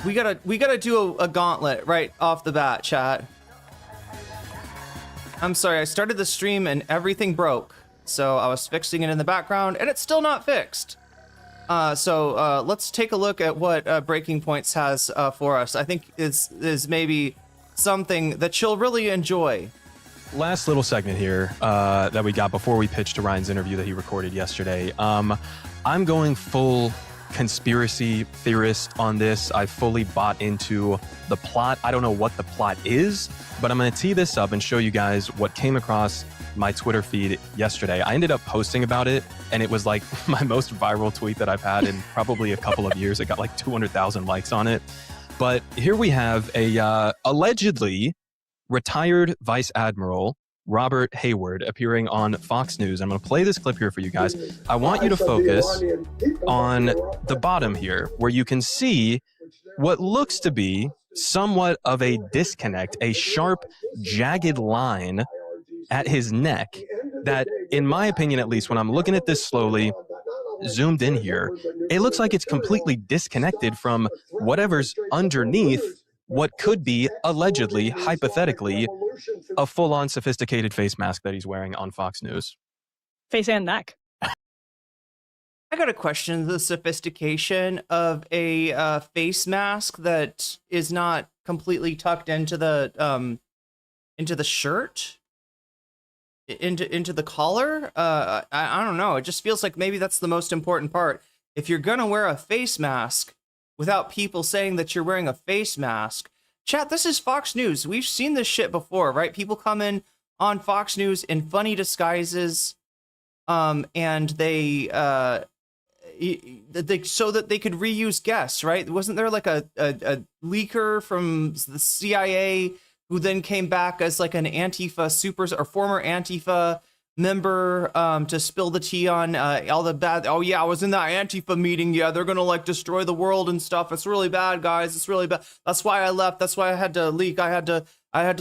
We gotta do a gauntlet right off the bat, chat. I'm sorry, I started the stream and everything broke. So I was fixing it in the background and it's still not fixed. So let's take a look at what Breaking Points has for us. I think is maybe something that you'll really enjoy. Last little segment here that we got before we pitched to Ryan's interview that he recorded yesterday. I'm going full conspiracy theorist on this. I fully bought into the plot. I don't know what the plot is, but I'm going to tee this up and show you guys what came across my Twitter feed yesterday. I ended up posting about it, and it was like my most viral tweet that I've had in probably a couple of years. It got like 200,000 likes on it. But here we have a allegedly retired Vice Admiral Robert Hayward appearing on Fox News. I'm going to play this clip here for you guys. I want you to focus on the bottom here, where you can see what looks to be somewhat of a disconnect, a sharp, jagged line at his neck that, in my opinion at least, when I'm looking at this slowly, zoomed in here, it looks like it's completely disconnected from whatever's underneath what could be allegedly, hypothetically, a full-on sophisticated face mask that he's wearing on Fox News. Face and neck. I got to question the sophistication of a face mask that is not completely tucked into the shirt, into the collar. I don't know. It just feels like maybe that's the most important part. If you're gonna wear a face mask without people saying that you're wearing a face mask, chat, this is Fox News. We've seen this shit before, right? People come in on Fox News in funny disguises, and they so that they could reuse guests, right? Wasn't there like a leaker from the CIA who then came back as like an Antifa or former Antifa member to spill the tea on all the bad, oh yeah, I was in that Antifa meeting, yeah, they're gonna like destroy the world and stuff, it's really bad, guys, it's really bad, that's why I left, that's why I had to leak, I had to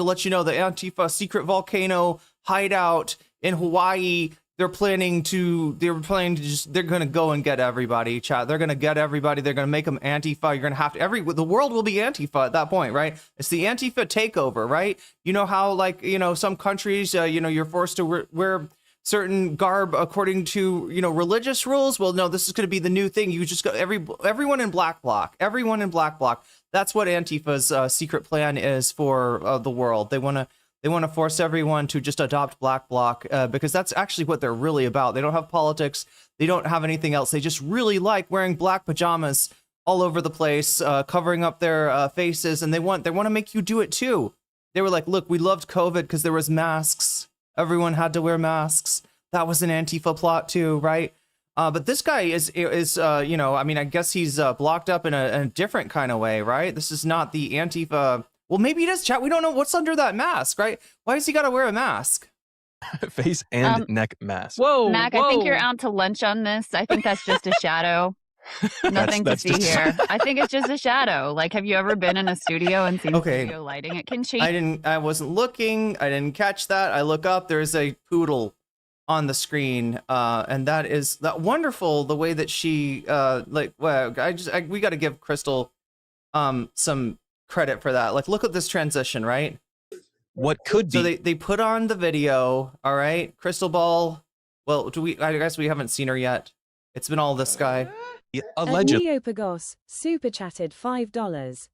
let you know the Antifa secret volcano hideout in Hawaii, they're gonna go and get everybody, chat. They're gonna get everybody. They're gonna make them Antifa. You're gonna have to the world will be Antifa at that point, right? It's the Antifa takeover, right? You know how, like, you know, some countries, you're forced to wear certain garb according to, religious rules. Well, no, this is gonna be the new thing. You just go everyone in black bloc. Everyone in black bloc. That's what Antifa's secret plan is for the world. They want to force everyone to just adopt black bloc because that's actually what they're really about. They don't have politics. They don't have anything else. They just really like wearing black pajamas all over the place, covering up their faces, and they want to make you do it too. They were like, look, we loved COVID because there was masks. Everyone had to wear masks. That was an Antifa plot too, right? But this guy is I mean, I guess he's blocked up in a different kind of way, right? This is not the Antifa. Well, maybe it is, chat. We don't know what's under that mask, right? Why does he got to wear a mask? Face and neck mask. Whoa, Mac, whoa. I think you're out to lunch on this. I think that's just a shadow. Nothing to see here. I think it's just a shadow. Like, have you ever been in a studio and seen studio lighting? It can change. I wasn't looking. I didn't catch that. I look up. There's a poodle on the screen, and that is that wonderful. The way that she we got to give Crystal some credit for that. Like, look at this transition, right? What could be? So they put on the video, all right? Crystal Ball. Well, I guess we haven't seen her yet. It's been all this guy. Allegedly. Neopagos super chatted $5.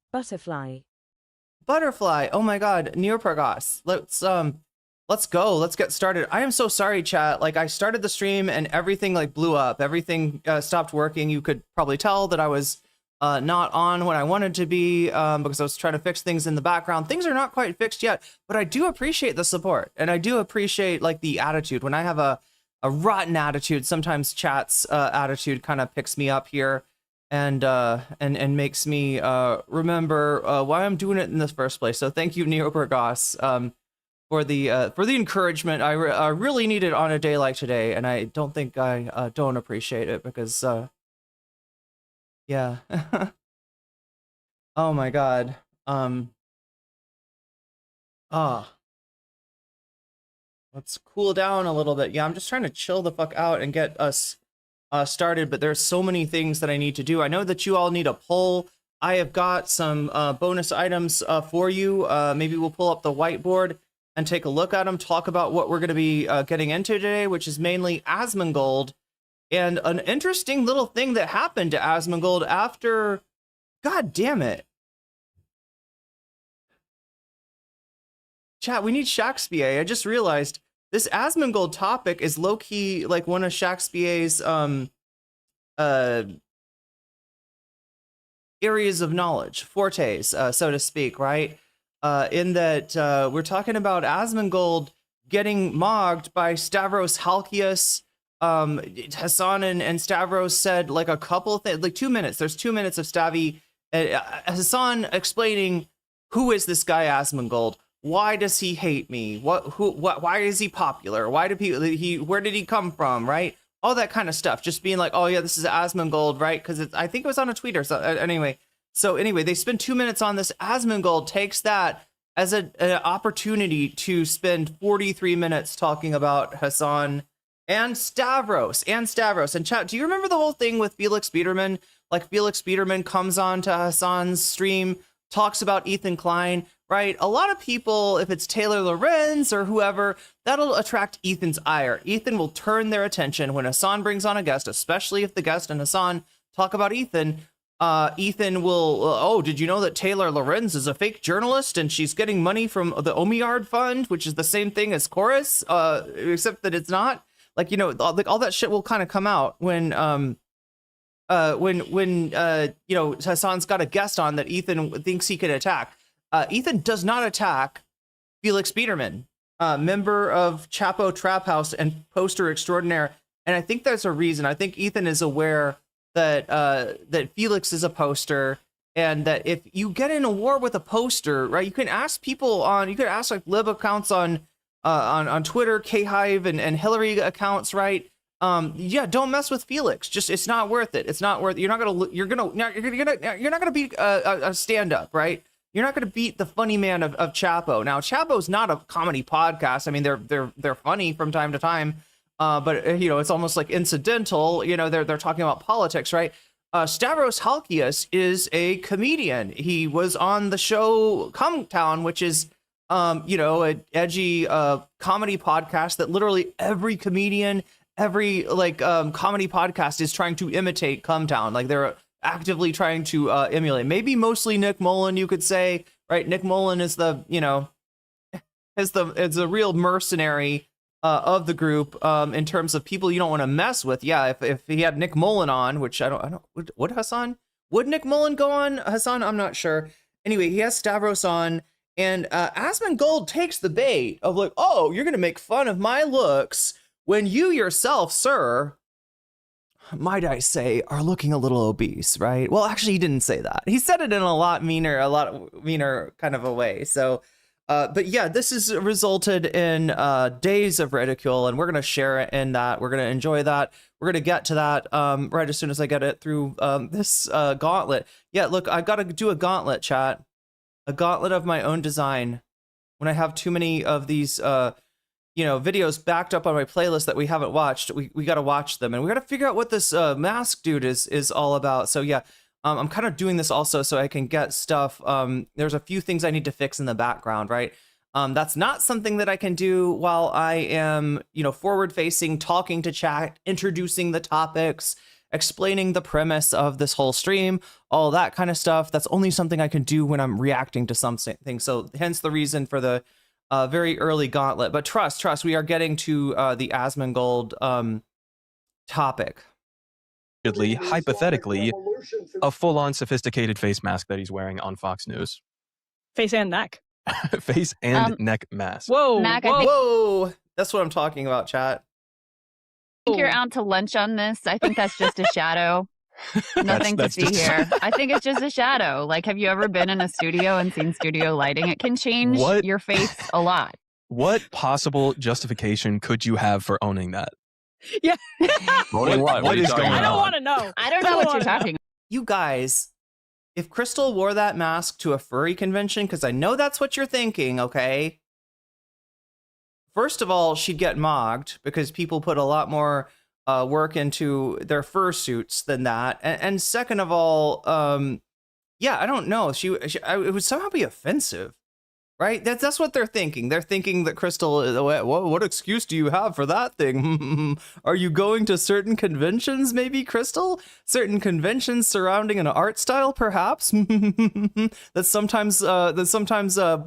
Butterfly. Oh my God, Neopagos. Let's go. Let's get started. I am so sorry, chat. Like, I started the stream and everything like blew up. Everything stopped working. You could probably tell that I was not on when I wanted to be because I was trying to fix things in the background. Things are not quite fixed yet, but I do appreciate the support and I do appreciate like the attitude. When I have a rotten attitude, sometimes chat's attitude kind of picks me up here and makes me remember why I'm doing it in the first place. So thank you, Neopagos, for the encouragement. I really need it on a day like today, and I don't think I don't appreciate it because yeah. Oh my God. Let's cool down a little bit. Yeah, I'm just trying to chill the fuck out and get us started, but there's so many things that I need to do. I know that you all need a poll I have got some bonus items for you. Maybe we'll pull up the whiteboard and take a look at them, talk about what we're going to be getting into today, which is mainly Asmongold. And an interesting little thing that happened to Asmongold after... God damn it. Chat, we need Shakespeare. I just realized this Asmongold topic is low-key like one of Shakespeare's areas of knowledge, fortes, so to speak, right? In that we're talking about Asmongold getting mogged by Stavros Halkias. Hassan and Stavros said like a couple of things, like 2 minutes. There's 2 minutes of Hassan explaining who is this guy Asmongold? Why does he hate me? Why is he popular? Why do people where did he come from? Right? All that kind of stuff. Just being like, oh yeah, this is Asmongold, right? Because I think it was on a tweet or so. Anyway, they spend 2 minutes on this. Asmongold takes that as an opportunity to spend 43 minutes talking about Hassan and Stavros. And chat, do you remember the whole thing with Felix Biederman? Like Felix Biederman comes on to Hassan's stream, talks about Ethan Klein, right? A lot of people, if it's Taylor Lorenz or whoever, that'll attract Ethan's ire. Ethan will turn their attention when Hassan brings on a guest, especially if the guest and Hassan talk about Ethan. Ethan will, oh, did you know that Taylor Lorenz is a fake journalist and she's getting money from the Omiyard Fund, which is the same thing as Chorus, except that it's not? Like, you know, all that shit will kind of come out when you know, Hassan's got a guest on that Ethan thinks he could attack. Ethan does not attack Felix Biederman, member of Chapo Trap House and poster extraordinaire. And I think there's a reason. I think Ethan is aware that that Felix is a poster, and that if you get in a war with a poster, right, you can ask people you could ask like lib accounts on Twitter, K-Hive and Hillary accounts, right? Yeah, don't mess with Felix. Just, it's not worth it. It's not worth it. You're not gonna beat a stand-up, right? You're not gonna beat the funny man of Chapo. Now, Chapo's not a comedy podcast. I mean, they're funny from time to time, but you know, it's almost like incidental. You know, they're talking about politics, right? Stavros Halkias is a comedian. He was on the show Come Town, which is you know, an edgy comedy podcast that literally every comedian, every like comedy podcast is trying to imitate Come Town. Like they're actively trying to emulate. Maybe mostly Nick Mullen, you could say, right? Nick Mullen is the, you know, is the real mercenary of the group in terms of people you don't want to mess with. Yeah, if he had Nick Mullen on, which I don't would Hassan, would Nick Mullen go on Hassan? I'm not sure. Anyway, he has Stavros on. And Asmongold takes the bait of like, oh, you're going to make fun of my looks when you yourself, sir, might I say, are looking a little obese, right? Well, actually, he didn't say that. He said it in a lot meaner kind of a way. So, but yeah, this has resulted in days of ridicule, and we're going to share it in that. We're going to enjoy that. We're going to get to that right as soon as I get it through this gauntlet. Yeah, look, I got to do a gauntlet, chat. A gauntlet of my own design. When I have too many of these, you know, videos backed up on my playlist that we haven't watched, we got to watch them, and we got to figure out what this mask dude is all about. So yeah, I'm kind of doing this also so I can get stuff. There's a few things I need to fix in the background, right? That's not something that I can do while I am, you know, forward facing, talking to chat, introducing the topics, explaining the premise of this whole stream, all that kind of stuff. That's only something I can do when I'm reacting to something. So hence the reason for the very early gauntlet. But trust, we are getting to the Asmongold topic. Hypothetically, a full-on sophisticated face mask that he's wearing on Fox News. Face and neck. Face and neck mask. Whoa, Mac, Whoa! That's what I'm talking about, chat. I think you're out to lunch on this. I think that's just a shadow. Nothing That's to see just- here. I think it's just a shadow. Like, have you ever been in a studio and seen studio lighting? It can change your face a lot. What possible justification could you have for owning that? Yeah. Owning what? What are you is talking going I don't on? want to know. I don't know what you're talking about. You guys, if Crystal wore that mask to a furry convention, because I know that's what you're thinking, okay? First of all, she'd get mogged because people put a lot more work into their fursuits than that. And second of all, yeah, I don't know. It would somehow be offensive, right? That's what they're thinking. They're thinking that Crystal, what excuse do you have for that thing? Are you going to certain conventions, maybe, Crystal? Certain conventions surrounding an art style, perhaps? that sometimes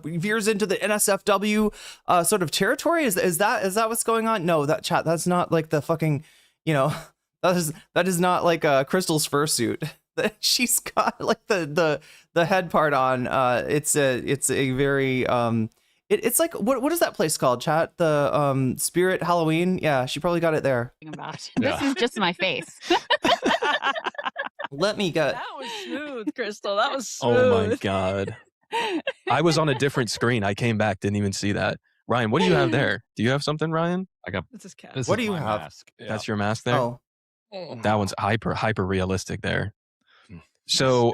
veers into the NSFW sort of territory. Is that what's going on? No, that's not like the fucking, that is not like Crystal's fursuit. She's got like the head part on. It's a very it's like what is that place called, chat? The Spirit Halloween. Yeah, she probably got it there. This is just my face. Let me get. That was smooth, Crystal. That was smooth. Oh my god. I was on a different screen. I came back, didn't even see that. Ryan, what do you have there? Do you have something, Ryan? I got That's his cat. this. What is do you my have? mask. Yeah. That's your mask there? Oh, That one's hyper realistic there. So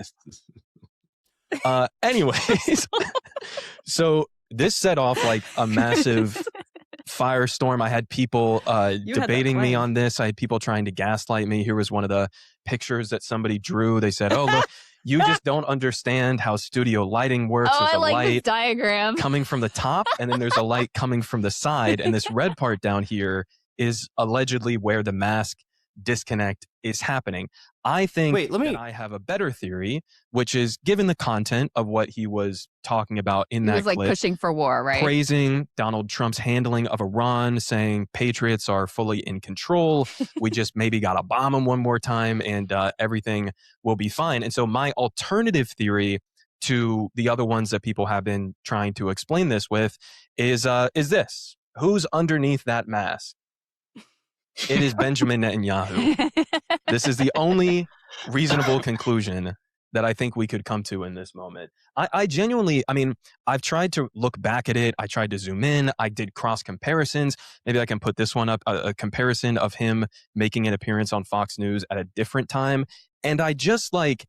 anyways, so this set off like a massive firestorm. I had people debating me on this. I had people trying to gaslight me. Here was one of the pictures that somebody drew. They said, "Oh, look, you just don't understand how studio lighting works. Oh, There's I a like this light diagram. coming from the top, and then there's a light coming from the side, and this red part down here is allegedly where the mask disconnect is happening." I think that I have a better theory, which is given the content of what he was talking about in that clip. He was like pushing for war, right? Praising Donald Trump's handling of Iran, saying patriots are fully in control. We just maybe got to bomb them one more time and everything will be fine. And so my alternative theory to the other ones that people have been trying to explain this with is this: who's underneath that mask? It is Benjamin Netanyahu. This is the only reasonable conclusion that I think we could come to in this moment. I genuinely, I mean, I've tried to look back at it. I tried to zoom in. I did cross comparisons. Maybe I can put this one up, a comparison of him making an appearance on Fox News at a different time. And I just like,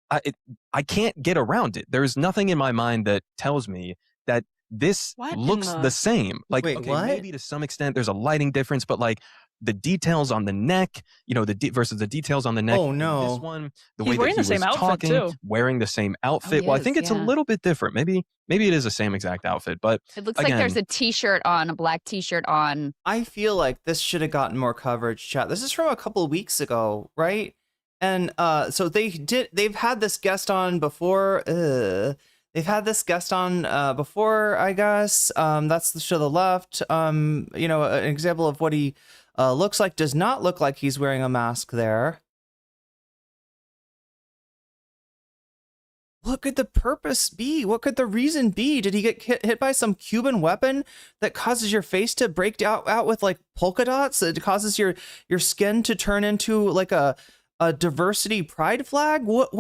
I can't get around it. There's nothing in my mind that tells me that this looks the same. Like, wait, okay, what? maybe to some extent there's a lighting difference, but like, the details on the neck, versus the details on the neck. Oh no! This one, the He's way wearing that he the same was outfit, talking, too. wearing the same outfit. Well, I think it's a little bit different. Maybe it is the same exact outfit, but It looks again, like there's a t-shirt on, a black t-shirt on. I feel like this should have gotten more coverage, chat. This is from a couple of weeks ago, right? And so they've had this guest on before. They've had this guest on before, I guess. That's the to the left. An example of what he looks like. Does not look like he's wearing a mask there. What could the purpose be? What could the reason be? Did he get hit by some Cuban weapon that causes your face to break out with like polka dots? It causes your skin to turn into like a diversity pride flag? What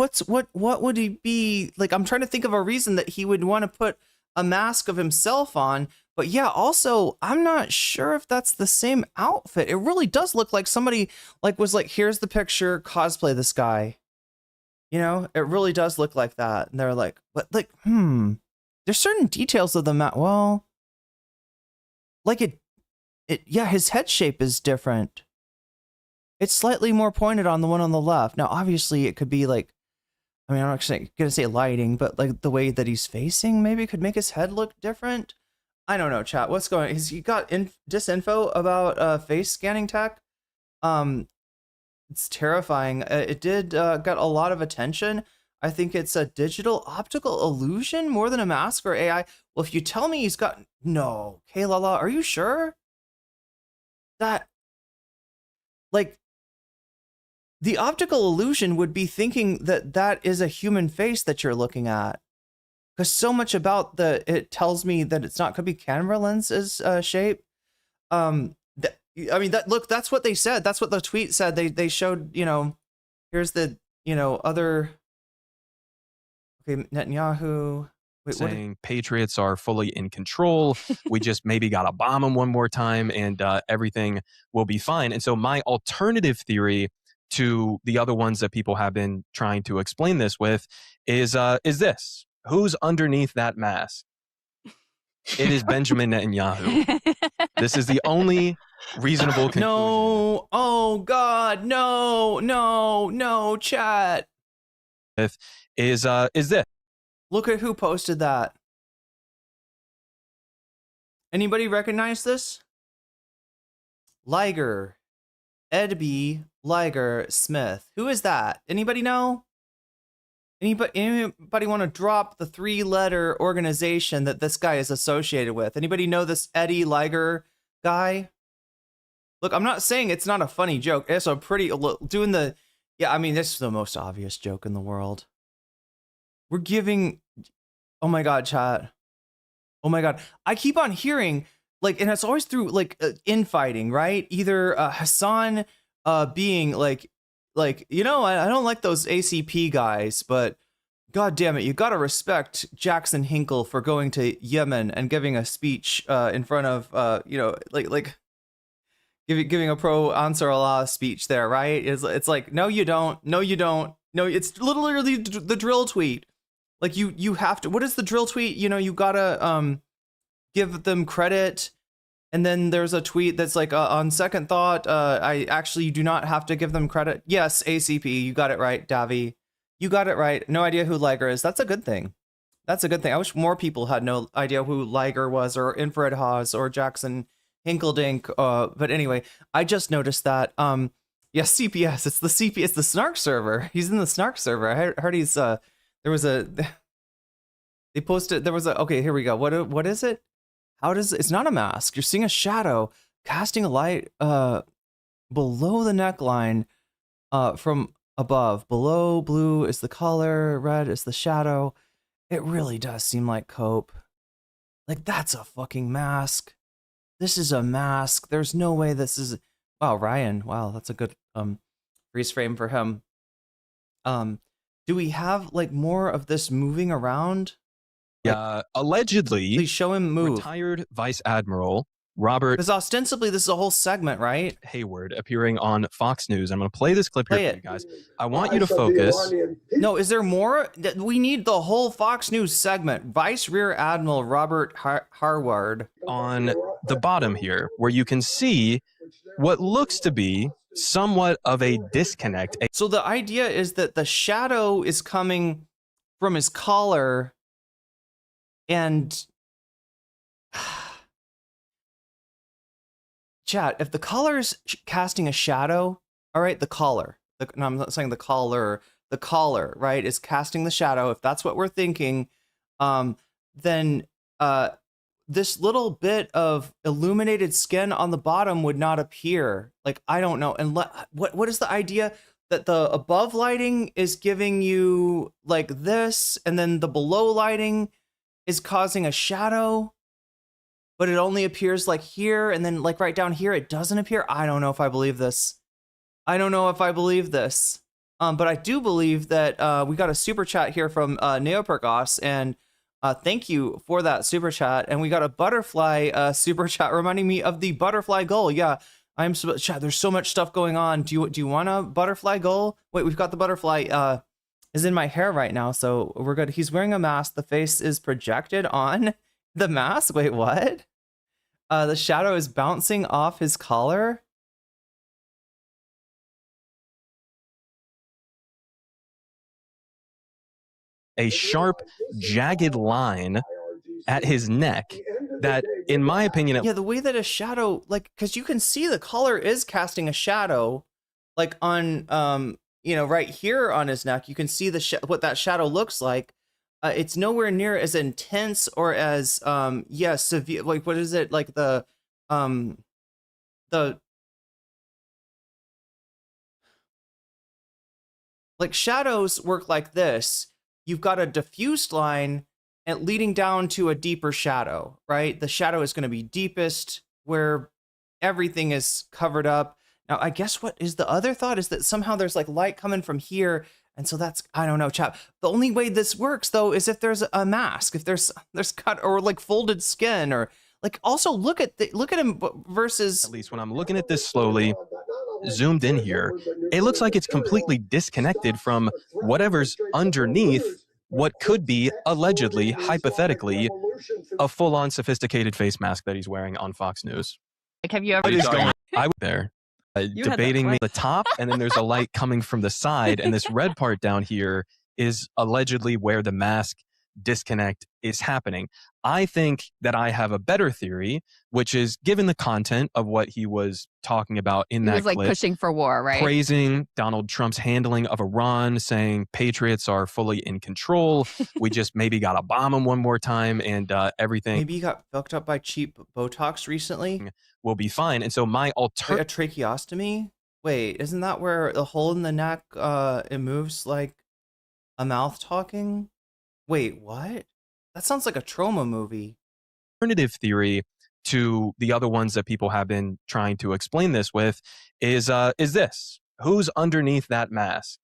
would he be like? I'm trying to think of a reason that he would want to put a mask of himself on. But yeah, also, I'm not sure if that's the same outfit. It really does look like somebody was like, here's the picture, cosplay this guy. It really does look like that. And they're like, but like, there's certain details of the map. Well, like yeah, his head shape is different. It's slightly more pointed on the one on the left. Now, obviously, it could be like, I mean, I'm not going to say lighting, but like the way that he's facing maybe could make his head look different. I don't know, chat. What's going on? Has he got disinfo about face scanning tech? It's terrifying. It did got a lot of attention. I think it's a digital optical illusion more than a mask or AI. Well, if you tell me he's got... No. Kaylala, are you sure? That... Like... The optical illusion would be thinking that that is a human face that you're looking at. Because so much about it tells me that it's not, could be camera lens's shape. That's what they said. That's what the tweet said. They showed, here's the, other. Okay, Netanyahu. Wait, saying patriots are fully in control. We just maybe got to bomb them one more time and everything will be fine. And so my alternative theory to the other ones that people have been trying to explain this with is this: who's underneath that mask? It is Benjamin Netanyahu. This is the only reasonable conclusion. No, oh God, no, chat. is this. Look at who posted that. Anybody recognize this? Liger. Edby Liger Smith. Who is that? Anybody know? Anybody want to drop the 3-letter organization that this guy is associated with? Anybody know this Eddie Liger guy? Look, I'm not saying it's not a funny joke. It's a pretty yeah, I mean, this is the most obvious joke in the world. We're giving, oh my God, chat. Oh my God. I keep on hearing, like, and it's always through, like, infighting, right? Either Hassan being like, you know, I don't like those ACP guys, but God damn it, you gotta respect Jackson Hinkle for going to Yemen and giving a speech in front of, you know, like giving a pro Ansar Allah speech there, right? It's like, no, you don't. No, you don't. No, it's literally the drill tweet. Like, you have to, what is the drill tweet? You know, you gotta give them credit. And then there's a tweet that's like, on second thought, I actually do not have to give them credit. Yes, ACP, you got it right, Davi. You got it right. No idea who Liger is. That's a good thing. That's a good thing. I wish more people had no idea who Liger was, or Infrared Haas, or Jackson Hinkledink. But anyway, I just noticed that. Yeah, CPS. It's the CP. It's the Snark server. He's in the Snark server. I heard he's there was a. They posted. There was a. Okay, here we go. What is it? How does it's not a mask? You're seeing a shadow casting a light below the neckline from above. Below blue is the color, red is the shadow. It really does seem like cope. Like, that's a fucking mask. This is a mask. There's no way this is. Wow, Ryan. Wow, that's a good freeze frame for him. Do we have like more of this moving around? Yeah, allegedly, please show him move. Retired Vice Admiral Robert, because ostensibly this is a whole segment, right? Hayward, appearing on Fox News. I'm going to play this clip here for you guys. I want you to focus. No, is there more? We need the whole Fox News segment. Vice Rear Admiral Robert Harward. On the bottom here, where you can see what looks to be somewhat of a disconnect. So the idea is that the shadow is coming from his collar. And chat, if the collar's casting a shadow, all right, the collar, no, I'm not saying the collar, right, is casting the shadow. If that's what we're thinking, then this little bit of illuminated skin on the bottom would not appear. Like, I don't know. And what is the idea? That the above lighting is giving you like this, and then the below lighting is causing a shadow, but it only appears like here, and then like right down here it doesn't appear. I don't know if I believe this. But I do believe that we got a super chat here from Neopergos, and thank you for that super chat. And we got a butterfly super chat reminding me of the butterfly goal. Yeah, chat. There's so much stuff going on. Do you want a butterfly goal? Wait, we've got the butterfly. Is in my hair right now, so we're good. He's wearing a mask. The face is projected on the mask. Wait, what? The shadow is bouncing off his collar. A sharp, jagged line at his neck that, in my opinion... Yeah, the way that a shadow, like, because you can see the collar is casting a shadow, like on... you know, right here on his neck, you can see what that shadow looks like. It's nowhere near as intense or as severe. Like, what is it? Like the like shadows work like this. You've got a diffused line and leading down to a deeper shadow, right? The shadow is going to be deepest where everything is covered up. Now, I guess what is the other thought is that somehow there's like light coming from here. And so that's, I don't know, chap. The only way this works though, is if there's a mask, if there's cut or like folded skin, or like, also look at him versus. At least when I'm looking at this slowly, zoomed in here, it looks like it's completely disconnected from whatever's underneath what could be allegedly, hypothetically, a full-on sophisticated face mask that he's wearing on Fox News. Like, have you ever? I was there. Debating me at the top, and then there's a light coming from the side, and this red part down here is allegedly where the mask disconnect is happening. I think that I have a better theory, which is given the content of what he was talking about in that clip. He was like pushing for war, right? Praising Donald Trump's handling of Iran, saying patriots are fully in control. We just maybe got to bomb them one more time and everything. Maybe you got fucked up by cheap Botox recently. Will be fine. And so my a tracheostomy? Wait, isn't that where the hole in the neck it moves like a mouth talking? Wait, what? That sounds like a trauma movie. Alternative theory to the other ones that people have been trying to explain this with is this: who's underneath that mask?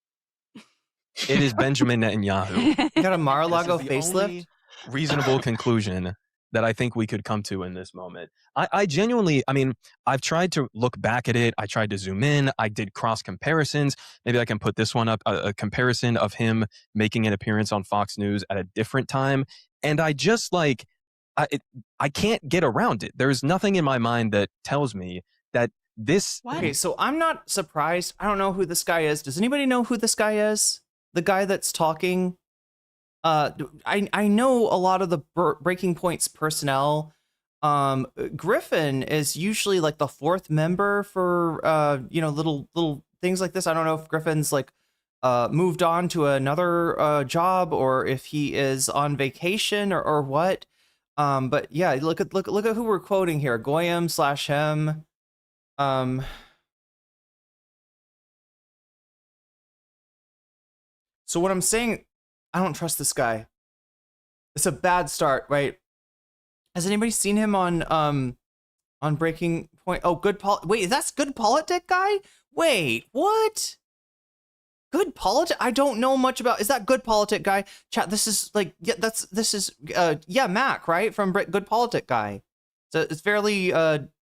It is Benjamin Netanyahu. You got a Mar-a-Lago facelift? Reasonable conclusion that I think we could come to in this moment. I genuinely, I mean, I've tried to look back at it. I tried to zoom in. I did cross comparisons. Maybe I can put this one up, a comparison of him making an appearance on Fox News at a different time. And I just like, I can't get around it. There's nothing in my mind that tells me that this. What? Okay, so I'm not surprised. I don't know who this guy is. Does anybody know who this guy is? The guy that's talking? I know a lot of the Breaking Points personnel. Griffin is usually like the fourth member for little things like this. I don't know if Griffin's like moved on to another job or if he is on vacation or what. But yeah, look at who we're quoting here. Goyim/him. So what I'm saying, I don't trust this guy. It's a bad start, right? Has anybody seen him on Breaking Point? Oh, wait, that's Good Politic guy? Wait, what? Good Politic? I don't know much about. Is that Good Politic guy? Chat. This is like Mac, right? From Good Politic guy. So it's fairly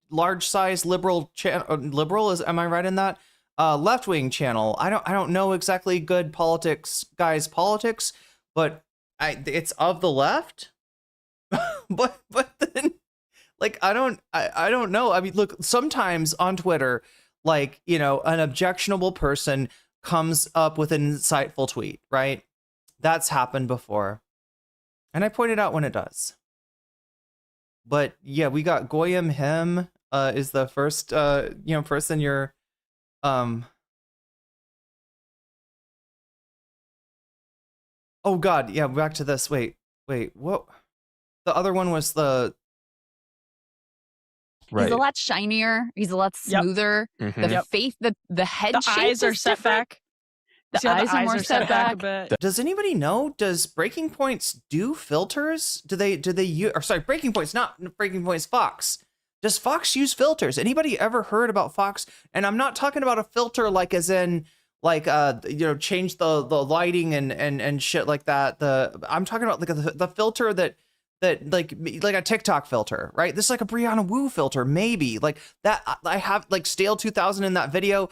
large size liberal channel. Liberal is? Am I right in that? Left wing channel. I don't know exactly Good Politics guy's politics, but it's of the left. but then like I don't know. I mean, look, sometimes on Twitter, like, you know, an objectionable person comes up with an insightful tweet, right? That's happened before. And I pointed out when it does. But yeah, we got Goyim him is the first person you're oh god, yeah, back to this. Wait, what? The other one was the Right. He's a lot shinier. He's a lot smoother. Yep. The face, the head the shape eyes are set back. The eyes are more set back a bit. Does anybody know? Does Breaking Points do filters? Do they use? Or sorry, Breaking Points, not Breaking Points. Fox. Does Fox use filters? Anybody ever heard about Fox? And I'm not talking about a filter like as in like change the lighting and shit like that. I'm talking about like the filter that like a TikTok filter, right? This is like a Brianna Wu filter, maybe like that. I have like Stale 2000 in that video.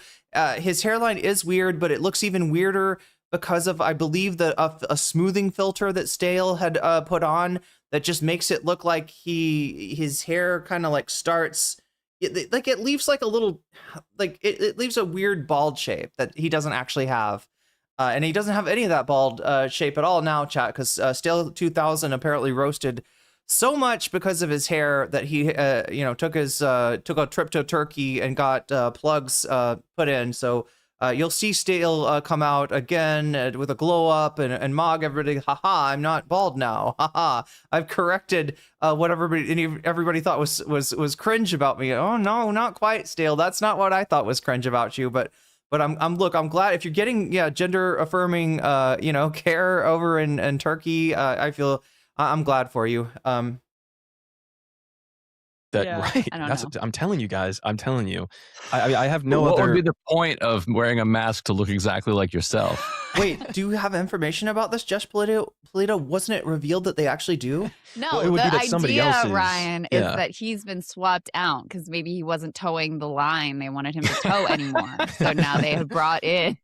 His hairline is weird, but it looks even weirder because of, I believe, a smoothing filter that Stale had put on that just makes it look like his hair kind of like starts. It leaves like a little, like it leaves a weird bald shape that he doesn't actually have. And he doesn't have any of that bald shape at all now, chat, because Stale 2000 apparently roasted so much because of his hair that he, took a trip to Turkey and got plugs put in. So you'll see Stale come out again with a glow up and mog everybody. Haha, I'm not bald now. Haha, I've corrected what everybody thought was cringe about me. Oh no, not quite, Stale. That's not what I thought was cringe about you, but I'm glad if you're getting gender affirming care over in Turkey. I feel I'm glad for you. Right. I'm telling you guys. I'm telling you. I have no what other. What would be the point of wearing a mask to look exactly like yourself? Wait, do you have information about this, Josh Polito? Wasn't it revealed that they actually do? No, well, it would the be that somebody idea, else's, Ryan, is that he's been swapped out because maybe he wasn't towing the line they wanted him to tow anymore. So now they have brought in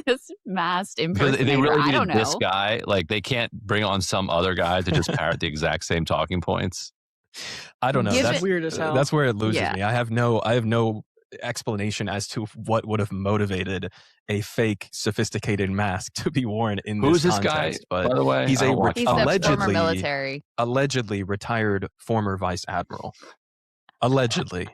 this masked impersonator. They really I don't needed know. this guy. Like, they can't bring on some other guy to just parrot the exact same talking points. I don't know. That's weird as hell. That's where it loses me. I have no explanation as to what would have motivated a fake, sophisticated mask to be worn in Who's this this guy, context. But by the way? he's I a don't watch He's Fox. a former military. allegedly retired former vice admiral. Allegedly,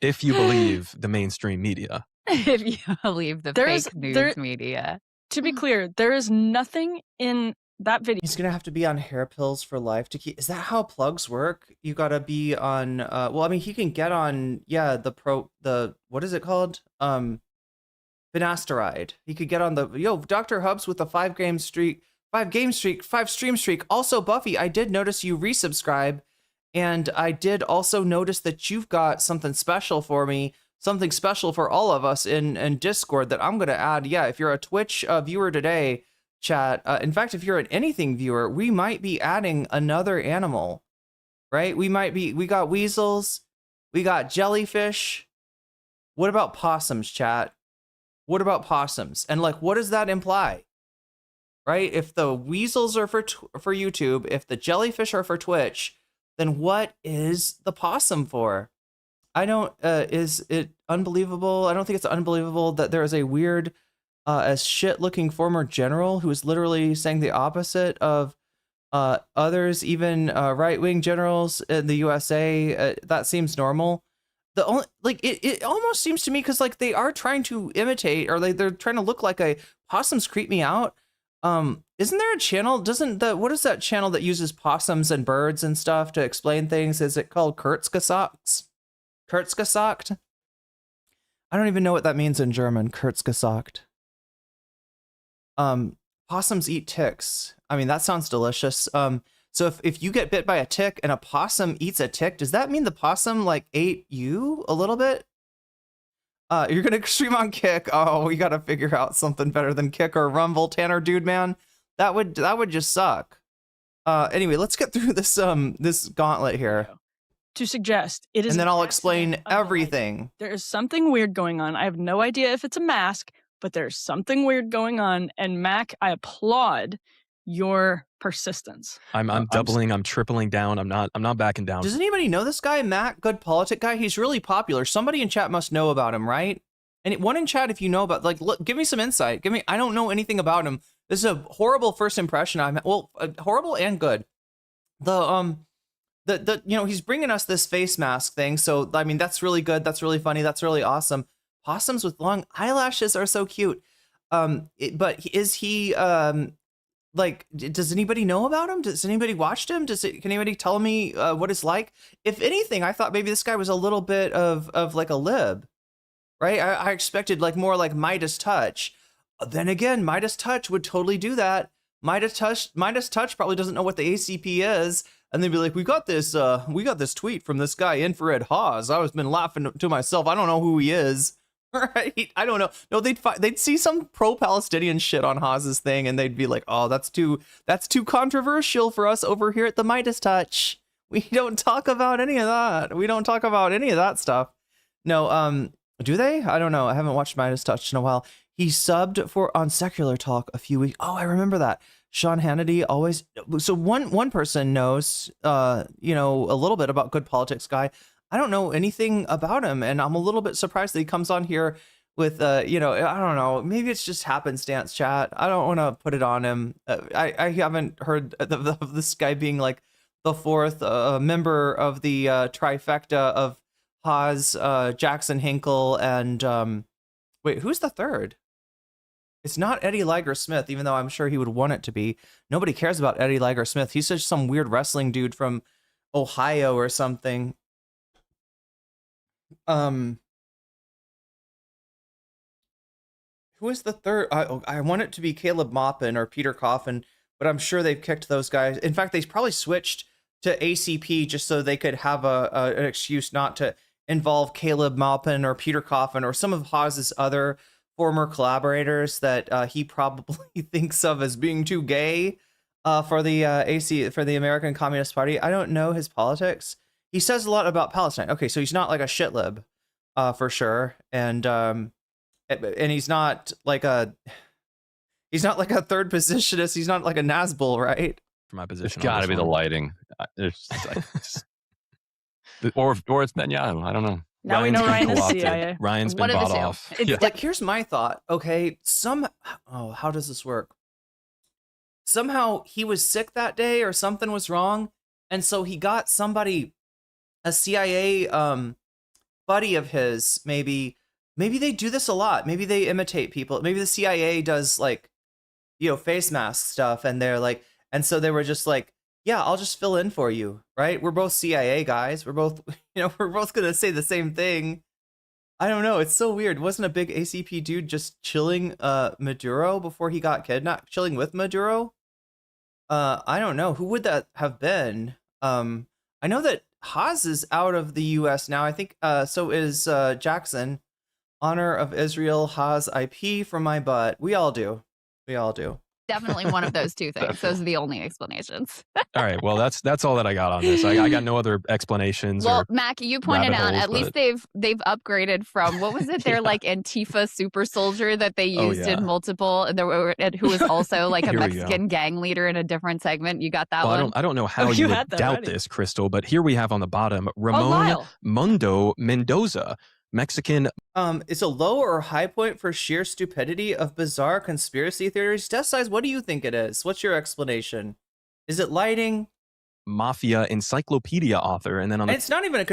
if you believe the mainstream media. If you believe the fake news media. To be clear, there is nothing in that video. He's gonna have to be on hair pills for life to keep. Is that how plugs work? You gotta be on. Well, I mean, he can get on. Yeah, the what is it called? Finasteride. He could get on the Dr. Hubs with a 5 stream streak. Also, Buffy, I did notice you resubscribe, and I did also notice that you've got something special for me. Something special for all of us in Discord that I'm gonna add. Yeah, if you're a Twitch viewer today. Chat. In fact, if you're an anything viewer, we might be adding another animal, right? We got weasels, we got jellyfish. What about possums, chat? What about possums? And like, what does that imply? Right? If the weasels are for YouTube, if the jellyfish are for Twitch, then what is the possum for? I don't, is it unbelievable? I don't think it's unbelievable that there is a weird, as shit-looking former general who is literally saying the opposite of others, even right-wing generals in the USA. That seems normal. The only it almost seems to me because like they are trying to imitate or they're trying to look like a possums creep me out. Isn't there a channel? What is that channel that uses possums and birds and stuff to explain things? Is it called Kurzgesagt? Kurzgesagt? I don't even know what that means in German. Kurzgesagt. Possums eat ticks. I mean, that sounds delicious. So if you get bit by a tick and a possum eats a tick, does that mean the possum like ate you a little bit? You're gonna stream on Kick. Oh, we gotta figure out something better than Kick or Rumble, Tanner, dude, man. That would just suck. Anyway, let's get through this this gauntlet here. To suggest it is, and then I'll explain everything. There is something weird going on. I have no idea if it's a mask, but there's something weird going on. And Mac, I applaud your persistence. I'm doubling, I'm tripling down. I'm not backing down. Does anybody know this guy, Mac? Good politic guy. He's really popular. Somebody in chat must know about him, right? And one in chat, if you know about, like, look, give me some insight. I don't know anything about him. This is a horrible first impression. Horrible and good. He's bringing us this face mask thing. So, I mean, that's really good. That's really funny. That's really awesome. Possums with long eyelashes are so cute. But is he, like, does anybody know about him? Does anybody watch him? Can anybody tell me what it's like? If anything, I thought maybe this guy was a little bit of like a lib, right? I expected like more like Midas Touch. Then again, Midas Touch would totally do that. Midas Touch probably doesn't know what the ACP is. And they'd be like, we got this tweet from this guy, Infrared Hawes. I was been laughing to myself. I don't know who he is. Right? I don't know. No, they'd see some pro-Palestinian shit on Hawes's thing, and they'd be like, "Oh, that's too controversial for us over here at the Midas Touch. We don't talk about any of that. We don't talk about any of that stuff." No, do they? I don't know. I haven't watched Midas Touch in a while. He subbed on Secular Talk a few weeks. Oh, I remember that. Sean Hannity always. So one person knows, a little bit about Good Politics Guy. I don't know anything about him, and I'm a little bit surprised that he comes on here with, I don't know, maybe it's just happenstance, chat. I don't want to put it on him. I haven't heard of this guy being like the fourth member of the trifecta of Haas, Jackson Hinkle, and wait, who's the third? It's not Eddie Liger Smith, even though I'm sure he would want it to be. Nobody cares about Eddie Liger Smith. He's just some weird wrestling dude from Ohio or something. Who is the third? I want it to be Caleb Maupin or Peter Coffin, but I'm sure they've kicked those guys. In fact, they probably switched to ACP just so they could have an excuse not to involve Caleb Maupin or Peter Coffin or some of Haas's other former collaborators that he probably thinks of as being too gay for the American Communist Party. I don't know his politics. He says a lot about Palestine. Okay, so he's not like a shit lib, for sure, and he's not like a third positionist. He's not like a Nazgul, right? For my position, it's got to be the lighting. Or it's Netanyahu. I don't know. Now we know Ryan is co-opted. CIA. Ryan's One been of the bought two. off. It's Yeah. Like, here's my thought. Okay, how does this work? Somehow he was sick that day or something was wrong, and so he got somebody, a CIA buddy of his, maybe they do this a lot. Maybe they imitate people. Maybe the CIA does like, face mask stuff, and they're like, and so they were just like, yeah, I'll just fill in for you, right? We're both CIA guys. We're both, we're both gonna say the same thing. I don't know. It's so weird. Wasn't a big ACP dude just chilling Maduro before he got kidnapped? Chilling with Maduro? I don't know. Who would that have been? I know that Haas is out of the US now. I think so is Jackson. Honor of Israel, Haas IP from my butt. We all do. definitely one of those two things. Those are the only explanations. All right. Well, that's all that I got on this. I got no other explanations. Well, or Mac, you pointed rabbit out holes, at least they've upgraded from, what was it? Their like Antifa super soldier that they used in multiple, who was also like a Mexican gang leader in a different segment. You got that one? I don't know how you would doubt this, Crystal, but here we have on the bottom Ramon Mundo Mendoza, Mexican. Is a low or high point for sheer stupidity of bizarre conspiracy theories? Death Size, what do you think it is? What's your explanation? Is it lighting? Mafia encyclopedia author, and then on the it's not even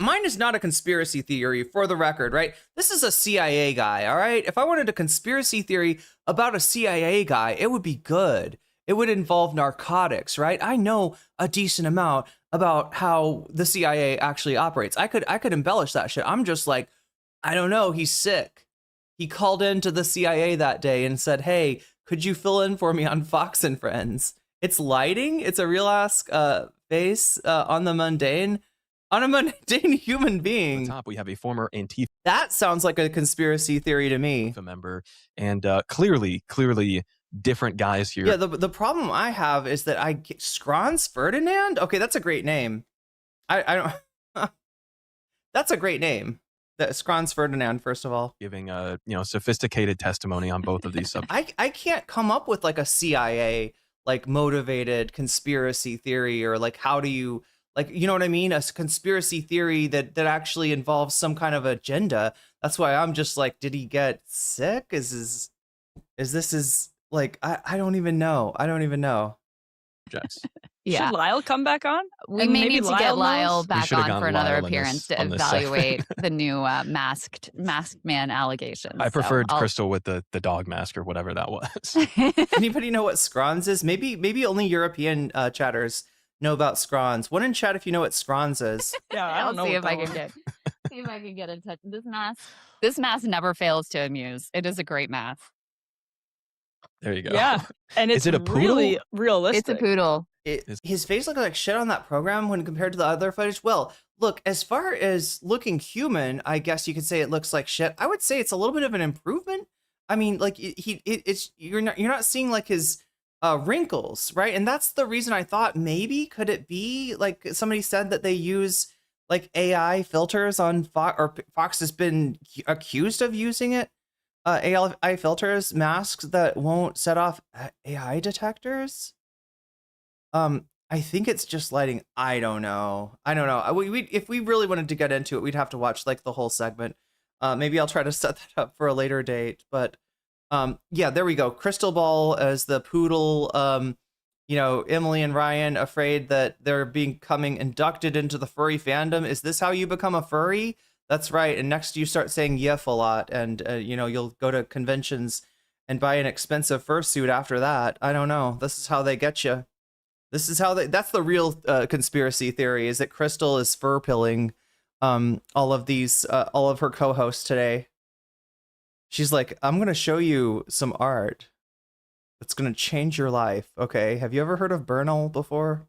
mine is not a conspiracy theory, for the record, right? This is a CIA guy, all right? If I wanted a conspiracy theory about a CIA guy, it would be good. It would involve narcotics, right? I know a decent amount about how the CIA actually operates. I could embellish that shit. I'm just like, I don't know, he's sick. He called into the CIA that day and said, hey, could you fill in for me on Fox and Friends? It's lighting. It's a real ass face on a mundane human being. On top, we have a former Antifa. That sounds like a conspiracy theory to me. Member, and clearly different guys here. Yeah, the problem I have is that Scrons Ferdinand. Okay, that's a great name. I don't. That's a great name. That Scrons Ferdinand, first of all, giving sophisticated testimony on both of these subjects. I can't come up with like a CIA like motivated conspiracy theory, or like how do you, like, you know what I mean? A conspiracy theory that actually involves some kind of agenda. That's why I'm just like, did he get sick? Is this his, like, I don't even know. Yeah. Should Lyle come back on? We And may maybe need to get Lyle knows? back on for another Lyle appearance to on this evaluate the new masked man allegations. I preferred Crystal with the dog mask or whatever that was. Anybody know what Scrons is? Maybe only European chatters know about Scrons. One in chat if you know what Scrons is. Yeah, I don't know. See if I can get in touch. This mask never fails to amuse. It is a great mask. There you go. Yeah, and it's Is it a poodle? really realistic. It's a poodle. His face looked like shit on that program when compared to the other footage. Well, look, as far as looking human, I guess you could say it looks like shit. I would say it's a little bit of an improvement. I mean, like you're not seeing like his wrinkles, right? And that's the reason I thought maybe could it be like somebody said that they use like AI filters on Fox, or Fox has been accused of using it. AI filters, masks that won't set off AI detectors. I think it's just lighting. I don't know. If we really wanted to get into it, we'd have to watch like the whole segment. Maybe I'll try to set that up for a later date. But yeah, there we go. Crystal Ball as the poodle. Emily and Ryan afraid that they're becoming inducted into the furry fandom. Is this how you become a furry? That's right. And next you start saying "yif" a lot, and you'll go to conventions and buy an expensive fursuit after that. I don't know. This is how they get you. This is how that's the real conspiracy theory, is that Crystal is fur pilling all of her co-hosts today. She's like, I'm going to show you some art that's going to change your life. Okay. Have you ever heard of Bernal before?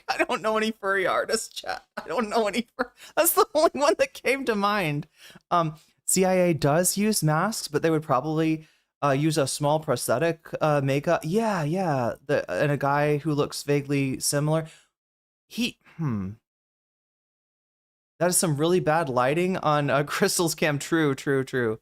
I don't know any furry artists, chat. I don't know any. That's the only one that came to mind. CIA does use masks, but they would probably use a small prosthetic makeup. Yeah. And a guy who looks vaguely similar. That is some really bad lighting on Crystal's cam. True.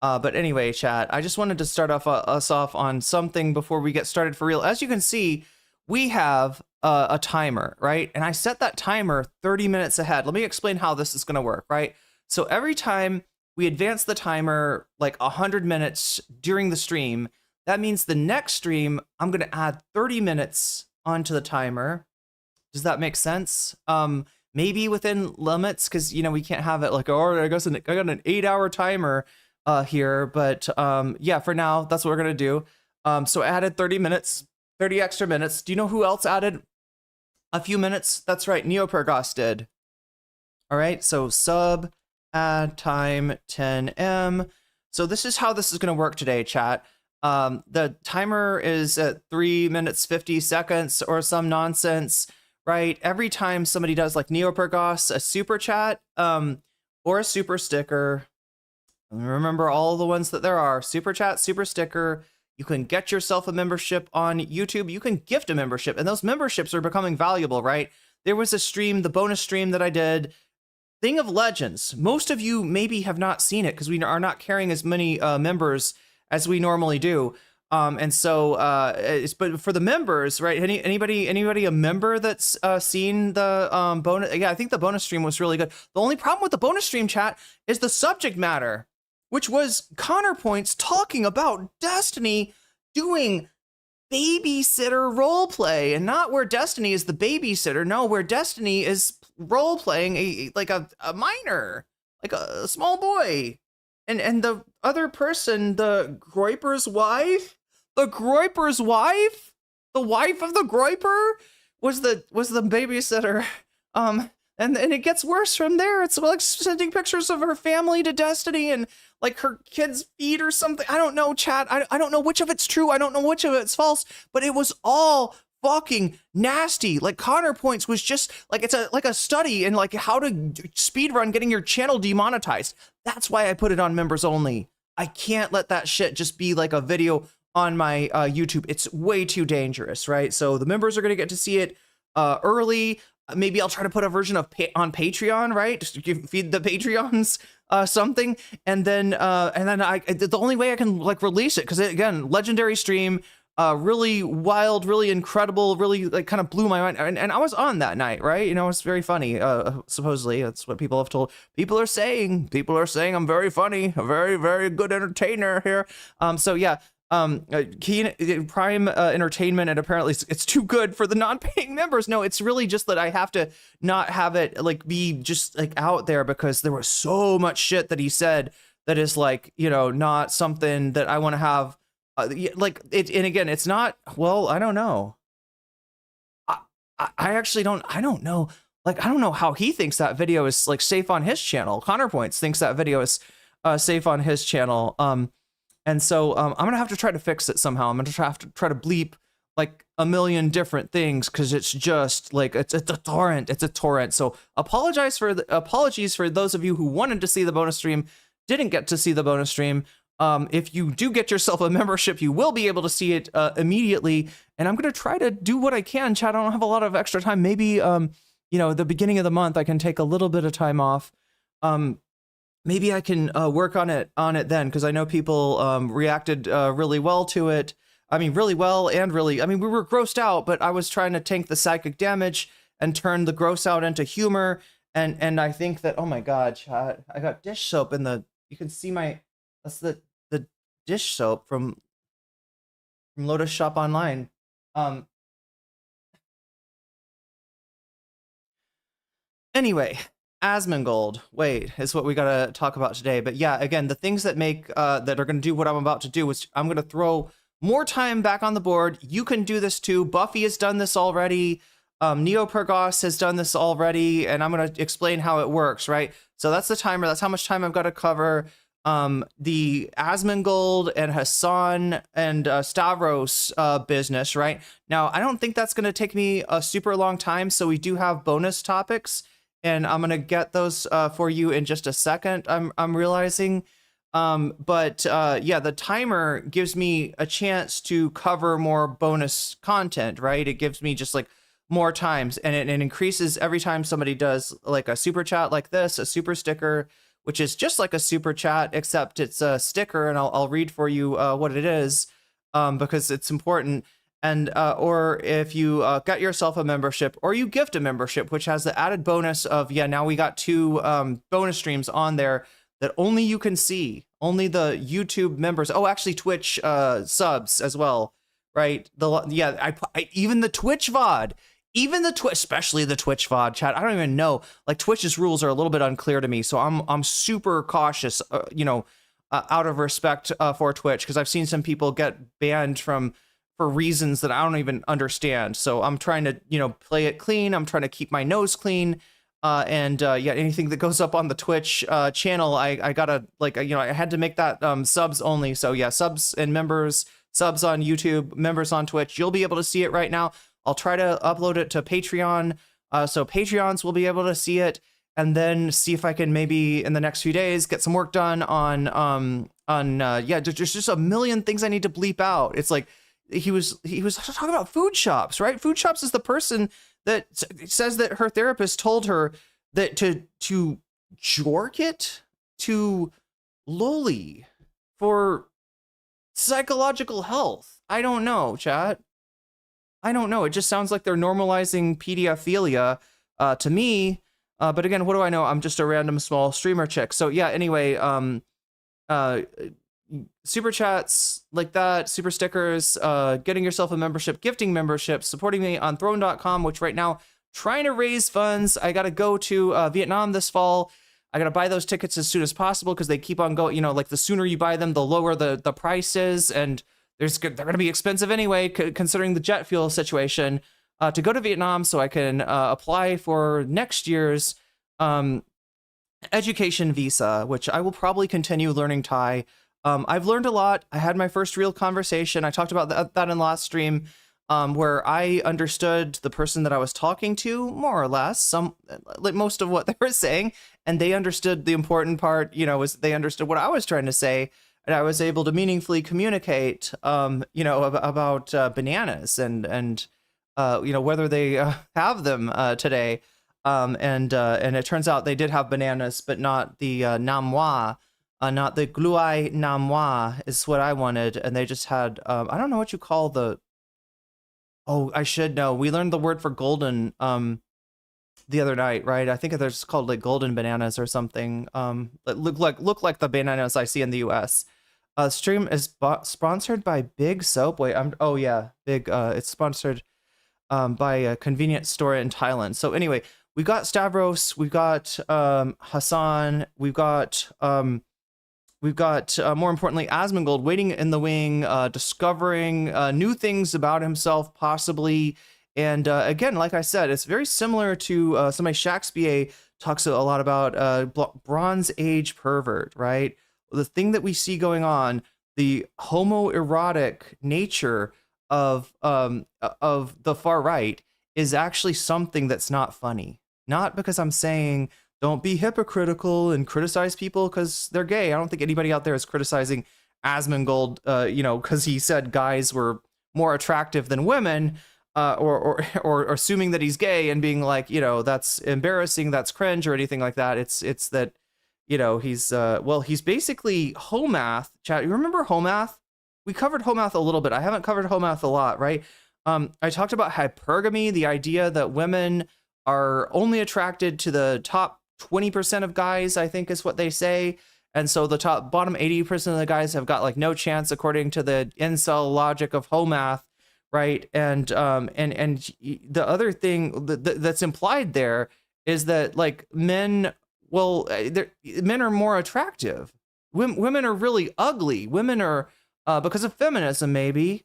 But anyway, chat, I just wanted to start us off on something before we get started for real. As you can see, we have a timer, right? And I set that timer 30 minutes ahead. Let me explain how this is going to work, right? So every time we advance the timer like 100 minutes during the stream, that means the next stream, I'm going to add 30 minutes onto the timer. Does that make sense? Maybe within limits, because, we can't have it like, oh, I got an 8-hour timer here. But yeah, for now, that's what we're going to do. So I added 30 minutes, 30 extra minutes. Do you know who else added a few minutes? That's right, Neopergos did. All right, so sub add time 10M. So this is how this is going to work today, chat. The timer is at 3 minutes 50 seconds or some nonsense, right? Every time somebody does like Neopergos, a super chat or a super sticker, remember all the ones that there are, super chat, super sticker, you can get yourself a membership on YouTube. You can gift a membership, and those memberships are becoming valuable, right? There was a stream, the bonus stream that I did, Thing of Legends. Most of you maybe have not seen it because we are not carrying as many members as we normally do. And so, but for the members, right? Anybody a member that's seen the bonus? Yeah, I think the bonus stream was really good. The only problem with the bonus stream, chat, is the subject matter, which was Connerpoints talking about Destiny doing babysitter roleplay, and not where Destiny is the babysitter. No, where Destiny is role-playing like a minor, like a small boy. And the other person, the Groiper's wife, the wife of the Groiper was the babysitter. And it gets worse from there. It's like sending pictures of her family to Destiny and like her kid's feet or something. I don't know, chat. I don't know which of it's true. I don't know which of it's false, but it was all fucking nasty. Like Connerpoints was just like, it's a study in like how to speedrun getting your channel demonetized. That's why I put it on members only. I can't let that shit just be like a video on my YouTube. It's way too dangerous, right? So the members are going to get to see it early. Maybe I'll try to put a version of on Patreon, right? Just feed the Patreons something, and then the only way I can like release it, because again, legendary stream, really wild, really incredible, really like kind of blew my mind, and I was on that night, right? It's very funny. Supposedly, that's what people have told. People are saying I'm very funny, a very, very good entertainer here. So yeah. Prime Entertainment, and apparently it's too good for the non-paying members. No, it's really just that I have to not have it like be just like out there, because there was so much shit that he said that is like, not something that I want to have like it. And again, it's not, well, I don't know. I actually I don't know. Like, I don't know how he thinks that video is like safe on his channel. Connerpoints thinks that video is safe on his channel. And so I'm going to have to try to fix it somehow. I'm going to have to try to bleep like a million different things, because it's just like, it's a torrent. It's a torrent. So apologies for those of you who wanted to see the bonus stream, didn't get to see the bonus stream. If you do get yourself a membership, you will be able to see it immediately. And I'm going to try to do what I can, chat. I don't have a lot of extra time. Maybe, the beginning of the month, I can take a little bit of time off. Maybe I can work on it then, because I know people reacted really well to it. I mean, really well and really, we were grossed out, but I was trying to tank the psychic damage and turn the gross out into humor. And I think that, oh my God, chat, I got dish soap in you can see that's the dish soap from Lotus Shop Online. Anyway. Asmongold, is what we gotta talk about today. But yeah, again, the things that make that are gonna do what I'm about to do is I'm gonna throw more time back on the board. You can do this too. Buffy has done this already. Neopergos has done this already, and I'm gonna explain how it works, right? So that's the timer. That's how much time I've got to cover. The Asmongold and Hassan and Stavros business, right? Now, I don't think that's gonna take me a super long time. So we do have bonus topics, and I'm gonna get those for you in just a second. I'm realizing, but yeah, the timer gives me a chance to cover more bonus content, right? It gives me just like more times, and it increases every time somebody does like a super chat like this, a super sticker, which is just like a super chat, except it's a sticker, and I'll read for you what it is, because it's important. And or if you get yourself a membership, or you gift a membership, which has the added bonus of, now we got 2 bonus streams on there that only you can see, only the YouTube members. Oh, actually Twitch subs as well, right? Even the Twitch VOD, especially the Twitch VOD, chat. I don't even know. Like, Twitch's rules are a little bit unclear to me, so I'm super cautious, out of respect for Twitch, because I've seen some people get banned for reasons that I don't even understand. So I'm trying to, play it clean. I'm trying to keep my nose clean. Anything that goes up on the Twitch channel, I gotta, I had to make that subs only. So yeah, subs and members, subs on YouTube, members on Twitch. You'll be able to see it right now. I'll try to upload it to Patreon. So Patreons will be able to see it, and then see if I can maybe in the next few days get some work done on there's just a million things I need to bleep out. It's like, he was talking about food shops, right? Food shops is the person that says that her therapist told her that to jork it to loli for psychological health. I don't know, chat. I don't know. It just sounds like they're normalizing pedophilia to me. But again, what do I know? I'm just a random small streamer chick. So yeah, anyway, super chats like that, super stickers, getting yourself a membership, gifting memberships, supporting me on throne.com, which right now trying to raise funds. I got to go to Vietnam this fall. I got to buy those tickets as soon as possible, because they keep on going, like the sooner you buy them, the lower the price is. And they're going to be expensive anyway, considering the jet fuel situation, to go to Vietnam, so I can apply for next year's education visa, which I will probably continue learning Thai. I've learned a lot. I had my first real conversation. I talked about that in last stream, where I understood the person that I was talking to, more or less, most of what they were saying, and they understood the important part, was they understood what I was trying to say, and I was able to meaningfully communicate, about bananas and whether they have them today. And it turns out they did have bananas, but not the nam wa. Not the gluai nam wa is what I wanted, and they just had I don't know what you call the. Oh, I should know. We learned the word for golden the other night, right? I think they're just called like golden bananas or something. That look like the bananas I see in the U.S. Stream is sponsored by Big Soap. Wait, Big. It's sponsored by a convenience store in Thailand. So anyway, we got Stavros, we've got Hassan, we've got more importantly Asmongold waiting in the wing, discovering new things about himself possibly. And again, like I said, it's very similar to somebody Shakespeare talks a lot about Bronze Age pervert, right? The thing that we see going on, the homoerotic nature of the far right is actually something that's not funny. Not because I'm saying don't be hypocritical and criticize people because they're gay. I don't think anybody out there is criticizing Asmongold, because he said guys were more attractive than women, or assuming that he's gay and being like, that's embarrassing, that's cringe, or anything like that. It's that, he's basically Homath. Chat, you remember Homath? We covered Homath a little bit. I haven't covered Homath a lot, right? I talked about hypergamy, the idea that women are only attracted to the top 20% of guys, I think is what they say. And so the bottom 80% of the guys have got like no chance, according to the incel logic of Homath, right? And the other thing that's implied there is that like men are more attractive. Women are really ugly. Women are because of feminism, maybe.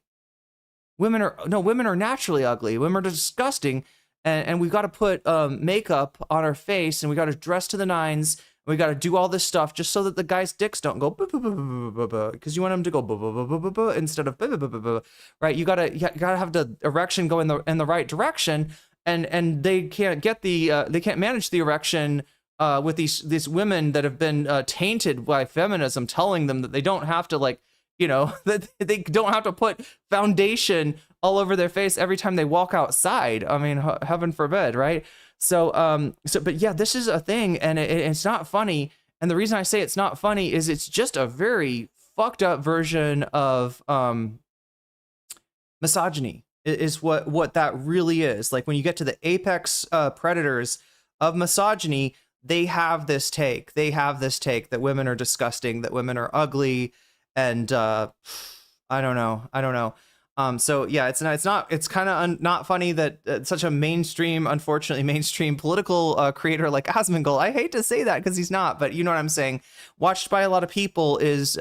Women are naturally ugly. Women are disgusting. And we've got to put makeup on our face, and we got to dress to the nines, and we got to do all this stuff just so that the guys' dicks don't go because you want them to go instead of right. You gotta have the erection go in the right direction, and they can't get they can't manage the erection with these women that have been tainted by feminism, telling them that they don't have to that they don't have to put foundation all over their face every time they walk outside. I mean, heaven forbid, right? But yeah, this is a thing, and it's not funny. And the reason I say it's not funny is it's just a very fucked up version of misogyny. is what that really is. Like when you get to the apex predators of misogyny, they have this take that women are disgusting, that women are ugly, and I don't know. So yeah, it's kind of not funny that such a unfortunately mainstream political creator like Asmongold, I hate to say that because he's not, but you know what I'm saying, watched by a lot of people is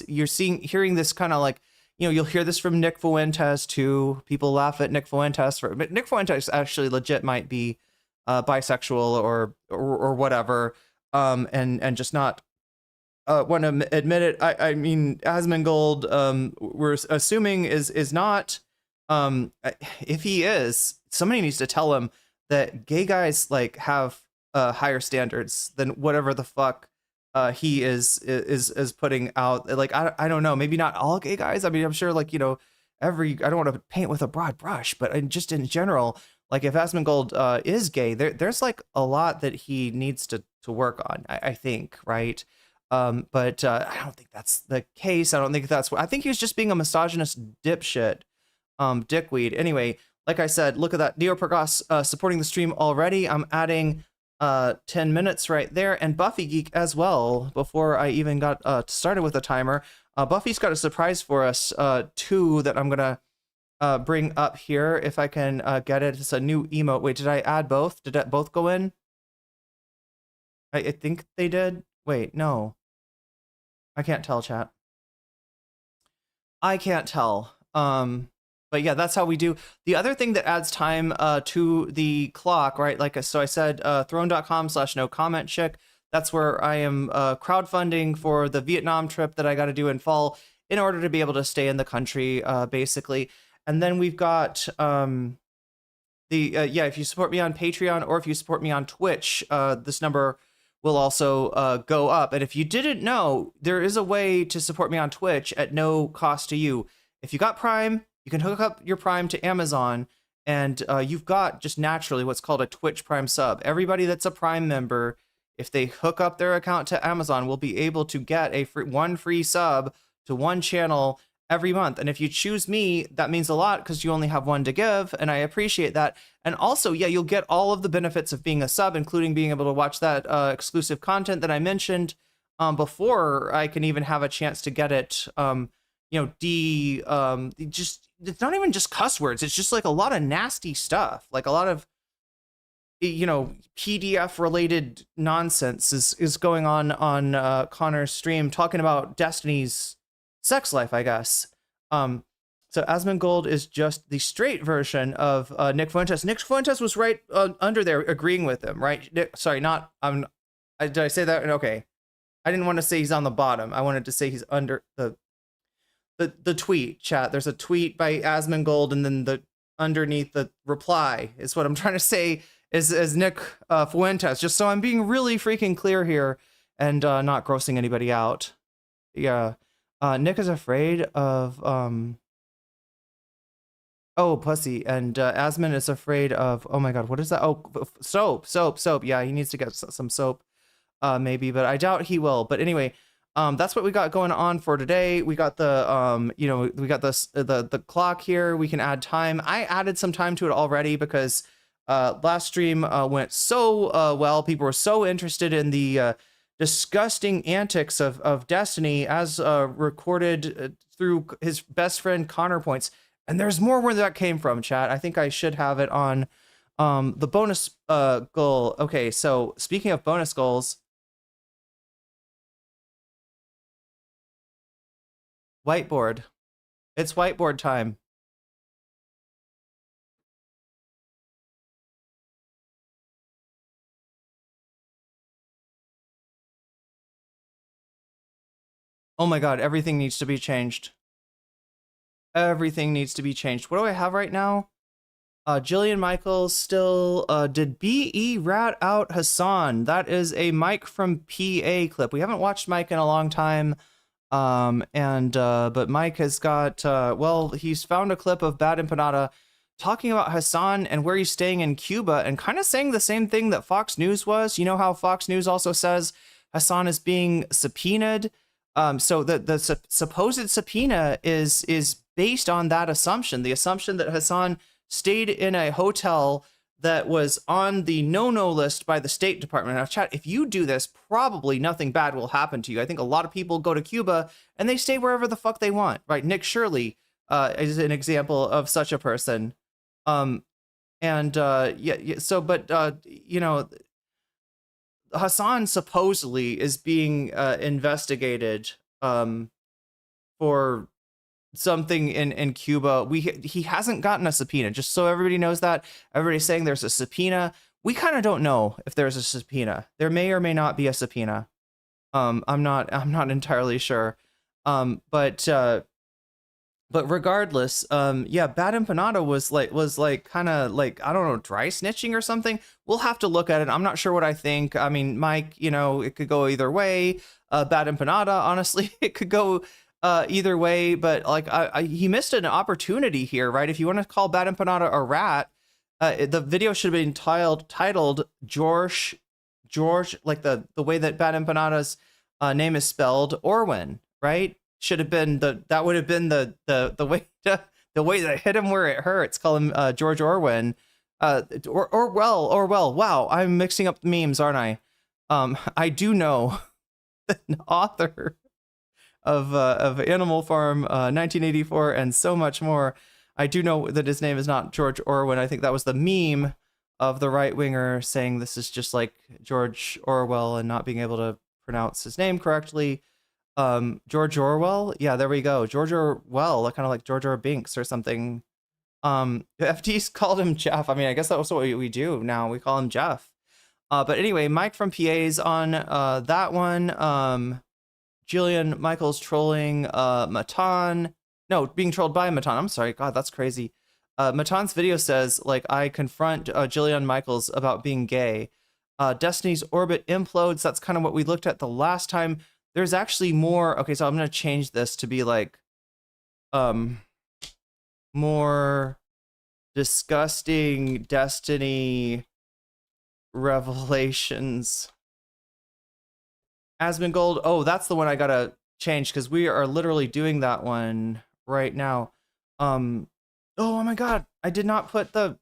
you're hearing this kind of like, you know, you'll hear this from Nick Fuentes too. People laugh at Nick Fuentes but Nick Fuentes actually legit might be bisexual or whatever, and just not want to admit it. I mean, Asmongold, we're assuming is not. If he is, somebody needs to tell him that gay guys like have higher standards than whatever the fuck he is putting out. Like I don't know, maybe not all gay guys. I mean, I'm sure like, you know, I don't want to paint with a broad brush, but just in general, like if Asmongold is gay, there's like a lot that he needs to work on, I think, right? But I don't think that's the case. I think he was just being a misogynist dipshit, dickweed. Anyway, like I said, look at that. Neo Pergos supporting the stream already. I'm adding 10 minutes right there, and Buffy Geek as well. Before I even got started with the timer, Buffy's got a surprise for us too that I'm gonna bring up here if I can get it. It's a new emote. Wait, did I add both? Did that both go in? I think they did. Wait, no. I can't tell, chat. I can't tell. But yeah, that's how we do. The other thing that adds time to the clock, right? Like, so I said, throne.com/nocommentchick. That's where I am crowdfunding for the Vietnam trip that I got to do in fall in order to be able to stay in the country, basically. And then we've got if you support me on Patreon or if you support me on Twitch, this number will also go up. And if you didn't know, there is a way to support me on Twitch at no cost to you. If you got Prime, you can hook up your Prime to Amazon, and you've got just naturally what's called a Twitch Prime sub. Everybody that's a Prime member, if they hook up their account to Amazon, will be able to get one free sub to one channel every month. And if you choose me, that means a lot because you only have one to give, and I appreciate that. And also, yeah, you'll get all of the benefits of being a sub, including being able to watch that exclusive content that I mentioned before I can even have a chance to get it. Just it's not even just cuss words. It's just like a lot of nasty stuff, like a lot of, you know, PDF related nonsense is going on Connor's stream, talking about Destiny's sex life, I guess. So Asmongold is just the straight version of Nick Fuentes. Nick Fuentes was right under there agreeing with him, right? Did I say that? Okay. I didn't want to say he's on the bottom. I wanted to say he's under the tweet, chat. There's a tweet by Asmongold, and then underneath the reply is what I'm trying to say is Nick Fuentes, just so I'm being really freaking clear here and not grossing anybody out. Yeah. Nick is afraid of pussy, and Asmon is afraid of, oh my god, what is that? Oh, soap. Yeah, he needs to get some soap, maybe, but I doubt he will. But anyway, that's what we got going on for today. We got the we got the clock here. We can add time. I added some time to it already because last stream went so well. People were so interested in the disgusting antics of Destiny as recorded through his best friend Connerpoints. And there's more where that came from, chat. I think I should have it on the bonus goal. Okay, so speaking of bonus goals, whiteboard. It's whiteboard time. Oh my god, everything needs to be changed. Everything needs to be changed. What do I have right now? Jillian Michaels still did BE rat out Hassan. That is a Mike from PA clip. We haven't watched Mike in a long time. But Mike has got he's found a clip of Bad Empanada talking about Hassan and where he's staying in Cuba and kind of saying the same thing that Fox News was. You know how Fox News also says Hassan is being subpoenaed? So the supposed subpoena is based on that assumption, the assumption that Hassan stayed in a hotel that was on the no-no list by the State Department. Now, chat, if you do this, probably nothing bad will happen to you. I think a lot of people go to Cuba and they stay wherever the fuck they want, right? Nick Shirley is an example of such a person. So, you know, Hassan supposedly is being investigated for something in Cuba. He hasn't gotten a subpoena, just so everybody knows that. Everybody's saying there's a subpoena. We kind of don't know if there's a subpoena. There may or may not be a subpoena. I'm not entirely sure. But regardless, yeah, Bad Empanada was like kind of like, I don't know, dry snitching or something. We'll have to look at it. I'm not sure what I think. I mean, Mike, you know, it could go either way. Bad Empanada, honestly, it could go either way, but like he missed an opportunity here, right? If you want to call Bad Empanada a rat, the video should have been titled George, like the way that Bad Empanada's name is spelled, Orwin, right? Should have been that would have been the way that hit him where it hurts. Call him George Orwin, Orwell. Wow, I'm mixing up memes, aren't I? I do know an author of Animal Farm 1984 and so much more. I do know that his name is not George Orwin. I think that was the meme of the right winger saying this is just like George Orwell and not being able to pronounce his name correctly. George Orwell, yeah, there we go. George Orwell, kind of like George R. Binks or something. FT's called him Jeff. I mean, I guess that's what we do now. We call him Jeff. But anyway, Mike from PA's on that one. Jillian Michaels trolling Matan. No, being trolled by Matan. I'm sorry. God, that's crazy. Matan's video says, like, I confront Jillian Michaels about being gay. Destiny's orbit implodes. That's kind of what we looked at the last time. There's actually more. Okay, so I'm going to change this to be like more disgusting Destiny revelations. Asmongold. Oh, that's the one I gotta change because we are literally doing that one right now. Oh my god, I did not put the.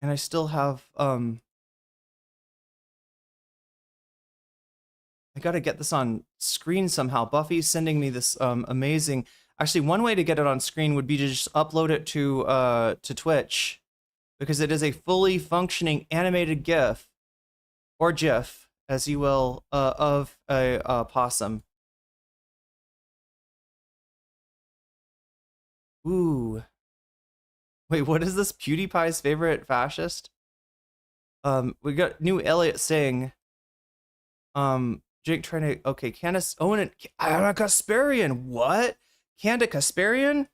And I still have I gotta get this on screen somehow. Buffy's sending me this amazing. Actually, one way to get it on screen would be to just upload it to Twitch, because it is a fully functioning animated GIF, or GIF, as you will, of a possum. Ooh. Wait, what is this? PewDiePie's favorite fascist? We got new Elliot saying, Jake trying to, okay, Candace, Owen, and Anna Kasparian. What? Candace Kasparian?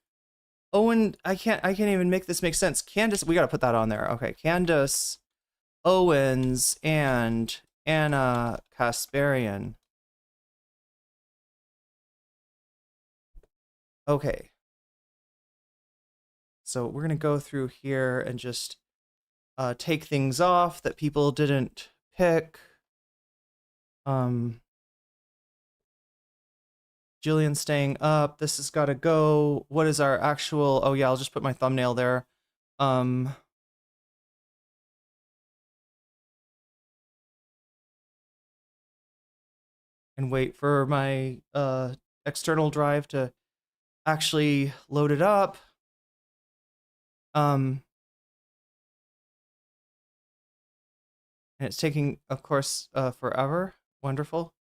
Owen, I can't even make this make sense. Candace, we gotta put that on there. Okay, Candace Owens and Anna Kasparian. Okay. So we're gonna go through here and just take things off that people didn't pick. Jillian staying up. This has got to go. What is our actual? Oh yeah, I'll just put my thumbnail there. And wait for my external drive to actually load it up. And it's taking, of course, forever. Wonderful.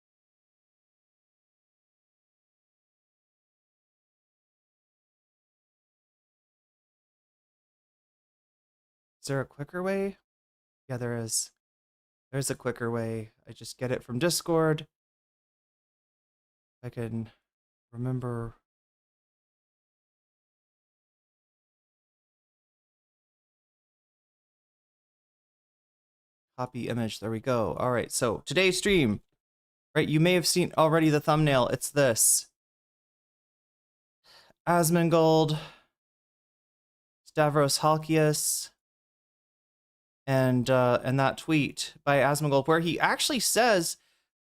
Is there a quicker way? Yeah, there is. There's a quicker way. I just get it from Discord. I can remember. Copy image. There we go. All right. So today's stream, right? You may have seen already the thumbnail. It's this. Asmongold, Stavros Halkias, and that tweet by Asmongold where he actually says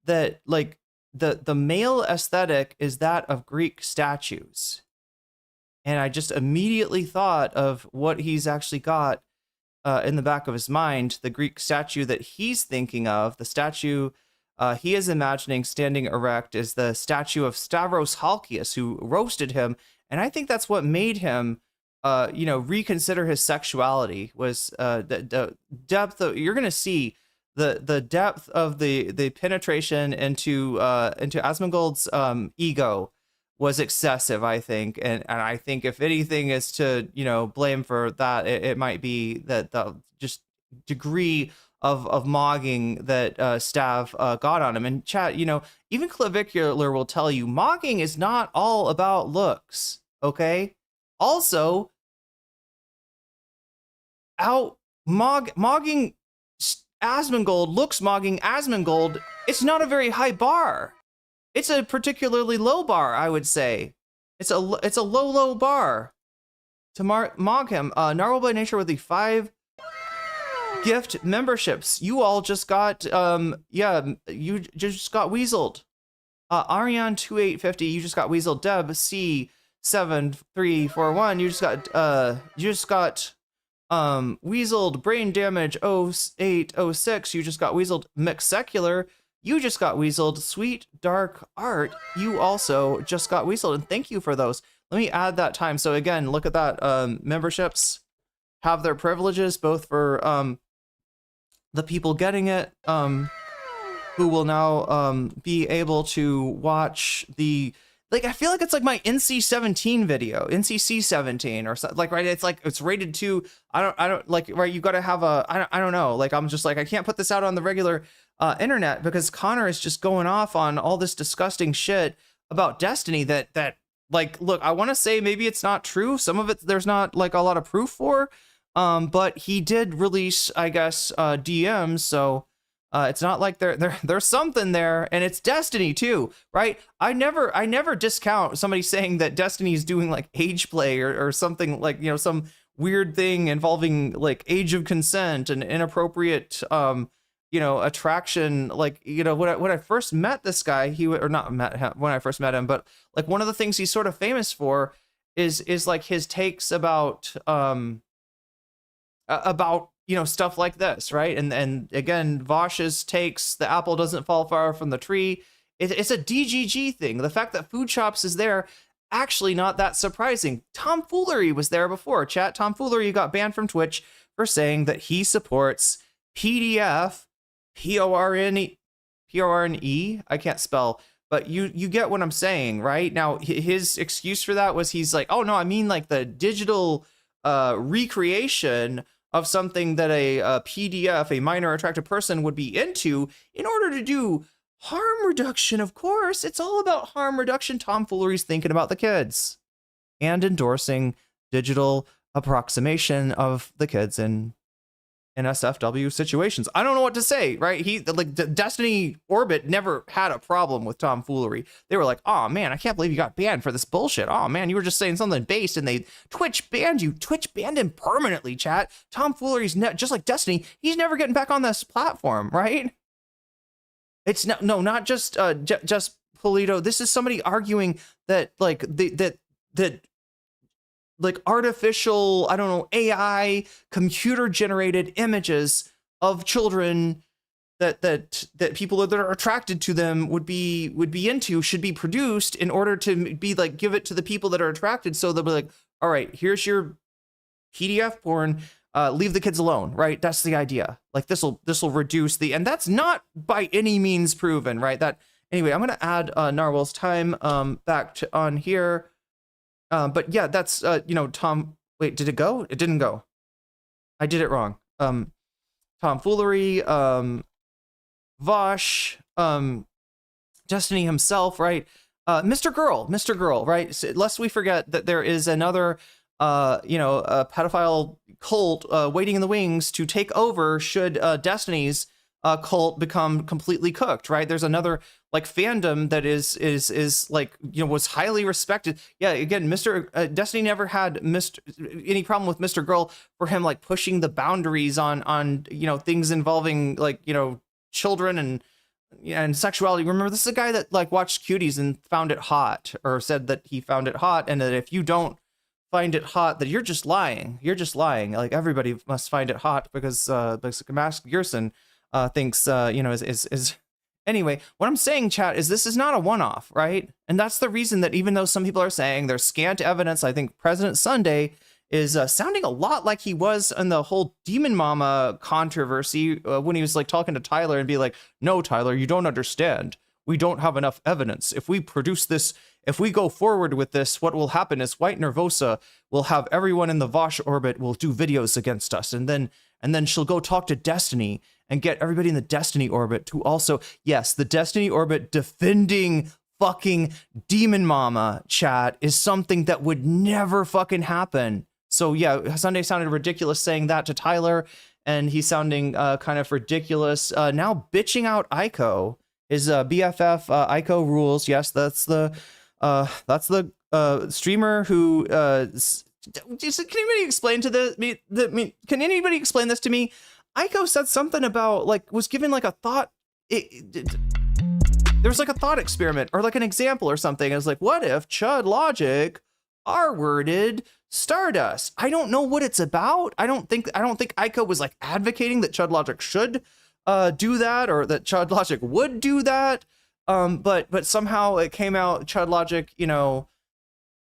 that like the male aesthetic is that of Greek statues. And I just immediately thought of what he's actually got in the back of his mind, the Greek statue that he's thinking of. The statue he is imagining standing erect is the statue of Stavros Halkias, who roasted him. And I think that's what made him, reconsider his sexuality, was the depth of, you're going to see the depth of the penetration into Asmongold's ego was excessive, I think. And I think if anything is to, blame for that, it might be that the just degree of mogging that Stav got on him. And chat, even Clavicular will tell you mogging is not all about looks, okay? Also, mogging Asmongold, looks mogging Asmongold, it's not a very high bar. It's a particularly low bar, I would say. It's a low bar to mog him. Narwhal by Nature with the 5 gift memberships. You all just got you just got weaseled. Ariane 2850, you just got weaseled. Deb C7341, you just got weaseled. Brain Damage 0806, you just got weaseled. Mixsecular, you just got weaseled. Sweet Dark Art, you also just got weaseled, and thank you for those. Let me add that time. So again, look at that. Memberships have their privileges, both for the people getting it, who will now be able to watch the, like, I feel like it's like my NC-17 video, NCC-17 or something, like, right? It's like, it's rated 2. I don't like, right? You got to have I don't know. Like, I'm just like, I can't put this out on the regular internet because Connor is just going off on all this disgusting shit about Destiny that like, look, I want to say maybe it's not true. Some of it, there's not like a lot of proof for, but he did release, I guess, DMs. So it's not like there's something there, and it's Destiny too, right? I never discount somebody saying that Destiny is doing like age play or something, like, some weird thing involving like age of consent and inappropriate, attraction. Like, when I first met this guy, when I first met him, but like one of the things he's sort of famous for is like his takes about stuff like this, right? And again, Vosh's takes, the apple doesn't fall far from the tree. It's a DGG thing. The fact that Food Shops is there, actually not that surprising. Tomfoolery was there before. Chat, Tomfoolery got banned from Twitch for saying that he supports PDF, Porne, I can't spell, but you get what I'm saying, right? Now, his excuse for that was he's like, oh no, I mean like the digital recreation of something that a PDF, a minor attractive person, would be into in order to do harm reduction. Of course, it's all about harm reduction. Tomfoolery's thinking about the kids and endorsing digital approximation of the kids in SFW situations. I don't know what to say, right? Destiny Orbit never had a problem with tomfoolery. They were like, oh man, I can't believe you got banned for this bullshit. Oh man, you were just saying something based and Twitch banned you. Twitch banned him permanently, chat. Tomfoolery's just like Destiny. He's never getting back on this platform, right? It's not just Polito. This is somebody arguing that like that artificial, I don't know, AI computer generated images of children that people that are attracted to them would be into should be produced in order to be like, give it to the people that are attracted. So they'll be like, all right, here's your PDF porn, leave the kids alone, right? That's the idea. Like this will reduce and that's not by any means proven, right? Anyway, I'm going to add Narwhal's time back on here. But yeah, that's, Tom, wait, did it go? It didn't go. I did it wrong. Tomfoolery, Vosh, Destiny himself, right? Mr. Girl, right? So, lest we forget that there is another, a pedophile cult waiting in the wings to take over should Destiny's cult become completely cooked, right? There's another like fandom that is like, was highly respected. Yeah, again, Destiny never had any problem with Mr. Girl for him like pushing the boundaries on things involving like children and yeah, and sexuality. Remember, this is a guy that like watched Cuties and found it hot, or said that he found it hot, and that if you don't find it hot, that you're just lying. You're just lying. Like everybody must find it hot because Max Gerson thinks is anyway. What I'm saying, chat, is this is not a one-off, right? And that's the reason that even though some people are saying there's scant evidence, I think President Sunday is sounding a lot like he was in the whole Demon Mama controversy when he was like talking to Tyler and be like, no, Tyler, you don't understand. We don't have enough evidence. If we produce this, if we go forward with this, what will happen is White Nervosa will have everyone in the Vosh orbit will do videos against us. And then she'll go talk to Destiny and get everybody in the Destiny orbit to also, yes, the Destiny orbit defending fucking Demon Mama, chat, is something that would never fucking happen. So yeah, Sunday sounded ridiculous saying that to Tyler, and he's sounding kind of ridiculous now bitching out Aiko. His BFF Aiko rules. Yes, that's the streamer who can anybody explain to can anybody explain this to me? Aiko said something about like was given like a thought there was like a thought experiment or like an example or something. It was like, what if Chud Logic R-worded Stardust? I don't know what it's about. I don't think Aiko was like advocating that Chud Logic should do that, or that Chud Logic would do that. But somehow it came out Chud Logic,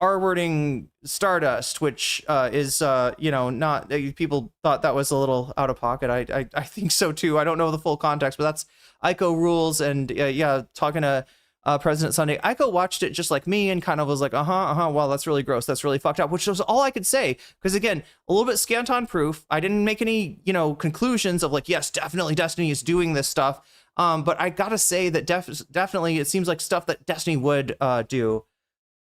R-wording Stardust, which is not, people thought that was a little out of pocket. I think so too. I don't know the full context, but that's Aiko rules. And talking to President Sunday, Aiko watched it just like me and kind of was like, well, that's really gross, that's really fucked up, which was all I could say, because again, a little bit scant on proof. I didn't make any conclusions of like, yes, definitely Destiny is doing this stuff, but I gotta say that definitely it seems like stuff that Destiny would do.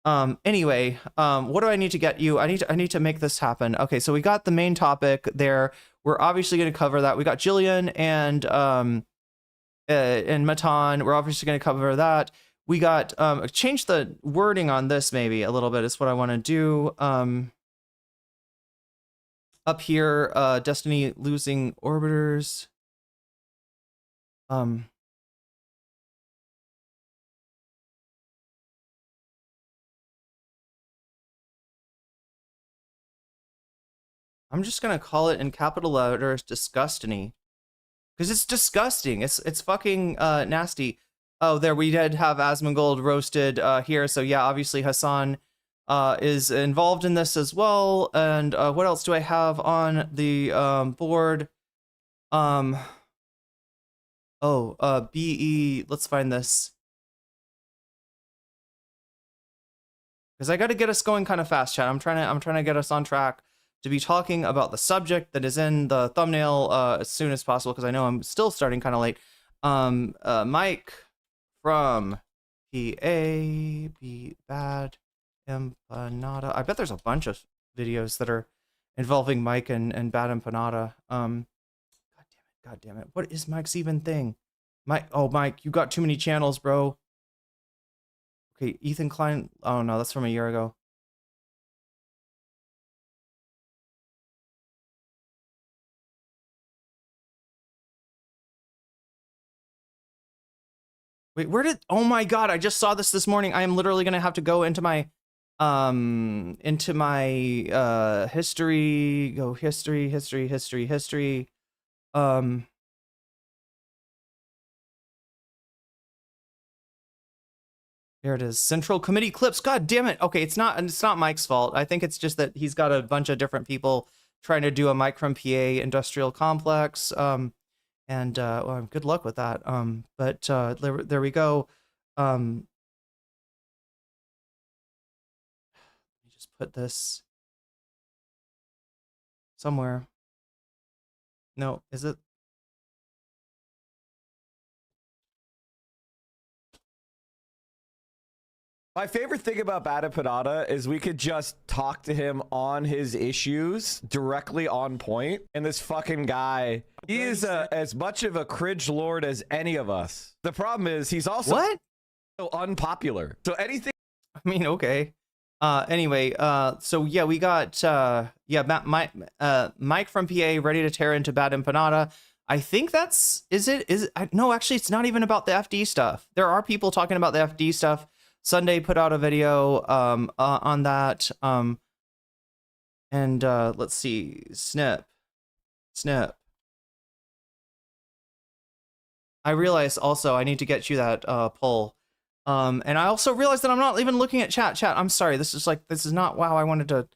Anyway, what do I need to get you? I need to make this happen. Okay, so we got the main topic there. We're obviously going to cover that. We got Jillian and Matan. We're obviously going to cover that. We got change the wording on this maybe a little bit is what I want to do. Up here, Destiny losing orbiters. I'm just gonna call it in capital letters Disgustiny, because it's disgusting. It's fucking nasty. Oh, there we did have Asmongold roasted here. So yeah, obviously Hassan is involved in this as well. And what else do I have on the board? BE. Let's find this, because I got to get us going kind of fast, chat. I'm trying to get us on track to be talking about the subject that is in the thumbnail as soon as possible, because I know I'm still starting kind of late. Mike from PA, be bad empanada. I bet there's a bunch of videos that are involving Mike and bad empanada. God damn it. What is Mike's even thing? Mike, you got too many channels, bro. Okay, Ethan Klein. Oh no, that's from a year ago. Wait, oh my God, I just saw this morning. I am literally gonna have to go into my history, go history. Here it is, Central Committee clips. God damn it. Okay, it's not Mike's fault. I think it's just that he's got a bunch of different people trying to do a Mike from PA industrial complex. And well, good luck with that. But there we go. Let me just put this somewhere. No, is it? My favorite thing about Bad Empanada is we could just talk to him on his issues directly on point. And this fucking guy, he is as much of a cringe lord as any of us. The problem is he's also so unpopular. So anything. I mean, okay. Anyway, so yeah, we got Mike from PA ready to tear into Bad Empanada. I think no, actually, it's not even about the FD stuff. There are people talking about the FD stuff. Sunday put out a video on that. And let's see, snip. I realized also I need to get you that poll. And I also realized that I'm not even looking at chat. I'm sorry. This is not wow. I wanted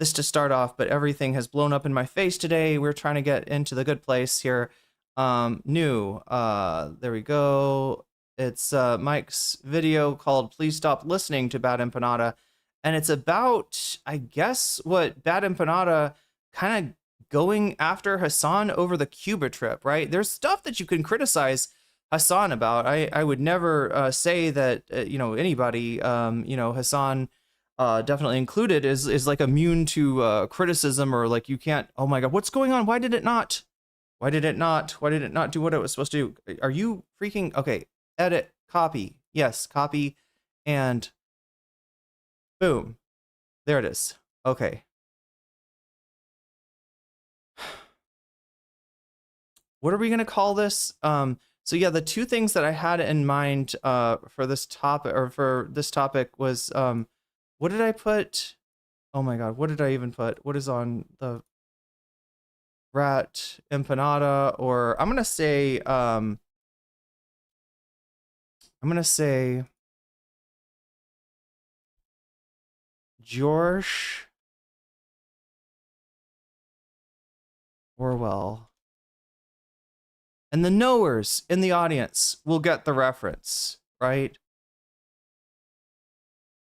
this to start off, but everything has blown up in my face today. We're trying to get into the good place here. New. There we go. It's Mike's video called "Please Stop Listening to Bad Empanada," and it's about, I guess, what Bad Empanada kind of going after Hassan over the Cuba trip, right? There's stuff that you can criticize Hassan about. I would never say that anybody, Hassan definitely included, is like immune to criticism, or like you can't. Oh my God, what's going on? Why did it not do what it was supposed to do? Are you freaking okay? Edit, copy, yes, copy, and boom, there it is. Okay. What are we gonna call this? So yeah, the two things that I had in mind for this topic was what did I put? Oh my God, what did I even put? What is on the rat empanada? Or I'm gonna say George Orwell. And the knowers in the audience will get the reference, right?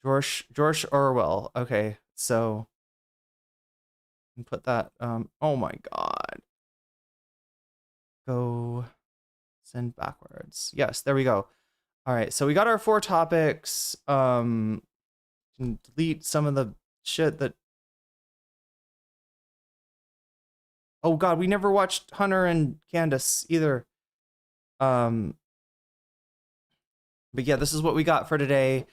George Orwell. Okay, so and put that. Oh my God. Go send backwards. Yes, there we go. All right, so we got our 4 topics. Can delete some of the shit that. Oh God, we never watched Hunter and Candace either. But yeah, this is what we got for today.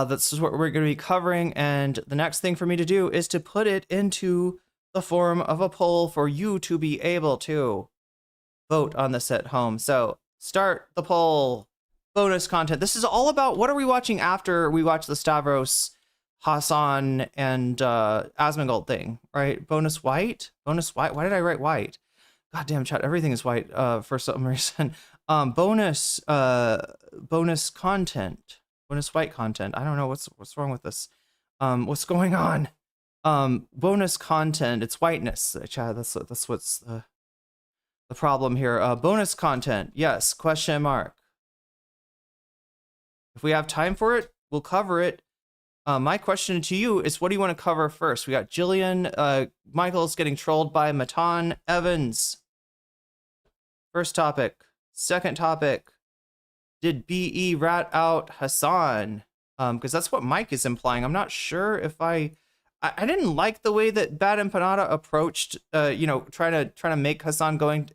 This is what we're going to be covering, and the next thing for me to do is to put it into the form of a poll for you to be able to vote on this at home. So start the poll. Bonus content. This is all about what are we watching after we watch the Stavros, Hassan, and Asmongold thing, right? Bonus white. Why did I write white? God damn, chat, everything is white for some reason. Bonus content. Bonus white content. I don't know what's wrong with this. What's going on? Bonus content. It's whiteness, chat. That's what's the problem here. Bonus content. Yes. Question mark. If we have time for it, we'll cover it. My question to you is, what do you want to cover first? We got Jillian. Michael's getting trolled by Matan Evans. First topic. Second topic. Did BE rat out Hassan? Because that's what Mike is implying. I'm not sure if I didn't like the way that Bad Empanada approached, trying to make Hassan going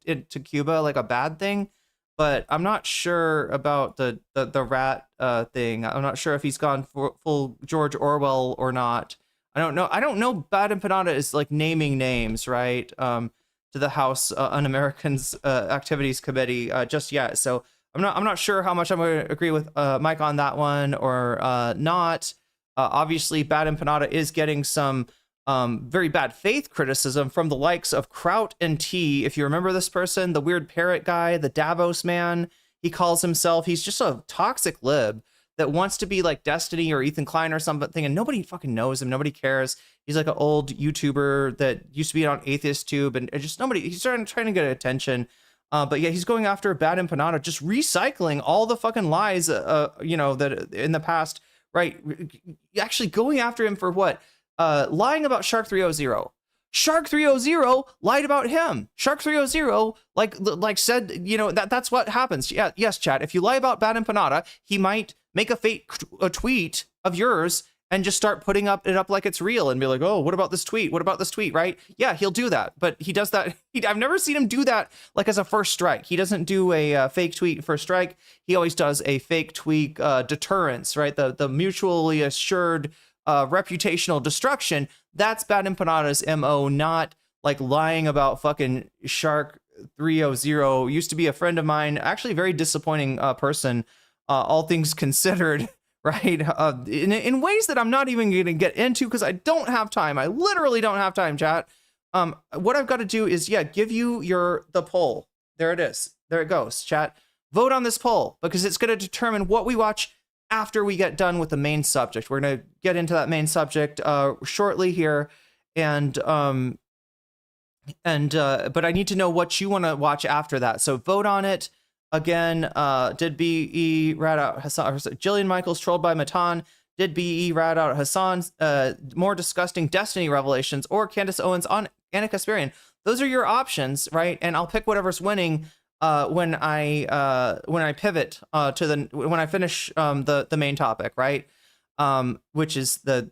into Cuba like a bad thing. But I'm not sure about the rat thing. I'm not sure if he's gone full George Orwell or not. I don't know. I don't know. Bad Empanada is like naming names, right? To the House Un-Americans Activities Committee just yet. So I'm not sure how much I'm going to agree with Mike on that one or not. Obviously, Bad Empanada is getting some very bad faith criticism from the likes of Kraut and T. If you remember this person, the weird parrot guy, the Davos man, he calls himself. He's just a toxic lib that wants to be like Destiny or Ethan Klein or something, and nobody fucking knows him. Nobody cares. He's like an old YouTuber that used to be on Atheist Tube, and just nobody. He's trying to get attention. But yeah, he's going after Bad Empanada, just recycling all the fucking lies, that in the past, right? Actually going after him for what? Lying about Shark 300. Shark 300 lied about him. Shark 300 like said, that's what happens. Yeah, yes, chat. If you lie about Bad Empanada, he might make a tweet of yours and just start putting it up like it's real and be like, oh, what about this tweet? What about this tweet? Right? Yeah, he'll do that. But he does that. I've never seen him do that like as a first strike. He doesn't do a fake tweet first strike. He always does a fake tweet deterrence, right? The mutually assured reputational destruction. That's Bad Empanada's MO, not like lying about fucking Shark 300 used to be a friend of mine, actually a very disappointing person, all things considered, right? In ways that I'm not even going to get into because I don't have time. I literally don't have time, chat. What I've got to do is, give you the poll. There it is. There it goes, chat. Vote on this poll because it's going to determine what we watch after we get done with the main subject. We're going to get into that main subject shortly here, but I need to know what you want to watch after that. So vote on it. Again, did BE rat out Hassan? Jillian Michaels trolled by Matan. Did BE rat out Hassan? More disgusting Destiny revelations or Candace Owens on Anna Kasparian. Those are your options, right? And I'll pick whatever's winning when I pivot when I finish the main topic, right? Which is the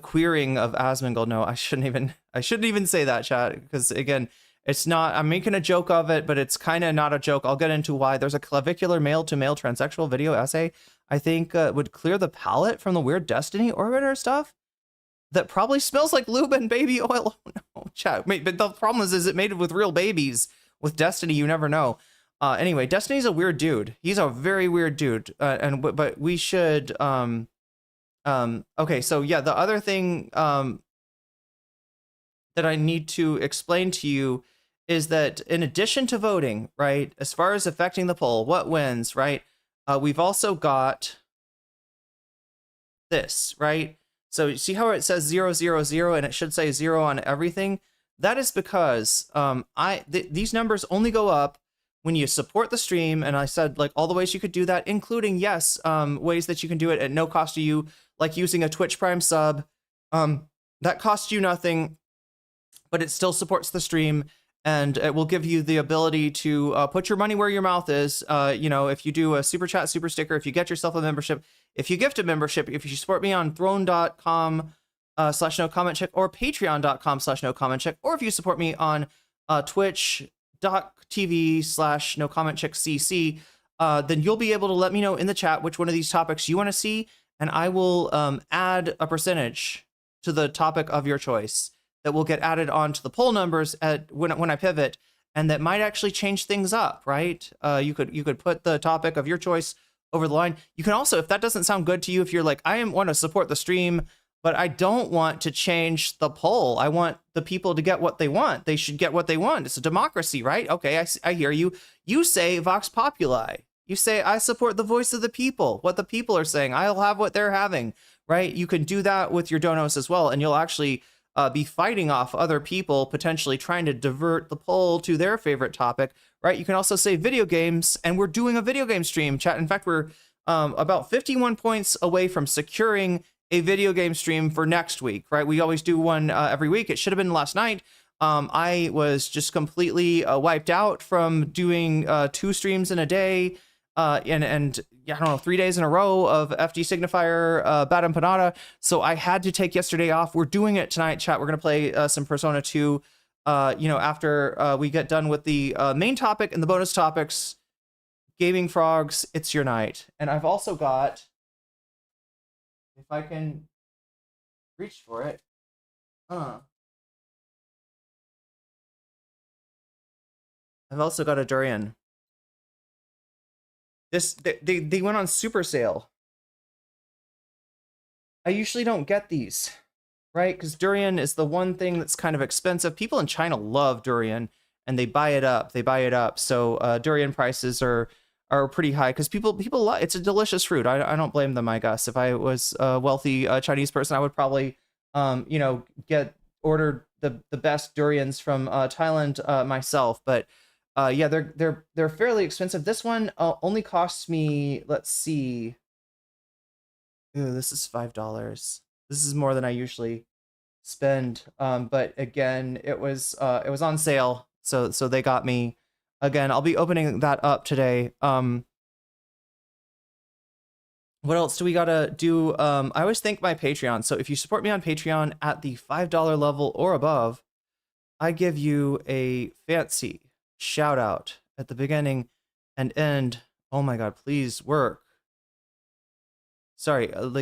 queering of Asmongold. No, I shouldn't even say that, chat, because again, it's not, I'm making a joke of it, but it's kind of not a joke. I'll get into why. There's a clavicular male-to-male transsexual video essay I think would clear the palate from the weird Destiny Orbiter stuff that probably smells like lube and baby oil. Oh, no, chat. But the problem is it made it with real babies. With Destiny, you never know. Anyway, Destiny's a weird dude. He's a very weird dude. But we should... okay, so yeah, the other thing that I need to explain to you is that in addition to voting, right, as far as affecting the poll, what wins, right, we've also got this, right? So you see how it says 000 and it should say 0 on everything? That is because these numbers only go up when you support the stream, and I said like all the ways you could do that, including ways that you can do it at no cost to you, like using a Twitch Prime sub. That costs you nothing, but it still supports the stream, and it will give you the ability to put your money where your mouth is. If you do a super chat, super sticker, if you get yourself a membership, if you gift a membership, if you support me on throne.com /nocommentchick or patreon.com/nocommentchick, or if you support me on twitch.tv/nocommentchickcc, then you'll be able to let me know in the chat which one of these topics you want to see, and I will add a percentage to the topic of your choice that will get added onto the poll numbers when I pivot, and that might actually change things up, right? You could put the topic of your choice over the line. You can also, if that doesn't sound good to you, if you're like, I want to support the stream, but I don't want to change the poll. I want the people to get what they want. They should get what they want. It's a democracy, right? Okay, I hear you. You say Vox Populi. You say, I support the voice of the people, what the people are saying. I'll have what they're having, right? You can do that with your donos as well, and you'll actually be fighting off other people, potentially trying to divert the poll to their favorite topic, right? You can also say video games, and we're doing a video game stream, chat. In fact, we're about 51 points away from securing a video game stream for next week, right? We always do one every week. It should have been last night. I was just completely wiped out from doing 2 streams in a day, and I don't know, 3 days in a row of FD Signifier, Bad Empanada. So I had to take yesterday off. We're doing it tonight, chat. We're going to play some Persona 2, after we get done with the main topic and the bonus topics. Gaming Frogs, it's your night. And I've also got, if I can reach for it, I've also got a durian. They went on super sale. I usually don't get these, right? Because durian is the one thing that's kind of expensive. People in China love durian, and they buy it up. So durian prices are pretty high because people love, it's a delicious fruit. I don't blame them, I guess. If I was a wealthy Chinese person, I would probably get ordered the best durians from Thailand myself. But yeah, they're fairly expensive. This one only costs me, let's see. Ooh, this is $5. This is more than I usually spend. But again, it was on sale, so they got me. Again, I'll be opening that up today. What else do we gotta do? I always thank my Patreon. So if you support me on Patreon at the $5 level or above, I give you a fancy shout out at the beginning and end. Oh my god, please work. Sorry, I'm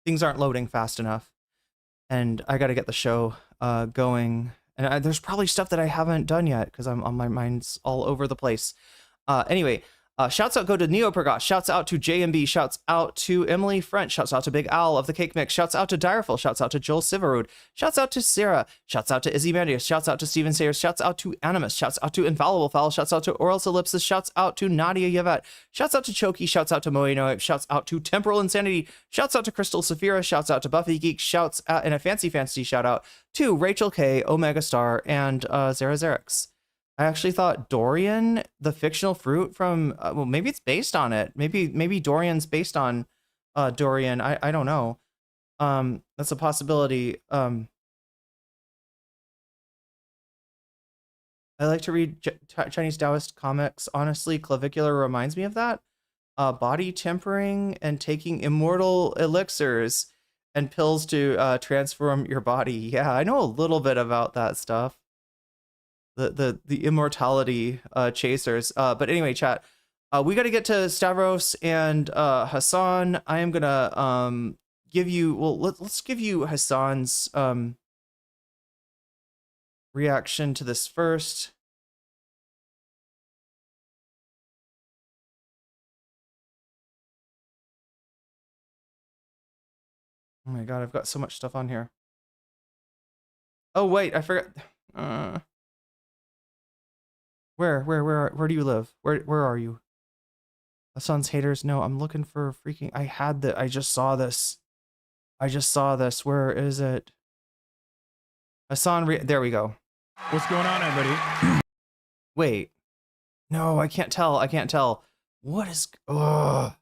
things aren't loading fast enough. and I got to get the show going. And there's probably stuff that I haven't done yet because my mind's all over the place. Anyway, shouts out go to Neo Pergosh. Shouts out to JMB. Shouts out to Emily French. Shouts out to Big Owl of the Cake Mix. Shouts out to Direful. Shouts out to Joel Siverud. Shouts out to Sarah. Shouts out to Izzy Mandius. Shouts out to Steven Sayers. Shouts out to Animus. Shouts out to Infallible Fowl. Shouts out to Orals Ellipsis. Shouts out to Nadia Yvette. Shouts out to Choki. Shouts out to Moeno. Shouts out to Temporal Insanity. Shouts out to Crystal Saphira. Shouts out to Buffy Geek. Shouts out, and a fancy shout out to Rachel K, Omega Star, and Zara Xerix. I actually thought Dorian, the fictional fruit from, well, maybe it's based on it. Maybe Dorian's based on Dorian. I don't know. That's a possibility. I like to read Chinese Taoist comics. Honestly, Clavicular reminds me of that. Body tempering and taking immortal elixirs and pills to transform your body. Yeah, I know a little bit about that stuff. The immortality chasers. But anyway, chat, we got to get to Stavros and Hassan. I am gonna give you, well, let's give you Hassan's reaction to this first. Oh my god, I've got so much stuff on here. Oh wait, I forgot. Where do you live? Where are you? Hassan's haters. No, I'm looking for freaking. I just saw this. Where is it? Hassan. There we go. What's going on, everybody? Wait. No, I can't tell. What is? Ugh.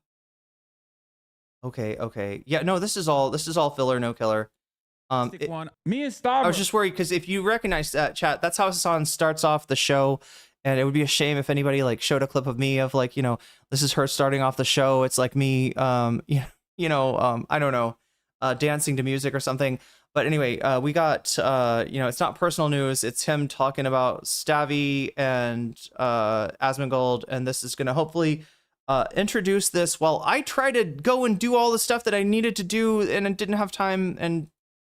Okay. Yeah, no, this is all filler, no killer. Me and Stavros. I was just worried because if you recognize that, chat, that's how Hassan starts off the show. And it would be a shame if anybody like showed a clip of me of like, this is her starting off the show. It's like me, I don't know, dancing to music or something. But anyway, we got, it's not personal news. It's him talking about Stavi and Asmongold. And this is going to hopefully introduce this while I try to go and do all the stuff that I needed to do and I didn't have time. And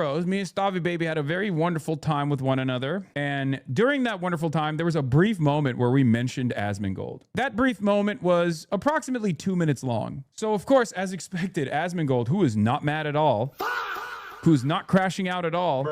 me and Stavi baby had a very wonderful time with one another, and during that wonderful time there was a brief moment where we mentioned Asmongold. That brief moment was approximately 2 minutes long. So of course, as expected, Asmongold, who is not mad at all, who's not crashing out at all,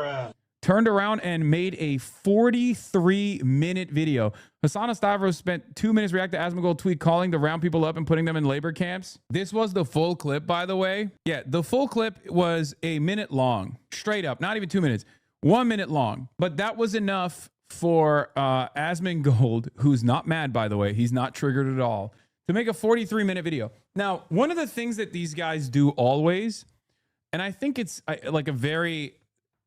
turned around and made a 43-minute video. Hassan Stavros spent 2 minutes reacting to Asmongold tweet calling to round people up and putting them in labor camps. This was the full clip, by the way. Yeah, the full clip was a minute long. Straight up, not even 2 minutes. 1 minute long. But that was enough for Asmongold, who's not mad, by the way. He's not triggered at all, to make a 43-minute video. Now, one of the things that these guys do always, and I think it's like a very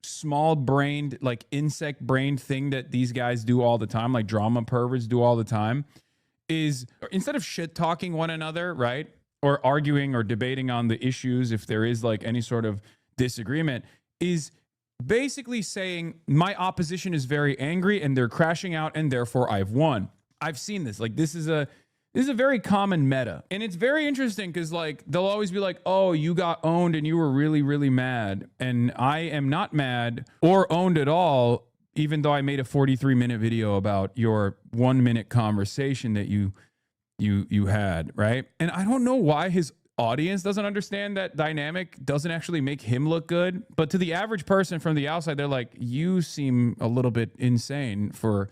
small-brained, like insect-brained thing that these guys do all the time, like drama perverts do all the time, is instead of shit-talking one another, right, or arguing or debating on the issues, if there is like any sort of disagreement, is basically saying my opposition is very angry and they're crashing out and therefore I've won. I've seen this. Like, this is a very common meta. And it's very interesting because like they'll always be like, oh, you got owned and you were really, really mad. And I am not mad or owned at all, even though I made a 43-minute video about your 1 minute conversation that you had, right? And I don't know why his audience doesn't understand that dynamic doesn't actually make him look good. But to the average person from the outside, they're like, you seem a little bit insane for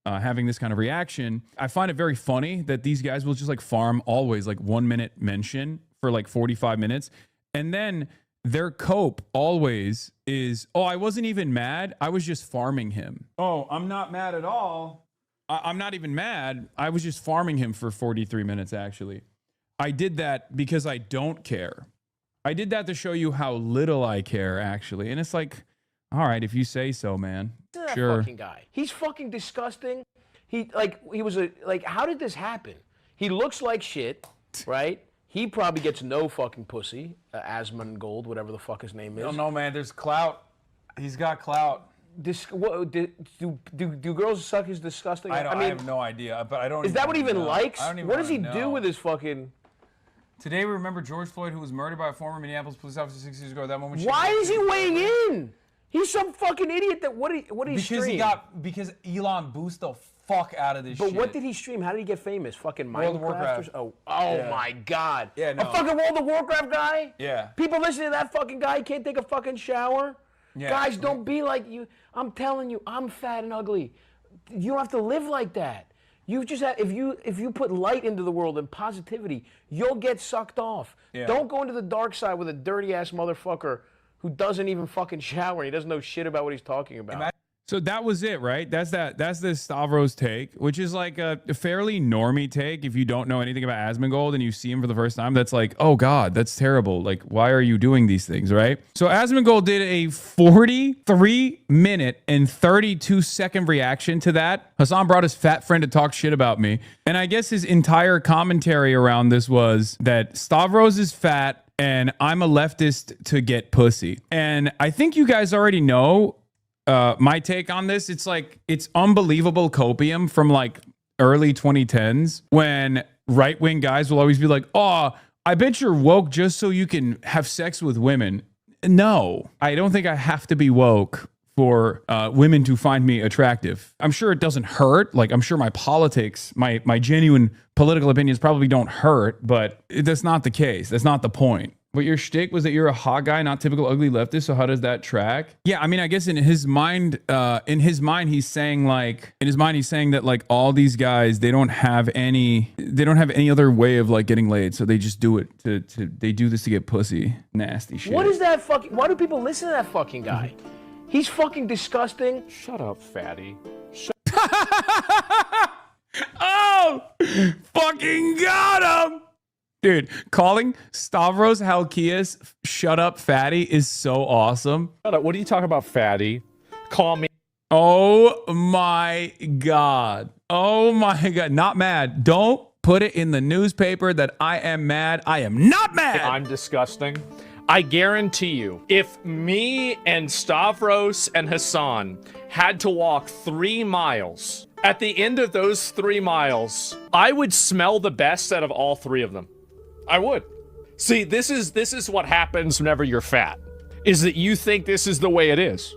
having this kind of reaction. I find it very funny that these guys will just like farm always like 1 minute mention for like 45 minutes. And then their cope always is, oh, I wasn't even mad. I was just farming him. Oh, I'm not mad at all. I'm not even mad. I was just farming him for 43 minutes, actually. I did that because I don't care. I did that to show you how little I care, actually. And it's like, all right, if you say so, man. That sure. Fucking guy. He's fucking disgusting. How did this happen? He looks like shit, right? He probably gets no fucking pussy. Asmongold, whatever the fuck his name is. I don't know, man. There's clout. He's got clout. Do girls suck his disgusting? I have no idea, but I don't. Is that what he even likes? I don't even what does he know. do with his fucking? Today we remember George Floyd, who was murdered by a former Minneapolis police officer 6 years ago. That moment. Why is he weighing in? He's some fucking idiot that what he stream? Because Elon boosted the fuck out of this shit. But what did he stream? How did he get famous? Fucking World of Minecraft? Warcraft. Oh Yeah. my God. Yeah, no. A fucking World of Warcraft guy? Yeah. People listening to that fucking guy can't take a fucking shower? Yeah. Guys, don't be like you. I'm telling you, I'm fat and ugly. You don't have to live like that. You just have, if you put light into the world and positivity, you'll get sucked off. Yeah. Don't go into the dark side with a dirty ass motherfucker who doesn't even fucking shower. He doesn't know shit about what he's talking about. So that was it, right? That's the Stavros take, which is like a fairly normie take. If you don't know anything about Asmongold and you see him for the first time, that's like, oh God, that's terrible. Like, why are you doing these things, right? So Asmongold did a 43-minute and 32-second reaction to that. Hassan brought his fat friend to talk shit about me. And I guess his entire commentary around this was that Stavros is fat and I'm a leftist to get pussy. And I think you guys already know my take on this. It's like, it's unbelievable copium from like early 2010s when right-wing guys will always be like, oh, I bet you're woke just so you can have sex with women. No, I don't think I have to be woke for women to find me attractive. I'm sure it doesn't hurt. Like, I'm sure my politics, my genuine political opinions probably don't hurt, but that's not the case. That's not the point. But your shtick was that you're a hot guy, not typical ugly leftist. So how does that track? Yeah, I mean, I guess in his mind, he's saying that like all these guys, they don't have any other way of like getting laid, so they just do it they do this to get pussy. Nasty shit. What is that fucking? Why do people listen to that fucking guy? He's fucking disgusting. Shut up, fatty. Oh, fucking got him. Dude, calling Stavros Halkias shut up fatty is so awesome. Shut up. What are you talking about, fatty? Call me. Oh my God. Oh my God. Not mad. Don't put it in the newspaper that I am mad. I am not mad. I'm disgusting. I guarantee you, if me and Stavros and Hassan had to walk 3 miles, at the end of those 3 miles, I would smell the best out of all 3 of them. I would. See, this is what happens whenever you're fat, is that you think this is the way it is.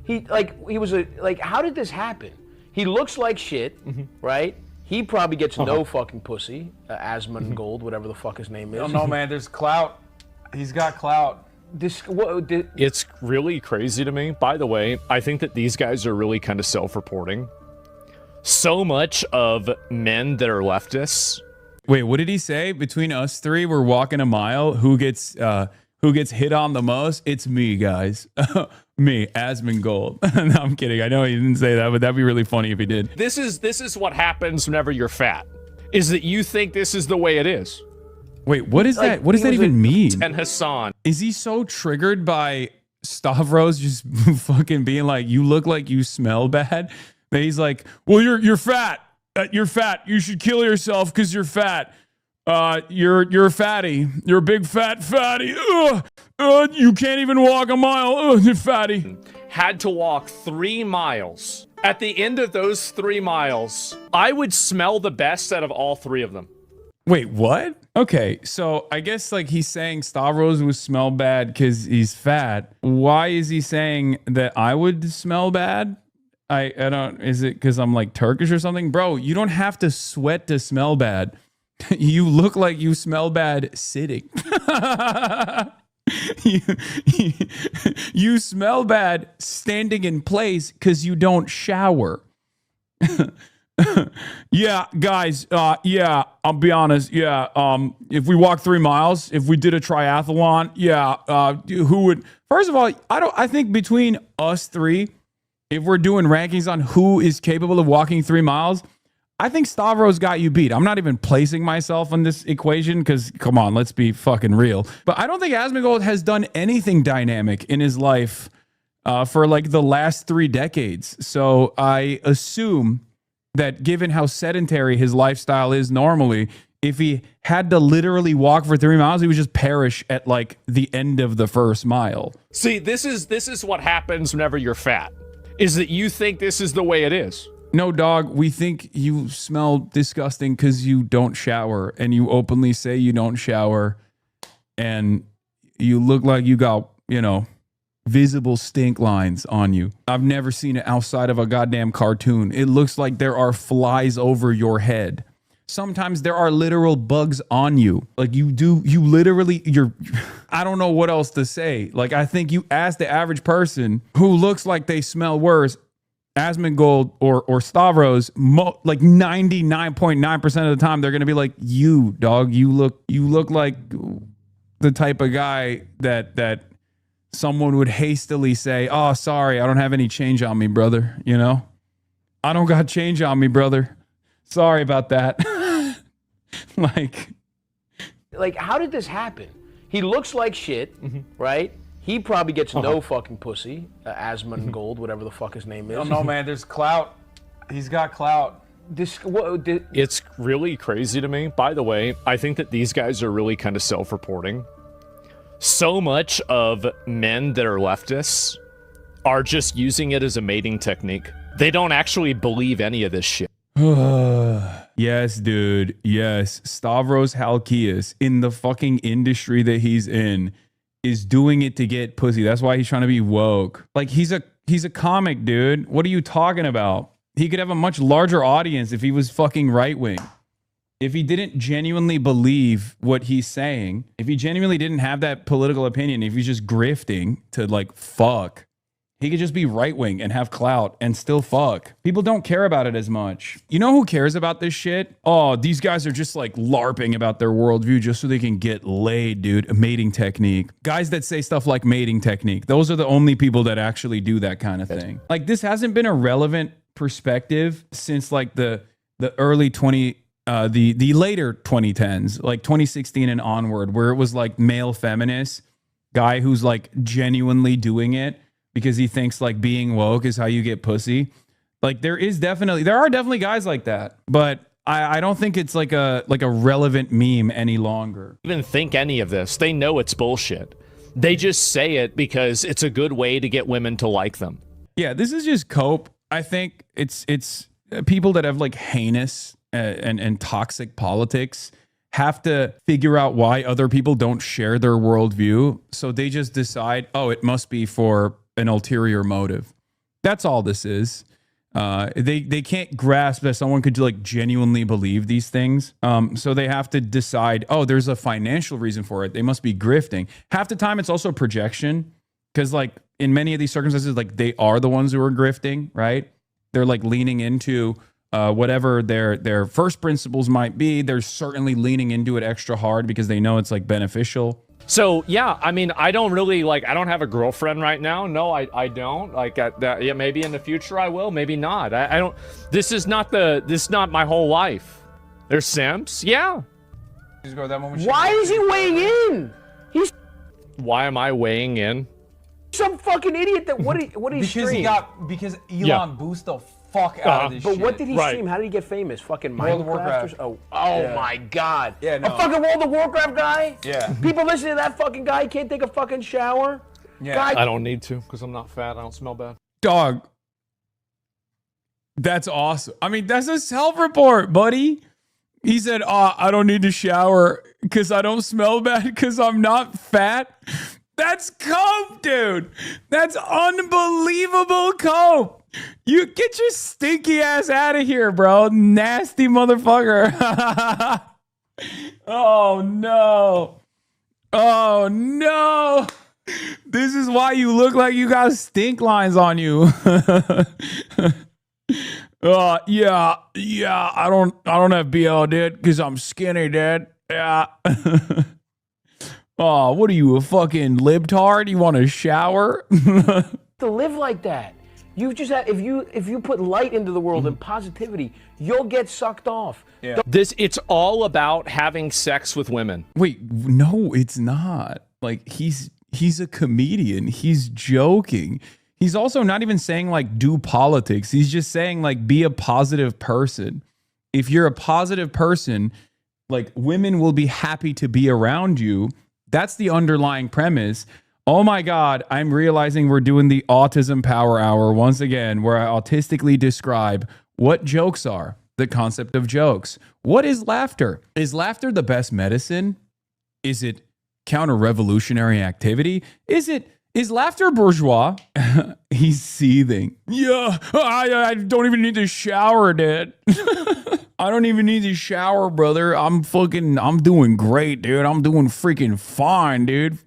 How did this happen? He looks like shit, right? He probably gets no fucking pussy. Asmongold, whatever the fuck his name is. I don't know, man. There's clout. He's got clout. It's really crazy to me. By the way, I think that these guys are really kind of self-reporting. So much of men that are leftists. Wait, what did he say? Between us 3, we're walking a mile. Who gets hit on the most? It's me, guys. Me, Asmongold. No, I'm kidding. I know he didn't say that, but that'd be really funny if he did. This is what happens whenever you're fat, is that you think this is the way it is. Wait, what is that? What does that even mean? And Hassan. Is he so triggered by Stavros just fucking being like, you look like you smell bad? That he's like, well, you're fat. You're fat. You should kill yourself because you're fat. You're fatty. You're a big fatty. You can't even walk a mile. You're fatty. Had to walk 3 miles. At the end of those 3 miles, I would smell the best out of all 3 of them. Wait, what? Okay, so I guess like he's saying Stavros would smell bad because he's fat. Why is he saying that I would smell bad? I don't, is it because I'm like Turkish or something? Bro, you don't have to sweat to smell bad. You look like you smell bad sitting. You smell bad standing in place because you don't shower. Yeah, guys. Yeah, I'll be honest. Yeah. If we walk 3 miles, if we did a triathlon, yeah. Who would? First of all, I think between us 3, if we're doing rankings on who is capable of walking 3 miles, I think Stavros got you beat. I'm not even placing myself on this equation because, come on, let's be fucking real. But I don't think Asmongold has done anything dynamic in his life for like the last 3 decades. So I assume that given how sedentary his lifestyle is normally, if he had to literally walk for 3 miles, he would just perish at like the end of the first mile. See, this is what happens whenever you're fat, is that you think this is the way it is. No, dog, we think you smell disgusting because you don't shower, and you openly say you don't shower, and you look like you got, visible stink lines on you. I've never seen it outside of a goddamn cartoon. It looks like there are flies over your head. Sometimes there are literal bugs on you. Like you're, I don't know what else to say. Like I think you ask the average person who looks like they smell worse, Asmongold or Stavros, like 99.9% of the time, they're going to be like, you dog, you look like the type of guy that someone would hastily say, oh, sorry, I don't have any change on me, brother. You know, I don't got change on me, brother. Sorry about that. like, how did this happen? He looks like shit, right? He probably gets no fucking pussy. Asmongold, whatever the fuck his name is. I don't know, man. There's clout. He's got clout. It's really crazy to me. By the way, I think that these guys are really kind of self-reporting. So much of men that are leftists are just using it as a mating technique. They don't actually believe any of this shit. Yes, dude. Yes. Stavros Halkias, in the fucking industry that he's in, is doing it to get pussy. That's why he's trying to be woke. Like he's a comic, dude. What are you talking about? He could have a much larger audience if he was fucking right wing. If he didn't genuinely believe what he's saying, if he genuinely didn't have that political opinion, if he's just grifting to like fuck, he could just be right wing and have clout and still fuck. People don't care about it as much. You know who cares about this shit? Oh, these guys are just like LARPing about their worldview just so they can get laid, dude. A mating technique. Guys that say stuff like mating technique. Those are the only people that actually do that kind of thing. Like this hasn't been a relevant perspective since like the early the later 2010s, like 2016 and onward, where it was like male feminist guy who's like genuinely doing it because he thinks like being woke is how you get pussy. Like there are definitely guys like that, but I don't think it's like a relevant meme any longer. Even think any of this. They know it's bullshit. They just say it because it's a good way to get women to like them. Yeah, this is just cope. I think it's people that have like heinous and toxic politics have to figure out why other people don't share their worldview. So they just decide, oh, it must be for an ulterior motive. That's all this is. They can't grasp that someone could like genuinely believe these things. So they have to decide, oh, there's a financial reason for it. They must be grifting. Half the time it's also projection, because like in many of these circumstances, like they are the ones who are grifting, right? They're like leaning into whatever their first principles might be. They're certainly leaning into it extra hard because they know it's like beneficial. So yeah, I mean, I don't really like. I don't have a girlfriend right now. No, I don't. Like that. Yeah, maybe in the future I will. Maybe not. I don't. This is not my whole life. There's simps. Yeah. Why is he weighing in? Why am I weighing in? Some fucking idiot that what did he stream? Because Elon boosted the fuck out of this but shit. what did he stream? How did he get famous? Fucking World of Minecraft? Warcraft. Oh my god. Yeah, no. A fucking World of Warcraft guy? Yeah. People listening to that fucking guy can't take a fucking shower? Yeah. Guy, I don't need to because I'm not fat. I don't smell bad. Dog. That's awesome. I mean, that's a self-report, buddy. He said, oh, I don't need to shower because I don't smell bad because I'm not fat. That's cope, dude. That's unbelievable cope. You get your stinky ass out of here, bro. Nasty motherfucker. Oh, no. Oh, no. This is why you look like you got stink lines on you. Yeah. I don't have BL, dude, because I'm skinny, dude. Yeah. Oh, what are you, a fucking libtard? You want to shower? to live like that. You just have, if you put light into the world and positivity, you'll get sucked off. Yeah. It's all about having sex with women. Wait, no, it's not. Like he's a comedian. He's joking. He's also not even saying like do politics. He's just saying like be a positive person. If you're a positive person, like women will be happy to be around you. That's the underlying premise. Oh my God, I'm realizing we're doing the Autism Power Hour once again, where I autistically describe what jokes are, the concept of jokes. What is laughter? Is laughter the best medicine? Is it counter-revolutionary activity? Is it Is laughter bourgeois? He's seething. Yeah, I don't even need to shower, Dad. I don't even need to shower, brother. I'm doing great, dude. I'm doing freaking fine, dude.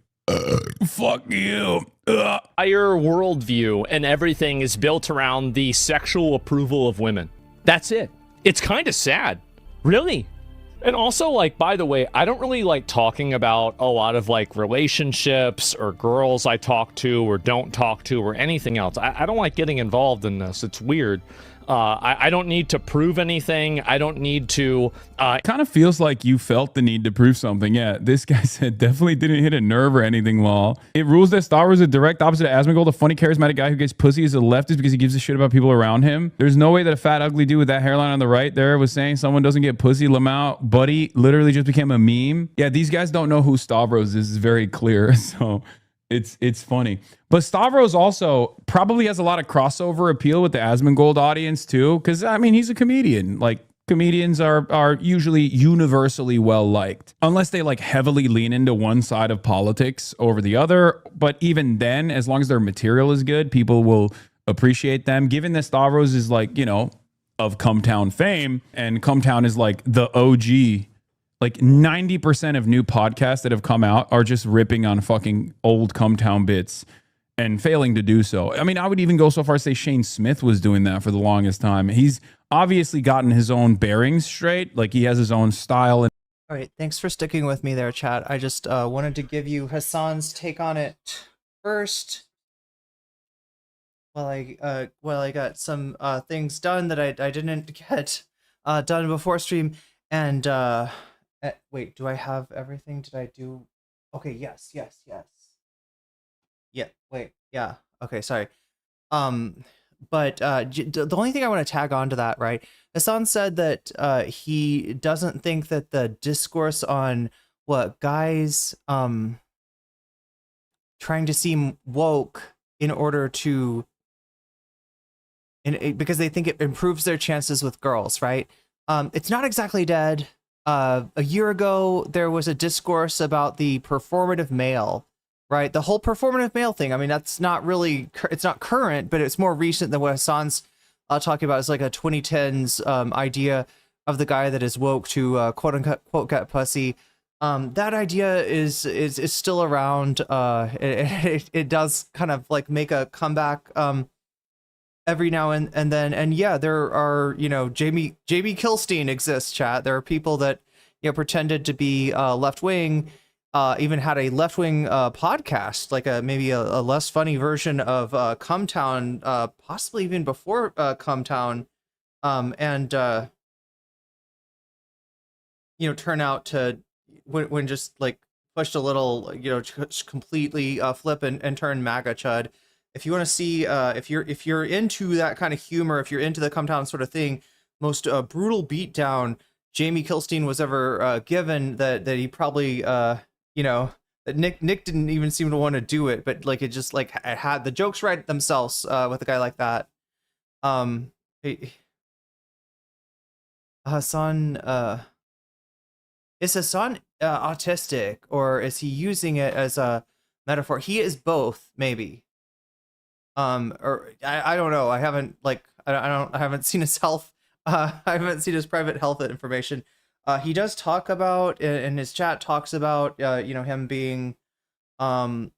Fuck you. Entire worldview and everything is built around the sexual approval of women. That's it. It's kind of sad. Really. And also, like, by the way, I don't really like talking about a lot of like relationships or girls I talk to or don't talk to or anything else. I don't like getting involved in this. It's weird. I don't need to prove anything. I don't need to. Kind of feels like you felt the need to prove something. Yeah, this guy said definitely didn't hit a nerve or anything, lol. It rules that Star Wars is a direct opposite of Asmongold, a funny, charismatic guy who gets pussy is a leftist because he gives a shit about people around him. There's no way that a fat, ugly dude with that hairline on the right there was saying someone doesn't get pussy. Lamau, buddy, literally just became a meme. Yeah, these guys don't know who Stavros is very clear. So it's funny. But Stavros also probably has a lot of crossover appeal with the Asmongold audience too, because I mean he's a comedian. Like comedians are usually universally well liked, unless they like heavily lean into one side of politics over the other. But even then, as long as their material is good, people will appreciate them. Given that Stavros is like, you know, of Cumtown fame, and Cumtown is like the OG. Like 90% of new podcasts that have come out are just ripping on fucking old Cumtown bits and failing to do so. I mean, I would even go so far as to say Shane Smith was doing that for the longest time. He's obviously gotten his own bearings straight. Like he has his own style. And all right, thanks for sticking with me there, chat. I just wanted to give you Hassan's take on it first. While I got some things done that I didn't get done before stream, and wait, do I have everything? Did I do? Okay, yes. Yeah, wait, yeah. Okay, sorry. But the only thing I want to tag on to that, right? Hassan said that he doesn't think that the discourse on what guys trying to seem woke in order to because they think it improves their chances with girls, right? It's not exactly dead. A year ago, there was a discourse about the performative male, right? The whole performative male thing. I mean, that's not really, it's not current, but it's more recent than what Hassan's talking about. It's like a 2010s idea of the guy that is woke to quote unquote get pussy. That idea is still around. It does kind of like make a comeback every now and then, and yeah, there are, you know, Jamie Kilstein exists, chat. There are people that, you know, pretended to be left-wing, even had a left-wing podcast, like maybe a less funny version of Cumtown, possibly even before Cumtown, and you know, turn out to when just like pushed a little, you know, completely flip and turn MAGA chud. If you want to see, if you're into that kind of humor, if you're into the Cumtown sort of thing, most brutal beatdown Jamie Kilstein was ever given, that he probably, you know, that Nick didn't even seem to want to do it, but like it just like it had the jokes right themselves with a guy like that. Hassan, is Hassan autistic, or is he using it as a metaphor? He is both, maybe. Or I don't know. I haven't I haven't seen his health. I haven't seen his private health information. He does talk about in his chat, talks about you know, him being you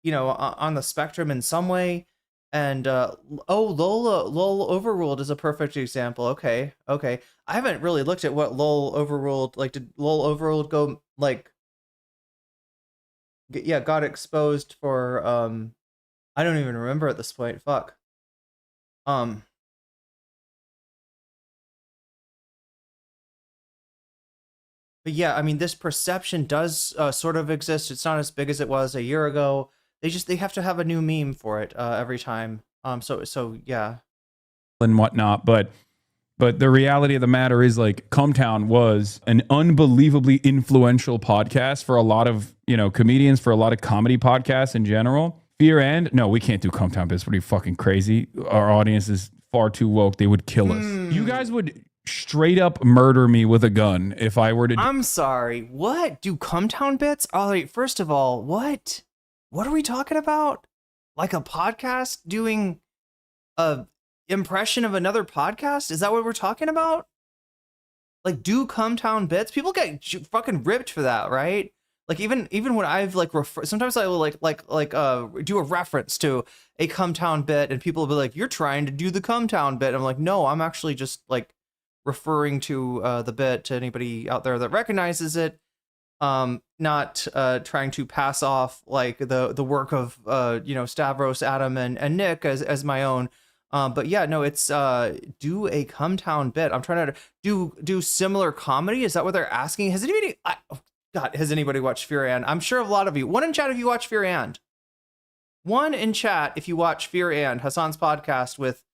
know, on the spectrum in some way. And lol overruled is a perfect example. Okay. I haven't really looked at what lol overruled, like, did lol overruled go like got exposed for I don't even remember at this point. Fuck. But yeah, I mean, this perception does sort of exist. It's not as big as it was a year ago. They have to have a new meme for it every time. So yeah. And whatnot, but the reality of the matter is, like, Cumtown was an unbelievably influential podcast for a lot of, you know, comedians, for a lot of comedy podcasts in general. Fear and no, we can't do Cumtown bits. What are you, fucking crazy? Our audience is far too woke. They would kill us. You guys would straight up murder me with a gun if I were to. I'm sorry. What do Cumtown bits? Oh, wait, first of all, what? what are we talking about? Like a podcast doing a impression of another podcast? Is that what we're talking about? Like, do Cumtown bits? People get fucking ripped for that, right? Like, even when I've like sometimes I will do a reference to a Cumtown bit, and people will be like, "You're trying to do the Cumtown bit." I'm like, "No, I'm actually just like referring to the bit to anybody out there that recognizes it. Not trying to pass off like the work of Stavros, Adam, and Nick as my own." But yeah, no, it's do a Cumtown bit. I'm trying to do similar comedy. Is that what they're asking? Has anybody watched Fear and? I'm sure a lot of you. One in chat if you watch Fear and. One in chat if you watch Fear and, Hassan's podcast with,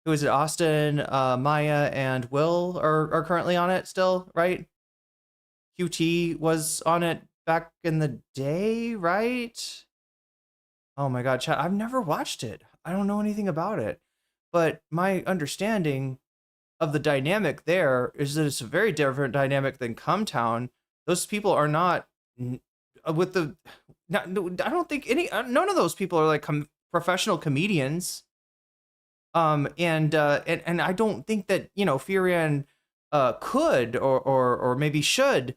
who is it? Austin, Maya, and Will are currently on it still, right? QT was on it back in the day, right? Oh my god, chat, I've never watched it. I don't know anything about it. But my understanding of the dynamic there is that it's a very different dynamic than Cumtown. Those people are not with the. I don't think none of those people are like professional comedians. And I don't think that Furian could or maybe should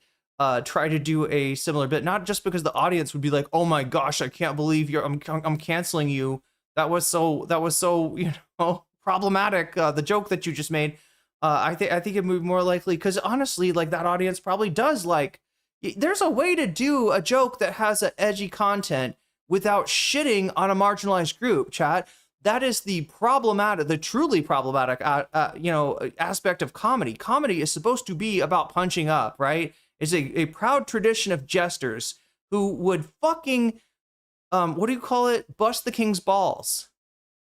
try to do a similar bit. Not just because the audience would be like, "Oh my gosh, I can't believe I'm canceling you. That was so problematic. The joke that you just made." I think it would be more likely, because honestly, like, that audience probably does like. There's a way to do a joke that has an edgy content without shitting on a marginalized group, chat. That is the truly problematic, aspect of comedy. Comedy is supposed to be about punching up, right? It's a proud tradition of jesters who would fucking, what do you call it? Bust the king's balls.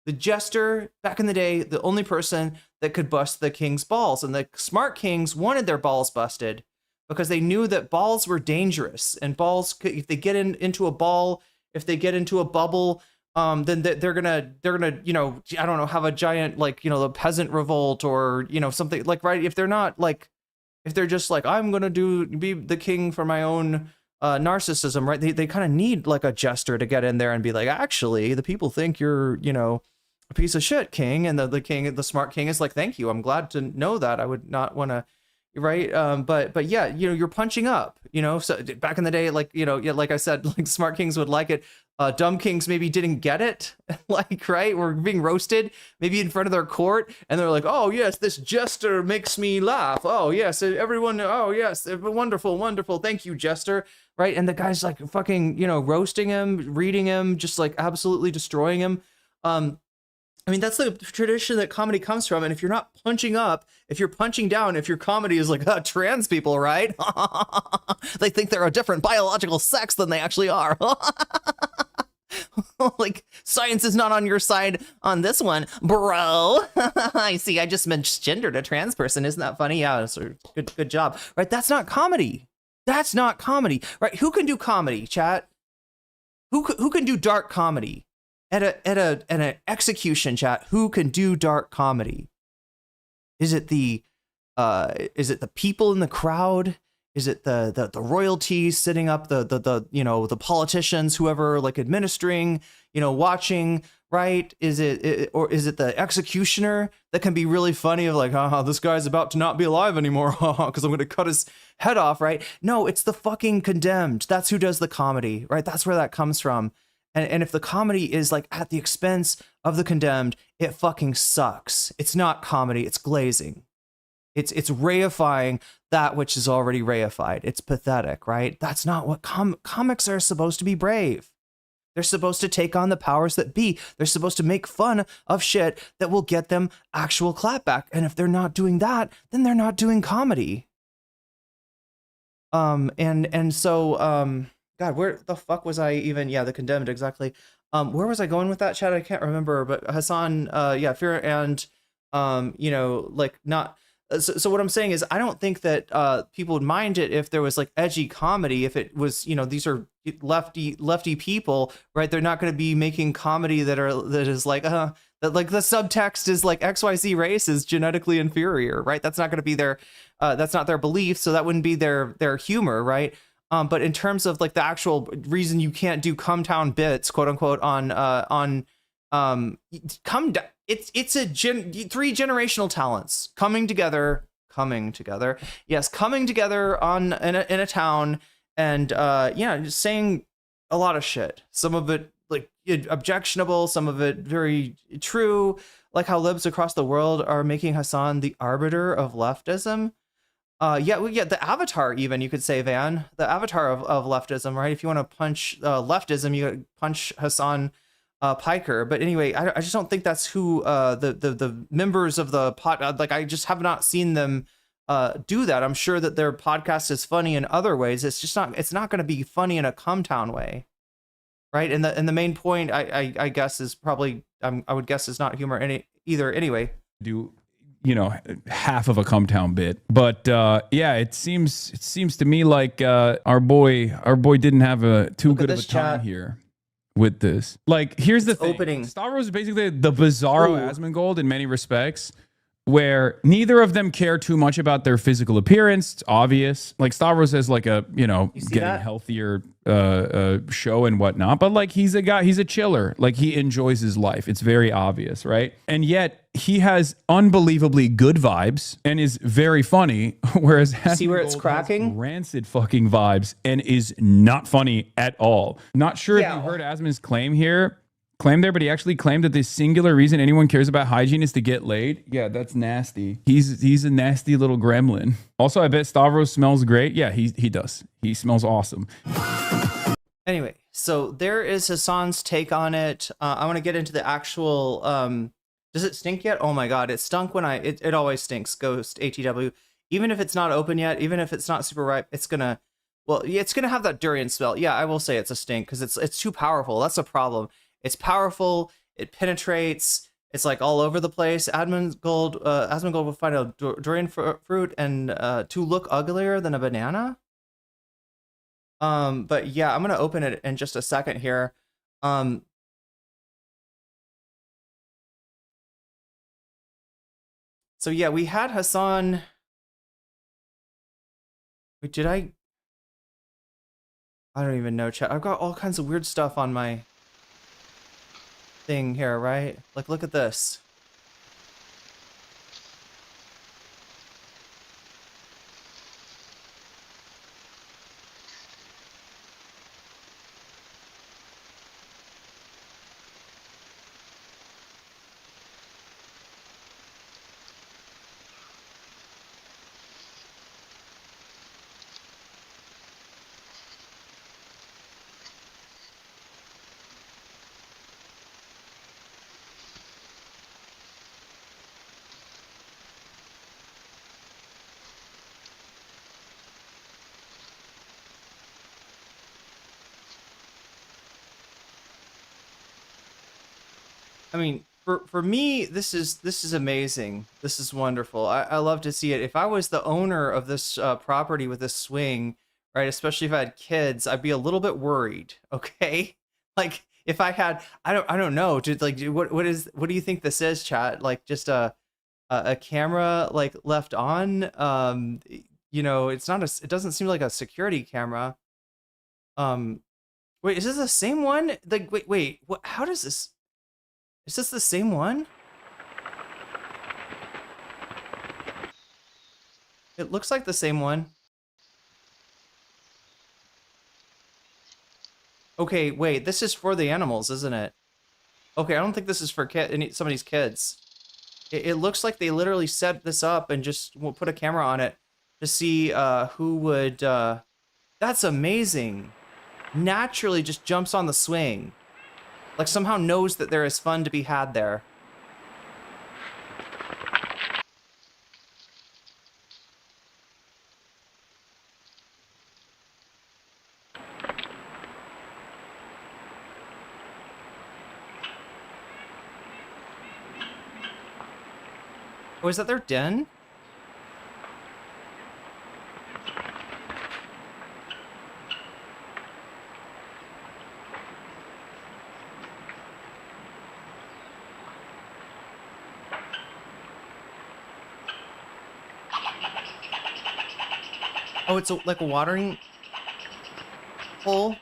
The jester, back in the day, the only person that could bust the king's balls. And the smart kings wanted their balls busted because they knew that balls were dangerous. And balls, if they get into a ball, if they get into a bubble, then they're gonna, I don't know, have a giant, the peasant revolt or, something like, right? If they're not like, if they're just like, I'm gonna be the king for my own narcissism, right? They kind of need like a jester to get in there and be like, actually, the people think you're, a piece of shit, king. And the smart king is like, thank you. I'm glad to know that. I would not want to, right? But yeah, you're punching up, so back in the day, like, like I said, like, smart kings would like it. Dumb kings maybe didn't get it, like, right? We're being roasted, maybe in front of their court, and they're like, "Oh yes, this jester makes me laugh. Oh yes, everyone. Oh yes, wonderful. Thank you, jester." Right? And the guy's like fucking, roasting him, reading him, just like absolutely destroying him. I mean, that's the tradition that comedy comes from. And if you're not punching up, if you're punching down, if your comedy is like, trans people, right? They think they're a different biological sex than they actually are. Like, science is not on your side on this one, bro. I see. I just misgendered a trans person. Isn't that funny? Yeah, so good job. Right? That's not comedy. That's not comedy. Right? Who can do comedy, chat? Who can do dark comedy? At an execution, chat, who can do dark comedy? Is it the people in the crowd? Is it the royalties sitting up, the politicians, whoever, like, administering, watching, right? Is it the executioner that can be really funny, of like, this guy's about to not be alive anymore, because I'm going to cut his head off, right? No, it's the fucking condemned. That's who does the comedy, right? That's where that comes from. And if the comedy is like at the expense of the condemned, it fucking sucks. It's not comedy, it's glazing. It's reifying that which is already reified. It's pathetic, right? That's not what comics are supposed to be. Brave. They're supposed to take on the powers that be. They're supposed to make fun of shit that will get them actual clapback. And if they're not doing that, then they're not doing comedy. So God, where the fuck was I even? Yeah, the condemned, exactly. Where was I going with that, chat? I can't remember, but Hassan, Fear and, like, not. So what I'm saying is, I don't think that people would mind it if there was like edgy comedy. If it was, these are lefty people, right? They're not going to be making comedy that is like, that like the subtext is like XYZ race is genetically inferior, right? That's not going to be that's not their belief. So that wouldn't be their humor, right? But in terms of like the actual reason you can't do come town bits, quote unquote, it's three generational talents coming together. Yes, coming together in a town, and just saying a lot of shit. Some of it like objectionable, some of it very true. Like how libs across the world are making Hassan the arbiter of leftism. The avatar, even, you could say, Van, the avatar of leftism, right? If you want to punch leftism, you punch Hassan Piker. But anyway, I just don't think that's who the members of the pod, like I just have not seen them do that. I'm sure that their podcast is funny in other ways. It's not going to be funny in a Cumtown way, right? And the main point, I guess, is probably I would guess is not humor either. Anyway, do half of a Cumtown bit, but it seems to me like our boy didn't have too good of a time here with this. Like, here's the thing. Opening. Stavros is basically the bizarro Asmongold in many respects, where neither of them care too much about their physical appearance. It's obvious. Like, Stavros has like a, getting healthier show and whatnot, but like he's a chiller. Like, he enjoys his life. It's very obvious, right? And yet he has unbelievably good vibes and is very funny, whereas see where it's cracking? Rancid fucking vibes and is not funny at all. Not sure if you heard Asmon's claim there, but he actually claimed that the singular reason anyone cares about hygiene is to get laid. Yeah, that's nasty. He's a nasty little gremlin. Also, I bet Stavros smells great. Yeah, he does. He smells awesome. Anyway, so there is Hassan's take on it. I want to get into the actual... does it stink yet? Oh my god, it stunk when it always stinks, Ghost ATW. Even if it's not open yet, even if it's not super ripe, it's gonna have that durian smell. Yeah, I will say it's a stink because it's too powerful. That's a problem. It's powerful. It penetrates. It's like all over the place. Asmongold will find a durian fruit and to look uglier than a banana. But yeah, I'm gonna open it in just a second here. So yeah, we had Hassan. Wait, did I don't even know, chat. I've got all kinds of weird stuff on my thing here, right? Like, look at this. I mean, for me, this is amazing. This is wonderful. I love to see it. If I was the owner of this property with this swing, right, especially if I had kids, I'd be a little bit worried. Okay, like if I had, I don't know, dude. Like, what do you think this is, chat? Like just a camera like left on. It's not it doesn't seem like a security camera. Wait, is this the same one? Like, wait, what? How does this? Is this the same one? It looks like the same one. Okay, wait, this is for the animals, isn't it? Okay, I don't think this is for somebody's kids. It looks like they literally set this up and just put a camera on it to see who would... That's amazing. Naturally just jumps on the swing. Like somehow knows that there is fun to be had there. Oh, is that their den? Oh, it's like a watering. hole.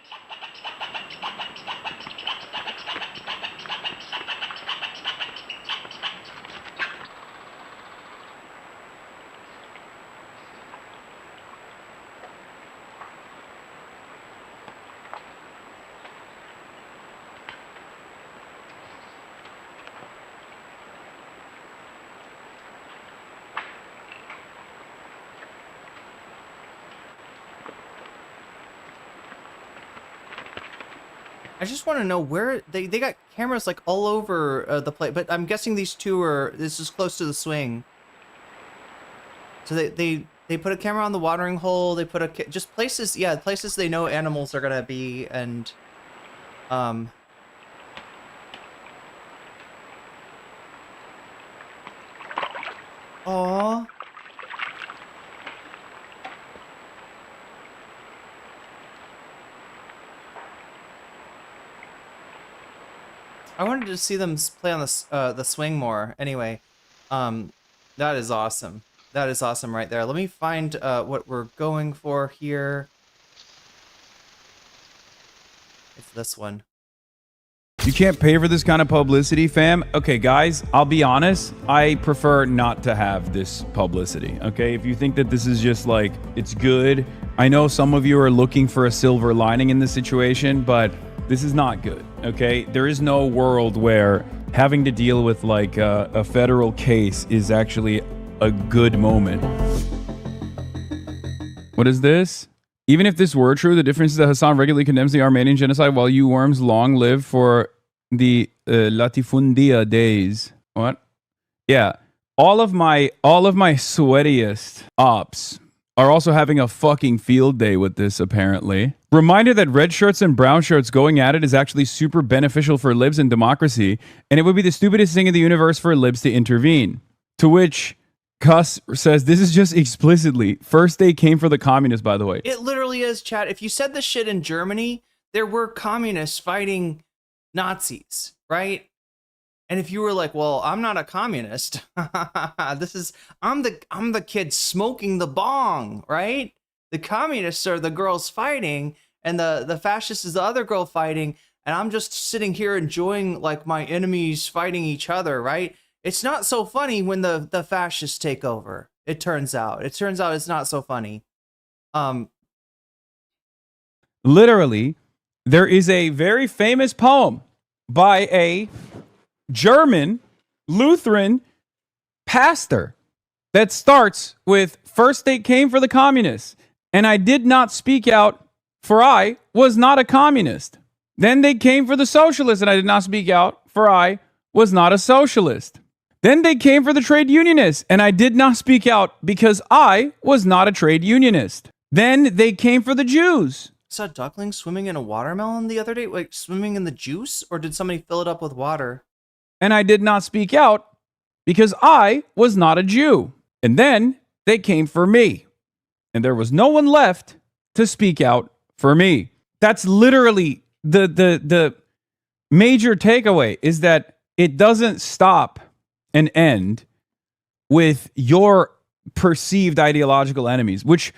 I just want to know where they got cameras like all over the place, but I'm guessing these two are, this is close to the swing. So they put a camera on the watering hole. They put just places, yeah, places they know animals are gonna be, and Aww. I wanted to see them play on the swing more. Anyway, that is awesome. That is awesome right there. Let me find what we're going for here. It's this one. You can't pay for this kind of publicity, fam. Okay, guys, I'll be honest. I prefer not to have this publicity, okay? If you think that this is just like, it's good. I know some of you are looking for a silver lining in this situation, but this is not good, okay? There is no world where having to deal with like a federal case is actually a good moment. What is this? Even if this were true, the difference is that Hassan regularly condemns the Armenian genocide while you worms long live for the latifundia days. What? Yeah. All of my sweatiest ops are also having a fucking field day with this, apparently. Reminder that red shirts and brown shirts going at it is actually super beneficial for libs and democracy, and it would be the stupidest thing in the universe for libs to intervene. To which Cuss says, this is just explicitly, first day came for the communists, by the way. It literally is, chat. If you said this shit in Germany, there were communists fighting Nazis, right? And if you were like, well, I'm not a communist. I'm the kid smoking the bong, right? The communists are the girls fighting, and the fascists is the other girl fighting, and I'm just sitting here enjoying like my enemies fighting each other, right? It's not so funny when the fascists take over. It turns out it's not so funny. Literally, there is a very famous poem by a German Lutheran pastor that starts with, first they came for the communists, and I did not speak out, for I was not a communist. Then they came for the socialists, and I did not speak out, for I was not a socialist. Then they came for the trade unionists, and I did not speak out because I was not a trade unionist. Then they came for the Jews. I saw a duckling swimming in a watermelon the other day, like swimming in the juice, or did somebody fill it up with water? And I did not speak out because I was not a Jew. And then they came for me, and there was no one left to speak out for me. That's literally the major takeaway, is that it doesn't stop and end with your perceived ideological enemies, which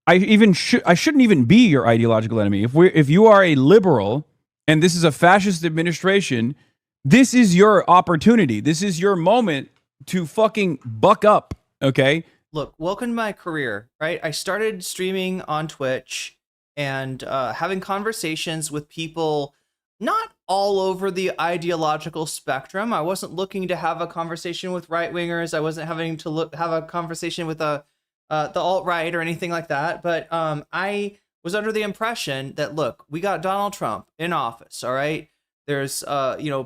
I shouldn't even be your ideological enemy. If you are a liberal and this is a fascist administration, this is your opportunity. This is your moment to fucking buck up, okay? Look, welcome to my career, right? I started streaming on Twitch and having conversations with people not all over the ideological spectrum. I wasn't looking to have a conversation with right-wingers. I wasn't having to have a conversation with the alt-right or anything like that. But I was under the impression that, look, we got Donald Trump in office, all right? There's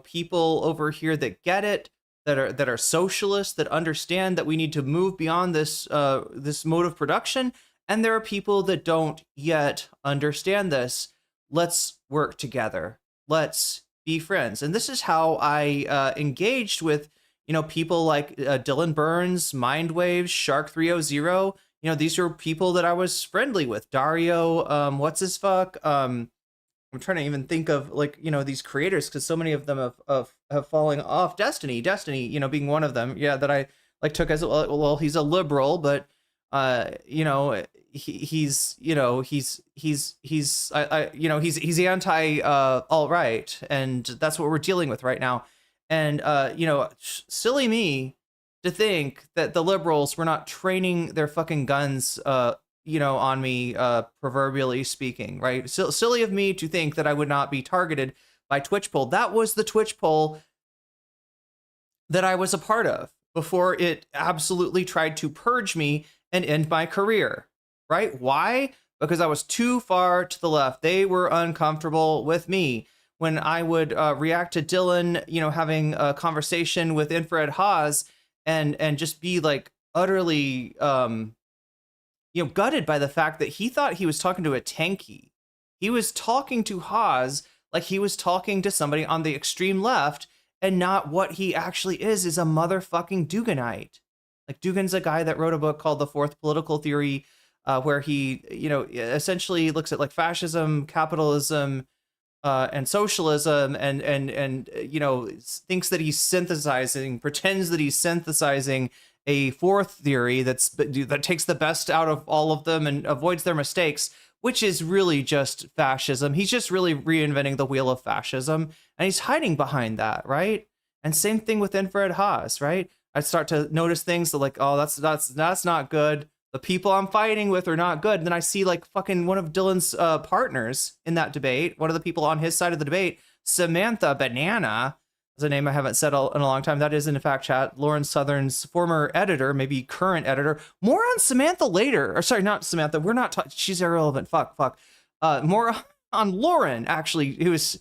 people over here that get it, that are socialists, that understand that we need to move beyond this mode of production, and there are people that don't yet understand this. Let's work together. Let's be friends. And this is how I engaged with people like Dylan Burns, Mindwaves, Shark 300. These are people that I was friendly with. Dario, what's his fuck? I'm trying to even think of these creators, because so many of them have fallen off. Destiny, being one of them. Yeah, that I took as well. He's a liberal, but he's anti alt-right, and that's what we're dealing with right now. And silly me to think that the liberals were not training their fucking guns on me, proverbially speaking, right? Silly of me to think that I would not be targeted by Twitch poll. That was the Twitch poll that I was a part of before it absolutely tried to purge me and end my career, right? Why? Because I was too far to the left. They were uncomfortable with me. When I would react to Dylan, having a conversation with Infrared Haas and just be like utterly, gutted by the fact that he thought he was talking to a tanky. He was talking to Haas like he was talking to somebody on the extreme left, and not what he actually is a motherfucking Duganite. Like, Dugan's a guy that wrote a book called The Fourth Political Theory, where he, essentially looks at like fascism, capitalism, and socialism, and thinks that he's pretends that he's synthesizing a fourth theory that takes the best out of all of them and avoids their mistakes, which is really just fascism. He's just really reinventing the wheel of fascism, and he's hiding behind that, right? And same thing with Infrared Haas, right? I'd start to notice things that like, oh, that's not good. The people I'm fighting with are not good. And then I see like fucking one of Dylan's partners in that debate, one of the people on his side of the debate, Samantha Banana, is a name I haven't said in a long time. That is, in fact, chat, Lauren Southern's former editor, maybe current editor. More on Samantha later. Or sorry, not Samantha. We're not talking. She's irrelevant. Fuck. More on Lauren, actually, who is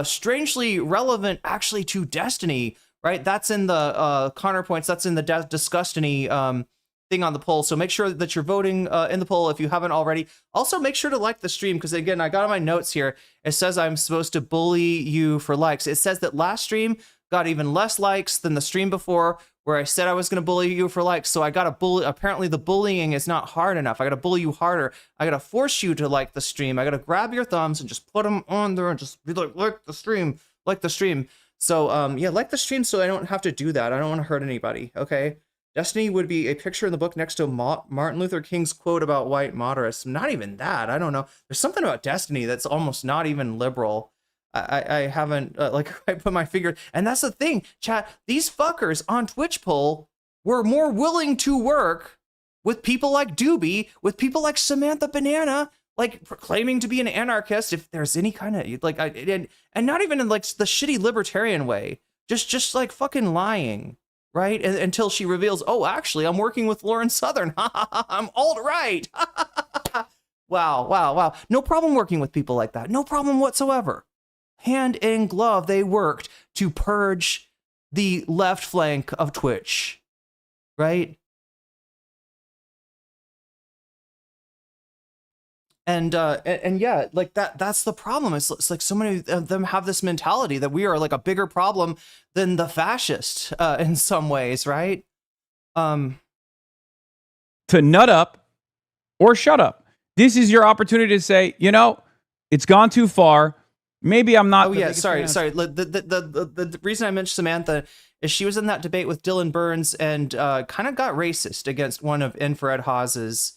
strangely relevant, actually, to Destiny, right? That's in the Connerpoints. That's in the Disgustiny thing on the poll. So make sure that you're voting in the poll if you haven't already. Also, make sure to like the stream, because again, I got on my notes here. It says I'm supposed to bully you for likes. It says that last stream got even less likes than the stream before, where I said I was going to bully you for likes. So I got to bully. Apparently the bullying is not hard enough. I got to bully you harder. I got to force you to like the stream. I got to grab your thumbs and just put them on there and just be like the stream, like the stream. So yeah, like the stream so I don't have to do that. I don't want to hurt anybody. Okay. Destiny would be a picture in the book next to Martin Luther King's quote about white moderates. Not even that. I don't know. There's something about Destiny that's almost not even liberal. I haven't, I put my finger. And that's the thing, chat. These fuckers on Twitch poll were more willing to work with people like Doobie, with people like Samantha Banana, like claiming to be an anarchist, if there's any kind of, like, and not even in like the shitty libertarian way. Just like fucking lying. Right? Until she reveals, oh, actually, I'm working with Lauren Southern. I'm alt-right. Wow. No problem working with people like that. No problem whatsoever. Hand in glove, they worked to purge the left flank of Twitch. Right? And yeah, like that's the problem. It's like so many of them have this mentality that we are like a bigger problem than the fascist in some ways, right? To nut up or shut up. This is your opportunity to say, it's gone too far. Maybe I'm not. Oh yeah, sorry. The reason I mentioned Samantha is she was in that debate with Dylan Burns and kind of got racist against one of Infrared Haas's.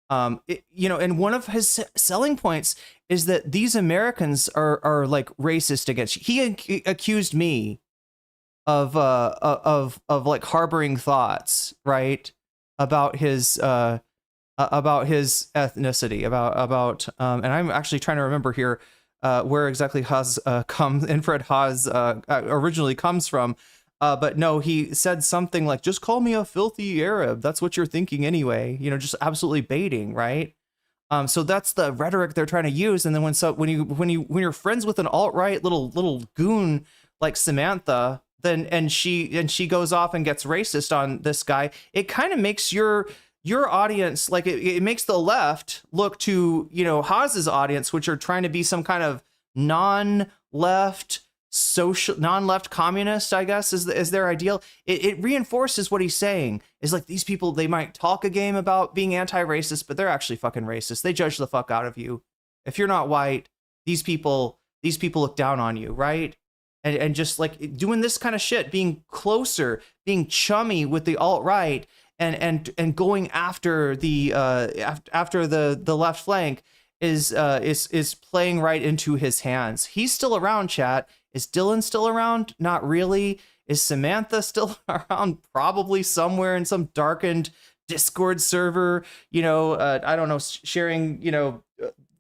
And one of his selling points is that these Americans are like racist against you. He accused me of like harboring thoughts, right, about his ethnicity, about and I'm actually trying to remember here where exactly Infrared Haas originally comes from. But no, he said something like, just call me a filthy Arab. That's what you're thinking anyway. Just absolutely baiting, right? So that's the rhetoric they're trying to use. And then when you're friends with an alt-right little goon like Samantha, then and she goes off and gets racist on this guy, it kind of makes your audience, like it makes the left look to Haas's audience, which are trying to be some kind of non-left communist, I guess, is their ideal. It reinforces what he's saying is like, these people, they might talk a game about being anti-racist, but they're actually fucking racist. They judge the fuck out of you. If you're not white, these people look down on you, right? And just like doing this kind of shit, being closer, being chummy with the alt-right and going after the after the left flank is playing right into his hands. He's still around, chat. Is Dylan still around? Not really. Is Samantha still around? Probably somewhere in some darkened Discord server, I don't know, sharing,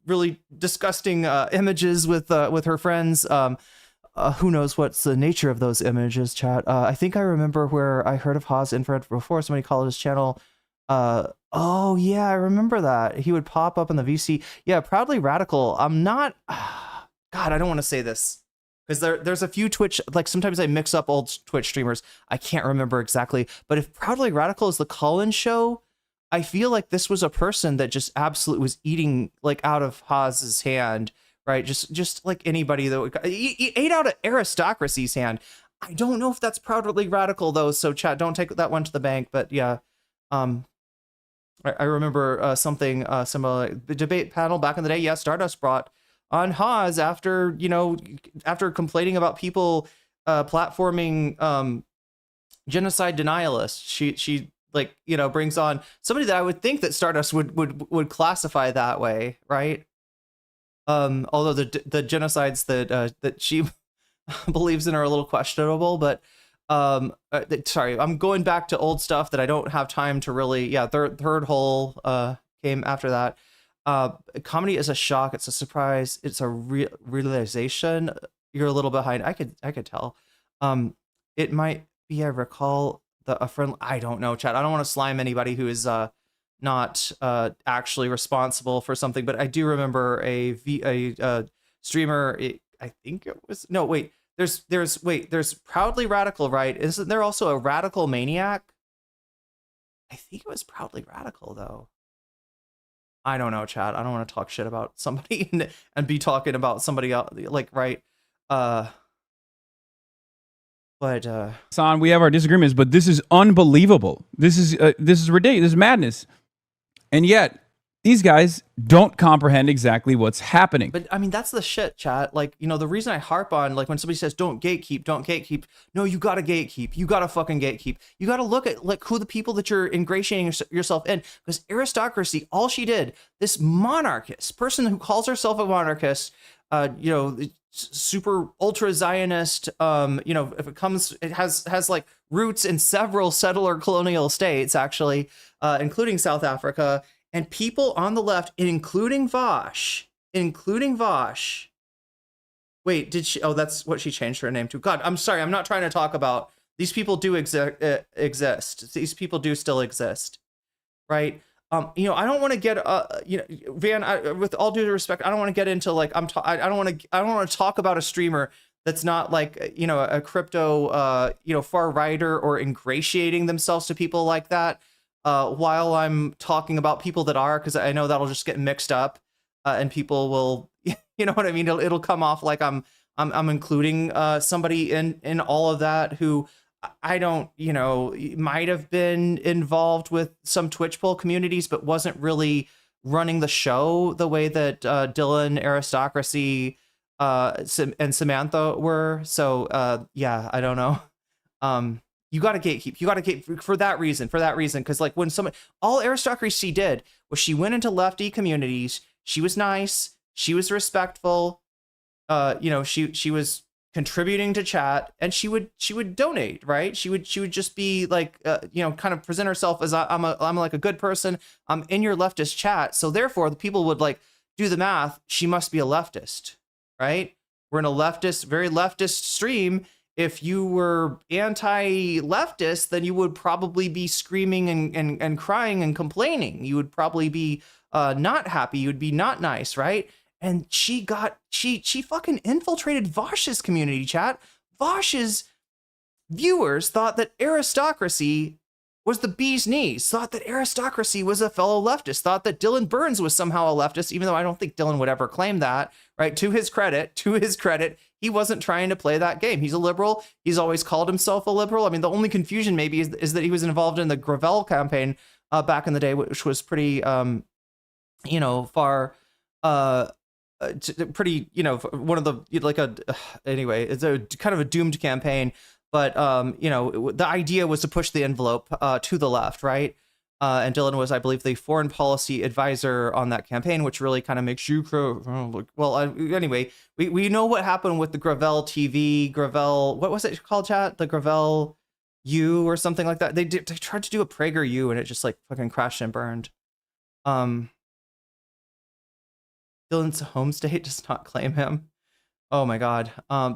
really disgusting images with her friends. Who knows what's the nature of those images, chat. I think I remember where I heard of Haas Infrared before. Somebody called his channel. Oh yeah, I remember that. He would pop up in the VC. Yeah, Proudly Radical. I'm not, God, I don't want to say this. Because there's a few Twitch, like sometimes I mix up old Twitch streamers. I can't remember exactly. But if Proudly Radical is the call-in show, I feel like this was a person that just absolutely was eating like out of Haas's hand, right? Just like anybody that would, he ate out of Aristocracy's hand. I don't know if that's Proudly Radical though. So chat, don't take that one to the bank. But yeah, I remember something similar. The debate panel back in the day. Yeah, Stardust brought on Haas after complaining about people platforming genocide denialists. She brings on somebody that I would think that Stardust would classify that way, right? Although the genocides that she believes in are a little questionable, but sorry, I'm going back to old stuff that I don't have time to really. Yeah, third hole came after that. Comedy is a shock. It's a surprise. It's a realization. You're a little behind. I could tell. It might be. I recall a friend. I don't know, chat. I don't want to slime anybody who is not actually responsible for something. But I do remember a streamer. I think it was no. Wait. There's Proudly Radical, right? Isn't there also a Radical Maniac? I think it was Proudly Radical though. I don't know, chat. I don't want to talk shit about somebody and be talking about somebody else, like, right? But Son, we have our disagreements, but this is unbelievable. This is ridiculous. This is madness. And yet, these guys don't comprehend exactly what's happening. But I mean, that's the shit, chat. Like, the reason I harp on, like, when somebody says don't gatekeep. No, you gotta gatekeep. You gotta fucking gatekeep. You gotta look at like who the people that you're ingratiating yourself in. Because Aristocracy, all she did, this monarchist person who calls herself a monarchist, super ultra Zionist, if it has like roots in several settler colonial states, actually, including South Africa. And people on the left, including Vosh. Wait, did she? Oh, that's what she changed her name to. God, I'm sorry. I'm not trying to talk about these people. Do exist? These people do still exist, right? I don't want to get Van. With all due respect, I don't want to get into like I don't want to talk about a streamer that's not like a crypto far righter or ingratiating themselves to people like that. While I'm talking about people that are, because I know that'll just get mixed up, and people will, you know what I mean? It'll come off like I'm including somebody in all of that who I don't, might have been involved with some Twitch poll communities, but wasn't really running the show the way that Dylan, Aristocracy, and Samantha were. So yeah, I don't know. You got to gatekeep. You got to gatekeep for that reason. Because like when all Aristocracy did was she went into lefty communities. She was nice. She was respectful. She was contributing to chat, and she would donate, right? She would just be like, kind of present herself as I'm like a good person. I'm in your leftist chat. So therefore the people would like do the math. She must be a leftist, right? We're in a leftist, very leftist stream. If you were anti-leftist, then you would probably be screaming and crying and complaining. You would probably be not happy. You would be not nice, right? And she fucking infiltrated Vosh's community, chat. Vosh's viewers thought that Aristocracy was the bee's knees, thought that Aristocracy was a fellow leftist, thought that Dylan Burns was somehow a leftist, even though I don't think Dylan would ever claim that, right? To his credit, he wasn't trying to play that game. He's a liberal. He's always called himself a liberal. I mean, the only confusion maybe is that he was involved in the Gravel campaign back in the day, which was pretty, pretty, one of the, anyway, it's a kind of a doomed campaign. But you know, the idea was to push the envelope to the left, right? And Dylan was, I believe, the foreign policy advisor on that campaign, which really kind of makes you well. Anyway, we know what happened with the Gravel TV, Gravel. What was it called, chat? The Gravel U or something like that. They tried to do a Prager U, and it just like fucking crashed and burned. Dylan's home state does not claim him. Oh my god.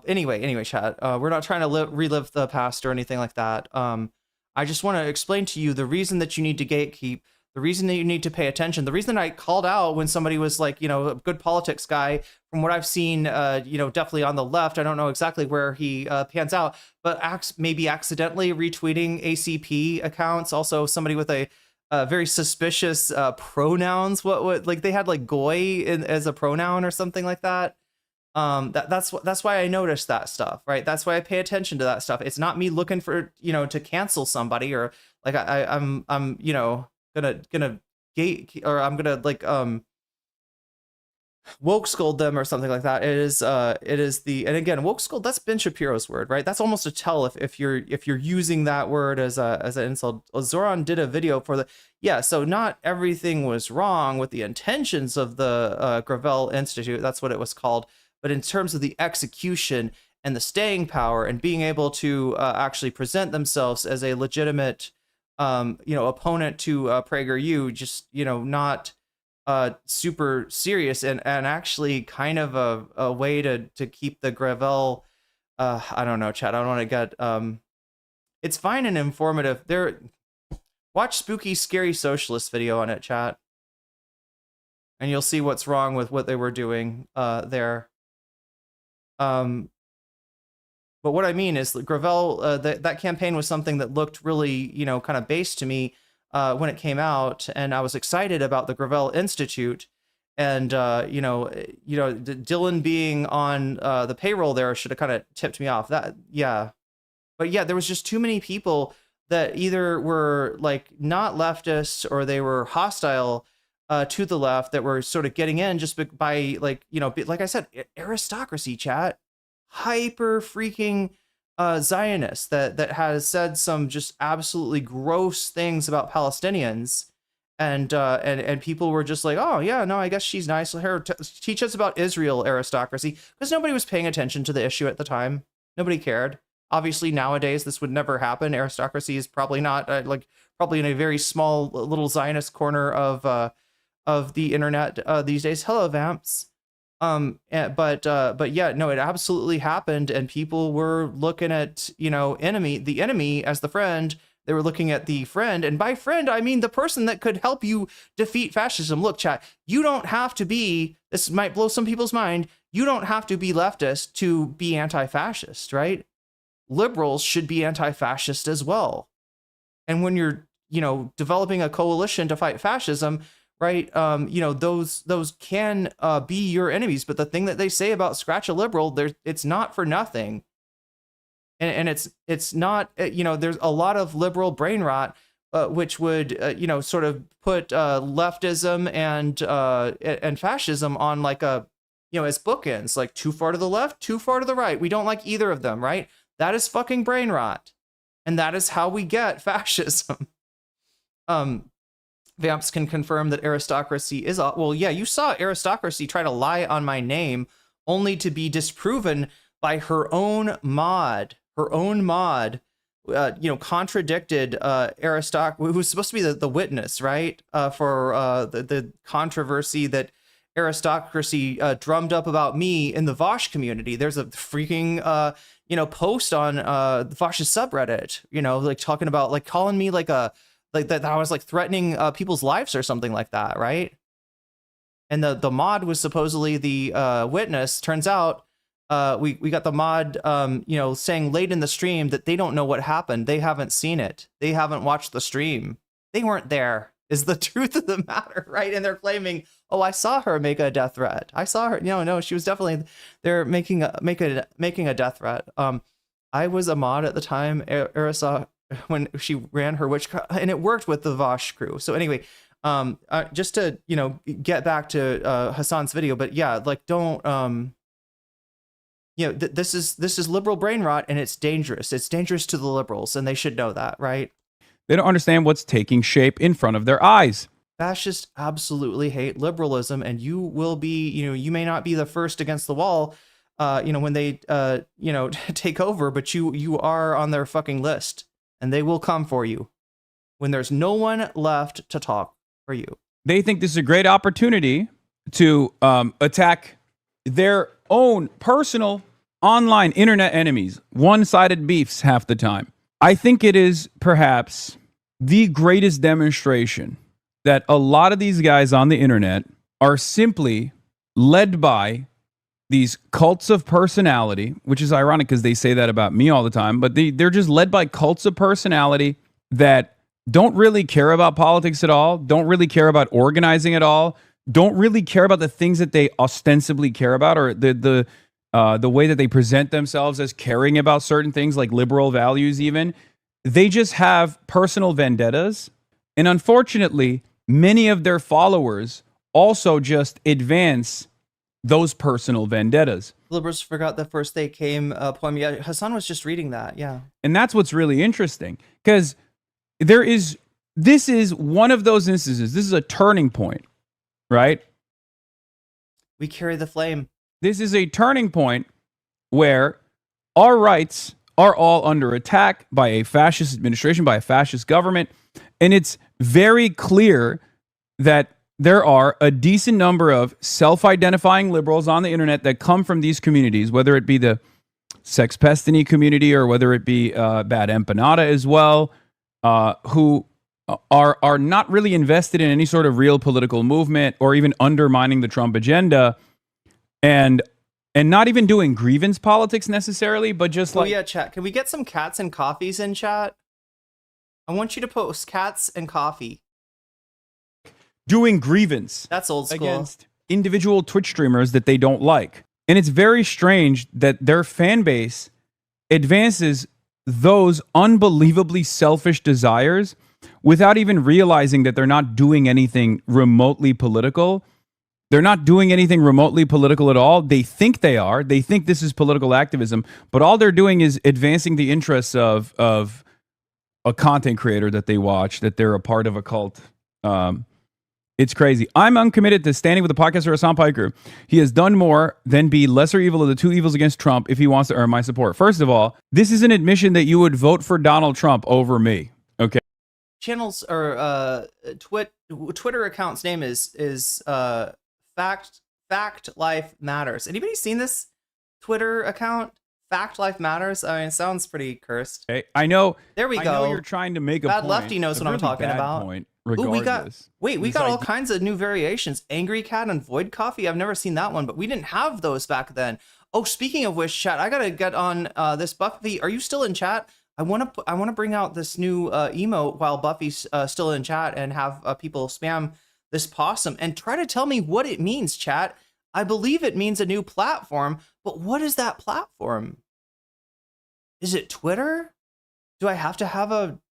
Anyway, chat. We're not trying to relive the past or anything like that. I just want to explain to you the reason that you need to gatekeep, the reason that you need to pay attention, the reason I called out when somebody was like, you know, a good politics guy, from what I've seen, you know, definitely on the left. I don't know exactly where he pans out, but maybe accidentally retweeting ACP accounts. Also, somebody with a very suspicious pronouns. What like they had like goy as a pronoun or something like that. That's why I noticed that stuff, right? That's why I pay attention to that stuff. It's not me looking for, you know, to cancel somebody or like I'm you know, gonna gate, or I'm gonna like woke scold them or something like that. It is the, and again, woke scold, that's Ben Shapiro's word, right? That's almost a tell if you're using that word as an insult. Zoran did a video for the, yeah, so not everything was wrong with the intentions of the Gravel Institute. That's what it was called. But in terms of the execution and the staying power and being able to actually present themselves as a legitimate, you know, opponent to PragerU, just, you know, not super serious and actually kind of a way to keep the Gravel, I don't know, chat. I don't want to get, it's fine and informative. Watch Spooky Scary Socialist video on it, chat, and you'll see what's wrong with what they were doing there. But what I mean is Gravel, that campaign was something that looked really, you know, kind of base to me when it came out, and I was excited about the Gravel Institute, and you know, Dylan being on the payroll there should have kind of tipped me off. That, yeah, but yeah, there was just too many people that either were like not leftists or they were hostile to the left that were sort of getting in just by like, you know, like I said, aristocracy, chat, hyper freaking Zionists that has said some just absolutely gross things about Palestinians, and people were just like, oh yeah, no, I guess she's nice. Let her teach us about Israel aristocracy, because nobody was paying attention to the issue at the time. Nobody cared. Obviously, nowadays this would never happen. Aristocracy is probably not probably in a very small little Zionist corner of the internet these days. Hello, Vamps. But yeah, no, it absolutely happened, and people were looking at, you know, the enemy as the friend. They were looking at the friend, and by friend I mean the person that could help you defeat fascism. Look, chat, you don't have to be, this might blow some people's mind, you don't have to be leftist to be anti-fascist, right? Liberals should be anti-fascist as well. And when you're, you know, developing a coalition to fight fascism, right, you know, those can be your enemies. But the thing that they say about scratch a liberal, it's not for nothing. And it's not, you know, there's a lot of liberal brain rot, which would, you know, sort of put leftism and fascism on like a, you know, as bookends, like too far to the left, too far to the right. We don't like either of them, right? That is fucking brain rot. And that is how we get fascism. Vamps can confirm that aristocracy is, well, yeah, you saw aristocracy try to lie on my name only to be disproven by her own mod. Her own mod, you know, contradicted who was supposed to be the witness, right, for the controversy that aristocracy drummed up about me in the Vosh community. There's a freaking, you know, post on the Vosh's subreddit, you know, like talking about, like calling me like a, like that I was like threatening people's lives or something like that, right? And the mod was supposedly the witness. Turns out we got the mod, you know, saying late in the stream that they don't know what happened. They haven't seen it. They haven't watched the stream. They weren't there, is the truth of the matter, right? And they're claiming, oh, I saw her make a death threat. I saw her. No, she was definitely there making a death threat. I was a mod at the time, Arisa, when she ran her witch, and it worked with the Vosh crew. So anyway, just to, you know, get back to Hassan's video, but yeah, like don't this is liberal brain rot, and it's dangerous. It's dangerous to the liberals, and they should know that, right? They don't understand what's taking shape in front of their eyes. Fascists absolutely hate liberalism, and you will be, you may not be the first against the wall, when they, take over, but you are on their fucking list, and they will come for you when there's no one left to talk for you. They think this is a great opportunity to attack their own personal online internet enemies, one-sided beefs half the time. I think it is perhaps the greatest demonstration that a lot of these guys on the internet are simply led by these cults of personality, which is ironic because they say that about me all the time, but they're just led by cults of personality that don't really care about politics at all, don't really care about organizing at all, don't really care about the things that they ostensibly care about, or the way that they present themselves as caring about certain things like liberal values even. They just have personal vendettas. And unfortunately, many of their followers also just advance those personal vendettas. Liberals forgot the first they came poem. Yeah, Hassan was just reading that. Yeah. And that's what's really interesting, because this is one of those instances. This is a turning point, right? We carry the flame. This is a turning point where our rights are all under attack by a fascist administration, by a fascist government. And it's very clear that there are a decent number of self-identifying liberals on the internet that come from these communities, whether it be the Sex Pestany community or whether it be Bad Empanada as well, who are not really invested in any sort of real political movement or even undermining the Trump agenda, and not even doing grievance politics necessarily, but just like... Oh yeah, chat. Can we get some cats and coffees in chat? I want you to post cats and coffee. Doing grievance. That's old school. Against individual Twitch streamers that they don't like. And it's very strange that their fan base advances those unbelievably selfish desires without even realizing that they're not doing anything remotely political. They're not doing anything remotely political at all. They think they are. They think this is political activism, but all they're doing is advancing the interests of a content creator that they watch, that they're a part of a cult. It's crazy. I'm uncommitted to standing with the podcaster Hassan Piker. He has done more than be lesser evil of the two evils against Trump if he wants to earn my support. First of all, this is an admission that you would vote for Donald Trump over me. Okay. Channels or Twitter account's name is Fact Life Matters. Anybody seen this Twitter account? Fact Life Matters. I mean, it sounds pretty cursed. Okay. I know. There we go. I know you're trying to make a Bad point. Lefty knows what I'm talking about. Point, ooh, we got all kinds of new variations. Angry Cat and Void Coffee. I've never seen that one, but we didn't have those back then. Oh, speaking of which, chat, I gotta get on this. Buffy, are you still in chat? I want to bring out this new emote while Buffy's still in chat and have people spam this possum and try to tell me what it means, chat. I believe it means a new platform, but what is that platform? Is it Twitter? Do I have to have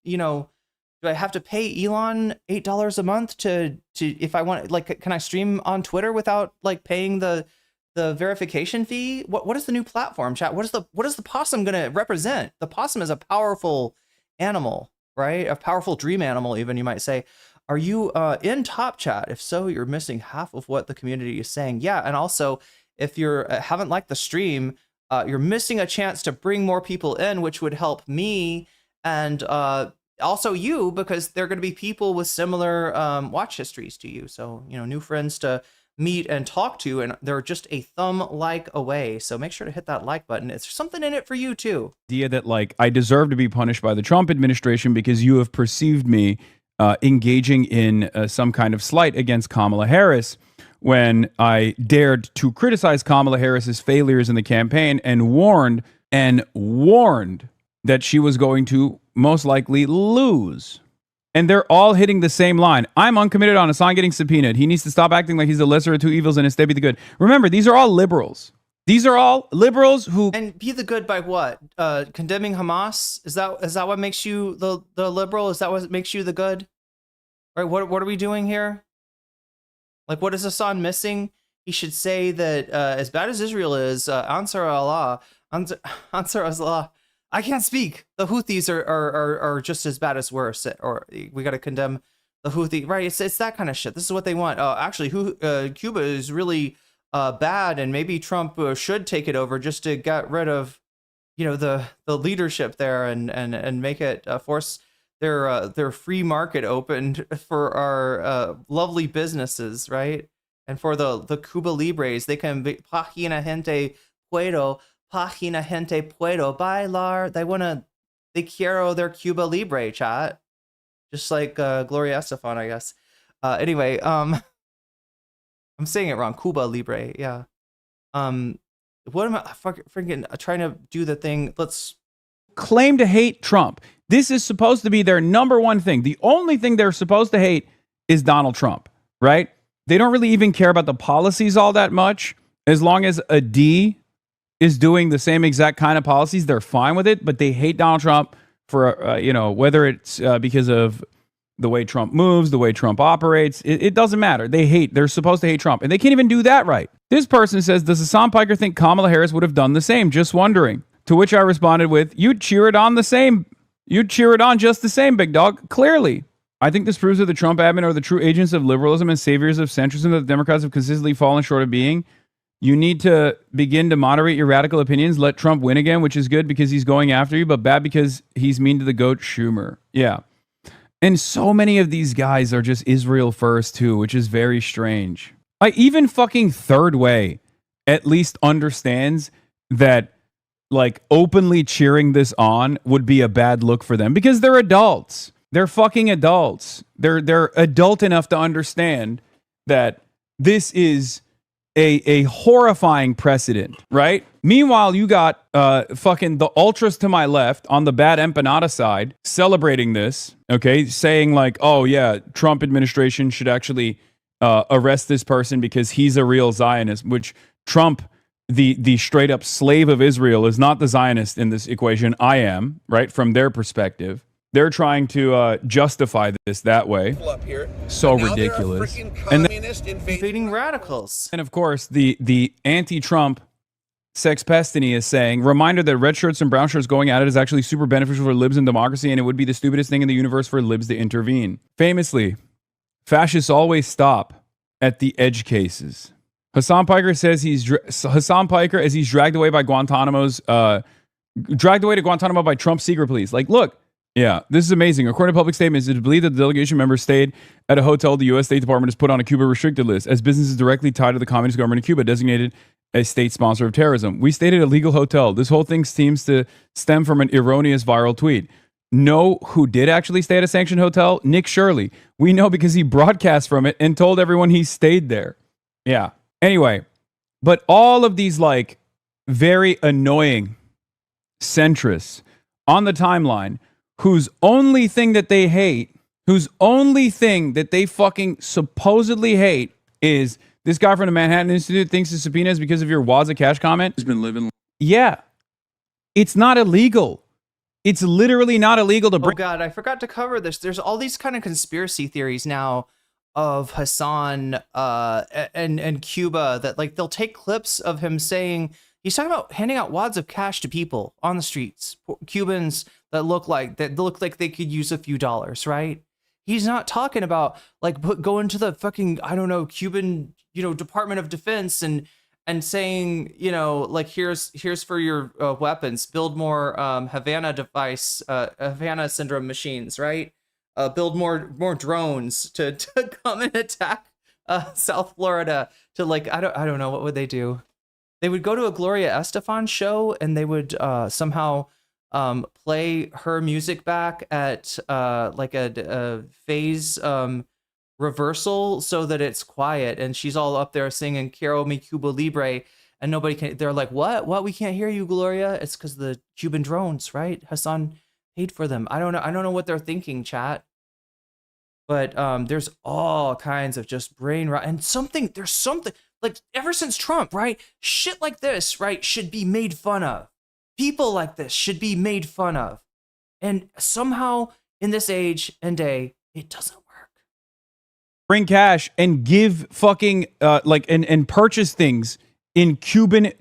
do I have to pay Elon $8 a month to if I want, like, can I stream on Twitter without like paying the verification fee? What is the new platform, chat? What is the possum gonna represent? The possum is a powerful animal, right? A powerful dream animal, even, you might say. Are you in Top Chat? If so, you're missing half of what the community is saying. Yeah, and also, if you haven't liked the stream, you're missing a chance to bring more people in, which would help me and also you, because they're going to be people with similar watch histories to you. So, new friends to meet and talk to, and they're just a thumb like away. So make sure to hit that like button. It's something in it for you too. Idea that like I deserve to be punished by the Trump administration because you have perceived me engaging in some kind of slight against Kamala Harris when I dared to criticize Kamala Harris's failures in the campaign and warned that she was going to most likely lose. And they're all hitting the same line. I'm uncommitted on Hassan getting subpoenaed. He needs to stop acting like he's the lesser of two evils and instead be the good. Remember, these are all liberals. These are all liberals who... And be the good by what? Condemning Hamas? Is that what makes you the liberal? Is that what makes you the good? Right? What are we doing here? Like, what is Hassan missing? he should say that as bad as Israel is, Ansar Allah, I can't speak. The Houthis are just as bad as worse. Or we got to condemn the Houthi, right? It's that kind of shit. This is what they want. Actually, Cuba is really bad, and maybe Trump should take it over just to get rid of, the leadership there and make it force their free market opened for our lovely businesses, right? And for the Cuba Libres, they can be página gente puedo bailar. They quiero their Cuba Libre, chat. Just like Gloria Estefan, I guess. Anyway, I'm saying it wrong. Cuba Libre, yeah. What am I freaking trying to do the thing? Let's claim to hate Trump. This is supposed to be their number one thing. The only thing they're supposed to hate is Donald Trump, right? They don't really even care about the policies all that much. As long as a D is doing the same exact kind of policies, they're fine with it. But they hate Donald Trump for, whether it's because of the way Trump moves, the way Trump operates. It doesn't matter. They're supposed to hate Trump. And they can't even do that right. This person says, does Hassan Piker think Kamala Harris would have done the same? Just wondering. To which I responded with, you'd cheer it on the same. You'd cheer it on just the same, big dog. Clearly. I think this proves that the Trump admin are the true agents of liberalism and saviors of centrism that the Democrats have consistently fallen short of being. You need to begin to moderate your radical opinions. Let Trump win again, which is good because he's going after you, but bad because he's mean to the goat Schumer. Yeah. And so many of these guys are just Israel first too, which is very strange. Like even fucking Third Way at least understands that like openly cheering this on would be a bad look for them because they're adults. They're fucking adults. They're adult enough to understand that this is a horrifying precedent, right? Meanwhile, you got fucking the ultras to my left on the bad empanada side celebrating this, okay? Saying like, oh yeah, Trump administration should actually arrest this person because he's a real Zionist, which Trump, the straight up slave of Israel, is not the Zionist in this equation. I am, right? From their perspective. They're trying to justify this that way. So ridiculous. And invading radicals. And of course, the anti-Trump Sex Pestany is saying, reminder that red shirts and brown shirts going at it is actually super beneficial for libs and democracy, and it would be the stupidest thing in the universe for libs to intervene. Famously, fascists always stop at the edge cases. Hassan Piker says Hassan Piker as he's dragged away by Guantanamo's dragged away to Guantanamo by Trump's secret police. Like, look. Yeah, this is amazing. According to public statements, it is believed that the delegation members stayed at a hotel the U.S. State Department has put on a Cuba restricted list as businesses directly tied to the communist government of Cuba designated a state sponsor of terrorism. We stayed at a legal hotel. This whole thing seems to stem from an erroneous viral tweet. Know who did actually stay at a sanctioned hotel? Nick Shirley. We know because he broadcast from it and told everyone he stayed there. Yeah. Anyway, but all of these like very annoying centrists on the timeline whose only thing that they hate, whose only thing that they fucking supposedly hate is this guy from the Manhattan Institute thinks the subpoena is because of your wads of cash comment. He's been living. Yeah. It's not illegal. It's literally not illegal to bring. Oh God, I forgot to cover this. There's all these kind of conspiracy theories now of Hassan and Cuba that like they'll take clips of him saying he's talking about handing out wads of cash to people on the streets, Cubans that look like they could use a few dollars, right? He's not talking about like going to the fucking, I don't know, Cuban, Department of Defense and saying, like here's for your weapons, build more Havana syndrome machines, right? Build more drones to come and attack South Florida. To like I don't know, what would they do? They would go to a Gloria Estefan show and they would somehow play her music back at like a phase reversal so that it's quiet and she's all up there singing Quiero mi Cuba Libre and nobody can. They're like, what? We can't hear you, Gloria. It's because the Cuban drones, right? Hassan paid for them. I don't know what they're thinking, chat. But there's all kinds of just brain rot and there's something like ever since Trump, right? Shit like this, right, should be made fun of. People like this should be made fun of. And somehow in this age and day, it doesn't work. bring cash and give fucking and purchase things in Cuban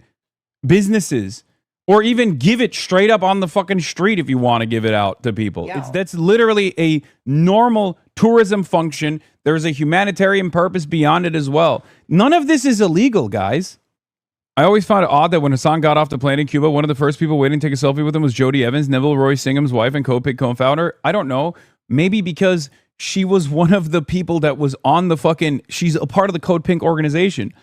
businesses, or even give it straight up on the fucking street if you want to give it out to people. That's literally a normal tourism function. There's a humanitarian purpose beyond it as well. None of this is illegal, guys. I always found it odd that when Hassan got off the plane in Cuba, one of the first people waiting to take a selfie with him was Jody Evans, Neville Roy Singham's wife and CodePink co-founder. I don't know. Maybe because she was one of the people that was on the fucking... She's a part of the CodePink organization.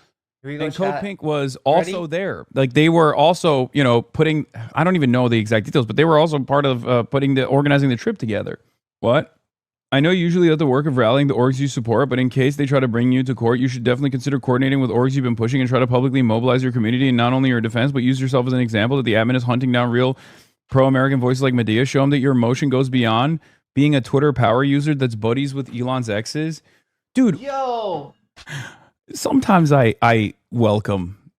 And CodePink was also there. Like, they were also, you know, putting... I don't even know the exact details, but they were also part of organizing the trip together. What? I know usually at the work of rallying the orgs you support, but in case they try to bring you to court, you should definitely consider coordinating with orgs you've been pushing and try to publicly mobilize your community and not only your defense, but use yourself as an example that the admin is hunting down real pro-American voices like Medea. Show them that your emotion goes beyond being a Twitter power user that's buddies with Elon's exes. Dude. Yo. Sometimes I welcome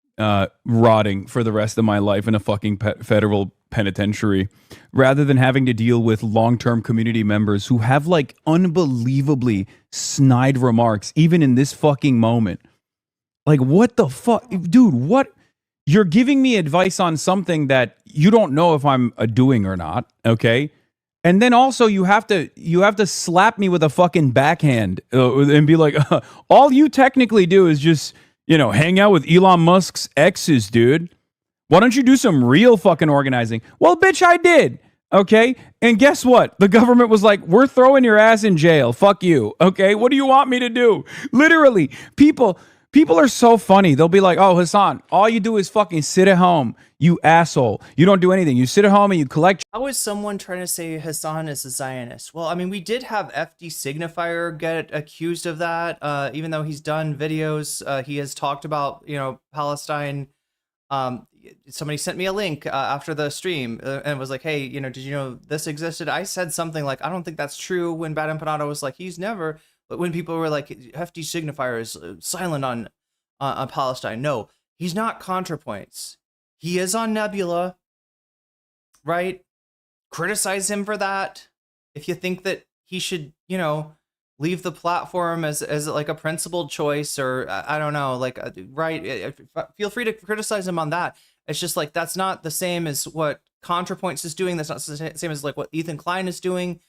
rotting for the rest of my life in a fucking federal penitentiary rather than having to deal with long-term community members who have like unbelievably snide remarks even in this fucking moment. Like, what the fuck? Dude, what? You're giving me advice on something that you don't know if I'm doing or not, okay? And then also you have to slap me with a fucking backhand and be like, all you technically do is just, you know, hang out with Elon Musk's exes, dude. Why don't you do some real fucking organizing? Well, bitch, I did. Okay. And guess what? The government was like, we're throwing your ass in jail. Fuck you. Okay. What do you want me to do? Literally, people are so funny. They'll be like, oh, Hassan, all you do is fucking sit at home. You asshole. You don't do anything. You sit at home and you collect. How is someone trying to say Hassan is a Zionist? Well, I mean, we did have FD Signifier get accused of that. Even though he's done videos, he has talked about, you know, Palestine. Somebody sent me a link after the stream and was like, hey, you know, did you know this existed? I said something like, I don't think that's true, when Bad Empanada was like, he's never. But when people were like, FD Signifier is silent on Palestine. No, he's not Connerpoints. He is on Nebula, right? Criticize him for that. If you think that he should, you know, leave the platform as like a principled choice, or I don't know, like, right? Feel free to criticize him on that. It's just like, that's not the same as what Connerpoints is doing. That's not the same as like what Ethan Klein is doing.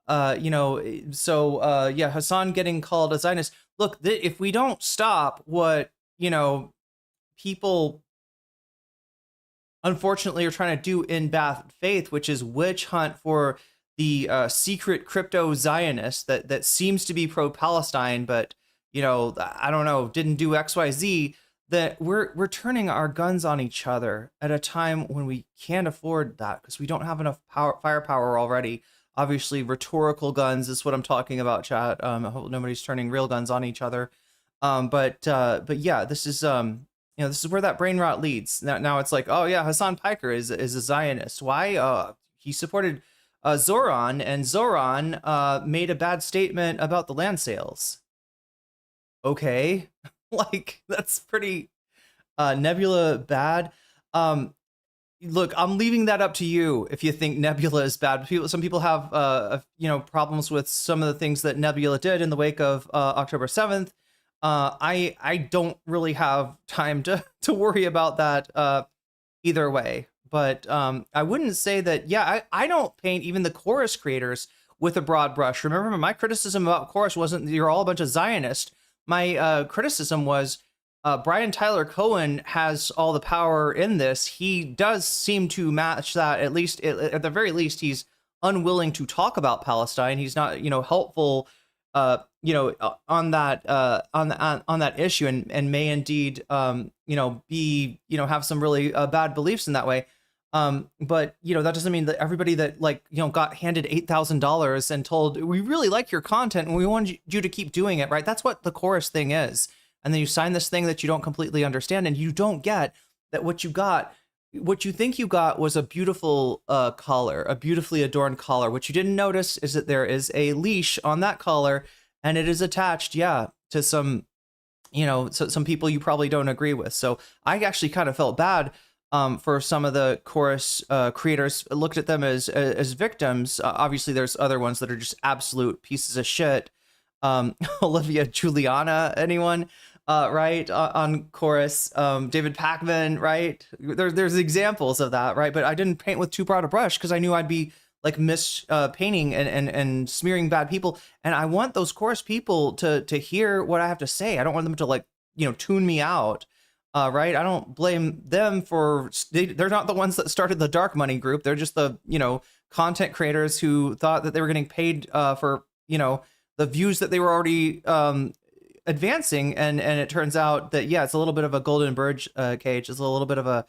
You know, so yeah, Hassan getting called a Zionist. Look, if we don't stop what, you know, people unfortunately are trying to do in bad faith, which is witch hunt for the secret crypto Zionist that seems to be pro-Palestine, but, you know, I don't know, didn't do XYZ, that we're turning our guns on each other at a time when we can't afford that because we don't have enough firepower already. Obviously, rhetorical guns is what I'm talking about, chat. I hope nobody's turning real guns on each other. But yeah, this is you know, this is where that brain rot leads. Now it's like, oh yeah, Hassan Piker is a Zionist. Why? He supported Zoran, and Zoran made a bad statement about the land sales. Okay, like, that's pretty Nebula bad. Look, I'm leaving that up to you if you think Nebula is bad. Some people have you know, problems with some of the things that Nebula did in the wake of October 7th. I don't really have time to worry about that either way. But I wouldn't say that, yeah, I don't paint even the Chorus creators with a broad brush. Remember, my criticism about Chorus wasn't you're all a bunch of Zionists. My criticism was Brian Tyler Cohen has all the power in this. He does seem to match that, at least at the very least. He's unwilling to talk about Palestine. He's not, you know, helpful, you know, on that issue, and may indeed, you know, be, you know, have some really bad beliefs in that way. But, you know, that doesn't mean that everybody that, like, you know, got handed $8,000 and told, we really like your content and we want you to keep doing it, right? That's what the Chorus thing is. And then you sign this thing that you don't completely understand, and you don't get that what you think you got was a beautiful collar, a beautifully adorned collar. What you didn't notice is that there is a leash on that collar, and it is attached, yeah, to some, you know, some people you probably don't agree with. So I actually kind of felt bad for some of the Chorus creators. I looked at them as victims. Obviously, there's other ones that are just absolute pieces of shit. Olivia Juliana, anyone? Right, on chorus, David Pakman, right? There's examples of that, right? But I didn't paint with too broad a brush because I knew I'd be like painting and smearing bad people. And I want those chorus people to hear what I have to say. I don't want them to like, tune me out. Right? I don't blame them for, they're not the ones that started the dark money group. They're just the, content creators who thought that they were getting paid for, the views that they were already advancing. And it turns out that, yeah, it's a little bit of a golden bird cage. It's a little bit of a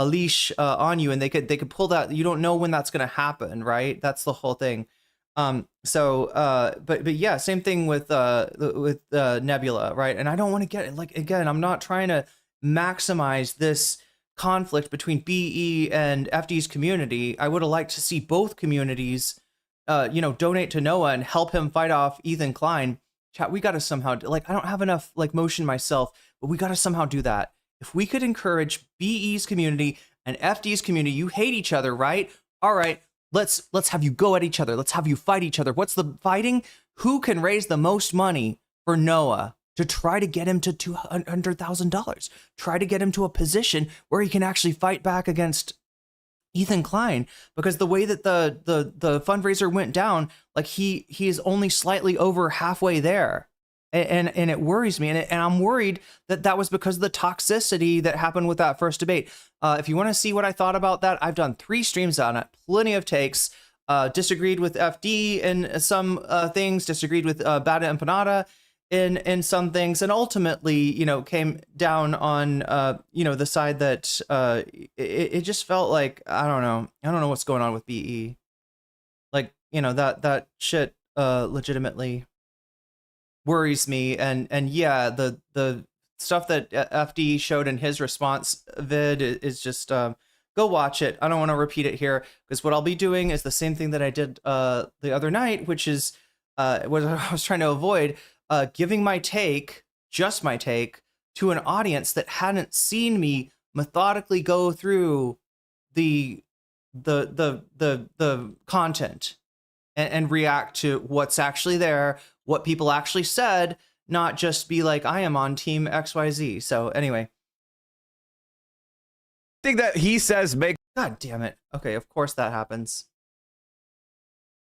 leash on you, and they could pull that. You don't know when that's going to happen, right? That's the whole thing. But yeah, same thing with Nebula, right? And I don't want to get, like, again, I'm not trying to maximize this conflict between BE and FD's community. I would have liked to see both communities, donate to Noah and help him fight off Ethan Klein. Chat, we got to somehow, like, I don't have enough like motion myself, but we got to somehow do that. If we could encourage BE's community and FD's community, you hate each other, right? All right, let's have you go at each other. Let's have you fight each other. What's the fighting? Who can raise the most money for Noah to try to get him to $200,000? Try to get him to a position where he can actually fight back against Ethan Klein, because the way that the fundraiser went down, like he is only slightly over halfway there. And it worries me, and I'm worried that was because of the toxicity that happened with that first debate. If you want to see what I thought about that, I've done 3 streams on it, plenty of takes. Disagreed with FD in some things, disagreed with Bada Empanada in some things, and ultimately, came down on the side that it just felt like I don't know what's going on with BE, like that shit legitimately worries me. And yeah, the stuff that FD showed in his response vid is just go watch it. I don't want to repeat it here, because what I'll be doing is the same thing that I did the other night, which is what I was trying to avoid, giving my take, just my take, to an audience that hadn't seen me methodically go through the content and react to what's actually there, what people actually said, not just be like, I am on team XYZ. So anyway. I think that he says make. God damn it. Okay, of course that happens.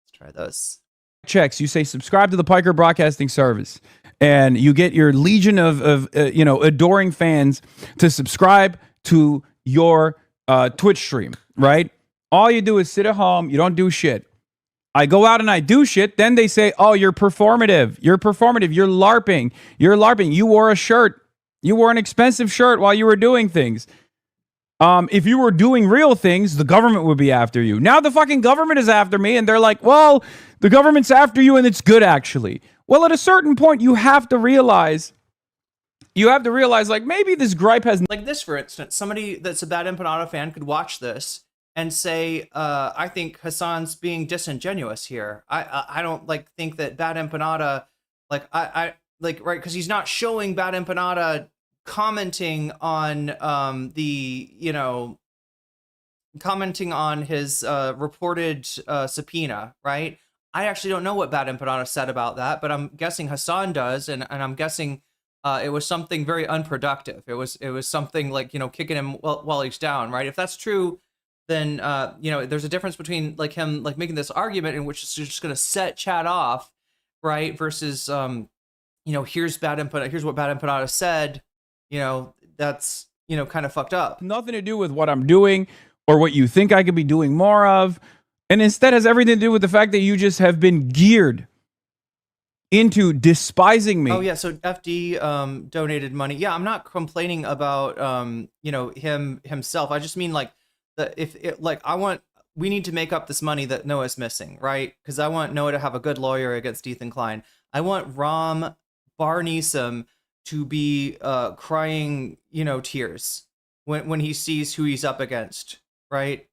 Let's try this. Checks. You say subscribe to the Piker Broadcasting Service, and you get your legion of adoring fans to subscribe to your Twitch stream, right? All you do is sit at home. You don't do shit. I go out and I do shit. Then they say, oh, you're performative. You're performative. You're LARPing. You're LARPing. You wore a shirt. You wore an expensive shirt while you were doing things. If you were doing real things, the government would be after you. Now the fucking government is after me, and they're like, well, the government's after you, and it's good, actually. Well, at a certain point, you have to realize, like, maybe this gripe has... Like this, for instance, somebody that's a Bad Empanada fan could watch this and say, I think Hassan's being disingenuous here. I don't, like, think that Bad Empanada, like, I like, right, because he's not showing Bad Empanada commenting on commenting on his reported subpoena, right? I actually don't know what Bad Empanada said about that, but I'm guessing Hassan does, and I'm guessing it was something very unproductive. It was something like, kicking him while he's down, right? If that's true, then there's a difference between like him like making this argument in which is just going to set chat off, right? Versus here's Bad Empanada, here's what Bad Empanada said. That's kind of fucked up. Nothing to do with what I'm doing or what you think I could be doing more of, and instead has everything to do with the fact that you just have been geared into despising me. Oh yeah, so FD donated money. Yeah, I'm not complaining about himself. I just mean like we need to make up this money that Noah's missing, right? Because I want Noah to have a good lawyer against Ethan Klein. I want Ram Barnesom to be crying, tears when he sees who he's up against, right?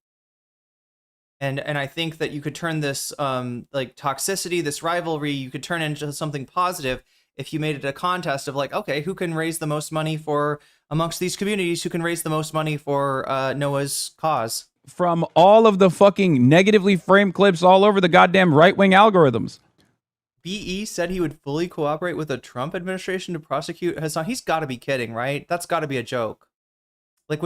And I think that you could turn this like toxicity, this rivalry, you could turn into something positive if you made it a contest of like, okay, who can raise the most money for amongst these communities? Who can raise the most money for Noah's cause? From all of the fucking negatively framed clips all over the goddamn right-wing algorithms. BE said he would fully cooperate with the Trump administration to prosecute Hassan. He's got to be kidding, right? That's got to be a joke. Like,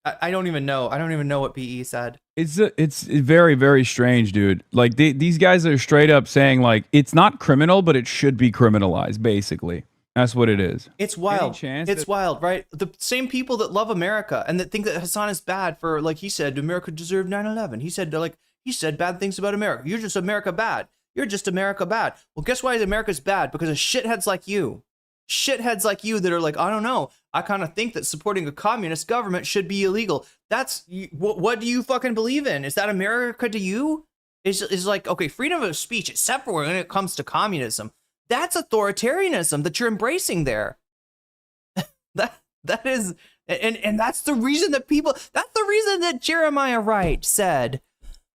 I don't even know. I don't even know what BE said. It's very, very strange, dude. Like these guys are straight up saying like it's not criminal, but it should be criminalized. Basically, that's what it is. It's wild. It's wild, right? The same people that love America and that think that Hassan is bad for, like he said, America deserved 9/11. He said bad things about America. You're just America bad. You're just America bad. Well, guess why America's bad? Because of shitheads like you. Shitheads like you that are like, I don't know. I kind of think that supporting a communist government should be illegal. That's what do you fucking believe in? Is that America to you? Is like, okay, freedom of speech, except for when it comes to communism. That's authoritarianism that you're embracing there. that is, and that's the reason that that's the reason that Jeremiah Wright said,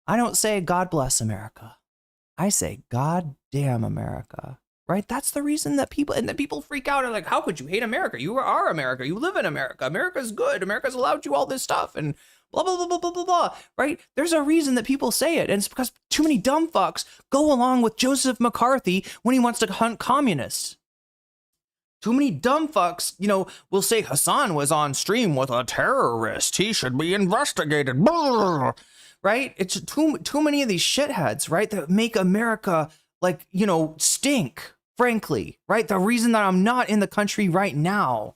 I don't say God bless America. I say God damn America. Right? That's the reason that people freak out and like, how could you hate America? You are America. You live in America. America's good. America's allowed you all this stuff and blah, blah, blah, blah, blah, blah, blah. Right? There's a reason that people say it. And it's because too many dumb fucks go along with Joseph McCarthy when he wants to hunt communists. Too many dumb fucks, will say Hassan was on stream with a terrorist. He should be investigated. Blah. Right? It's too many of these shitheads, right? That make America stink. Frankly, right? The reason that I'm not in the country right now.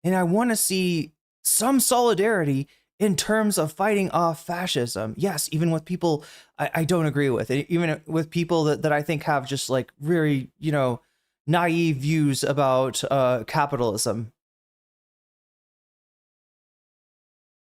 And I want to see some solidarity in terms of fighting off fascism. Yes, even with people I don't agree with. Even with people that I think have just like very, naive views about capitalism.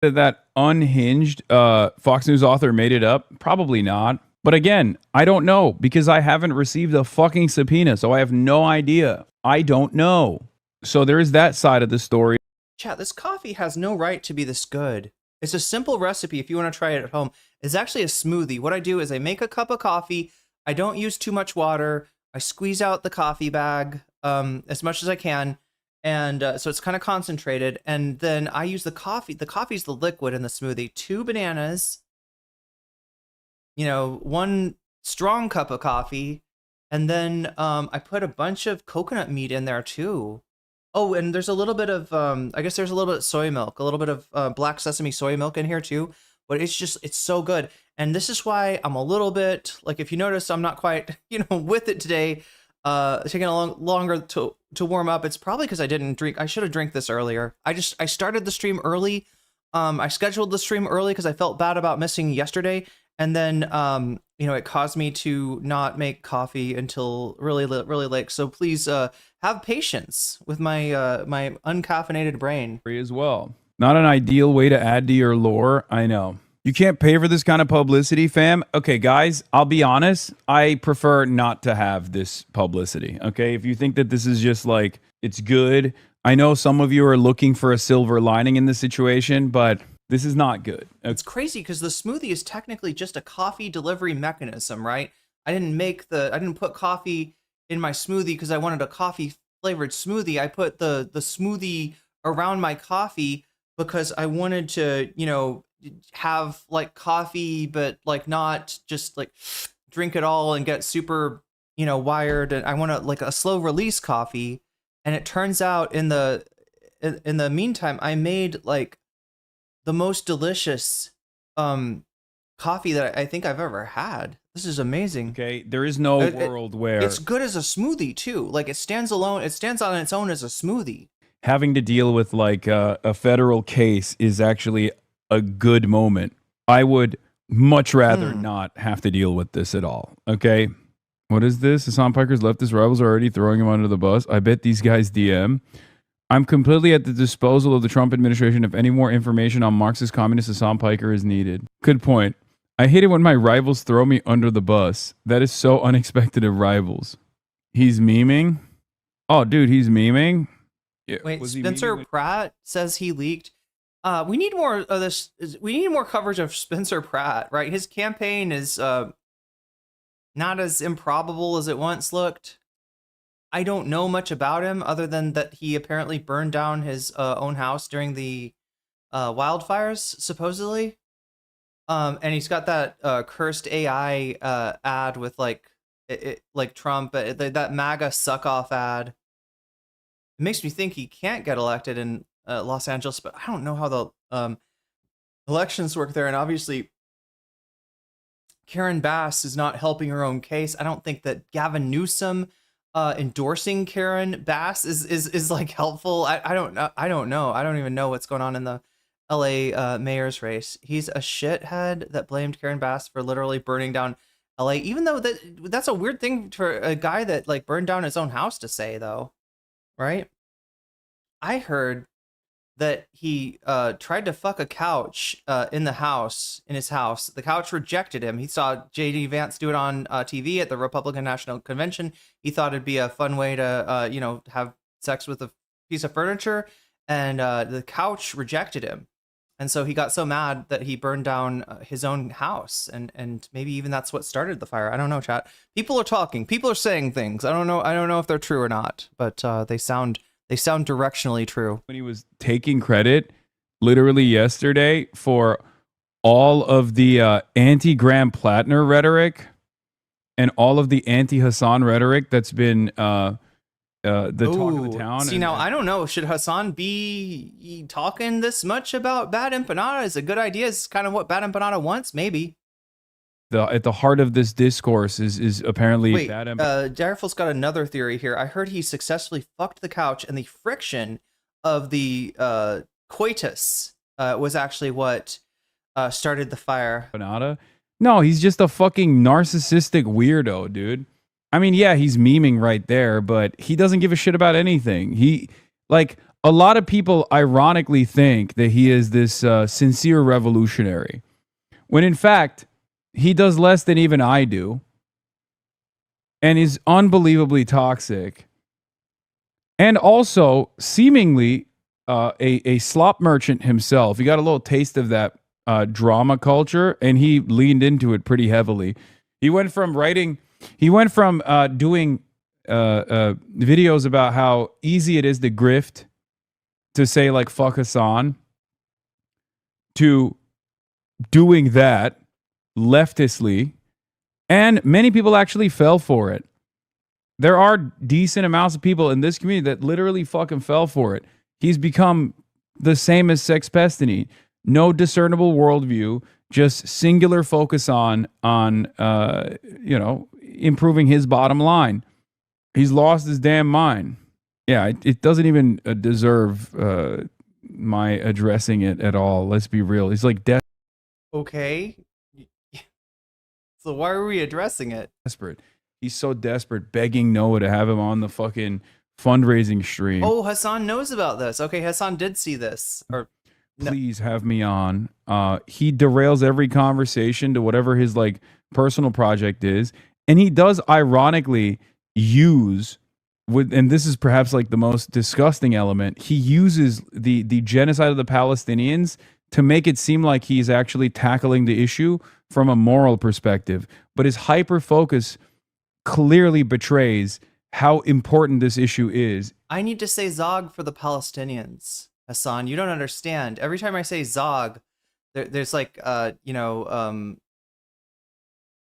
That unhinged Fox News author made it up? Probably not. But again, I don't know because I haven't received a fucking subpoena, so I have no idea. I don't know. So there is that side of the story. Chat, this coffee has no right to be this good. It's a simple recipe if you want to try it at home. It's actually a smoothie. What I do is I make a cup of coffee. I don't use too much water. I squeeze out the coffee bag as much as I can. And so it's kind of concentrated. And then I use the coffee. The coffee's the liquid in the smoothie. 2 bananas. 1 strong cup of coffee, and then I put a bunch of coconut meat in there too. Oh, and there's a little bit of I guess there's a little bit of soy milk, a little bit of black sesame soy milk in here too. But it's so good, and this is why I'm a little bit like, if you notice, I'm not quite with it today. Taking a longer to warm up. It's probably because I didn't drink. I should have drank this earlier. I started the stream early. I scheduled the stream early because I felt bad about missing yesterday. And then, it caused me to not make coffee until really, really late. So please have patience with my my uncaffeinated brain. As well. Not an ideal way to add to your lore. I know. You can't pay for this kind of publicity, fam. Okay, guys, I'll be honest. I prefer not to have this publicity. Okay, if you think that this is just like, it's good. I know some of you are looking for a silver lining in this situation, but this is not good. It's crazy because the smoothie is technically just a coffee delivery mechanism, right? I didn't put coffee in my smoothie because I wanted a coffee flavored smoothie. I put the smoothie around my coffee because I wanted to, have like coffee, but like not just like drink it all and get super, wired. And I want like a slow release coffee. And it turns out in the meantime, I made like the most delicious coffee that I think I've ever had. This is amazing. Okay, there is no world where it's good as a smoothie too. Like it stands alone. It stands on its own as a smoothie. Having to deal with like a federal case is actually a good moment. I would much rather not have to deal with this at all. Okay, what is this? Hassan Piker's leftist rivals are already throwing him under the bus. I bet these guys DM. I'm completely at the disposal of the Trump administration if any more information on Marxist communist Hassan Piker is needed. Good point. I hate it when my rivals throw me under the bus. That is so unexpected of rivals. He's memeing? Oh, dude, he's memeing? Yeah. Wait, Spencer Pratt says he leaked. We need more of this. We need more coverage of Spencer Pratt, right? His campaign is not as improbable as it once looked. I don't know much about him other than that he apparently burned down his own house during the wildfires, supposedly. And he's got that cursed AI ad with like like Trump, that MAGA suck off ad. It makes me think he can't get elected in Los Angeles, but I don't know how the elections work there. And obviously, Karen Bass is not helping her own case. I don't think that Gavin Newsom endorsing Karen Bass is like helpful. I don't know. I don't even know what's going on in the LA mayor's race. He's a shithead that blamed Karen Bass for literally burning down LA, even though that's a weird thing for a guy that like burned down his own house to say, though, right? I heard that he tried to fuck a couch in his house. The couch rejected him. He saw J.D. Vance do it on TV at the Republican National Convention. He thought it'd be a fun way to, have sex with a piece of furniture, and the couch rejected him. And so he got so mad that he burned down his own house, and maybe even that's what started the fire. I don't know, chat. People are talking. People are saying things. I don't know if they're true or not, but they sound directionally true. When he was taking credit, literally yesterday, for all of the anti-Graham Plattner rhetoric and all of the anti-Hassan rhetoric that's been the talk of the town. See, now I don't know. Should Hassan be talking this much about Bad Empanada? Is a good idea? Is kind of what Bad Empanada wants, maybe. At the heart of this discourse is apparently Bad Empanada. Dareful's got another theory here. I heard he successfully fucked the couch, and the friction of the coitus was actually what started the fire. Empanada? No, he's just a fucking narcissistic weirdo, dude. I mean, yeah, he's memeing right there, but he doesn't give a shit about anything. A lot of people ironically think that he is this sincere revolutionary, when in fact, he does less than even I do and is unbelievably toxic. And also, seemingly, a slop merchant himself. He got a little taste of that drama culture, and he leaned into it pretty heavily. He went from doing videos about how easy it is to grift, to say like fuck Hassan, to doing that leftistly, and many people actually fell for it. There are decent amounts of people in this community that literally fucking fell for it. He's become the same as Sex Pestany. No discernible worldview, just singular focus on improving his bottom line. He's lost his damn mind. Yeah, it doesn't even deserve my addressing it at all. Let's be real. He's like okay. So why are we addressing it? Desperate. He's so desperate, begging Noah to have him on the fucking fundraising stream. Oh, Hassan knows about this. Okay, Hassan did see this. Or please have me on. He derails every conversation to whatever his like personal project is, and he does ironically use and this is perhaps like the most disgusting element. He uses the genocide of the Palestinians to make it seem like he's actually tackling the issue from a moral perspective, but his hyper focus clearly betrays how important this issue is. I need to say Zog for the Palestinians, Hassan. You don't understand. Every time I say Zog, there's like 5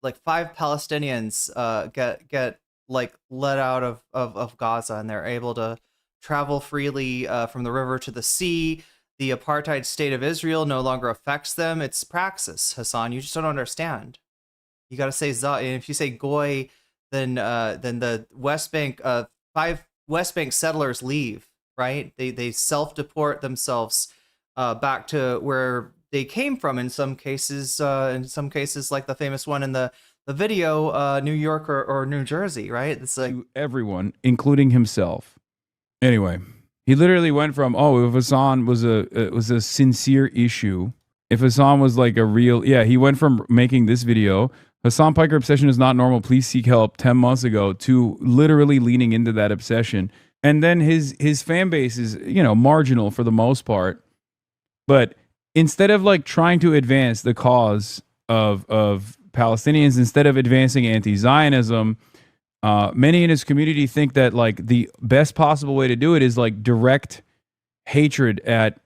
Palestinians get like let out of Gaza, and they're able to travel freely from the river to the sea. The apartheid state of Israel no longer affects them. It's praxis, Hassan. You just don't understand. You got to say Zog. And if you say Goy, then the West Bank 5 West Bank settlers leave. Right? They self-deport themselves back to where they came from. In some cases, like the famous one in the video, New York or New Jersey. Right? It's like to everyone, including himself. Anyway, he literally went from if Hassan was a sincere issue, if Hassan was like a real he went from making this video, Hassan Piker obsession is not normal, please seek help, 10 months ago, to literally leaning into that obsession. And then his fan base is, marginal for the most part. But instead of like trying to advance the cause of Palestinians, instead of advancing anti-Zionism, many in his community think that like the best possible way to do it is like direct hatred at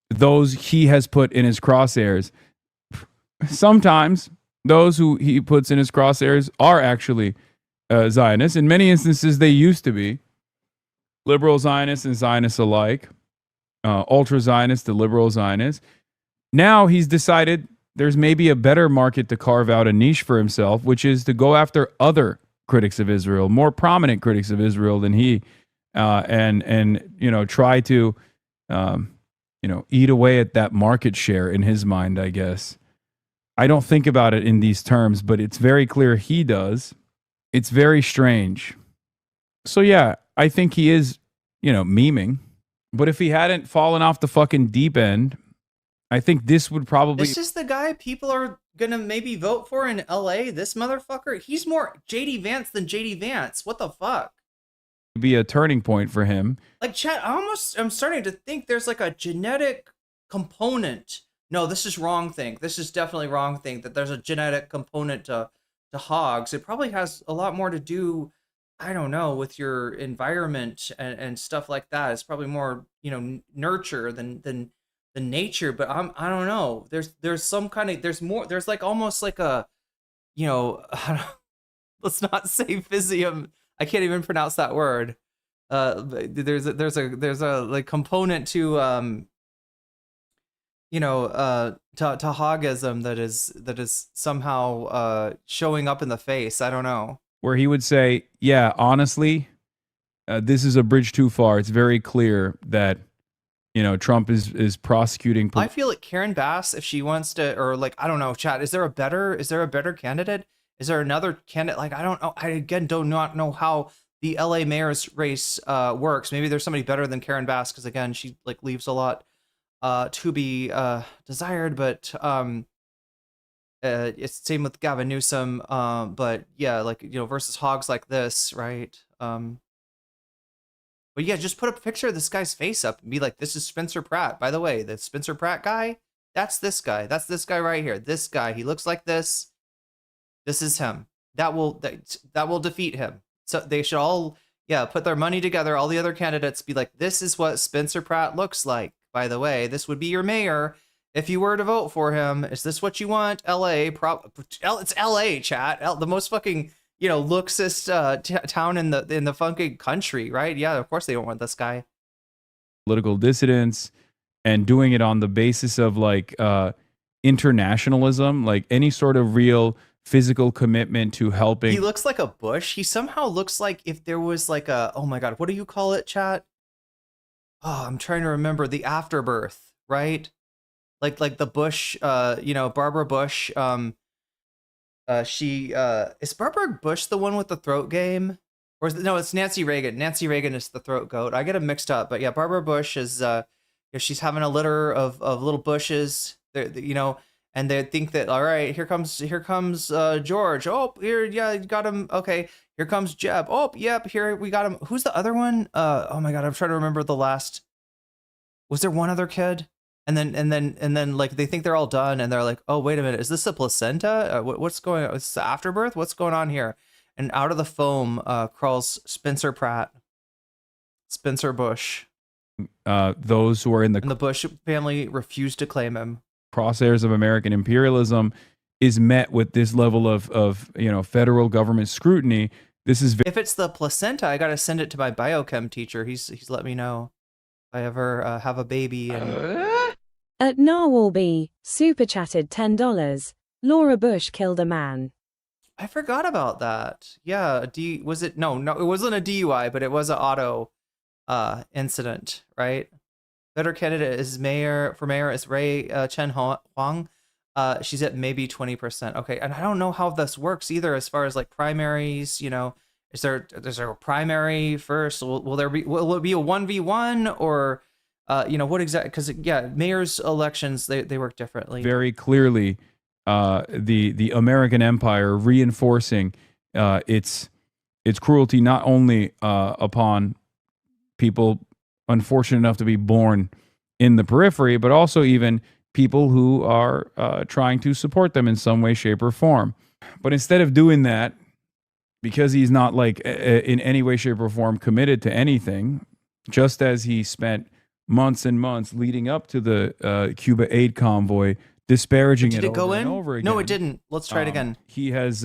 those he has put in his crosshairs. Sometimes those who he puts in his crosshairs are actually Zionists. In many instances, they used to be liberal Zionists and Zionists alike, ultra Zionists to liberal Zionists. Now he's decided there's maybe a better market to carve out a niche for himself, which is to go after other critics of Israel, more prominent critics of Israel than he, and try to eat away at that market share in his mind, I guess. I don't think about it in these terms, but it's very clear he does. It's very strange. So yeah, I think he is, memeing. But if he hadn't fallen off the fucking deep end, I think this would probably... This is the guy people are gonna maybe vote for in LA? This motherfucker? He's more JD Vance than JD Vance. What the fuck? Be a turning point for him. Like, chat, I'm starting to think there's like a genetic component. No, this is wrong thing. This is definitely wrong thing, that there's a genetic component to hogs. It probably has a lot more to do, I don't know, with your environment and stuff like that. It's probably more, nurture than nature, but I don't know. There's some kind of, there's like almost like a, let's not say physium. I can't even pronounce that word. There's a like component to to hogism that is somehow showing up in the face. I don't know. Where he would say, yeah, honestly, this is a bridge too far. It's very clear that Trump is prosecuting. I feel like Karen Bass, if she wants to, or like, I don't know, chat, is there a better candidate? Is there another candidate? Like, I don't know. I again do not know how the LA mayor's race works. Maybe there's somebody better than Karen Bass, because again, she like leaves a lot to be desired. But it's the same with Gavin Newsom. But yeah, like, versus hogs like this, right? But yeah, just put a picture of this guy's face up and be like, this is Spencer Pratt. By the way, the Spencer Pratt guy, that's this guy. That's this guy right here. This guy, he looks like this. This is him. That will defeat him. So they should all, put their money together. All the other candidates be like, this is what Spencer Pratt looks like. By the way, this would be your mayor if you were to vote for him. Is this what you want? LA, it's LA, chat. The most fucking, looksest town in the fucking country, right? Yeah, of course they don't want this guy. Political dissidents, and doing it on the basis of like internationalism, like any sort of real physical commitment to helping. He looks like a Bush. He somehow looks like if there was like a, oh my God, what do you call it, chat? Oh, I'm trying to remember, the afterbirth, right? Like the Bush, Barbara Bush. She is Barbara Bush the one with the throat game, or no? It's Nancy Reagan. Nancy Reagan is the throat goat. I get them mixed up, but yeah, Barbara Bush is. She's having a litter of little bushes. And they think that, all right, here comes George. Oh, here, yeah, you got him. Okay, here comes Jeb. Oh, yep, here we got him. Who's the other one? Oh my God, I'm trying to remember the last. Was there one other kid? And then like they think they're all done, and they're like, oh wait a minute, is this a placenta? What's going on? Is this afterbirth? What's going on here? And out of the foam crawls Spencer Pratt, Spencer Bush. Those who are in the Bush family refused to claim him. Crosshairs of American imperialism is met with this level of federal government scrutiny. This is if it's the placenta, I gotta send it to my biochem teacher. He's let me know if I ever have a baby. At Narwhalby, super chatted $10. Laura Bush killed a man. I forgot about that. Yeah, was it? No, it wasn't a DUI, but it was an auto incident, right? Better candidate is mayor is Ray Chen Huang. She's at maybe 20%. Okay, and I don't know how this works either, as far as like primaries. Is there a primary first? Will it be a 1v1 or what exactly? Because mayor's elections they work differently. Very clearly, the American empire reinforcing its cruelty not only upon people unfortunate enough to be born in the periphery, but also even people who are trying to support them in some way, shape, or form. But instead of doing that, because he's not like in any way, shape, or form committed to anything, just as he spent months and months leading up to the Cuba aid convoy disparaging it over and over again. No, it didn't. Let's try it again. He has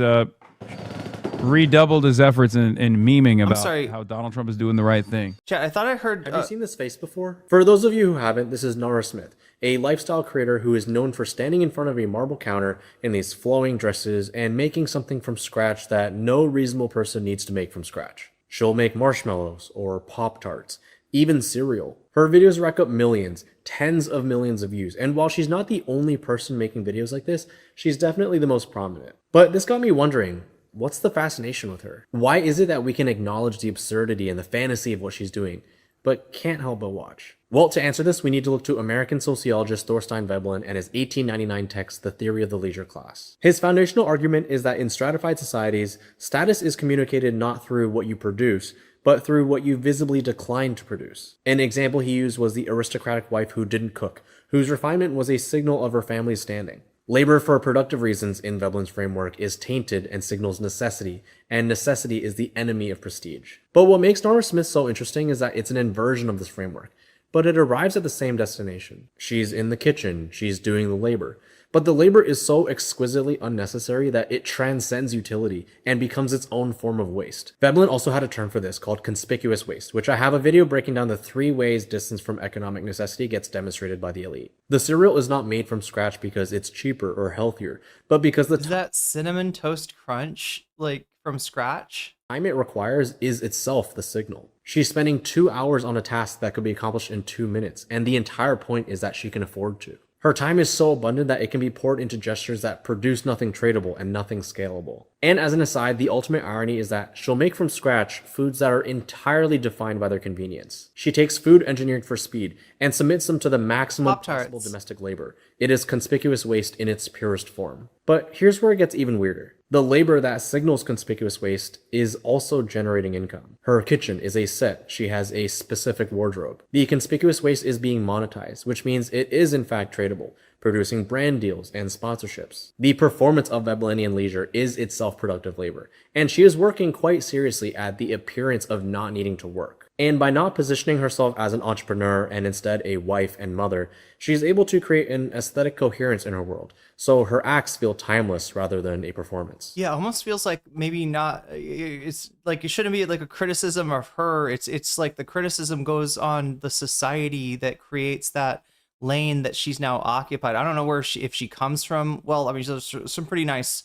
redoubled his efforts in memeing about sorry. how Donald Trump is doing the right thing. Chat, I thought I heard. Have you seen this face before? For those of you who haven't, this is Nora Smith, a lifestyle creator who is known for standing in front of a marble counter in these flowing dresses and making something from scratch that no reasonable person needs to make from scratch. She'll make marshmallows or Pop-Tarts, even cereal. Her videos rack up millions, tens of millions of views, and while she's not the only person making videos like this, she's definitely the most prominent. But this got me wondering, what's the fascination with her? Why is it that we can acknowledge the absurdity and the fantasy of what she's doing, but can't help but watch? Well, to answer this, we need to look to American sociologist Thorstein Veblen and his 1899 text, The Theory of the Leisure Class. His foundational argument is that in stratified societies, status is communicated not through what you produce, but through what you visibly decline to produce. An example he used was the aristocratic wife who didn't cook, whose refinement was a signal of her family's standing. Labor for productive reasons in Veblen's framework is tainted and signals necessity, and necessity is the enemy of prestige. But what makes Nora Smith so interesting is that it's an inversion of this framework, but it arrives at the same destination. She's in the kitchen, she's doing the labor, but the labor is so exquisitely unnecessary that it transcends utility and becomes its own form of waste. Veblen also had a term for this called conspicuous waste, which I have a video breaking down the 3 ways distance from economic necessity gets demonstrated by the elite. The cereal is not made from scratch because it's cheaper or healthier, but because the Is that Cinnamon Toast Crunch, like, from scratch? time it requires is itself the signal. She's spending 2 hours on a task that could be accomplished in 2 minutes, and the entire point is that she can afford to. Her time is so abundant that it can be poured into gestures that produce nothing tradable and nothing scalable. And as an aside, the ultimate irony is that she'll make from scratch foods that are entirely defined by their convenience. She takes food engineered for speed and submits them to the maximum possible domestic labor. It is conspicuous waste in its purest form. But here's where it gets even weirder. The labor that signals conspicuous waste is also generating income. Her kitchen is a set. She has a specific wardrobe. The conspicuous waste is being monetized, which means it is in fact tradable, producing brand deals and sponsorships. The performance of Vebelenian leisure is itself productive labor, and she is working quite seriously at the appearance of not needing to work. And by not positioning herself as an entrepreneur and instead a wife and mother, she's able to create an aesthetic coherence in her world, so her acts feel timeless rather than a performance. Yeah, almost feels like maybe not. It's like it shouldn't be like a criticism of her. It's like the criticism goes on the society that creates that lane that she's now occupied. I don't know if she comes from. Well, I mean, there's some pretty nice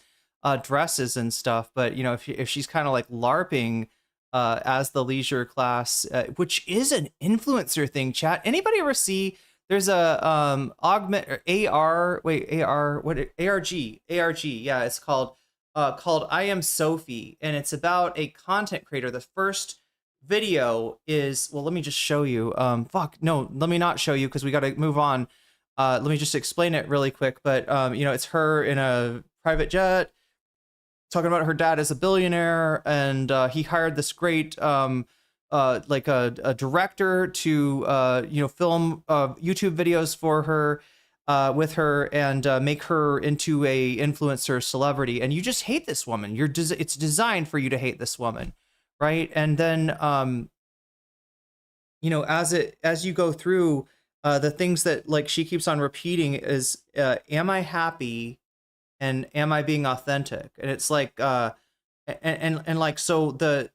dresses and stuff, but you know, if she's kind of like LARPing as the leisure class, which is an influencer thing. Chat. Anybody ever see? There's a augment or ARG. Yeah, it's called I Am Sophie, and it's about a content creator. The first video is, well, let me just show you. No, let me not show you because we got to move on. Let me just explain it really quick. But you know, it's her in a private jet talking about her dad as a billionaire, and he hired this great like a director to you know, film YouTube videos for her with her and make her into a influencer celebrity. And you just hate this woman. It's designed for you to hate this woman, right? And then you know, as you go through the things that like she keeps on repeating is am I happy and am I being authentic? And it's like and like, so the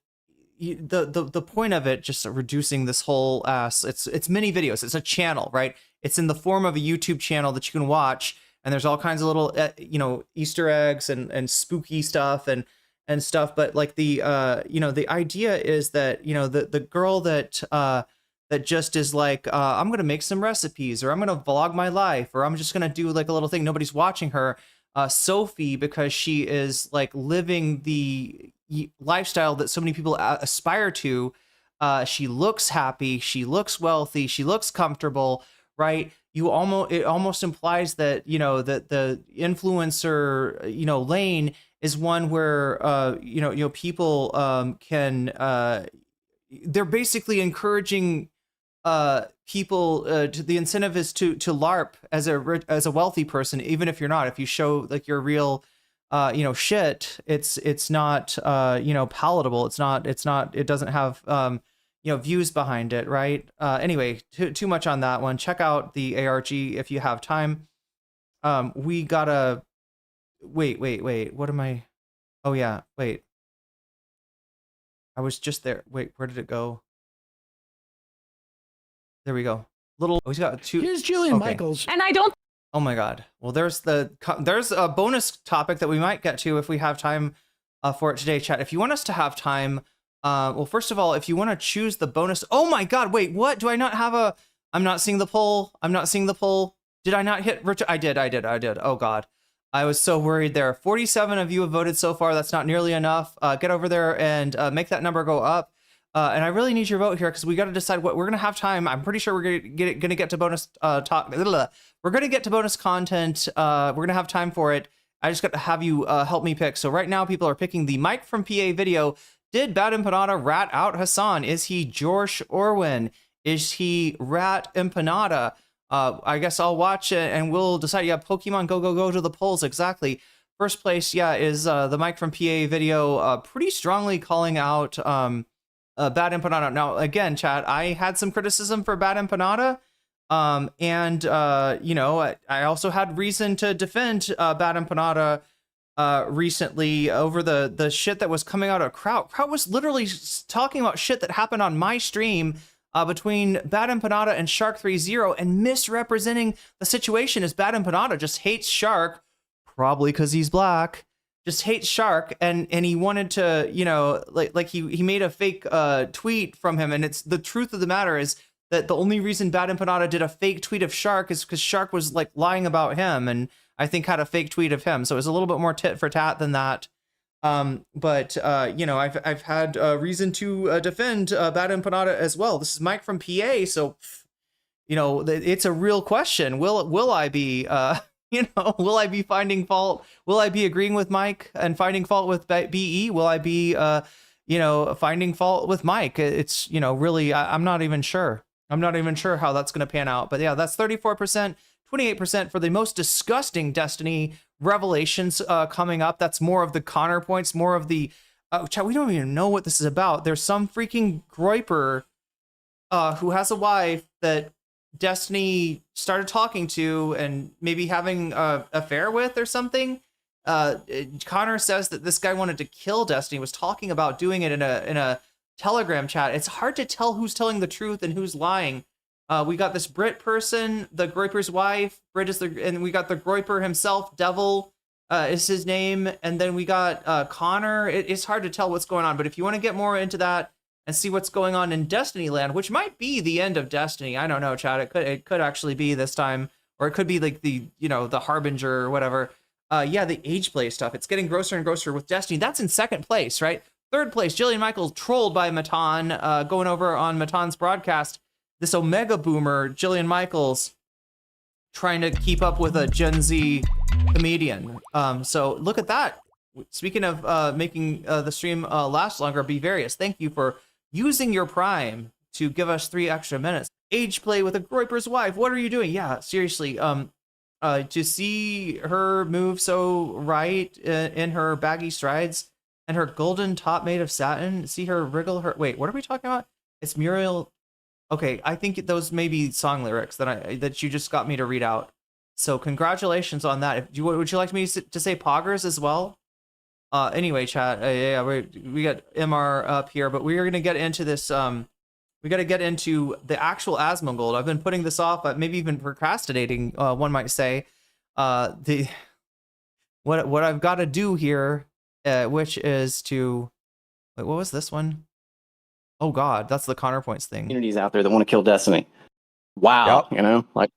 point of it, just reducing this whole it's mini videos. It's a channel, right? It's in the form of a YouTube channel that you can watch, and there's all kinds of little you know, Easter eggs and spooky stuff and stuff. But like the you know, the idea is that, you know, the girl that that just is like I'm gonna make some recipes, or I'm gonna vlog my life, or I'm just gonna do like a little thing, nobody's watching her. Sophie, because she is like living the lifestyle that so many people aspire to. She looks happy, she looks wealthy, she looks comfortable, right? It almost implies that, you know, that the influencer, you know, lane is one where you know, people can they're basically encouraging people to, the incentive is to LARP as a wealthy person, even if you're not. If you show like your real you know, shit, it's not you know, palatable. It doesn't have you know, views behind it, right? Anyway, too much on that one. Check out the ARG if you have time. We gotta wait. What am I? Oh yeah, wait. I was just there. Wait, where did it go? There we go. Oh, he's got 2. Here's Jillian Michaels. And I don't. Oh my God. Well, there's a bonus topic that we might get to if we have time for it today, chat. If you want us to have time, well, first of all, if you want to choose the bonus. Oh my God. Wait, what? Do I not have a? I'm not seeing the poll. I'm not seeing the poll. Did I not hit? I did. Oh God. I was so worried there. 47 of you have voted so far. That's not nearly enough. Get over there and make that number go up. And I really need your vote here because we got to decide what we're going to have time. I'm pretty sure we're going to get to bonus talk. We're going to get to bonus content. We're going to have time for it. I just got to have you help me pick. So right now people are picking the Mike from PA video. Did Bad Empanada rat out Hassan? Is he Josh Orwin? Is he Rat Empanada? I guess I'll watch it and we'll decide. Yeah, Pokemon go to the polls. Exactly. First place, yeah, is the Mike from PA video pretty strongly calling out Bad Empanada. Now, again, chat, I had some criticism for Bad Empanada. You know, I also had reason to defend Bad Empanada recently over the shit that was coming out of Kraut. Kraut was literally talking about shit that happened on my stream between Bad Empanada and Shark30 and misrepresenting the situation as Bad Empanada just hates Shark, probably because he's black, just hates Shark, and he wanted to, you know, like he made a fake tweet from him, and it's the truth of the matter is that the only reason Bad Empanada did a fake tweet of Shark is because Shark was like lying about him, and I think had a fake tweet of him, so it was a little bit more tit for tat than that. You know, I've had reason to defend Bad Empanada as well. This is Mike from PA, so you know it's a real question. Will I be you know, will I be finding fault? Will I be agreeing with Mike and finding fault with BE? Will I be you know, finding fault with Mike? It's, you know, really I'm not even sure. I'm not even sure how that's going to pan out. But yeah, that's 34%, 28% for the most disgusting Destiny revelations coming up. That's more of the Connerpoints, more of the chat. We don't even know what this is about. There's some freaking groiper who has a wife that Destiny started talking to and maybe having an affair with or something. Connor says that this guy wanted to kill Destiny, was talking about doing it in a Telegram chat. It's hard to tell who's telling the truth and who's lying. We got this Brit person, the Groiper's wife. Brit is and we got the Groiper himself. Devil is his name, and then we got Connor. It's hard to tell what's going on, but if you want to get more into that and see what's going on in Destiny Land, which might be the end of Destiny, I don't know, Chad. It could actually be this time, or it could be like the, you know, the Harbinger or whatever. Yeah, the age play stuff. It's getting grosser and grosser with Destiny. That's in second place, right? Third place, Jillian Michaels trolled by Matan, going over on Matan's broadcast. This Omega Boomer, Jillian Michaels, trying to keep up with a Gen Z comedian. So look at that. Speaking of making the stream last longer, Be Various, thank you for using your Prime to give us 3 extra minutes. Age play with a Groiper's wife. What are you doing? Yeah, seriously. To see her move so right in her baggy strides and her golden top made of satin, see her wriggle her. Wait, what are we talking about? It's Muriel. Okay, I think those may be song lyrics that you just got me to read out. So congratulations on that. Would you like me to say poggers as well? Anyway, chat. Yeah, we got MR up here, but we're gonna get into this. We got to get into the actual Asmongold. I've been putting this off, but maybe even procrastinating. One might say. What I've got to do here, which is to wait. What was this one? Oh God, that's the Connerpoints thing. Communities out there that want to kill Destiny. Wow, yep. You know, like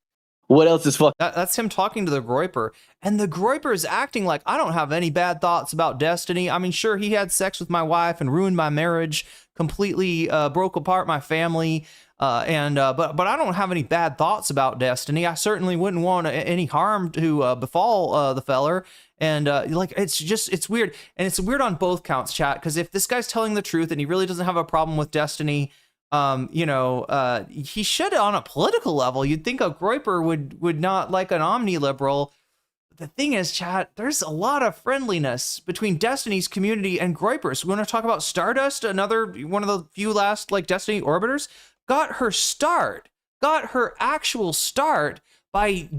what else is fuck? That's him talking to the Groiper, and the Groiper is acting like I don't have any bad thoughts about Destiny. I mean, sure, he had sex with my wife and ruined my marriage, completely broke apart my family, but I don't have any bad thoughts about Destiny. I certainly wouldn't want any harm to befall the feller. And like it's weird, and it's weird on both counts, chat. Because if this guy's telling the truth and he really doesn't have a problem with Destiny, you know, he should on a political level. You'd think a Groiper would not like an omni-liberal. The thing is, chat, there's a lot of friendliness between Destiny's community and Groipers. We want to talk about Stardust, another one of the few last like Destiny orbiters, got her actual start by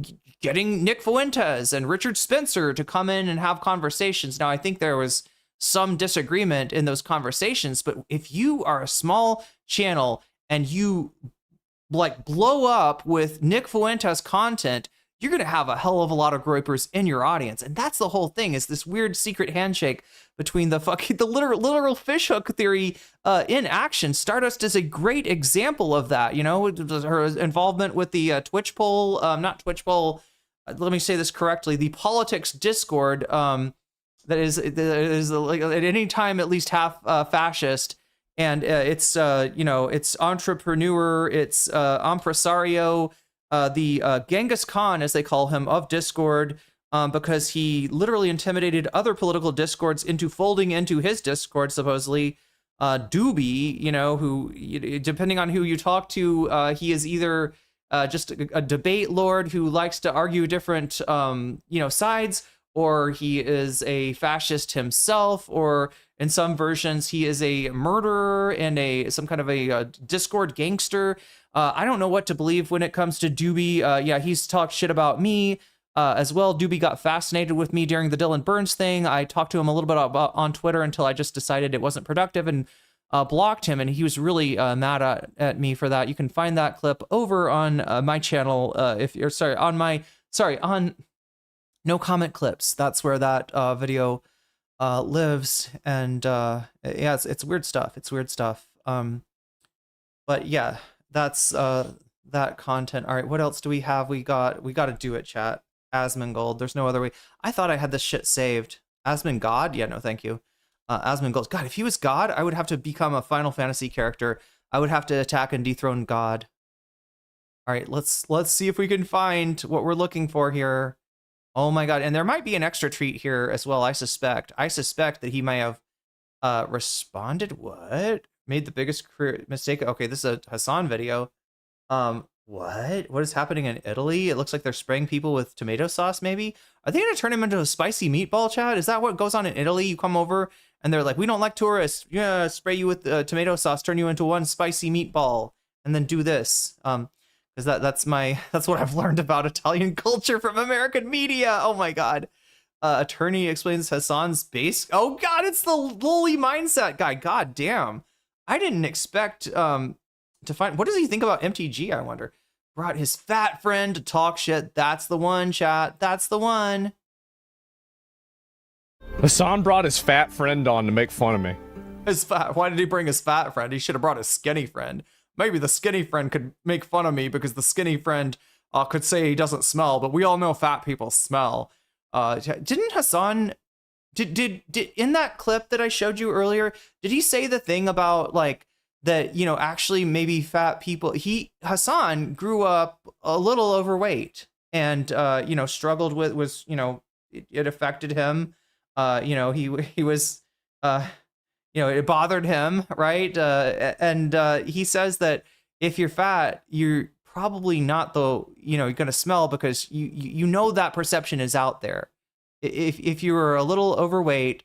getting Nick Fuentes and Richard Spencer to come in and have conversations. Now, I think there was some disagreement in those conversations. But if you are a small channel and you like blow up with Nick Fuentes content, you're going to have a hell of a lot of groypers in your audience. And that's the whole thing, is this weird secret handshake between the literal fishhook theory in action. Stardust is a great example of that. You know, her involvement with the Twitch poll, not Twitch poll, let me say this correctly, the politics Discord that is like at any time at least half fascist. And it's, you know, it's entrepreneur, it's impresario, the Genghis Khan, as they call him, of Discord, because he literally intimidated other political discords into folding into his Discord, supposedly. Doobie, you know, who, depending on who you talk to, he is either just a debate lord who likes to argue different, you know, sides, or he is a fascist himself, or in some versions he is a murderer and some kind of a Discord gangster. I don't know what to believe when it comes to Doobie. Yeah, he's talked shit about me as well. Doobie got fascinated with me during the Dylan Burns thing. I talked to him a little bit about on Twitter until I just decided it wasn't productive and blocked him, and he was really mad at me for that. You can find that clip over on my channel if you're on No Comment Clips. That's where that video lives, and yeah, it's weird stuff. It's weird stuff. But yeah, that's that content. All right, what else do we have? We got to do it, chat. Asmongold. There's no other way. I thought I had this shit saved. Asmongod? Yeah, no, thank you. Asmongold. God, if he was God, I would have to become a Final Fantasy character. I would have to attack and dethrone God. All right, let's see if we can find what we're looking for here. Oh my God, and there might be an extra treat here as well. I suspect that he may have responded. What? Made the biggest career mistake. Okay, this is a Hassan video. What is happening in Italy? It looks like they're spraying people with tomato sauce. Maybe are they gonna turn him into a spicy meatball, chat? Is that what goes on in Italy? You come over and they're like, we don't like tourists. Yeah, spray you with tomato sauce, turn you into one spicy meatball, and then do this. Because that's what I've learned about Italian culture from American media. Oh my God. Attorney explains Hassan's base. Oh God, it's the lowly mindset guy. God damn. I didn't expect to find, what does he think about MTG, I wonder? Brought his fat friend to talk shit. That's the one, chat. That's the one. Hassan brought his fat friend on to make fun of me. Why did he bring his fat friend? He should have brought his skinny friend. Maybe the skinny friend could make fun of me because the skinny friend could say he doesn't smell, but we all know fat people smell. Didn't Hassan, did in that clip that I showed you earlier, did he say the thing about like that, you know, actually maybe fat people, Hassan grew up a little overweight and, you know, struggled with, you know, it affected him. You know, he was, you know, it bothered him, right? And he says that if you're fat, you're probably not you're gonna smell because you know that perception is out there. If you are a little overweight,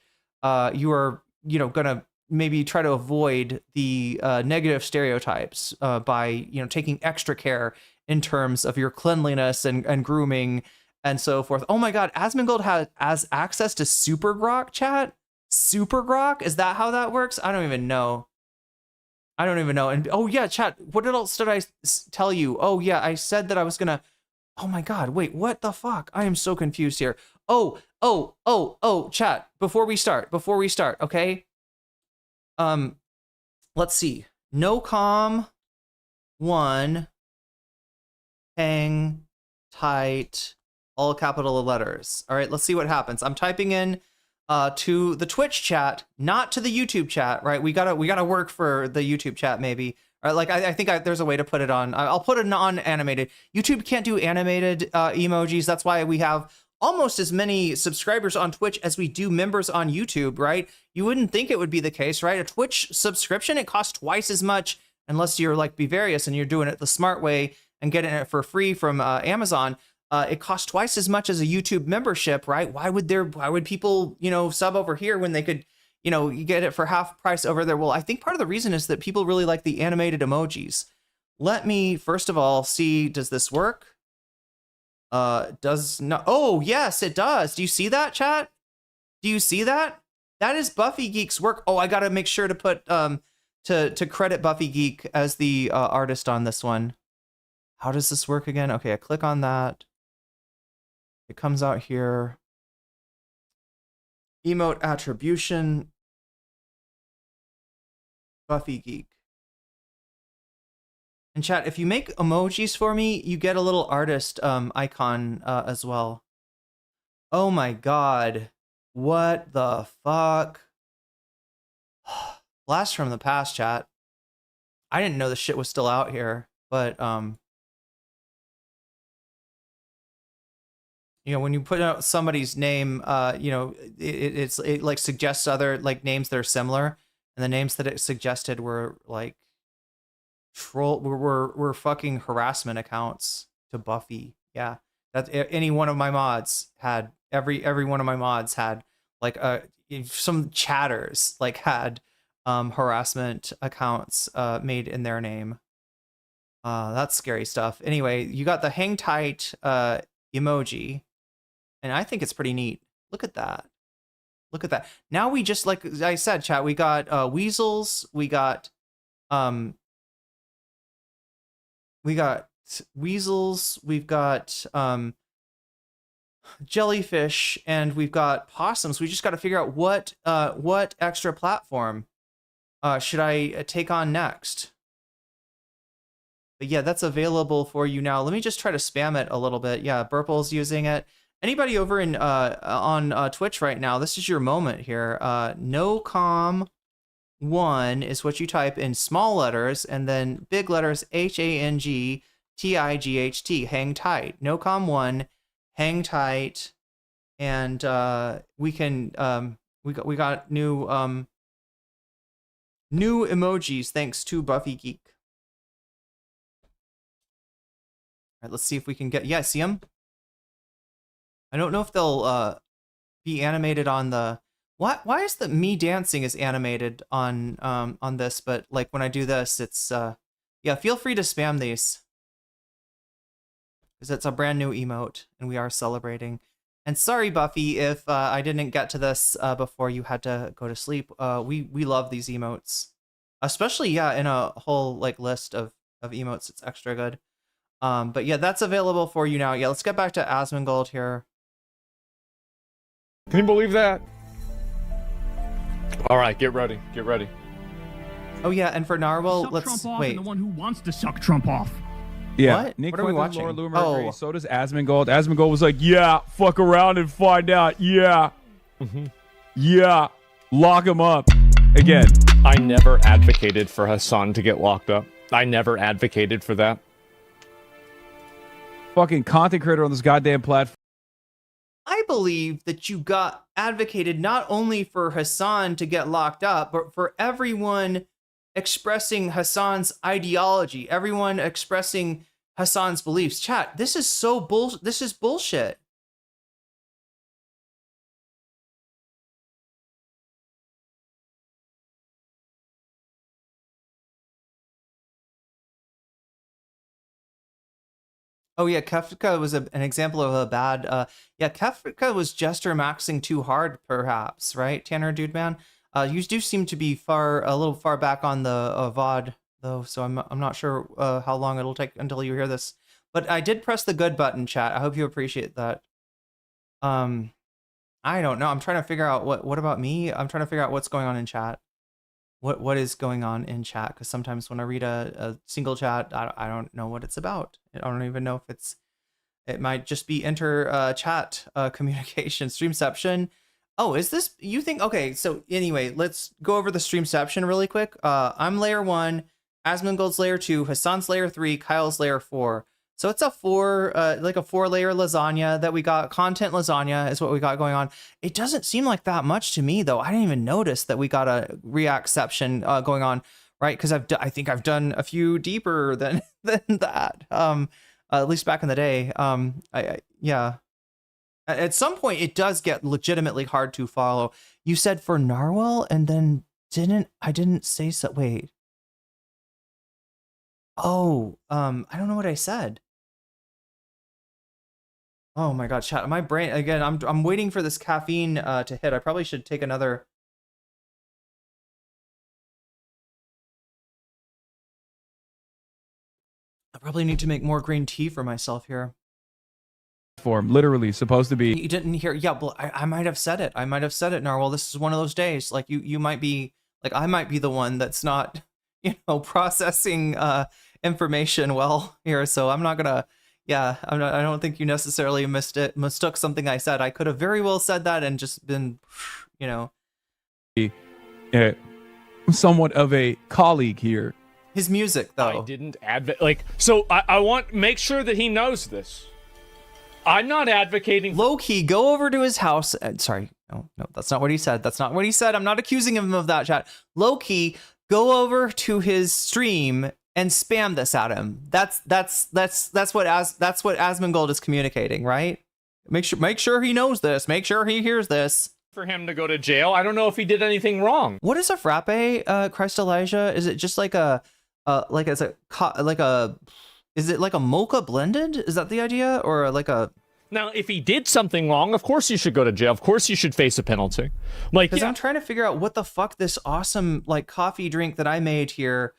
you are, you know, gonna maybe try to avoid the negative stereotypes by, you know, taking extra care in terms of your cleanliness and grooming and so forth. Oh my God, Asmongold has access to Super Grok, chat? Super Grok? Is that how that works? I don't even know. And oh yeah, chat, what else did I tell you? Oh yeah, I said that I was gonna, oh my God, wait, what the fuck? I am so confused here. Oh, chat, before we start, okay? Let's see. Nocom 1, hang tight, all capital letters. All right, let's see what happens. I'm typing in to the Twitch chat, not to the YouTube chat, right? We gotta work for the YouTube chat, maybe. All right, like I think there's a way to put it on. I'll put it on animated. YouTube can't do animated emojis. That's why we have almost as many subscribers on Twitch as we do members on YouTube, right? You wouldn't think it would be the case, right? A Twitch subscription, it costs twice as much unless you're like Bevarious and you're doing it the smart way and getting it for free from Amazon. It costs twice as much as a YouTube membership, right? Why would people, you know, sub over here when they could, you know, you get it for half price over there? Well, I think part of the reason is that people really like the animated emojis. Let me first of all see, does this work? Does not. Oh yes, it does. Do you see that, chat? Do you see that? That is Buffy Geek's work. Oh, I gotta make sure to put to credit Buffy Geek as the artist on this one. How does this work again? Okay, I click on that. It comes out here. Emote attribution. Buffy Geek. And chat, if you make emojis for me, you get a little artist icon as well. Oh my god. What the fuck? Blast from the past, chat. I didn't know this shit was still out here, but you know, when you put out somebody's name, you know, it like suggests other like names that are similar, and the names that it suggested were like were fucking harassment accounts to Buffy. Yeah, that any one of my mods had every one of my mods had like some chatters like had harassment accounts made in their name. That's scary stuff. Anyway, you got the hang tight emoji, and I think it's pretty neat. Look at that. Look at that. Now we just, like I said, chat, we got weasels, we got weasels, we've got jellyfish, and we've got possums. We just got to figure out what extra platform should I take on next. But yeah, that's available for you now. Let me just try to spam it a little bit. Yeah, Burple's using it. Anybody over in on Twitch right now, this is your moment here. Nocom1 is what you type in small letters, and then big letters HANGTIGHT. Hang tight. Nocom1, hang tight, and we can we got new new emojis thanks to Buffy Geek. All right, let's see if we can get, yeah, see them? I don't know if they'll be animated on the, why is the me dancing is animated on this, but like when I do this, it's yeah, feel free to spam these, because it's a brand new emote and we are celebrating. And sorry, Buffy, if I didn't get to this before you had to go to sleep. We love these emotes, especially, yeah, in a whole like list of emotes. It's extra good. But yeah, that's available for you now. Yeah, let's get back to Asmongold here. Can you believe that? All right, get ready. Get ready. Oh yeah, and for Narwhal, Suck let's Trump off, wait. and the one who wants to suck Trump off. Yeah, What? Nick What are we Fuentes, watching? Laura Loomer agrees. So does Asmongold. Asmongold was like, yeah, fuck around and find out. Yeah. Yeah. Lock him up. Again. I never advocated for Hassan to get locked up. I never advocated for that. Fucking content creator on this goddamn platform. I believe that you got advocated not only for Hassan to get locked up, but for everyone expressing Hassan's ideology, everyone expressing Hassan's beliefs. Chat, this is so this is bullshit. Oh yeah, Kefka was an example of a bad. Yeah, Kefka was gesture maxing too hard, perhaps, right, Tanner Dude Man? You do seem to be a little far back on the VOD though, so I'm not sure how long it'll take until you hear this. But I did press the good button, chat. I hope you appreciate that. I don't know. I'm trying to figure out what about me? I'm trying to figure out what's going on in chat. What is going on in chat? Because sometimes when I read a single chat, I don't know what it's about. I don't even know if it might just be chat communication, streamception. Oh, is this, you think? Okay, so anyway, let's go over the streamception really quick. I'm layer 1, Asmongold's layer 2, Hassan's layer 3, Kyle's layer 4. So it's a 4-layer lasagna that we got. Content lasagna is what we got going on. It doesn't seem like that much to me though. I didn't even notice that we got a reactception going on, right? Because I think I've done a few deeper than that. At least back in the day. Yeah. At some point, it does get legitimately hard to follow. You said for Narwhal, and then I didn't say so. Wait. Oh, I don't know what I said. Oh my god, chat. My brain again. I'm waiting for this caffeine to hit. I probably should take another Probably need to make more green tea for myself here. Form, literally supposed to be. You didn't hear? Yeah, well, I might have said it. I might have said it, Narwhal. This is one of those days. Like you might be like I might be the one that's not, processing information well here. So I'm not gonna. Yeah, I don't think you necessarily mistook something I said. I could have very well said that and just been, somewhat of a colleague here. His music, though. I didn't so I want make sure that he knows this. I'm not advocating. Low-key, go over to his house. Sorry, no, that's not what he said. That's not what he said. I'm not accusing him of that, chat. Low-key, go over to his stream and spam this at him. That's what Asmongold is communicating, right? Make sure he knows this. Make sure he hears this. For him to go to jail. I don't know if he did anything wrong. What is a frappe, Christ Elijah? Is it just like is it like a mocha blended? Is that the idea? Or like a... Now, if he did something wrong, of course you should go to jail. Of course you should face a penalty. Because I'm trying to figure out what the fuck this awesome coffee drink that I made here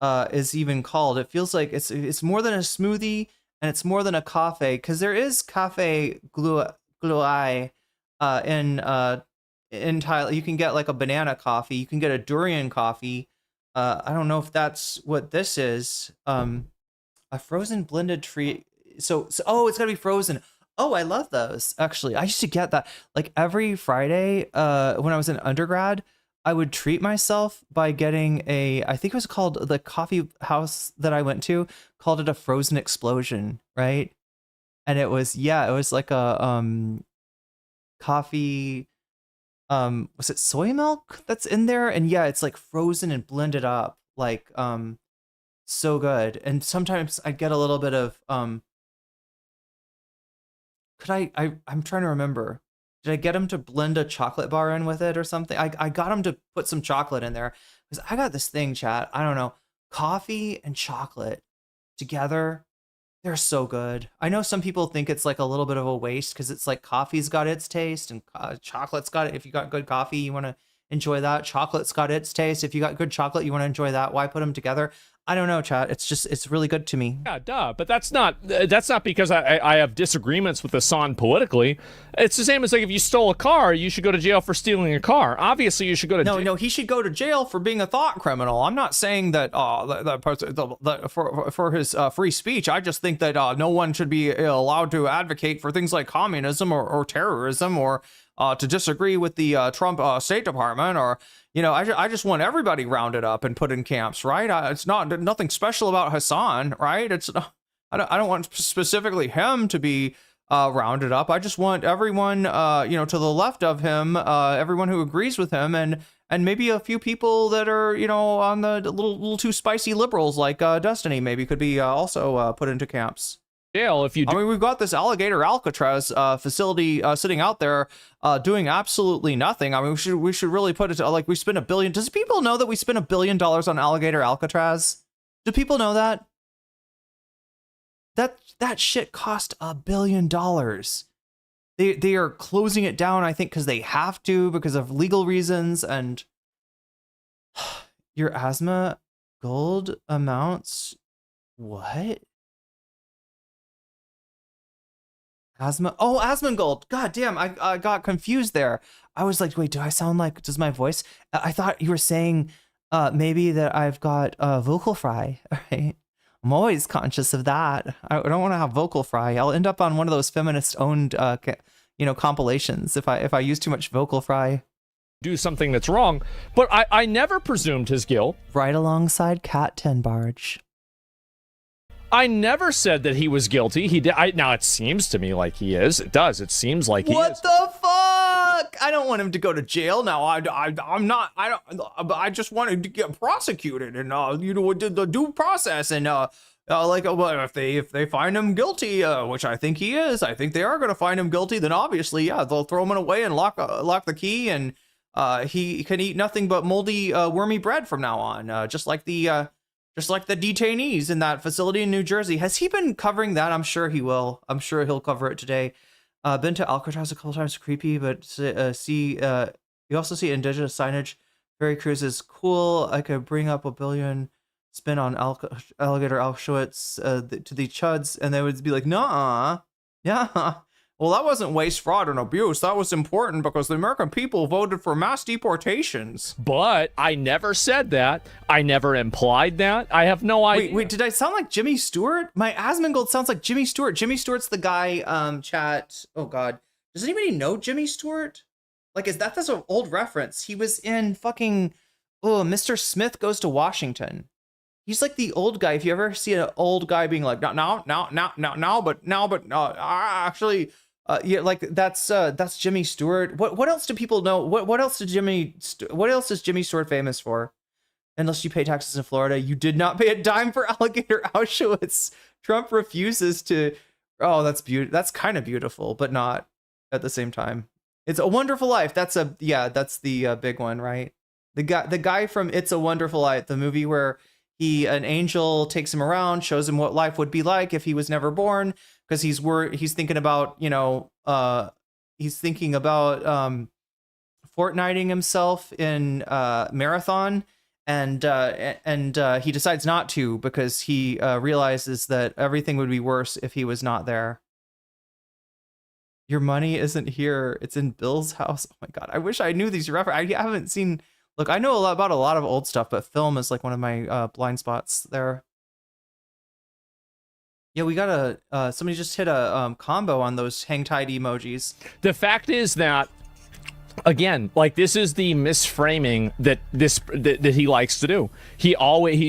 is even called. It feels like it's more than a smoothie and it's more than a cafe. Because there is cafe gluai in Thailand. You can get like a banana coffee. You can get a durian coffee. I don't know if that's what this is. A frozen blended treat. So it's gotta be frozen. Oh, I love those. Actually, I used to get that like every Friday when I was in undergrad. I would treat myself by getting I think it was called, the coffee house that I went to called it a frozen explosion, right? And it was like a coffee, was it soy milk that's in there? And yeah, it's like frozen and blended up, like so good. And sometimes I get a little bit of I'm trying to remember, did I get him to blend a chocolate bar in with it or something? I got him to put some chocolate in there because I got this thing, chat, I don't know, coffee and chocolate together, they're so good. I know some people think it's like a little bit of a waste because it's like coffee's got its taste and chocolate's got it. If you got good coffee, you want to enjoy that. Chocolate's got its taste. If you got good chocolate, you want to enjoy that. Why put them together? I don't know, chat. It's really good to me. Yeah, duh. But that's not because I have disagreements with Hassan politically. It's the same as like if you stole a car, you should go to jail for stealing a car. Obviously, you should go to jail. No, he should go to jail for being a thought criminal. I'm not saying that for his free speech. I just think that no one should be allowed to advocate for things like communism or terrorism or to disagree with the Trump State Department or. I just want everybody rounded up and put in camps, right? It's nothing special about Hassan, right? I don't want specifically him to be rounded up. I just want everyone, to the left of him, everyone who agrees with him, and maybe a few people that are, on the little too spicy liberals like Destiny maybe could be also put into camps. Jail if you do. I mean, we've got this alligator Alcatraz facility sitting out there doing absolutely nothing. I mean, we should really put it to, like, we spent $1 billion. Does people know that we spent $1 billion on alligator Alcatraz? Do people know that? That shit cost $1 billion. They are closing it down, I think, because they have to, because of legal reasons. And your asthma gold amounts, what? Asmongold. God damn, I got confused there. I was like, wait, do I sound like, does my voice? I thought you were saying maybe that I've got vocal fry, right? I'm always conscious of that. I don't want to have vocal fry. I'll end up on one of those feminist-owned, compilations if I use too much vocal fry. Do something that's wrong, but I never presumed his guilt. Right alongside Cat 10 Barge. I never said that he was guilty. He did. Now it seems to me like he is. It does. It seems like he is. What the fuck? I don't want him to go to jail. Now I'm not. I just wanted to get prosecuted and the due process and if they find him guilty, which I think he is. I think they are going to find him guilty. Then obviously, yeah, they'll throw him away and lock the key, and he can eat nothing but moldy, wormy bread from now on. Just like the detainees in that facility in New Jersey. Has he been covering that? I'm sure he will. I'm sure he'll cover it today. Been to Alcatraz a couple times, creepy, but you also see indigenous signage. Ferry cruises, cool. I could bring up $1 billion spin on alligator Auschwitz to the chuds, and they would be like, nah, yeah. Well, that wasn't waste, fraud, and abuse. That was important because the American people voted for mass deportations. But I never said that. I never implied that. I have no idea. Wait, did I sound like Jimmy Stewart? My Asmongold sounds like Jimmy Stewart. Jimmy Stewart's the guy, chat. Oh, God. Does anybody know Jimmy Stewart? Like, that's an old reference. He was in fucking, Mr. Smith Goes to Washington. He's like the old guy. If you ever see an old guy being like, actually... yeah, like that's Jimmy Stewart. What else do people know? What else does Jimmy Stewart famous for? Unless you pay taxes in Florida, you did not pay a dime for alligator Auschwitz. Trump refuses to. Oh, that's beautiful. That's kind of beautiful, but not at the same time. It's a Wonderful Life. That's the big one, right? The guy from It's a Wonderful Life, the movie where an angel takes him around, shows him what life would be like if he was never born. Because he's thinking about, fortnighting himself in marathon, and he decides not to because he realizes that everything would be worse if he was not there. Your money isn't here; it's in Bill's house. Oh my God! I wish I knew these references. I haven't seen. Look, I know about a lot of old stuff, but film is like one of my blind spots there. Yeah, we got somebody just hit a combo on those hang tight emojis. The fact is that, again, like, this is the misframing that he likes to do. He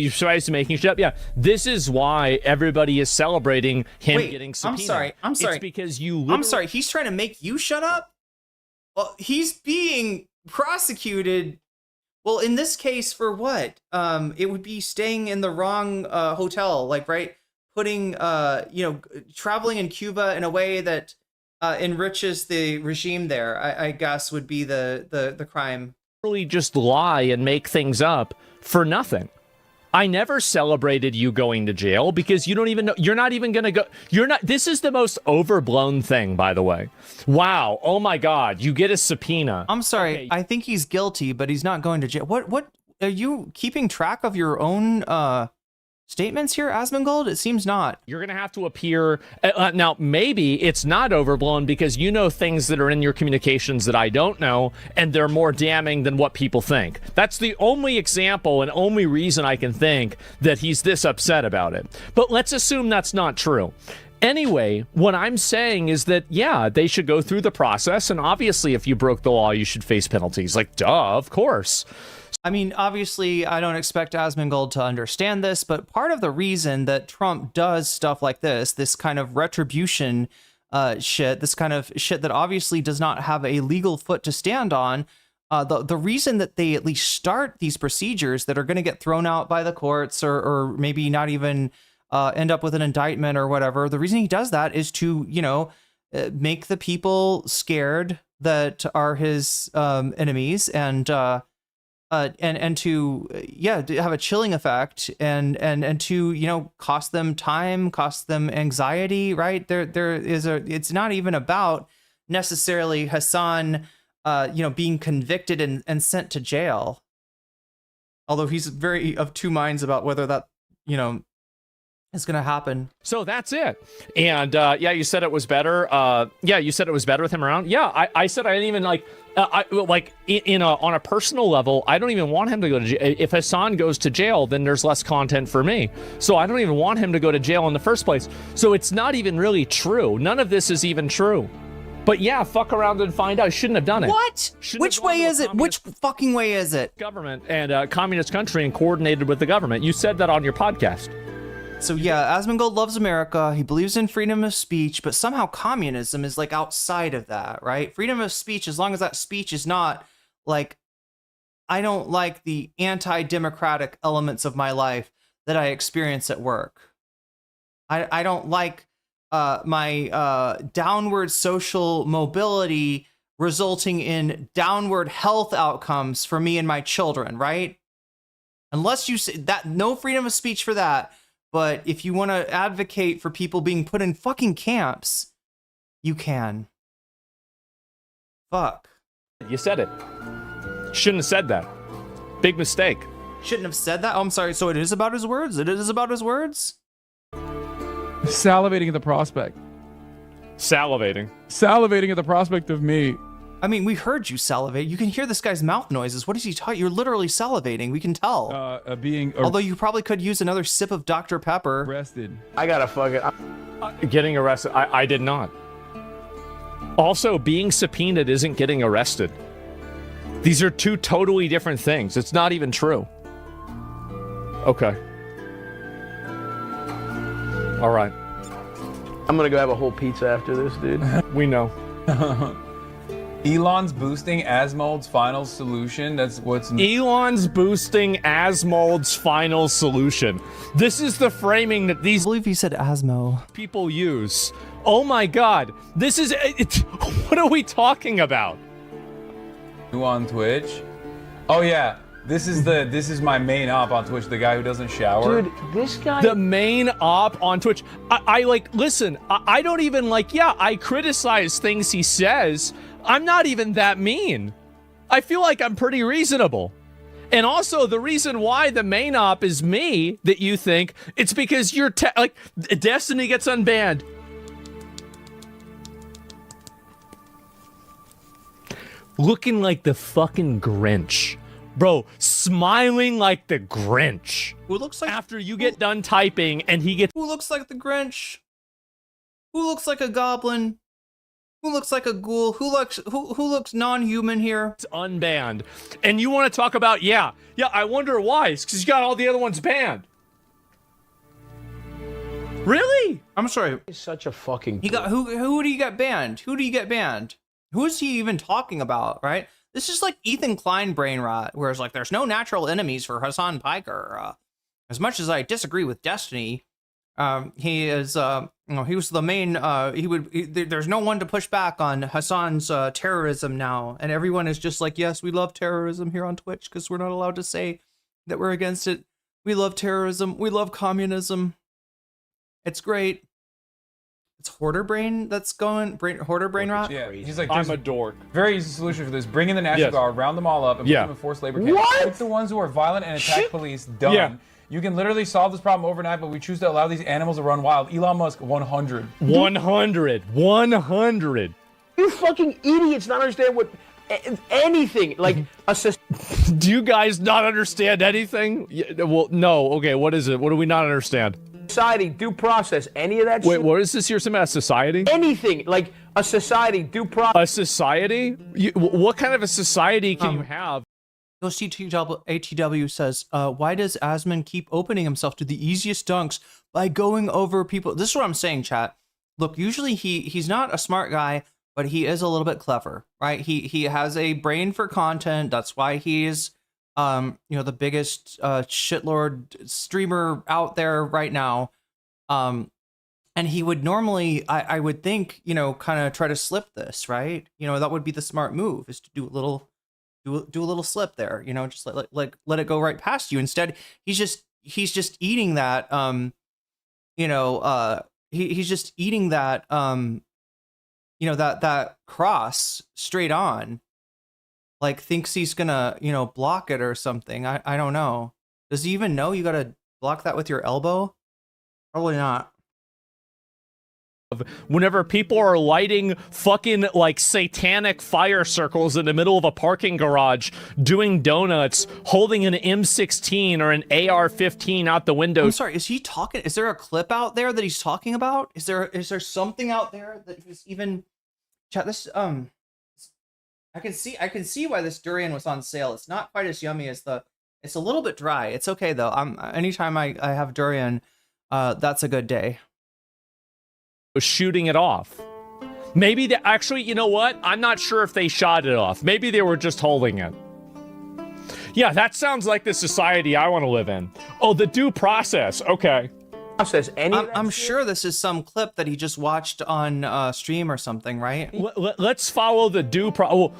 tries to making shit up. Yeah, this is why everybody is celebrating him getting subpoenaed. I'm sorry. It's because I'm sorry. He's trying to make you shut up? Well, he's being prosecuted. Well, in this case, for what? It would be staying in the wrong hotel, like, right? Putting, traveling in Cuba in a way that enriches the regime there, I guess, would be the crime. Really just lie and make things up for nothing. I never celebrated you going to jail because you don't even know. You're not even going to go. This is the most overblown thing, by the way. Wow. Oh, my God. You get a subpoena. I'm sorry. Okay. I think he's guilty, but he's not going to jail. What are you keeping track of your own statements here, Asmongold? It seems not. You're going to have to appear. Now, maybe it's not overblown because you know things that are in your communications that I don't know, and they're more damning than what people think. That's the only example and only reason I can think that he's this upset about it. But let's assume that's not true. Anyway, what I'm saying is that, yeah, they should go through the process, and obviously if you broke the law, you should face penalties. Like, duh, of course. I mean, obviously, I don't expect Asmongold to understand this, but part of the reason that Trump does stuff like this kind of retribution shit, this kind of shit that obviously does not have a legal foot to stand on, the reason that they at least start these procedures that are going to get thrown out by the courts or maybe not even end up with an indictment or whatever, the reason he does that is to, make the people scared that are his enemies and to have a chilling effect and to cost them time, cost them anxiety, right? It's not even about necessarily Hassan being convicted and sent to jail, although he's very of two minds about whether that is going to happen. So that's it. And you said it was better. You said it was better with him around. Yeah, I said I didn't even on a personal level, I don't even want him to go to jail. If Hassan goes to jail, then there's less content for me. So I don't even want him to go to jail in the first place. So it's not even really true. None of this is even true. But yeah, fuck around and find out. I shouldn't have done it. What? Which way is it? Which fucking way is it? Government and communist country and coordinated with the government. You said that on your podcast. So yeah, Asmongold loves America. He believes in freedom of speech, but somehow communism is like outside of that, right? Freedom of speech, as long as that speech is not like, I don't like the anti-democratic elements of my life that I experience at work. I don't like my downward social mobility resulting in downward health outcomes for me and my children, right? Unless you say that, no freedom of speech for that. But if you want to advocate for people being put in fucking camps, you can. Fuck. You said it. Shouldn't have said that. Big mistake. Shouldn't have said that. Oh, I'm sorry. So it is about his words? It is about his words? Salivating at the prospect. Salivating. Salivating at the prospect of me. I mean, we heard you salivate. You can hear this guy's mouth noises. What is he talking? You're literally salivating. We can tell. Although you probably could use another sip of Dr. Pepper. Arrested. I gotta fucking... Getting arrested. I did not. Also, being subpoenaed isn't getting arrested. These are two totally different things. It's not even true. Okay. All right. I'm gonna go have a whole pizza after this, dude. We know. Elon's boosting Asmongold's final solution. That's what's... Elon's boosting Asmongold's final solution. This is the framing that these... I believe he said Asmo. ...people use. Oh my god. This is... what are we talking about? Who on Twitch? Oh yeah. This is my main op on Twitch, the guy who doesn't shower. Dude, this guy... The main op on Twitch. I like, listen, I don't even like, yeah, I criticize things he says. I'm not even that mean. I feel like I'm pretty reasonable. And also, the reason why the main op is me, that you think, it's because you're, like, Destiny gets unbanned. Looking like the fucking Grinch. Bro, smiling like the Grinch. Who looks like... After you get done typing and he gets... Who looks like the Grinch? Who looks like a goblin? Who looks like a ghoul? Who looks non-human here? It's unbanned. And you want to talk about, yeah, I wonder why. It's because you got all the other ones banned. Really? I'm sorry. He's such a fucking... He got who do you get banned? Who do you get banned? Who is he even talking about, right? This is like Ethan Klein brain rot, where it's like there's no natural enemies for Hassan Piker. As much as I disagree with Destiny, he is, he was the main, there's no one to push back on Hassan's terrorism now. And everyone is just like, yes, we love terrorism here on Twitch because we're not allowed to say that we're against it. We love terrorism. We love communism. It's great. It's hoarder brain that's going, hoarder brain rot? Yeah, he's like, I'm a dork. Very easy solution for this. Bring in the National Guard, round them all up, and put them in forced labor camps. What? Keep the ones who are violent and attack police done. Yeah. You can literally solve this problem overnight, but we choose to allow these animals to run wild. Elon Musk, 100. 100. You fucking idiots not understand what... anything. Like, Do you guys not understand anything? Yeah, well, no. Okay, what is it? What do we not understand? Society, due process, any of that Wait, shit? what is this here? Some society? Anything. Like, a society, due process. A society? What kind of a society can you have? ATW says, why does Asmon keep opening himself to the easiest dunks by going over people? This is what I'm saying, chat. Look, usually he's not a smart guy, but he is a little bit clever, right? He has a brain for content. That's why he's the biggest shitlord streamer out there right now. And he would normally, I would think, kind of try to slip this, right? That would be the smart move, is to do a little slip there, just let it go right past you. Instead, he's just eating that, he's just eating that, that cross straight on, like thinks he's gonna, block it or something. I don't know. Does he even know you gotta block that with your elbow? Probably not. Whenever people are lighting fucking like satanic fire circles in the middle of a parking garage, doing donuts, holding an M16 or an AR-15 out the window. I'm sorry, is he talking? Is there a clip out there that he's talking about? Is there something out there that he's even chat this I can see why this durian was on sale. It's not quite as yummy as it's a little bit dry. It's okay though. Anytime I have durian, that's a good day. Shooting it off. Maybe they actually, you know what? I'm not sure if they shot it off. Maybe they were just holding it. Yeah, that sounds like the society I want to live in. Oh, the due process. Okay. I'm sure this is some clip that he just watched on stream or something, right? Let's follow the due process.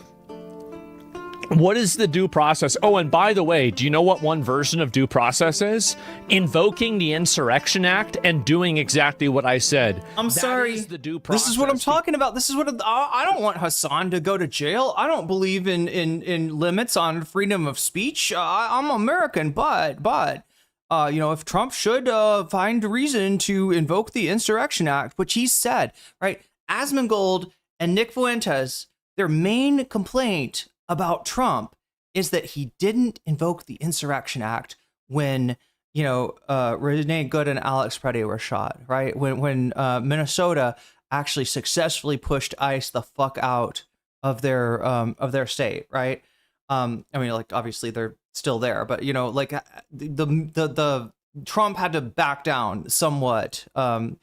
What is the due process? Oh, and by the way, do you know what one version of due process is? Invoking the Insurrection Act and doing exactly what I said. I'm sorry. The due process. This is what I'm talking about. This is what I don't want Hassan to go to jail. I don't believe in limits on freedom of speech. I'm American, but you know, if Trump should find reason to invoke the Insurrection Act, which he said, right? Asmongold and Nick Fuentes, their main complaint about Trump is that he didn't invoke the Insurrection Act when, you know, Renee Good and Alex Preddy were shot, right? When Minnesota actually successfully pushed ICE the fuck out of their state, right? I mean, like, obviously they're still there, but, you know, like the Trump had to back down somewhat. Pam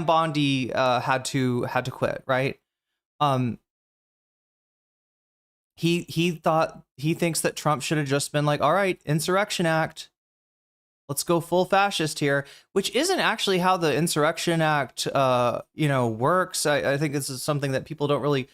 Bondi had to quit, right? He thinks that Trump should have just been like, all right, Insurrection Act, let's go full fascist here, which isn't actually how the Insurrection Act, you know, works. I think this is something that people don't really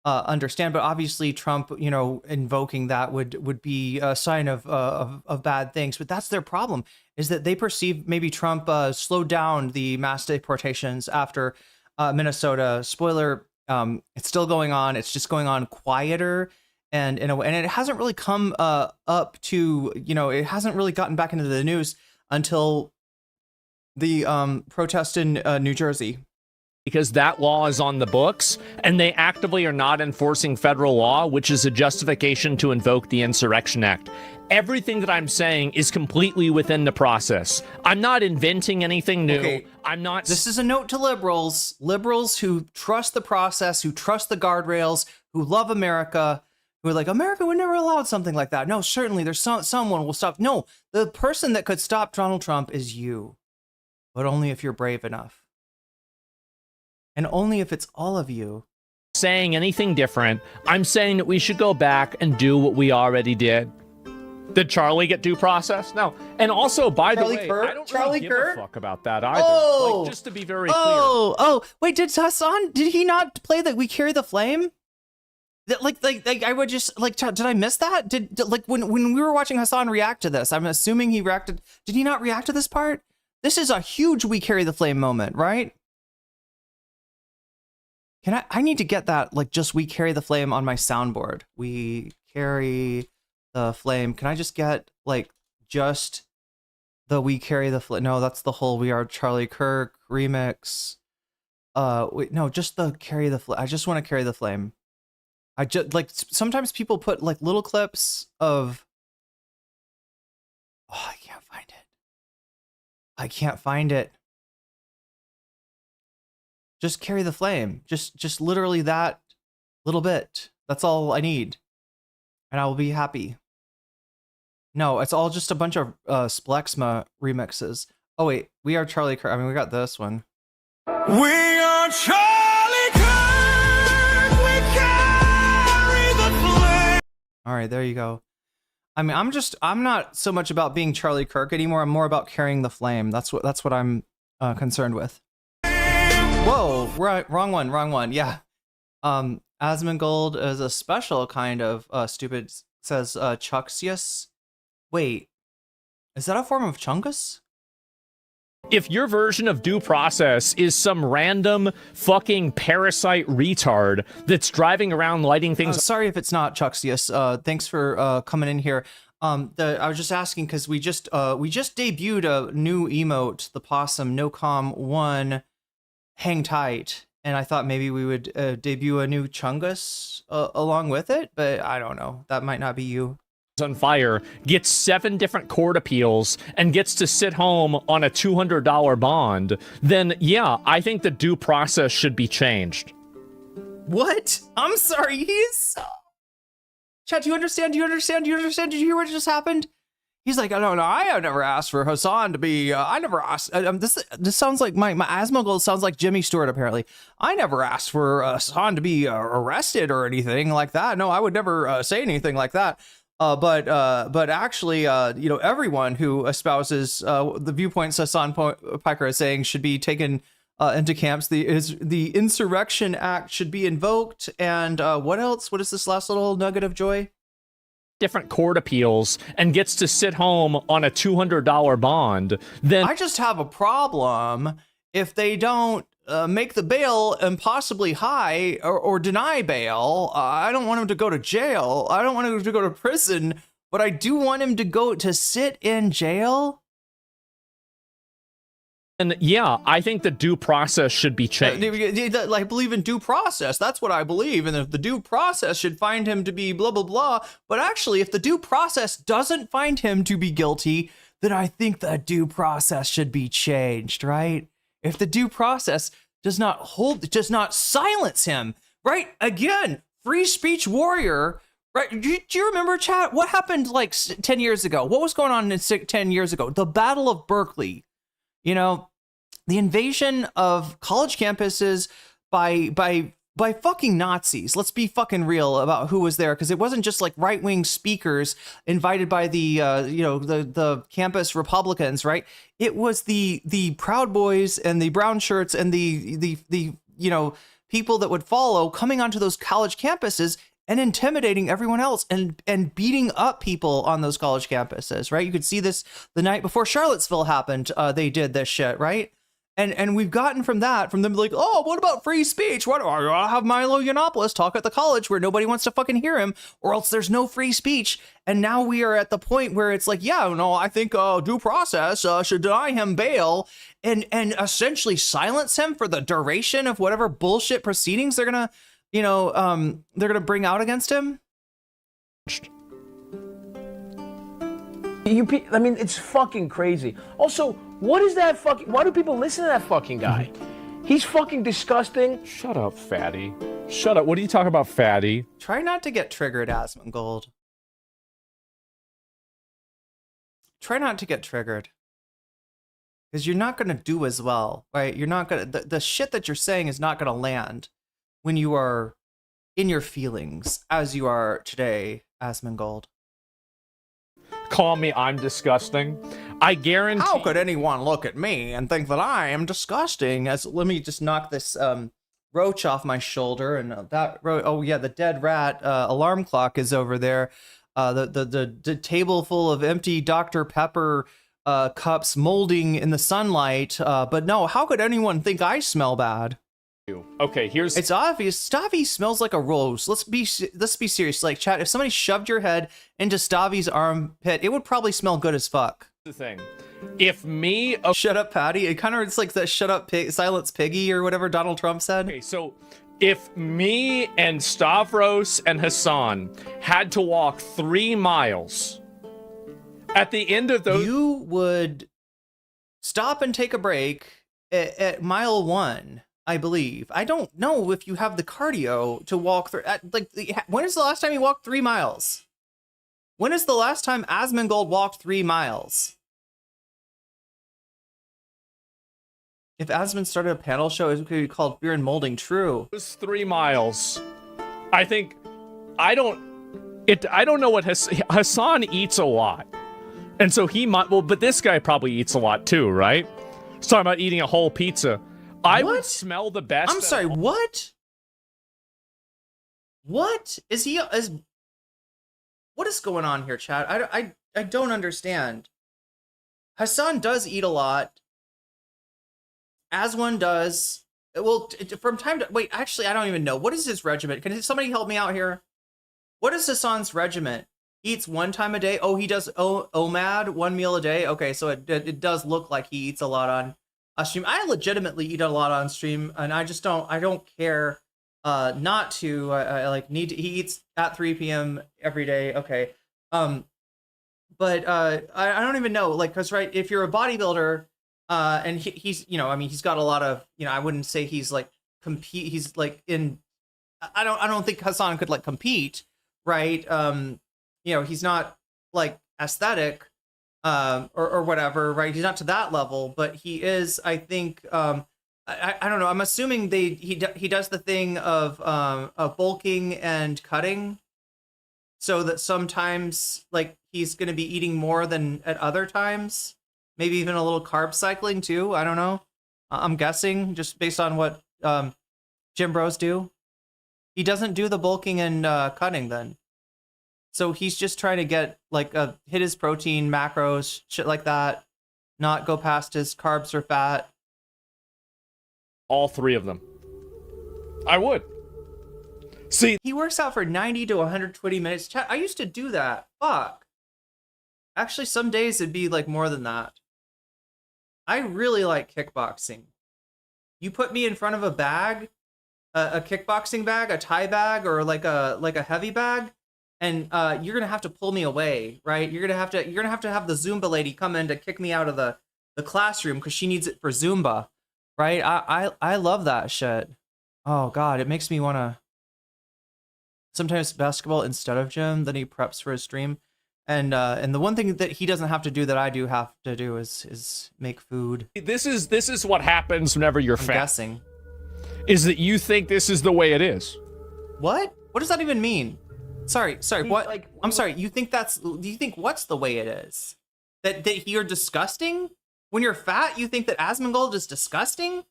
understand, but obviously Trump, you know, invoking that would be a sign of bad things. But that's their problem, is that they perceive maybe Trump slowed down the mass deportations after Minnesota. Spoiler, it's still going on. It's just going on quieter. And in a way, and it hasn't really come up to, you know, it hasn't really gotten back into the news until the protest in New Jersey. Because that law is on the books, and they actively are not enforcing federal law, which is a justification to invoke the Insurrection Act. Everything that I'm saying is completely within the process. I'm not inventing anything new. Okay. I'm not. This is a note to liberals who trust the process, who trust the guardrails, who love America, who are like, America would never allow something like that. No, certainly there's someone will stop. No, the person that could stop Donald Trump is you, but only if you're brave enough. And only if it's all of you. Saying anything different. I'm saying that we should go back and do what we already did. Did Charlie get due process? No. And also, by the way, I don't really give a fuck about that either. Oh, like, just to be very clear. Oh, wait, did Hassan, did he not play that We Carry the Flame? Like I would just, like, did I miss that? Did like, when we were watching Hassan react to this, I'm assuming he reacted. Did he not react to this part? This is a huge We Carry the Flame moment, right? I need to get that, like, just We Carry the Flame on my soundboard. We carry the flame. Can I just get, like, just the We Carry the Flame? No, that's the whole We Are Charlie Kirk remix. Wait, no, just the Carry the Flame. I just want to carry the flame. I just, like, sometimes people put, like, little clips of, oh, I can't find it. I can't find it. Just carry the flame. Just literally that little bit. That's all I need. And I will be happy. No, it's all just a bunch of Splexma remixes. Oh, wait. We Are Charlie Kirk. I mean, we got this one. We are Charlie Kirk. We carry the flame. All right, there you go. I mean, I'm not so much about being Charlie Kirk anymore. I'm more about carrying the flame. That's what I'm concerned with. Whoa, right, wrong one. Yeah. Asmongold is a special kind of stupid, says Chuxius. Wait, is that a form of Chungus? If your version of due process is some random fucking parasite retard that's driving around lighting things. Sorry if it's not Chuxius. Thanks for coming in here. I was just asking because we just debuted a new emote, the Possum NoCom 1. Hang tight, and I thought maybe we would debut a new Chungus along with it, but I don't know. That might not be you. On fire, gets 7 different court appeals, and gets to sit home on a $200 bond, then yeah, I think the due process should be changed. What? I'm sorry, he's... Chat, do you understand? Did you hear what just happened? He's like, I don't know. I have never asked for Hassan to be. I never asked. This sounds like my Asmongold sounds like Jimmy Stewart. Apparently, I never asked for Hassan to be arrested or anything like that. No, I would never say anything like that. But actually, you know, everyone who espouses the viewpoints Hassan Piker is saying should be taken into camps. The Insurrection Act should be invoked. And what else? What is this last little nugget of joy? different court appeals and gets to sit home on a $200 bond, then I just have a problem if they don't make the bail impossibly high or deny bail. I don't want him to go to jail. I don't want him to go to prison, but I do want him to go to sit in jail. And yeah, I think the due process should be changed. I believe in due process. That's what I believe. And if the due process should find him to be blah, blah, blah. But actually, if the due process doesn't find him to be guilty, then I think the due process should be changed, right? If the due process does not silence him, right? Again, free speech warrior, right? Do you remember, chat? What happened like 10 years ago? What was going on 10 years ago? The Battle of Berkeley. You know, the invasion of college campuses by fucking Nazis. Let's be fucking real about who was there, because it wasn't just like right-wing speakers invited by the the campus Republicans, right? It was the Proud Boys and the brown shirts and the people that would follow coming onto those college campuses and intimidating everyone else and beating up people on those college campuses, right? You could see this the night before Charlottesville happened. They did this shit, right? And we've gotten from them like, oh, what about free speech? What I'll have Milo Yiannopoulos talk at the college where nobody wants to fucking hear him, or else there's no free speech. And now we are at the point where it's like, yeah, no, I think due process should deny him bail and essentially silence him for the duration of whatever bullshit proceedings they're gonna they're gonna bring out against him. I mean, it's fucking crazy. Also, what is that fucking? Why do people listen to that fucking guy? He's fucking disgusting. Shut up, fatty. Shut up. What are you talking about, fatty? Try not to get triggered, Asmongold. Try not to get triggered. Because you're not gonna do as well, right? You're not gonna the shit that you're saying is not gonna land when you are in your feelings as you are today, Asmongold. Call me I'm disgusting. I guarantee. How could anyone look at me and think that I am disgusting? Let me just knock this roach off my shoulder, and oh yeah, the dead rat alarm clock is over there. The table full of empty Dr. Pepper cups molding in the sunlight. But no, how could anyone think I smell bad? Okay, it's obvious. Stavi smells like a rose. Let's be serious. Like, chat, if somebody shoved your head into Stavi's armpit, it would probably smell good as fuck. The thing, if me shut up, Patty. It's like that shut up silence piggy or whatever Donald Trump said. Okay, so if me and Stavros and Hassan had to walk 3 miles, at the end of those, you would stop and take a break at mile 1. I believe. I don't know if you have the cardio to walk through. When is the last time you walked 3 miles? When is the last time Asmongold walked 3 miles? If Asmon started a panel show, it would be called Fear and Molding. True. It was 3 miles. I think I don't know what Hassan eats a lot, and so he might. Well, but this guy probably eats a lot too, right? He's talking about eating a whole pizza. I would smell the best. I'm sorry, what? What is he? What is going on here, Chad? I don't understand. Hassan does eat a lot. As one does. Well, from time to wait. Actually, I don't even know. What is his regiment? Can somebody help me out here? What is Hassan's regiment? He eats 1 time a day. Oh, he does OMAD, 1 meal a day. Okay, so it does look like he eats a lot on stream. I legitimately eat a lot on stream, and I don't care not to. I like need to. He eats at 3 p.m. every day. Okay. But I don't even know, like, because right, if you're a bodybuilder, and he's he's got a lot of, I wouldn't say he's like compete. He's like in. I don't think Hassan could like compete, right? He's not like aesthetic. Or whatever, right? He's not to that level, but he is, I think, I don't know. I'm assuming he does the thing of bulking and cutting, so that sometimes like he's going to be eating more than at other times, maybe even a little carb cycling too. I don't know. I'm guessing just based on what gym bros do. He doesn't do the bulking and cutting then. So he's just trying to get like hit his protein macros, shit like that, not go past his carbs or fat. All 3 of them. I would. See, he works out for 90 to 120 minutes. Chat, I used to do that. Fuck. Actually, some days it'd be like more than that. I really like kickboxing. You put me in front of a bag, a kickboxing bag, a Thai bag, or like a heavy bag, and you're gonna have to pull me away, right? You're gonna have to have the Zumba lady come in to kick me out of the classroom because she needs it for Zumba, right? I love that shit. Oh god, it makes me wanna. Sometimes basketball instead of gym. Then he preps for his stream, and the one thing that he doesn't have to do that I do have to do is make food. This is what happens whenever you're fat. Guessing is that you think this is the way it is. What? What does that even mean? Sorry. What? Like, I'm sorry. You think what's the way it is? That you're disgusting? When you're fat, you think that Asmongold is disgusting?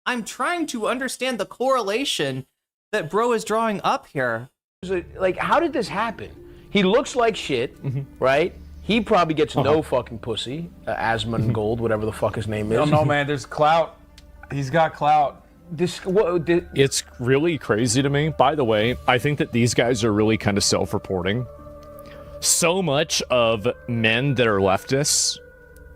I'm trying to understand the correlation that bro is drawing up here. Like, how did this happen? He looks like shit, right? He probably gets no fucking pussy. Asmongold, whatever the fuck his name is. I don't know, man. There's clout. He's got clout. It's really crazy to me. By the way, I think that these guys are really kind of self-reporting. So much of men that are leftists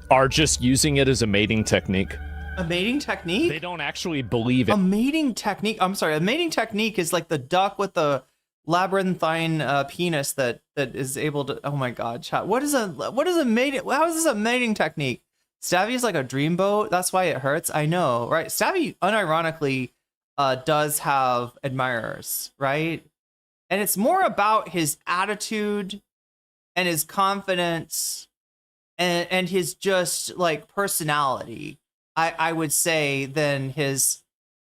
are just using it as a mating technique. A mating technique? They don't actually believe it. A mating technique? I'm sorry. A mating technique is like the duck with the labyrinthine penis that is able to. Oh my god, chat. What is a mating? How is this a mating technique? Stabby is like a dreamboat. That's why it hurts. I know, right? Stabby, unironically, does have admirers, right? And it's more about his attitude and his confidence and his just like personality. I would say than his.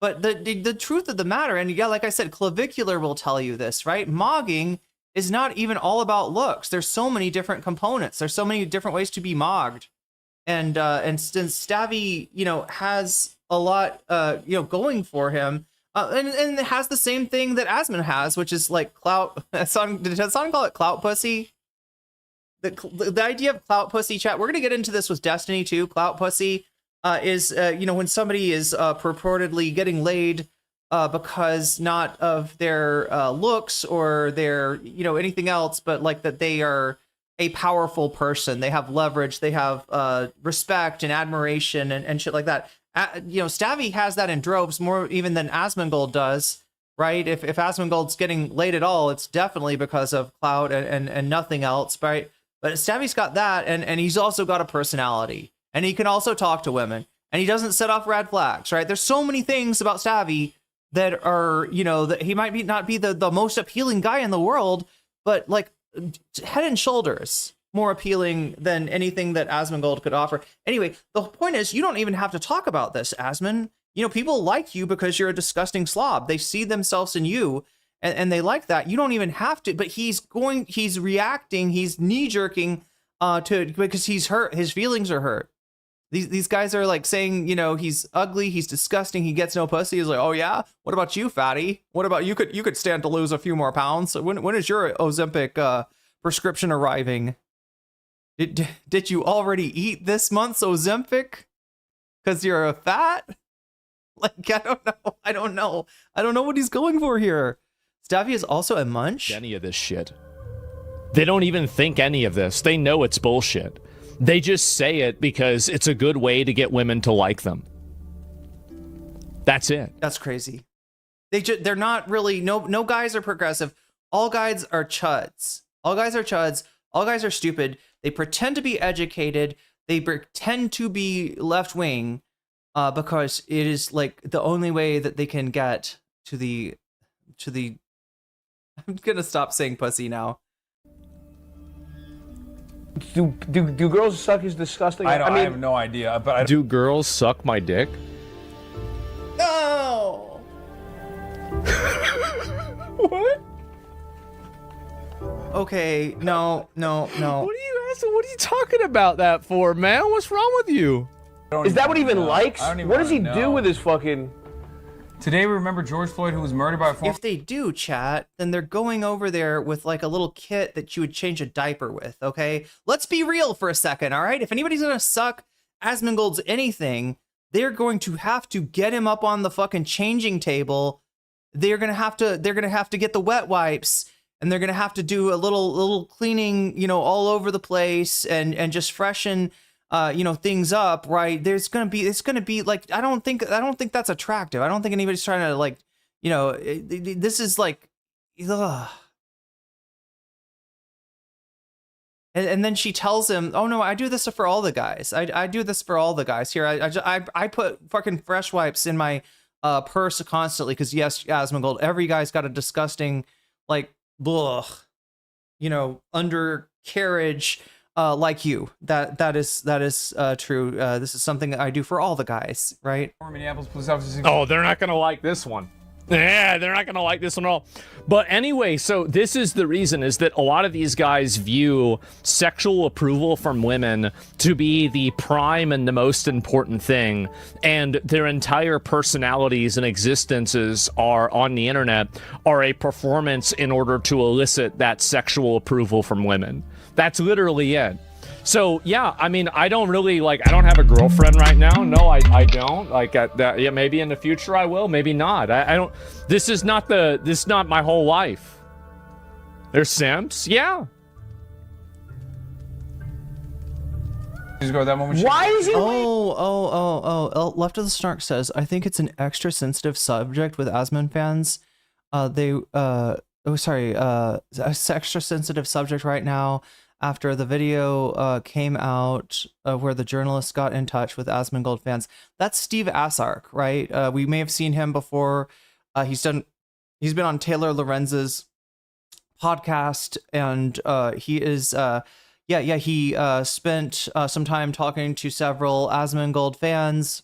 But the truth of the matter, and yeah, like I said, Clavicular will tell you this, right? Mogging is not even all about looks. There's so many different components. There's so many different ways to be mogged. And since Stabby, has a lot, going for him, and it has the same thing that Asmon has, which is like clout. Did Hassan call it clout pussy? The idea of clout pussy, chat. We're gonna get into this with Destiny too. Clout pussy. Is when somebody is purportedly getting laid because not of their looks or their anything else, but like that they are a powerful person. They have leverage. They have respect and admiration and shit like that. Stabby has that in droves more even than Asmongold does, right? If Asmongold's getting laid at all, it's definitely because of clout and nothing else, right? But Stabby's got that, and he's also got a personality. And he can also talk to women. And he doesn't set off red flags, right? There's so many things about Stabby that are, that he might not be the most appealing guy in the world, but like head and shoulders more appealing than anything that Asmongold could offer. Anyway, the point is, you don't even have to talk about this, Asmon. People like you because you're a disgusting slob. They see themselves in you, and they like that. You don't even have to, but he's reacting, he's knee-jerking because he's hurt. His feelings are hurt. These guys are like saying, he's ugly, he's disgusting, he gets no pussy. He's like, oh yeah, what about you, fatty? What about you? Could stand to lose a few more pounds. When is your Ozempic prescription arriving? Did you already eat this month's Ozempic? Because you're a fat? Like, I don't know what he's going for here. Stabby is also a munch. Any of this shit. They don't even think any of this. They know it's bullshit. They just say it because it's a good way to get women to like them. That's it. That's crazy. They're not really, no guys are progressive. All guys are chuds. All guys are chuds. All guys are stupid. They pretend to be educated. They pretend to be left wing because it is like the only way that they can get to the I'm gonna stop saying pussy now. Do girls suck is disgusting? I have no idea. But do girls suck my dick? No. What? Okay, no. What are you talking about that for, man? What's wrong with you? Is that what he even likes? What does he do with his fucking? Today we remember George Floyd, who was murdered by a former... If they do, chat, then they're going over there with like a little kit that you would change a diaper with, okay? Let's be real for a second, all right? If anybody's gonna suck Asmongold's anything, they're going to have to get him up on the fucking changing table. They're gonna have to get the wet wipes, and they're gonna have to do a little cleaning, you know, all over the place and just freshen you know, things up, right? It's gonna be like, I don't think that's attractive. I don't think anybody's trying to, like, you know, this is like, ugh. And then she tells him, oh no, I do this for all the guys. I do this for all the guys here. I put fucking fresh wipes in my purse constantly, because yes, Asmongold, every guy's got a disgusting, like, ugh, you know, undercarriage like you. That is true. This is something that I do for all the guys, right? Minneapolis police officers. Oh, they're not gonna like this one. Yeah, they're not gonna like this one at all. But anyway, so this is the reason, is that a lot of these guys view sexual approval from women to be the prime and the most important thing, and their entire personalities and existences are on the internet are a performance in order to elicit that sexual approval from women. That's literally it. So yeah, I mean, I don't have a girlfriend right now. No, I don't. Like, yeah, maybe in the future I will, maybe not. I don't. This is not my whole life. There's simps, yeah. Just go that moment. Why is he? Left of the Snark says, I think it's an extra sensitive subject with Asmon fans. It's extra sensitive subject right now after the video came out where the journalist got in touch with Asmongold fans. That's Steve Asark, right? We may have seen him before. He's been on Taylor Lorenz's podcast, and he is he spent some time talking to several Asmongold fans.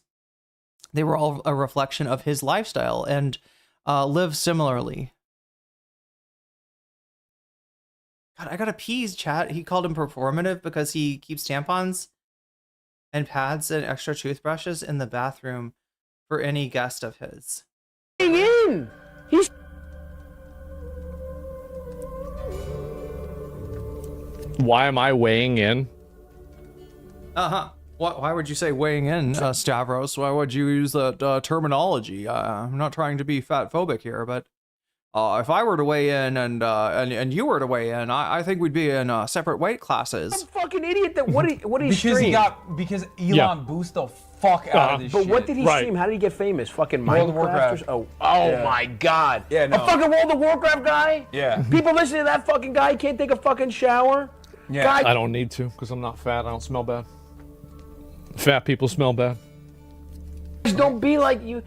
They were all a reflection of his lifestyle and live similarly. God, I gotta pee, chat. He called him performative because he keeps tampons and pads and extra toothbrushes in the bathroom for any guest of his. In. He's. Why am I weighing in? Why would you say weighing in, Stavros? Why would you use that terminology? I'm not trying to be fat phobic here, but if I were to weigh in and you were to weigh in, I think we'd be in separate weight classes. I'm a fucking idiot. That what he because Elon boosted the fuck out of this but shit. What did he stream? How did he get famous? Fucking World of Minecraft? Warcraft. Oh my god. Yeah, no. A fucking World of Warcraft guy? Yeah. People listening to that fucking guy can't take a fucking shower? Yeah. Guy, I don't need to, because I'm not fat. I don't smell bad. Fat people smell bad. don't be like you.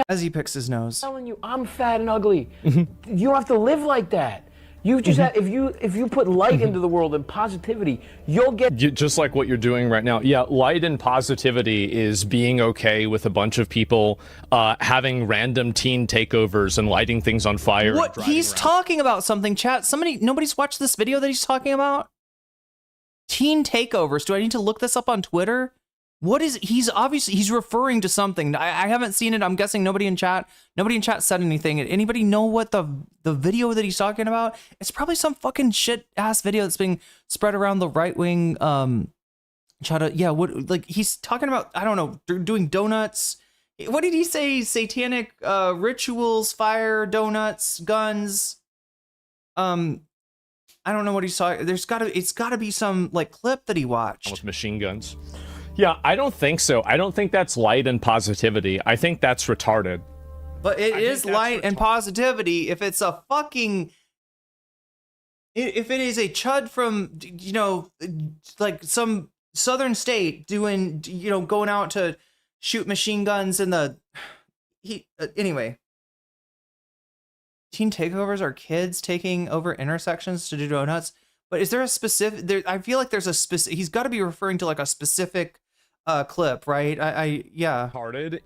As he picks his nose. I'm telling you, I'm fat and ugly. You don't have to live like that. You just have, if you put light into the world and positivity, you'll get just like what you're doing right now. Yeah, light and positivity is being okay with a bunch of people having random teen takeovers and lighting things on fire. What he's talking about something, chat. Nobody's watched this video that he's talking about. Teen takeovers. Do I need to look this up on Twitter? What is he's referring to something. I haven't seen it. I'm guessing nobody in chat said anything. Anybody know what the video that he's talking about? It's probably some fucking shit ass video that's being spread around the right wing he's talking about, I don't know, doing donuts. What did he say? Satanic rituals, fire, donuts, guns. I don't know what he's talking. It's gotta be some like clip that he watched. With machine guns. Yeah, I don't think so. I don't think that's light and positivity. I think that's retarded. But it is light and positivity if it's a fucking... If it is a chud from, like some southern state doing, going out to shoot machine guns in the... Anyway. Teen takeovers are kids taking over intersections to do donuts. But is there a specific... I feel like there's a specific... He's got to be referring to like a specific... clip, right? Yeah.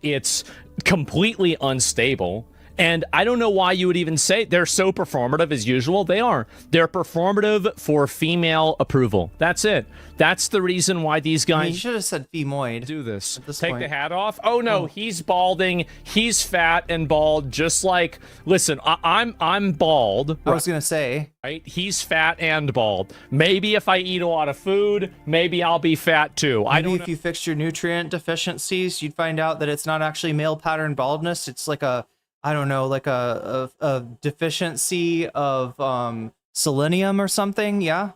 It's completely unstable, And I don't know why you would even say they're so performative as usual. They are. They're performative for female approval. That's it. That's the reason why these guys... you should have said femoid. Do this. At this Take point. the hat off. Oh no, he's balding. He's fat and bald. Just like, listen, I'm bald. I was gonna say. Right? He's fat and bald. Maybe if I eat a lot of food, maybe I'll be fat too. I don't know. If you fixed your nutrient deficiencies, you'd find out that it's not actually male pattern baldness. It's like a, I don't know, like a deficiency of selenium or something. Yeah.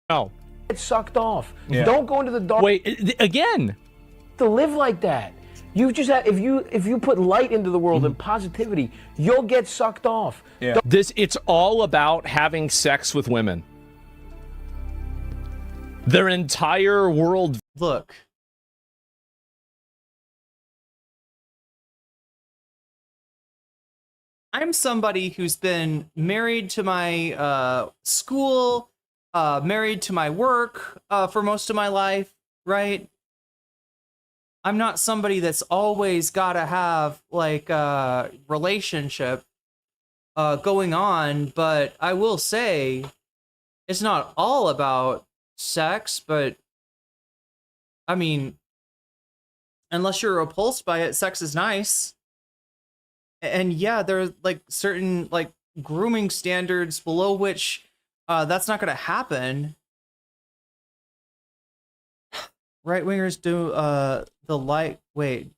Oh. Get sucked off. Yeah. Don't go into the dark. Wait, again. To live like that. You just have, if you put light into the world and positivity, you'll get sucked off. Yeah. It's all about having sex with women. Their entire world. Look. I'm somebody who's been married to my school, married to my work for most of my life, right? I'm not somebody that's always got to have like a relationship going on, but I will say it's not all about sex, but I mean, unless you're repulsed by it, sex is nice. And yeah, there are like certain like grooming standards below which that's not going to happen. Right wingers do the light. Wait,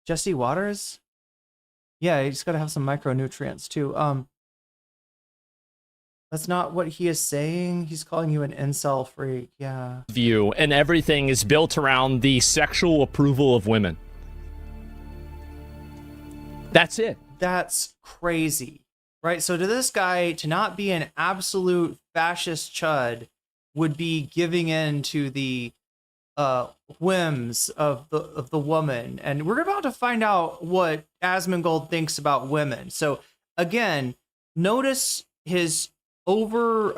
Jesse Waters? Yeah, you just got to have some micronutrients too. That's not what he is saying. He's calling you an incel freak. Yeah. View and everything is built around the sexual approval of women. That's it. That's crazy, right? So to this guy, to not be an absolute fascist chud would be giving in to the whims of the woman. And we're about to find out what Asmongold thinks about women. So again, notice his over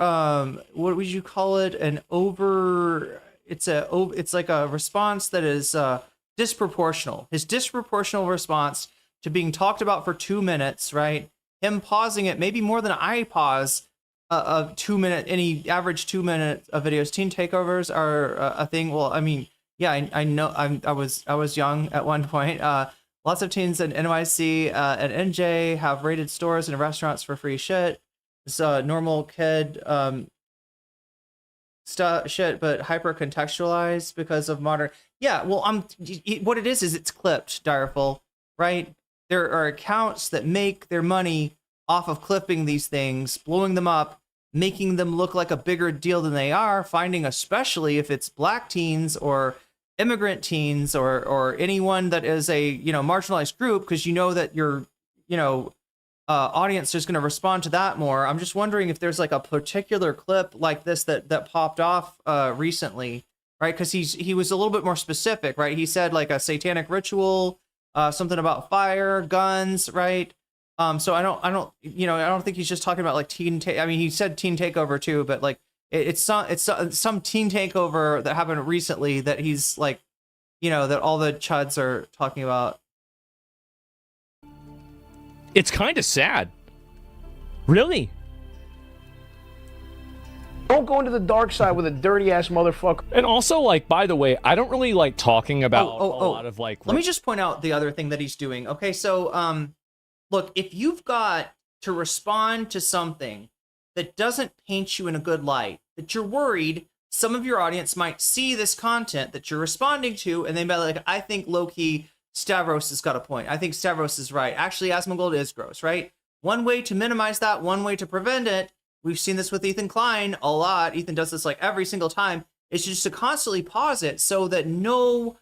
what would you call it? It's like a response that is disproportional. His disproportional response to being talked about for 2 minutes, right? Him pausing it, maybe more than I pause a 2 minute, any average 2 minute of videos. Teen takeovers are a thing. Well, I mean, yeah, I know. I was young at one point. Lots of teens in NYC and NJ have raided stores and restaurants for free shit. It's a normal kid shit, but hyper contextualized because of modern. Yeah, well, what it is it's clipped, Direful, right? There are accounts that make their money off of clipping these things, blowing them up, making them look like a bigger deal than they are, finding especially if it's black teens or immigrant teens or anyone that is a, marginalized group, because you know that your, audience is going to respond to that more. I'm just wondering if there's like a particular clip like this that popped off recently, right? Because he was a little bit more specific, right? He said like a satanic ritual, something about fire, guns, right? So I don't think he's just talking about like I mean, he said teen takeover too, but like it's some teen takeover that happened recently that he's like, that all the chuds are talking about. It's kind of sad. Really? Don't go into the dark side with a dirty ass motherfucker. And also, like, by the way, I don't really like talking about a lot of like. Let me just point out the other thing that he's doing. Okay, so look, if you've got to respond to something that doesn't paint you in a good light, that you're worried some of your audience might see this content that you're responding to, and they might be like, I think low-key Stavros has got a point. I think Stavros is right. Actually, Asmongold is gross, right? One way to minimize that, one way to prevent it, we've seen this with Ethan Klein a lot. Ethan does this like every single time. It's just to constantly pause it so that no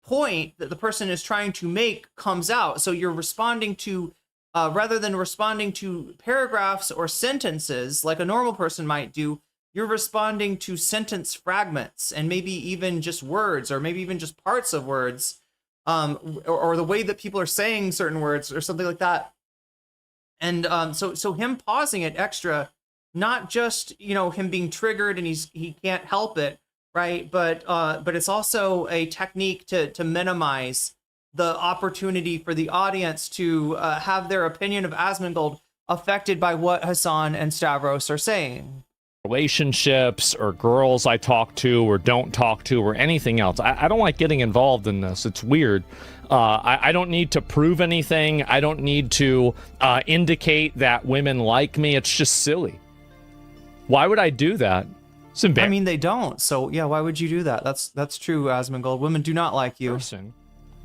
point that the person is trying to make comes out. So you're responding to, rather than responding to paragraphs or sentences like a normal person might do, you're responding to sentence fragments and maybe even just words or maybe even just parts of words, or the way that people are saying certain words or something like that. And so him pausing it extra, not just, him being triggered and he can't help it, right? But it's also a technique to minimize the opportunity for the audience to have their opinion of Asmongold affected by what Hassan and Stavros are saying. Relationships or girls I talk to or don't talk to or anything else. I don't like getting involved in this. It's weird. I don't need to prove anything. I don't need to indicate that women like me. It's just silly. Why would I do that? I mean, they don't. So yeah, why would you do that? That's true, Asmongold. Women do not like you.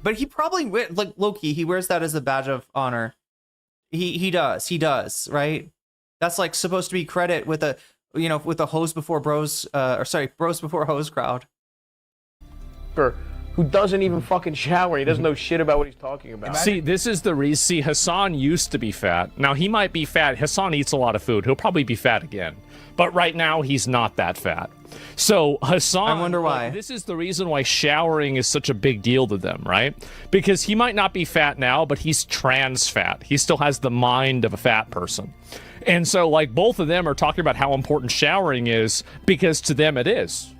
But he probably, like Loki, he wears that as a badge of honor. He does, right? That's like supposed to be credit with a, you know, with a hose before bros, bros before hose crowd. Who doesn't even fucking shower. He doesn't know shit about what he's talking about. See, this is the reason. See, Hassan used to be fat. Now, he might be fat. Hassan eats a lot of food. He'll probably be fat again. But right now, he's not that fat. So, Hassan... I wonder why. This is the reason why showering is such a big deal to them, right? Because he might not be fat now, but he's trans fat. He still has the mind of a fat person. And so, like, both of them are talking about how important showering is, because to them it is.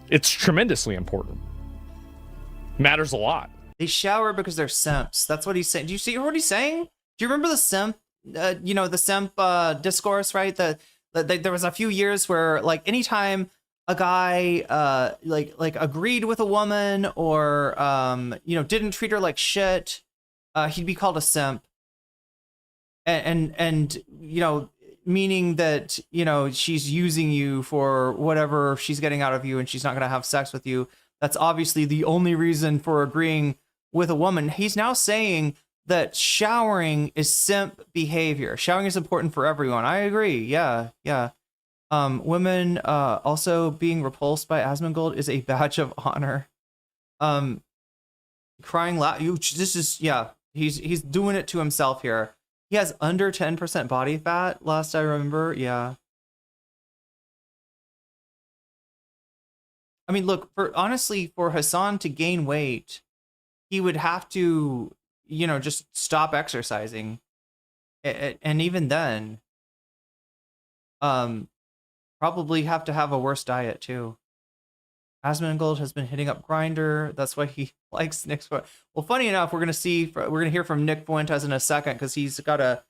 It's tremendously important. Matters a lot. They shower because they're simps. That's what he's saying. Do you see what he's saying? Do you remember the simp, the simp discourse, right? There was a few years where, like, anytime a guy, like agreed with a woman or, didn't treat her like shit, he'd be called a simp. And meaning that, she's using you for whatever she's getting out of you and she's not going to have sex with you. That's obviously the only reason for agreeing with a woman. He's now saying that showering is simp behavior. Showering is important for everyone. I agree. Yeah. Women also being repulsed by Asmongold is a badge of honor. Crying loud. He's doing it to himself here. He has under 10% body fat, last I remember. Yeah. I mean, look, honestly, for Hassan to gain weight, he would have to, just stop exercising. And even then, probably have to have a worse diet too. Asmongold has been hitting up Grindr. That's why he likes Nick Fuentes. Well, funny enough, we're gonna hear from Nick Fuentes in a second because he's got a,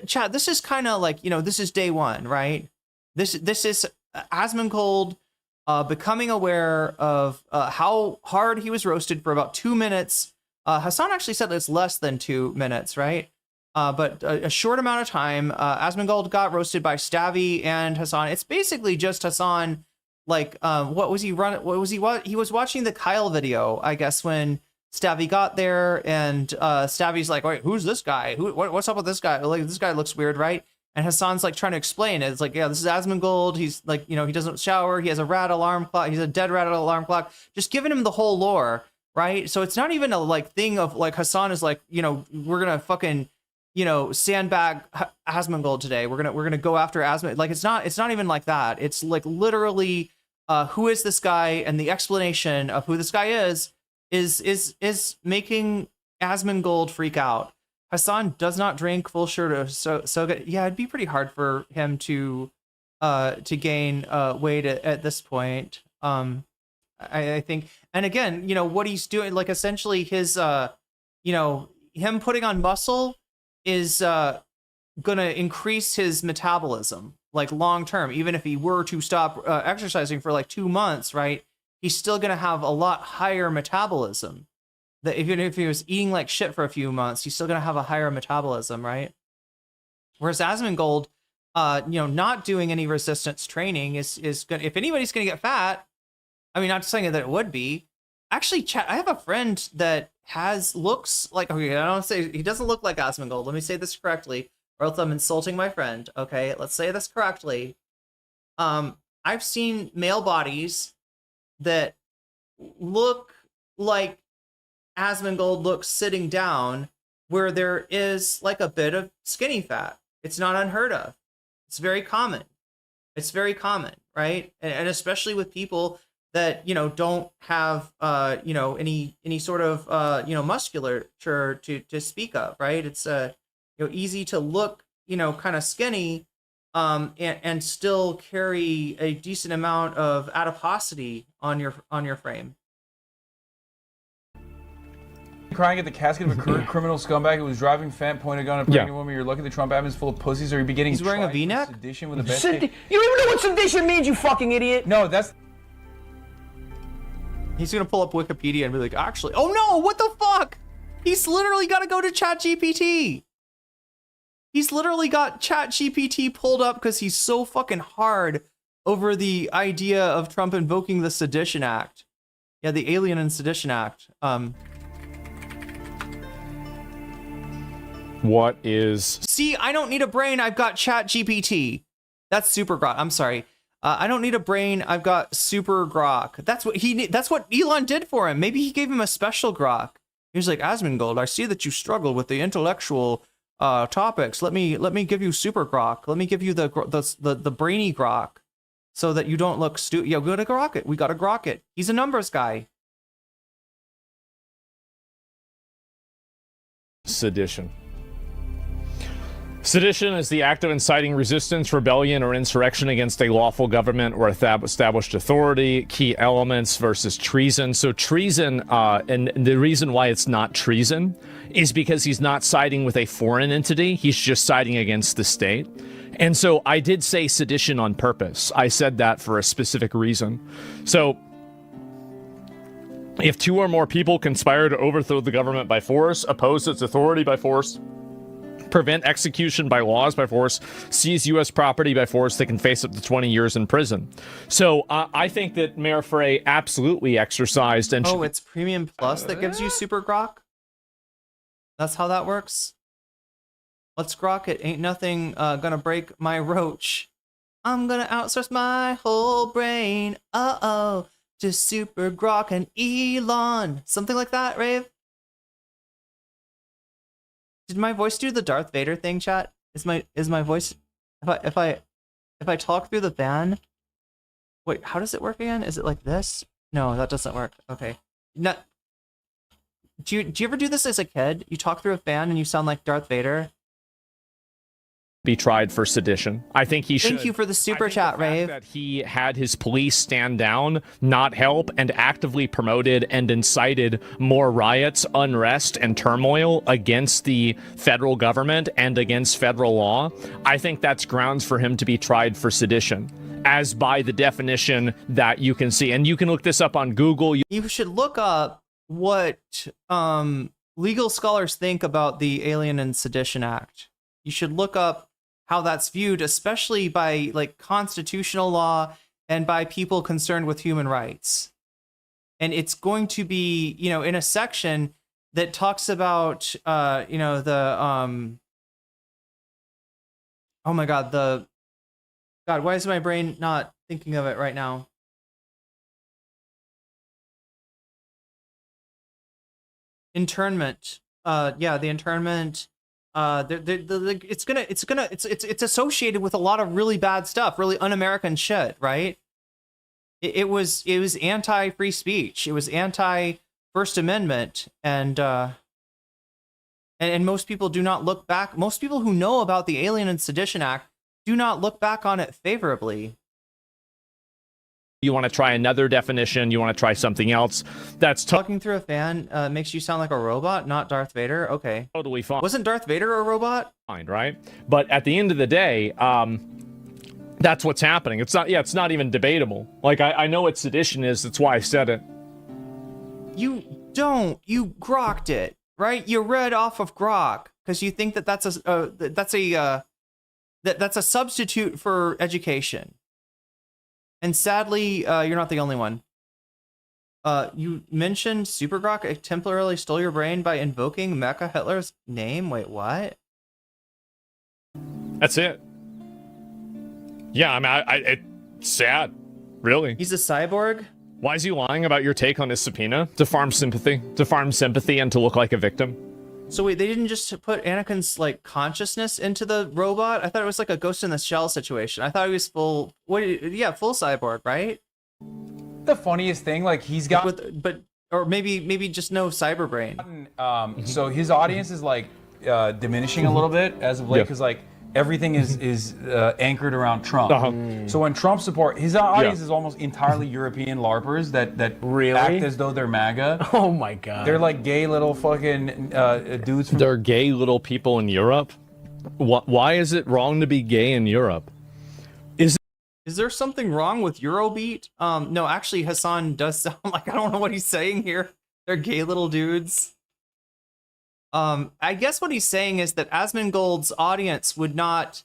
chat. This is kind of like, this is day one, right? This is Asmongold becoming aware of how hard he was roasted for about 2 minutes. Hassan actually said it's less than 2 minutes, right? But a short amount of time. Asmongold got roasted by Stavy and Hassan. It's basically just Hassan. Like, what was he watching the Kyle video, I guess, when Stavy got there, and Stavy's like, wait, who's this guy? What's up with this guy? Like, this guy looks weird, right? And Hassan's like trying to explain it. It's like, yeah, this is Asmongold. He's like, he doesn't shower. He has a rat alarm clock. He's a dead rat alarm clock. Just giving him the whole lore, right? So it's not even a thing of like Hassan is like, we're gonna fucking, sandbag Asmongold today. We're gonna go after Asmongold. Like, it's not even like that. It's like literally, who is this guy? And the explanation of who this guy is making Asmongold freak out. Hassan does not drink full shirt, so good. Yeah, it'd be pretty hard for him to gain weight at this point. I think, and again, what he's doing, like essentially his, him putting on muscle is gonna increase his metabolism, like long term. Even if he were to stop exercising for like 2 months, right? He's still gonna have a lot higher metabolism. That even if he was eating like shit for a few months, he's still gonna have a higher metabolism, right? Whereas Asmongold, not doing any resistance training is gonna, if anybody's gonna get fat, I mean, not saying that it would be. Actually, chat, I have a friend that looks like, okay, I don't say he doesn't look like Asmongold. Let me say this correctly, or else I'm insulting my friend. Okay, let's say this correctly. I've seen male bodies that look like Asmongold looks sitting down, where there is like a bit of skinny fat. It's not unheard of. It's very common. It's very common, right? And especially with people that don't have any sort of musculature to speak of, right? It's easy to look kind of skinny and still carry a decent amount of adiposity on your frame. crying at the casket of a criminal scumbag who was driving fat, pointed gun at a pregnant woman. You're lucky the Trump admin is full of pussies, or you'd be getting. He's wearing a V-neck. Sedition with a best. You don't even know what sedition means, you fucking idiot. No, that's. He's gonna pull up Wikipedia and be like, actually, oh no, what the fuck? He's literally got to go to ChatGPT. He's literally got ChatGPT pulled up because he's so fucking hard over the idea of Trump invoking the Sedition Act. Yeah, the Alien and Sedition Act. What is... See, I don't need a brain. I've got ChatGPT. That's Super Grok. I'm sorry. I don't need a brain. I've got Super Grok. That's what Elon did for him. Maybe he gave him a special Grok. He was like, Asmongold, I see that you struggle with the intellectual topics. Let me give you Super Grok. Let me give you the brainy Grok, so that you don't look stupid. Yeah, we gotta grok it. We gotta grok it. He's a numbers guy. Sedition. Sedition is the act of inciting resistance, rebellion, or insurrection against a lawful government or established authority. Key elements versus treason. So treason, and the reason why it's not treason is because he's not siding with a foreign entity. He's just siding against the state. And so I did say sedition on purpose. I said that for a specific reason. So if two or more people conspire to overthrow the government by force, oppose its authority by force, prevent execution by laws by force, seize U.S. property by force, they can face up to 20 years in prison. So I think that Mayor Frey absolutely exercised and... Oh, it's Premium Plus that gives you Super Grok? That's how that works? Let's grok it. Ain't nothing gonna break my roach. I'm gonna outsource my whole brain. Uh-oh. To Super Grok and Elon. Something like that, Rave? Did my voice do the Darth Vader thing, chat? Is my voice, if I talk through the fan? Wait, how does it work again? Is it like this? No, that doesn't work. Okay. No. Do you ever do this as a kid? You talk through a fan and you sound like Darth Vader? Be tried for sedition. I think he should. Thank you for the super chat, Rave. That he had his police stand down, not help, and actively promoted and incited more riots, unrest, and turmoil against the federal government and against federal law. I think that's grounds for him to be tried for sedition, as by the definition that you can see. And you can look this up on Google. You should look up what legal scholars think about the Alien and Sedition Act. You should look up how that's viewed, especially by like constitutional law and by people concerned with human rights. And it's going to be, you know, in a section that talks about, you know, the, oh my God, why is my brain not thinking of it right now? Internment. Yeah, the internment. It's associated with a lot of really bad stuff, really un-American shit, right? It was anti-free speech. It was anti-First Amendment, and most people do not look back. Most people who know about the Alien and Sedition Act do not look back on it favorably. You want to try another definition, you want to try something else. That's talking through a fan makes you sound like a robot, not Darth Vader. Okay. Totally fine. Wasn't Darth Vader a robot? Fine, right? But at the end of the day, that's what's happening. It's not even debatable. Like, I know what sedition is, that's why I said it. You grokked it, right? You read off of grok because you think that that's a substitute for education. And sadly, you're not the only one. You mentioned Super Grok temporarily stole your brain by invoking Mecha Hitler's name. Wait, what? That's it. Yeah, I mean, it's sad, really. He's a cyborg? Why is he lying about your take on his subpoena? To farm sympathy and to look like a victim. So wait, they didn't just put Anakin's like consciousness into the robot? I thought it was like a Ghost in the Shell situation. I thought he was full cyborg, right? The funniest thing, like he's got, or maybe just no cyber brain. So his audience is like diminishing a little bit as of late, because like everything is anchored around Trump. So when Trump support, his audience is almost entirely European LARPers that really act as though they're MAGA. Oh my god. They're like gay little fucking dudes. They're gay little people in Europe. Why is it wrong to be gay in Europe? Is there something wrong with Eurobeat? No, actually, Hassan does sound like, I don't know what he's saying here. They're gay little dudes. I guess what he's saying is that Asmongold's audience would not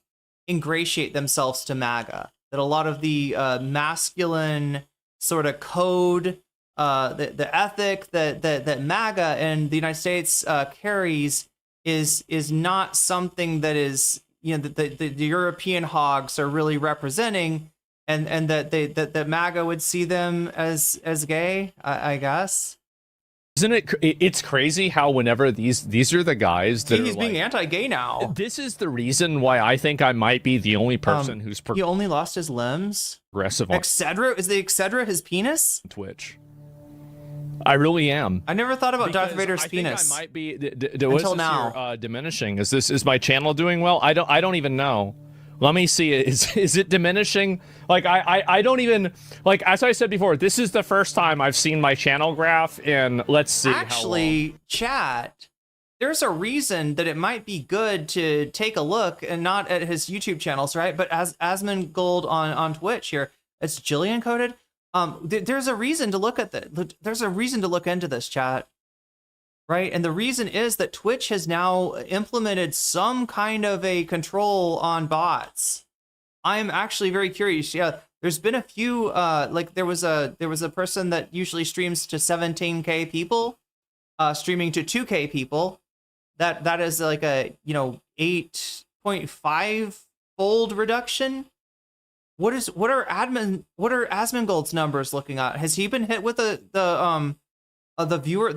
ingratiate themselves to MAGA. That a lot of the masculine sort of code, the ethic that MAGA and the United States carries is not something that is, you know, the European hogs are really representing, and that MAGA would see them as gay, I guess. Isn't it? It's crazy how whenever these are the guys that he's are being like, anti-gay now. This is the reason why I think I might be the only person who's he only lost his limbs. Progressive on Excedra, is the Excedra his penis? Twitch. I really am. I never thought about Because Darth Vader's I penis. think I might be until now. Diminishing. Is my channel doing well? I don't even know. Let me see. Is it diminishing? Like I don't even, like, as I said before, this is the first time I've seen my channel graph, and let's see. Actually, chat, there's a reason that it might be good to take a look, and not at his YouTube channels, right? But as Asmongold on Twitch here, it's Jillian coded. There's a reason to look at that. There's a reason to look into this, chat. Right, and the reason is that Twitch has now implemented some kind of a control on bots. I'm actually very curious. Yeah, there's been a few. Like there was a person that usually streams to 17K people, streaming to 2K people. That is like a 8.5 fold reduction. What are Asmongold's numbers looking at? Has he been hit with the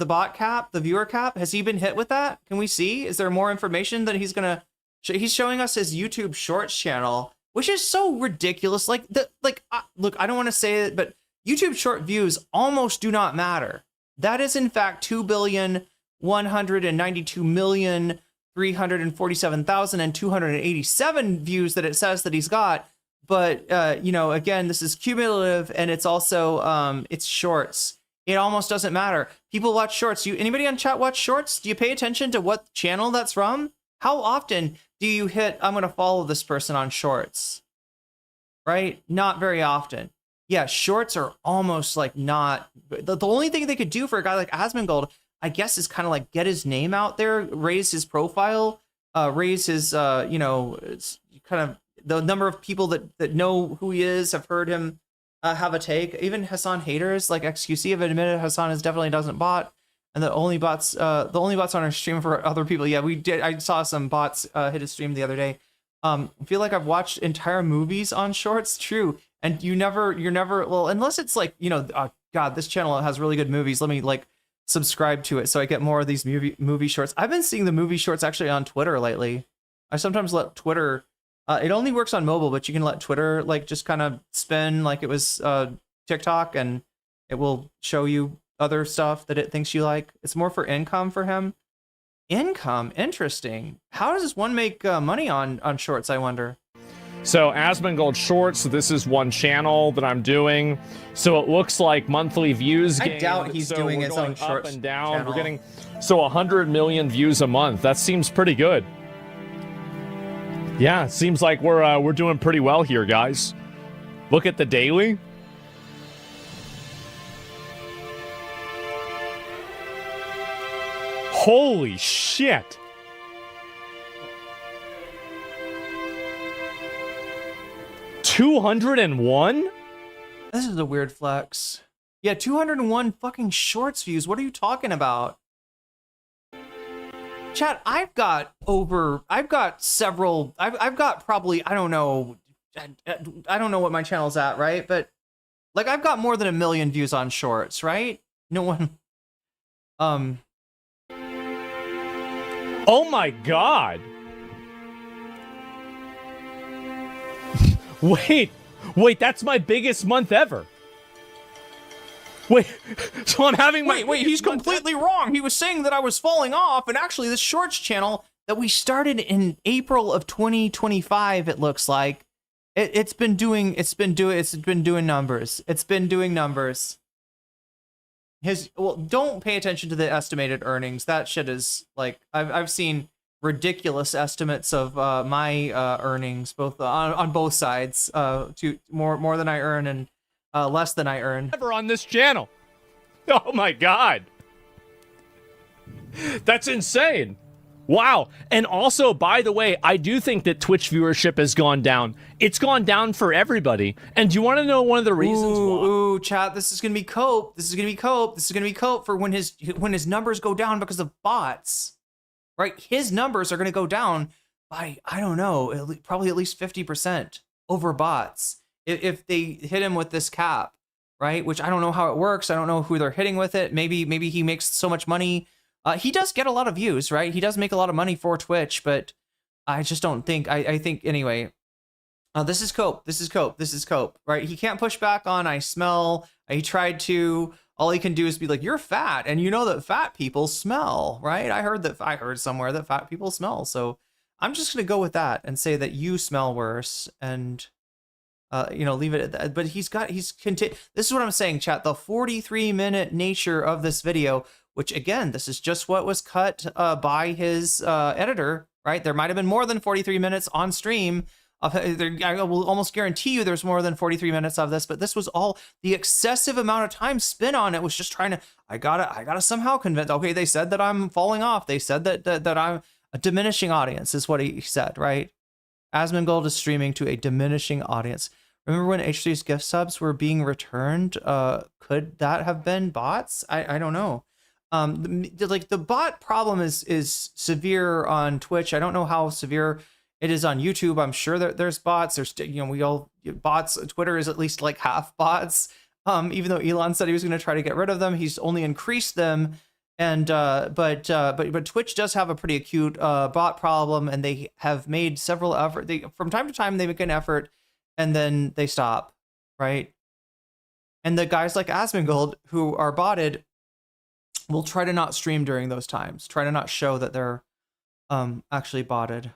bot cap, the viewer cap? Has he been hit with that? Can we see? Is there more information that he's gonna? He's showing us his YouTube Shorts channel, which is so ridiculous. Look, I don't want to say it, but YouTube short views almost do not matter. That is in fact 2,192,347,287 views that it says that he's got. But again, this is cumulative, and it's also it's shorts. It almost doesn't matter. People watch shorts. Anybody on chat watch shorts? Do you pay attention to what channel that's from? How often do you hit, I'm going to follow this person on shorts? Right? Not very often. Yeah, shorts are almost like not. The only thing they could do for a guy like Asmongold, I guess, is kind of like get his name out there, raise his profile, raise his, it's kind of the number of people that know who he is, have heard him have a take. Even Hassan haters like XQC have admitted Hassan definitely doesn't bot, and the only bots on our stream for other people. Yeah, we did. I saw some bots hit his stream the other day. I feel like I've watched entire movies on shorts. True, and you're never well, unless it's like God, this channel has really good movies. Let me like subscribe to it so I get more of these movie shorts. I've been seeing the movie shorts actually on Twitter lately. I sometimes let Twitter. It only works on mobile, but you can let Twitter like just kind of spin like it was TikTok, and it will show you other stuff that it thinks you like. It's more for income for him. Income, interesting. How does one make money on shorts, I wonder? So Asmongold Shorts, this is one channel that I'm doing. So it looks like monthly views. I doubt he's doing his own shorts up and down. channel. We're getting 100 million views a month. That seems pretty good. Yeah, it seems like we're doing pretty well here, guys. Look at the daily. Holy shit. $201? This is a weird flex. Yeah, 201 fucking shorts views. What are you talking about? Chat, I've got several, I've got probably, I don't know what my channel's at, right? But like, I've got more than 1 million views on shorts, right? No one, oh my God. Wait, that's my biggest month ever. Wait, so I'm having my wait, he's completely wrong. He was saying that I was falling off, and actually this shorts channel that we started in April of 2025. It looks like it's been doing numbers. It's been doing numbers. Don't pay attention to the estimated earnings. That shit is like I've seen ridiculous estimates of my earnings, both on both sides, to more than I earn and less than I earn. Ever on this channel. Oh my God. That's insane. Wow. And also, by the way, I do think that Twitch viewership has gone down. It's gone down for everybody. And do you want to know one of the reasons why? Ooh, chat, this is going to be cope. This is going to be cope. This is going to be cope for when his numbers go down because of bots. Right? His numbers are going to go down by, I don't know, probably at least 50% over bots if they hit him with this cap, right? Which I don't know how it works. I don't know who they're hitting with it. Maybe he makes so much money. He does get a lot of views, right? He does make a lot of money for Twitch, but I just don't think, I think, anyway, this is cope. This is cope. This is cope, right? He can't push back on, I smell. He tried to. All he can do is be like, you're fat, and you know that fat people smell, right? I heard somewhere that fat people smell, so I'm just gonna go with that and say that you smell worse, and leave it at that. But this is what I'm saying, chat. The 43-minute nature of this video, which again, this is just what was cut by his editor, right? There might have been more than 43 minutes on stream. I will almost guarantee you there's more than 43 minutes of this, but this was all the excessive amount of time spent on it was just trying to, I gotta somehow convince, okay, they said that I'm falling off. They said that I'm a diminishing audience is what he said, right? Asmongold is streaming to a diminishing audience. Remember when H3's gift subs were being returned? Could that have been bots? I don't know. The bot problem is severe on Twitch. I don't know how severe it is on YouTube. I'm sure that there's bots. There's, bots. Twitter is at least like half bots. Even though Elon said he was going to try to get rid of them, he's only increased them. And but Twitch does have a pretty acute bot problem, and they have made several efforts. From time to time they make an effort, and then they stop, right? And the guys like Asmongold who are botted will try to not stream during those times. Try to not show that they're actually botted.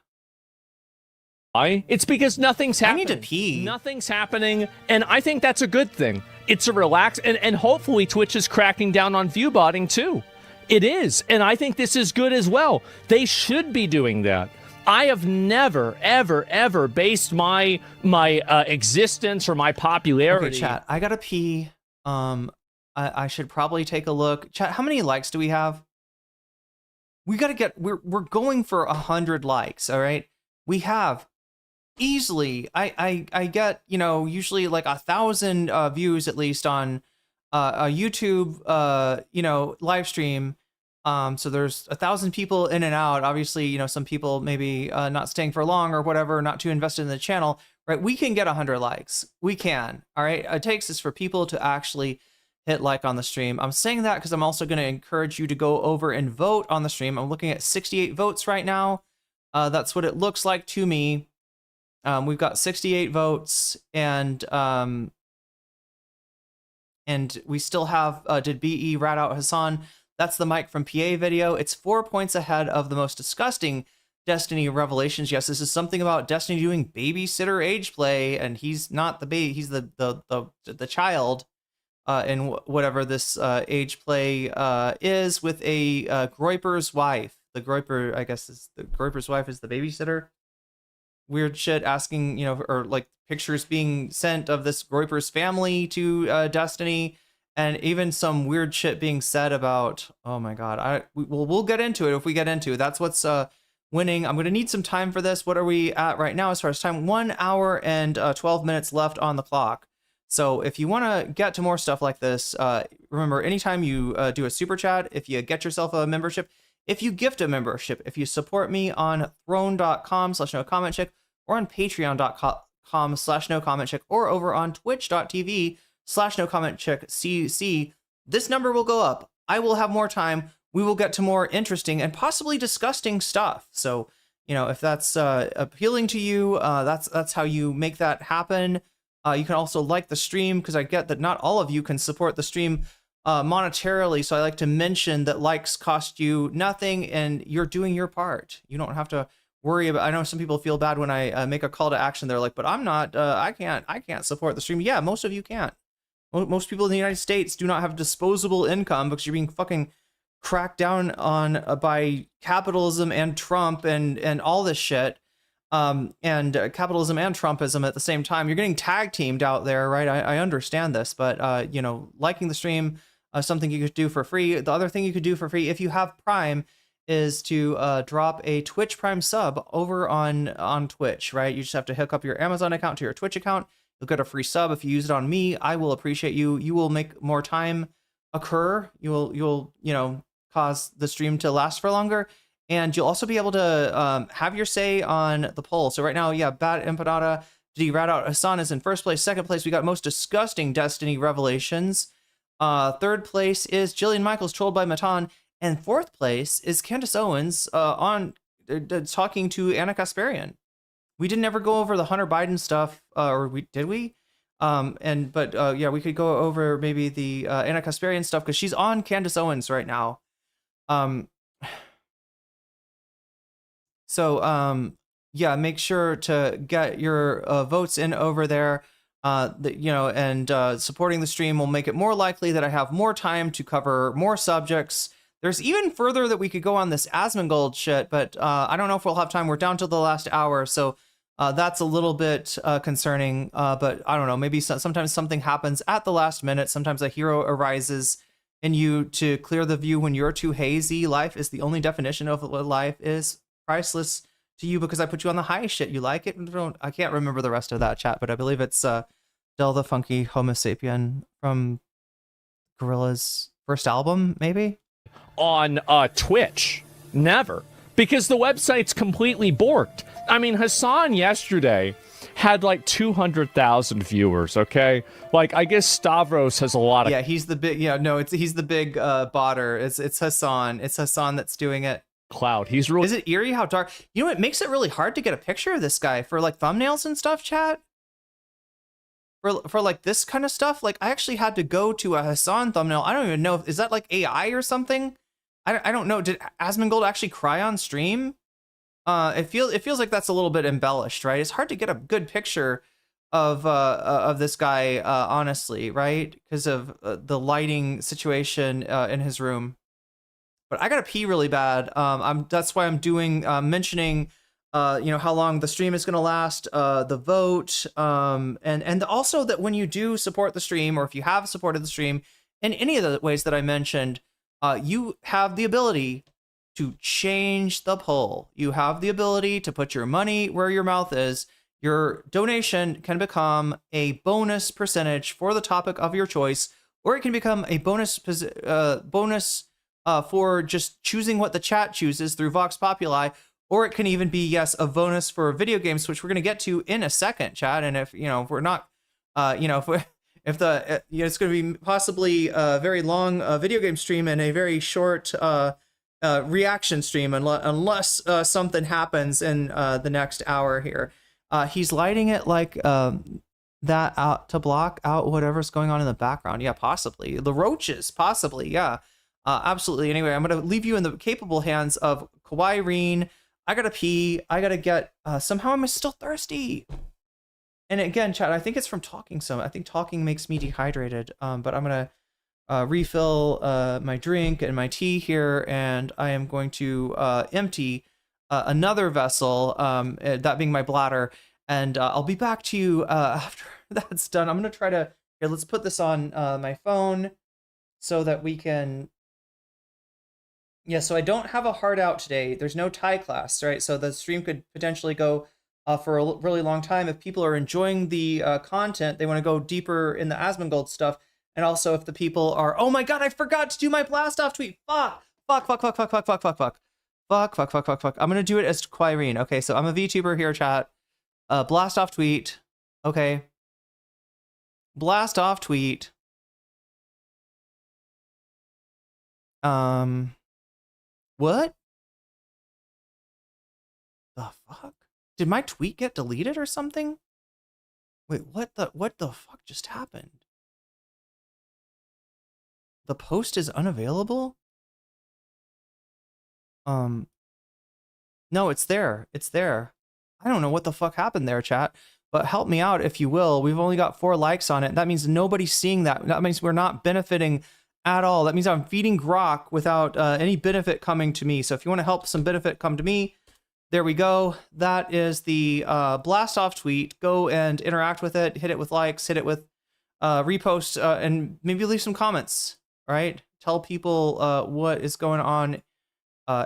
It's because nothing's happening. I need to pee. Nothing's happening, and I think that's a good thing. It's a relax, and hopefully Twitch is cracking down on view botting too. It is, and I think this is good as well. They should be doing that. I have never, ever based my existence or my popularity. Okay, chat, I gotta pee. I should probably take a look. Chat, how many likes do we have? We gotta get. We're going for 100 likes. All right, we have. Easily, I get, usually like 1,000 views at least on a YouTube, live stream. So there's 1,000 people in and out. Obviously, some people maybe not staying for long or whatever, not too invested in the channel, right? We can get 100 likes. We can. All right. It takes is for people to actually hit like on the stream. I'm saying that because I'm also going to encourage you to go over and vote on the stream. I'm looking at 68 votes right now. That's what it looks like to me. We've got 68 votes, and we still have, did BE rat out Hassan? That's the Mike from PA video. It's 4 points ahead of the most disgusting Destiny revelations. Yes, this is something about Destiny doing babysitter age play, and he's not the baby, he's the child in whatever this age play is with a Groiper's wife. The Groiper, I guess, is the Groiper's wife is the babysitter. Weird shit asking, or like pictures being sent of this Groiper's family to Destiny, and even some weird shit being said about, oh my god, we'll get into it if we get into it. That's what's winning. I'm gonna need some time for this. What are we at right now as far as time? 1 hour and 12 minutes left on the clock. So if you want to get to more stuff like this, remember, anytime you do a super chat, if you get yourself a membership, if you gift a membership, if you support me on throne.com/nocommentchick or on patreon.com/nocommentchick or over on twitch.tv/nocommentchickcc, this number will go up. I will have more time. We will get to more interesting and possibly disgusting stuff. So, if that's appealing to you, that's how you make that happen. You can also like the stream, because I get that not all of you can support the stream monetarily. So I like to mention that likes cost you nothing and you're doing your part. You don't have to worry about, I know some people feel bad when I make a call to action. They're like, but I'm not, I can't support the stream. Yeah, most of you can't. Most people in the United States do not have disposable income because you're being fucking cracked down on by capitalism and Trump and all this shit. And capitalism and Trumpism at the same time. You're getting tag teamed out there, right? I understand this, but you know, liking the stream, something you could do for free. The other thing you could do for free if you have Prime is to drop a Twitch Prime sub over on Twitch, right? You just have to hook up your Amazon account to your Twitch account. You'll get a free sub. If you use it on me, I will appreciate you. You will make more time occur. You'll you know, cause the stream to last for longer. And you'll also be able to have your say on the poll. So right now, yeah, Bad Empanada, Did rat out Hassan is in first place. Second place, we got Most Disgusting Destiny Revelations. Third place is Jillian Michaels, Trolled by Matan. And fourth place is Candace Owens talking to Anna Kasparian. We didn't ever go over the Hunter Biden stuff, or did we? Yeah, we could go over maybe the Anna Kasparian stuff because she's on Candace Owens right now. Yeah, make sure to get your votes in over there. Supporting the stream will make it more likely that I have more time to cover more subjects. There's even further that we could go on this Asmongold shit, but I don't know if we'll have time. We're down to the last hour, so that's a little bit concerning. But I don't know, maybe sometimes something happens at the last minute. Sometimes a hero arises in you to clear the view when you're too hazy. Life is the only definition of what life is. Priceless to you because I put you on the high shit. You like it? I can't remember the rest of that chat, but I believe it's Del the Funky Homo Sapien from Gorilla's first album, maybe? On Twitch. Never. Because the website's completely borked. I mean, Hassan yesterday had like 200,000 viewers, okay? Like, I guess Stavros has a lot of... Yeah, he's the big... Yeah, no, he's the big botter. It's Hassan. It's Hassan that's doing it. Cloud. He's really... Is it eerie how dark? You know, it makes it really hard to get a picture of this guy for like thumbnails and stuff, chat. For like this kind of stuff, like I actually had to go to a Hassan thumbnail. I don't even know. Is that like AI or something? I don't know. Did Asmongold actually cry on stream? It feels like that's a little bit embellished, right? It's hard to get a good picture of this guy, honestly, right? Because of the lighting situation in his room. But I gotta pee really bad. That's why I'm doing mentioning how long the stream is gonna last, the vote, and also that when you do support the stream, or if you have supported the stream in any of the ways that I mentioned, you have the ability to change the poll. You have the ability to put your money where your mouth is. Your donation can become a bonus percentage for the topic of your choice, or it can become a bonus for just choosing what the chat chooses through Vox Populi, or it can even be, yes, a bonus for video games, which we're going to get to in a second, chat. And if we're not, it's going to be possibly a very long video game stream and a very short reaction stream, unless something happens in the next hour here. He's lighting it like that out to block out whatever's going on in the background. Yeah, possibly the roaches, possibly. Yeah. Absolutely. Anyway, I'm going to leave you in the capable hands of Irene. I got to pee. I got to get, somehow I'm still thirsty. And again, chat, I think it's from talking some. I think talking makes me dehydrated. But I'm going to refill my drink and my tea here. And I am going to empty another vessel, that being my bladder. And I'll be back to you after that's done. I'm going to try to, here, let's put this on my phone so that we can... Yeah, so I don't have a hard out today. There's no Thai class, right? So the stream could potentially go for a really long time. If people are enjoying the content, they want to go deeper in the Asmongold stuff. And also if the people are, oh my God, I forgot to do my blast off tweet. Fuck. I'm going to do it as Irene. Okay, so I'm a VTuber here, chat. Blast off tweet. Okay. Blast off tweet. What? The fuck? Did my tweet get deleted or something? Wait, what the fuck just happened? the post is unavailable? No, it's there. It's there. I don't know what the fuck happened there, chat, but help me out if you will. We've only got 4 likes on it. That means nobody's seeing that. That means we're not benefiting at all. That means I'm feeding Grok without any benefit coming to me. So if you want to help some benefit come to me, there we go. That is the blast off tweet. Go and interact with it. Hit it with likes. Hit it with reposts, and maybe leave some comments. Right? Tell people what is going on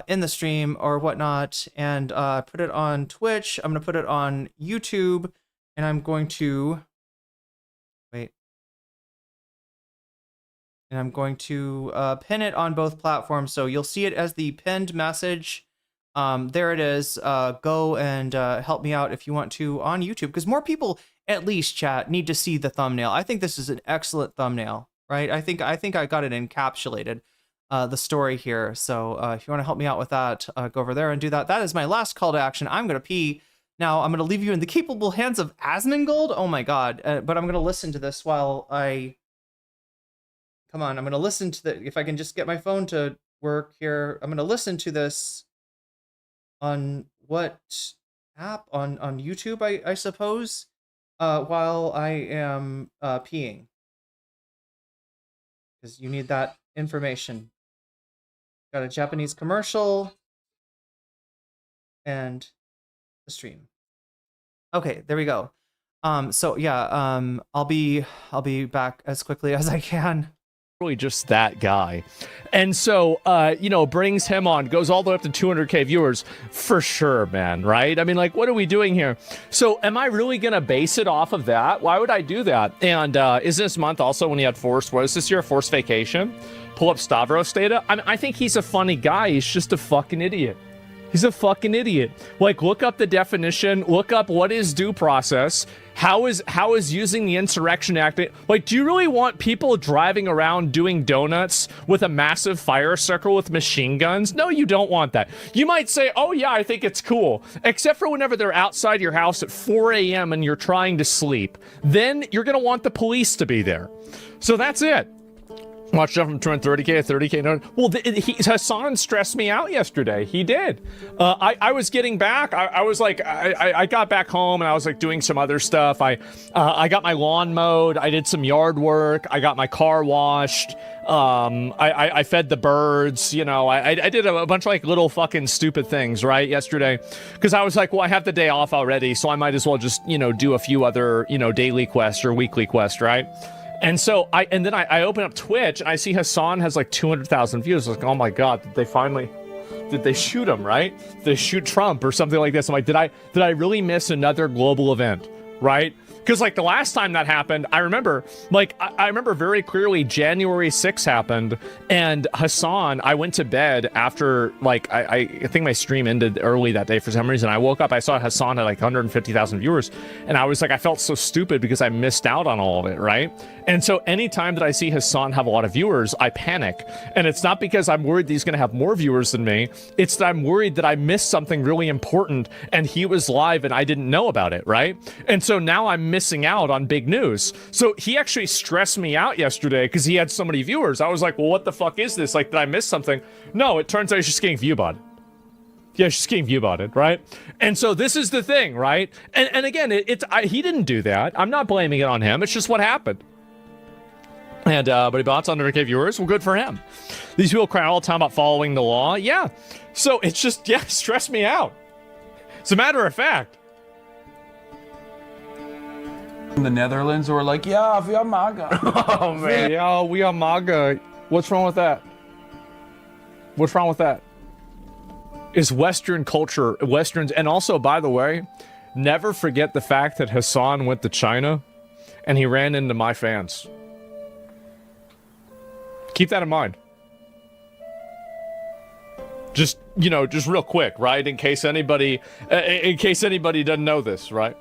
in the stream or whatnot, and put it on Twitch. I'm gonna put it on YouTube, and I'm going to wait. And I'm going to pin it on both platforms, so you'll see it as the pinned message. There it is. Go and help me out if you want to on YouTube, because more people, at least chat, need to see the thumbnail. I think this is an excellent thumbnail, right? I think I got it encapsulated, the story here. So if you want to help me out with that, go over there and do that. That is my last call to action. I'm gonna pee. Now I'm gonna leave you in the capable hands of Asmongold. Oh my god! But I'm gonna listen to this while I. Come on, I'm gonna listen to the. If I can just get my phone to work here, I'm gonna listen to this. On what app? On YouTube, I suppose. While I am peeing, because you need that information. Got a Japanese commercial and the stream. Okay, there we go. So yeah, I'll be back as quickly as I can. Really just that guy. And so, brings him on, goes all the way up to 200K viewers for sure, man, right? I mean, like, what are we doing here? So am I really going to base it off of that? Why would I do that? And is this month also when he had forced, what is this year, forced vacation? Pull up Stavros data? I think he's a funny guy. He's just a fucking idiot. He's a fucking idiot. Like, look up the definition, look up what is due process, how is using the Insurrection Act, like, do you really want people driving around doing donuts with a massive fire circle with machine guns? No, you don't want that. You might say, oh yeah, I think it's cool, except for whenever they're outside your house at 4 a.m. and you're trying to sleep. Then you're gonna want the police to be there. So that's it. Watched up from 30K to 30K. No, well, Hassan stressed me out yesterday. He did. I was getting back. I was like, I got back home and I was like doing some other stuff. I got my lawn mowed. I did some yard work. I got my car washed. I fed the birds. You know, I did a bunch of like little fucking stupid things, right, yesterday. Because I was like, well, I have the day off already, so I might as well just, do a few other, daily quests or weekly quests, right? And so I open up Twitch and I see Hassan has like 200,000 views. I was like, oh my god, did they shoot him, right? Did they shoot Trump or something like this? I'm like, did I really miss another global event, right? Because like the last time that happened, I remember, like, I remember very clearly January 6th happened, and Hassan, I went to bed after, like, I think my stream ended early that day for some reason. I woke up, I saw Hassan had like 150,000 viewers, and I was like, I felt so stupid because I missed out on all of it, right? And so anytime that I see Hassan have a lot of viewers, I panic. And it's not because I'm worried that he's going to have more viewers than me. It's that I'm worried that I missed something really important and he was live and I didn't know about it, right? And so now I'm missing out on big news. So he actually stressed me out yesterday because he had so many viewers. I was like, well, what the fuck is this? Like, did I miss something? No, it turns out he's just getting viewbotted. Yeah, she's getting viewbotted, right? And so this is the thing, right? And again, he didn't do that. I'm not blaming it on him. It's just what happened. And, but he bots 100K viewers. Well, good for him. These people cry all the time about following the law. Yeah. So it's just, yeah, stressed me out. As a matter of fact. In the Netherlands who are like, yeah, we are MAGA. Oh, man. Yeah, we are MAGA. What's wrong with that? What's wrong with that? Is Western culture, Westerns, and also, by the way, never forget the fact that Hassan went to China and he ran into my fans. Keep that in mind. Just, just real quick, right? In case anybody doesn't know this, right?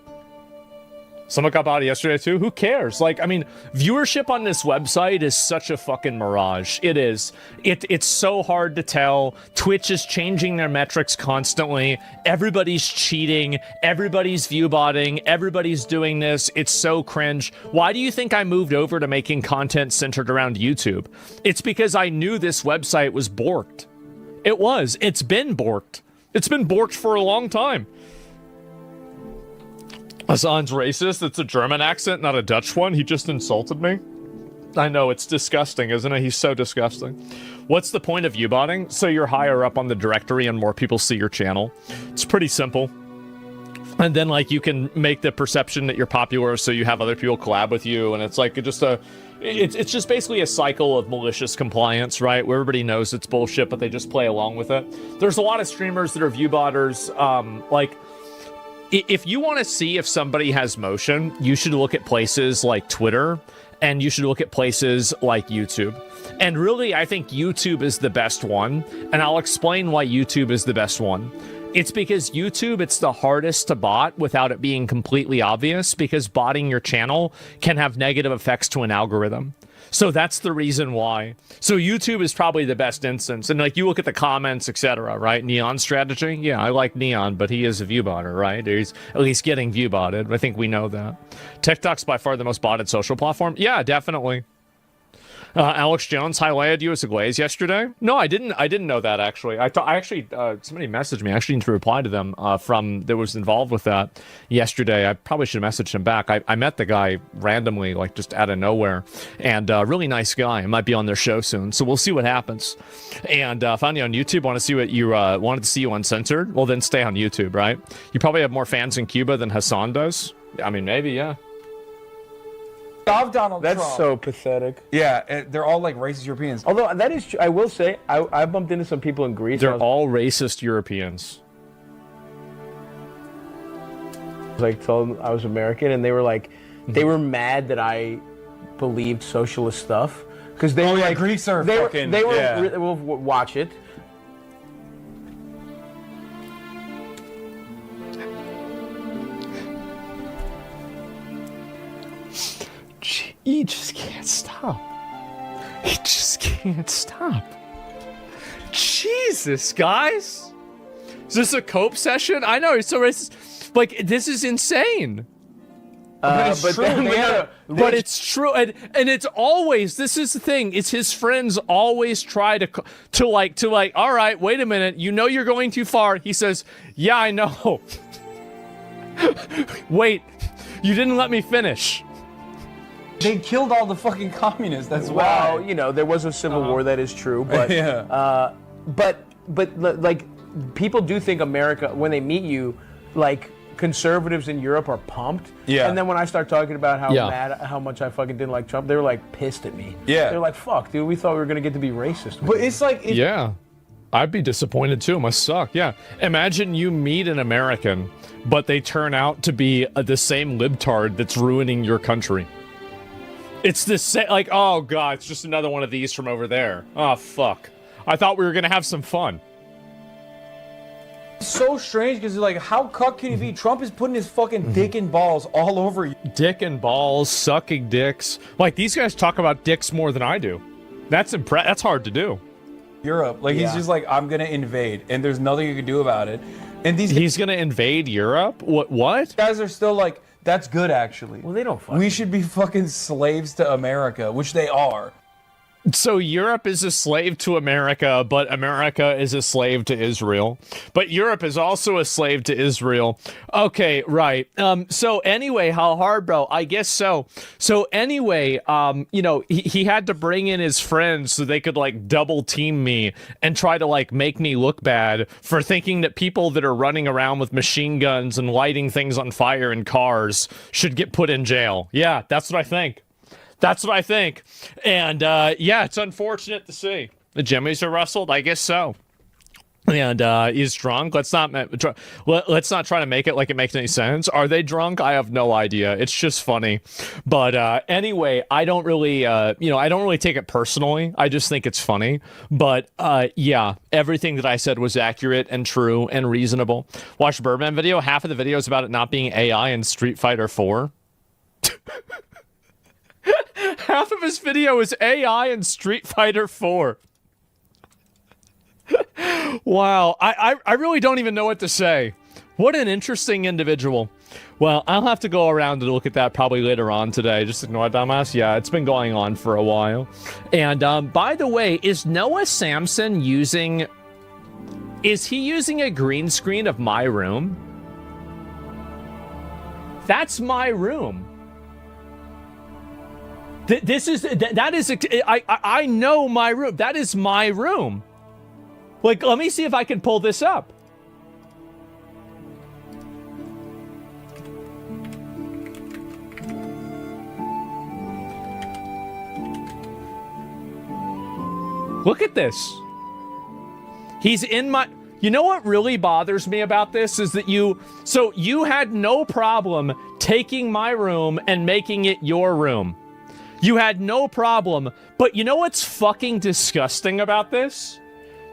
Someone got bought yesterday too. Who cares? Like, I mean, viewership on this website is such a fucking mirage. It is. It's so hard to tell. Twitch is changing their metrics constantly. Everybody's cheating. Everybody's viewbotting. Everybody's doing this. It's so cringe. Why do you think I moved over to making content centered around YouTube? It's because I knew this website was borked. It was. It's been borked. It's been borked for a long time. Hassan's racist. It's a German accent, not a Dutch one. He just insulted me. I know, it's disgusting, isn't it? He's so disgusting. What's the point of viewbotting? So you're higher up on the directory and more people see your channel. It's pretty simple. And then, like, you can make the perception that you're popular so you have other people collab with you, and it's like just a... It's just basically a cycle of malicious compliance, right? Where everybody knows it's bullshit, but they just play along with it. There's a lot of streamers that are viewbotters, like... If you want to see if somebody has motion, you should look at places like Twitter, and you should look at places like YouTube. And really, I think YouTube is the best one, and I'll explain why YouTube is the best one. It's because YouTube, it's the hardest to bot without it being completely obvious, because botting your channel can have negative effects to an algorithm. So that's the reason why. So YouTube is probably the best instance. And like you look at the comments, etc., right? Neon strategy. Yeah, I like Neon, but he is a viewbotter, right? He's at least getting viewbotted. I think we know that. TikTok's by far the most botted social platform. Yeah, definitely. Alex Jones highlighted you as a glaze yesterday. No, I didn't know that, actually. I actually somebody messaged me. I actually need to reply to them that was involved with that yesterday. I probably should have messaged him back. I met the guy randomly, like just out of nowhere, and really nice guy. I might be on their show soon, so we'll see what happens. And found you on YouTube. Want to see what you wanted to see you uncensored? Well, then stay on YouTube, right? You probably have more fans in Cuba than Hassan does. I mean, maybe, yeah. Love Donald That's Trump. so pathetic. Yeah, they're all like racist Europeans. Although that is true, I will say, I bumped into some people in Greece. They're all racist Europeans. Like, told them I was American, and they were like, they were mad that I believed socialist stuff because they were like, Greeks are they fucking. They were. Yeah. We'll watch it. He just can't stop. He just can't stop. Jesus, guys. Is this a cope session? I know, so it's like, this is insane. But it's true, but it's true, and it's always, this is the thing, it's his friends always try to like, all right, wait a minute, you know you're going too far. He says, yeah, I know. Wait, you didn't let me finish. They killed all the fucking communists. That's well, why. You know, there was a civil war. That is true, but yeah. But like, people do think America, when they meet you, like, conservatives in Europe are pumped. Yeah. And then when I start talking about how much I fucking didn't like Trump, they were like pissed at me. Yeah. They're like, fuck, dude, we thought we were gonna get to be racist. But it's like, yeah, I'd be disappointed too. It must suck. Yeah. Imagine you meet an American, but they turn out to be the same libtard that's ruining your country. It's the same, like, oh god, it's just another one of these from over there. Oh fuck. I thought we were gonna have some fun. It's so strange because like, how cuck can he be? Trump is putting his fucking dick and balls all over you. Dick and balls, sucking dicks. Like, these guys talk about dicks more than I do. That's hard to do. Europe, like, he's just like, I'm gonna invade, and there's nothing you can do about it. And he's gonna invade Europe? What? Guys are still like, that's good, actually. Well, they don't We should be fucking slaves to America, which they are. So Europe is a slave to America, but America is a slave to Israel. But Europe is also a slave to Israel. Okay, right. So anyway, how hard, bro? I guess so. So anyway, you know, he had to bring in his friends so they could like double team me and try to like make me look bad for thinking that people that are running around with machine guns and lighting things on fire in cars should get put in jail. Yeah, that's what I think. That's what I think. And yeah, it's unfortunate to see. The Jimmys are rustled? I guess so. And he's drunk. Let's not try to make it like it makes any sense. Are they drunk? I have no idea. It's just funny. But anyway, I don't really, I don't really take it personally. I just think it's funny. But yeah, everything that I said was accurate and true and reasonable. Watch Birdman video. Half of the video is about it not being AI in Street Fighter 4. Half of his video is AI and Street Fighter 4. Wow, I really don't even know what to say. What an interesting individual. Well, I'll have to go around and look at that probably later on today. Just ignore dumbass. Yeah, it's been going on for a while. And by the way, is Noah Samson using... Is he using a green screen of my room? That's my room. I know my room. That is my room. Like, let me see if I can pull this up. Look at this. He's in my... You know what really bothers me about this is that you had no problem taking my room and making it your room. You had no problem. But you know what's fucking disgusting about this?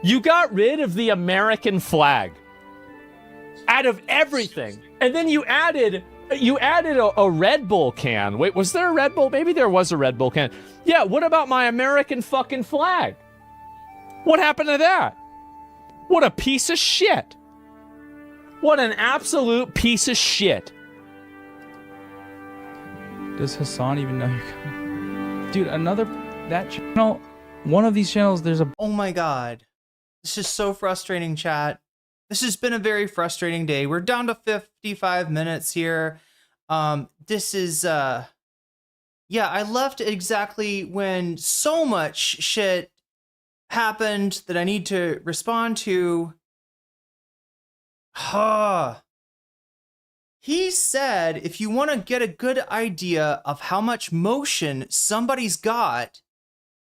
You got rid of the American flag out of everything. And then you added a Red Bull can. Wait, was there a Red Bull? Maybe there was a Red Bull can. Yeah, what about my American fucking flag? What happened to that? What a piece of shit. What an absolute piece of shit. Does Hassan even know you're coming? Dude, that channel, one of these channels, there's a... Oh my god. This is so frustrating, chat. This has been a very frustrating day. We're down to 55 minutes here. This is, yeah, I left exactly when so much shit happened that I need to respond to. He said, if you want to get a good idea of how much motion somebody's got,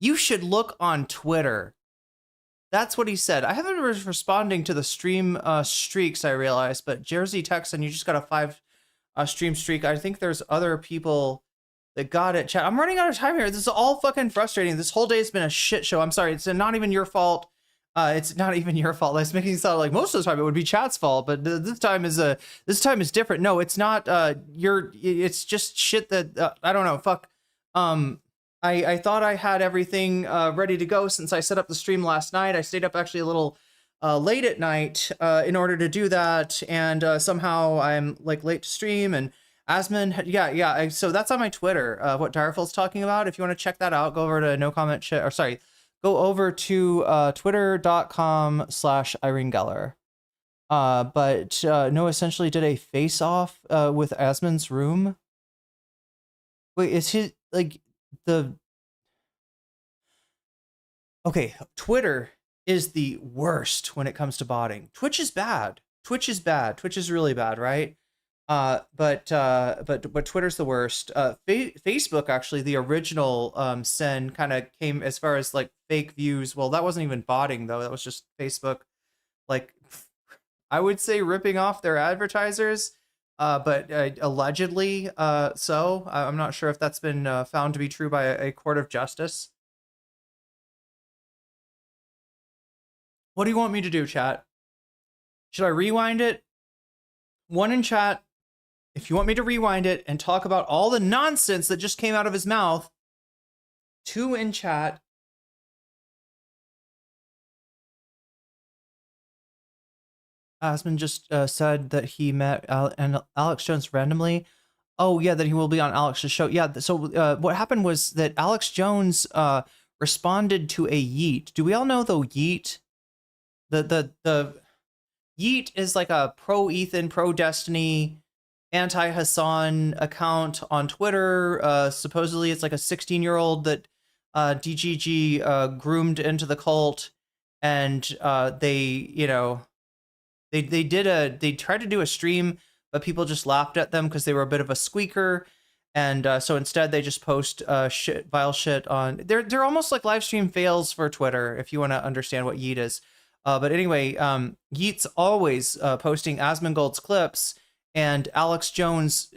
you should look on Twitter. That's what he said. I haven't been responding to the stream streaks, I realized, but Jersey Texan, you just got a 5 stream streak. I think there's other people that got it. Chat, I'm running out of time here. This is all fucking frustrating. This whole day has been a shit show. I'm sorry. It's not even your fault. It's not even your fault. It's making it sound like most of the time it would be chat's fault, but this time is different. No, it's not. It's just shit that I don't know. Fuck. I thought I had everything ready to go since I set up the stream last night. I stayed up actually a little late at night in order to do that, and somehow I'm like late to stream. And Asmon, yeah. So that's on my Twitter. What Direful's talking about. If you want to check that out, go over to nocommentchick. Or sorry, go over to twitter.com/Irene Geller. But no, essentially did a face off with Asmon's room. Wait, is his like the... Okay, Twitter is the worst when it comes to botting. Twitch is bad. Twitch is really bad, right? But Twitter's the worst. Facebook, actually, the original Sen kind of came as far as like fake views. Well, that wasn't even botting though. That was just Facebook, like, I would say ripping off their advertisers. But allegedly, so I'm not sure if that's been found to be true by a court of justice. What do you want me to do, chat? Should I rewind it? One in chat, if you want me to rewind it and talk about all the nonsense that just came out of his mouth. 2 in chat. Asmon just said that he met Alex Jones randomly. Oh, yeah, that he will be on Alex's show. Yeah, so what happened was that Alex Jones responded to a yeet. Do we all know the yeet? The yeet is like a pro-Ethan, pro-Destiny, anti-Hassan account on Twitter. Supposedly it's like a 16-year-old that DGG groomed into the cult, and they tried to do a stream, but people just laughed at them because they were a bit of a squeaker, and so instead they just post vile shit on. They're almost like live stream fails for Twitter, if you want to understand what yeet is. But anyway, Yeet's always posting Asmongold's clips, and Alex Jones'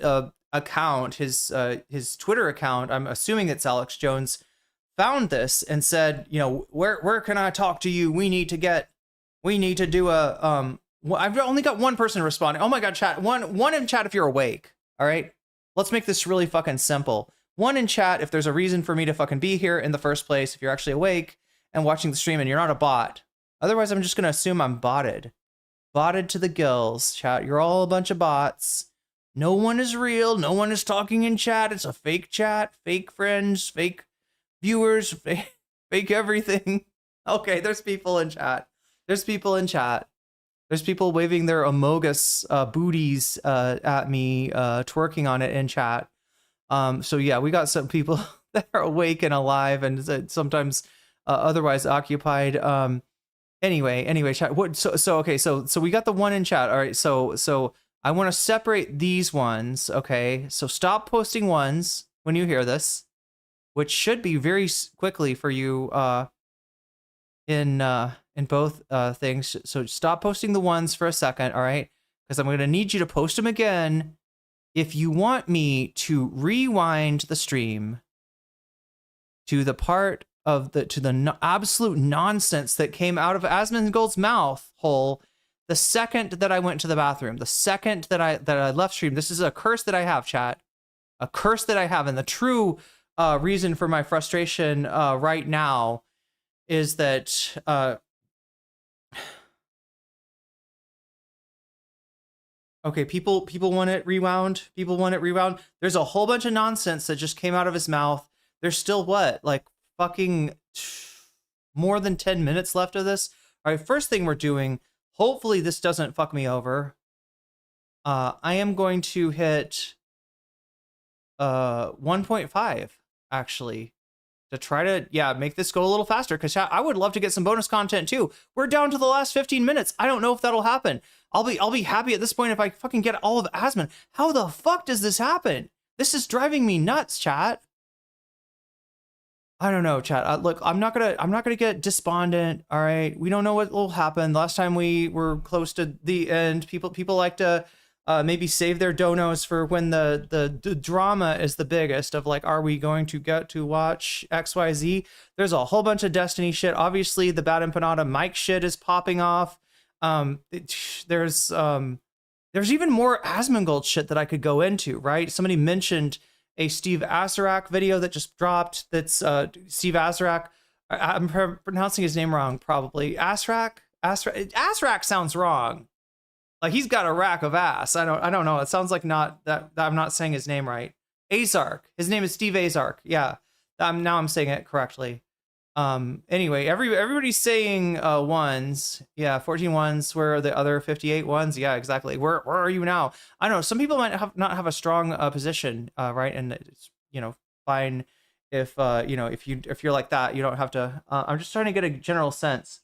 account, his Twitter account, I'm assuming it's Alex Jones, found this and said, where can I talk to you? We need to do a I've only got one person responding. Oh my god, chat, one in chat if you're awake. All right, let's make this really fucking simple. 1 in chat if there's a reason for me to fucking be here in the first place, if you're actually awake and watching the stream and you're not a bot. Otherwise, I'm just going to assume I'm botted. Botted to the gills, chat. You're all a bunch of bots. No one is real. No one is talking in chat. It's a fake chat, fake friends, fake viewers, fake everything. Okay, there's people in chat. There's people in chat. There's people waving their amogus booties at me, twerking on it in chat. So yeah, we got some people that are awake and alive and sometimes otherwise occupied. Anyway, chat. So we got the 1 in chat. All right, so I want to separate these ones. Okay, so stop posting ones when you hear this, which should be very quickly for you in both things. So stop posting the ones for a second. All right, because I'm going to need you to post them again if you want me to rewind the stream to the part of the absolute nonsense that came out of Asmongold's mouth hole the second that I went to the bathroom, the second that I left stream. This is a curse that I have, chat. A curse that I have, and the true reason for my frustration right now is that okay, people want it rewound. People want it rewound. There's a whole bunch of nonsense that just came out of his mouth. There's still what, like fucking more than 10 minutes left of this. All right, first thing we're doing, hopefully this doesn't fuck me over. I am going to hit 1.5 actually to try to make this go a little faster, because I would love to get some bonus content too. We're down to the last 15 minutes. I don't know if that'll happen. I'll be happy at this point if I fucking get all of Asmon. How the fuck does this happen? This is driving me nuts, chat. I don't know, chat. Look, I'm not gonna get despondent. All right, we don't know what will happen. Last time we were close to the end. People like to maybe save their donos for when the drama is the biggest of like, are we going to get to watch XYZ? There's a whole bunch of Destiny shit. Obviously, the Bad Empanada Mike shit is popping off. There's even more Asmongold shit that I could go into, right? Somebody mentioned a Steve Asarak video that just dropped. That's Steve Asarak. I'm pronouncing his name wrong, probably. Asrak sounds wrong. Like he's got a rack of ass. I don't know. It sounds like not that I'm not saying his name right. Azark. His name is Steve Azark. Yeah. Now I'm saying it correctly. Anyway, everybody's saying ones. Yeah, 14 ones. Where are the other 58 ones? Yeah, exactly. Where are you now? I don't know. Some people might not have a strong position, right? And it's, fine if if you're like that, you don't have to. I'm just trying to get a general sense.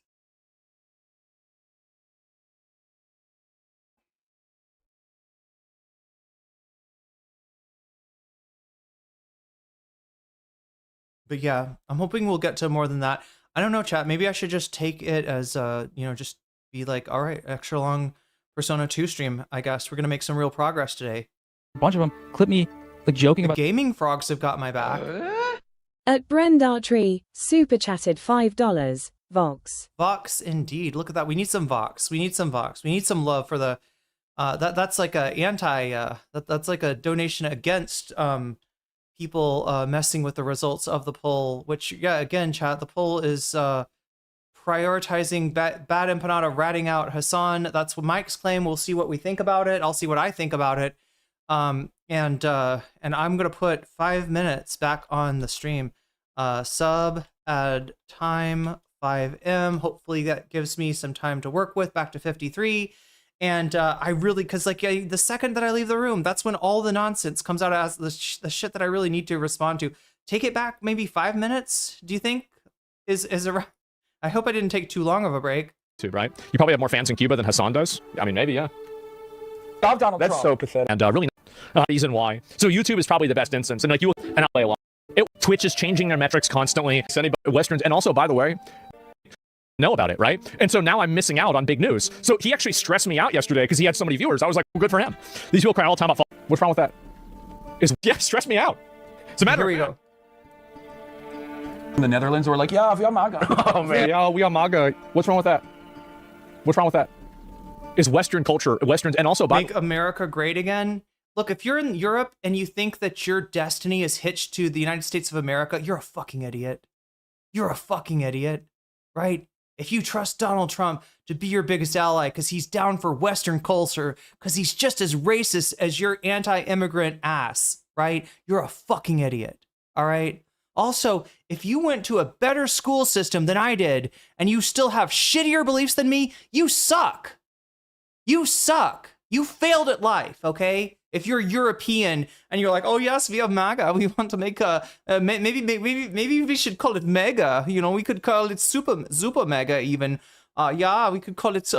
But yeah, I'm hoping we'll get to more than that. I don't know, chat. Maybe I should just take it as, just be like, all right, extra long Persona 2 stream. I guess we're going to make some real progress today. A bunch of them clip me like joking the about gaming frogs have got my back. At Brendartree, super chatted $5. Vox. Vox, indeed. Look at that. We need some Vox. We need some Vox. We need some love for the, that's like a that's like a donation against, people messing with the results of the poll, which, yeah, again, chat, the poll is prioritizing Bad Empanada ratting out Hassan. That's what Mike's claim. We'll see what we think about it. I'll see what I think about it. And I'm going to put 5 minutes back on the stream. Sub, add time, 5M. Hopefully that gives me some time to work with, back to 53. And I really, because the second that I leave the room, that's when all the nonsense comes out as the shit that I really need to respond to. Take it back maybe 5 minutes, do you think? I hope I didn't take too long of a break. Too, right? You probably have more fans in Cuba than Hassan does. I mean, maybe, yeah. Stop Donald Trump. That's so pathetic. And really not reason why. So YouTube is probably the best instance. And I'll play along. Twitch is changing their metrics constantly. Westerns, and also, by the way, know about it, right? And so now I'm missing out on big news. So he actually stressed me out yesterday because he had so many viewers. I was like, well, good for him. These people cry all the time about what's wrong with that? Stress me out. It's a matter. Here we go. In the Netherlands, we're like, yeah, we are MAGA. Oh man, yeah, we are MAGA. What's wrong with that? What's wrong with that? Is Western culture, Westerns, and also Make America Great Again. look, if you're in Europe and you think that your destiny is hitched to the United States of America, you're a fucking idiot. You're a fucking idiot, right? If you trust Donald Trump to be your biggest ally because he's down for Western culture, because he's just as racist as your anti-immigrant ass, right? You're a fucking idiot, all right? Also, if you went to a better school system than I did and you still have shittier beliefs than me, you suck. You suck. You failed at life, okay? If you're European and you're like, oh yes, we have MAGA, we want to make maybe we should call it mega. You know, we could call it super mega even. Yeah, we could call it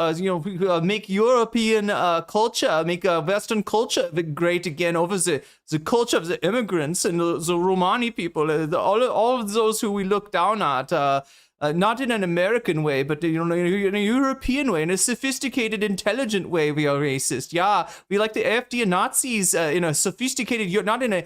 make European culture, make Western culture great again over the culture of the immigrants and the Romani people, all of those who we look down at. Not in an American way, but in a European way, in a sophisticated, intelligent way. We are racist. Yeah, we like the AfD and Nazis in a sophisticated, not in a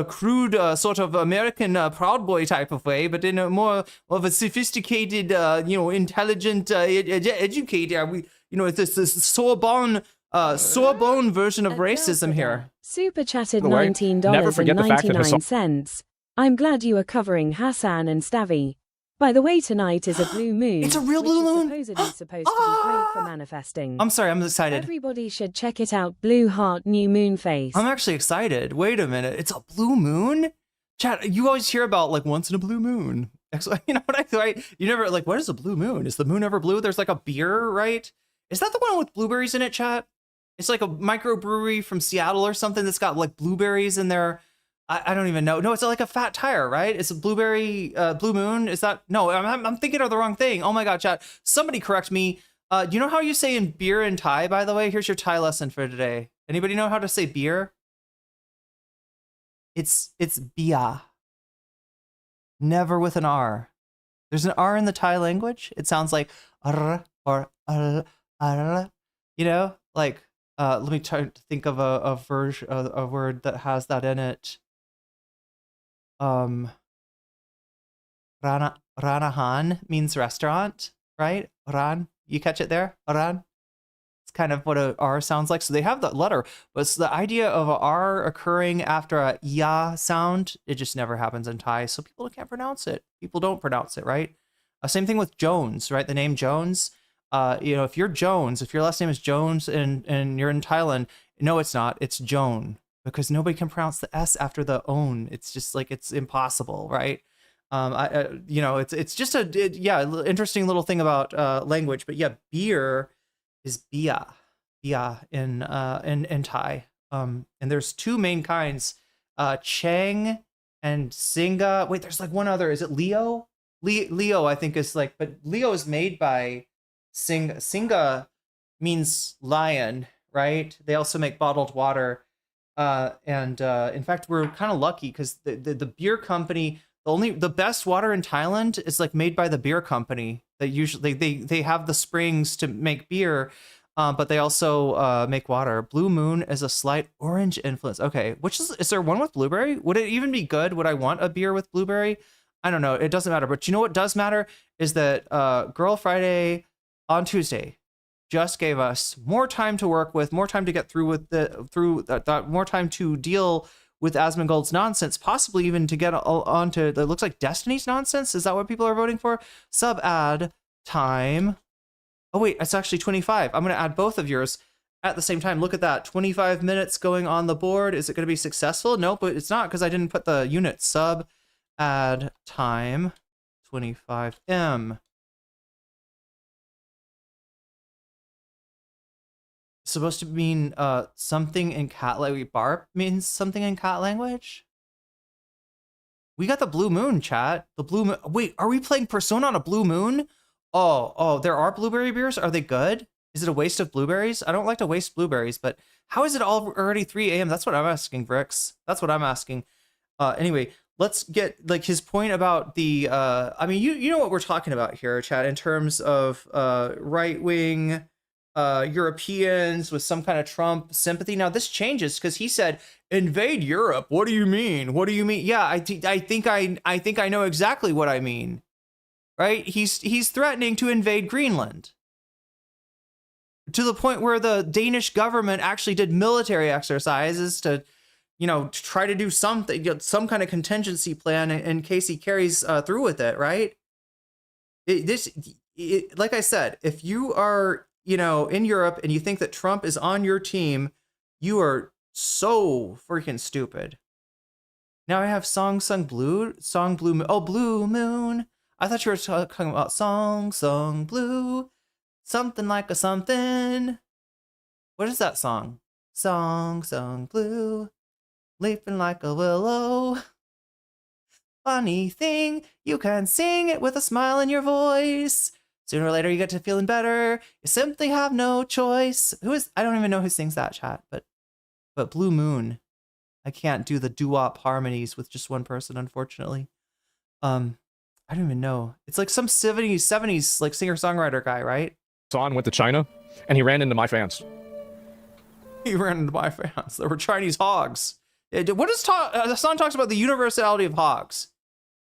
crude sort of American Proud Boy type of way, but in a more of a sophisticated, intelligent, educated. It's this Sorbonne version of racism here. Super chatted $19.99. I'm glad you are covering Hassan and Stavi. By the way, tonight is a blue moon. It's a real blue moon. Supposedly supposed to be great for manifesting. I'm sorry, I'm excited. Everybody should check it out. Blue heart, new moon face. I'm actually excited. Wait a minute, it's a blue moon? Chat, you always hear about like once in a blue moon. You know what you never like. What is a blue moon? Is the moon ever blue? There's like a beer, right? Is that the one with blueberries in it, chat? It's like a microbrewery from Seattle or something that's got like blueberries in there. I don't even know. No, it's like a fat tire, right? It's a blueberry, blue moon. Is that? No, I'm thinking of the wrong thing. Oh my God, chat. Somebody correct me. Do you know how you say in beer in Thai, by the way? Here's your Thai lesson for today. Anybody know how to say beer? It's bia. Never with an R. There's an R in the Thai language. It sounds like r or r. You know, like let me try to think of a word that has that in it. Ranahan means restaurant, right? Ran, you catch it there? Ran. It's kind of what a R sounds like. So they have that letter, but it's the idea of a R occurring after a ya sound. It just never happens in Thai, so people can't pronounce it. People don't pronounce it, right? Same thing with Jones, right? The name Jones. If you're Jones, if your last name is Jones and you're in Thailand, no, it's not. It's Joan. Because nobody can pronounce the S after the own. It's just like, it's impossible, right? It's just interesting little thing about language. But yeah, beer is bia in Thai. And there's two main kinds, Chang and Singa. Wait, there's like one other. Is it Leo? Leo, I think is like, but Leo is made by Singa. Singa means lion, right? They also make bottled water. In fact, we're kind of lucky because the beer company, the best water in Thailand is like made by the beer company. That usually they have the springs to make beer, but they also make water. Blue Moon is a slight orange influence. Okay, is there one with blueberry? Would it even be good? Would I want a beer with blueberry? I don't know. It doesn't matter. But you know what does matter is that Girl Friday on Tuesday just gave us more time to work with, more time to get through with more time to deal with Asmongold's nonsense, possibly even to get onto that looks like Destiny's nonsense. Is that what people are voting for? Sub ad time. Oh wait, it's actually 25. I'm gonna add both of yours at the same time. Look at that, 25 minutes going on the board. Is it gonna be successful? Nope, but it's not because I didn't put the unit. Sub ad time 25M. Supposed to mean something in cat language. Barb means something in cat language. We got the blue moon, chat. The blue moon. Wait, are we playing Persona on a blue moon? Oh, there are blueberry beers. Are they good? Is it a waste of blueberries? I don't like to waste blueberries, but how is it already 3 a.m.? That's what I'm asking, Bricks. That's what I'm asking. Anyway, let's get like his point about the. I mean, you know what we're talking about here, chat, in terms of right-wing. Europeans with some kind of Trump sympathy. Now this changes because he said invade Europe. What do you mean? What do you mean? Yeah, I think I know exactly what I mean. Right? He's threatening to invade Greenland. to the point where the Danish government actually did military exercises to, to try to do something, some kind of contingency plan in case he carries through with it, right? Like I said, if you are, in Europe and you think that Trump is on your team, you are so freaking stupid. Now I have Song Blue Moon. Oh, Blue Moon. I thought you were talking about Song Blue. Something like a something. What is that song? Song Blue. Leaping like a willow. Funny thing, you can sing it with a smile in your voice. Sooner or later you get to feeling better. You simply have no choice. I don't even know who sings that, chat, but Blue Moon. I can't do the doo-wop harmonies with just one person, unfortunately. I don't even know. It's like some 70s like singer-songwriter guy, right? Hassan went to China, and he ran into my fans. He ran into my fans. There were Chinese hogs. What is Hassan talks about the universality of hogs.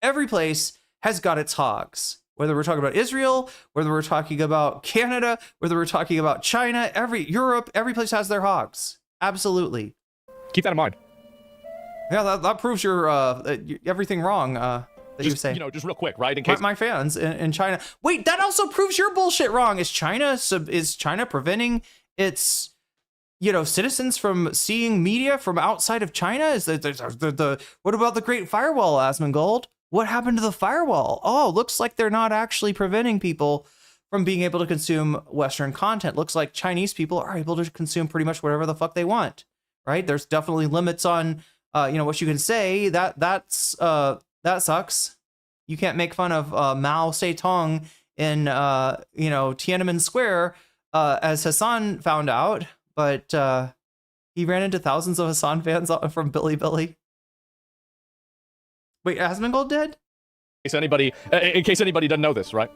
Every place has got its hogs. Whether we're talking about Israel, whether we're talking about Canada, whether we're talking about China, Europe, every place has their hogs. Absolutely. Keep that in mind. Yeah, that proves you're everything wrong that you say. Just real quick, right? In case my fans in China. Wait, that also proves your bullshit wrong. Is China preventing its citizens from seeing media from outside of China? Is what about the Great Firewall, Asmongold? What happened to the firewall? Oh, looks like they're not actually preventing people from being able to consume Western content. Looks like Chinese people are able to consume pretty much whatever the fuck they want, right? There's definitely limits on what you can say. That sucks. You can't make fun of Mao Zedong in Tiananmen Square, as Hassan found out. But he ran into thousands of Hassan fans from Billy. Wait, Asmongold did? In case anybody doesn't know this, right?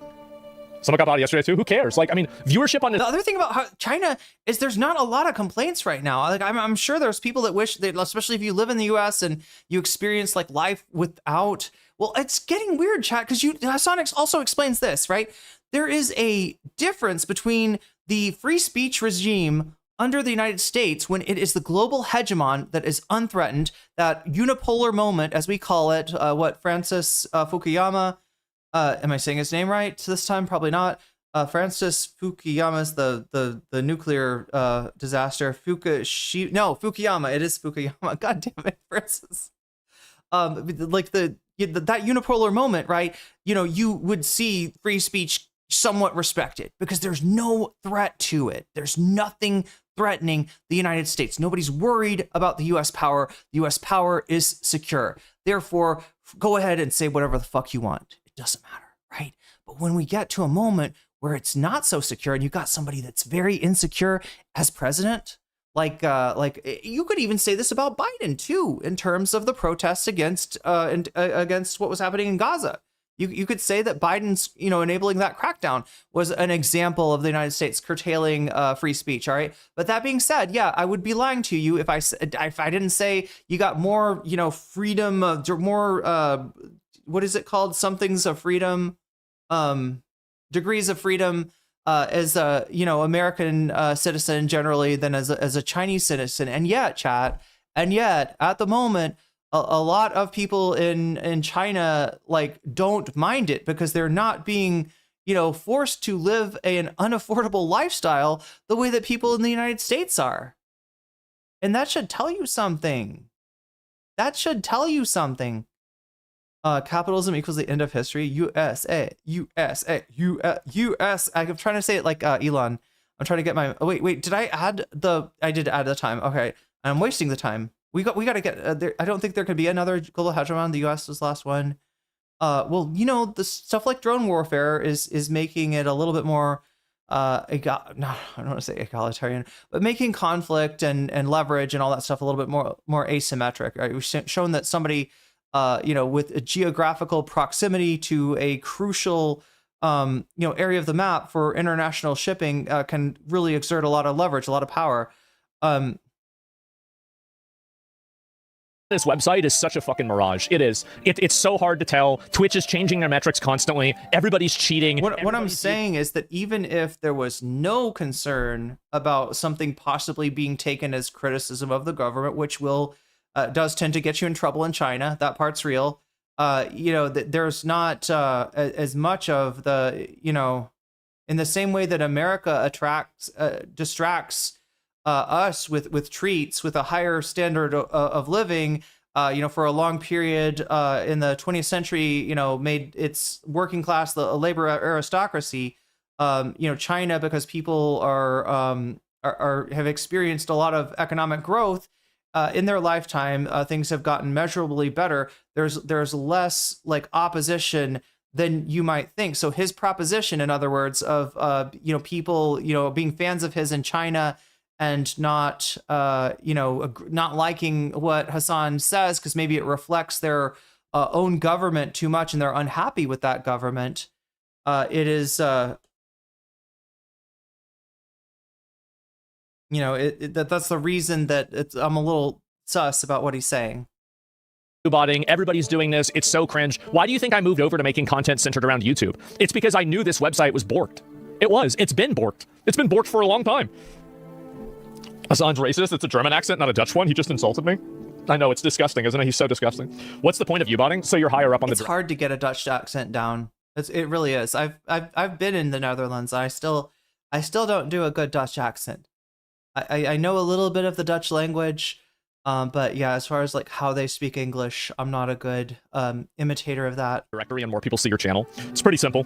Someone got bought yesterday too. Who cares? Viewership on this. The other thing about China is there's not a lot of complaints right now. I'm sure there's people that wish that, especially if you live in the U.S. and you experience life without. Well, it's getting weird, chat, because Hassan also explains this, right? There is a difference between the free speech regime under the United States, when it is the global hegemon that is unthreatened, that unipolar moment, as we call it, Francis Fukuyama, am I saying his name right this time? Probably not. Francis Fukuyama's the nuclear disaster. Fukuyama. It is Fukuyama. God damn it, Francis. That unipolar moment, right? You would see free speech somewhat respected because there's no threat to it. There's nothing threatening the United States. Nobody's worried about the U.S. power. The U.S. power is secure. Therefore, go ahead and say whatever the fuck you want. It doesn't matter, right? But when we get to a moment where it's not so secure and you've got somebody that's very insecure as president, like you could even say this about Biden too, in terms of the protests against what was happening in Gaza. You could say that Biden's, enabling that crackdown was an example of the United States curtailing free speech. All right. But that being said, yeah, I would be lying to you if I didn't say you got more, freedom, more, what is it called? Somethings of freedom, degrees of freedom as a, American citizen generally than as a Chinese citizen. And yet, chat, at the moment, a lot of people in China don't mind it because they're not being, forced to live an unaffordable lifestyle the way that people in the United States are. And that should tell you something. Capitalism equals the end of history. USA. I'm trying to say it like Elon. I'm trying to get my. Oh, wait. Did I add the? I did add the time. Okay, I'm wasting the time. We got to get there. I don't think there could be another global hegemon. The U.S. was the last one. Well, the stuff like drone warfare is making it a little bit more, I don't want to say egalitarian, but making conflict and leverage and all that stuff a little bit more asymmetric. Right? We've shown that somebody, with a geographical proximity to a crucial, area of the map for international shipping, can really exert a lot of leverage, a lot of power. This website is such a fucking mirage. It is. It's so hard to tell. Twitch is changing their metrics constantly. Everybody's cheating. What I'm saying is that even if there was no concern about something possibly being taken as criticism of the government, which will does tend to get you in trouble in China, that part's real. You know, there's not as much of the, you know, in the same way that America distracts us with treats, with a higher standard of living, you know, for a long period in the 20th century, you know, made its working class the labor aristocracy. You know, China, because people have experienced a lot of economic growth in their lifetime, things have gotten measurably better. There's less like opposition than you might think. So his proposition, in other words, of you know, people, you know, being fans of his in China and not you know, not liking what Hassan says because maybe it reflects their own government too much and they're unhappy with that government. It is you know, that's the reason that I'm a little sus about what he's saying. Botting, everybody's doing this. It's so cringe. Why do you think I moved over to making content centered around YouTube? It's because I knew this website was borked. It was. It's been borked. It's been borked for a long time. Hassan's racist. It's a German accent, not a Dutch one. He just insulted me. I know, it's disgusting, isn't it? He's so disgusting. What's the point of U-botting? So you're higher up on the... It's hard to get a Dutch accent down. It really is. I've been in the Netherlands. I still don't do a good Dutch accent. I know a little bit of the Dutch language, but yeah, as far as like how they speak English, I'm not a good imitator of that. Directory and more people see your channel. It's pretty simple.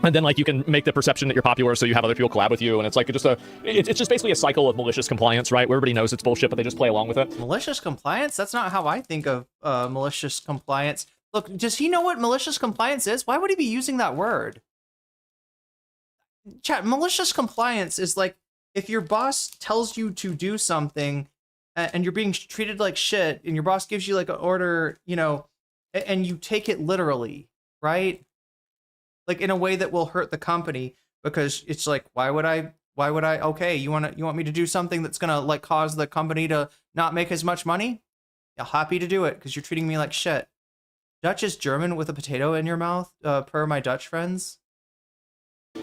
And then like you can make the perception that you're popular so you have other people collab with you, and it's like it's just basically a cycle of malicious compliance, right? Where everybody knows it's bullshit, but they just play along with it. Malicious compliance? That's not how I think of malicious compliance. Look, does he know what malicious compliance is? Why would he be using that word? Chat, malicious compliance is like if your boss tells you to do something and you're being treated like shit and your boss gives you like an order, you know, and you take it literally, right? Like in a way that will hurt the company, because it's like, why would I, okay, you want me to do something that's going to like cause the company to not make as much money? Yeah, happy to do it because you're treating me like shit. Dutch is German with a potato in your mouth, per my Dutch friends.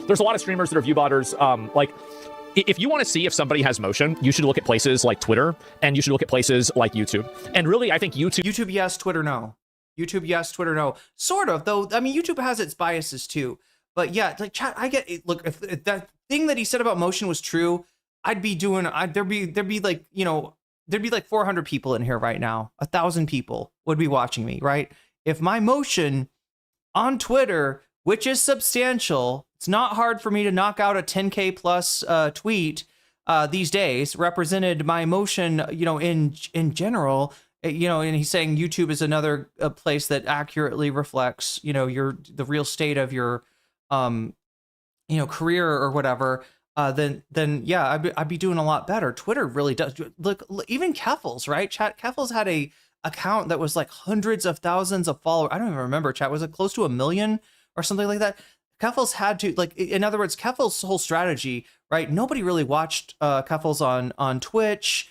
There's a lot of streamers that are view-botters, like, if you want to see if somebody has motion, you should look at places like Twitter, and you should look at places like YouTube. And really, I think YouTube, yes, Twitter, no. YouTube, yes, Twitter, no. Sort of, though. I mean, YouTube has its biases too. But yeah, like chat, I get it. Look, if that thing that he said about motion was true, I'd be doing. There'd be like, you know, there'd be like 400 people in here right now. 1,000 people would be watching me, right? If my motion on Twitter, which is substantial, it's not hard for me to knock out a 10K plus tweet these days, represented my motion, you know, in general, you know, and he's saying YouTube is another place that accurately reflects, you know, the real state of your, you know, career or whatever. Then yeah, I'd be doing a lot better. Twitter really does. Look, even Keffels, right? Chat, Keffels had a account that was like hundreds of thousands of followers. I don't even remember, chat. Was it close to 1 million or something like that? Keffels had to, like, in other words, Keffels' whole strategy, right? Nobody really watched Keffels on Twitch.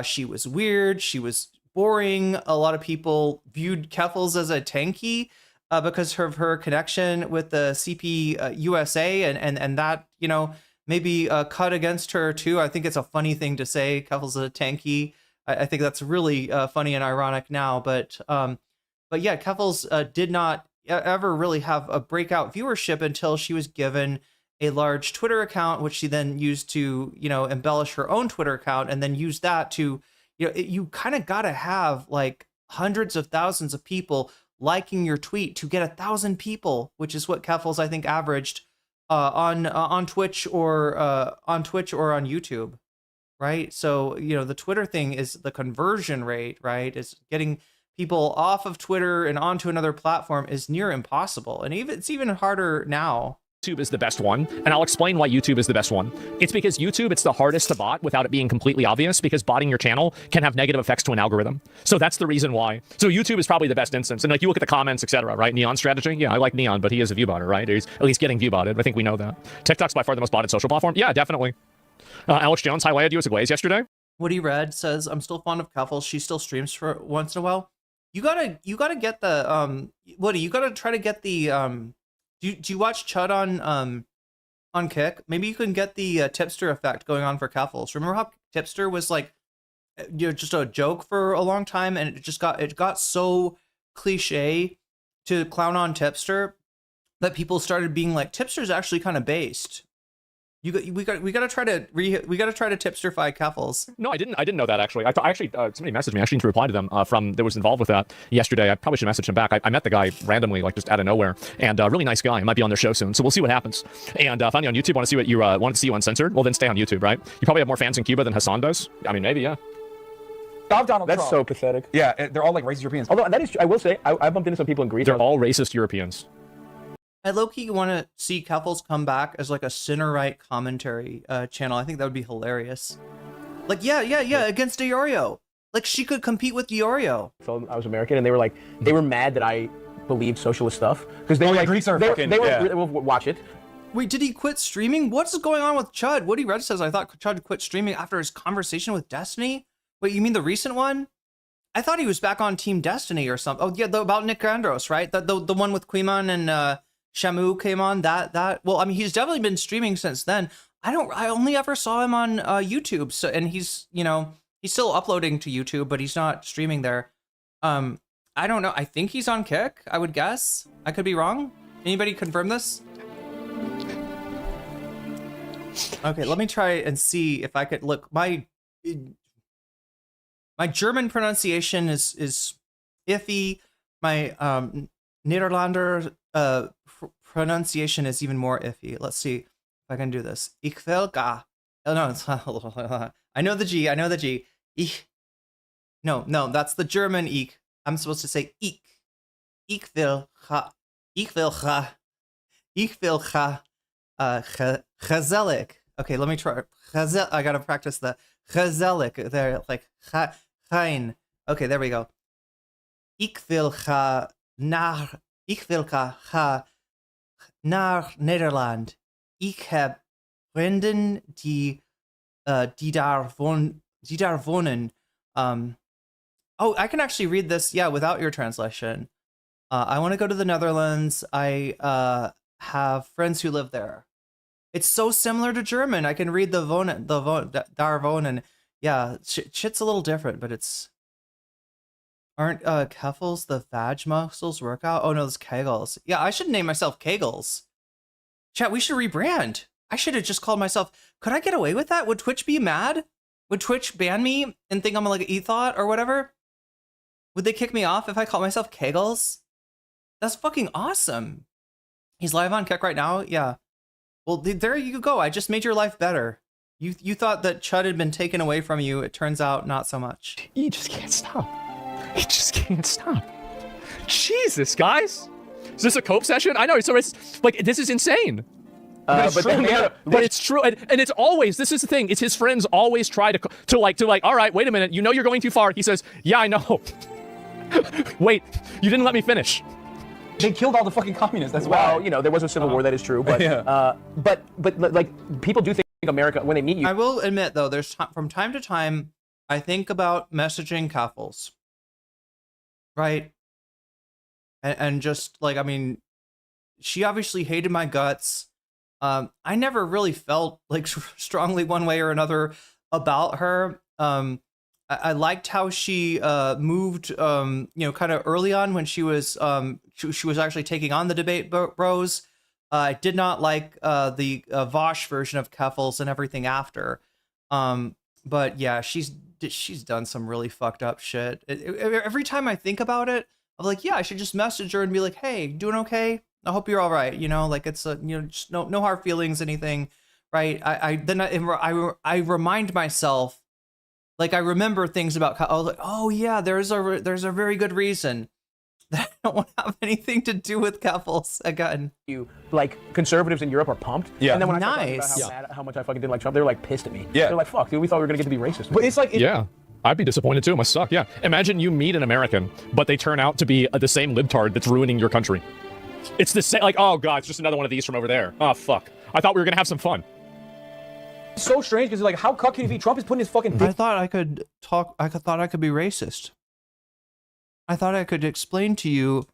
She was weird. She was boring. A lot of people viewed Keffels as a tanky because of her connection with the CP USA, and that, you know, maybe cut against her too. I think it's a funny thing to say Keffels is a tanky. I think that's really funny and ironic now, but yeah, Keffels did not ever really have a breakout viewership until she was given a large Twitter account, which she then used to, you know, embellish her own Twitter account, and then use that to, you know, you kind of got to have like hundreds of thousands of people liking your tweet to get 1,000 people, which is what Keffels, I think, averaged on Twitch or on YouTube, right? So, you know, the Twitter thing is the conversion rate, right? Is getting people off of Twitter and onto another platform is near impossible. And it's even harder now. YouTube is the best one, and I'll explain why YouTube is the best one. It's because YouTube, it's the hardest to bot without it being completely obvious, because botting your channel can have negative effects to an algorithm. So that's the reason why. So YouTube is probably the best instance. And like you look at the comments, etc., right? Neon strategy. Yeah, I like Neon, but he is a view botter, right? He's at least getting view botted. I think we know that. TikTok's by far the most botted social platform. Yeah, definitely. Alex Jones highlighted you as a glaze yesterday. Woody Red says, I'm still fond of Keffels. She still streams for once in a while. You gotta get the Woody, you gotta try to get the do you watch Chud on Kick? Maybe you can get the tipster effect going on for Keffels. Remember how tipster was like, you know, just a joke for a long time, and it got so cliche to clown on tipster that people started being like, tipster's actually kind of based. We gotta try to tipsterify Keffels. No, I didn't know that actually. I thought somebody messaged me. I actually need to reply to them that was involved with that yesterday. I probably should message him back. I met the guy randomly, like just out of nowhere, and really nice guy. I might be on their show soon, so we'll see what happens. And found you on YouTube. Want to see what you wanted to see you uncensored? Well, then stay on YouTube, right? You probably have more fans in Cuba than Hassan does. I mean, maybe, yeah. Stop Donald That's Trump. so pathetic. Yeah, they're all like racist Europeans. Although that is, I will say, I bumped into some people in Greece. They're all racist Europeans. I low-key want to see Keffels come back as like a center right commentary channel. I think that would be hilarious. Like, yeah, against Diorio. Like, she could compete with Diorio. So I was American, and they were mad that I believed socialist stuff because they were like, Greeks are they fucking. were watch it. Wait, did he quit streaming? What's going on with Chud? Woody Red says, I thought Chud quit streaming after his conversation with Destiny. Wait, you mean the recent one? I thought he was back on Team Destiny or something. Oh, yeah, about Nick Andros, right? The one with Quiman and Shamu came on. Well, I mean, he's definitely been streaming since then. I only ever saw him on YouTube. So, and he's still uploading to YouTube, but he's not streaming there. I don't know. I think he's on Kick, I would guess. I could be wrong. Anybody confirm this? Okay, let me try and see if I could look. My German pronunciation is iffy. My Nederlander pronunciation is even more iffy. Let's see if I can do this. Ich will ga. Oh no, it's I know the G. Ich. No, that's the German ich. I'm supposed to say ich. Ich will ga. Gezellig. Okay, let me try. I gotta practice the gezellig. There, like gein. Okay, there we go. Ik wil ga naar Nederland. Ik heb vrienden die daar wonen. Oh, I can actually read this, yeah, without your translation. I want to go to the Netherlands. I have friends who live there. It's so similar to German. I can read the dar wohnen. Yeah, shit's a little different, but it's... Aren't Keffels the vag muscles workout? Oh no, it's Kegels. Yeah, I should name myself Kegels. Chat, we should rebrand. I should have just called myself... Could I get away with that? Would Twitch be mad? Would Twitch ban me and think I'm like an e-thought or whatever? Would they kick me off if I call myself Kegels? That's fucking awesome. He's live on Kick right now? Yeah. Well, there you go. I just made your life better. You thought that Chud had been taken away from you. It turns out not so much. You just can't stop. You just can't stop. Jesus, guys. Is this a cope session? I know. So it's like, this is insane. But it's true, and it's always, this is the thing, it's his friends always try to like, all right, wait a minute, you know you're going too far. He says, yeah, I know. Wait, you didn't let me finish. They killed all the fucking communists. That's why. Well, you know, there was a civil war. That is true. But yeah. but like people do think America when they meet you. I will admit though, there's from time to time I think about messaging Keffels, right? And just like, I mean, she obviously hated my guts. I never really felt like strongly one way or another about her. I liked how she moved, you know, kind of early on when she was actually taking on the debate bros. I did not like the Vosh version of Keffels and everything after. But yeah, she's done some really fucked up shit. Every time I think about it, I'm like, yeah, I should just message her and be like, hey, doing okay? I hope you're all right. You know, like it's you know, just no hard feelings, anything, right? I remind myself. Like I remember things about. I was like, oh yeah, there's a very good reason that I don't want to have anything to do with Keffels again. You like conservatives in Europe are pumped. Yeah. And then when I talked about how much I fucking didn't like Trump, they were like pissed at me. Yeah. They're like, fuck, dude, we thought we were gonna get to be racist. But it's like yeah. I'd be disappointed too. It must suck. Yeah. Imagine you meet an American, but they turn out to be the same libtard that's ruining your country. It's the same. Like, oh god, it's just another one of these from over there. Oh fuck. I thought we were gonna have some fun. It's so strange because like, how cuck can he be? Trump is putting his fucking dick. I thought I could talk. I thought I could be racist. I thought I could explain to you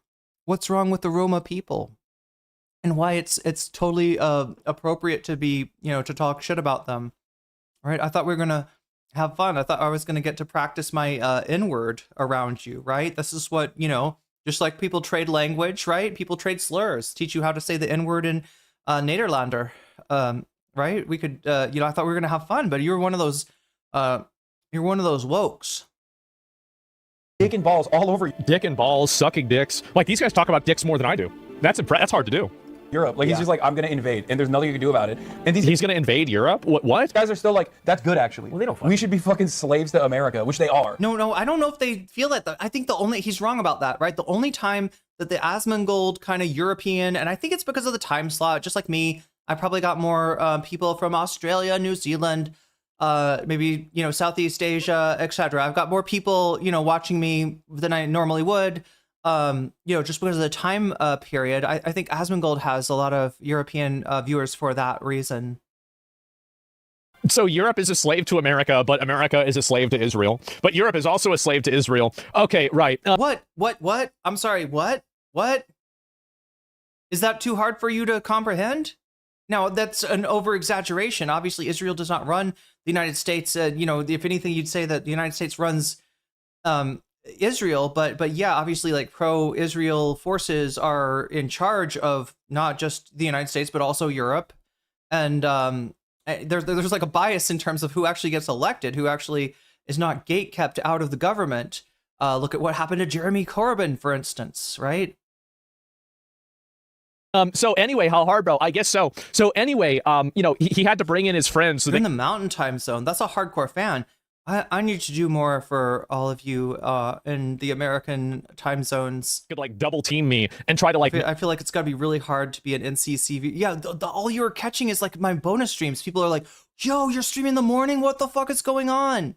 what's wrong with the Roma people and why it's totally appropriate to be, to talk shit about them. Right? I thought we were gonna have fun. I thought I was gonna get to practice my N-word around you. Right? This is what just like people trade language. Right? People trade slurs. Teach you how to say the N-word in Nederlander. Right? We could. I thought we were gonna have fun, but you're one of those. You're one of those wokes. Dick and balls all over you. Dick and balls, sucking dicks. Like, these guys talk about dicks more than I do. That's hard to do. Europe. Like, he's just like, I'm going to invade, and there's nothing you can do about it. And he's going to invade Europe? What? These guys are still like, that's good, actually. Well, they don't. We should be fucking slaves to America, which they are. No, I don't know if they feel that. I think he's wrong about that, right? The only time that the Asmongold kind of European, and I think it's because of the time slot, just like me, I probably got more people from Australia, New Zealand, maybe, Southeast Asia, etc. I've got more people, watching me than I normally would, just because of the time period. I think Asmongold has a lot of European viewers for that reason. So Europe is a slave to America, but America is a slave to Israel. But Europe is also a slave to Israel. Okay, right. What? I'm sorry, what? Is that too hard for you to comprehend? Now, that's an over-exaggeration. Obviously, Israel does not run the United States. If anything, you'd say that the United States runs Israel. But yeah, obviously, like, pro-Israel forces are in charge of not just the United States, but also Europe. And there's like a bias in terms of who actually gets elected, who actually is not gate-kept out of the government. Look at what happened to Jeremy Corbyn, for instance, right? So anyway, how hard, bro? I guess so. So anyway, he had to bring in his friends. So in the mountain time zone, that's a hardcore fan. I need to do more for all of you in the American time zones. Could like double team me and try to like. I feel like it's gotta be really hard to be an NCCV. Yeah, all you're catching is like my bonus streams. People are like, "Yo, you're streaming in the morning. What the fuck is going on?"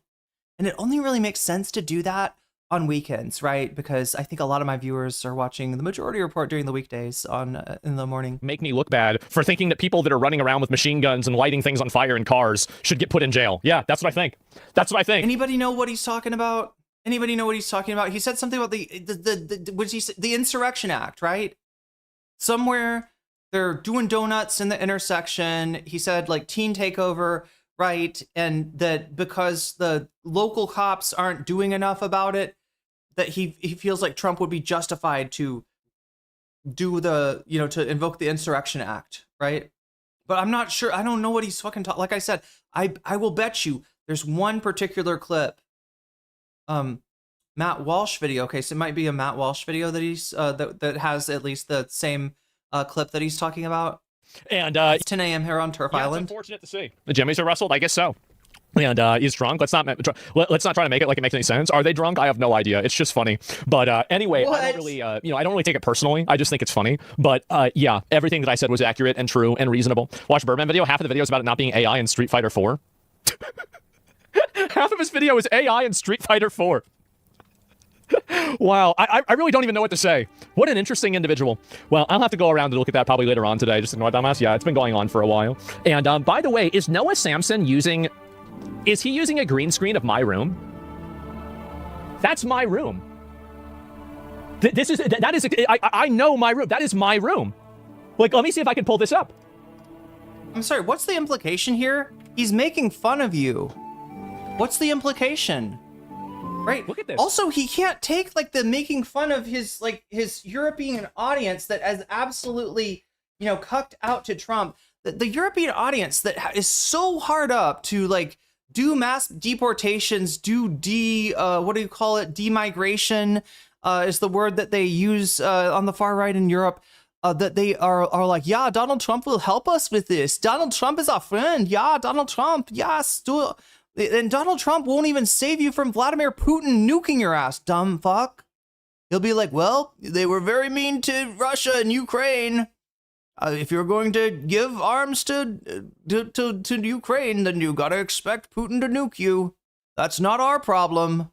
And it only really makes sense to do that on weekends, right? Because I think a lot of my viewers are watching the Majority Report during the weekdays in the morning. Make me look bad for thinking that people that are running around with machine guns and lighting things on fire in cars should get put in jail. Yeah, that's what I think. That's what I think. Anybody know what he's talking about? Anybody know what he's talking about? He said something about the Insurrection Act, right? Somewhere they're doing donuts in the intersection. He said like teen takeover, right? And that because the local cops aren't doing enough about it, that he feels like Trump would be justified to do the, to invoke the Insurrection Act, right? But I'm not sure. I don't know what he's fucking talking. Like I said, I will bet you there's one particular clip, Matt Walsh video. Okay, so it might be a Matt Walsh video that he's that has at least the same clip that he's talking about. And it's 10 a.m. here on Turf Island. It's unfortunate to see. The Jimmys are wrestled. I guess so. And he's drunk. Let's not try to make it like it makes any sense. Are they drunk? I have no idea. It's just funny. But anyway, what? I don't really, I don't really take it personally. I just think it's funny. But yeah, everything that I said was accurate and true and reasonable. Watch Birdman video. Half of the video is about it not being AI in Street Fighter 4. Half of his video is AI in Street Fighter 4. Wow, I really don't even know what to say. What an interesting individual. Well, I'll have to go around and look at that probably later on today. Just ignore dumbass. Yeah, it's been going on for a while. And by the way, is Noah Samson using a green screen of my room? That's my room. I know my room. That is my room. Like, let me see if I can pull this up. I'm sorry, what's the implication here? He's making fun of you. What's the implication? Right. Look at this. Also, he can't take like the making fun of his European audience that has absolutely, cucked out to Trump. The European audience that is so hard up to like do mass deportations, demigration is the word that they use on the far right in Europe. That they are like, yeah, Donald Trump will help us with this. Donald Trump is our friend. Yeah, Donald Trump. Yes, and Donald Trump won't even save you from Vladimir Putin nuking your ass, dumb fuck. He'll be like, well, they were very mean to Russia and Ukraine. If you're going to give arms to Ukraine, then you gotta expect Putin to nuke you. That's not our problem.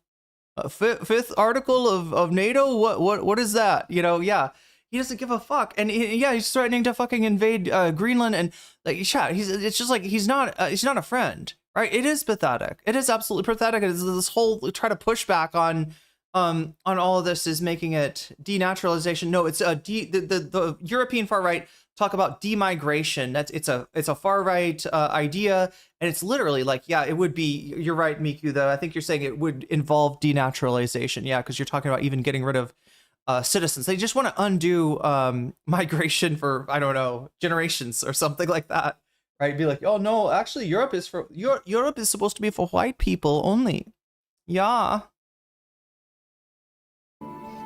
Fifth article of NATO. What is that? Yeah. He doesn't give a fuck. And he's threatening to fucking invade Greenland. And like, chat, it's just like, he's not a friend, right? It is pathetic. It is absolutely pathetic. It's this whole try to push back on all of this is making it denaturalization. No, it's the European far right talk about demigration. It's a far right idea, and it's literally like, yeah, it would be. You're right, Miku. Though I think you're saying it would involve denaturalization. Yeah, because you're talking about even getting rid of citizens. They just want to undo migration for, I don't know, generations or something like that, right? Be like, oh no, actually, Europe is supposed to be for white people only. Yeah.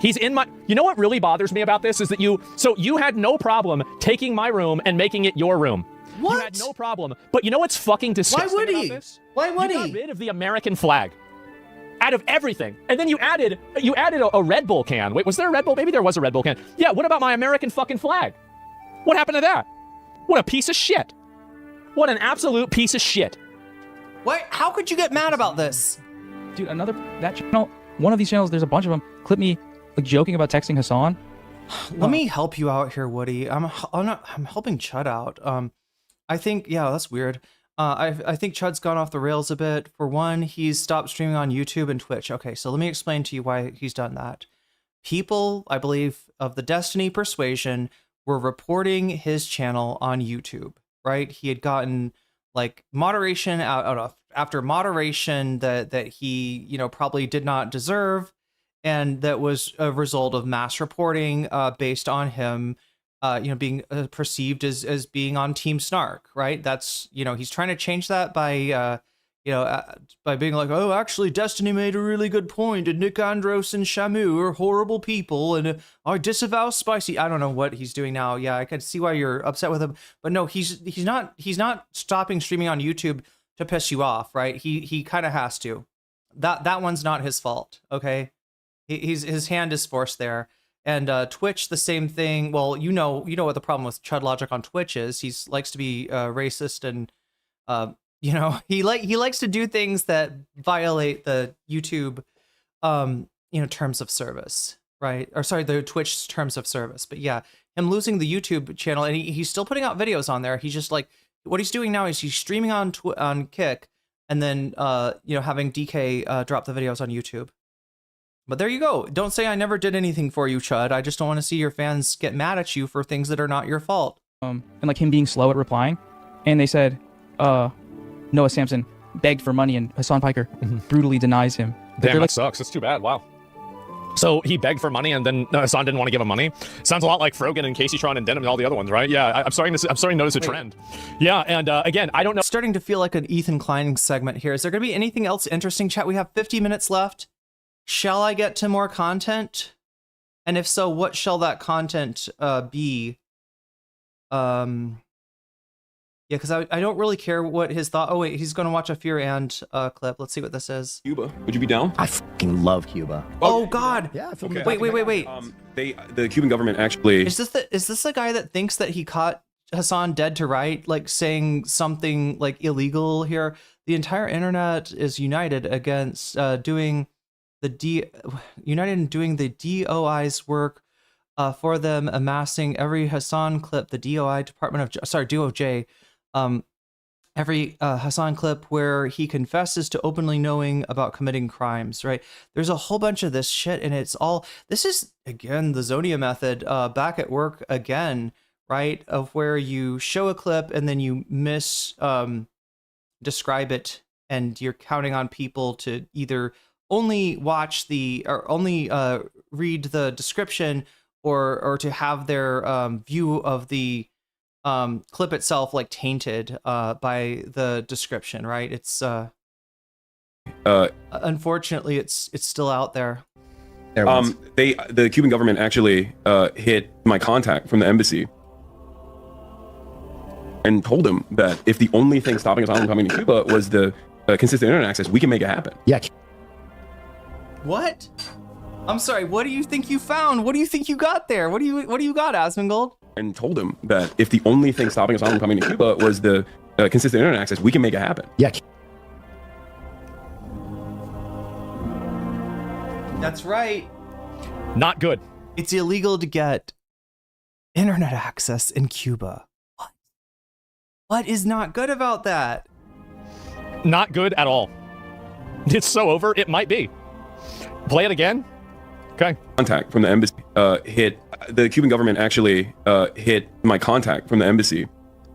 He's in my. You know what really bothers me about this is that you had no problem taking my room and making it your room. What? You had no problem. But you know what's fucking disgusting Why would he? about this? Why would he? You got rid of the American flag out of everything, and then you added a Red Bull can. Wait, was there a Red Bull? Maybe there was a Red Bull can. Yeah. What about my American fucking flag? What happened to that? What a piece of shit. What an absolute piece of shit. What? How could you get mad about this? Dude, that channel, one of these channels, there's a bunch of them, clip me like joking about texting Hassan. Let me help you out here, Woody. I'm helping Chud out. I think, yeah, that's weird. I think Chud's gone off the rails a bit. For one, he's stopped streaming on YouTube and Twitch. Okay, so let me explain to you why he's done that. People, I believe, of the Destiny persuasion were reporting his channel on YouTube, right? He had gotten like moderation out of after moderation that he, probably did not deserve. And that was a result of mass reporting based on him, being perceived as being on Team Snark, right? That's, he's trying to change that by being like, oh, actually, Destiny made a really good point, and Nick Andros and Shamu are horrible people, and I disavow spicy. I don't know what he's doing now. Yeah, I can see why you're upset with him, but no, he's not stopping streaming on YouTube to piss you off, right? He kind of has to. That one's not his fault, okay? His hand is forced there. And Twitch, the same thing. Well, you know what the problem with Chud Logic on Twitch is. He likes to be racist, and he likes to do things that violate the YouTube terms of service, right? Or sorry, the Twitch terms of service. But yeah, him losing the YouTube channel, and he's still putting out videos on there. He's just like, what he's doing now is he's streaming on Kick, and then having DK drop the videos on YouTube. But there you go. Don't say I never did anything for you, Chud. I just don't want to see your fans get mad at you for things that are not your fault. And like him being slow at replying. And they said, Noah Samson begged for money, and Hassan Piker brutally denies him. Damn, that sucks. That's too bad. Wow. So he begged for money, and then Hassan didn't want to give him money. Sounds a lot like Frogan and Casey Tron and Denim and all the other ones, right? Yeah, I'm starting to notice a trend. Yeah, and again, I don't know. Starting to feel like an Ethan Klein segment here. Is there going to be anything else interesting, chat? We have 50 minutes left. Shall I get to more content? And if so, what shall that content be? Yeah, because I don't really care what his thought. Oh wait, he's going to watch a Fear and clip. Let's see what this is. Cuba, would you be down? I fucking love Cuba. Oh God! Yeah. I feel Okay. Wait. The Cuban government actually. Is this the guy that thinks that he caught Hassan dead to right, like saying something like illegal here? The entire internet is united against doing the DOI's work for them, amassing every Hassan clip. The DOI DOJ, every Hassan clip where he confesses to openly knowing about committing crimes. Right? There's a whole bunch of this shit, and it's all. This is again the Zonia method back at work again, right? Of where you show a clip and then you describe it, and you're counting on people to either only watch or only read the description, or to have their view of the clip itself like tainted by the description, right? It's unfortunately it's still out there. The Cuban government actually hit my contact from the embassy and told him that if the only thing stopping us from coming to Cuba was the consistent internet access, we can make it happen. Yeah. What? I'm sorry. What do you think you found? What do you think you got there? What do you got, Asmongold? And told him that if the only thing stopping us from coming to Cuba was the consistent internet access, we can make it happen. Yeah. That's right. Not good. It's illegal to get internet access in Cuba. What is not good about that? Not good at all. It's so over, it might be. Play it again. Okay. Contact from the embassy hit the Cuban government actually hit my contact from the embassy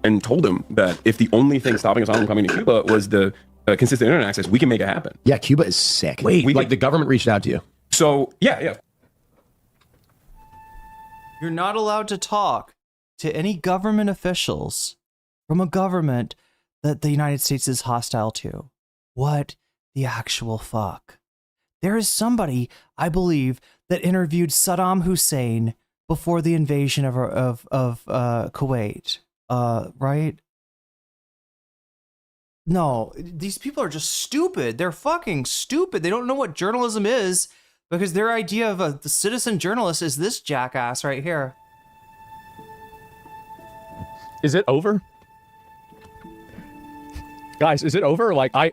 and told him that if the only thing stopping us from coming to Cuba was the consistent internet access, we can make it happen. Yeah, Cuba is sick. Wait, the government reached out to you. So yeah. You're not allowed to talk to any government officials from a government that the United States is hostile to. What the actual fuck? There is somebody, I believe, that interviewed Saddam Hussein before the invasion of Kuwait. Right? No, these people are just stupid. They're fucking stupid. They don't know what journalism is because their idea of the citizen journalist is this jackass right here. Is it over? Guys, is it over? Like, do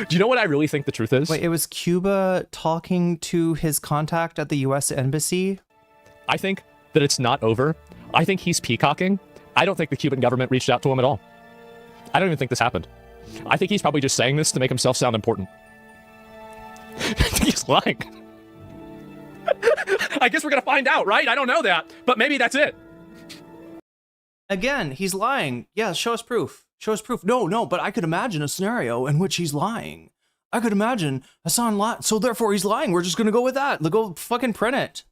you know what I really think the truth is? Wait, it was Cuba talking to his contact at the U.S. Embassy? I think that it's not over. I think he's peacocking. I don't think the Cuban government reached out to him at all. I don't even think this happened. I think he's probably just saying this to make himself sound important. He's lying. I guess we're going to find out, right? I don't know that, but maybe that's it. Again, he's lying. Yeah, show us proof. Show us proof. No, but I could imagine a scenario in which he's lying. I could imagine Hassan lied, so therefore he's lying. We're just going to go with that. Go fucking print it.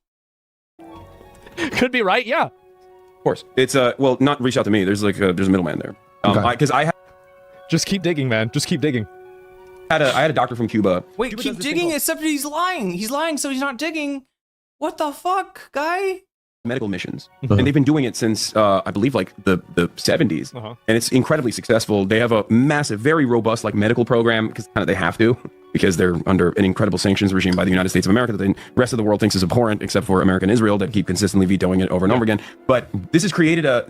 Could be right, yeah. Of course. It's well, not reach out to me. There's like there's a middleman there. Because I just keep digging, man. Just keep digging. I had a doctor from Cuba. Wait, Cuba keep digging except he's lying. He's lying, so he's not digging. What the fuck, guy? Medical missions, and they've been doing it since I believe like the 70s, and it's incredibly successful. They have a massive, very robust like medical program because kind of they have to because they're under an incredible sanctions regime by the United States of America that the rest of the world thinks is abhorrent, except for America and Israel that keep consistently vetoing it over and over again. But this has created a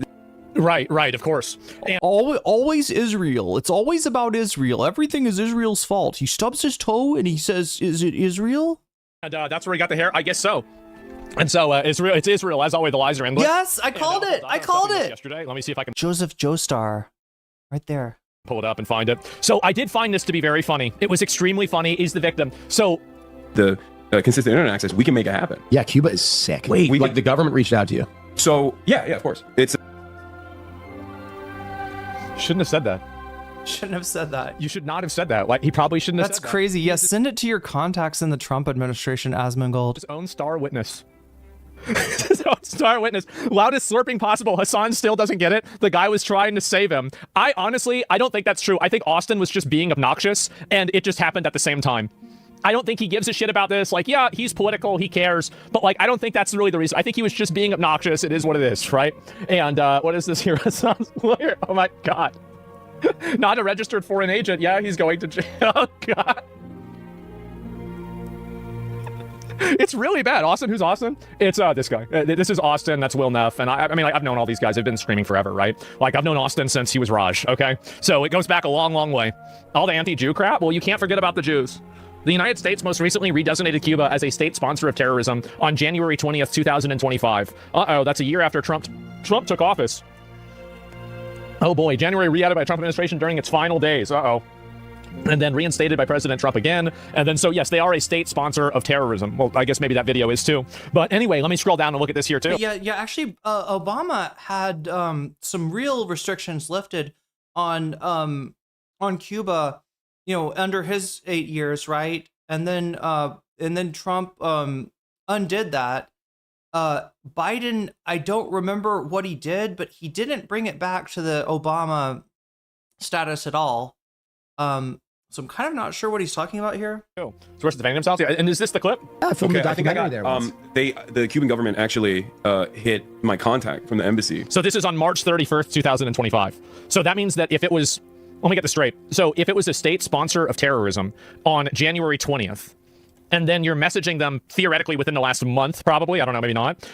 right, of course. And always Israel. It's always about Israel. Everything is Israel's fault. He stubs his toe and he says, "Is it Israel?" And that's where he got the hair. I guess so. And so it's Israel, as always, the lies are endless. Yes, I called it. I called it. Yesterday. Let me see if I can. Joseph Joestar. Right there. Pull it up and find it. So I did find this to be very funny. It was extremely funny. He's the victim. So the consistent internet access, we can make it happen. Yeah, Cuba is sick. Wait, the government reached out to you. So yeah, of course. It's shouldn't have said that. Shouldn't have said that. You should not have said that. Like he probably shouldn't have said that. That's crazy. Yes, send it to your contacts in the Trump administration, Asmongold. His own star witness. His own star witness. Loudest slurping possible. Hassan still doesn't get it. The guy was trying to save him. I don't think that's true. I think Austin was just being obnoxious and it just happened at the same time. I don't think he gives a shit about this. Like, yeah, he's political, he cares, but like, I don't think that's really the reason. I think he was just being obnoxious. It is what it is, right? And what is this here? Hassan's lawyer. Oh my God. Not a registered foreign agent. Yeah, he's going to jail. Oh God. It's really bad. Austin, who's Austin? It's this guy. This is Austin. That's Will Neff. And I mean, like, I've known all these guys. They've been screaming forever, right? Like, I've known Austin since he was Raj, okay? So it goes back a long, long way. All the anti-Jew crap? Well, you can't forget about the Jews. The United States most recently redesignated Cuba as a state sponsor of terrorism on January 20th, 2025. Uh-oh, that's a year after Trump took office. Oh boy, January re-added by Trump administration during its final days. Uh-oh. And then reinstated by President Trump again. And then, so yes, they are a state sponsor of terrorism. Well, I guess maybe that video is too. But anyway, let me scroll down and look at this here too. Yeah, actually, Obama had some real restrictions lifted on Cuba, you know, under his 8 years, right? And then Trump undid that. Biden, I don't remember what he did, but he didn't bring it back to the Obama status at all. So I'm kind of not sure what he's talking about here. Oh, so where's defending themselves? And is this the clip? Yeah, I filmed the documentary there once. The Cuban government actually hit my contact from the embassy. So this is on March 31st, 2025. So that means that if it was, let me get this straight. So if it was a state sponsor of terrorism on January 20th, and then you're messaging them theoretically within the last month, probably, I don't know, maybe not,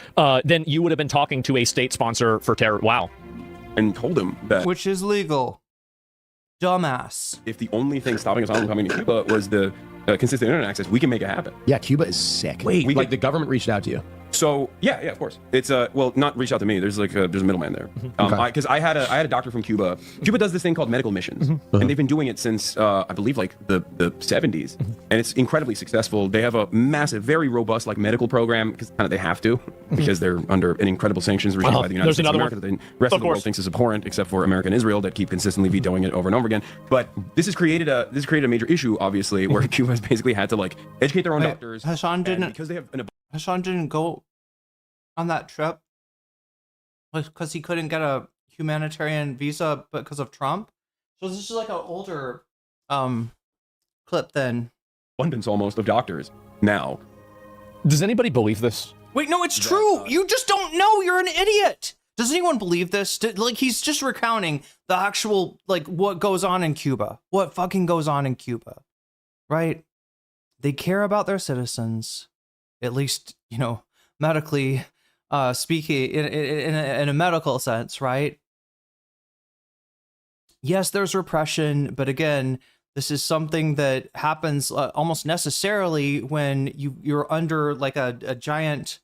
then you would have been talking to a state sponsor for terror. Wow. And told him that. Which is legal. Dumbass. If the only thing stopping us from coming to Cuba was the consistent internet access, we can make it happen. Yeah, Cuba is sick. Wait, the government reached out to you. So yeah, of course. It's well, not reach out to me. There's there's a middleman there. Because I had a doctor from Cuba. Cuba does this thing called medical missions, and they've been doing it since I believe like the 70s, and it's incredibly successful. They have a massive, very robust like medical program because kind of they have to because they're under an incredible sanctions regime by the United States of America that the rest of the world thinks is abhorrent, except for America and Israel that keep consistently vetoing it over and over again. But this has created a major issue, obviously, where Cuba has basically had to like educate their own doctors. Hassan didn't because they have Hassan didn't go on that trip because he couldn't get a humanitarian visa because of Trump. So this is like an older clip then. Abundance almost of doctors now. Does anybody believe this? Wait, no, it's true. You just don't know. You're an idiot. Does anyone believe this? Like, he's just recounting the actual, like, what goes on in Cuba. What fucking goes on in Cuba, right? They care about their citizens, at least, you know, medically speaking, in a medical sense, right? Yes, there's repression, but again, this is something that happens almost necessarily when you're under like a giant,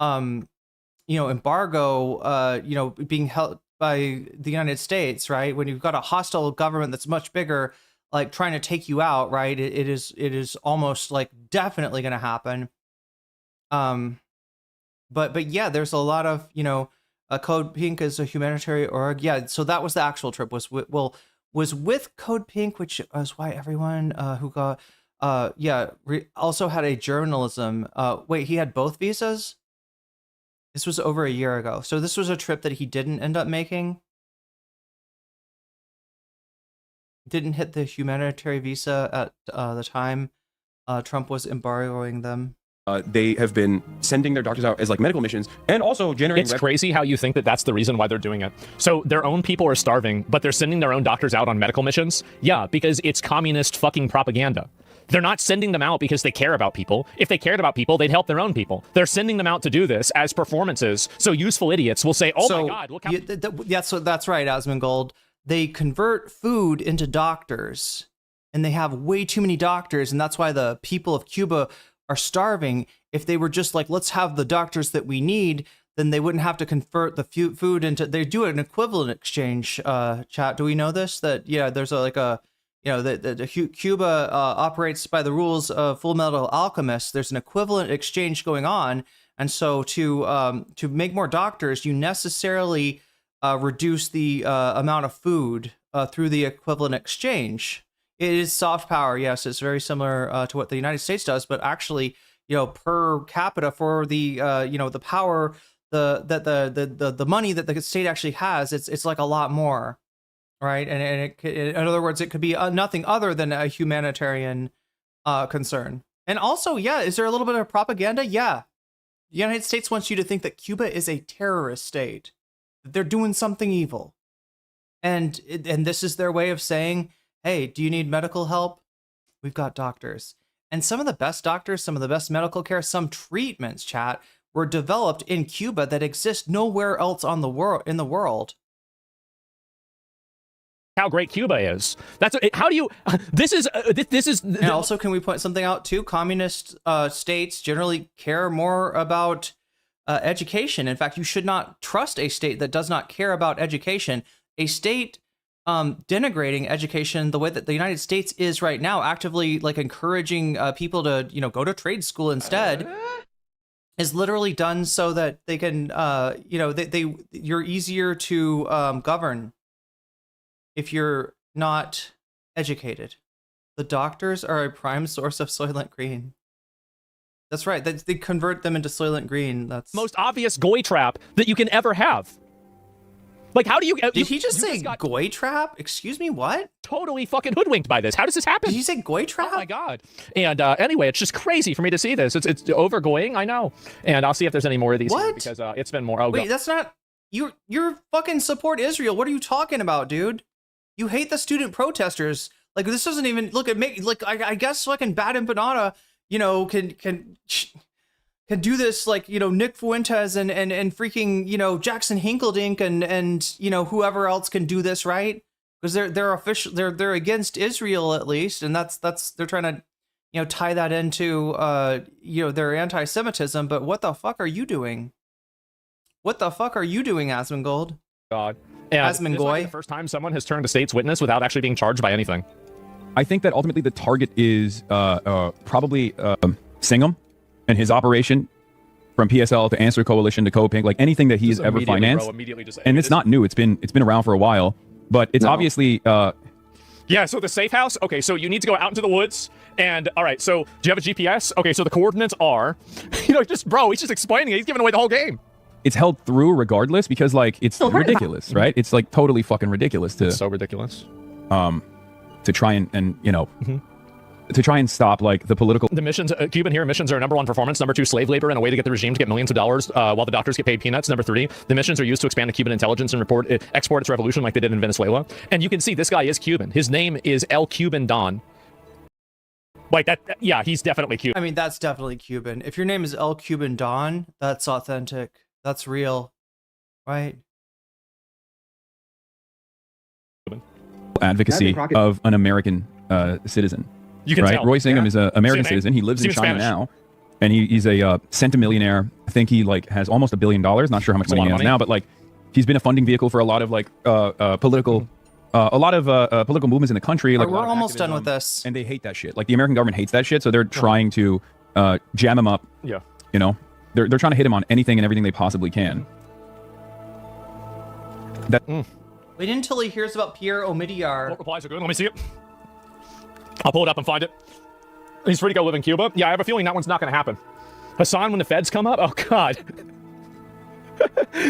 you know, embargo, you know, being held by the United States, right? When you've got a hostile government that's much bigger, like trying to take you out, right? It is almost like definitely going to happen. But yeah, there's a lot of, you know, Code Pink is a humanitarian org. Yeah, so that was the actual trip. Was with Code Pink, which is why everyone who got also had a journalism. Wait, he had both visas? This was over a year ago. So this was a trip that he didn't end up making. Didn't hit the humanitarian visa at the time Trump was embargoing them. They have been sending their doctors out as like medical missions and also generating. It's crazy how you think that that's the reason why they're doing it. So their own people are starving, but they're sending their own doctors out on medical missions. Yeah, because it's communist fucking propaganda. They're not sending them out because they care about people. If they cared about people, they'd help their own people. They're sending them out to do this as performances. So useful idiots will say, "Oh my God, look how." That's right, Asmongold. They convert food into doctors, and they have way too many doctors, and that's why the people of Cuba are starving. If they were just like, let's have the doctors that we need, then they wouldn't have to convert the food into. They do an equivalent exchange. Chat, do we know this? That there's Cuba operates by the rules of Full Metal Alchemist. There's an equivalent exchange going on, and so to make more doctors, you necessarily reduce the amount of food through the equivalent exchange. It is soft power, yes. It's very similar to what the United States does, but actually, per capita for the the power, the money that the state actually has, it's like a lot more, right? And in other words, it could be nothing other than a humanitarian concern. And also, is there a little bit of propaganda? Yeah, the United States wants you to think that Cuba is a terrorist state, that they're doing something evil, and this is their way of saying, hey, do you need medical help? We've got doctors. And some of the best doctors, some of the best medical care, some treatments, chat, were developed in Cuba that exist nowhere else in the world. How great Cuba is. That's how do you? This is. And also, can we point something out too? Communist states generally care more about education. In fact, you should not trust a state that does not care about education. A state denigrating education the way that the United States is right now, actively like encouraging people to go to trade school instead, is literally done so that they can you're easier to govern if you're not educated. The doctors are a prime source of Soylent Green. That's right. They convert them into Soylent Green. That's most obvious goy trap that you can ever have. Like, how do you? Did he just say goy trap? Excuse me, what? Totally fucking hoodwinked by this. How does this happen? Did he say goy trap? Oh my God. And anyway, it's just crazy for me to see this. It's over-goying, I know. And I'll see if there's any more of these here because it's been more. Oh, wait, that's not you're fucking support Israel. What are you talking about, dude? You hate the student protesters. Like, this doesn't even look at me. Like, I guess fucking Bad and Banana, can do this, like, Nick Fuentes and freaking, Jackson Hinkledink and whoever else can do this, right? Because they're official, they're against Israel at least, and that's they're trying to tie that into their anti-Semitism. But what the fuck are you doing? What the fuck are you doing, Asmongold? God. And this might be the first time someone has turned a state's witness without actually being charged by anything. I think that ultimately the target is probably Singham and his operation from PSL to Answer Coalition to Co-Pink, like anything that he's ever financed. And it's not new. It's been around for a while, but it's obviously. Yeah, so the safe house, okay, so you need to go out into the woods, and, all right, so do you have a GPS? Okay, so the coordinates are, he's just explaining it. He's giving away the whole game. It's held through regardless because, like, it's ridiculous, right? It's, like, totally fucking ridiculous to... It's so ridiculous. To try and to try and stop, like, the political... The missions, Cuban here, missions are number 1, performance, number 2, slave labor, and a way to get the regime to get millions of dollars while the doctors get paid peanuts, number 3. The missions are used to expand the Cuban intelligence and export its revolution like they did in Venezuela. And you can see this guy is Cuban. His name is El Cuban Don. Like that, yeah, he's definitely Cuban. I mean, that's definitely Cuban. If your name is El Cuban Don, that's authentic. That's real, right? Advocacy of an American citizen. You can tell. Roy Singham is an American citizen. He lives in China now, and he's a centimillionaire. I think he has almost $1 billion. Not sure how much money he has now, but he's been a funding vehicle for a lot of political political movements in the country. We're almost done with this, and they hate that shit. Like the American government hates that shit, so they're trying to jam him up. Yeah, they're trying to hit him on anything and everything they possibly can. Wait until he hears about Pierre Omidyar. What replies are good? Let me see it. I'll pull it up and find it. He's free to go live in Cuba. Yeah, I have a feeling that one's not going to happen. Hassan, when the feds come up? Oh, God.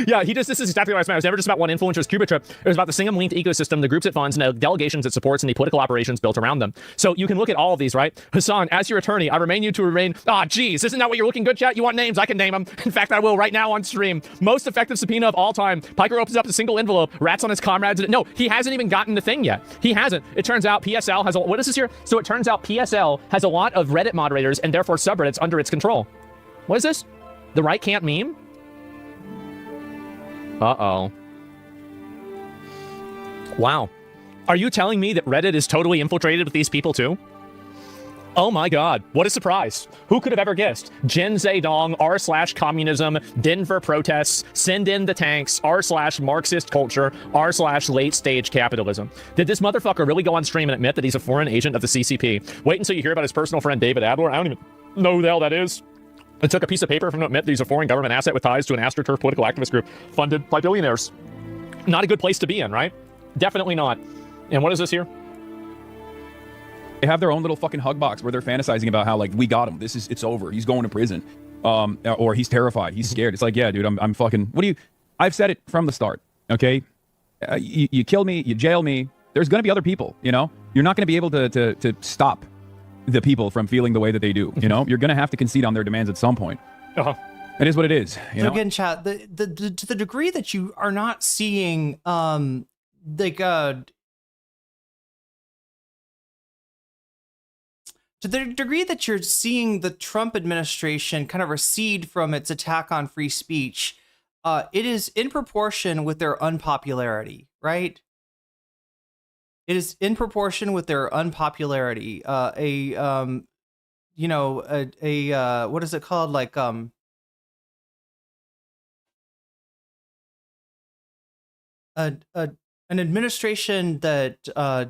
Yeah, this is exactly what I was about. It was never just about one influencer's Cuba trip. It was about the Singham-linked ecosystem, the groups it funds, and the delegations it supports, and the political operations built around them. So you can look at all of these, right? Hassan, as your attorney, I remain you to remain... Ah, geez, isn't that what you're looking good, chat? You want names? I can name them. In fact, I will right now on stream. Most effective subpoena of all time. Piker opens up a single envelope, rats on his comrades. No, he hasn't even gotten the thing yet. He hasn't. It turns out PSL has... What is this here? So it turns out PSL has a lot of Reddit moderators and therefore subreddits under its control. What is this? The right can't meme? Uh-oh. Wow. Are you telling me that Reddit is totally infiltrated with these people too? Oh my God, what a surprise. Who could have ever guessed? Jin Zedong, r/communism, Denver protests, send in the tanks, r/Marxist culture, r/late stage capitalism. Did this motherfucker really go on stream and admit that he's a foreign agent of the CCP? Wait until you hear about his personal friend David Adler. I don't even know who the hell that is. It took a piece of paper from him to admit that he's a foreign government asset with ties to an AstroTurf political activist group funded by billionaires. Not a good place to be in, right? Definitely not. And what is this here? They have their own little fucking hug box where they're fantasizing about how, like, we got him. It's over. He's going to prison. Or he's terrified. He's scared. It's like, yeah, dude, I'm fucking... I've said it from the start, okay? You kill me, you jail me. There's going to be other people, You're not going to be able to stop the people from feeling the way that they do, You're going to have to concede on their demands at some point. Uh-huh. It is what it is, So again, chat, to the degree that you are not seeing, to the degree that you're seeing the Trump administration kind of recede from its attack on free speech, it is in proportion with their unpopularity, right? It is in proportion with their unpopularity. What is it called? Like, an administration that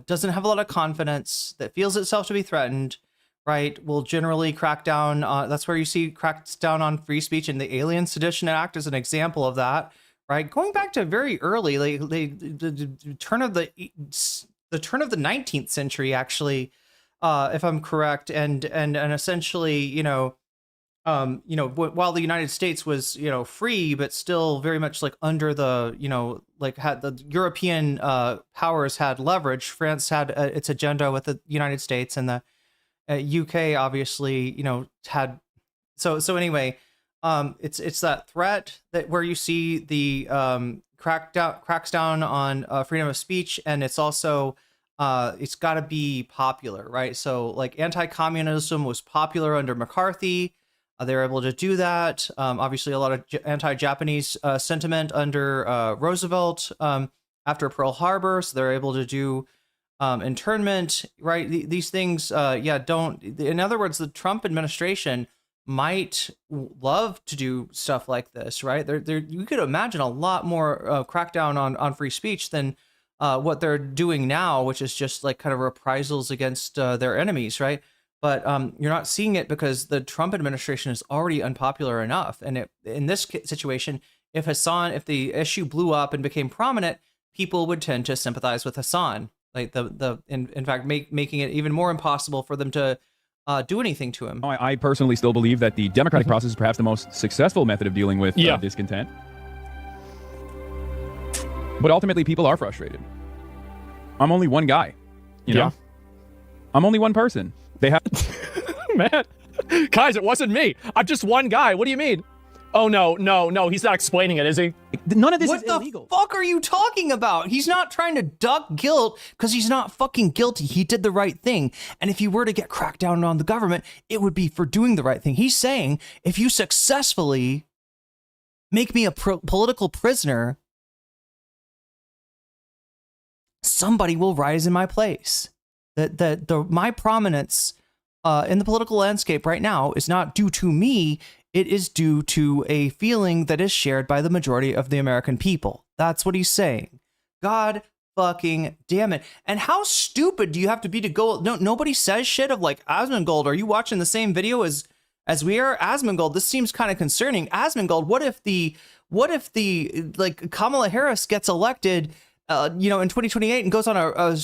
doesn't have a lot of confidence, that feels itself to be threatened, right, will generally crack down. That's where you see cracks down on free speech, and the Alien Sedition Act is an example of that, right? Going back to very early, the turn of the 19th century, actually, if I'm correct, and essentially, while the United States was, free, but still very much like under the, had the European powers had leverage. France had its agenda with the United States, and the UK obviously, had. So anyway, it's that threat that where you see the cracks down on freedom of speech, and it's also it's got to be popular, right? So like anti-communism was popular under McCarthy. They were able to do that. Obviously, a lot of anti-Japanese sentiment under Roosevelt after Pearl Harbor. So they're able to do internment, right? These things, don't. In other words, the Trump administration might love to do stuff like this, right? You could imagine a lot more crackdown on free speech than what they're doing now, which is just like kind of reprisals against their enemies, right? But you're not seeing it because the Trump administration is already unpopular enough. And in this situation, if the issue blew up and became prominent, people would tend to sympathize with Hassan. Like in fact, making it even more impossible for them to do anything to him. I personally still believe that the democratic process is perhaps the most successful method of dealing with discontent. But ultimately, people are frustrated. I'm only one guy, you know? I'm only one person. They have... Man, guys, it wasn't me. I'm just one guy. What do you mean? Oh, no. He's not explaining it, is he? None of this is illegal. What the fuck are you talking about? He's not trying to duck guilt because he's not fucking guilty. He did the right thing. And if he were to get cracked down on the government, it would be for doing the right thing. He's saying, if you successfully make me a political prisoner, somebody will rise in my place. My prominence in the political landscape right now is not due to me. It is due to a feeling that is shared by the majority of the American people. That's what he's saying. God fucking damn it. And how stupid do you have to be to go? No, nobody says shit of like, Asmongold, are you watching the same video as we are? Asmongold, this seems kind of concerning. Asmongold, what if the like Kamala Harris gets elected in 2028 and goes on a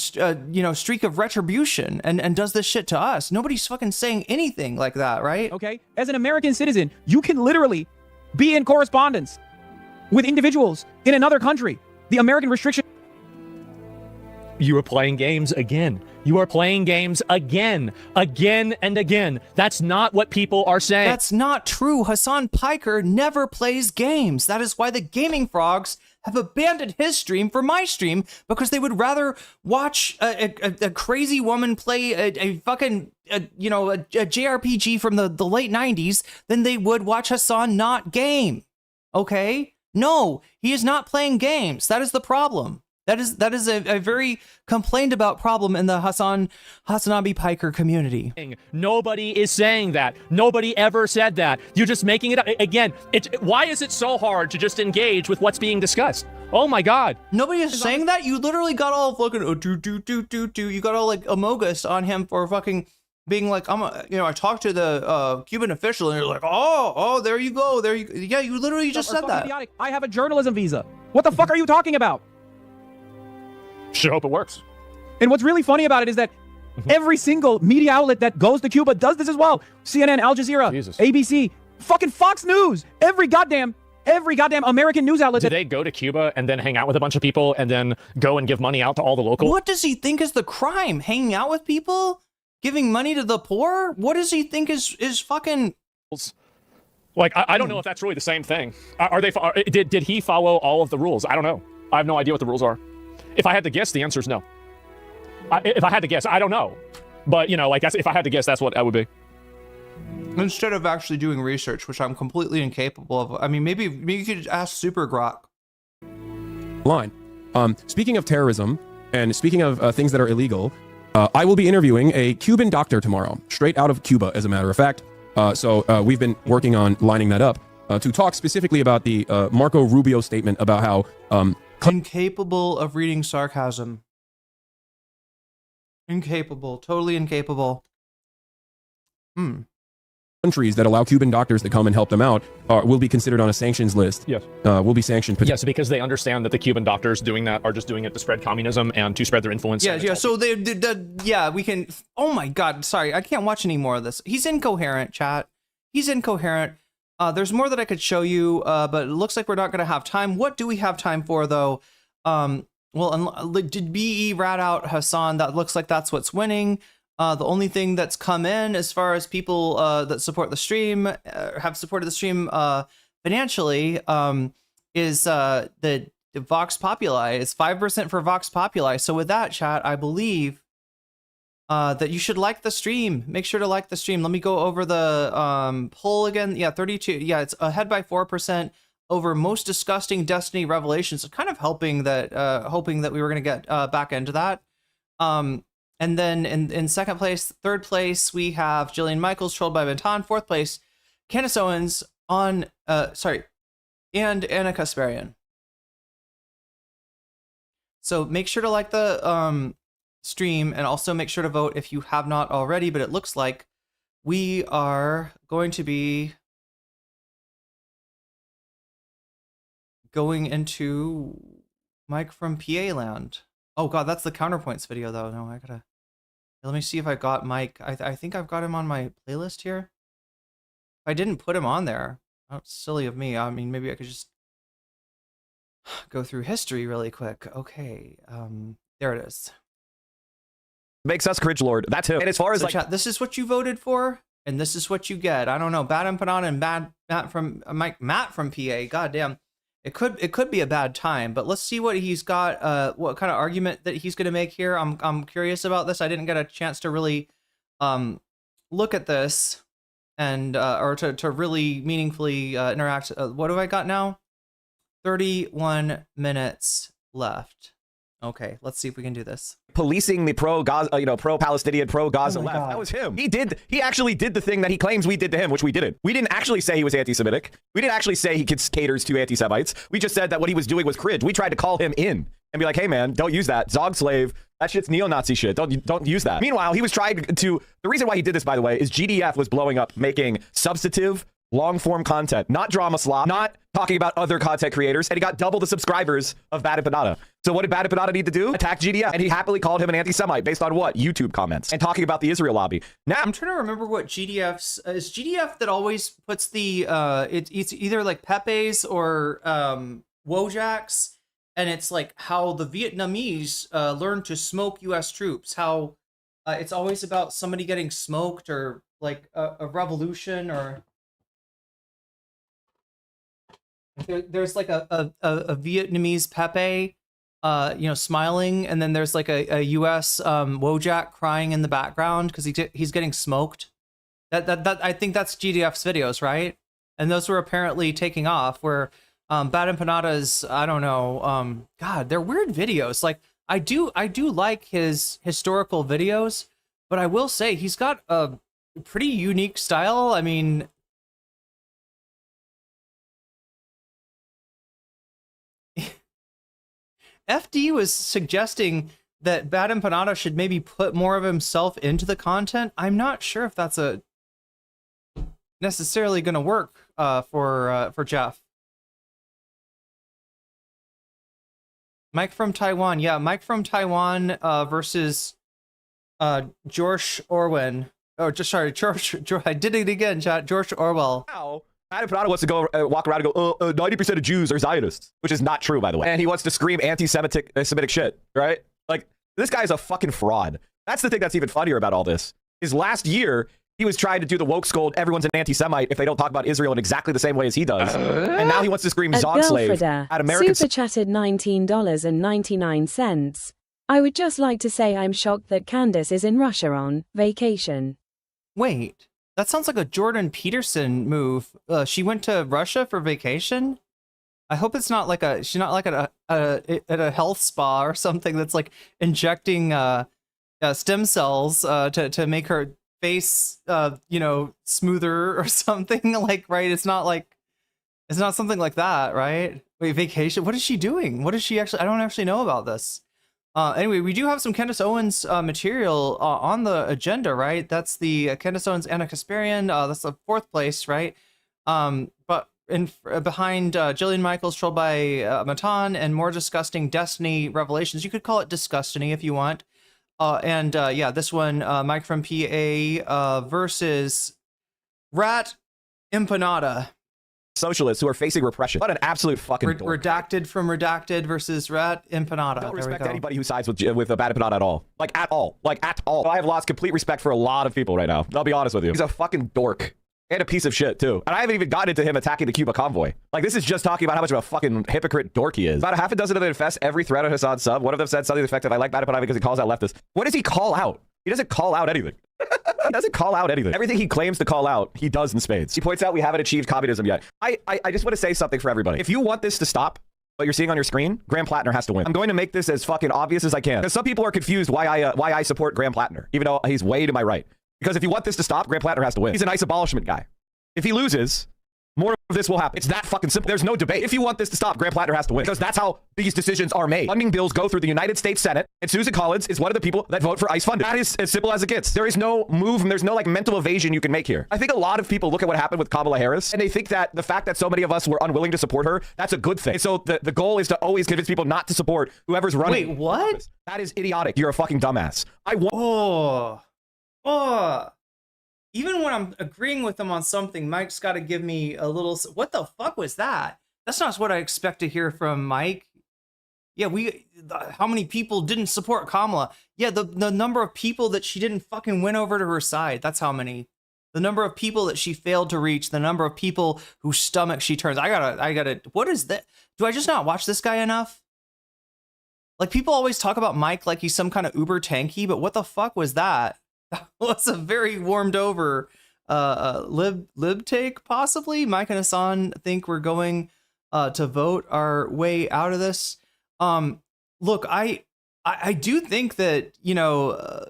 streak of retribution and does this shit to us? Nobody's fucking saying anything like that, right? Okay. As an American citizen, you can literally be in correspondence with individuals in another country. The American restriction. You are playing games again. You are playing games again and again. That's not what people are saying. That's not true. Hassan Piker never plays games. That is why the Gaming Frogs have abandoned his stream for my stream, because they would rather watch a crazy woman play a fucking JRPG from the late 90s than they would watch Hassan not game. Okay? No, he is not playing games. That is the problem. That is a very complained about problem in the Hassanabi Piker community. Nobody is saying that. Nobody ever said that. You're just making it up. Again, why is it so hard to just engage with what's being discussed? Oh my God. Nobody is saying that. You literally got all fucking you got all like Amogus on him for fucking being like, I talked to the Cuban official, and you're like, oh, there you go. Yeah, you literally just said that. Idiotic. I have a journalism visa. What the fuck are you talking about? Sure hope it works. And what's really funny about it is that every single media outlet that goes to Cuba does this as well. CNN, Al Jazeera, ABC, fucking Fox News, every goddamn American news outlet. Do they go to Cuba and then hang out with a bunch of people and then go and give money out to all the locals? What does he think is the crime? Hanging out with people? Giving money to the poor? What does he think is fucking... Like, I don't know if that's really the same thing. Did he follow all of the rules? I don't know. I have no idea what the rules are. If I had to guess, the answer is no. If I had to guess, I don't know. But, if I had to guess, that's what that would be. Instead of actually doing research, which I'm completely incapable of. I mean, maybe you could ask Super Grok. Line. Speaking of terrorism, and speaking of things that are illegal, I will be interviewing a Cuban doctor tomorrow, straight out of Cuba, as a matter of fact. So we've been working on lining that up to talk specifically about the Marco Rubio statement about how... incapable of reading sarcasm. Incapable. Totally incapable. Countries that allow Cuban doctors to come and help them out will be considered on a sanctions list. Yes. Will be sanctioned. Yes, because they understand that the Cuban doctors doing that are just doing it to spread communism and to spread their influence. Yeah. So we can. Oh my God. Sorry, I can't watch any more of this. He's incoherent, chat. He's incoherent. There's more that I could show you, but it looks like we're not going to have time. What do we have time for, though? Did BE rat out Hassan? That looks like that's what's winning. The only thing that's come in as far as people that support the stream, have supported the stream financially, is the Vox Populi. It's 5% for Vox Populi. So with that, chat, I believe that you should like the stream. Make sure to like the stream. Let me go over the poll again. Yeah, 32. Yeah, it's ahead by 4% over most disgusting Destiny revelations. So kind of hoping that we were going to get back into that. And then in second place, third place, we have Jillian Michaels, trolled by Benton. Fourth place, Candace Owens and Anna Kasparian. So make sure to like the stream, and also make sure to vote if you have not already. But it looks like we are going to be going into Mike from PA land. Oh god, that's the Counterpoints video though. No, I gotta. Let me see if I got Mike. I think I've got him on my playlist here. If I didn't put him on there, oh, silly of me. I mean, maybe I could just go through history really quick. Okay, there it is. Makes us Cringe Lord. That's him. And as far as So like, chat, this is what you voted for, and this is what you get. I don't know. Bad Empanada and Matt from PA. Goddamn. It could be a bad time, but let's see what he's got. What kind of argument that he's going to make here. I'm curious about this. I didn't get a chance to really look at this and or to really meaningfully interact. What do I got now? 31 minutes left. Okay, let's see if we can do this. Policing the pro-Gaza, pro-Palestinian, pro-Gaza left. God. That was him. He actually did the thing that he claims we did to him, which we didn't. We didn't actually say he was anti-Semitic. We didn't actually say he caters to anti-Semites. We just said that what he was doing was cringe. We tried to call him in and be like, hey man, don't use that. Zog slave. That shit's neo-Nazi shit. Don't use that. Meanwhile, he was trying to, the reason why he did this, by the way, is GDF was blowing up, making substantive, long-form content, not drama slop, not talking about other content creators, and he got double the subscribers of Bad Empanada. So what did Bad Empanada need to do? Attack GDF, and he happily called him an anti-Semite based on what? YouTube comments and talking about the Israel lobby. Now I'm trying to remember what GDF's is. GDF that always puts the it's either like Pepe's or Wojaks, and it's like how the Vietnamese learned to smoke U.S. troops. How it's always about somebody getting smoked or like a revolution or. There's like a Vietnamese Pepe, smiling, and then there's like a U.S. Wojak crying in the background because he's getting smoked. That I think that's GDF's videos, right? And those were apparently taking off. Where Bad Empanada's, I don't know. God, they're weird videos. Like I do like his historical videos, but I will say he's got a pretty unique style. I mean. FD was suggesting that Bad Empanada should maybe put more of himself into the content. I'm not sure if that's necessarily going to work for Jeff. Mike from Taiwan, yeah, Mike from Taiwan versus George Orwell. Oh, George. I did it again, chat. George Orwell. Now, Bad Empanada wants to go walk around and go, 90% of Jews are Zionists, which is not true, by the way. And he wants to scream anti-Semitic shit, right? Like, this guy's a fucking fraud. That's the thing that's even funnier about all this. Is last year, he was trying to do the woke scold, everyone's an anti-Semite if they don't talk about Israel in exactly the same way as he does. And now he wants to scream Zog slave at American... Super chatted $19.99. I would just like to say I'm shocked that Candace is in Russia on vacation. Wait. That sounds like a Jordan Peterson move. She went to Russia for vacation. I hope it's not like she's not like at a health spa or something that's like injecting stem cells to make her face smoother or something like, right? It's not something like that, right? Wait, vacation. What is she doing? What is she actually? I don't actually know about this. Anyway, we do have some Candace Owens material on the agenda, right? That's the Candace Owens, Anna Kasparian. That's the fourth place, right? But behind Jillian Michaels, trolled by Matan, and more disgusting Destiny revelations. You could call it Disgustiny if you want. Yeah, this one, Mike from PA versus Rat Empanada. Socialists who are facing repression. What an absolute fucking dork. Redacted from Redacted versus Rat Empanada. I don't respect anybody who sides with Bad Empanada at all. Like, at all. Like, at all. I have lost complete respect for a lot of people right now. I'll be honest with you. He's a fucking dork. And a piece of shit, too. And I haven't even gotten into him attacking the Cuba convoy. Like, this is just talking about how much of a fucking hypocrite dork he is. About a half a dozen of them infest every thread on Hassan's sub. One of them said something effective. I like Bad Empanada because he calls out leftists. What does he call out? He doesn't call out anything. He doesn't call out anything. Everything he claims to call out, he does in spades. He points out we haven't achieved communism yet. I just want to say something for everybody. If you want this to stop, what you're seeing on your screen, Graham Plattner has to win. I'm going to make this as fucking obvious as I can, because some people are confused why I support Graham Plattner, even though he's way to my right. Because if you want this to stop, Graham Plattner has to win. He's a nice abolishment guy. If he loses, more of this will happen. It's that fucking simple. There's no debate. If you want this to stop, Graham Plattner has to win, because that's how these decisions are made. Funding bills go through the United States Senate, and Susan Collins is one of the people that vote for ICE funding. That is as simple as it gets. There is no move, and there's no like mental evasion you can make here. I think a lot of people look at what happened with Kamala Harris, and they think that the fact that so many of us were unwilling to support her, that's a good thing. And so the goal is to always convince people not to support whoever's running. Wait, what? That is idiotic. You're a fucking dumbass. Even when I'm agreeing with him on something, Mike's got to give me a little. What the fuck was that? That's not what I expect to hear from Mike. Yeah, how many people didn't support Kamala? Yeah, the number of people that she didn't fucking win over to her side. That's how many. The number of people that she failed to reach. The number of people whose stomach she turns. I gotta. What is that? Do I just not watch this guy enough? Like, people always talk about Mike like he's some kind of uber tanky, but what the fuck was that? That was a very warmed over lib take, possibly. Mike and Hassan think we're going to vote our way out of this. Look, I do think that, you know,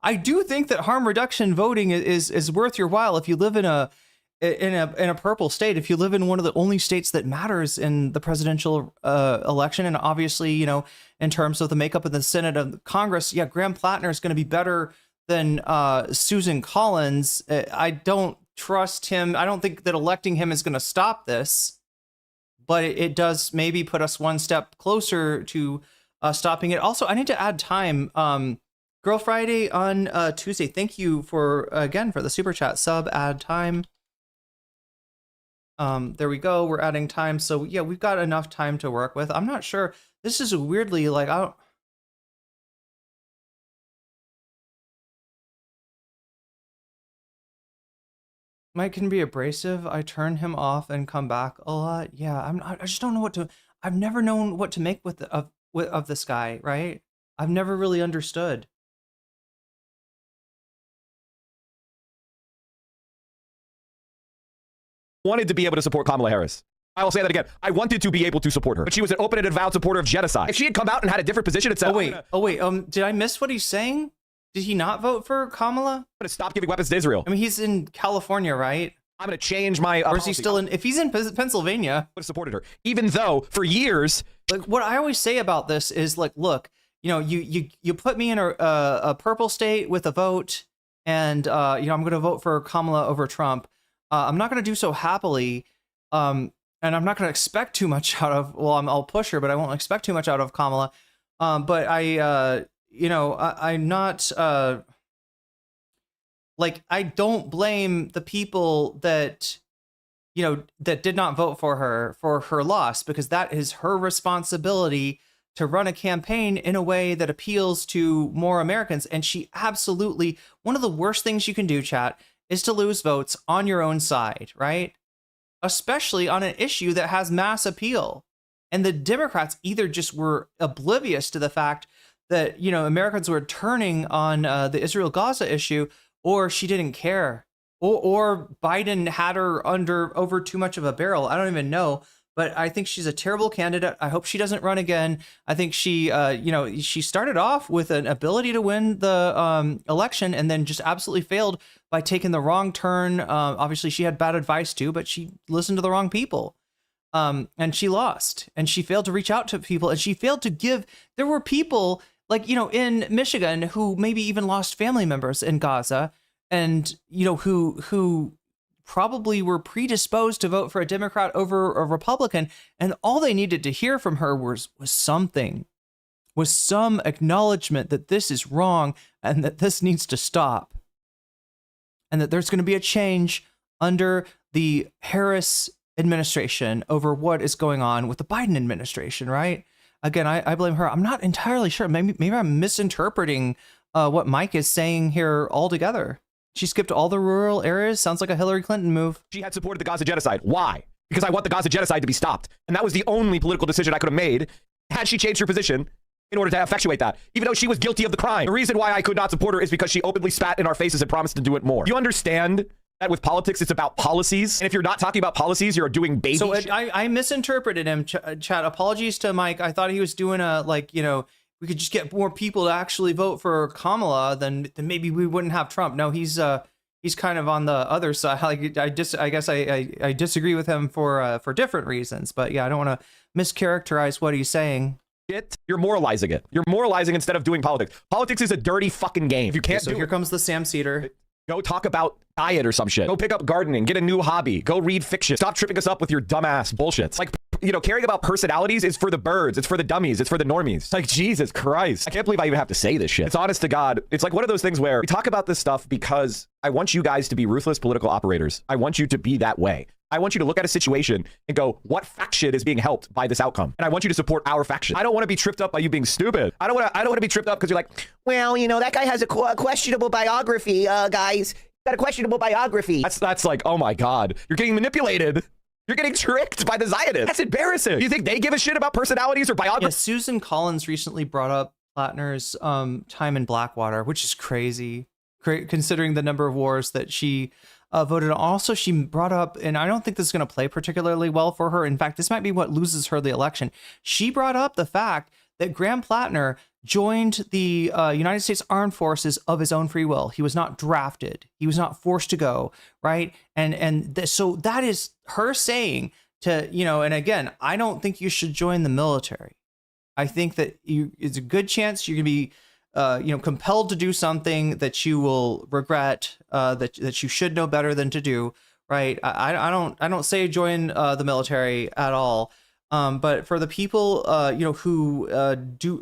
I do think that harm reduction voting is worth your while if you live in a purple state, if you live in one of the only states that matters in the presidential election. And obviously, you know, in terms of the makeup of the Senate and Congress, yeah, Graham Plattner is going to be better than Susan Collins. I don't trust him. I don't think that electing him is going to stop this, but it does maybe put us one step closer to stopping it. Also, I need to add time. Girl Friday on Tuesday. Thank you for the super chat sub. Add time. There we go. We're adding time. So yeah, we've got enough time to work with. I'm not sure. This is weirdly like Mike can be abrasive. I turn him off and come back a lot. Yeah, I just don't know what to. I've never known what to make of this guy. Right? I've never really understood. Wanted to be able to support Kamala Harris. I will say that again. I wanted to be able to support her, but she was an open and avowed supporter of genocide. If she had come out and had a different position and said, "Oh wait, did I miss what he's saying? Did he not vote for Kamala? I'm gonna stop giving weapons to Israel." I mean, he's in California, right? I'm gonna change my. Or is he still in? If he's in Pennsylvania, I would have supported her, even though for years. Like, what I always say about this is like, look, you know, you put me in a purple state with a vote, and you know, I'm gonna vote for Kamala over Trump. I'm not going to do so happily, and I'm not going to expect too much out of. Well, I'll push her, but I won't expect too much out of Kamala. But I'm not like, I don't blame the people that, you know, that did not vote for her loss, because that is her responsibility to run a campaign in a way that appeals to more Americans. And she absolutely, one of the worst things you can do, chat, is to lose votes on your own side, right? Especially on an issue that has mass appeal. And the Democrats either just were oblivious to the fact that, you know, Americans were turning on the Israel-Gaza issue, or she didn't care, or Biden had her over too much of a barrel. I don't even know. But I think she's a terrible candidate. I hope she doesn't run again. I think she, she started off with an ability to win the election and then just absolutely failed by taking the wrong turn. Obviously, she had bad advice too, but she listened to the wrong people. And she lost. And she failed to reach out to people. And she failed to give. There were people like, you know, in Michigan who maybe even lost family members in Gaza, and, you know, who probably were predisposed to vote for a Democrat over a Republican, and all they needed to hear from her was some acknowledgement that this is wrong and that this needs to stop, and that there's going to be a change under the Harris administration over what is going on with the Biden administration, right? Again, I blame her. I'm not entirely sure. Maybe I'm misinterpreting what Mike is saying here altogether. She skipped all the rural areas. Sounds like a Hillary Clinton move. She had supported the Gaza genocide. Why? Because I want the Gaza genocide to be stopped. And that was the only political decision I could have made had she changed her position in order to effectuate that, even though she was guilty of the crime. The reason why I could not support her is because she openly spat in our faces and promised to do it more. You understand with politics, it's about policies. And if you're not talking about policies, you're doing baby So shit. I misinterpreted him, chat. Apologies to Mike. I thought he was doing a, like, you know, we could just get more people to actually vote for Kamala, then maybe we wouldn't have Trump. No, he's kind of on the other side. Like, I guess I disagree with him for different reasons. But yeah, I don't want to mischaracterize what he's saying. You're moralizing it. You're moralizing instead of doing politics. Politics is a dirty fucking game. If you can't so here comes the Sam Cedar. Go talk about diet or some shit. Go pick up gardening. Get a new hobby. Go read fiction. Stop tripping us up with your dumbass bullshit. Like, you know, caring about personalities is for the birds. It's for the dummies. It's for the normies. Like, Jesus Christ. I can't believe I even have to say this shit. It's honest to God. It's like one of those things where we talk about this stuff because I want you guys to be ruthless political operators. I want you to be that way. I want you to look at a situation and go, what faction is being helped by this outcome? And I want you to support our faction. I don't want to be tripped up by you being stupid. I don't want to be tripped up because you're like, well, you know, that guy has a questionable biography, guys. Got a questionable biography. That's like, oh my God, you're getting manipulated. You're getting tricked by the Zionists. That's embarrassing. Do you think they give a shit about personalities or biography? Yeah, Susan Collins recently brought up Plattner's time in Blackwater, which is crazy, considering the number of wars that she voted on. Also, she brought up, and I don't think this is going to play particularly well for her. In fact, this might be what loses her the election. She brought up the fact that Graham Plattner joined the United States Armed Forces of his own free will. He was not drafted. He was not forced to go, right? So that is her saying to, you know, and again, I don't think you should join the military. I think that it's a good chance you're going to be compelled to do something that you will regret, that you should know better than to do, right? I don't say join the military at all. But for the people, who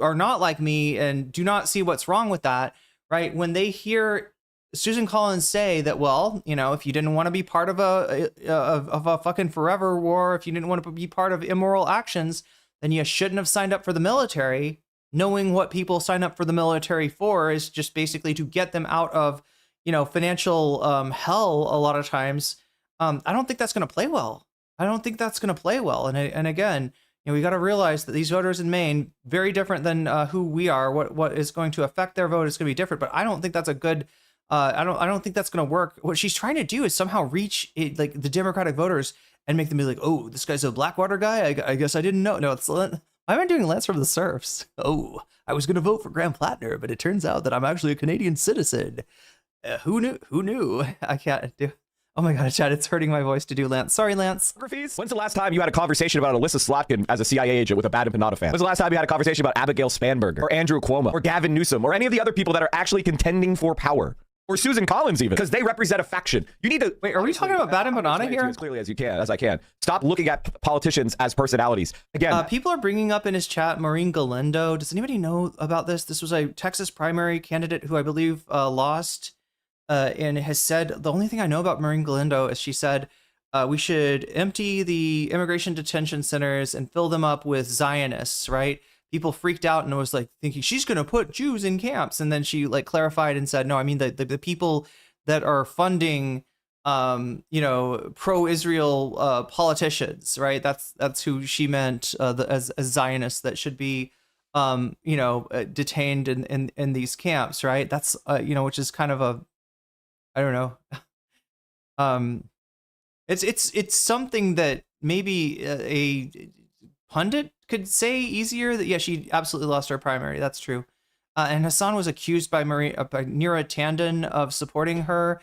are not like me and do not see what's wrong with that, right? When they hear Susan Collins say that, well, you know, if you didn't want to be part of a fucking forever war, if you didn't want to be part of immoral actions, then you shouldn't have signed up for the military. Knowing what people sign up for the military for is just basically to get them out of, you know, financial hell a lot of times. I don't think that's going to play well. And again, you know, we got to realize that these voters in Maine, very different than who we are. What is going to affect their vote is going to be different. But I don't think that's a good. I don't think that's going to work. What she's trying to do is somehow reach like the Democratic voters and make them be like, oh, this guy's a Blackwater guy. I guess I didn't know. No, it's I've been doing Lance from the Serfs. Oh, I was going to vote for Graham Plattner, but it turns out that I'm actually a Canadian citizen. Who knew? I can't do. Oh my God, Chad, it's hurting my voice to do Lance. Sorry, Lance. When's the last time you had a conversation about Alyssa Slotkin as a CIA agent with a bad empanada fan? When's the last time you had a conversation about Abigail Spanberger or Andrew Cuomo or Gavin Newsom or any of the other people that are actually contending for power? Or Susan Collins even, because they represent a faction. You need to... Wait, are we talking about bad empanada here? As clearly as I can. Stop looking at politicians as personalities. Again, people are bringing up in his chat Maureen Galindo. Does anybody know about this? This was a Texas primary candidate who I believe lost. And has said, the only thing I know about Maureen Galindo is she said, we should empty the immigration detention centers and fill them up with Zionists, right? People freaked out and was like thinking she's going to put Jews in camps. And then she like clarified and said, no, I mean, the people that are funding, pro-Israel politicians, right? That's who she meant as Zionists that should be, detained in these camps, right? That's, which is kind of a, I don't know. It's something that maybe a pundit could say easier. That she absolutely lost her primary. That's true. And Hassan was accused by Neera Tanden of supporting her.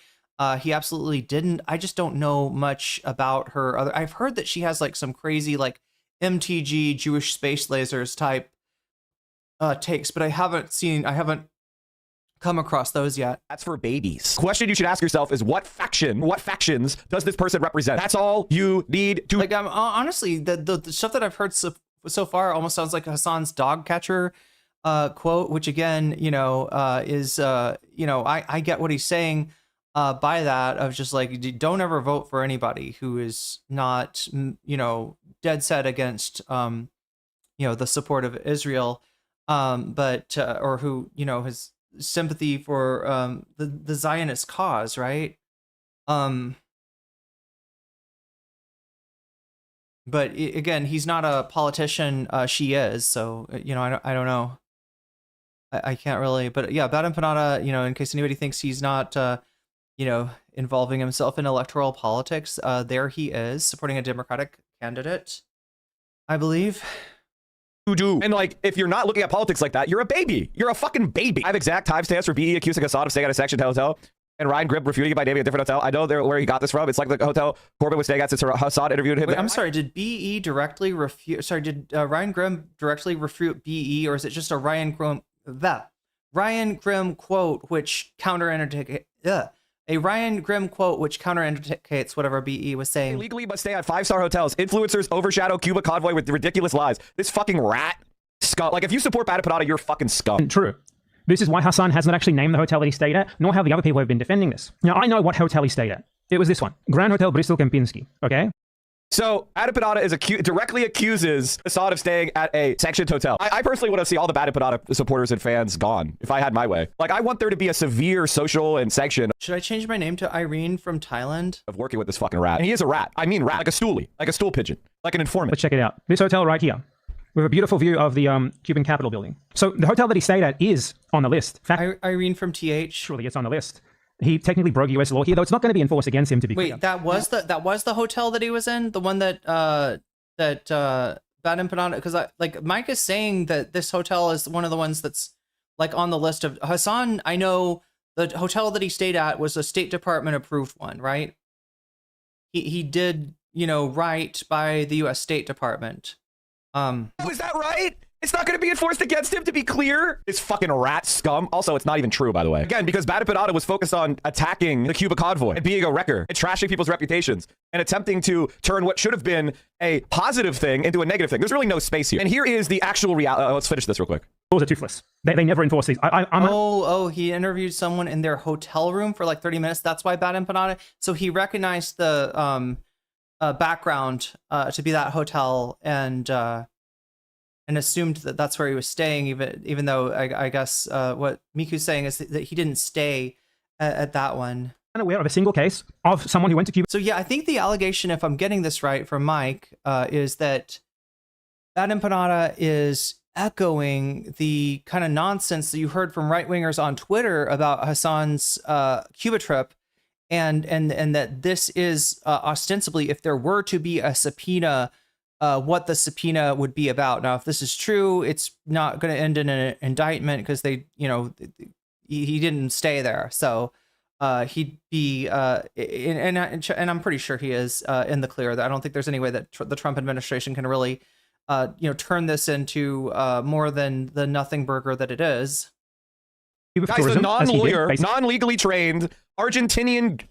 He absolutely didn't. I just don't know much about her. I've heard that she has like some crazy like MTG Jewish space lasers type takes, but I haven't come across those yet. That's for babies. Question you should ask yourself is what factions does this person represent? That's all you need to. Like, honestly, the stuff that I've heard so far almost sounds like Hassan's dog catcher quote, which again, is I get what he's saying by that of just like, don't ever vote for anybody who is not dead set against the support of Israel, but or who has sympathy for the Zionist cause, right? But again, he's not a politician. She is, so I don't know. I can't really. But yeah, Bad Empanada. In case anybody thinks he's not involving himself in electoral politics. There he is, supporting a Democratic candidate, I believe. Who do. And like, if you're not looking at politics like that, you're a baby. You're a fucking baby. I have exact timestamps for BE accusing Assad of staying at a sanctioned hotel and Ryan Grimm refuting it by naming a different hotel. I know where he got this from. It's like the hotel Corbyn was staying at since Assad interviewed him. Wait, I'm sorry, did BE directly refute, did Ryan Grimm directly refute BE, or is it just a Ryan Grimm quote which a Ryan Grimm quote which counterindicates whatever BE was saying? They legally must stay at 5-star hotels. Influencers overshadow Cuba convoy with ridiculous lies. This fucking rat scum. Like, if you support Badapanada, you're fucking scum. True. This is why Hassan has not actually named the hotel that he stayed at, nor have the other people who have been defending this. Now, I know what hotel he stayed at. It was this one, Grand Hotel Bristol Kempinski, okay? So, Badapanada is directly accuses Assad of staying at a sanctioned hotel. I personally want to see all the Badapanada supporters and fans gone, if I had my way. Like, I want there to be a severe social and sanction. Should I change my name to Irene from Thailand? Of working with this fucking rat. And he is a rat. I mean rat. Like a stoolie. Like a stool pigeon. Like an informant. But check it out. This hotel right here, with a beautiful view of the Cuban Capitol building. So the hotel that he stayed at is on the list. Irene from TH. Surely it's on the list. He technically broke U.S. law here, though it's not going to be enforced against him, to be clear. Wait, that was the hotel that he was in, the one that Bad Empanada, because Mike is saying that this hotel is one of the ones that's like on the list of Hassan. I know the hotel that he stayed at was a State Department approved one, right? He did right by the U.S. State Department. Is that right? It's not going to be enforced against him, to be clear. This fucking rat scum. Also, it's not even true, by the way. Again, because Badapanada was focused on attacking the Cuba convoy and being a wrecker and trashing people's reputations and attempting to turn what should have been a positive thing into a negative thing. There's really no space here. And here is the actual reality. Let's finish this real quick. Laws are toothless. They never enforce these. He interviewed someone in their hotel room for like 30 minutes. That's why Bad Empanada. So he recognized the background to be that hotel and assumed that that's where he was staying, even though I guess what Miku's saying is that he didn't stay at that one. I'm aware of a single case of someone who went to Cuba. So yeah, I think the allegation, if I'm getting this right from Mike, is that Bad Empanada is echoing the kind of nonsense that you heard from right-wingers on Twitter about Hassan's Cuba trip, and that this is ostensibly, if there were to be a subpoena, what the subpoena would be about. Now, if this is true, it's not going to end in an indictment because he didn't stay there. So he'd be, and I'm pretty sure he is in the clear. I don't think there's any way that the Trump administration can really, turn this into more than the nothing burger that it is. Guys, the non-lawyer, non-legally trained, Argentinian,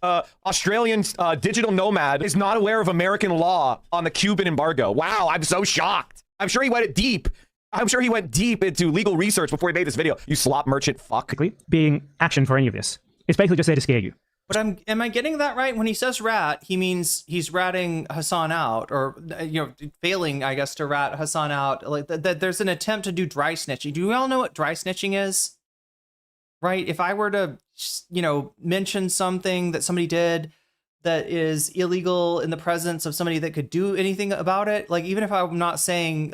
Australian digital nomad is not aware of American law on the Cuban embargo. Wow, I'm so shocked. I'm sure he went deep. I'm sure he went deep into legal research before he made this video. You slop merchant fuck. Being action for any of this. It's basically just there to scare you. But am I getting that right? When he says rat, he means he's ratting Hassan out, or failing, I guess, to rat Hassan out. Like that, there's an attempt to do dry snitching. Do we all know what dry snitching is? Right? If I were to, mention something that somebody did that is illegal in the presence of somebody that could do anything about it, like even if I'm not saying,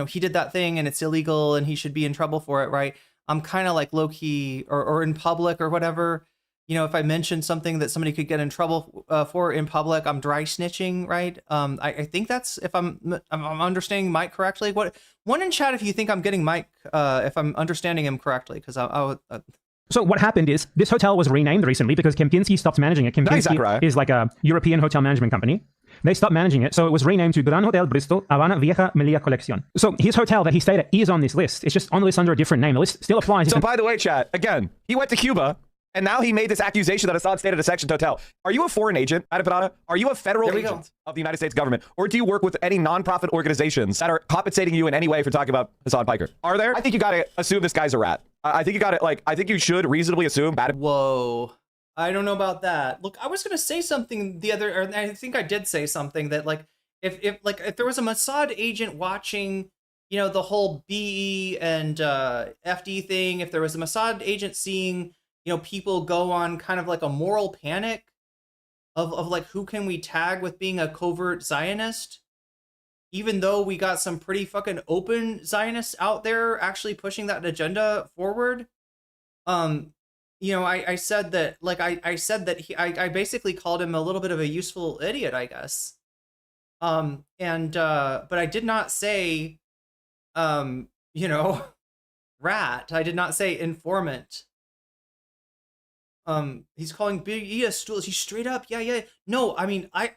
he did that thing and it's illegal and he should be in trouble for it, right? I'm kind of like low key or in public or whatever. If I mention something that somebody could get in trouble for in public, I'm dry snitching, right? I think that's, if I'm understanding Mike correctly. One in chat if you think I'm getting Mike, if I'm understanding him correctly, because So what happened is this hotel was renamed recently because Kempinski stopped managing it. Kempinski is like a European hotel management company. They stopped managing it, so it was renamed to Gran Hotel Bristol Habana Vieja Melilla Colección. So his hotel that he stayed at is on this list. It's just on the list under a different name. The list still applies. So by the way, chat, again, he went to Cuba, and now he made this accusation that Assad stayed at a sanctioned hotel. Are you a foreign agent, Badapanada? Are you a federal agent of the United States government? Or do you work with any nonprofit organizations that are compensating you in any way for talking about Hassan Piker? Are there? I think you gotta assume this guy's a rat. I think you gotta, I think you should reasonably assume Whoa. I don't know about that. Look, I was gonna say something I think I did say something that if there was a Mossad agent watching, the whole BE and FD thing, if there was a Mossad agent seeing, people go on kind of like a moral panic of like, who can we tag with being a covert Zionist? Even though we got some pretty fucking open Zionists out there actually pushing that agenda forward. you know, I said that, like, I said that I basically called him a little bit of a useful idiot, I guess. But I did not say, you know, rat. I did not say informant. He's calling Big E a stool. He's straight up. Yeah. No, I mean, I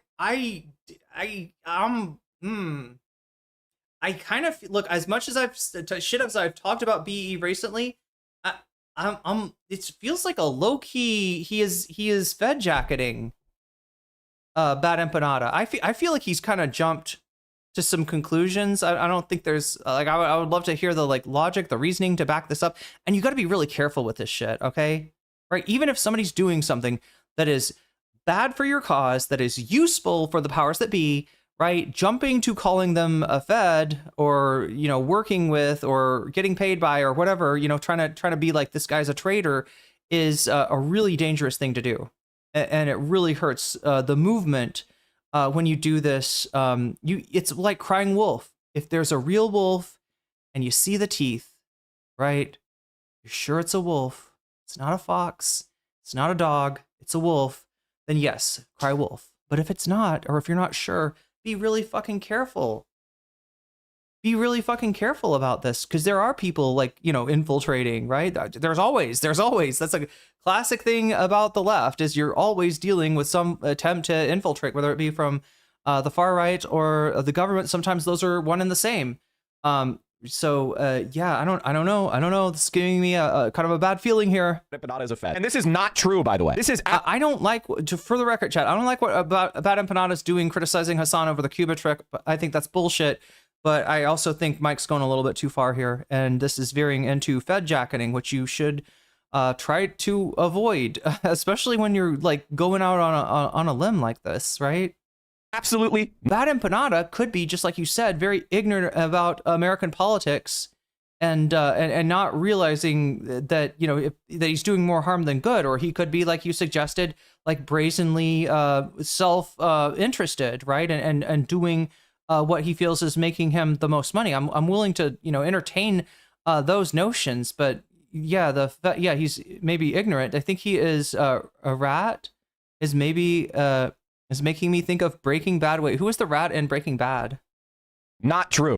kind of look, as much as I've talked about BE recently, it feels like a low key. He is Fed jacketing Bad Empanada. I feel like he's kind of jumped to some conclusions. I don't think there's like, I would love to hear the like logic, the reasoning to back this up. And you got to be really careful with this shit, okay? Right? Even if somebody's doing something that is bad for your cause, that is useful for the powers that be, right? Jumping to calling them a Fed, or, you know, working with or getting paid by or whatever, you know, trying to be like, this guy's a traitor, is a really dangerous thing to do. And it really hurts the movement when you do this. It's like crying wolf. If there's a real wolf and you see the teeth, right? You're sure it's a wolf. It's not a fox. It's not a dog. It's a wolf. Then yes, cry wolf. But if it's not, or if you're not sure, be really fucking careful. Be really fucking careful about this, because there are people, like, you know, infiltrating, right? There's always, that's a classic thing about the left, is you're always dealing with some attempt to infiltrate, whether it be from the far right or the government. Sometimes those are one and the same. Yeah, I don't know. This is giving me a kind of a bad feeling here. Empanada is a Fed. And this is not true, by the way. This is... I don't like, for the record, chat, I don't like what Bad Empanada's doing, criticizing Hassan over the Cuba trick. But I think that's bullshit. But I also think Mike's going a little bit too far here. And this is veering into Fed jacketing, which you should try to avoid, especially when you're like going out on a limb like this, right? Absolutely. Bad Empanada could be, just like you said, very ignorant about American politics, and not realizing that, you know, that he's doing more harm than good. Or he could be, like you suggested, like brazenly self-interested, right? And doing what he feels is making him the most money. I'm willing to, you know, entertain those notions, but yeah, he's maybe ignorant. I think he is a rat. Is maybe is making me think of Breaking Bad. Wait, who was the rat in Breaking Bad? Not true.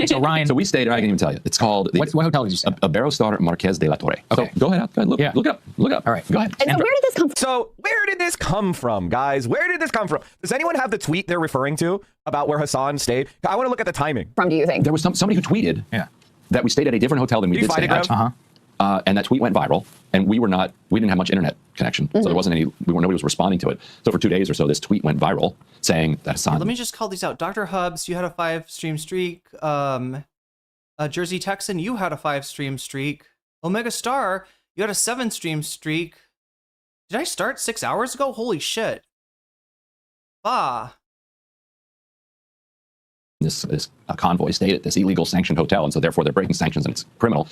So Ryan, so we stayed. I can even tell you. It's called what hotel did you stay? A Barrostar Marquez de la Torre. Okay, so go ahead. Look it up. All right, go ahead. And so where did this come from? So where did this come from, guys? Where did this come from? Does anyone have the tweet they're referring to about where Hassan stayed? I want to look at the timing. From, do you think? There was somebody who tweeted that we stayed at a different hotel than we did stay at. And that tweet went viral, and we didn't have much internet connection, so there wasn't any. Nobody was responding to it. So for 2 days or so, this tweet went viral saying that Hassan. Let me just call these out. Dr. Hubs, you had a 5-stream streak. Jersey Texan, you had a 5-stream streak. Omega Star, you had a 7-stream streak. Did I start 6 hours ago? Holy shit. This convoy stayed at this illegal sanctioned hotel, and so therefore they're breaking sanctions and it's criminal.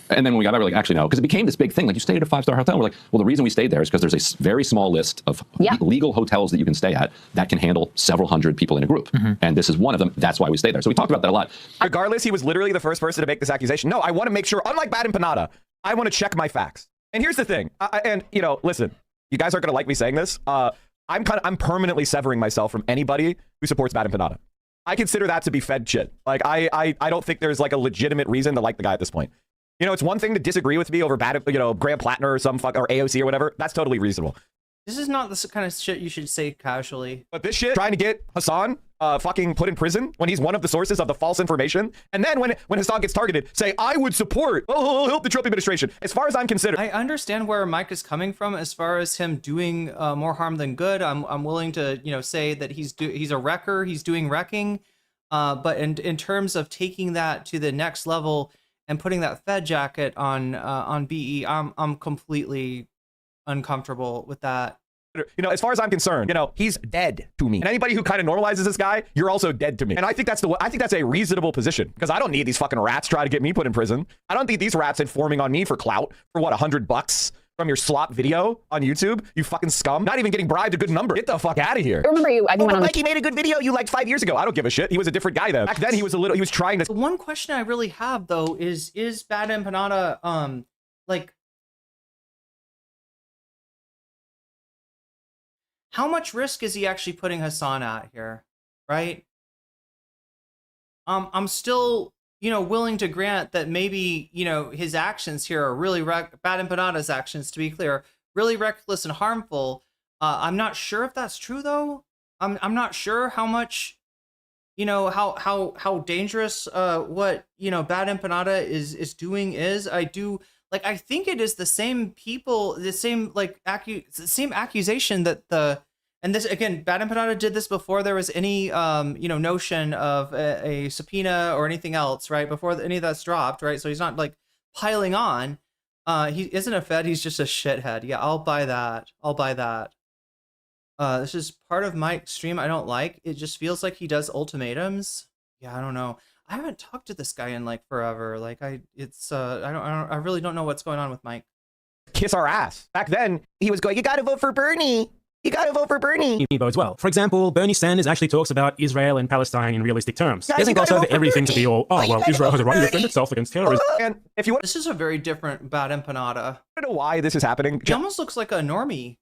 And then when we got there, we're like, actually, no, because it became this big thing. Like, you stayed at a 5-star hotel. We're like, well, the reason we stayed there is because there's a very small list of legal hotels that you can stay at that can handle several hundred people in a group. And this is one of them. That's why we stayed there. So we talked about that a lot. Regardless, he was literally the first person to make this accusation. No, I want to make sure, unlike Bad Empanada, I want to check my facts. And here's the thing. And, you know, listen, you guys aren't going to like me saying this. I'm permanently severing myself from anybody who supports Bad Empanada. I consider that to be Fed shit. Like, I don't think there's like a legitimate reason to like the guy at this point. You know, it's one thing to disagree with me over Graham Plattner or or AOC or whatever. That's totally reasonable. This is not the kind of shit you should say casually. But this shit, trying to get Hassan fucking put in prison when he's one of the sources of the false information, and then when Hassan gets targeted, say, I would support, help the Trump administration. As far as I'm considered. I understand where Mike is coming from as far as him doing more harm than good. I'm willing to, you know, say that he's a wrecker, he's doing wrecking. But in terms of taking that to the next level and putting that Fed jacket on BE, I'm completely uncomfortable with that. You know, as far as I'm concerned, you know, he's dead to me. And anybody who kind of normalizes this guy, you're also dead to me. And I think that's a reasonable position, because I don't need these fucking rats trying to get me put in prison. I don't need these rats informing on me for clout for what, $100 from your slop video on YouTube, you fucking scum. Not even getting bribed a good number. Get the fuck out of here. I remember you. He made a good video you liked 5 years ago. I don't give a shit. He was a different guy then. Back then he was trying to. The one question I really have though is Bad Empanada like how much risk is he actually putting Hassan at here, right? I'm still, willing to grant that maybe, his actions here are really Bad Empanada's actions, to be clear, really reckless and harmful. I'm not sure if that's true though. I'm not sure how much, how dangerous what Bad Empanada is doing is. I think it is the same people, the same same accusation that and this again, Bad Empanada did this before there was any notion of a subpoena or anything else, right? Before any of that's dropped, right? So he's not like piling on. He isn't a Fed, he's just a shithead. Yeah, I'll buy that. This is part of my stream I don't like. It just feels like he does ultimatums. Yeah, I don't know. I haven't talked to this guy in like forever. I really don't know what's going on with Mike. Kiss our ass. Back then, he was going, you gotta vote for Bernie. You gotta vote for Bernie. He votes well. For example, Bernie Sanders actually talks about Israel and Palestine in realistic terms. Guys, He doesn't gloss over everything to be all, Israel has a right to defend itself against terrorism. And if you want, this is a very different Bad Empanada. I don't know why this is happening. He almost looks like a normie.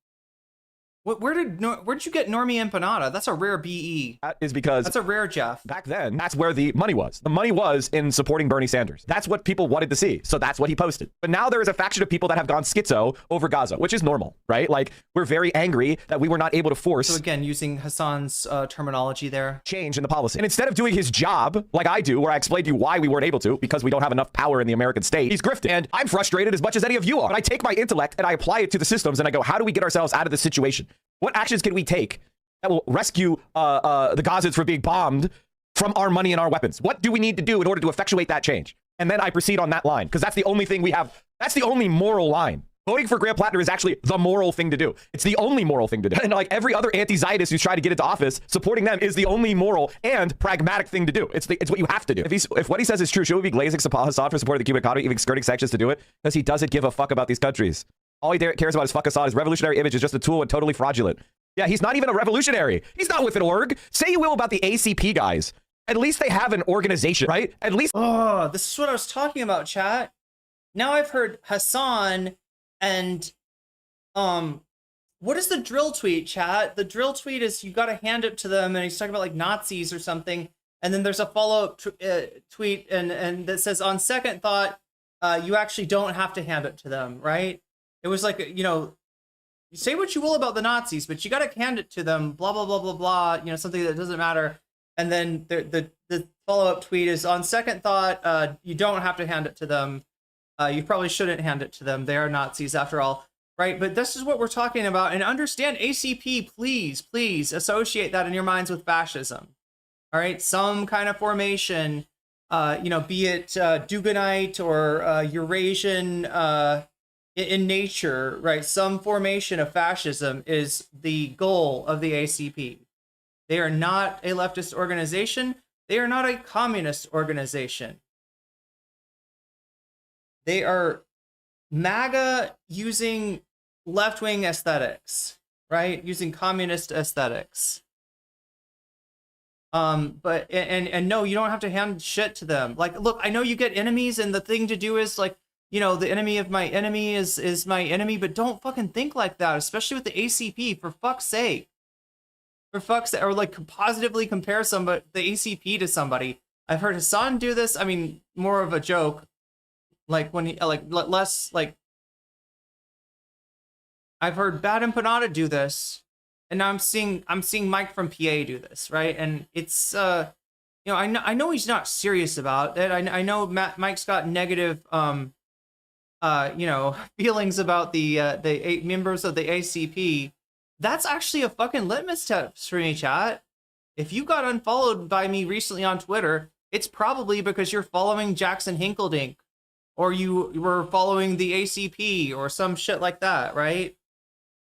Where did you get Normie Empanada? That's a rare BE. That is because that's a rare Jeff. Back then, that's where the money was. The money was in supporting Bernie Sanders. That's what people wanted to see. So that's what he posted. But now there is a faction of people that have gone schizo over Gaza, which is normal, right? We're very angry that we were not able to force. So again, using Hassan's terminology there. Change in the policy. And instead of doing his job like I do, where I explained to you why we weren't able to, because we don't have enough power in the American state, he's grifted. And I'm frustrated as much as any of you are. But I take my intellect and I apply it to the systems and I go, how do we get ourselves out of this situation? What actions can we take that will rescue the Gazans from being bombed from our money and our weapons? What do we need to do in order to effectuate that change? And then I proceed on that line, because that's the only thing we have. That's the only moral line. Voting for Graham Plattner is actually the moral thing to do. It's the only moral thing to do. And like every other anti-Zionist who's tried to get into office, supporting them is the only moral and pragmatic thing to do. It's what you have to do. If what he says is true, should we be glazing Assad for supporting the Cuban economy, even skirting sanctions to do it? Because he doesn't give a fuck about these countries. All he cares about is fuck Assad. His revolutionary image is just a tool and totally fraudulent. Yeah, he's not even a revolutionary. He's not with an org. Say you will about the ACP guys. At least they have an organization, right? At least. Oh, this is what I was talking about, chat. Now I've heard Hassan and what is the drill tweet, chat? The drill tweet is you got to hand it to them, and he's talking about like Nazis or something. And then there's a follow-up tweet and that says, on second thought, you actually don't have to hand it to them, right? It was like, you say what you will about the Nazis, but you got to hand it to them, blah, blah, blah, blah, blah, something that doesn't matter. And then the follow-up tweet is, on second thought, you don't have to hand it to them. You probably shouldn't hand it to them. They are Nazis after all, right? But this is what we're talking about. And understand, ACP, please associate that in your minds with fascism. All right, some kind of formation, be it Duganite or Eurasian in nature, right? Some formation of fascism is the goal of the ACP. They are not a leftist organization. They are not a communist organization. They are MAGA using left-wing aesthetics, right? Using communist aesthetics. But no, you don't have to hand shit to them. Like, look, I know you get enemies, and the thing to do is like, the enemy of my enemy is my enemy, but don't fucking think like that, especially with the ACP, for fuck's sake. For fuck's sake, or like positively compare the ACP to somebody. I've heard Hassan do this. I mean, more of a joke. Like when he less like. I've heard Bad Empanada do this, and now I'm seeing Mike from PA do this, right? And it's I know he's not serious about it. I know Mike's got negative feelings about the 8 members of the ACP. That's actually a fucking litmus test for me, chat. If you got unfollowed by me recently on Twitter, it's probably because you're following Jackson Hinkledink, or you were following the ACP or some shit like that, right?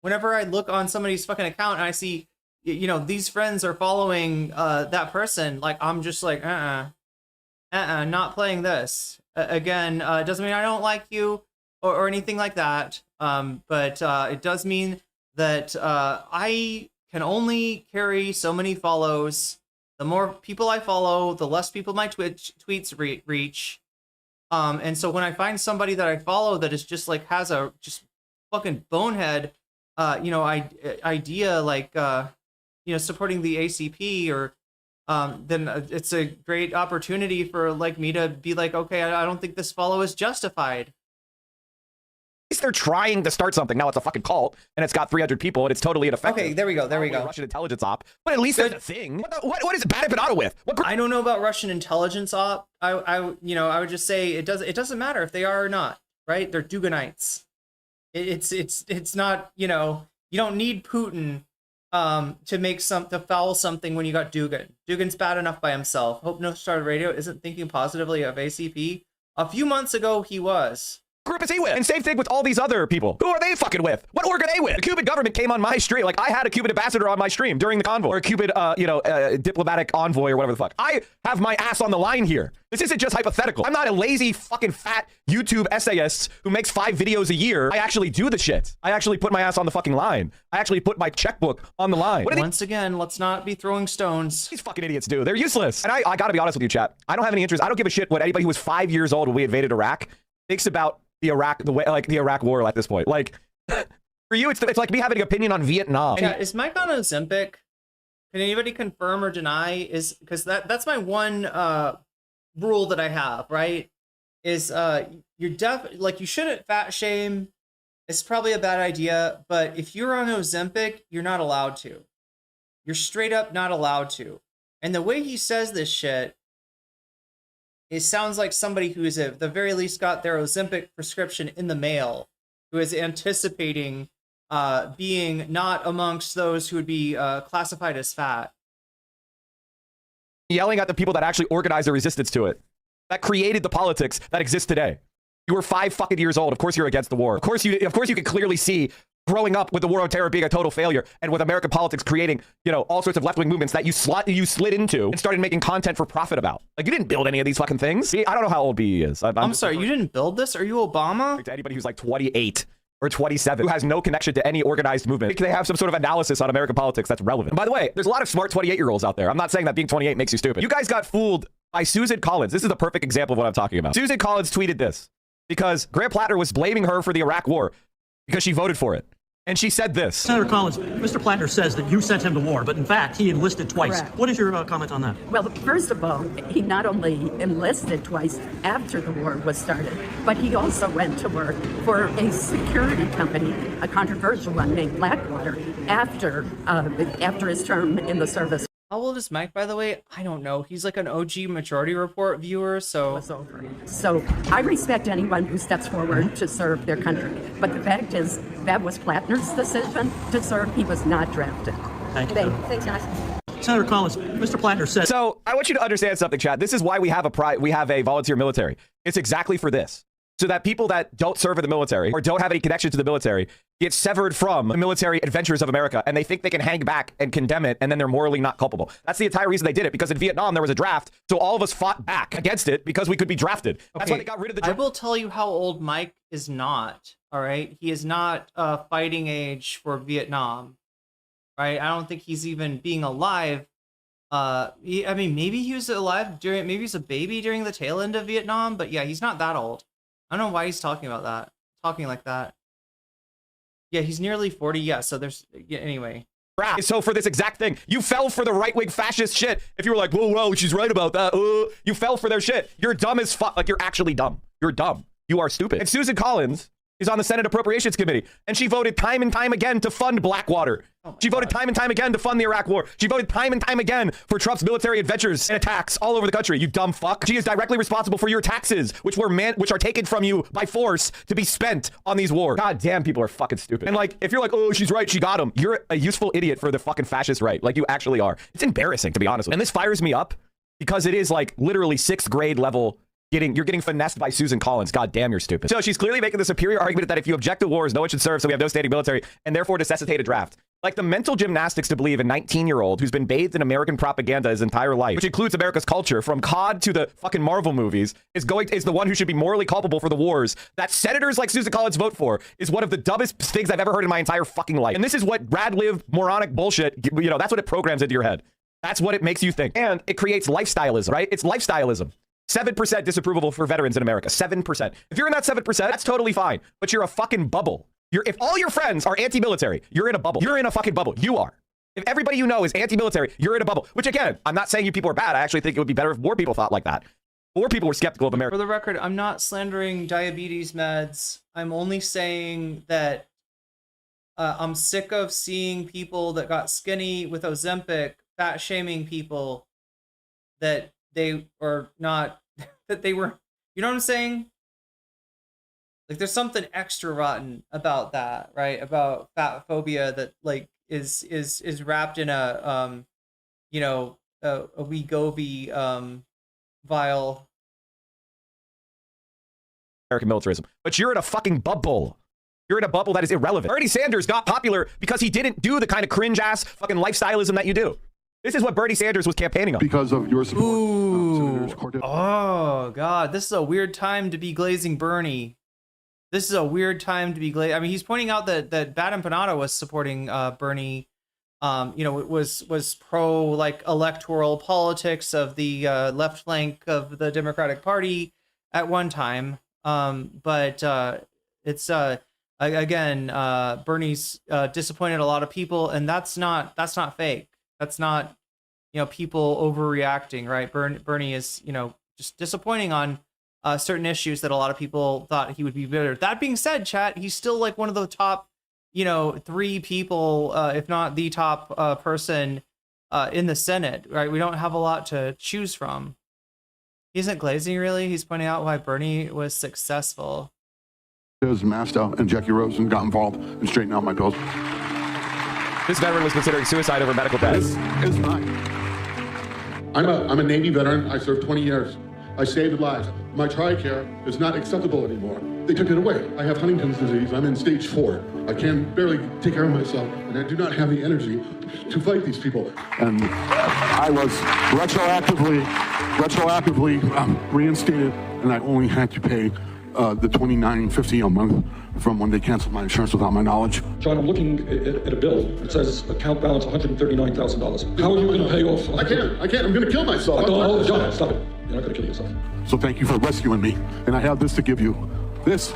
Whenever I look on somebody's fucking account and I see, these friends are following that person, like, I'm just like, not playing this. Again, it doesn't mean I don't like you or anything like that, but it does mean that I can only carry so many follows. The more people I follow, the less people my tweets reach. And so when I find somebody that I follow that is just like has a just fucking bonehead idea like, supporting the ACP, or then it's a great opportunity for like me to be like, okay, I don't think this follow is justified. They're trying to start something. Now it's a fucking cult, and it's got 300 people, and it's totally ineffective. Okay, there we go. Russian intelligence op, but at least there's a thing. What is it bad at with? I don't know about Russian intelligence op. I would just say it doesn't matter if they are or not, right? They're Duganites. It's not, you don't need Putin to foul something when you got Dugan. Dugan's bad enough by himself. Hope No Star Radio isn't thinking positively of ACP. A few months ago, he was. Group is he with? And same thing with all these other people. Who are they fucking with? What org are they with? The Cuban government came on my stream. Like, I had a Cuban ambassador on my stream during the convoy, or a Cuban, diplomatic envoy, or whatever the fuck. I have my ass on the line here. This isn't just hypothetical. I'm not a lazy fucking fat YouTube essayist who makes 5 videos a year. I actually do the shit. I actually put my ass on the fucking line. I actually put my checkbook on the line. Once again, let's not be throwing stones. These fucking idiots do. They're useless. And I gotta be honest with you, chat. I don't have any interest. I don't give a shit what anybody who was 5 years old when we invaded Iraq thinks about the Iraq war at this point. Like, for you, it's like me having an opinion on Vietnam. Yeah, is Mike on Ozempic? Can anybody confirm or deny? Because that's my one rule that I have, right? Is you shouldn't fat shame. It's probably a bad idea, but if you're on Ozempic, you're not allowed to. You're straight up not allowed to. And the way he says this shit, it sounds like somebody who is at the very least got their Ozempic prescription in the mail, who is anticipating being not amongst those who would be classified as fat. Yelling at the people that actually organized the resistance to it, that created the politics that exist today. You were 5 fucking years old. Of course you're against the war. Of course you can clearly see growing up with the war on terror being a total failure, and with American politics creating, all sorts of left-wing movements that you slid into and started making content for profit about. Like, you didn't build any of these fucking things. I don't know how old BE is. I'm sorry, you didn't build this? Are you Obama? To anybody who's like 28 or 27 who has no connection to any organized movement, they have some sort of analysis on American politics that's relevant. And by the way, there's a lot of smart 28-year-olds out there. I'm not saying that being 28 makes you stupid. You guys got fooled by Susan Collins. This is a perfect example of what I'm talking about. Susan Collins tweeted this because Grant Plattner was blaming her for the Iraq war because she voted for it. And she said this. Senator Collins, Mr. Plattner says that you sent him to war, but in fact, he enlisted twice. Correct. What is your comment on that? Well, first of all, he not only enlisted twice after the war was started, but he also went to work for a security company, a controversial one named Blackwater, after his term in the service. How old is Mike, by the way? I don't know. He's like an OG Majority Report viewer, so... So I respect anyone who steps forward to serve their country. But the fact is, that was Plattner's decision to serve. He was not drafted. Thank you. Thanks, guys. Senator Collins, Mr. Plattner said... So I want you to understand something, Chad. This is why we have a volunteer military. It's exactly for this. So that people that don't serve in the military or don't have any connection to the military get severed from the military adventures of America, and they think they can hang back and condemn it, and then they're morally not culpable. That's the entire reason they did it, because in Vietnam there was a draft, so all of us fought back against it because we could be drafted. That's why they got rid of the draft. I will tell you how old Mike is not, all right? He is not fighting age for Vietnam, right? I don't think he's even being alive. Maybe he was alive maybe he's a baby during the tail end of Vietnam, but yeah, he's not that old. I don't know why he's talking like that. Yeah, he's nearly 40. Yeah, so anyway. So for this exact thing, you fell for the right-wing fascist shit. If you were like, whoa, she's right about that. You fell for their shit. You're dumb as fuck. Like, you're actually dumb. You're dumb. You are stupid. And Susan Collins is on the Senate Appropriations Committee, and she voted time and time again to fund Blackwater. She voted time and time again to fund the Iraq war. She voted time and time again for Trump's military adventures and attacks all over the country. You dumb fuck. She is directly responsible for your taxes, which are taken from you by force to be spent on these wars. God damn, people are fucking stupid. And like, if you're like, oh, she's right, she got him, you're a useful idiot for the fucking fascist right. Like, you actually are. It's embarrassing, to be honest with you. And this fires me up because it is like literally 6th grade level. You're getting finessed by Susan Collins. God damn, you're stupid. So she's clearly making the superior argument that if you object to wars, no one should serve, so we have no standing military, and therefore necessitate a draft. Like, the mental gymnastics to believe a 19-year-old who's been bathed in American propaganda his entire life, which includes America's culture, from COD to the fucking Marvel movies, is the one who should be morally culpable for the wars that senators like Susan Collins vote for, is one of the dumbest things I've ever heard in my entire fucking life. And this is what rad-live moronic bullshit, that's what it programs into your head. That's what it makes you think. And it creates lifestyleism, right? It's lifestyleism. 7% disapprovable for veterans in America. 7%. If you're in that 7%, that's totally fine. But you're a fucking bubble. If all your friends are anti-military, you're in a bubble. You're in a fucking bubble. You are. If everybody you know is anti-military, you're in a bubble. Which again, I'm not saying you people are bad. I actually think it would be better if more people thought like that. More people were skeptical of America. For the record, I'm not slandering diabetes meds. I'm only saying that I'm sick of seeing people that got skinny with Ozempic fat shaming people that they are not, that they were, you know what I'm saying? Like there's something extra rotten about that, right? About fat phobia that like is wrapped in a you know, a Wegovy vial. American militarism. But you're in a fucking bubble. You're in a bubble that is irrelevant. Bernie Sanders got popular because he didn't do the kind of cringe ass fucking lifestyleism that you do. This is what Bernie Sanders was campaigning on. Because of your support. Ooh. Oh God, this is a weird time to be glazing Bernie. This is a weird time to be glazing. I mean, he's pointing out that Baden Panada was supporting Bernie. You know, it was pro like electoral politics of the left flank of the Democratic Party at one time. But it's again, Bernie's disappointed a lot of people, and that's not fake. That's not, you know, people overreacting, right? Bernie is, you know, just disappointing on certain issues that a lot of people thought he would be better. That being said, chat, he's still like one of the top, you know, 3 people, if not the top person in the Senate, right? We don't have a lot to choose from. He isn't glazing, really. He's pointing out why Bernie was successful. Mastow and Jackie Rosen got involved and straightened out my bills. This veteran was considering suicide over medical death. This is mine. I'm a Navy veteran. I served 20 years. I saved lives. My TRICARE is not acceptable anymore. They took it away. I have Huntington's disease. I'm in stage 4. I can barely take care of myself, and I do not have the energy to fight these people. And I was retroactively reinstated, and I only had to pay the $29.50 a month from when they canceled my insurance without my knowledge. John, I'm looking at a bill. It says account balance $139,000. How are you going to pay off? I can't. I'm going to kill myself. John, stop it. You're not going to kill yourself. So thank you for rescuing me. And I have this to give you. This.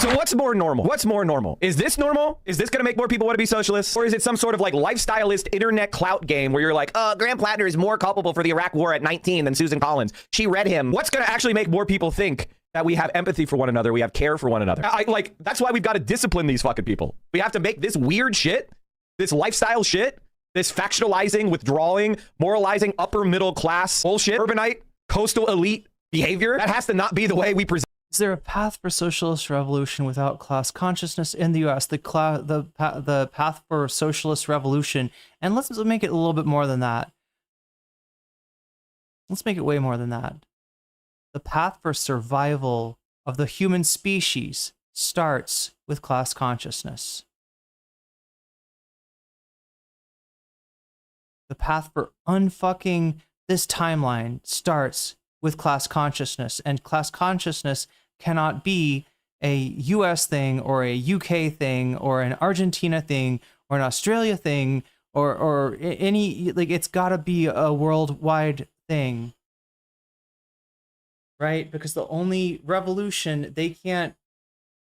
So what's more normal? What's more normal? Is this normal? Is this going to make more people want to be socialists? Or is it some sort of like lifestyleist internet clout game where you're like, Graham Plattner is more culpable for the Iraq war at 19 than Susan Collins. She read him. What's going to actually make more people think that we have empathy for one another, we have care for one another? That's why we've got to discipline these fucking people. We have to make this weird shit, this lifestyle shit, this factionalizing, withdrawing, moralizing, upper middle class bullshit, urbanite, coastal elite behavior. That has to not be the way we present. Is there a path for socialist revolution without class consciousness in the U.S.? The path for socialist revolution, and let's make it a little bit more than that. Let's make it way more than that. The path for survival of the human species starts with class consciousness. The path for unfucking this timeline starts with class consciousness, and class consciousness cannot be a US thing or a UK thing or an Argentina thing or an Australia thing or any, like, it's got to be a worldwide thing. Right? Because the only revolution they can't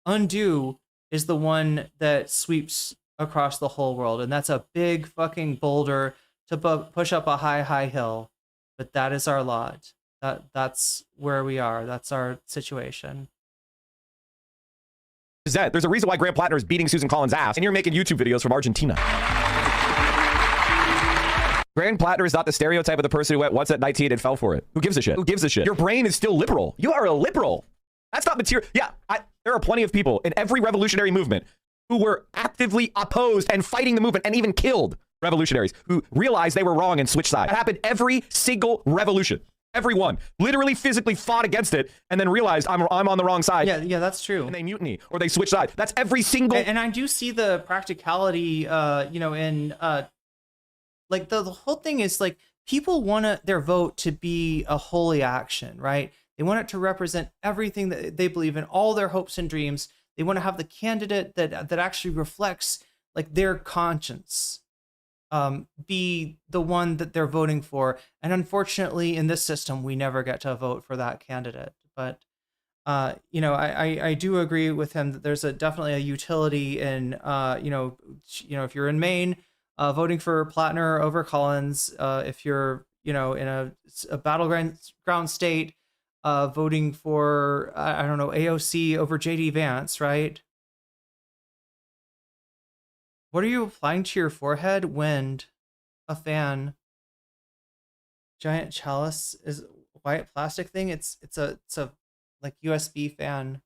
undo is the one that sweeps across the whole world. And that's a big fucking boulder to push up a high hill. But that is our lot. That's where we are. That's our situation. There's a reason why Graham Plattner is beating Susan Collins' ass, and you're making YouTube videos from Argentina. Graham Plattner is not the stereotype of the person who went once at 19 and fell for it. Who gives a shit? Who gives a shit? Your brain is still liberal. You are a liberal. That's not material. Yeah, there are plenty of people in every revolutionary movement who were actively opposed and fighting the movement and even killed revolutionaries who realized they were wrong and switched sides. That happened every single revolution. Everyone literally physically fought against it and then realized I'm on the wrong side. Yeah, that's true. And they mutiny or they switch sides. That's every single. And I do see the practicality, you know, in like the whole thing is like people want their vote to be a holy action, right? They want it to represent everything that they believe in, all their hopes and dreams. They want to have the candidate that actually reflects like their conscience. Be the one that they're voting for. And unfortunately, in this system, we never get to vote for that candidate. But you know, I do agree with him that there's definitely a utility in, if you're in Maine, voting for Plattner over Collins. If you're, in a battleground state, voting for, I don't know, AOC over JD Vance, right? What are you applying to your forehead? Wind. A fan. Giant chalice is white plastic thing. It's a like USB fan.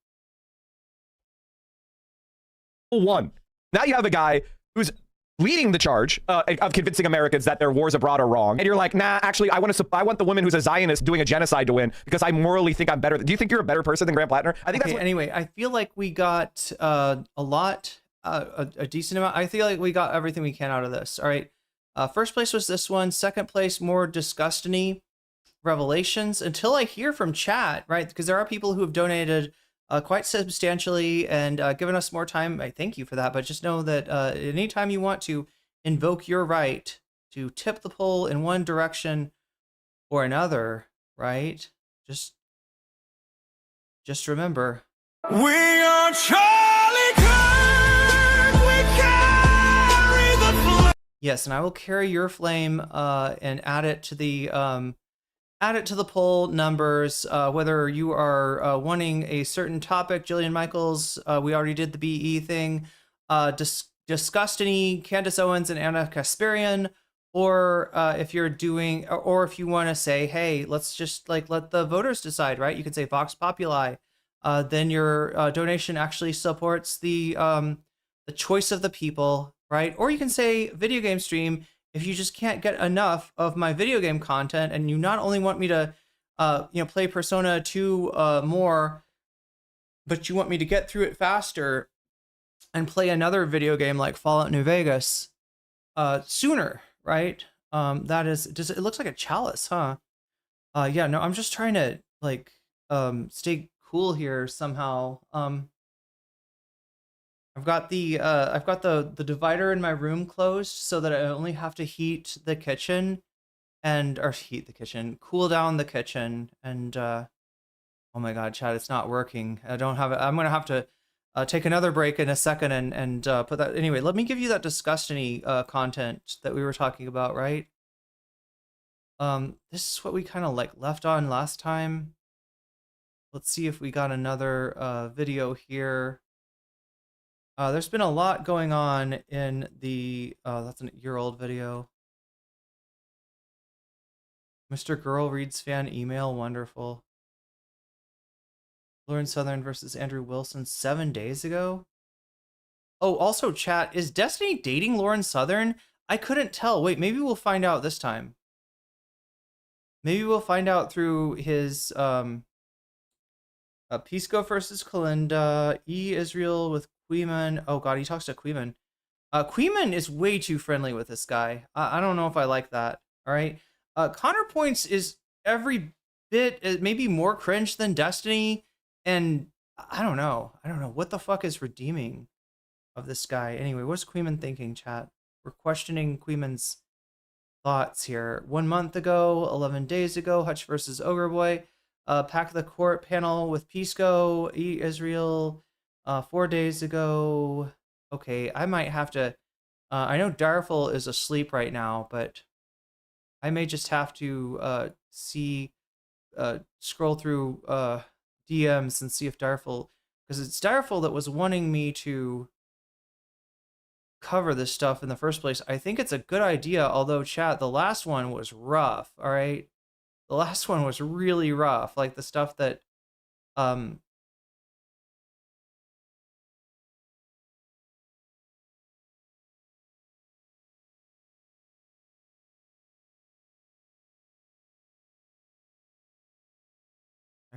One. Now you have a guy who's leading the charge of convincing Americans that their wars abroad are wrong, and you're like, nah, actually, I want the woman who's a Zionist doing a genocide to win because I morally think I'm better. Do you think you're a better person than Grant Plattner? I think okay, that's anyway. I feel like we got a decent amount. I feel like we got everything we can out of this. All right. First place was this one. Second place, more disgusting revelations. Until I hear from chat, right? Because there are people who have donated quite substantially and given us more time. I thank you for that. But just know that anytime you want to invoke your right to tip the poll in one direction or another, right? Just remember. We are Charlie Kirk. We carry the flag. Yes, and I will carry your flame and add it to the poll numbers. Whether you are wanting a certain topic, Jillian Michaels, we already did the BE thing. Disgustiny, Candace Owens, and Anna Kasparian, or if you're doing, or if you want to say, hey, let's just like let the voters decide, right? You could say Vox Populi. Then your donation actually supports the choice of the people, right? Or you can say video game stream if you just can't get enough of my video game content and you not only want me to play Persona 2 more, but you want me to get through it faster and play another video game like Fallout New Vegas sooner, right? That is just, it looks like a chalice, huh? Yeah, no, I'm just trying to like stay cool here somehow. I've got the divider in my room closed so that I only have to heat the kitchen cool down the kitchen, and oh my god, chat, it's not working. I don't have it. I'm gonna have to take another break in a second and put that. Anyway, let me give you that disgusting content that we were talking about, right? This is what we kind of like left on last time. Let's see if we got another video here. There's been a lot going on in the, that's a year-old video. Mr. Girl Reads fan email, wonderful. Lauren Southern versus Andrew Wilson 7 days ago. Oh, also chat, is Destiny dating Lauren Southern? I couldn't tell. Wait, maybe we'll find out this time. Maybe we'll find out through his, Pisco versus Kalinda, Israel with Queeman. Oh god, he talks to Queeman. Queeman is way too friendly with this guy. I don't know if I like that. All right. Connerpoints is every bit, maybe more cringe than Destiny. And I don't know. What the fuck is redeeming of this guy? Anyway, what's Queeman thinking, chat? We're questioning Queeman's thoughts here. 1 month ago, 11 days ago, Hutch versus Ogre Boy. Pack the Court panel with Pisco, Israel, 4 days ago. Okay, I might have to, I know Darful is asleep right now, but I may just have to scroll through DMs and see if Darful, because it's Darful that was wanting me to cover this stuff in the first place. I think it's a good idea, although chat, the last one was rough, all right? The last one was really rough, like the stuff that I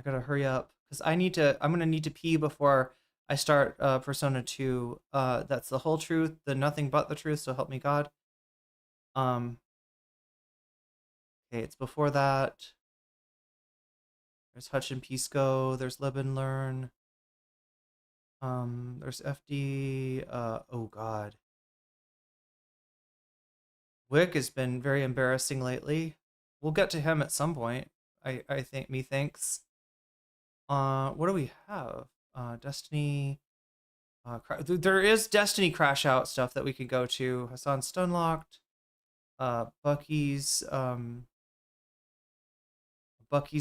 gotta hurry up because I'm gonna need to pee before I start Persona 2. That's the whole truth, the nothing but the truth, so help me God. Okay, it's before that. There's Hutch and Pisco, there's Live and Learn. There's FD, oh god. Wick has been very embarrassing lately. We'll get to him at some point. I think, methinks. What do we have? Destiny. There is Destiny crash out stuff that we can go to. Hassan Stunlocked. Bucky's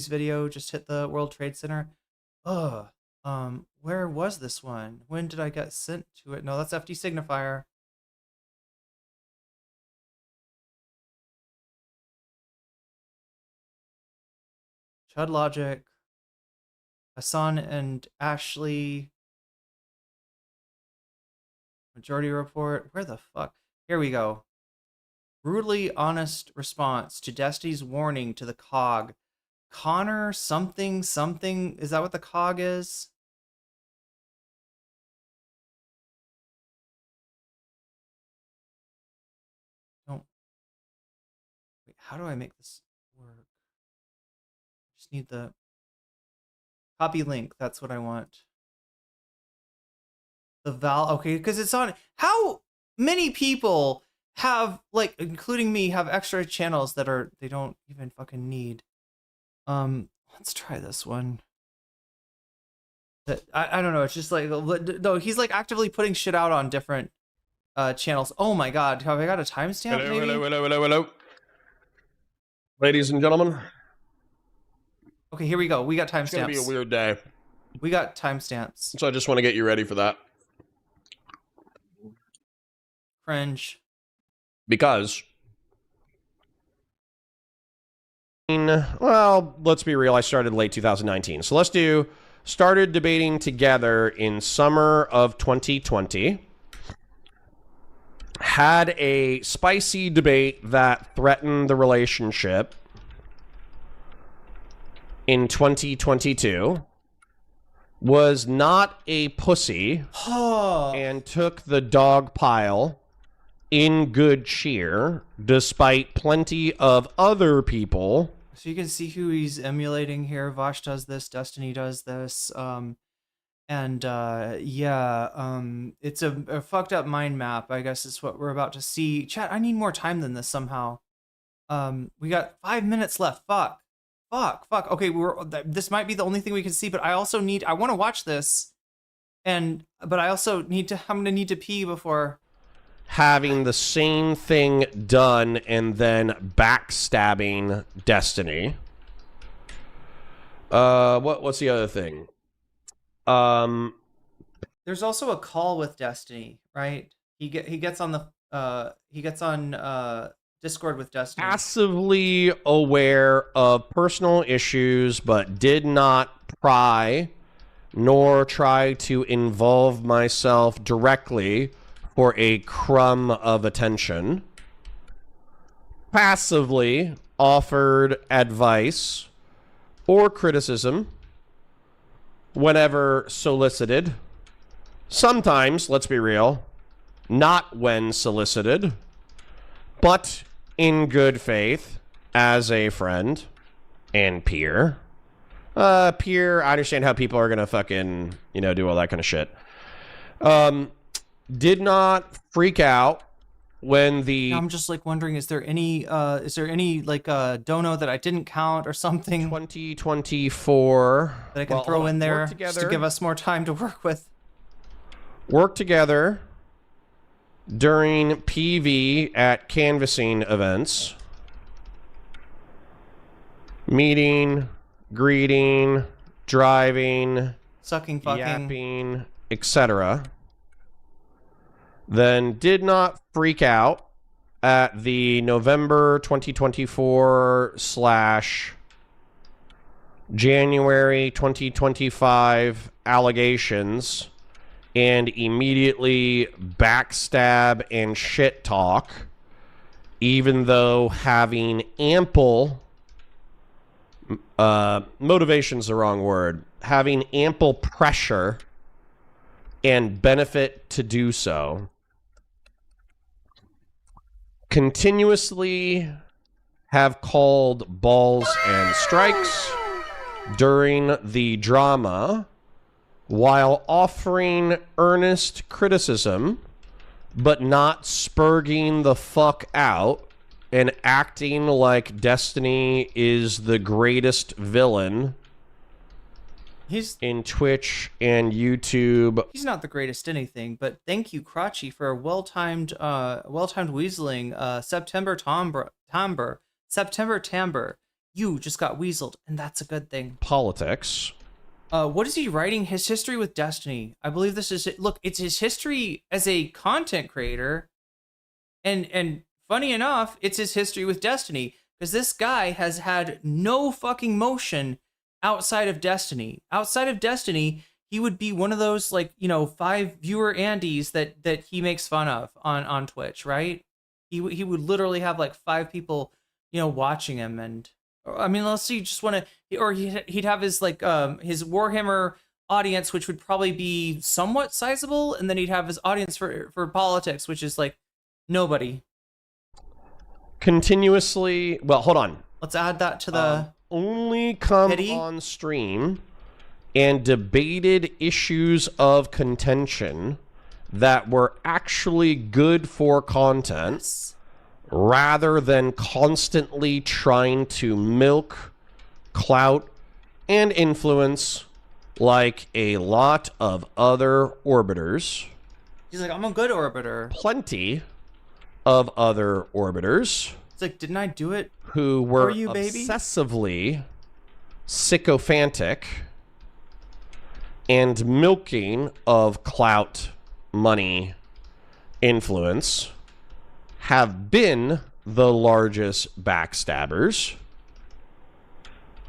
video just hit the World Trade Center. Where was this one? When did I get sent to it? No, that's FD Signifier. Chud Logic. Hassan and Ashley. Majority Report. Where the fuck? Here we go. Brutally honest response to Destiny's warning to the COG. Connor something. Is that what the COG is? No. Wait, how do I make this work? Just need the copy link. That's what I want. The okay, because it's on. How many people have, like, including me, have extra channels that they don't even fucking need? Let's try this one. I don't know. It's just like, no, he's like actively putting shit out on different channels. Oh my god, have I got a timestamp? Hello. Ladies and gentlemen. Okay, here we go. We got timestamps. It's gonna be a weird day. We got timestamps. So I just want to get you ready for that. Cringe. Because, well, let's be real, I started late 2019. So let's do, started debating together in summer of 2020. Had a spicy debate that threatened the relationship in 2022. Was not a pussy and took the dog pile in good cheer, despite plenty of other people. So you can see who he's emulating here. Vosh does this, Destiny does this, it's a fucked up mind map, I guess is what we're about to see. Chat, I need more time than this somehow. We got 5 minutes left. Fuck. Okay, this might be the only thing we can see, but I want to watch this, but I also I'm gonna need to pee before. Having the same thing done and then backstabbing Destiny. What's the other thing? There's also a call with Destiny, right? He gets on Discord with Destiny. Passively aware of personal issues, but did not pry nor try to involve myself directly for a crumb of attention. Passively offered advice or criticism whenever solicited. Sometimes, let's be real, not when solicited, but in good faith as a friend and peer. Peer, I understand how people are gonna fucking, do all that kind of shit. Did not freak out when I'm just like wondering, is there any like dono that I didn't count or something? 2024 that I can throw in there just to give us more time to work with. Work together during PV at canvassing events. Meeting, greeting, driving, sucking, fucking, yapping, etc. Then did not freak out at the November 2024 / January 2025 allegations and immediately backstab and shit talk, even though having ample motivation's the wrong word, having ample pressure and benefit to do so. Continuously have called balls and strikes during the drama while offering earnest criticism, but not spurging the fuck out and acting like Destiny is the greatest villain in Twitch and YouTube. He's not the greatest anything, but thank you, Crotchy, for a well-timed weaseling. September timbre. You just got weaseled, and that's a good thing. Politics. What is he writing? His history with Destiny. I believe this is it. Look, it's his history as a content creator, and funny enough, it's his history with Destiny, because this guy has had no fucking motion outside of Destiny. Outside of Destiny, he would be one of those, like, 5 viewer Andys that he makes fun of on Twitch, right? He would literally have like 5 people, watching him, and I mean, let's see, just want to, or he'd have his his Warhammer audience, which would probably be somewhat sizable, and then he'd have his audience for politics, which is like nobody. Continuously, well, hold on. Let's add that to the only come on stream and debated issues of contention that were actually good for content, rather than constantly trying to milk clout and influence like a lot of other orbiters. He's like, I'm a good orbiter. Plenty of other orbiters. It's like, didn't I do it who were for you, baby? Obsessively sycophantic and milking of clout, money, influence, have been the largest backstabbers.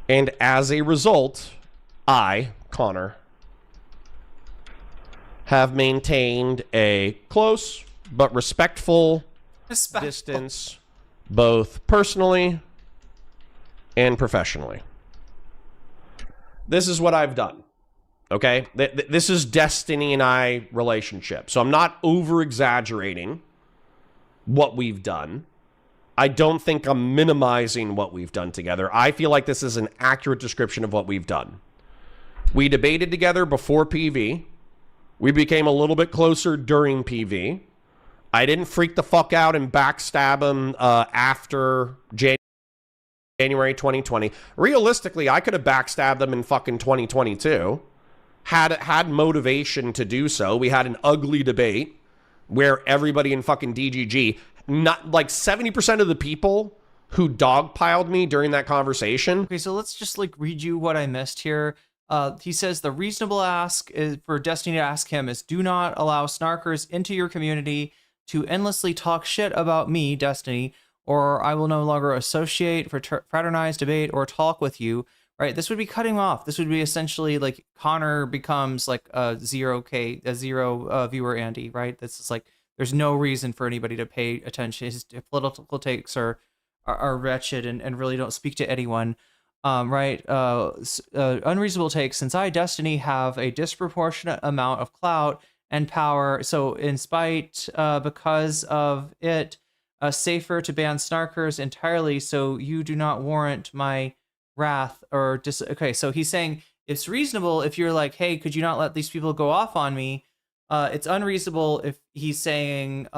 And as a result, I, Connor, have maintained a close but respectful distance, both personally and professionally. This is what I've done. Okay? This is Destiny and I relationship. So I'm not over-exaggerating what we've done. I don't think I'm minimizing what we've done together. I feel like this is an accurate description of what we've done. We debated together before PV. We became a little bit closer during PV. I didn't freak the fuck out and backstab him after January 2020. Realistically, I could have backstabbed them in fucking 2022. Had motivation to do so. We had an ugly debate where everybody in fucking DGG, not like 70% of the people who dogpiled me during that conversation. Okay, so let's just like read you what I missed here. He says the reasonable ask is for Destiny to ask him is, do not allow snarkers into your community to endlessly talk shit about me, Destiny, or I will no longer associate, fraternize, debate, or talk with you. Right? This would be cutting off. This would be essentially like Connor becomes like a zero viewer Andy, right? This is like, there's no reason for anybody to pay attention. His political takes are wretched and really don't speak to anyone. Right? Unreasonable takes. Since I, Destiny, have a disproportionate amount of clout and power, so in spite, because of it, safer to ban snarkers entirely, so you do not warrant my wrath or okay, so he's saying it's reasonable if you're like, hey, could you not let these people go off on me? It's unreasonable if he's saying,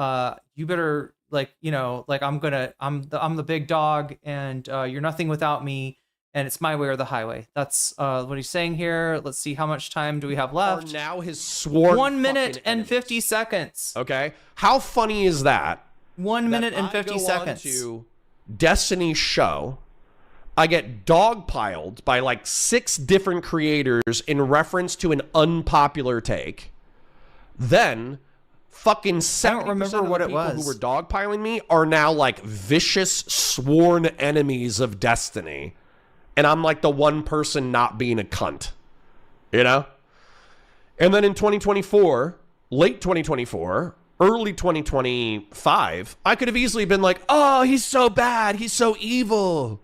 you better, like, like I'm the big dog and you're nothing without me and it's my way or the highway. That's what he's saying here. Let's see, how much time do we have left? Now his sworn 1 minute and 50 seconds. Okay, how funny is that? 1 minute and 50 seconds. To Destiny's show, I get dogpiled by like 6 different creators in reference to an unpopular take. Then, fucking 70% of the people who were dogpiling me are now like vicious, sworn enemies of Destiny. And I'm like the one person not being a cunt. You know? And then in 2024, late 2024, early 2025, I could have easily been like, oh, he's so bad. He's so evil.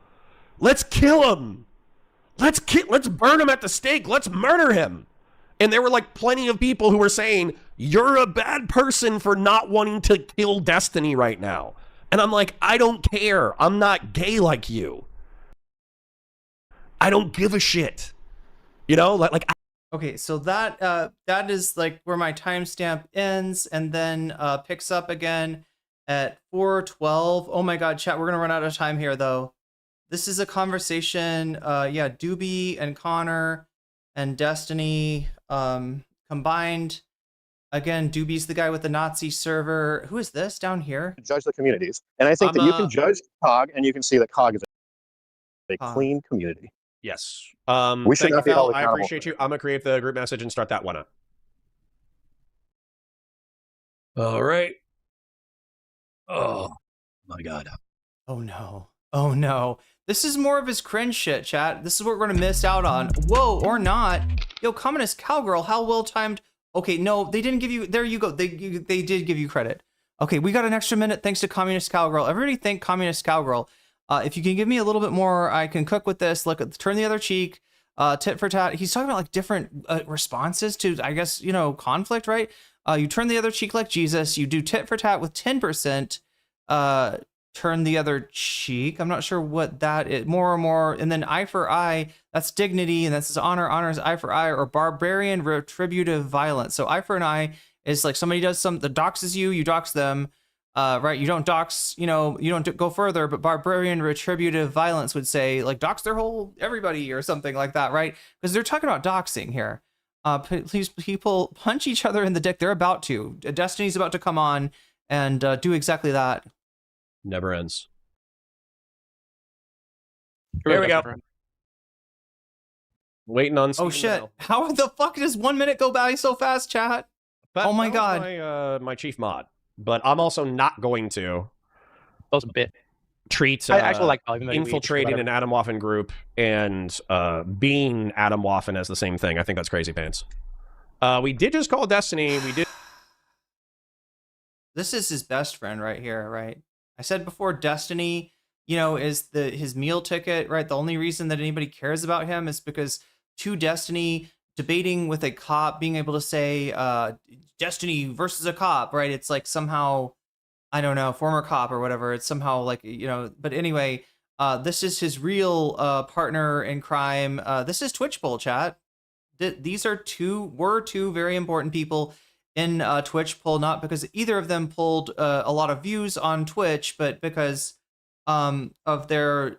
Let's kill him. Let's burn him at the stake. Let's murder him. And there were like plenty of people who were saying, you're a bad person for not wanting to kill Destiny right now. And I'm like, I don't care. I'm not gay like you. I don't give a shit. Okay, so that is like where my timestamp ends and then picks up again at 4:12. Oh my god, chat, we're gonna run out of time here though. This is a conversation, Doobie and Connor and Destiny combined. Again, Doobie's the guy with the Nazi server. Who is this down here? Judge the communities. And I think that you can judge COG and you can see that COG is a clean community. Yes. We should Thank you, not be held Phil. I accountable appreciate you. I'm going to create the group message and start that one up. All right. Oh, my God. Oh, no. Oh, no. This is more of his cringe shit, chat. This is what we're going to miss out on. Whoa, or not. Yo, Communist Cowgirl, how well-timed. Okay, no, they didn't give you. There you go. They did give you credit. Okay, we got an extra minute thanks to Communist Cowgirl. Everybody thank Communist Cowgirl. If you can give me a little bit more, I can cook with this. Look, turn the other cheek. Tit for tat. He's talking about like different responses to, I guess, conflict, right? You turn the other cheek like Jesus. You do tit for tat with 10%. Turn the other cheek. I'm not sure what that is. More or more. And then eye for eye. That's dignity. And that's honor. Honor is eye for eye, or barbarian retributive violence. So eye for an eye is like somebody does something that doxes you, you dox them. Right? You don't dox, you don't go further, but barbarian retributive violence would say like dox their whole everybody or something like that, right? Because they're talking about doxing here. Please, people punch each other in the dick. They're about to. Destiny's about to come on and do exactly that. Never ends. Here we go. Waiting on. Oh shit! How the fuck does 1 minute go by so fast, chat? Oh my god! My chief mod, but I'm also not going to. Those bit treat. I actually like infiltrating an Adam Waffen group and being Adam Waffen as the same thing. I think that's crazy pants. We did just call Destiny. We did. This is his best friend right here, right? I said before, Destiny, is his meal ticket, right? The only reason that anybody cares about him is because to Destiny, debating with a cop, being able to say Destiny versus a cop, right? It's like somehow, I don't know, former cop or whatever. It's somehow like, but anyway, this is his real partner in crime. This is Twitch Poll, chat. These are two very important people in Twitch Poll, not because either of them pulled a lot of views on Twitch, but because of their,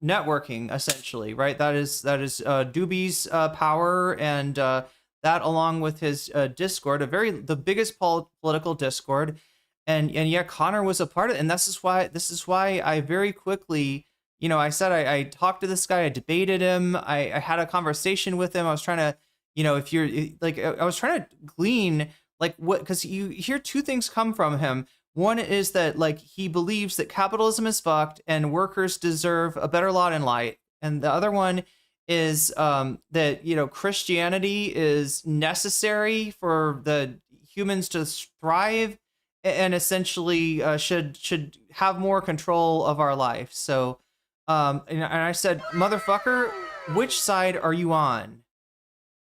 networking, essentially, right? That is Doobie's power, and that along with his Discord, the biggest political Discord, and yeah, Connor was a part of it, and this is why I very quickly, I said I talked to this guy, I debated him, I had a conversation with him, I was trying to, if you're like, I was trying to glean like what, because you hear two things come from him. One is that like he believes that capitalism is fucked and workers deserve a better lot in life, and the other one is that Christianity is necessary for the humans to thrive, and essentially should have more control of our life. So and I said, motherfucker, which side are you on?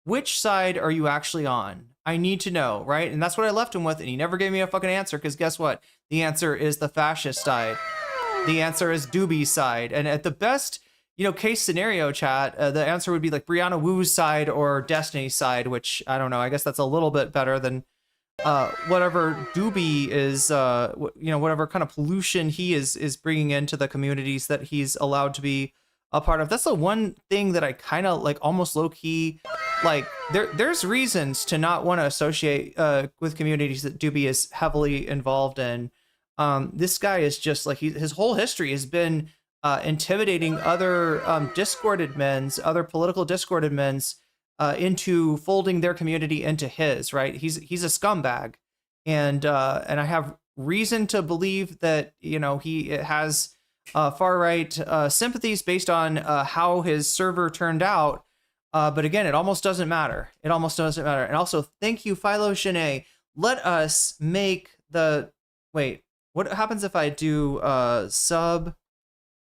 Which side are you actually on? I need to know, right? And that's what I left him with, and he never gave me a fucking answer, because guess what? The answer is the fascist side. The answer is Doobie's side. And at the best, case scenario, chat, the answer would be like Brianna Wu's side or Destiny's side, which, I don't know, I guess that's a little bit better than whatever Doobie is, whatever kind of pollution he is bringing into the communities that he's allowed to be a part of. That's the one thing that I kind of like, almost low key, like there's reasons to not want to associate with communities that Doobie is heavily involved in. This guy is just like, his whole history has been intimidating other Discord admins, other political Discord admins into folding their community into his, right? He's a scumbag, and I have reason to believe that he has far right sympathies based on how his server turned out. But again, it almost doesn't matter. It almost doesn't matter. And also, thank you, Philo Shanae. Let us make the... Wait, what happens if I do sub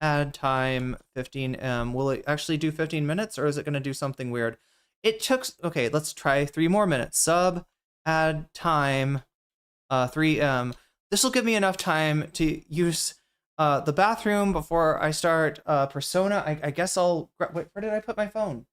add time 15M? Will it actually do 15 minutes, or is it going to do something weird? It took... Okay, let's try 3 more minutes. Sub add time 3M. This will give me enough time to use the bathroom before I start Persona. I guess I'll... Wait, where did I put my phone?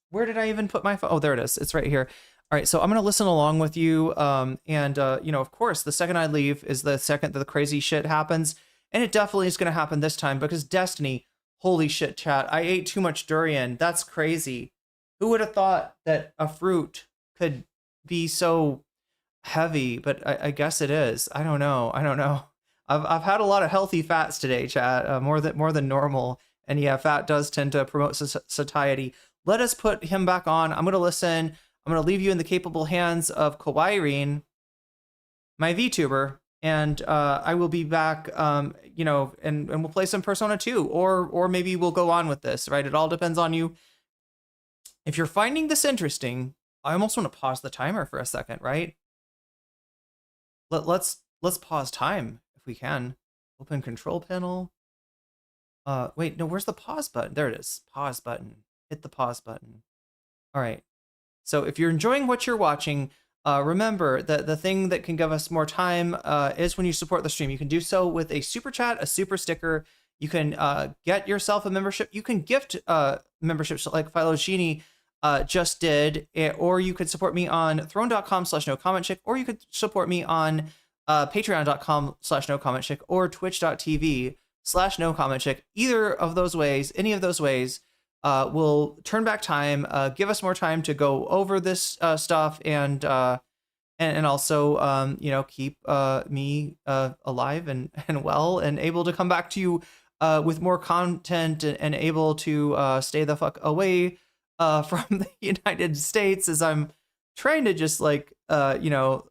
Where did I even put my phone? Oh, there it is. It's right here. All right, so I'm going to listen along with you. Of course, the second I leave is the second that the crazy shit happens. And it definitely is going to happen this time, because Destiny, holy shit, chat. I ate too much durian. That's crazy. Who would have thought that a fruit could be so heavy? But I guess it is. I don't know. I've had a lot of healthy fats today, chat, more than normal. And yeah, fat does tend to promote satiety. Let us put him back on. I'm gonna listen. I'm gonna leave you in the capable hands of Irene, my VTuber, and I will be back. You know, and we'll play some Persona 2, or maybe we'll go on with this. Right? It all depends on you. If you're finding this interesting, I almost want to pause the timer for a second, right? Let's pause time if we can. Open control panel. Wait, no, where's the pause button? There it is. Pause button. Hit the pause button. All right. So if you're enjoying what you're watching, remember that the thing that can give us more time is when you support the stream. You can do so with a super chat, a super sticker. You can get yourself a membership. You can gift memberships like Philogene just did, or you could support me on throne.com/nocommentchick, or you could support me on patreon.com/nocommentchick, or twitch.tv/nocommentchick. Either of those ways, any of those ways, will turn back time, give us more time to go over this stuff, and also you know, keep me alive and well and able to come back to you with more content, and able to stay the fuck away from the United States, as I'm trying to just like you know,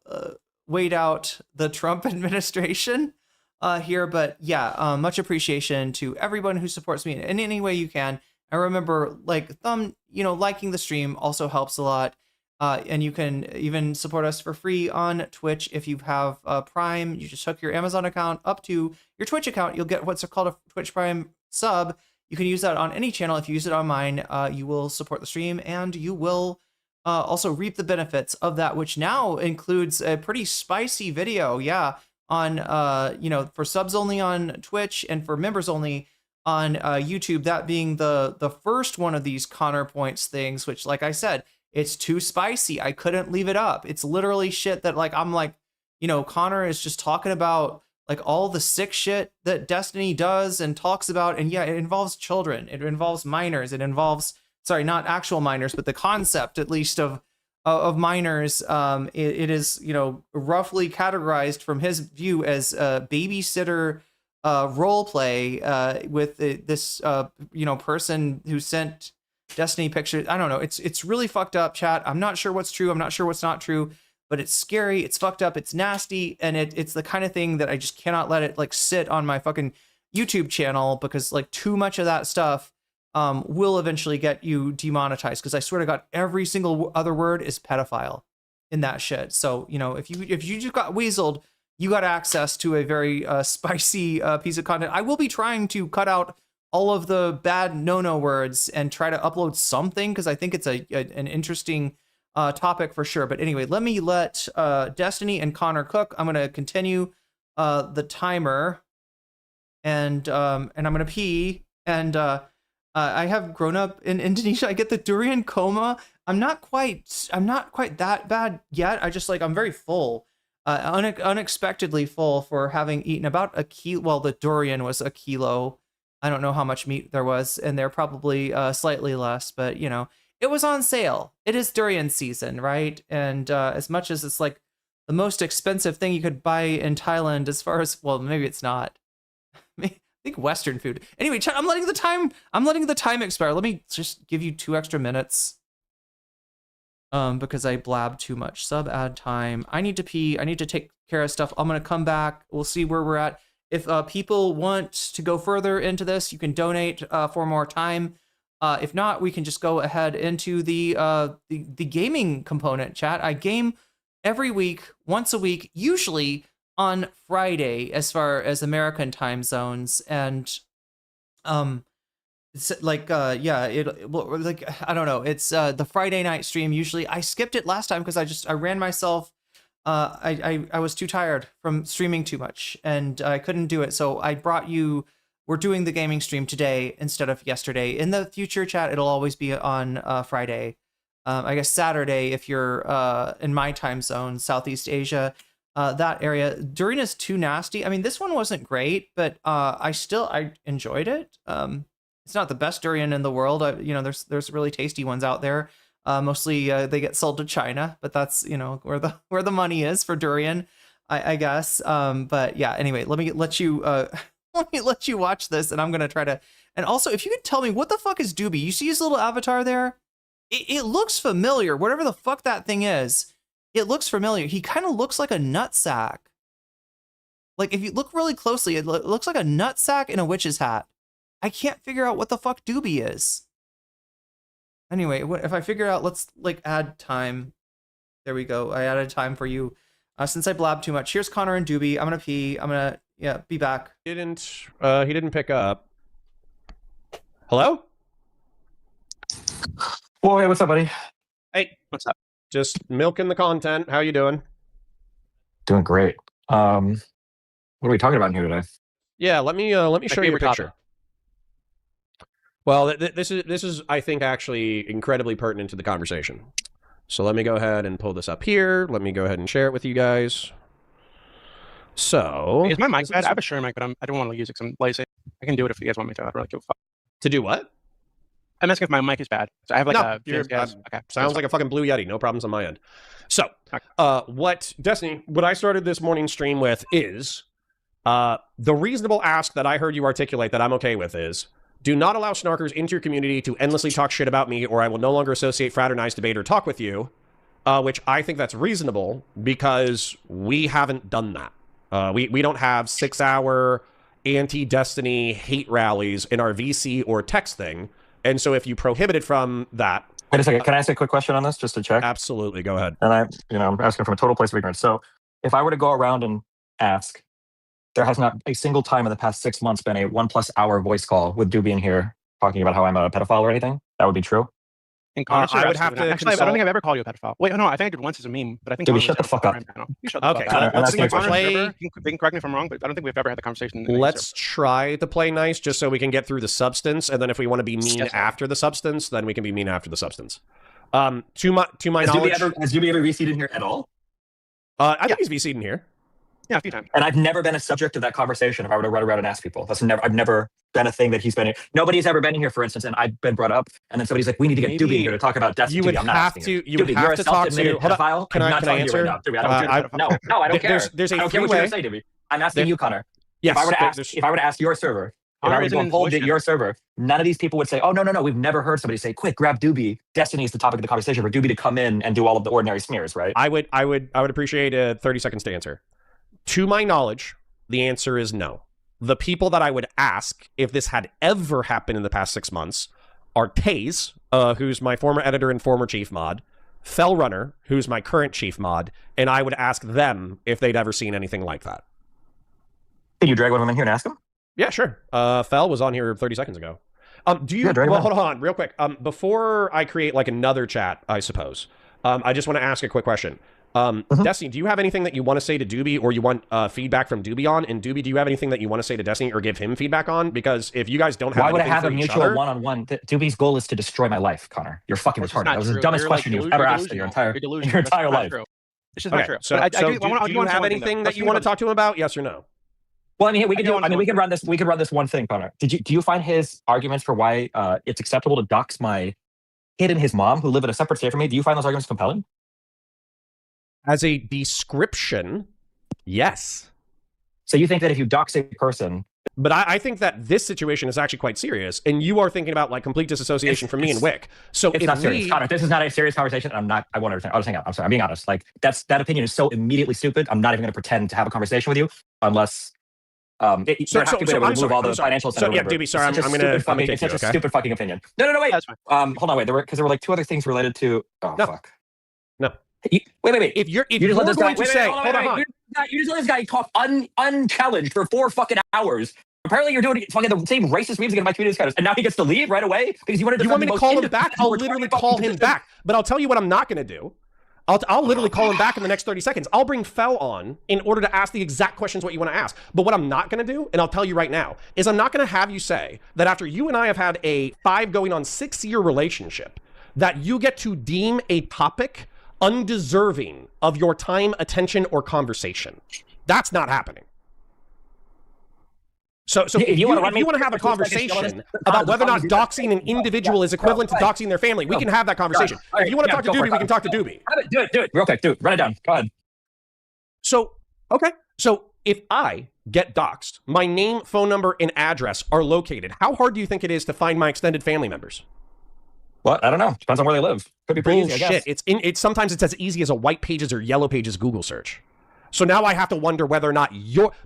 wait out the Trump administration here. But yeah, much appreciation to everyone who supports me in any way you can. And remember, like, you know, liking the stream also helps a lot. And you can even support us for free on Twitch if you have Prime. You just hook your Amazon account up to your Twitch account. You'll get what's called a Twitch Prime sub. You can use that on any channel. If you use it on mine, you will support the stream, and you will also reap the benefits of that, which now includes a pretty spicy video, yeah, on you know, for subs only on Twitch and for members only on YouTube. That being the first one of these Connerpoints things, which, like I said, it's too spicy. I couldn't leave it up. It's literally shit that, like, I'm like, you know, Connor is just talking about like all the sick shit that Destiny does and talks about. And yeah, it involves children. It involves minors. It involves, sorry, not actual minors, but the concept, at least, of minors. It is, you know, roughly categorized from his view as babysitter role play with this you know, person who sent Destiny pictures. I don't know. It's really fucked up, chat. I'm not sure what's true. I'm not sure what's not true. But it's scary, it's fucked up, it's nasty, and it's the kind of thing that I just cannot let it like sit on my fucking YouTube channel, because like too much of that stuff will eventually get you demonetized. Because I swear to God, every single other word is pedophile in that shit. So, you know, if you just got weaseled, you got access to a very spicy piece of content. I will be trying to cut out all of the bad no words and try to upload something, because I think it's an interesting topic for sure. But anyway, let me let Destiny and Connor cook. I'm gonna continue the timer, and I'm gonna pee. And I have grown up in Indonesia. I get the durian coma. I'm not quite that bad yet. I'm very full, unexpectedly full, for having eaten about a kilo. Well, the durian was a kilo. I don't know how much meat there was, and they're probably slightly less, but you know, it was on sale. It is durian season, right? And as much as it's like the most expensive thing you could buy in Thailand, as far as, well, maybe it's not. I think Western food. Anyway, I'm letting the time expire. Let me just give you 2 extra minutes. Because I blabbed too much. Sub ad time. I need to pee. I need to take care of stuff. I'm gonna come back. We'll see where we're at. If people want to go further into this, you can donate for more time. If not, we can just go ahead into the gaming component, chat. I game every week, once a week, usually on Friday, as far as American time zones. And it's like yeah, like, I don't know. It's the Friday night stream usually. I skipped it last time because I ran myself. I was too tired from streaming too much, and I couldn't do it. So I brought you. We're doing the gaming stream today instead of yesterday. In the future, chat, it'll always be on Friday. I guess Saturday if you're in my time zone, Southeast Asia, that area. Durian is too nasty. I mean, this one wasn't great, but I enjoyed it. It's not the best durian in the world. You know, there's really tasty ones out there. Mostly they get sold to China, but that's, you know, where the money is for durian, I guess. But yeah, anyway, let me let you watch this, and I'm gonna try to. And also, if you could tell me what the fuck is Doobie? You see his little avatar there? It looks familiar. Whatever the fuck that thing is, it looks familiar. He kind of looks like a nutsack. Like if you look really closely, it looks like a nutsack in a witch's hat. I can't figure out what the fuck Doobie is. Anyway, if I figure out, let's like add time. There we go. I added time for you. Since I blabbed too much, here's Connor and Doobie. I'm gonna pee. I'm gonna be back. He didn't pick up. Hello? Well, hey, what's up, buddy? Hey, what's up? Just milking the content. How you doing? Doing great. What are we talking about in here today? Yeah, let me show you a picture. Well, this is I think actually incredibly pertinent to the conversation. So let me go ahead and pull this up here. Let me go ahead and share it with you guys. So is my mic bad? I have a Shure mic, but I don't want to use it because I'm lazy. I can do it if you guys want me to. I don't really give a fuck. To do what? I'm asking if my mic is bad. So I have like okay. Sounds like a fucking Blue Yeti. No problems on my end. So, what I started this morning stream with is the reasonable ask that I heard you articulate that I'm okay with is, do not allow snarkers into your community to endlessly talk shit about me, or I will no longer associate, fraternize, debate, or talk with you, which I think that's reasonable because we haven't done that. We don't have 6-hour anti-Destiny hate rallies in our VC or text thing. And so if you prohibit it from that... Wait a second. Can I ask a quick question on this just to check? Absolutely. Go ahead. And I'm asking from a total place of ignorance. So if I were to go around and ask, there has not a single time in the past 6 months been a 1+ hour voice call with Doobie in here talking about how I'm a pedophile or anything? That would be true? I would have to actually, I don't think I've ever called you a pedophile. Wait, no, I think I did once as a meme, but I think... Doobie, shut the fuck up. You shut the fuck up. They can correct me if I'm wrong, but I don't think we've ever had the conversation. Let's try to play nice just so we can get through the substance, and then if we want to be mean after the substance, then we can be mean after the substance. To my knowledge... Has Doobie ever VC'd in here at all? I think he's VC'd in here. Yeah, a few times. And I've never been a subject of that conversation if I were to run around and ask people. I've never been a thing that he's been in. Nobody's ever been in here, for instance, and I've been brought up, and then somebody's like, we need to get Doobie in here to talk about Destiny. You would have to talk to... Pedophile? Can I answer? Right Doobie, I don't care. There's I don't care what you're going to say, Doobie. I'm asking you, Connor. Yes, if I were to ask your server, if I were to go and hold your server, none of these people would say, oh, no, we've never heard somebody say, quick, grab Doobie. Destiny is the topic of the conversation for Doobie to come in and do all of the ordinary smears, right? I would appreciate 30 seconds to answer. To my knowledge, the answer is no. The people that I would ask if this had ever happened in the past 6 months are Taze, who's my former editor and former chief mod, Fellrunner, who's my current chief mod, and I would ask them if they'd ever seen anything like that. Can you drag one of them in here and ask them? Yeah, sure. Fell was on here 30 seconds ago. Hold on, real quick. Before I create like another chat, I suppose, I just want to ask a quick question. Destiny, do you have anything that you want to say to Doobie or you want feedback from Doobie on? And Doobie, do you have anything that you want to say to Destiny or give him feedback on? Because if you guys don't have Why would I anything have for a each mutual other, one-on-one? Doobie's goal is to destroy my life, Connor. You're fucking retarded. That was the dumbest question you've ever asked in your entire life. It's just not true. So do you have anything that you want to talk to him about? Yes or no? Well, I mean, we can run this. We can run this one thing, Connor. Do you find his arguments for why it's acceptable to dox my kid and his mom, who live in a separate state from me? Do you find those arguments compelling? As a description, yes. So you think that if you dox a person... But I think that this situation is actually quite serious, and you are thinking about like complete disassociation from me and Wick. So it's not serious, Connor. This is not a serious conversation. I won't understand. I'll just hang out. I'm sorry. I'm being honest. Like that opinion is so immediately stupid. I'm not even going to pretend to have a conversation with you unless... remove all the financial stuff. Yeah, Doobie, sorry, I'm going to... It's such a stupid fucking opinion. No, wait. Hold on, wait. Because there were like 2 other things related to... Fuck. No. Wait. If you're going to say... Hold on. You just let this guy talk unchallenged for 4 fucking hours. Apparently you're doing fucking the same racist memes against my community scouts, and now he gets to leave right away because you wanted to... You want me to call him back? I'll literally call him back. But I'll tell you what I'm not going to do. I'll literally call him back in the next 30 seconds. I'll bring Fell on in order to ask the exact questions what you want to ask. But what I'm not going to do, and I'll tell you right now, is I'm not going to have you say that after you and I have had a 5 going on 6-year relationship, that you get to deem a topic undeserving of your time, attention, or conversation. That's not happening. So if you want to have a conversation about whether or not doxing an individual is equivalent to doxing their family, we can have that conversation. If you want to talk to Doobie, we can talk to Doobie. Do it. Real quick, dude. Run it down. Go ahead. So if I get doxed, my name, phone number, and address are located, how hard do you think it is to find my extended family members? What? I don't know. Depends on where they live. Could be pretty easy, I guess. It's sometimes it's as easy as a white pages or yellow pages Google search. So now I have to wonder whether or not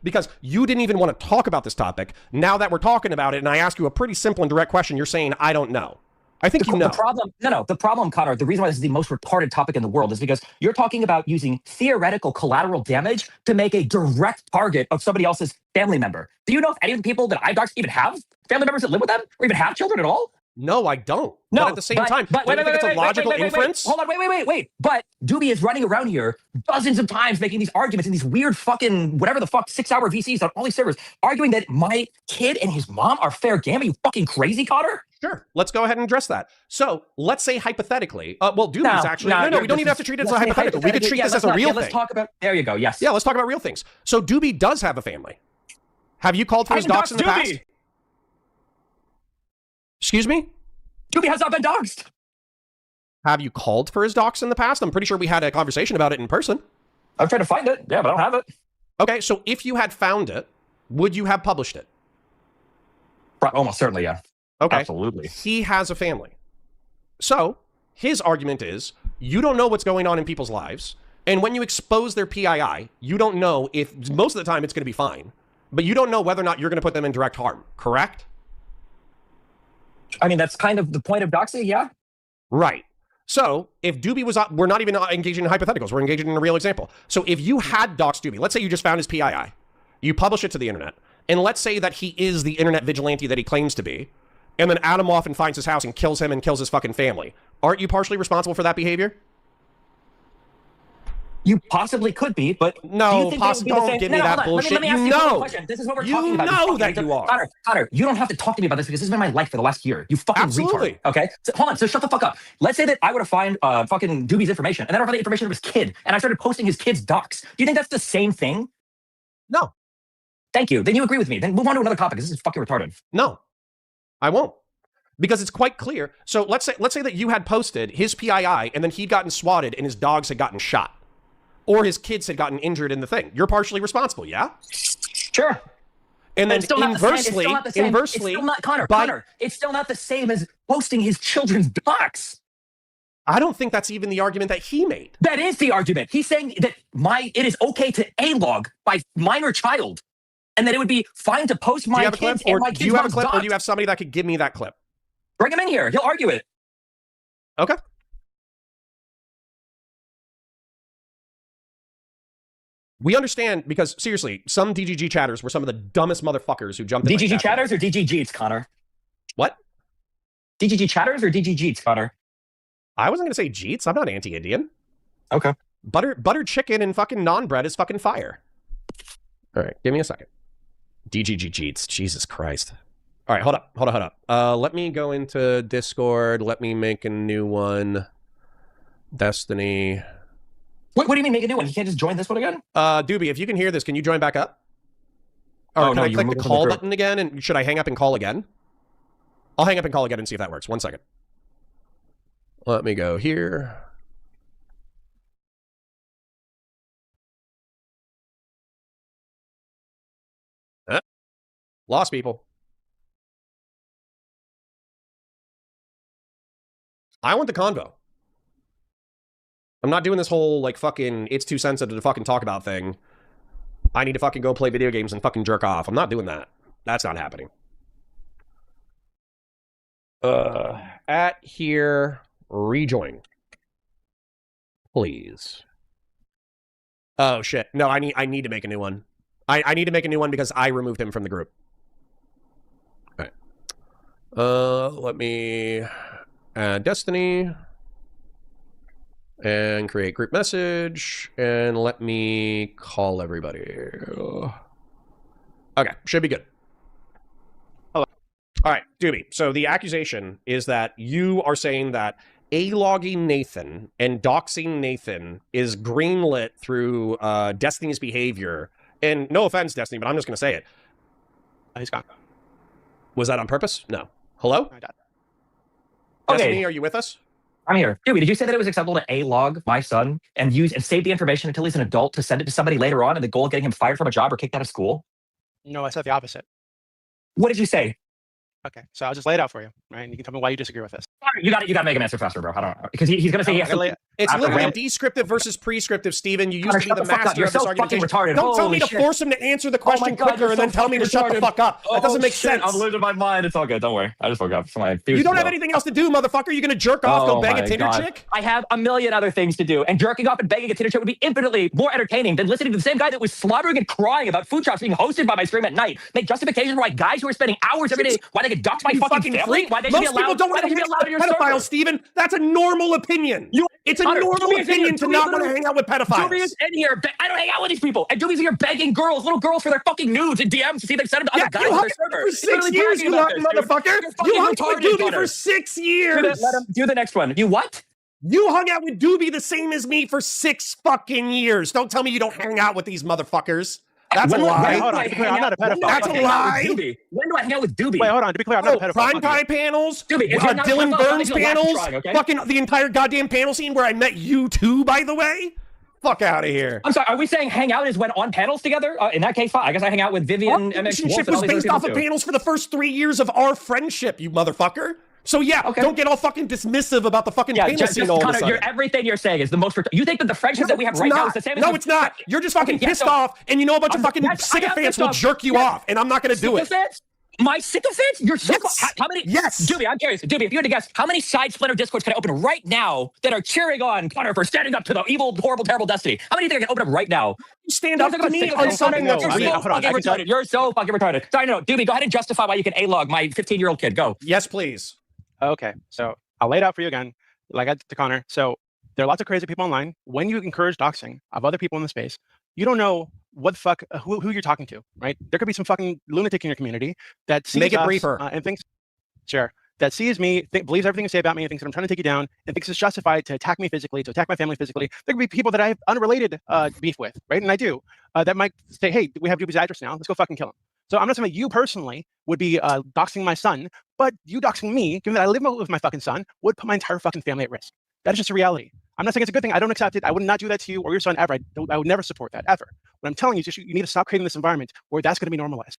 because you didn't even want to talk about this topic. Now that we're talking about it and I ask you a pretty simple and direct question, you're saying, I don't know. I think you know. The problem, Connor, the reason why this is the most retarded topic in the world is because you're talking about using theoretical collateral damage to make a direct target of somebody else's family member. Do you know if any of the people that I've doxed even have family members that live with them or even have children at all? No, I don't. No, but at the same time, do you think it's a logical inference? Hold on, wait. But Doobie is running around here dozens of times making these arguments in these weird fucking, whatever the fuck, 6-hour VCs on all these servers, arguing that my kid and his mom are fair game. Are you fucking crazy, Connor? Sure. Let's go ahead and address that. So let's say hypothetically, Doobie's actually, no, we don't even have to treat it as a hypothetical. We could treat this as a real thing. Let's talk about, there you go, yes. Yeah, let's talk about real things. So Doobie does have a family. Have you called for his docs in the past? Excuse me? Doobie has not been doxed. Have you called for his docs in the past? I'm pretty sure we had a conversation about it in person. I'm trying to find it. Yeah, but I don't have it. Okay, so if you had found it, would you have published it? Almost certainly, yeah. Okay. Absolutely. He has a family. So his argument is you don't know what's going on in people's lives. And when you expose their PII, you don't know if most of the time it's going to be fine. But you don't know whether or not you're going to put them in direct harm, correct? I mean, that's kind of the point of doxing, yeah? Right. So if Doobie was, we're not even engaging in hypotheticals. We're engaging in a real example. So if you had doxed Doobie, let's say you just found his PII, you publish it to the internet, and let's say that he is the internet vigilante that he claims to be, and then Adam Waffen finds his house and kills him and kills his fucking family. Aren't you partially responsible for that behavior? You possibly could be, but no, don't give me that bullshit. Let me ask you one question. This is what we're talking about. You know that you are. Connor, you don't have to talk to me about this because this has been my life for the last year. You fucking Absolutely. retard. Okay? So, hold on. So shut the fuck up. Let's say that I were to find fucking Doobie's information, and then I found the information of his kid, and I started posting his kid's docs. Do you think that's the same thing? No. Thank you. Then you agree with me. Then move on to another topic because this is fucking retarded. No, I won't. Because it's quite clear. So let's say that you had posted his PII, and then he'd gotten swatted, and his dogs had gotten shot. Or his kids had gotten injured in the thing. You're partially responsible, yeah? Sure. And then inversely, Connor, it's still not the same as posting his children's docs. I don't think that's even the argument that he made. That is the argument. He's saying that it is okay to A-log my minor child, and that it would be fine to post my kids and my kids' Do you have a clip, docs. or do you have somebody that could give me that clip? Bring him in here. He'll argue it. Okay. We understand because, seriously, some DGG chatters were some of the dumbest motherfuckers who jumped in. DGG chatters or DGGs, Connor? What? DGG chatters or DGGs, Connor? I wasn't going to say Jeets. I'm not anti-Indian. Okay. Buttered chicken and fucking naan bread is fucking fire. All right, give me a second. DGG Jeets. Jesus Christ. All right, hold up. Let me go into Discord. Let me make a new one. Destiny. What do you mean make a new one? You can't just join this one again? Doobie, if you can hear this, can you join back up? Or can I click the call button again? And should I hang up and call again? I'll hang up and call again and see if that works. 1 second. Let me go here. Lost people. I want the convo. I'm not doing this whole, like, fucking, it's too sensitive to fucking talk about thing. I need to fucking go play video games and fucking jerk off. I'm not doing that. That's not happening. At here, rejoin. Please. Oh, shit. No, I need to make a new one. I need to make a new one because I removed him from the group. All right. Let me add Destiny. And create group message, and let me call everybody. Okay, should be good. Hello. All right, Doobie. So the accusation is that you are saying that A-logging Nathan and doxing Nathan is greenlit through Destiny's behavior. And no offense, Destiny, but I'm just going to say it. He's gone. Was that on purpose? No. Hello? I died. Okay. Destiny, are you with us? I'm here. Dewey, did you say that it was acceptable to A-log my son and save the information until he's an adult to send it to somebody later on in the goal of getting him fired from a job or kicked out of school? No, I said the opposite. What did you say? Okay, so I'll just lay it out for you, right? And you can tell me why you disagree with this. You got to make him answer faster, bro. I don't know. Because he's going to say he has to... It's literally descriptive versus prescriptive, Steven. You used to be the master You're of this so fucking argumentation. retarded. Don't tell me to Holy shit. force him to answer the question God, quicker and then tell me to shut the fuck up. That doesn't make sense. I'm losing my mind. It's all good. Don't worry. I just woke up. You don't have anything else to do, motherfucker. You're going to jerk off, go bang a Tinder chick? I have a million other things to do, and jerking off and banging a Tinder chick would be infinitely more entertaining than listening to the same guy that was slobbering and crying about food shops being hosted by my stream at night make justifications for why guys who are spending hours every day, why they get docked by fucking family, why they should be allowed, Most people don't want to hang out with pedophiles, Steven. That's a normal opinion. It's a normal opinion to not want to hang out with pedophiles. Doobie is in here. I don't hang out with these people. And Doobie's in here begging little girls for their fucking nudes and DMs to see if they send them to other guys on their server. For 6 years, you motherfucker. You hung out with Doobie for 6 years. Let him do the next one. You what? You hung out with Doobie the same as me for 6 fucking years. Don't tell me you don't hang out with these motherfuckers. That's a lie. Hold on, to be clear, I'm not a pedophile. That's a lie. When do I hang out with Doobie? Wait, hold on. To be clear, I'm not a pedophile. Prime time panels, Doobie, if you're not a Dylan pedophile, Burns you'll have to panels, try, okay? fucking the entire goddamn panel scene where I met you too, by the way. Fuck out of here. I'm sorry, are we saying hang out is when on panels together? In that case, fine. I guess I hang out with Vivian, Our MX relationship Wolf, was based off of panels for the first 3 years of our friendship, you motherfucker. So yeah, don't get all fucking dismissive about the fucking panel scene all of a sudden. Everything you're saying is the most... You think that the friendship that we have right now is the same as... No, it's not. You're just fucking pissed off, and you know a bunch of fucking sycophants will jerk you off, and I'm not going to do it. My sycophants? You're Yes. How many? Yes. Doobie, I'm curious. Doobie, if you had to guess, how many side splinter discords can I open right now that are cheering on Connor for standing up to the evil, horrible, terrible Destiny? How many do you think I can open up right now? Stand up to me on something that's You're so fucking retarded. You're so fucking retarded. Sorry, no. Doobie, go ahead and justify why you can A-log my 15-year-old kid. Go. Yes, please. Okay, so I'll lay it out for you again, like I did to Connor. So there are lots of crazy people online. When you encourage doxing of other people in the space, you don't know what the fuck, who you're talking to, right? There could be some fucking lunatic in your community that sees Make it us, briefer. And thinks, sure, that sees me, believes everything you say about me, and thinks that I'm trying to take you down, and thinks it's justified to attack me physically, to attack my family physically. There could be people that I have unrelated beef with, right? And I do, that might say, hey, we have Doobie's address now, let's go fucking kill him. So I'm not saying that you personally would be doxing my son, but you doxing me, given that I live with my fucking son, would put my entire fucking family at risk. That is just a reality. I'm not saying it's a good thing. I don't accept it. I would not do that to you or your son ever. I would never support that, ever. What I'm telling you is just you need to stop creating this environment where that's going to be normalized.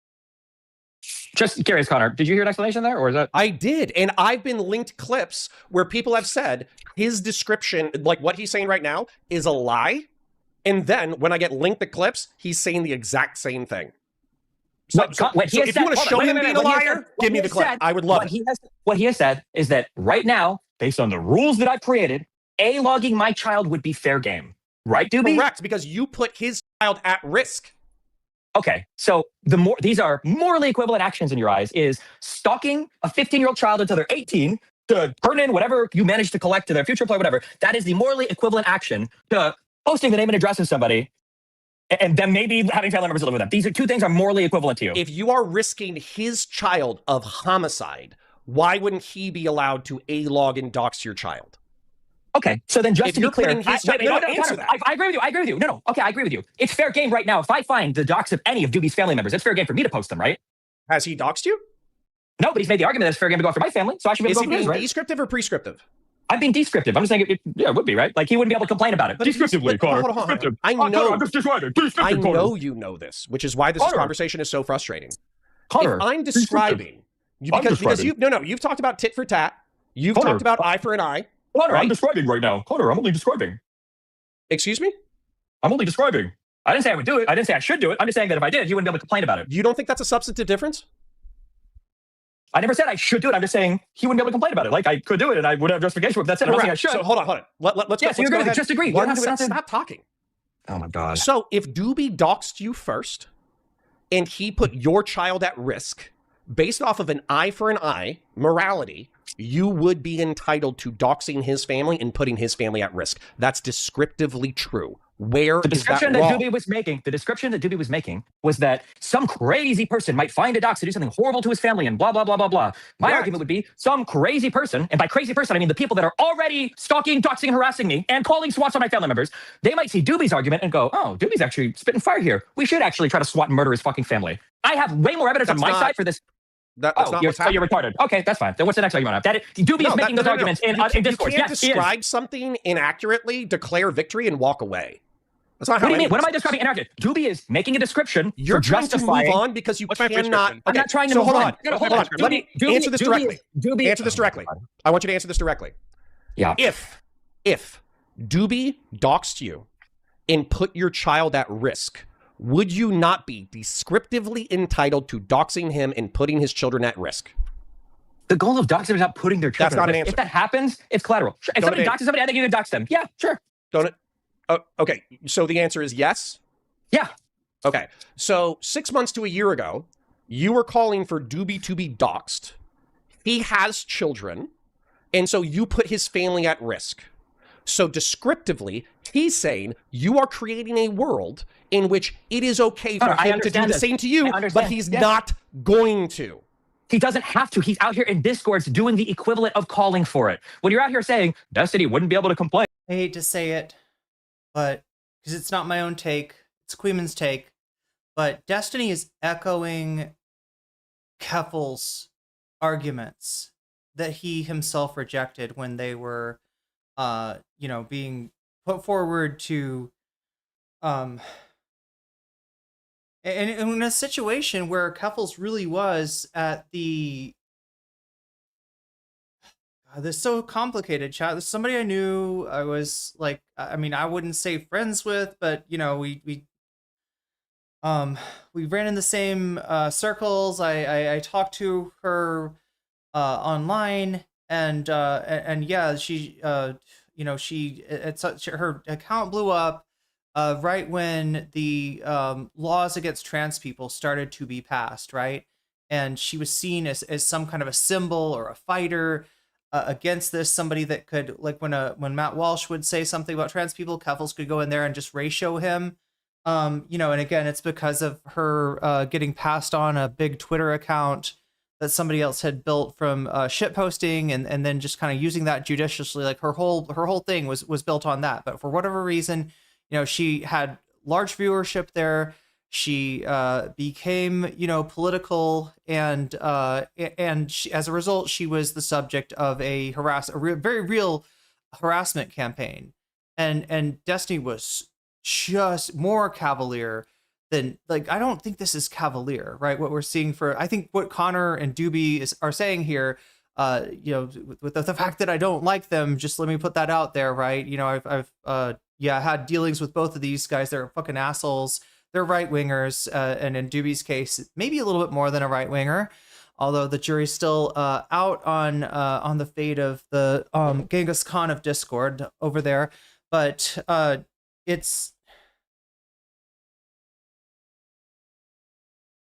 Just curious, Connor, did you hear an explanation there, or is that? I did, and I've been linked clips where people have said his description, like what he's saying right now, is a lie, and then when I get linked the clips, he's saying the exact same thing. So if you want to show him being a liar, give me the clip. I would love it. What he has said is that right now, based on the rules that I've created, A-logging my child would be fair game. Right, Doobie? Correct, because you put his child at risk. Okay, so these are morally equivalent actions in your eyes is stalking a 15-year-old child until they're 18 to turn in whatever you manage to collect to their future employee, whatever. That is the morally equivalent action to posting the name and address of somebody and then maybe having family members live with them. These are two things are morally equivalent to you. If you are risking his child of homicide, why wouldn't he be allowed to A-log and dox your child? Okay, so then just to be clear, I agree with you. I agree with you. No. Okay, I agree with you. It's fair game right now. If I find the dox of any of Doobie's family members, it's fair game for me to post them, right? Has he doxed you? No, but he's made the argument that it's fair game to go after my family, so I should be able to go Is for he his, being descriptive or prescriptive? I'm being descriptive. I'm just saying, it would be, right? Like, he wouldn't be able to complain about it. Descriptively, Connor. I know. I know you know this, which is why this conversation is so frustrating. Connor, if I'm describing, because you've talked about tit for tat. You've talked about eye for an eye. Connor, I'm describing right now. Connor, I'm only describing. Excuse me? I'm only describing. I didn't say I would do it. I didn't say I should do it. I'm just saying that if I did, you wouldn't be able to complain about it. You don't think that's a substantive difference? I never said I should do it. I'm just saying he wouldn't be able to complain about it. Like, I could do it and I would have justification for it. That's it. I'm not saying I should. So hold on. Let's so you're going to just agree. Stop talking. Oh my God. So if Doobie doxed you first and he put your child at risk based off of an eye for an eye morality, you would be entitled to doxing his family and putting his family at risk. That's descriptively true. Where The is that description that wrong? Doobie was making, was that some crazy person might find a dox to do something horrible to his family and blah, blah, blah, blah, blah. My argument would be some crazy person, and by crazy person, I mean the people that are already stalking, doxing, and harassing me and calling SWATs on my family members. They might see Doobie's argument and go, oh, Doobie's actually spitting fire here. We should actually try to SWAT and murder his fucking family. I have way more evidence on my side for this. That's not you're, what's so you're retarded. Okay, that's fine. Then what's the next argument? Doobie is making those arguments in Discord. You can't Yes, he is. describe something inaccurately, declare victory, and walk away. That's not What how do you mean? any What of am I this describing inaccurately? Doobie is making a description You're for trying to justifying. move on because you cannot. I'm not trying to so move hold on. on. No, Hold on. Let me answer this directly. Answer this directly. I want you to answer this directly. Yeah. If Doobie doxed you and put your child at risk, would you not be descriptively entitled to doxing him and putting his children at risk? The goal of doxing is not putting their children. That's not at an risk. answer. If that happens, it's collateral. Sure. If somebody doxes somebody, I think you can dox them. Yeah, sure. Don't it? Okay. So the answer is yes? Yeah. Okay. So 6 months to a year ago, you were calling for Doobie to be doxed. He has children. And so you put his family at risk. So descriptively, he's saying you are creating a world in which it is okay for him to do the same to you, but he's not going to. He doesn't have to. He's out here in Discords doing the equivalent of calling for it. When you're out here saying, Destiny wouldn't be able to complain. I hate to say it, but because it's not my own take, it's Queeman's take, but Destiny is echoing Keffel's arguments that he himself rejected when they were, being put forward to, and in a situation where Keffels really was at the, this is so complicated, chat. This is somebody I knew. I was like, I mean, I wouldn't say friends with, but we ran in the same circles. I talked to her online, and yeah, she her account blew up right when the laws against trans people started to be passed, right? And she was seen as some kind of a symbol or a fighter against this, somebody that could, like when Matt Walsh would say something about trans people, Keffels could go in there and just ratio him. And again, it's because of her getting passed on a big Twitter account that somebody else had built from shitposting, and then just kind of using that judiciously. Like her whole thing was built on that. But for whatever reason, she had large viewership there. She became, political, and she, as a result, she was the subject of a very real harassment campaign, and Destiny was just more cavalier than, like, I don't think this is cavalier, right? What we're seeing I think what Connor and Doobie are saying here, with the fact that I don't like them, just let me put that out there, right? I've had dealings with both of these guys. They're fucking assholes. They're right-wingers, and in Doobie's case, maybe a little bit more than a right-winger, although the jury's still out on the fate of the Genghis Khan of Discord over there. But it's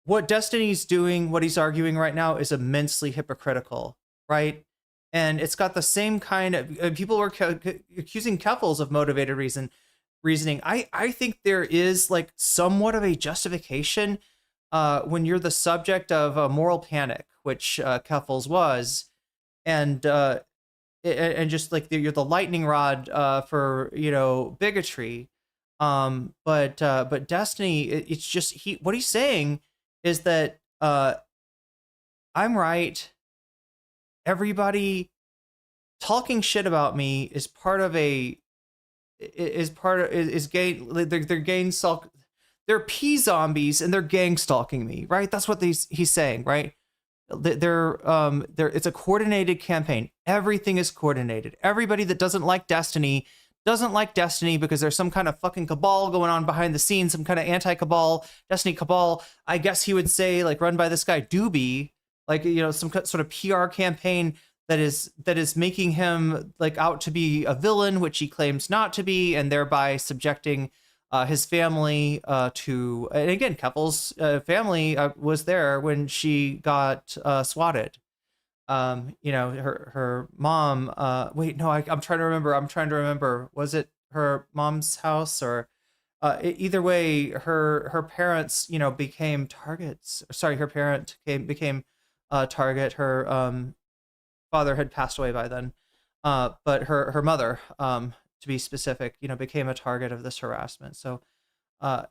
what Destiny's doing, what he's arguing right now is immensely hypocritical, right? And it's got the same kind of people were accusing Keffels of motivated reasoning. I think there is like somewhat of a justification when you're the subject of a moral panic, which Keffels was, and just like you're the lightning rod for bigotry. But Destiny, it's just what he's saying is that I'm right. Everybody talking shit about me is part of a they're gang stalk, they're pea zombies and they're gang stalking me, right? That's what he's saying, right? They're it's a coordinated campaign. Everything is coordinated. Everybody that doesn't like Destiny because there's some kind of fucking cabal going on behind the scenes, some kind of anti-cabal, Destiny cabal, I guess he would say, like, run by this guy Doobie, like, some sort of PR campaign that is making him like out to be a villain, which he claims not to be, and thereby subjecting his family to, and again, Keffels' family was there when she got swatted. Her mom, wait, no, I'm trying to remember. Was it her mom's house, or either way, her parents, you know, became targets. Sorry, her parent became a target. Her father had passed away by then, but her mother, to be specific, you know, became a target of this harassment. So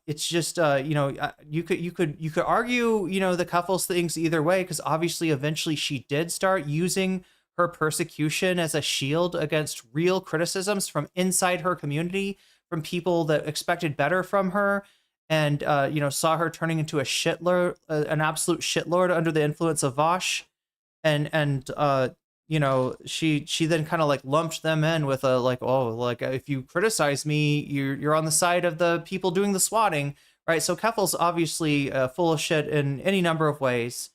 it's just you know, you could argue, you know, the Cuffles things either way, because obviously eventually she did start using her persecution as a shield against real criticisms from inside her community, from people that expected better from her, and you know, saw her turning into a shitlord, an absolute shitlord under the influence of Vosh, and you know, she then kind of like lumped them in with a like, oh, like if you criticize me, you're on the side of the people doing the swatting, right? So Keffel's obviously full of shit in any number of ways,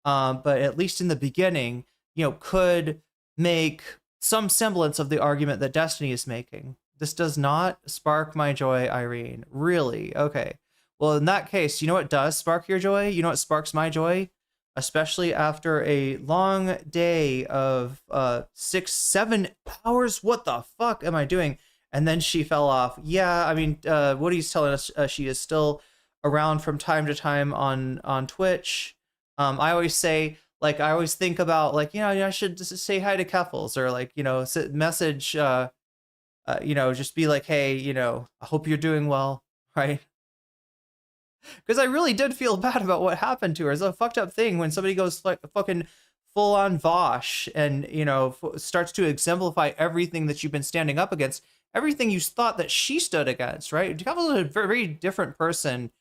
but at least in the beginning, you know, could make some semblance of the argument that Destiny is making. This does not spark my joy, Irene. Really? Okay. Well, in that case, you know what does spark your joy? You know what sparks my joy? Especially after a long day of 6-7 hours. What the fuck am I doing? And then she fell off. Yeah, I mean, Woody's telling us she is still around from time to time on Twitch. I always say, like, I always think about, like, you know, I should just say hi to Keffels, or like, you know, message, you know, just be like, hey, you know, I hope you're doing well, right? Because I really did feel bad about what happened to her. It's a fucked up thing when somebody goes like fucking full on Vosh and, you know, starts to exemplify everything that you've been standing up against, everything you thought that she stood against, right? Keffels is a very different person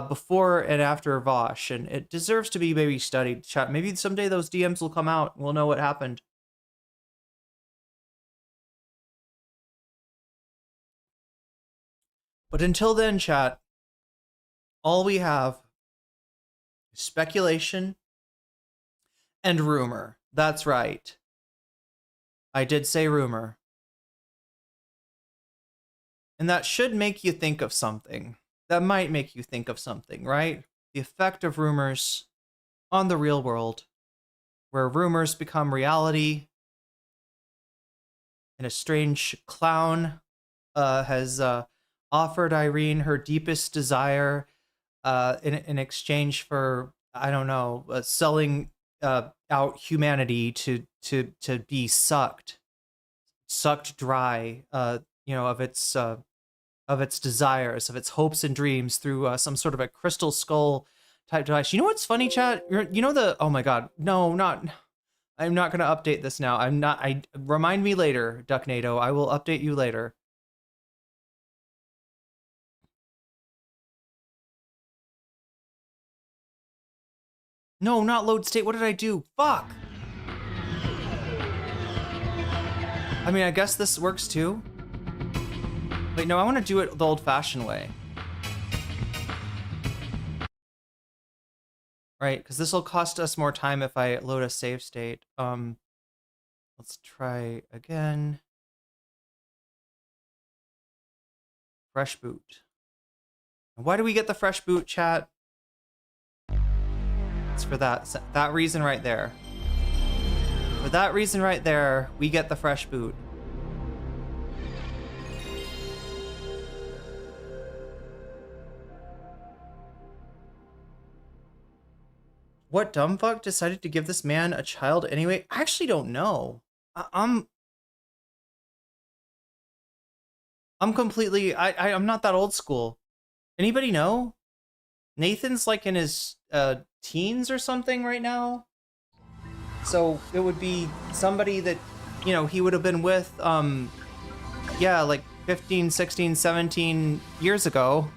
before and after Vosh, and it deserves to be maybe studied. Chat. Maybe someday those DMs will come out and we'll know what happened. But until then, chat, all we have is speculation and rumor. That's right. I did say rumor. And that should make you think of something. That might make you think of something, right? The effect of rumors on the real world, where rumors become reality, and a strange clown has offered Irene her deepest desire in exchange for, I don't know, selling out humanity to be sucked dry, you know, of its desires, of its hopes and dreams through some sort of a crystal skull type device. You know what's funny, chat? You know oh my god, no, I'm not gonna update this now. Remind me later, Ducknado. I will update you later. No, not load state. What did I do? Fuck. I mean, I guess this works too. Wait, no, I want to do it the old-fashioned way. Right, because this will cost us more time if I load a save state. Let's try again. Fresh boot. Why do we get the fresh boot, chat? It's for that reason right there. For that reason right there, we get the fresh boot. What dumb fuck decided to give this man a child anyway? I actually don't know. I'm completely, I'm not that old school. Anybody know? Nathan's like in his teens or something right now. So it would be somebody that, you know, he would have been with, yeah, like 15, 16, 17 years ago.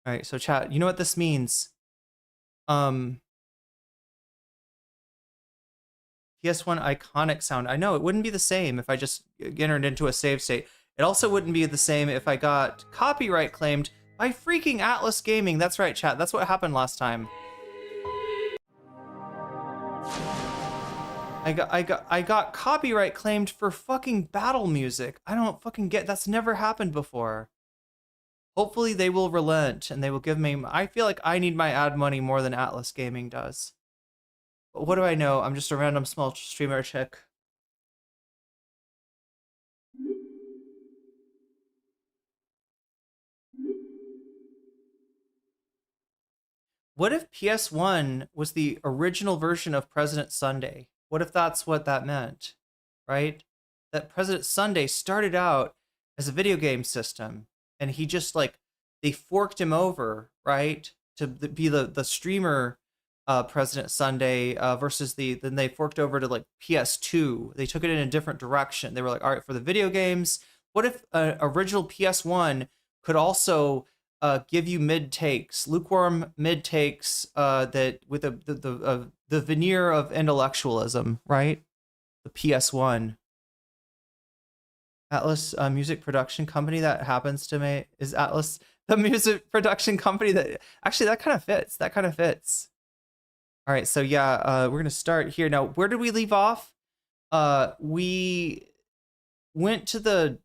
All right, so chat, you know what this means? PS1 iconic sound. I know it wouldn't be the same if I just entered into a save state. It also wouldn't be the same if I got copyright claimed by freaking Atlas Gaming. That's right, chat. That's what happened last time. I got copyright claimed for fucking battle music. I don't fucking get. That's never happened before. Hopefully they will relent and they will give me. I feel like I need my ad money more than Atlas Gaming does. But what do I know? I'm just a random small streamer chick. What if PS1 was the original version of President Sunday? What if that's what that meant, right? That President Sunday started out as a video game system, and he just like, they forked him over, right, to be the streamer President Sunday versus then they forked over to like PS2. They took it in a different direction. They were like, all right, for the video games, what if original PS1 could also give you mid takes, lukewarm mid takes that with the veneer of intellectualism, right? The PS1. Atlas music production company that happens to me is Atlas the music production company that actually that kind of fits. All right, so yeah, we're gonna start here now. Where did we leave off? We went to the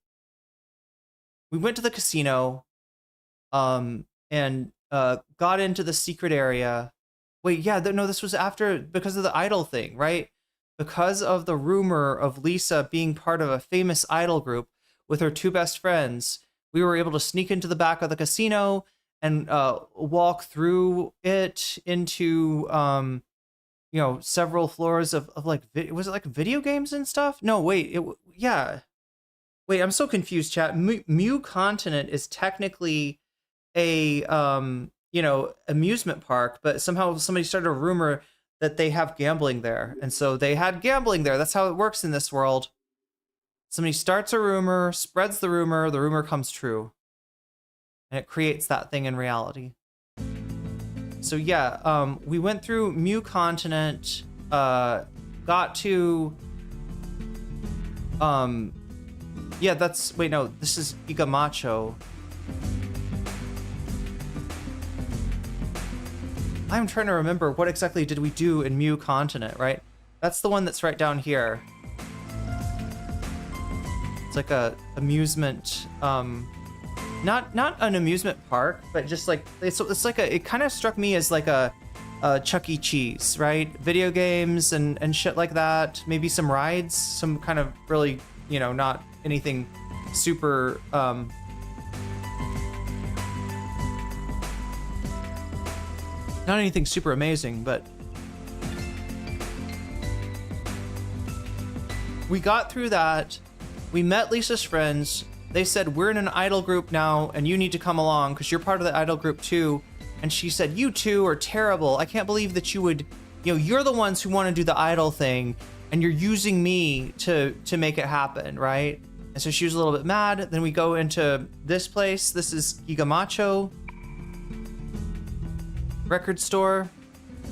casino and got into the secret area. Wait, yeah, no, this was after, because of the idol thing, right? Because of the rumor of Lisa being part of a famous idol group with her two best friends, we were able to sneak into the back of the casino and walk through it into, several floors of like, was it like video games and stuff? No, wait, yeah. Wait, I'm so confused, chat. Mew Continent is technically a, amusement park, but somehow somebody started a rumor that they have gambling there. And so they had gambling there. That's how it works in this world. Somebody starts a rumor, spreads the rumor comes true. And it creates that thing in reality. So yeah, we went through Mew Continent, got to, yeah, this is Giga Macho. I'm trying to remember what exactly did we do in Mew Continent, right? That's the one that's right down here. It's like a amusement, not an amusement park, but just like it's like it kind of struck me as like a Chuck E. Cheese, right? Video games and shit like that. Maybe some rides, some kind of really, not anything super not anything super amazing, but we got through that. We met Lisa's friends. They said, we're in an idol group now and you need to come along because you're part of the idol group too. And she said, you two are terrible. I can't believe that you would, you're the ones who want to do the idol thing and you're using me to make it happen, right? And so she was a little bit mad. Then we go into this place. This is Giga Macho record store,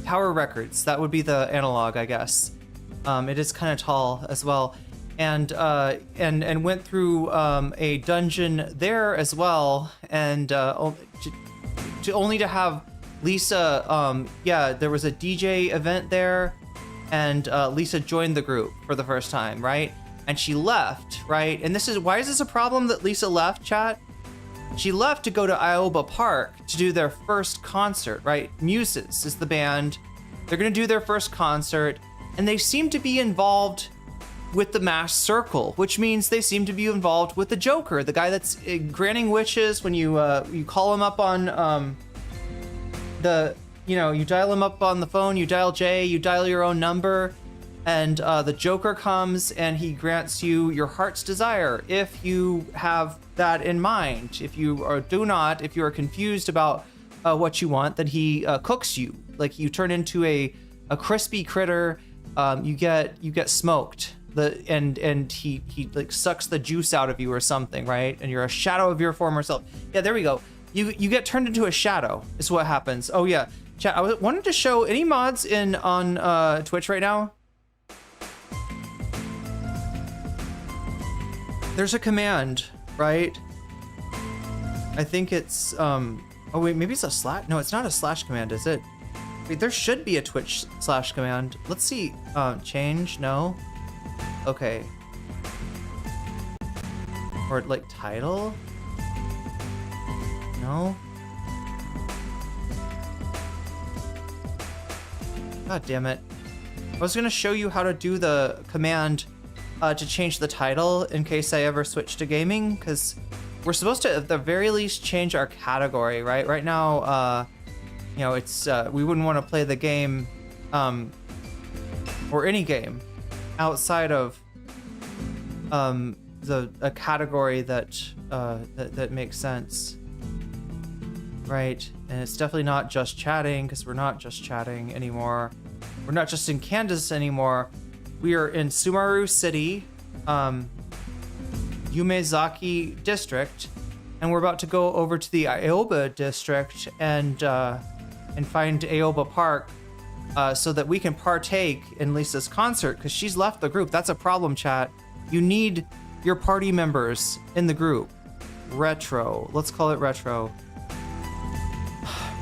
Tower Records. That would be the analog, I guess. It is kind of tall as well, and went through a dungeon there as well, and only to have Lisa. Yeah, there was a DJ event there, and Lisa joined the group for the first time, right? And she left, right? And why is this a problem that Lisa left, chat? She left to go to Ioba Park to do their first concert, right? Muses is the band. They're gonna do their first concert, and they seem to be involved with the Masked Circle, which means they seem to be involved with the Joker, the guy that's granting wishes when you call him up on you dial him up on the phone, you dial J, you dial your own number, and the Joker comes and he grants you your heart's desire if you have that in mind. If you are confused about what you want, then he cooks you. Like you turn into a crispy critter. You get smoked. And he like sucks the juice out of you or something, right? And you're a shadow of your former self. Yeah, there we go. You get turned into a shadow is what happens. Oh yeah, chat. I wanted to show any mods on Twitch right now. There's a command, right? I think it's oh wait, maybe it's a slash. No, it's not a slash command, is it? Wait, there should be a Twitch slash command. Let's see. Change. No. Okay. Or like title. No. God damn it. I was gonna show you how to do the command to change the title in case I ever switch to gaming, because we're supposed to at the very least change our category, right? Right now, you know, it's we wouldn't want to play the game, or any game, outside of a category that that makes sense, right? And it's definitely not just chatting, because we're not just chatting anymore. We're not just in Kansas anymore. We are in Sumaru City, Umezaki District, and we're about to go over to the Aoba District and find Aoba Park, so that we can partake in Lisa's concert, because she's left the group. That's a problem, chat. You need your party members in the group. Retro. Let's call it retro.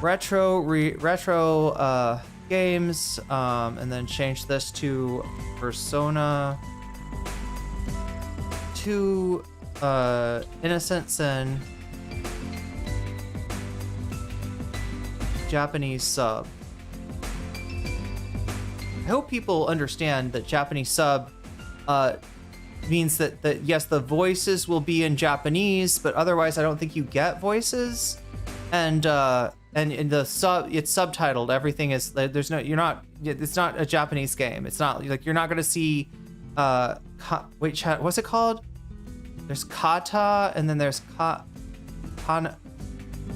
Retro games, and then change this to Persona 2 Innocent Sin Japanese sub. I hope people understand that Japanese sub means that yes, the voices will be in Japanese, but otherwise I don't think you get voices. And in the sub, it's subtitled. Everything is, there's no, you're not, it's not a Japanese game. It's not like, you're not gonna see wait, chat, what's it called? There's kata, and then there's kana.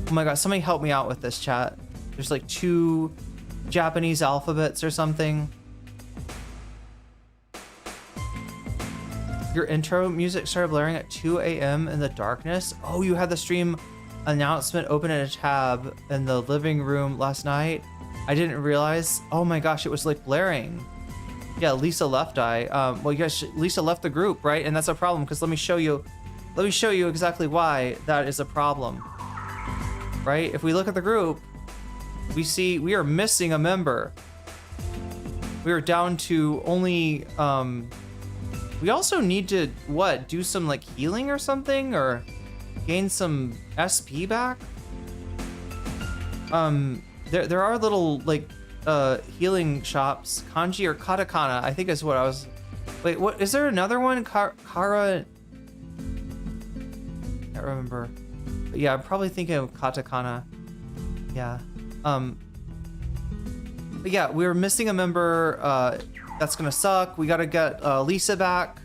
Oh my god, somebody help me out with this, chat. There's like 2 Japanese alphabets or something. Your intro music started blaring at 2 a.m. in the darkness. Oh, you had the stream announcement open in a tab in the living room last night. I didn't realize. Oh my gosh, it was like blaring. Yeah, Lisa left. Well, you guys, Lisa left the group, right? And that's a problem, because let me show you exactly why that is a problem. Right? If we look at the group, we see we are missing a member. We are down to only we also need to do some like healing or something, or gain some SP back. There are little like healing shops. Kanji or katakana, I think is what I was. Wait, what is there another one? Kara. Can't remember. But yeah, I'm probably thinking of katakana. Yeah. But yeah, we were missing a member. That's gonna suck. We gotta get Lisa back.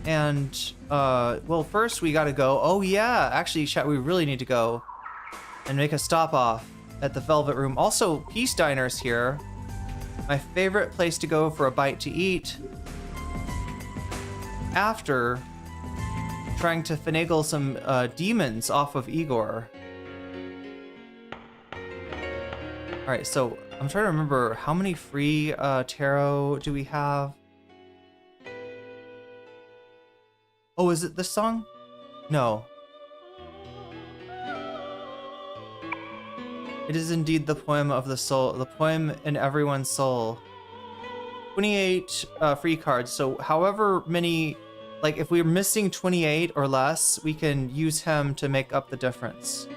And well, first we gotta go. Oh yeah, actually, chat, we really need to go and make a stop off at the Velvet Room. Also, Peace Diner's here. My favorite place to go for a bite to eat after trying to finagle some demons off of Igor. All right, so I'm trying to remember how many free tarot do we have? Oh, is it this song? No. It is indeed the poem of the soul, the poem in everyone's soul. 28 free cards. So however many, like if we're missing 28 or less, we can use him to make up the difference.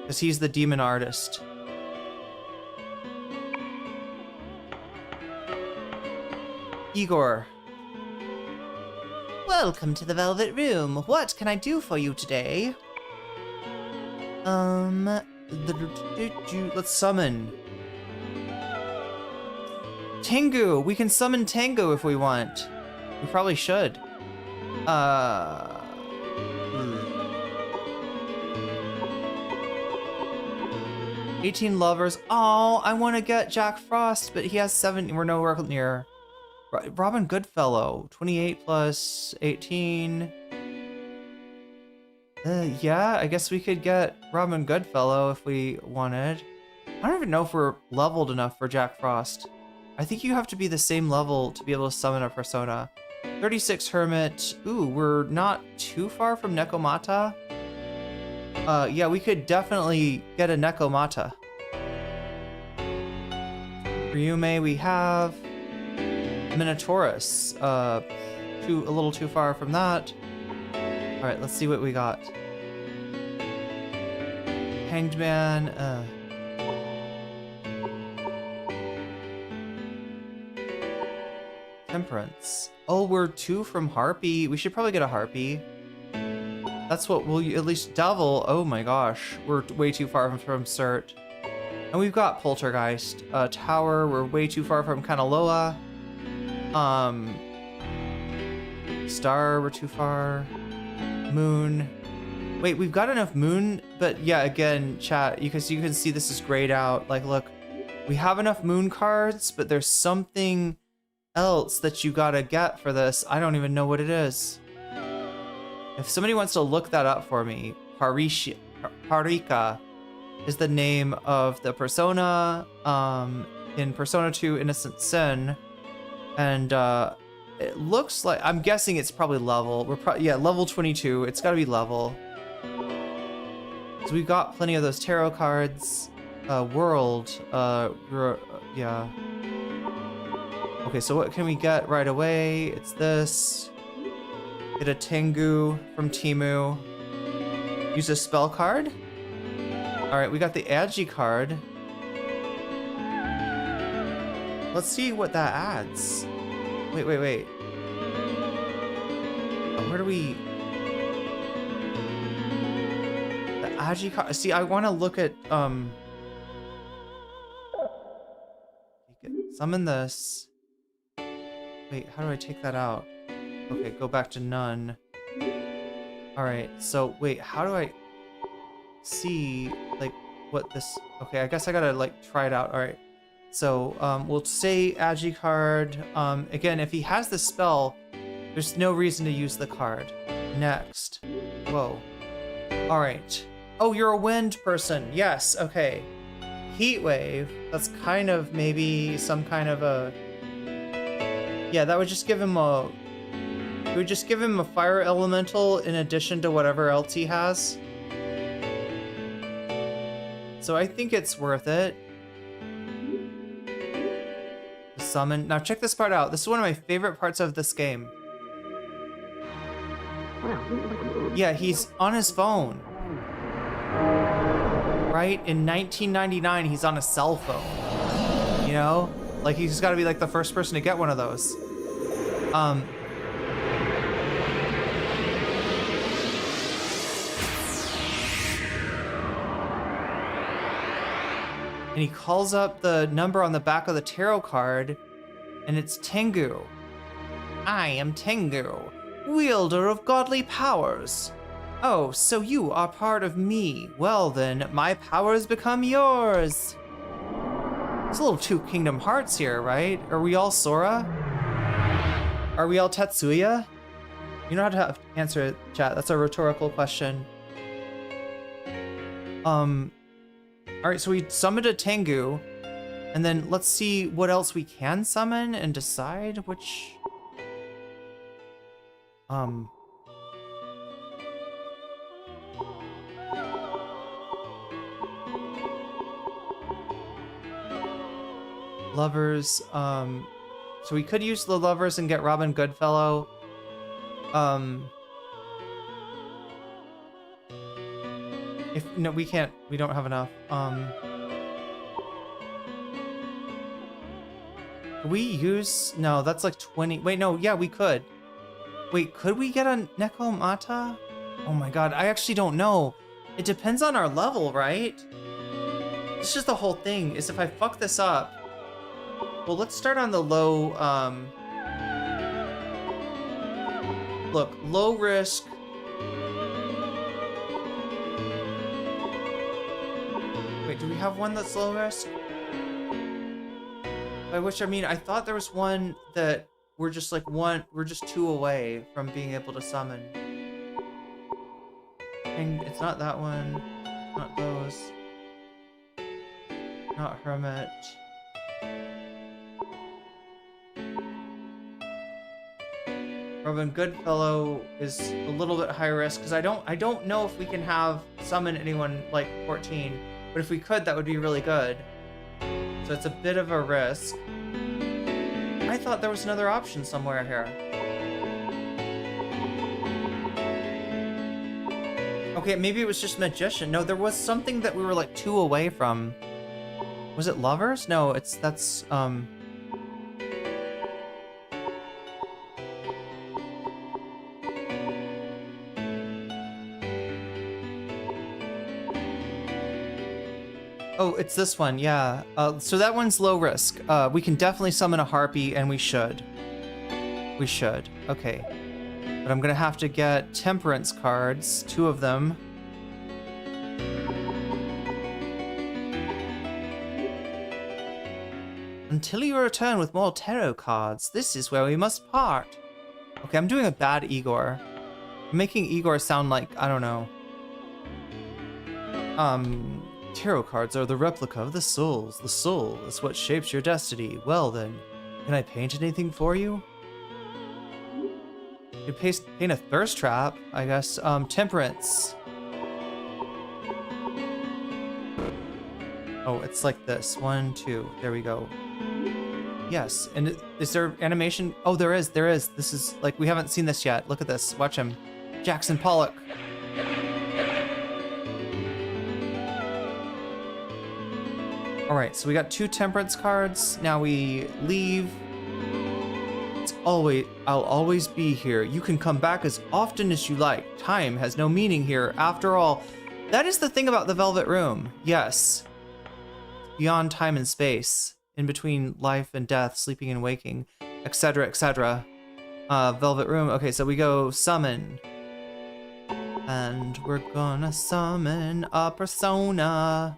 Because he's the demon artist. Igor. Welcome to the Velvet Room. What can I do for you today? Let's summon. Tengu. We can summon Tengu if we want. We probably should. 18 lovers. Oh, I want to get Jack Frost, but he has 7. We're nowhere near. Robin Goodfellow. 28 plus 18. Yeah, I guess we could get Robin Goodfellow if we wanted. I don't even know if we're leveled enough for Jack Frost. I think you have to be the same level to be able to summon a persona. 36 Hermit. Ooh, we're not too far from Nekomata. Yeah, we could definitely get a Nekomata. Ryume we have. Minotaurus. A little too far from that. Alright, let's see what we got. Hanged Man. Temperance. Oh, we're 2 from Harpy. We should probably get a Harpy. That's what we'll at least Devil. Oh my gosh. We're way too far from Cert. And we've got Poltergeist. Tower, we're way too far from Kanaloa. Star, we're too far. Moon. Wait, we've got enough moon, but yeah, again, chat, you can see this is grayed out. Like, look, we have enough moon cards, but there's something else that you gotta get for this. I don't even know what it is. If somebody wants to look that up for me, Parika is the name of the persona in Persona 2 Innocent Sin, and it looks like, I'm guessing it's probably level. Yeah, level 22. It's got to be level. So we've got plenty of those tarot cards. World. Yeah. Okay, so what can we get right away? It's this. Get a Tengu from Temu. Use a spell card. All right, we got the Agi card. Let's see what that adds. Wait. Where do we... The Agi card... See, I want to look at... Summon this. Wait, how do I take that out? Okay, go back to none. Alright, so wait, how do I see, like, what this... Okay, I guess I gotta, like, try it out. Alright. So, we'll say Agi card. Again, if he has the spell, there's no reason to use the card. Next. Whoa. Alright. Oh, you're a wind person. Yes, okay. Heat wave. That's kind of maybe some kind of a... Yeah, that would just give him a... It would just give him a fire elemental in addition to whatever else he has. So I think it's worth it. Summon. Now check this part out. This is one of my favorite parts of this game. Yeah, he's on his phone. Right? In 1999, he's on a cell phone. You know? Like, he's got to be like the first person to get one of those. And he calls up the number on the back of the tarot card, and it's Tengu. I am Tengu, wielder of godly powers. Oh, so you are part of me. Well then, my powers become yours. It's a little too Kingdom Hearts here, right? Are we all Sora? Are we all Tetsuya? You don't have to answer it, chat. That's a rhetorical question. Alright, so we summoned a Tengu, and then let's see what else we can summon and decide which... Lovers, so we could use the lovers and get Robin Goodfellow. If no, we can't. We don't have enough. We use no. That's like 20. Wait, no. Yeah, we could. Wait, could we get a Nekomata? Oh my god, I actually don't know. It depends on our level, right? It's just the whole thing. Is if I fuck this up. Well, let's start on the low. Look, low risk. Wait, do we have one that's low risk? By which I mean, I thought there was one that we're just like we're just 2 away from being able to summon. And it's not that one, not those, not Hermit. Robin Goodfellow is a little bit high risk because I don't know if we can have summon anyone like 14. But if we could, that would be really good. So it's a bit of a risk. I thought there was another option somewhere here. Okay, maybe it was just Magician. No, there was something that we were like 2 away from. Was it Lovers? No, that's Oh, it's this one, yeah. So that one's low risk. We can definitely summon a harpy, and we should. We should. Okay. But I'm gonna have to get temperance cards, 2 of them. Until you return with more tarot cards, this is where we must part. Okay, I'm doing a bad Igor. I'm making Igor sound like, I don't know. Tarot cards are the replica of the souls. The soul is what shapes your destiny. Well then, can I paint anything for you? You paint a thirst trap, I guess. Temperance. Oh, it's like this. 1, 2. There we go. Yes. And is there animation? Oh, there is. There is. This is like, we haven't seen this yet. Look at this. Watch him. Jackson Pollock. All right. So we got 2 temperance cards. Now we leave. I'll always be here. You can come back as often as you like. Time has no meaning here. After all, that is the thing about the Velvet Room. Yes. Beyond time and space. In between life and death, sleeping and waking, etc., etc. Velvet Room. Okay, so we go summon. And we're gonna summon a persona.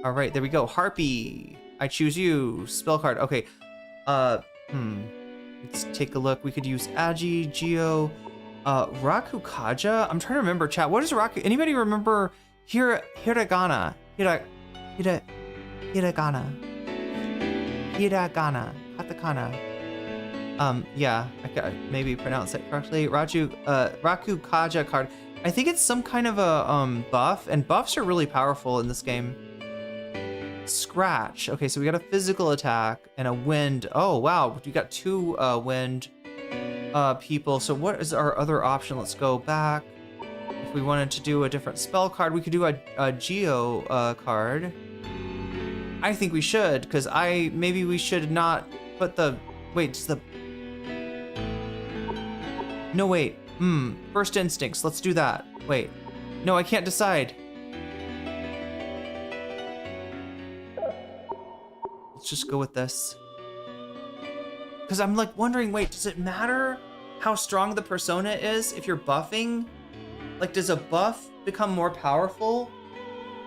All right, there we go. Harpy. I choose you. Spell card. Okay. Let's take a look. We could use Agi, Geo, Raku Kaja. I'm trying to remember, chat. What is Raku? Anybody remember Hiragana? Hiragana. Hiragana. Katakana. Yeah, I could maybe pronounce it correctly. Raku Kaja card. I think it's some kind of a buff, and buffs are really powerful in this game. Scratch. Okay, so we got a physical attack and a wind. Oh wow, we got 2 wind people. So what is our other option? Let's go back. If we wanted to do a different spell card, we could do a Geo card. I think we should, because maybe we should not put the no wait. First instincts. Let's do that. Wait. No, I can't decide. Let's just go with this. Because I'm like wondering, wait, does it matter how strong the persona is if you're buffing? Like, does a buff become more powerful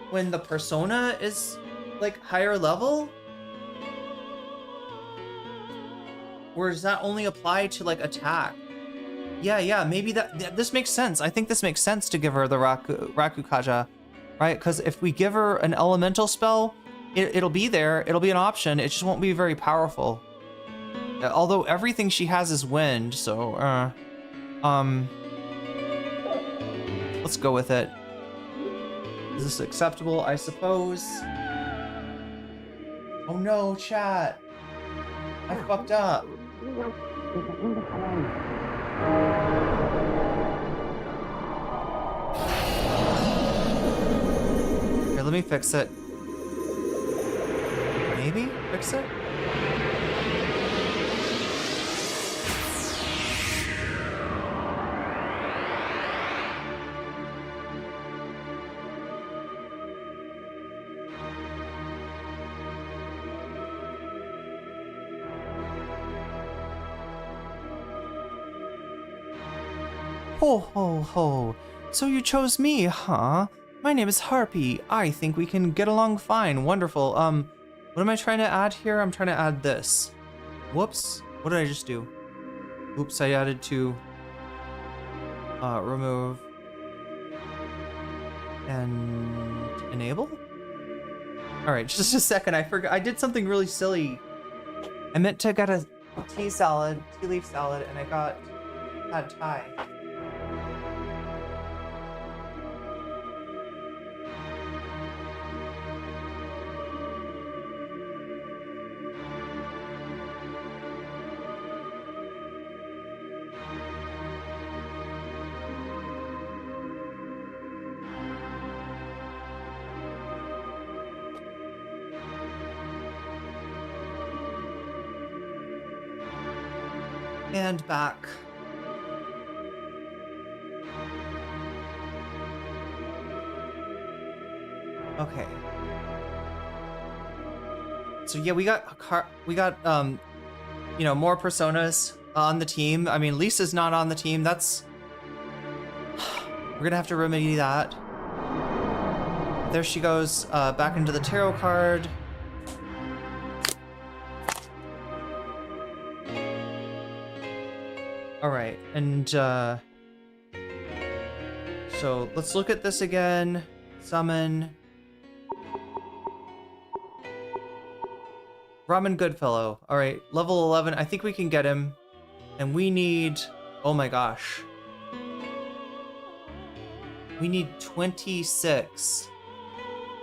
when the persona is like higher level? Or does that only apply to like attack? Yeah, maybe this makes sense. I think this makes sense to give her the Raku Kaja, right? Because if we give her an elemental spell, it'll be there. It'll be an option. It just won't be very powerful. Although everything she has is wind, so let's go with it. Is this acceptable? I suppose. Oh no, chat. I fucked up. Here, let me fix it. Maybe fix it? Ho ho ho. So you chose me, huh? My name is Harpy. I think we can get along fine. Wonderful. What am I trying to add here? I'm trying to add this. Whoops. What did I just do? Oops, I added to remove and enable? Alright, just a second. I forgot. I did something really silly. I meant to get a tea leaf salad, and I got pad thai. And back. Okay. So yeah, we got you know, more personas on the team. I mean, Lisa's not on the team. That's we're gonna have to remedy that. There she goes, back into the tarot card. All right, and so let's look at this again. Summon. Ramen Goodfellow. All right, level 11. I think we can get him. And we need, oh my gosh. We need 26.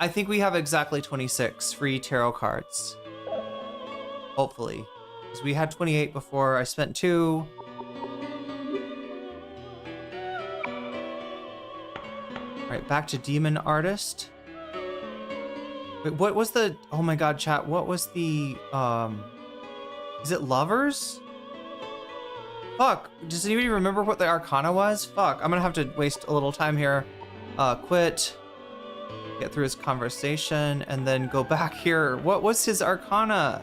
I think we have exactly 26 free tarot cards. Hopefully. Because we had 28 before. I spent 2. All right, back to Demon Artist. Wait, what was the, oh my god, chat, what was the, is it Lovers? Fuck, does anybody remember what the Arcana was? Fuck, I'm gonna have to waste a little time here. Quit, get through his conversation, and then go back here. What was his Arcana?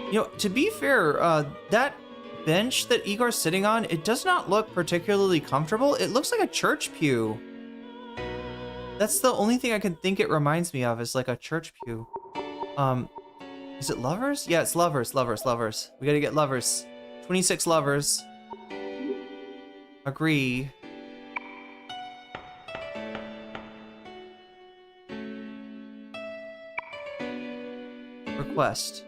You know, to be fair, that bench that Igor's sitting on, it does not look particularly comfortable. It looks like a church pew. That's the only thing I can think it reminds me of, is like a church pew. Is it Lovers? Yeah, it's Lovers. We gotta get Lovers. 26 Lovers. Agree. Request.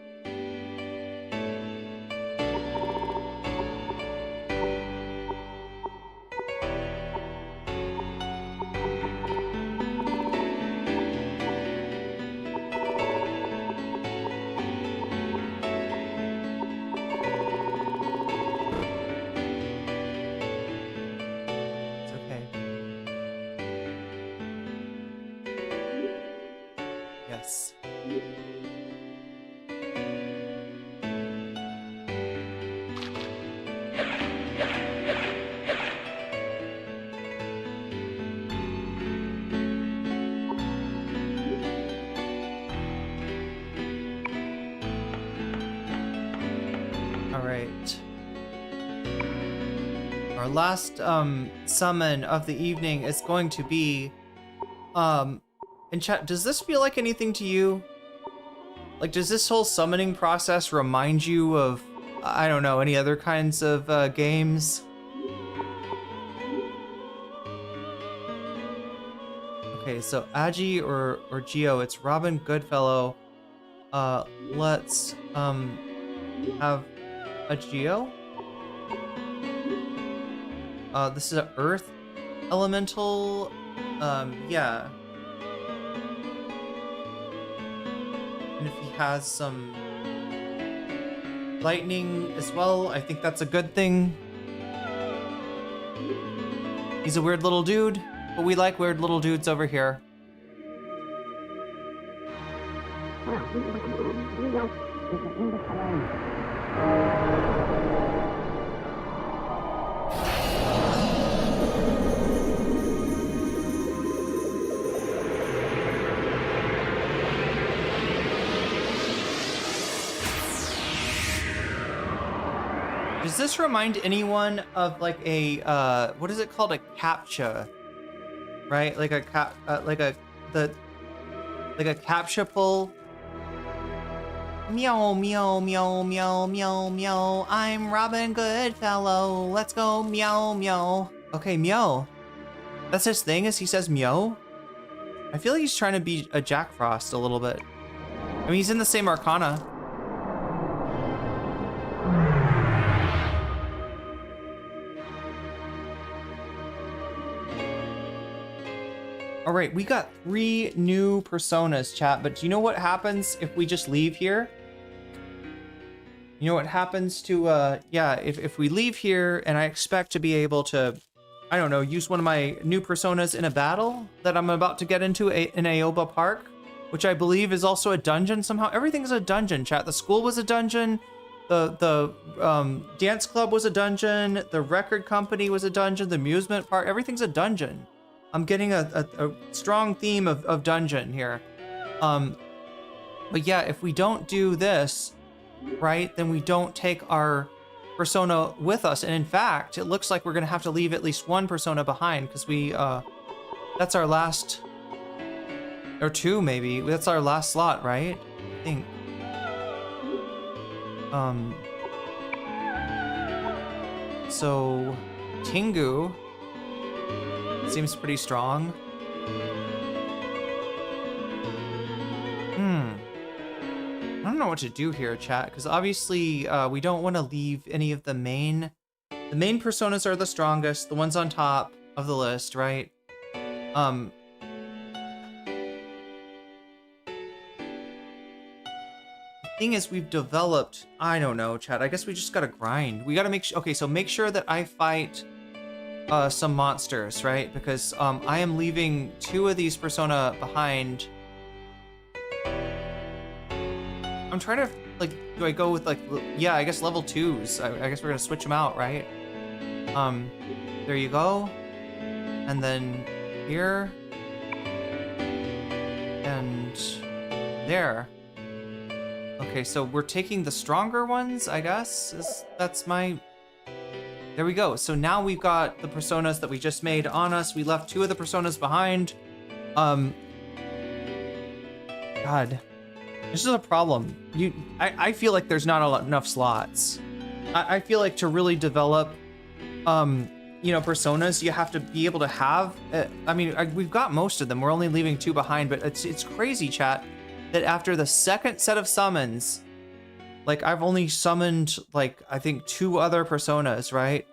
Last summon of the evening is going to be and chat, does this feel like anything to you? Like, does this whole summoning process remind you of, I don't know, any other kinds of games? Okay, so Agi or Geo, it's Robin Goodfellow. Let's have a Geo. This is an Earth Elemental. Yeah. And if he has some lightning as well, I think that's a good thing. He's a weird little dude, but we like weird little dudes over here. Does this remind anyone of like a what is it called, a captcha, right? Like a captcha pull. Meow meow meow meow meow meow. I'm Robin Goodfellow. Let's go meow meow. Okay, meow. That's his thing, is he says meow. I feel like he's trying to be a Jack Frost a little bit. I mean, he's in the same Arcana. All right, we got 3 new personas, chat, but do you know what happens if we just leave here? You know what happens to, yeah, if we leave here and I expect to be able to, I don't know, use one of my new personas in a battle that I'm about to get into in Aoba Park, which I believe is also a dungeon somehow. Everything's a dungeon, chat. The school was a dungeon. The dance club was a dungeon. The record company was a dungeon. The amusement park, everything's a dungeon. I'm getting a strong theme of dungeon here. But yeah, if we don't do this, right, then we don't take our persona with us. And in fact, it looks like we're gonna have to leave at least one persona behind because we, that's our last, or two maybe. That's our last slot, right? I think. So Tingu seems pretty strong. I don't know what to do here, chat, because obviously we don't want to leave any of the main personas are the strongest, the ones on top of the list, right? The thing is, we've developed, I don't know, chat, I guess we just gotta grind. We gotta make sure, okay, so make sure that I fight some monsters, right? Because I am leaving 2 of these persona behind. I'm trying to, like, do I go with, like, yeah, I guess level 2s. I guess we're gonna switch them out, right? There you go. And then here. And there. Okay, so we're taking the stronger ones, I guess. That's my... There we go. So now we've got the personas that we just made on us. We left 2 of the personas behind. God. This is a problem. I feel like there's not enough slots. I feel like to really develop, you know, personas, you have to be able to have. I mean, we've got most of them. We're only leaving 2 behind, but it's crazy, chat, that after the second set of summons, like I've only summoned like I think 2 other personas, right?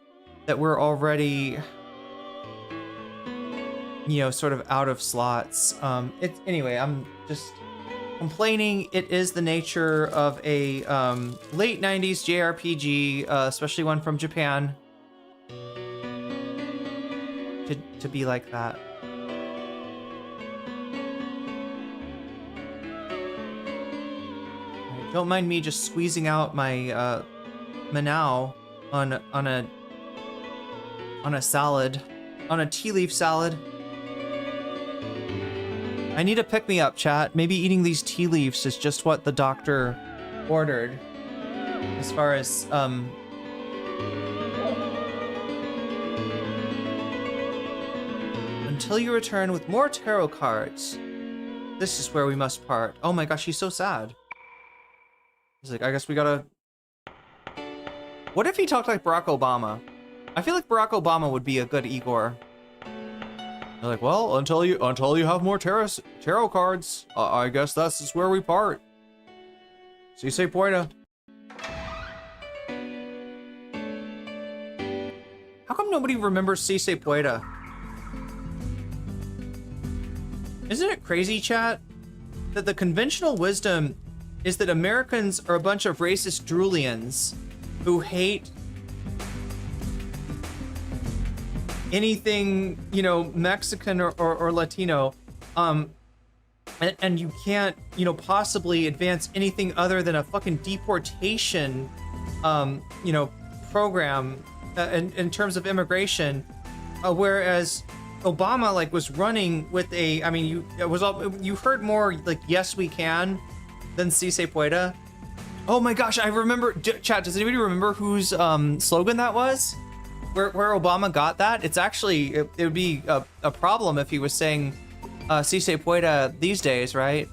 That we're already, you know, sort of out of slots. Anyway, I'm just complaining. It is the nature of a late 90s JRPG, especially one from Japan, to be like that. Right, don't mind me just squeezing out my Manao on a salad, on a tea leaf salad. I need a pick-me-up, chat. Maybe eating these tea leaves is just what the doctor ordered. As far as, until you return with more tarot cards, this is where we must part. Oh my gosh, he's so sad. He's like, I guess we gotta... What if he talked like Barack Obama? I feel like Barack Obama would be a good Igor. They're like, well, until you have more tarot cards, I guess that's just where we part. Si se puede. How come nobody remembers Si se puede? Isn't it crazy, chat, that the conventional wisdom is that Americans are a bunch of racist droolians who hate anything, you know, Mexican or Latino, and you can't, you know, possibly advance anything other than a fucking deportation, you know, program in terms of immigration, whereas Obama like was running with a, I mean, you heard more like yes we can than si se puede. Oh my gosh, I remember, chat, does anybody remember whose slogan that was? Where Obama got that? It's actually, it would be a problem if he was saying si se puede these days, right?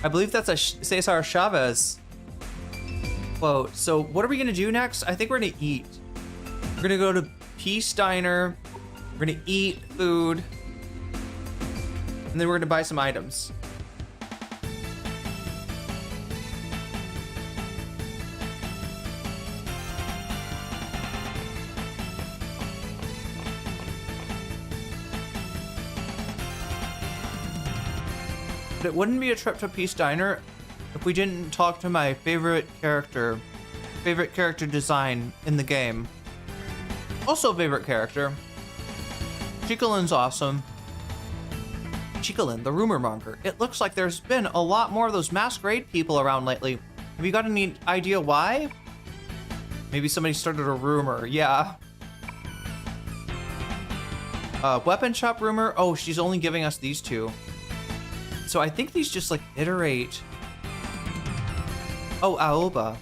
I believe that's a Cesar Chavez quote. So what are we gonna do next? I think we're gonna eat. We're gonna go to Peace Diner. We're gonna eat food. And then we're gonna buy some items. It wouldn't be a trip to Peace Diner if we didn't talk to my favorite character design in the game. Also favorite character. Chickalin's awesome. Chickalin, the rumor monger. It looks like there's been a lot more of those masquerade people around lately. Have you got any idea why? Maybe somebody started a rumor, yeah. Weapon shop rumor. Oh, she's only giving us these 2. So I think these just like iterate Oh, Aoba.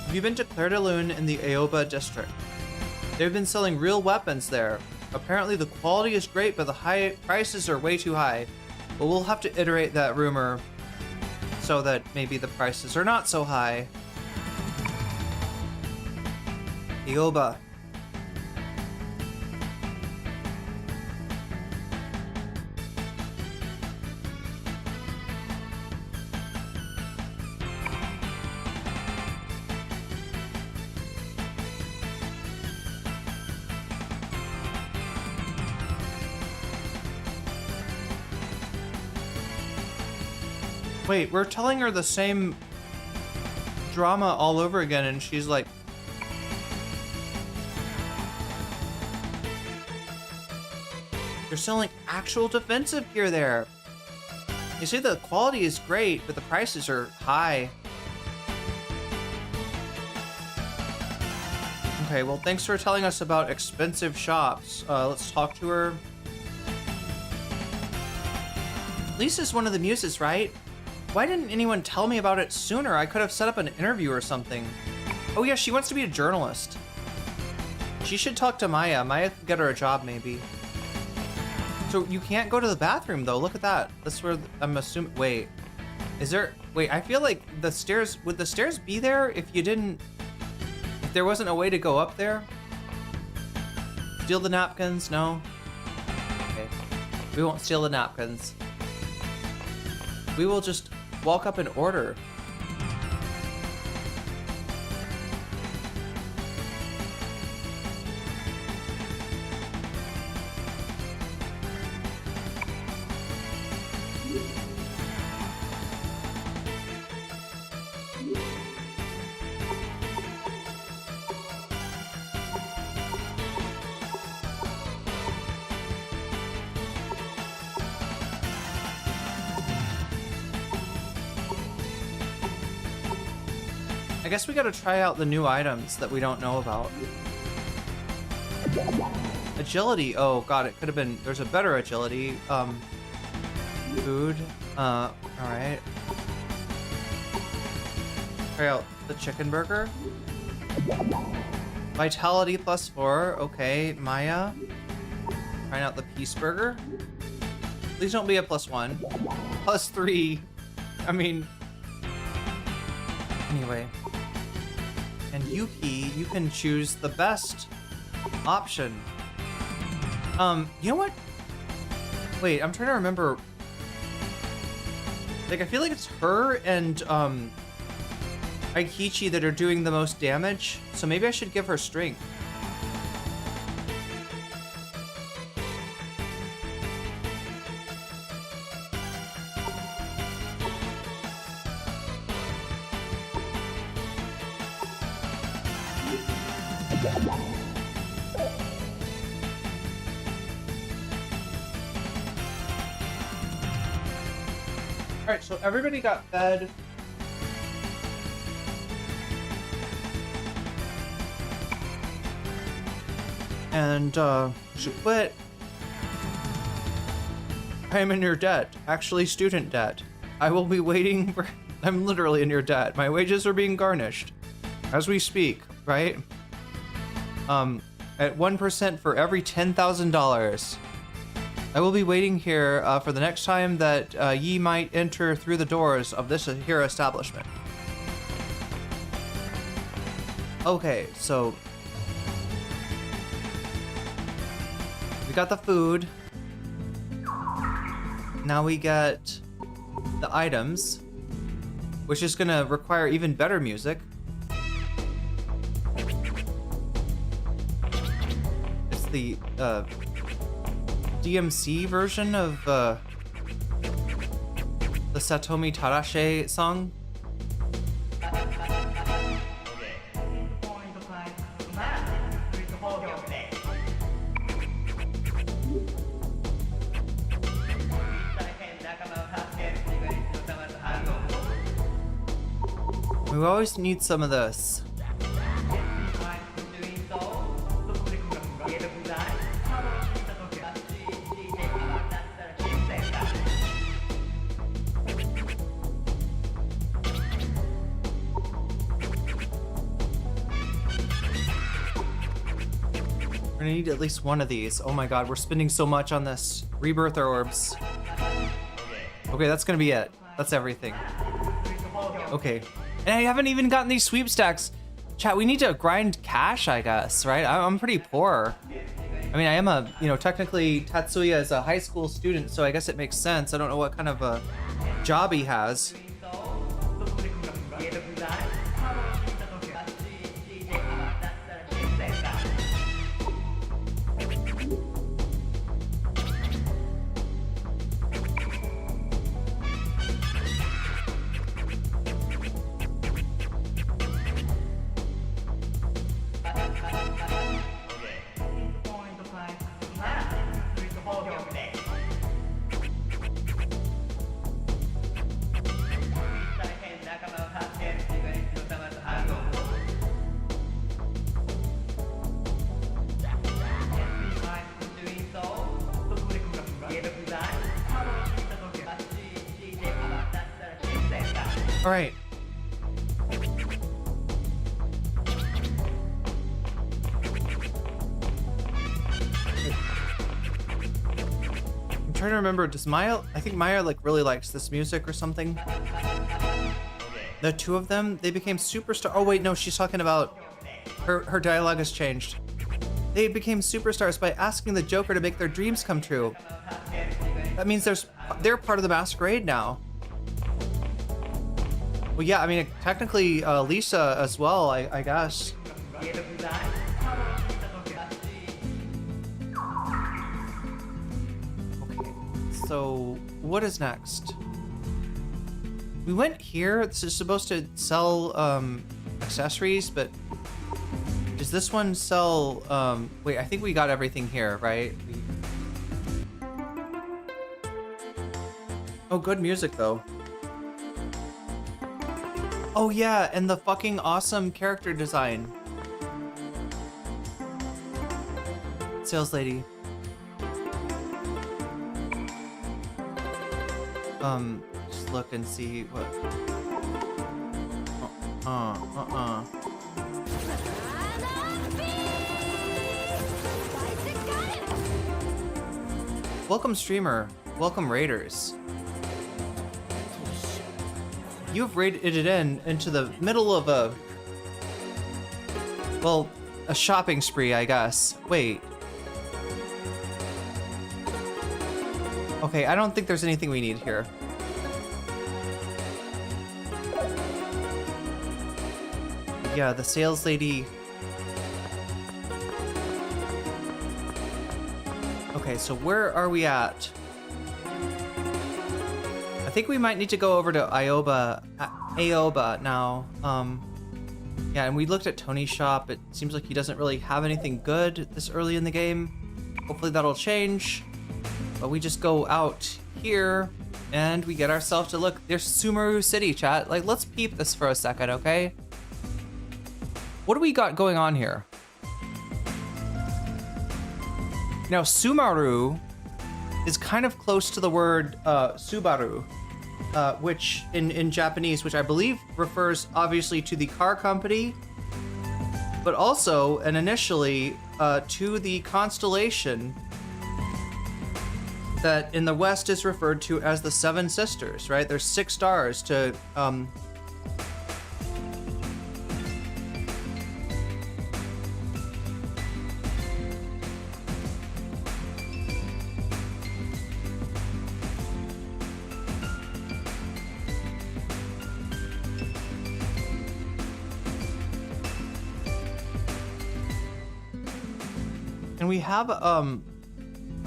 Have you been to Clair de Lune in the Aoba district? They've been selling real weapons there. Apparently the quality is great, but the high prices are way too high. But we'll have to iterate that rumor so that maybe the prices are not so high. Aoba. Wait, we're telling her the same drama all over again, and she's like... You're selling actual defensive gear there. You see the quality is great, but the prices are high. Okay, well, thanks for telling us about expensive shops. Let's talk to her. Lisa's one of the muses, right? Why didn't anyone tell me about it sooner? I could have set up an interview or something. Oh yeah, she wants to be a journalist. She should talk to Maya. Maya could get her a job, maybe. So you can't go to the bathroom, though. Look at that. That's where I'm assuming... Wait. Is there... Wait, I feel like the stairs... Would the stairs be there if you didn't... If there wasn't a way to go up there? Steal the napkins? No? Okay. We won't steal the napkins. We will just walk up in order. I guess we gotta try out the new items that we don't know about. Agility, oh god, it could have been, there's a better agility. Food, alright. Try out the chicken burger. Vitality +4, okay, Maya. Trying out the peace burger. Please don't be a +1. +3, I mean, anyway. And Yuki, you can choose the best option. You know what? Wait, I'm trying to remember. Like, I feel like it's her and Aikichi that are doing the most damage, so maybe I should give her strength. Alright, so everybody got fed. And, should quit. I am in your debt. Actually, student debt. I will be waiting for... I'm literally in your debt. My wages are being garnished. As we speak, right? At 1% for every $10,000. I will be waiting here for the next time that ye might enter through the doors of this here establishment. Okay, so we got the food. Now we get the items, which is gonna require even better music. It's the DMC version of the Satomi Tarashe song. We always need some of this. We're gonna need at least one of these. Oh my god, we're spending so much on this. Rebirth orbs. Okay, that's gonna be it. That's everything. Okay. And I haven't even gotten these sweepstakes. Chat, we need to grind cash, I guess, right? I'm pretty poor. I mean, I am a, you know, technically Tatsuya is a high school student, so I guess it makes sense. I don't know what kind of a job he has. All right. I'm trying to remember, does Maya, I think Maya like really likes this music or something. The two of them, they became superstar. Oh wait, no, she's talking about her dialogue has changed. They became superstars by asking the Joker to make their dreams come true. That means they're part of the masquerade now. Well, yeah, I mean, technically, Lisa as well, I guess. Okay, so what is next? We went here. This is supposed to sell accessories, but does this one sell? Wait, I think we got everything here, right? Oh, good music though. Oh yeah, and the fucking awesome character design. Sales lady. Just look and see what. Welcome streamer. Welcome raiders. You've raided it into the middle of a, well, a shopping spree, I guess. Wait. Okay, I don't think there's anything we need here. Yeah, the sales lady. Okay, so where are we at? I think we might need to go over to Aoba now. Yeah, and we looked at Tony's shop. It seems like he doesn't really have anything good this early in the game. Hopefully that'll change. But we just go out here and we get ourselves to look. There's Sumeru City, chat. Like, let's peep this for a second, okay? What do we got going on here? Now, Sumeru is kind of close to the word Subaru. Which in Japanese, which I believe refers obviously to the car company, but also and initially to the constellation that in the West is referred to as the Seven Sisters, right? There's 6 stars to and we have a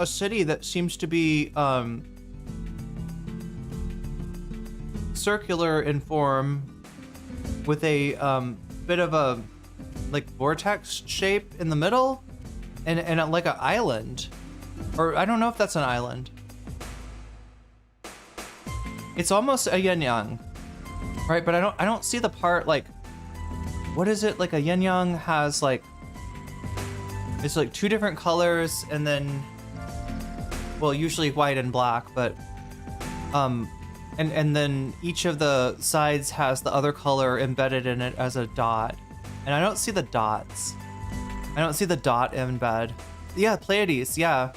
city that seems to be circular in form with a bit of a like vortex shape in the middle and like an island, or I don't know if that's an island. It's almost a yin yang. Right, but I don't see the part like, what is it? Like a yin yang has like, it's like 2 different colors and then, well, usually white and black, but, and then each of the sides has the other color embedded in it as a dot. And I don't see the dots. I don't see the dot embed. Yeah, Pleiades, yeah.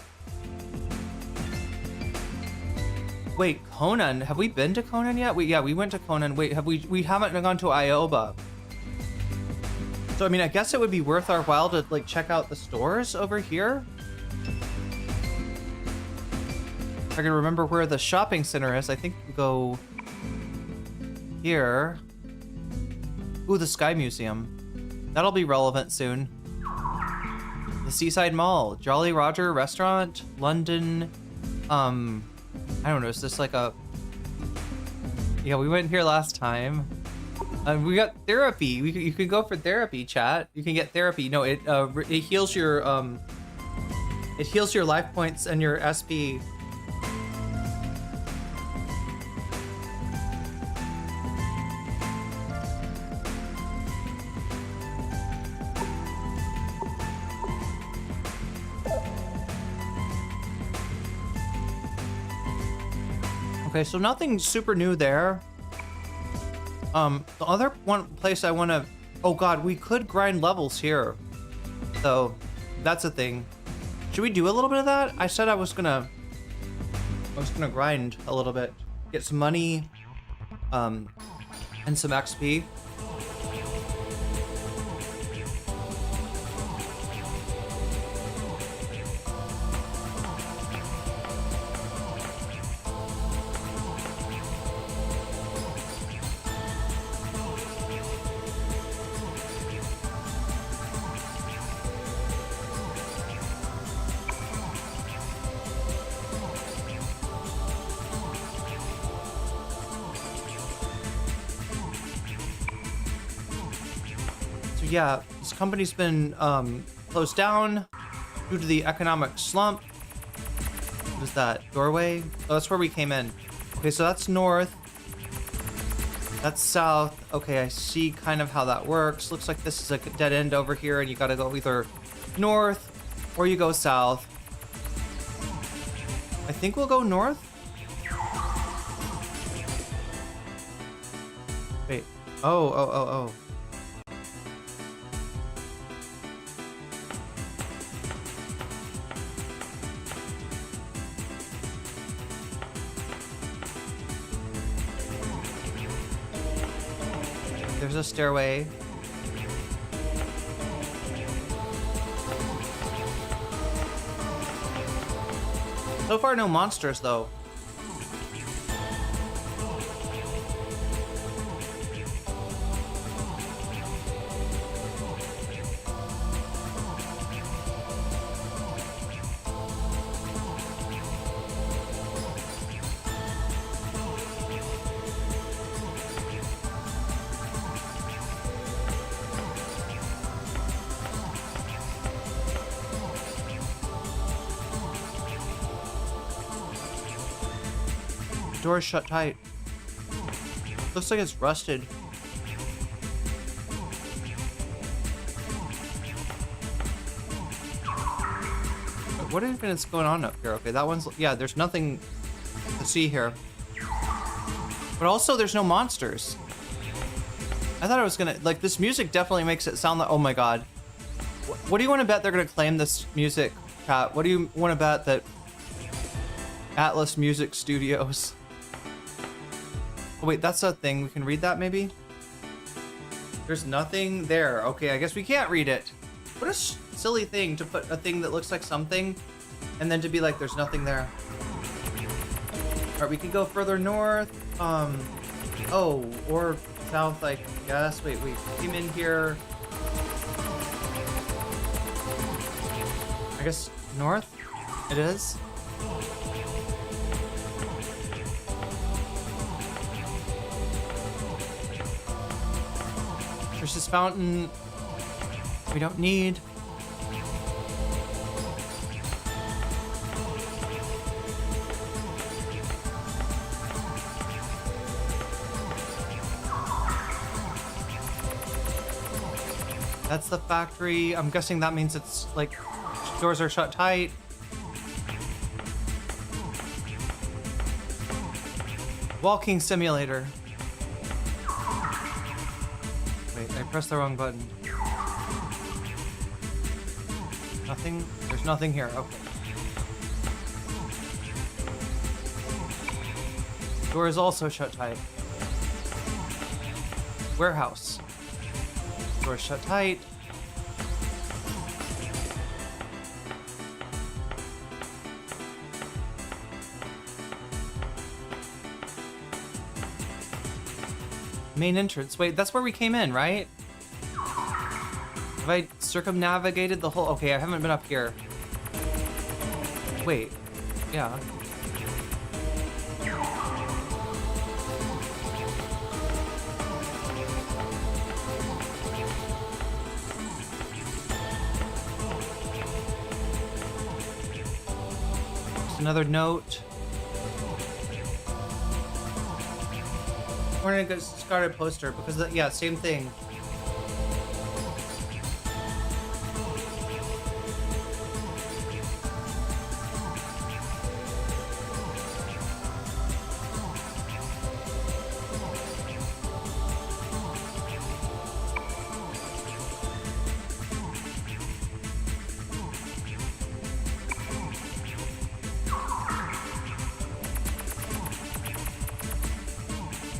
Wait, Conan, have we been to Conan yet? We went to Conan. Wait, we haven't gone to Ioba. So I mean, I guess it would be worth our while to like check out the stores over here. If I can remember where the shopping center is, I think we go here. Ooh, the Sky Museum. That'll be relevant soon. The Seaside Mall, Jolly Roger Restaurant, London. I don't know, is this like a... Yeah, we went here last time. We got therapy. You can go for therapy, chat. You can get therapy. No, it heals your life points and your SP. Okay, so nothing super new there. The other one place I want to... Oh god, we could grind levels here. So, that's a thing. Should we do a little bit of that? I said I was gonna grind a little bit. Get some money, and some XP. Yeah, this company's been closed down due to the economic slump. What is that? Doorway? Oh, that's where we came in. Okay, so that's north. That's south. Okay, I see kind of how that works. Looks like this is a dead end over here, and you gotta go either north or you go south. I think we'll go north. Wait. Oh. There's a stairway. So far, no monsters, though. Door's shut tight. Looks like it's rusted. What even is going on up here? Okay, that one's... Yeah, there's nothing to see here. But also, there's no monsters. I thought I was gonna... Like, this music definitely makes it sound like... Oh my god. What do you want to bet they're gonna claim this music, chat? What do you want to bet that... Atlas Music Studios... Oh, wait, that's a thing. We can read that, maybe? There's nothing there. Okay, I guess we can't read it. What a silly thing to put a thing that looks like something, and then to be like, there's nothing there. Alright, we can go further north. Oh, or south, I guess. Wait, we came in here. I guess north? It is? There's this fountain we don't need. That's the factory. I'm guessing that means it's like doors are shut tight. Walking simulator. Wait, I pressed the wrong button. Nothing? There's nothing here. Okay. Door is also shut tight. Warehouse. Door shut tight. Main entrance. Wait, that's where we came in, right? Have I circumnavigated the whole... Okay, I haven't been up here. Wait. Yeah. Another note. We're gonna get started poster because yeah, same thing.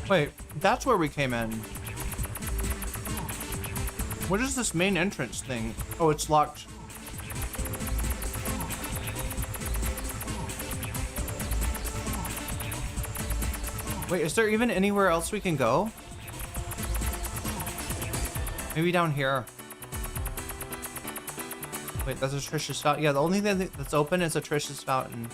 Wait, that's where we came in. What is this main entrance thing? Oh, it's locked. Wait, is there even anywhere else we can go? Maybe down here. Wait, that's a Trish's fountain. Yeah, the only thing that's open is a Trish's fountain.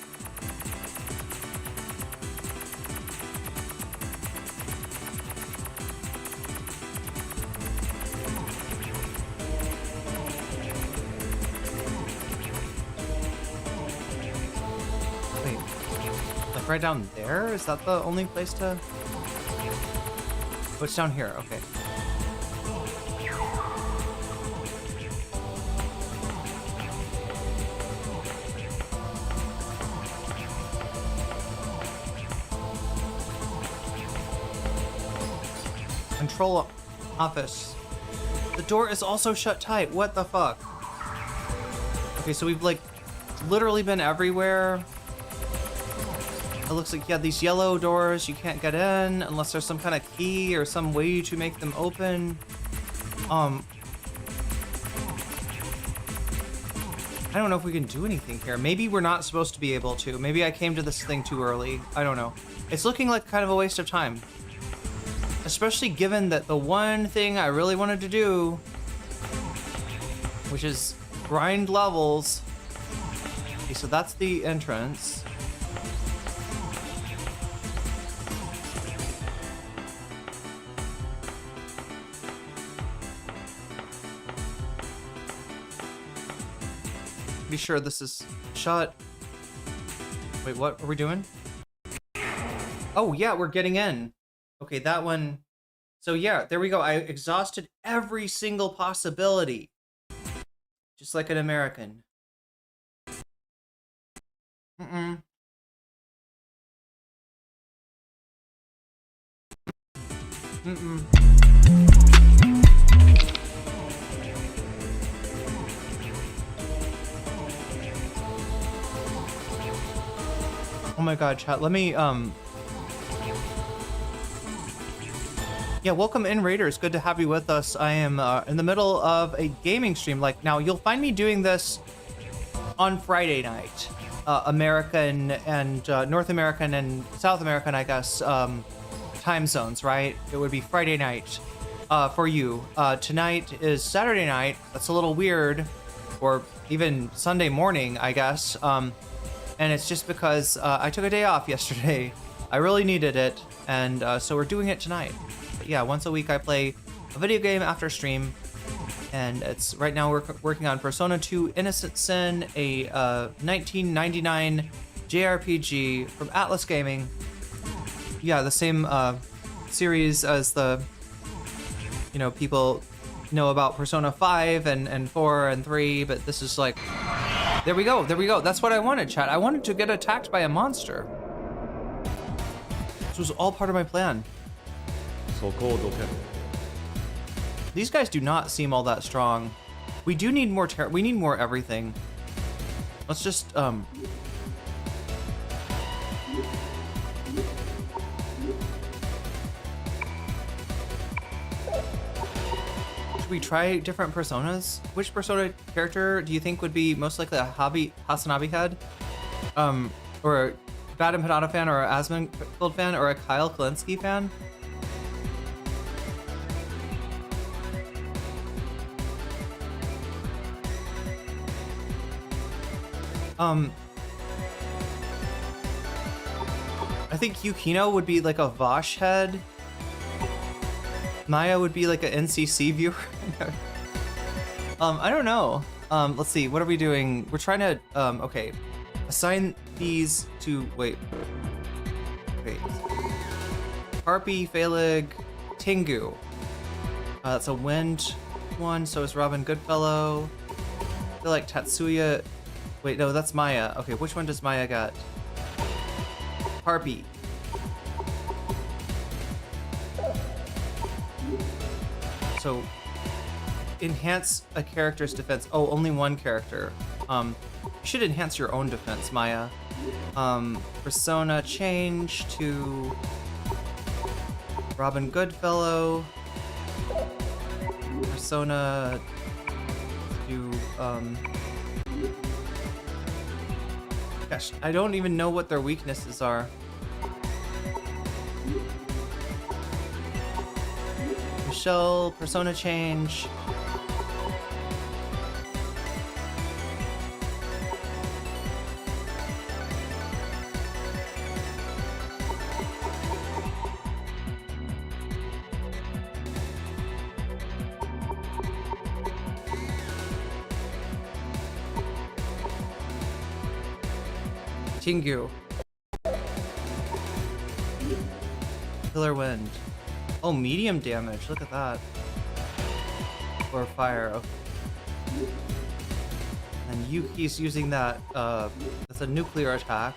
Right down there? Is that the only place to... What's down here? Okay. Control office. The door is also shut tight. What the fuck? Okay, so we've like literally been everywhere. It looks like, yeah, these yellow doors, you can't get in unless there's some kind of key or some way to make them open. I don't know if we can do anything here. Maybe we're not supposed to be able to. Maybe I came to this thing too early. I don't know. It's looking like kind of a waste of time. Especially given that the one thing I really wanted to do, which is grind levels. Okay, so that's the entrance. Be sure this is shut. Wait, what are we doing? Oh yeah, we're getting in. Okay, that one. So yeah, there we go. I exhausted every single possibility. Just like an American. Mm-mm. Mm-mm. Oh my god, chat, let me, yeah, welcome in, Raiders. Good to have you with us. I am in the middle of a gaming stream. Like, now, you'll find me doing this on Friday night. American and North American and South American, I guess, time zones, right? It would be Friday night for you. Tonight is Saturday night. That's a little weird. Or even Sunday morning, I guess. And it's just because I took a day off yesterday. I really needed it, and so we're doing it tonight. But yeah, once a week I play a video game after stream, and it's right now we're working on Persona 2 Innocent Sin, a 1999 JRPG from Atlas Gaming. Yeah, the same series as the, you know, people know about Persona 5 and 4 and 3, but this is like, there we go, that's what I wanted, chat. I wanted to get attacked by a monster. This was all part of my plan. So cold, okay. These guys do not seem all that strong. We do need more we need more everything. Let's just should we try different personas? Which persona character do you think would be most likely a Hasanabi head? Or a Bad Empanada fan, or a Asmongold fan, or a Kyle Kalinske fan? I think Yukino would be like a Vosh head. Maya would be like an NCC viewer. I don't know. Let's see, what are we doing? We're trying to, okay. Assign these to, wait. Harpy, Phalig, Tengu. That's a wind one, so is Robin Goodfellow. I feel like Tatsuya. Wait, no, that's Maya. Okay, which one does Maya got? Harpy. So, enhance a character's defense. Oh, only one character. You should enhance your own defense, Maya. Persona change to Robin Goodfellow. Persona do gosh, I don't even know what their weaknesses are. Michelle, persona change. Tengu. Killer Wind. Oh, medium damage. Look at that. Or fire. Okay. And Yuki's using that. That's a nuclear attack.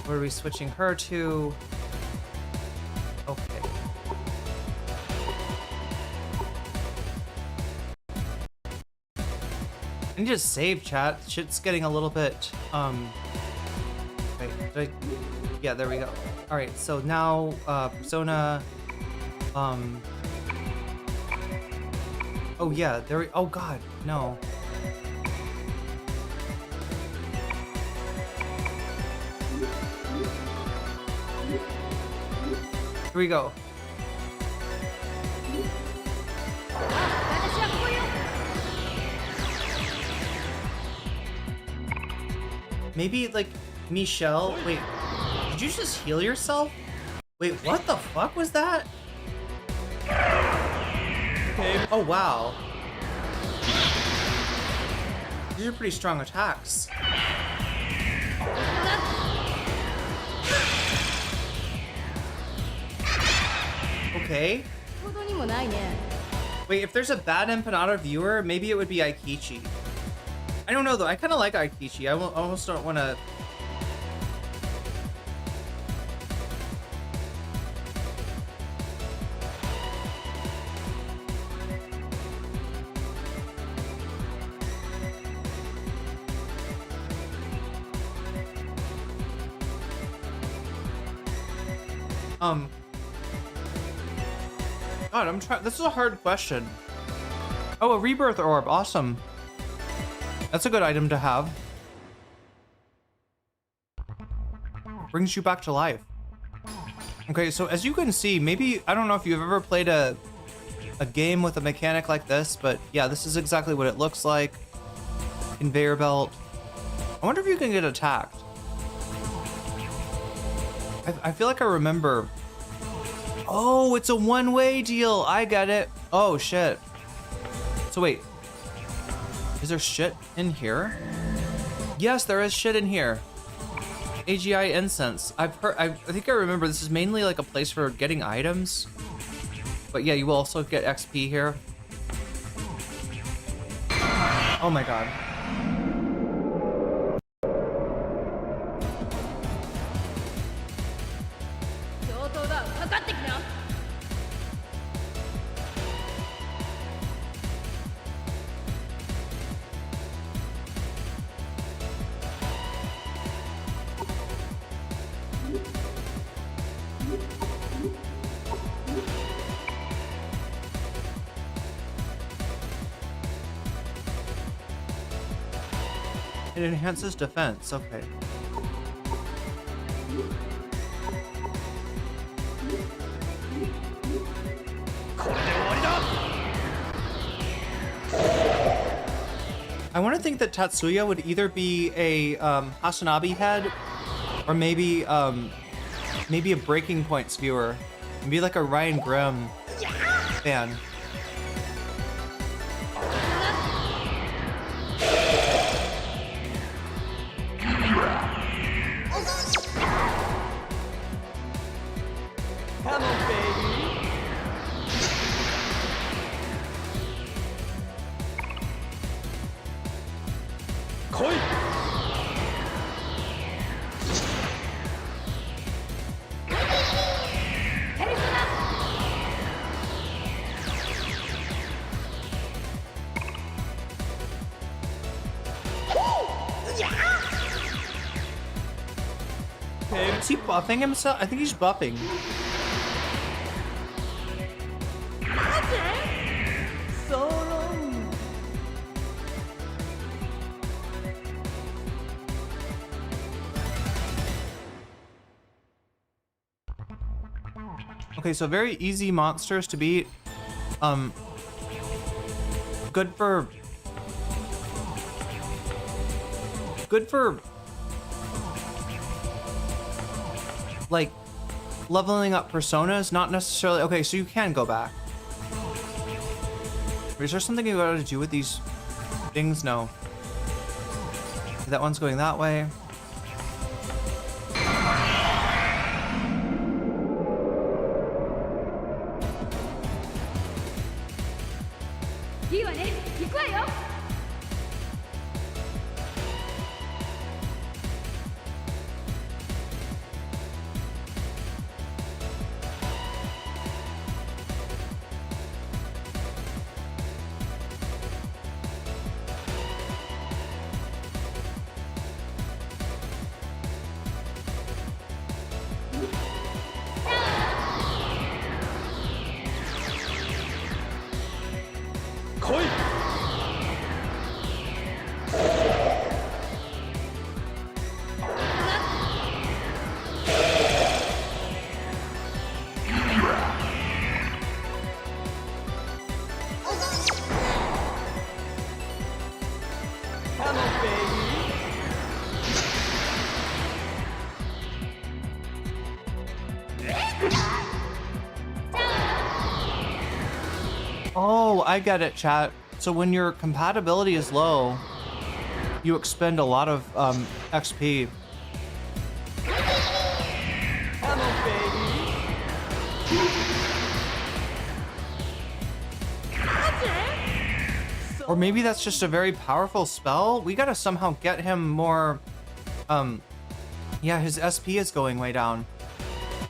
What are we switching her to? Okay. I need to save, chat. Shit's getting a little bit. Wait, yeah, there we go. All right, so now persona. Oh yeah, there we. Oh god, no. Here we go. Maybe like Michelle. Wait, did you just heal yourself? Wait, what the fuck was that? Okay. Oh wow. These are pretty strong attacks. Okay. Wait, if there's a bad Empanada viewer, maybe it would be Aikichi. I don't know though. I kind of like Aikichi. I almost don't want to. God, I'm trying. This is a hard question. Oh, a rebirth orb. Awesome. That's a good item to have. Brings you back to life. Okay, so as you can see, maybe, I don't know if you've ever played a game with a mechanic like this, but yeah, this is exactly what it looks like. Conveyor belt. I wonder if you can get attacked. I feel like I remember. Oh, it's a one-way deal. I get it. Oh, shit. So wait. Is there shit in here? Yes, there is shit in here. AGI incense. I think I remember this is mainly like a place for getting items. But yeah, you will also get XP here. Oh my god. It enhances defense, okay. I want to think that Tatsuya would either be a Hasanabi head, or maybe maybe a Breaking Points viewer, maybe like a Ryan Grimm fan. Come on, baby. Koi. Okay, is he buffing himself? I think he's buffing. So long. Okay, so very easy monsters to beat. Good for like leveling up personas, not necessarily. Okay, so you can go back. Is there something you gotta do with these things? No. That one's going that way. Come on, baby. Oh, I get it, chat. So when your compatibility is low, you expend a lot of XP. Come on, baby. Or maybe that's just a very powerful spell. We gotta somehow get him more. Yeah, his SP is going way down.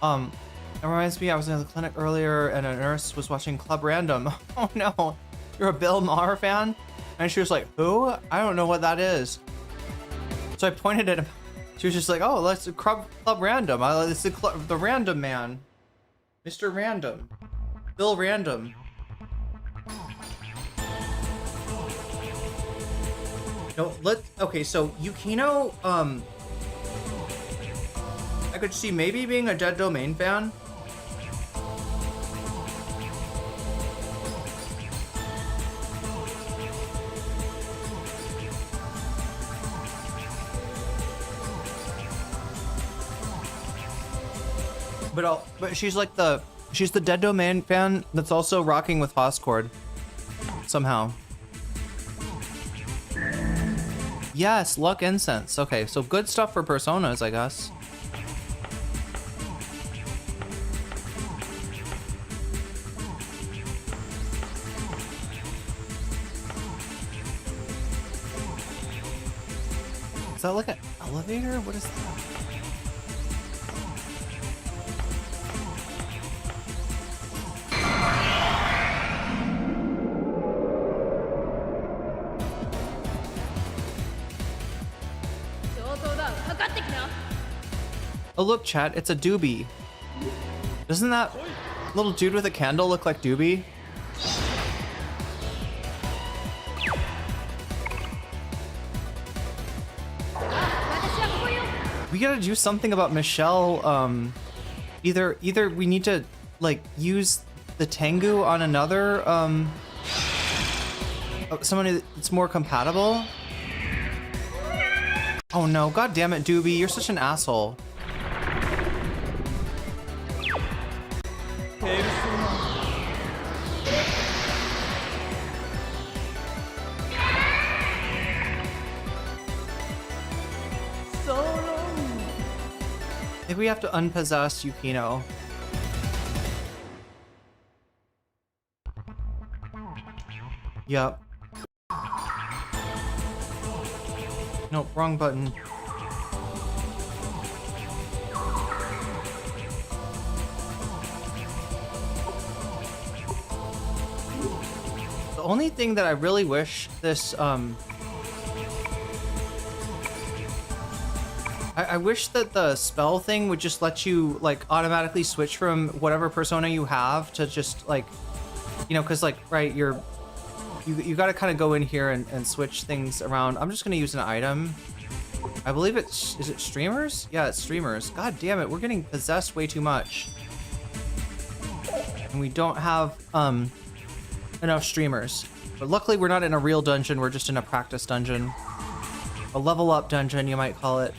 It reminds me, I was in the clinic earlier and a nurse was watching Club Random. Oh no, you're a Bill Maher fan? And she was like, who? I don't know what that is. So I pointed at him. She was just like, oh, let's Club Random. It's the Random Man. Mr. Random. Bill Random. No, okay, so Yukino, I could see maybe being a Dead Domain fan. But she's like she's the Dead Domain fan that's also rocking with Foscord. Somehow. Yes, Luck Incense. Okay, so good stuff for personas, I guess. Is that like an elevator? What is that? Oh look, chat, it's a doobie. Doesn't that little dude with a candle look like Doobie? We gotta do something about Michelle. Either we need to like use the Tengu on another someone that's more compatible. Oh no, god damn it, Doobie, you're such an asshole. I think we have to unpossess Yukino. Yup. Nope, wrong button. The only thing that I really wish this, I wish that the spell thing would just let you, like, automatically switch from whatever persona you have to just, like, you know, because, like, right, you got to kind of go in here and switch things around. I'm just going to use an item. I believe is it streamers? Yeah, it's streamers. God damn it, we're getting possessed way too much. And we don't have enough streamers. But luckily we're not in a real dungeon, we're just in a practice dungeon. A level up dungeon, you might call it.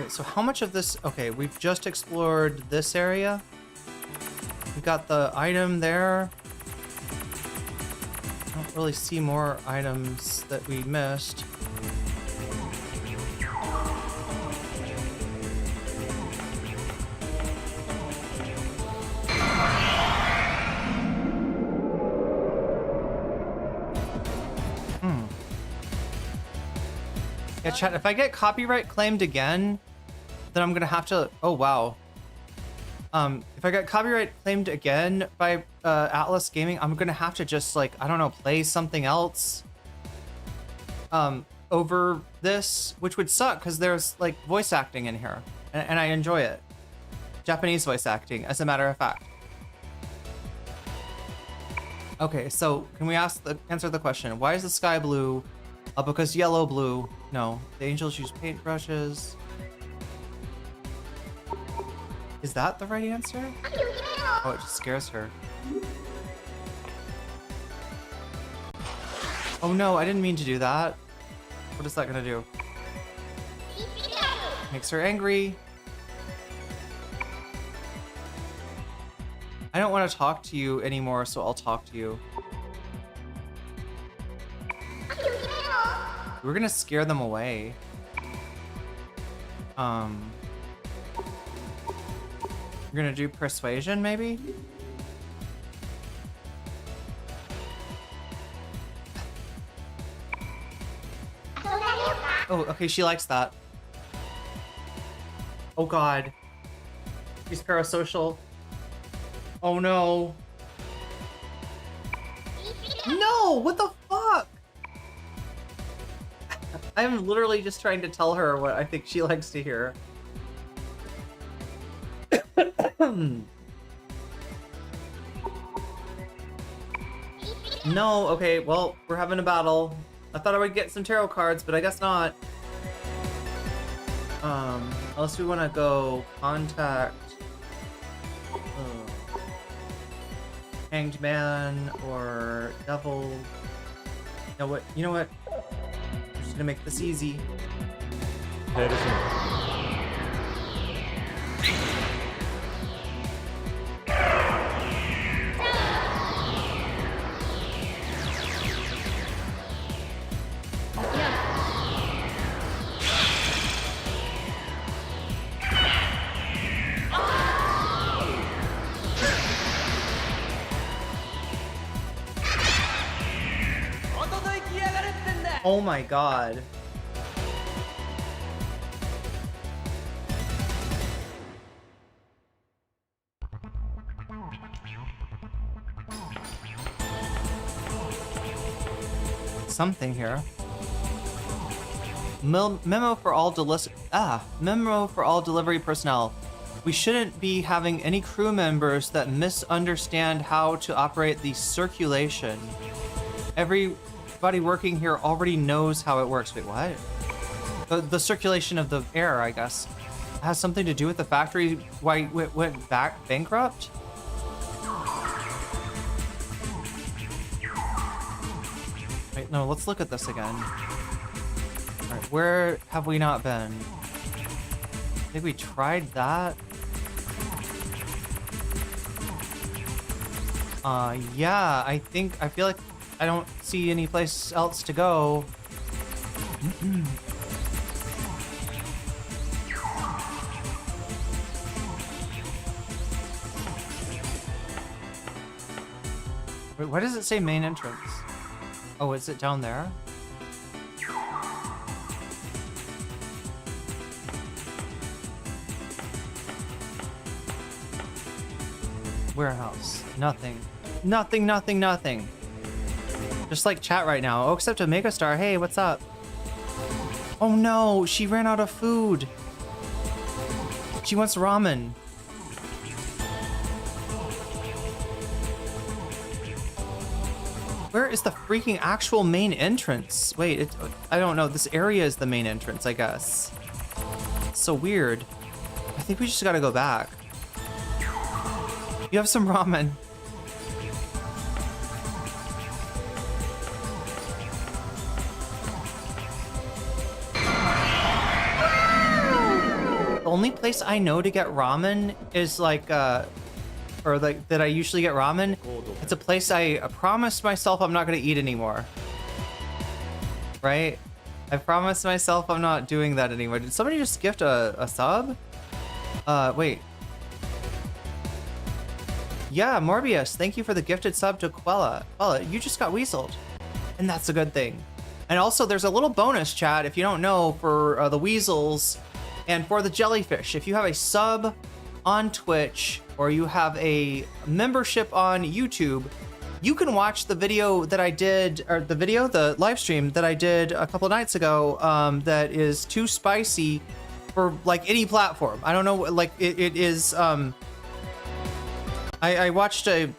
So how much of this, okay, we've just explored this area. We got the item there. I don't really see more items that we missed. Yeah, chat, if I get copyright claimed again, then I'm gonna have to, oh wow. If I get copyright claimed again by Atlas Gaming, I'm gonna have to just, like, I don't know, play something else over this, which would suck because there's like voice acting in here and I enjoy it. Japanese voice acting, as a matter of fact. Okay, so can we answer the question, why is the sky blue? Because yellow, blue. No, the angels use paintbrushes. Is that the right answer? Oh, it just scares her. Oh no, I didn't mean to do that. What is that gonna do? Makes her angry. I don't want to talk to you anymore, so I'll talk to you. We're gonna scare them away. We're gonna do persuasion, maybe? Oh, okay, she likes that. Oh god. She's parasocial. Oh no. No! What the fuck? I'm literally just trying to tell her what I think she likes to hear. No, okay, well, we're having a battle. I thought I would get some tarot cards, but I guess not. Unless we want to go contact Hanged Man or Devil. You know what? I'm just gonna make this easy. Oh my god. Something here. Memo for all delivery personnel. We shouldn't be having any crew members that misunderstand how to operate the circulation. Everybody working here already knows how it works. Wait, what? The circulation of the air, I guess, has something to do with the factory why it went bankrupt? Wait, no, let's look at this again. All right, where have we not been? I think we tried that. Yeah, I feel like I don't see any place else to go. Wait, why does it say main entrance? Oh, is it down there? Warehouse. Nothing. Nothing, nothing, nothing. Just like chat right now. Oh, except a Megastar. Hey, what's up? Oh no, she ran out of food. She wants ramen. Where is the freaking actual main entrance? Wait, I don't know. This area is the main entrance, I guess. It's so weird. I think we just gotta go back. You have some ramen. The only place I know to get ramen is like, or like that I usually get ramen. It's a place I promised myself I'm not gonna eat anymore. Right? I promised myself I'm not doing that anymore. Did somebody just gift a sub? Wait. Yeah, Morbius, thank you for the gifted sub to Quella. Quella, you just got weaseled. And that's a good thing. And also, there's a little bonus, chat, if you don't know, for the weasels and for the jellyfish. If you have a sub on Twitch or you have a membership on YouTube, you can watch the video that I did, or the live stream that I did a couple nights ago that is too spicy for like any platform. I don't know, like it is... I watched a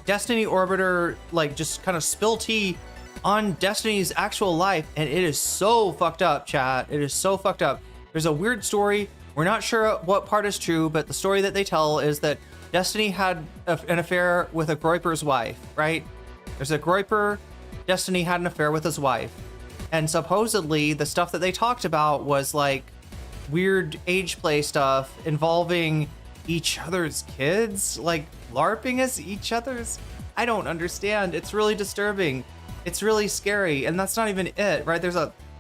Destiny Orbiter like just kind of spill tea on Destiny's actual life, and it is so fucked up, chat. It is so fucked up. There's a weird story. We're not sure what part is true, but the story that they tell is that Destiny had an affair with a Groiper's wife, right? There's a Groiper. Destiny had an affair with his wife. And supposedly the stuff that they talked about was like weird age play stuff involving each other's kids, like LARPing as each other's. I don't understand. It's really disturbing. It's really scary. And that's not even it, right?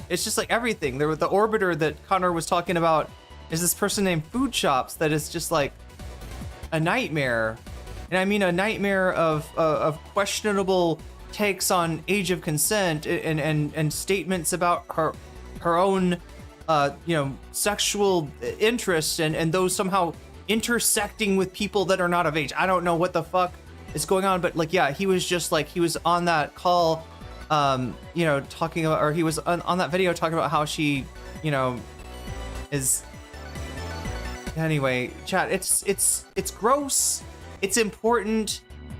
It's just like everything. There was the Orbiter that Connor was talking about is this person named Food Shops that is just like a nightmare. And I mean a nightmare of questionable takes on age of consent and statements about her own sexual interests and those somehow intersecting with people that are not of age. I don't know what the fuck is going on, but like, yeah, he was just like, he was on that call, talking about, or he was on that video talking about how she, is. Anyway, chat, it's gross. It's important.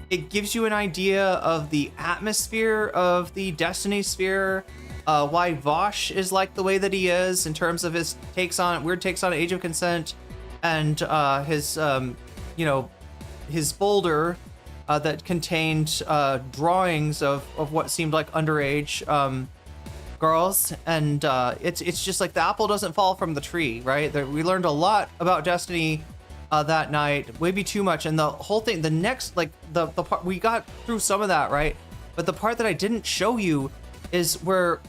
It gives you an idea of the atmosphere of the Destiny sphere, why Vosh is like the way that he is in terms of his weird takes on age of consent. And his folder that contained drawings of what seemed like underage girls, and it's just like the apple doesn't fall from the tree, right? We learned a lot about Destiny that night, maybe too much, and the whole thing. The next, like the part we got through some of that, right? But the part that I didn't show you is where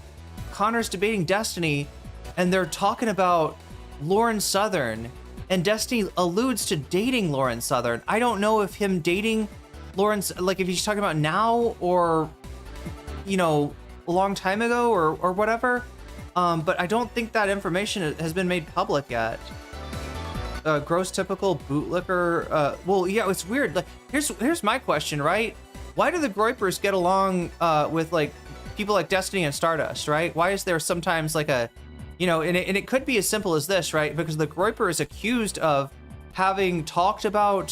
Connor's debating Destiny, and they're talking about Lauren Southern. And Destiny alludes to dating Lauren Southern. I don't know if him dating Lauren, like if he's talking about now or, a long time ago or whatever. But I don't think that information has been made public yet. Gross typical bootlicker. Well, yeah, it's weird. Like, here's my question, right? Why do the Groypers get along with like people like Destiny and Stardust, right? Why is there sometimes like a, you know, and it could be as simple as this, right? Because the Groyper is accused of having talked about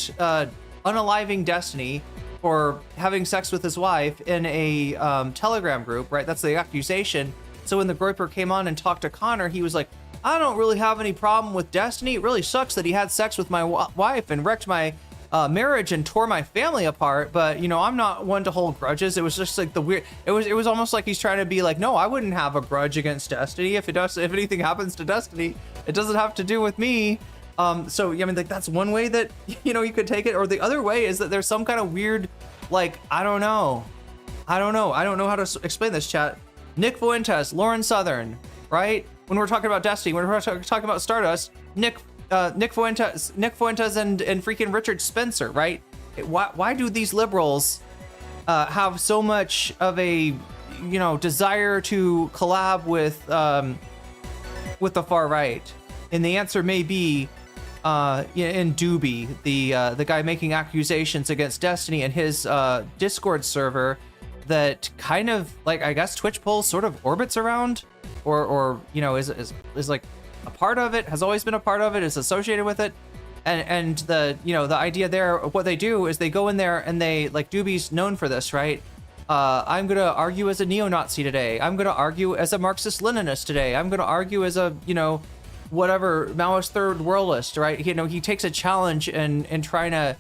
unaliving Destiny or having sex with his wife in a Telegram group, right? That's the accusation. So when the Groyper came on and talked to Connor, he was like, I don't really have any problem with Destiny. It really sucks that he had sex with my wife and wrecked my marriage and tore my family apart. But, you know, I'm not one to hold grudges. It was just like the weird, it was almost like he's trying to be like, no, I wouldn't have a grudge against Destiny. If anything happens to Destiny, it doesn't have to do with me. So, I mean, like, that's one way that, you know, you could take it. Or the other way is that there's some kind of weird, like, I don't know how to explain this, chat. Nick Fuentes, Lauren Southern, right? When we're talking about Destiny, when we're talking about Stardust, Nick Fuentes and freaking Richard Spencer, right? Why do these liberals have so much of a, you know, desire to collab with the far right? And the answer may be in Doobie, the guy making accusations against Destiny and his Discord server that kind of, like, I guess Twitch Pulse sort of orbits around, or you know, is like a part of it, has always been a part of it, is associated with it. And the, you know, the idea there, what they do is they go in there and they, like, Doobie's known for this, right? I'm gonna argue as a neo-Nazi today. I'm gonna argue as a Marxist-Leninist today. I'm gonna argue as a, you know, whatever, Maoist third worldist, right? You know, he takes a challenge in trying to,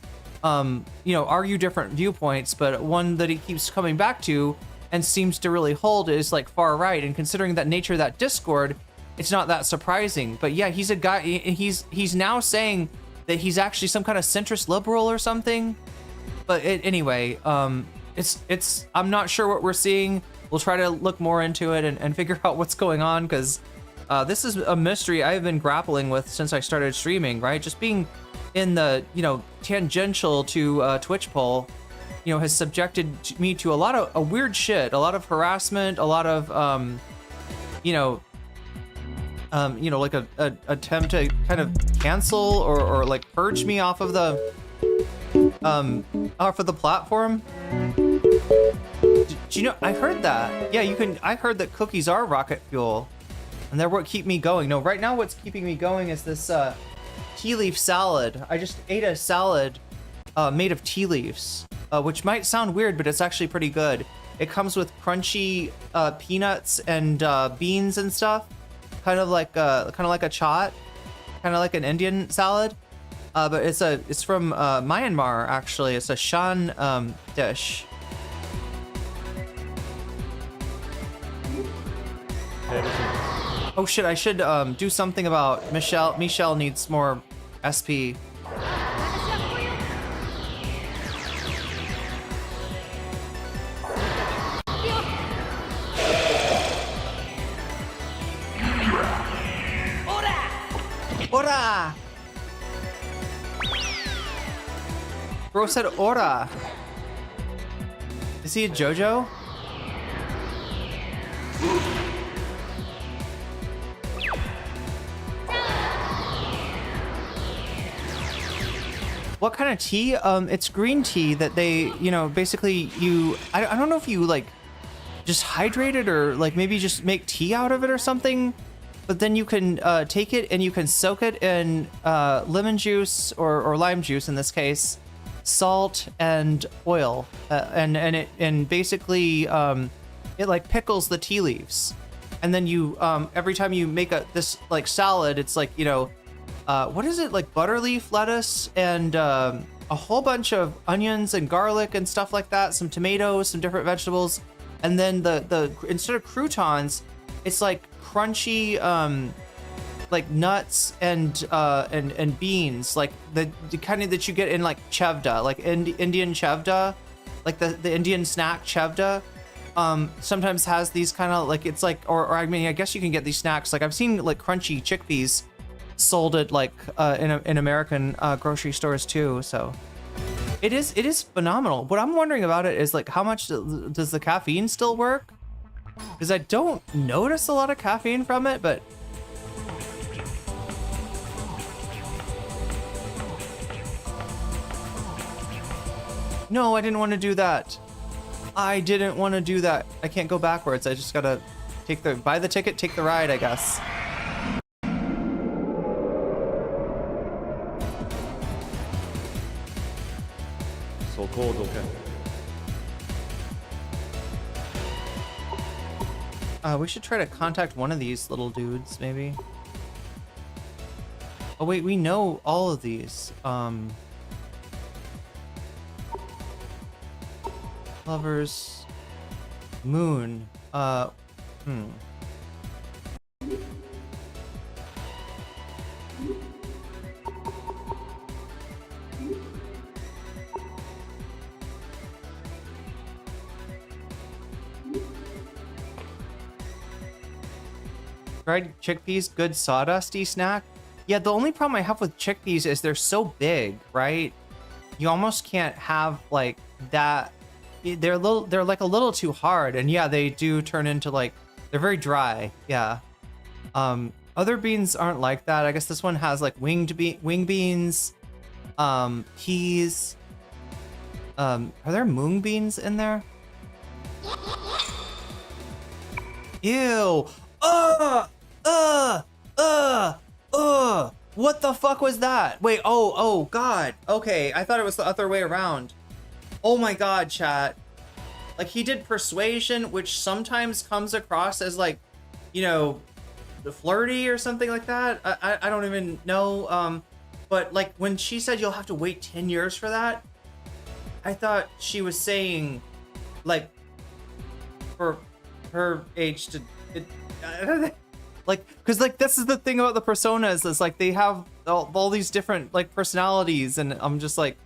you know, argue different viewpoints, but one that he keeps coming back to and seems to really hold is like far right. And considering that nature of that Discord, it's not that surprising. But yeah, he's a guy, he's now saying that he's actually some kind of centrist liberal or something. But anyway, it's I'm not sure what we're seeing. We'll try to look more into it and figure out what's going on, because this is a mystery I've been grappling with since I started streaming, right? Just being in the, you know, tangential to Twitch poll, you know, has subjected me to a lot of weird shit, a lot of harassment, a lot of, you know, like a attempt to kind of cancel or like purge me off of the platform. Do you know, I heard that. Yeah, I heard that cookies are rocket fuel, and they're what keep me going. No, right now what's keeping me going is this tea leaf salad. I just ate a salad made of tea leaves, which might sound weird, but it's actually pretty good. It comes with crunchy peanuts and beans and stuff, kind of like a chaat, kind of like an Indian salad. But it's from Myanmar, actually. It's a Shan dish. Oh shit, I should do something about Michelle. Michelle needs more SP. Ora! Bro said ora. Is he a JoJo? What kind of tea? It's green tea that they, you know, basically I don't know if you like just hydrate it or like maybe just make tea out of it or something, but then you can take it and you can soak it in lemon juice or lime juice in this case, salt and oil, and basically it like pickles the tea leaves, and then you every time you make this like salad, it's like, you know, what is it, like butter leaf lettuce and a whole bunch of onions and garlic and stuff like that, some tomatoes, some different vegetables, and then the instead of croutons, it's like crunchy like nuts and beans, like the kind of that you get in like chevda, like Indian chevda, like the Indian snack chevda. Sometimes has these kind of like, it's like, or I mean, I guess you can get these snacks, like I've seen like crunchy chickpeas sold at like in American grocery stores too. So it is phenomenal. What I'm wondering about it is like, how much does the caffeine still work? Because I don't notice a lot of caffeine from it, but no, I didn't want to do that. I didn't want to do that. I can't go backwards. I just gotta buy the ticket, take the ride, I guess. So cold, okay. We should try to contact one of these little dudes, maybe. Oh wait, we know all of these. Lovers, Moon. Fried chickpeas, good sawdusty snack. Yeah, the only problem I have with chickpeas is they're so big, right? You almost can't have like that. They're like a little too hard, and yeah, they do turn into like, they're very dry. Yeah. Other beans aren't like that. I guess this one has like wing beans, peas. Are there mung beans in there? Ew. What the fuck was that? Wait, oh god. Okay, I thought it was the other way around. Oh my god, chat. Like, he did persuasion, which sometimes comes across as like, you know, flirty or something like that. I don't even know. But like when she said you'll have to wait 10 years for that, I thought she was saying like for her age to like, because like this is the thing about the personas, is like they have all these different like personalities, and I'm just like,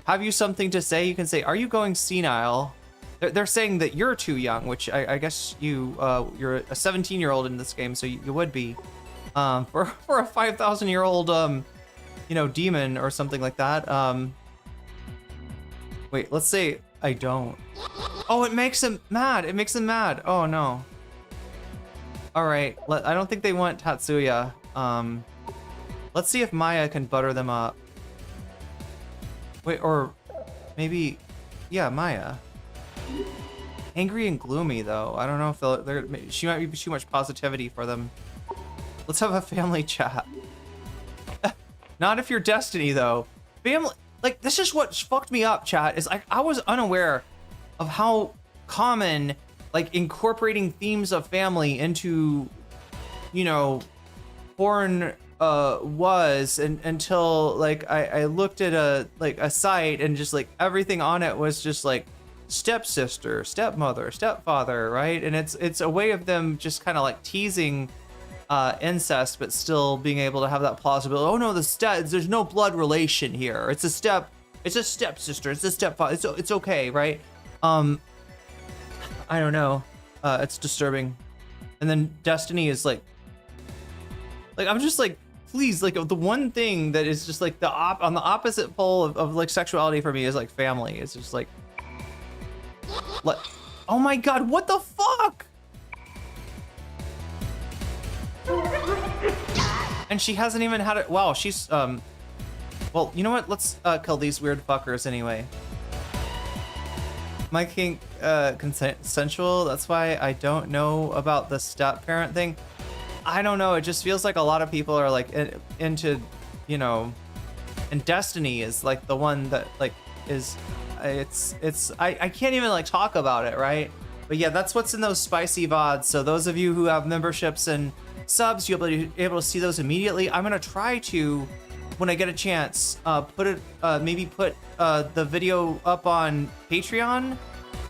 have you something to say? You can say, are you going senile? They're saying that you're too young, which I guess you're a 17-year-old in this game, so you would be for a 5,000-year-old you know, demon or something like that. Wait, let's say I don't. Oh, it makes him mad. It makes him mad. Oh no. All right, I don't think they want Tatsuya. Let's see if Maya can butter them up. Wait, or maybe, yeah, Maya. Angry and gloomy though. I don't know if she might be too much positivity for them. Let's have a family chat. Not if you're Destiny though. Family, like, this is what fucked me up, chat, is I was unaware of how common like incorporating themes of family into, you know, porn was, until like I looked at a site, and just like everything on it was just like stepsister, stepmother, stepfather, right? And it's a way of them just kind of like teasing incest, but still being able to have that plausibility. Oh no, there's no blood relation here. It's a stepsister, it's a stepfather. It's okay, right? I don't know. It's disturbing. And then Destiny is like I'm just like, please, like the one thing that is just like on the opposite pole of like sexuality for me is like family. It's just like oh my god, what the fuck? And she hasn't even had it. Wow, she's well, you know what? Let's kill these weird fuckers anyway. My kink consensual. That's why I don't know about the step parent thing. I don't know. It just feels like a lot of people are like into, you know, and Destiny is like the one that like is. I can't even like talk about it, right? But yeah, that's what's in those spicy VODs. So those of you who have memberships and subs, you'll be able to see those immediately. I'm gonna try to, when I get a chance, maybe put the video up on Patreon,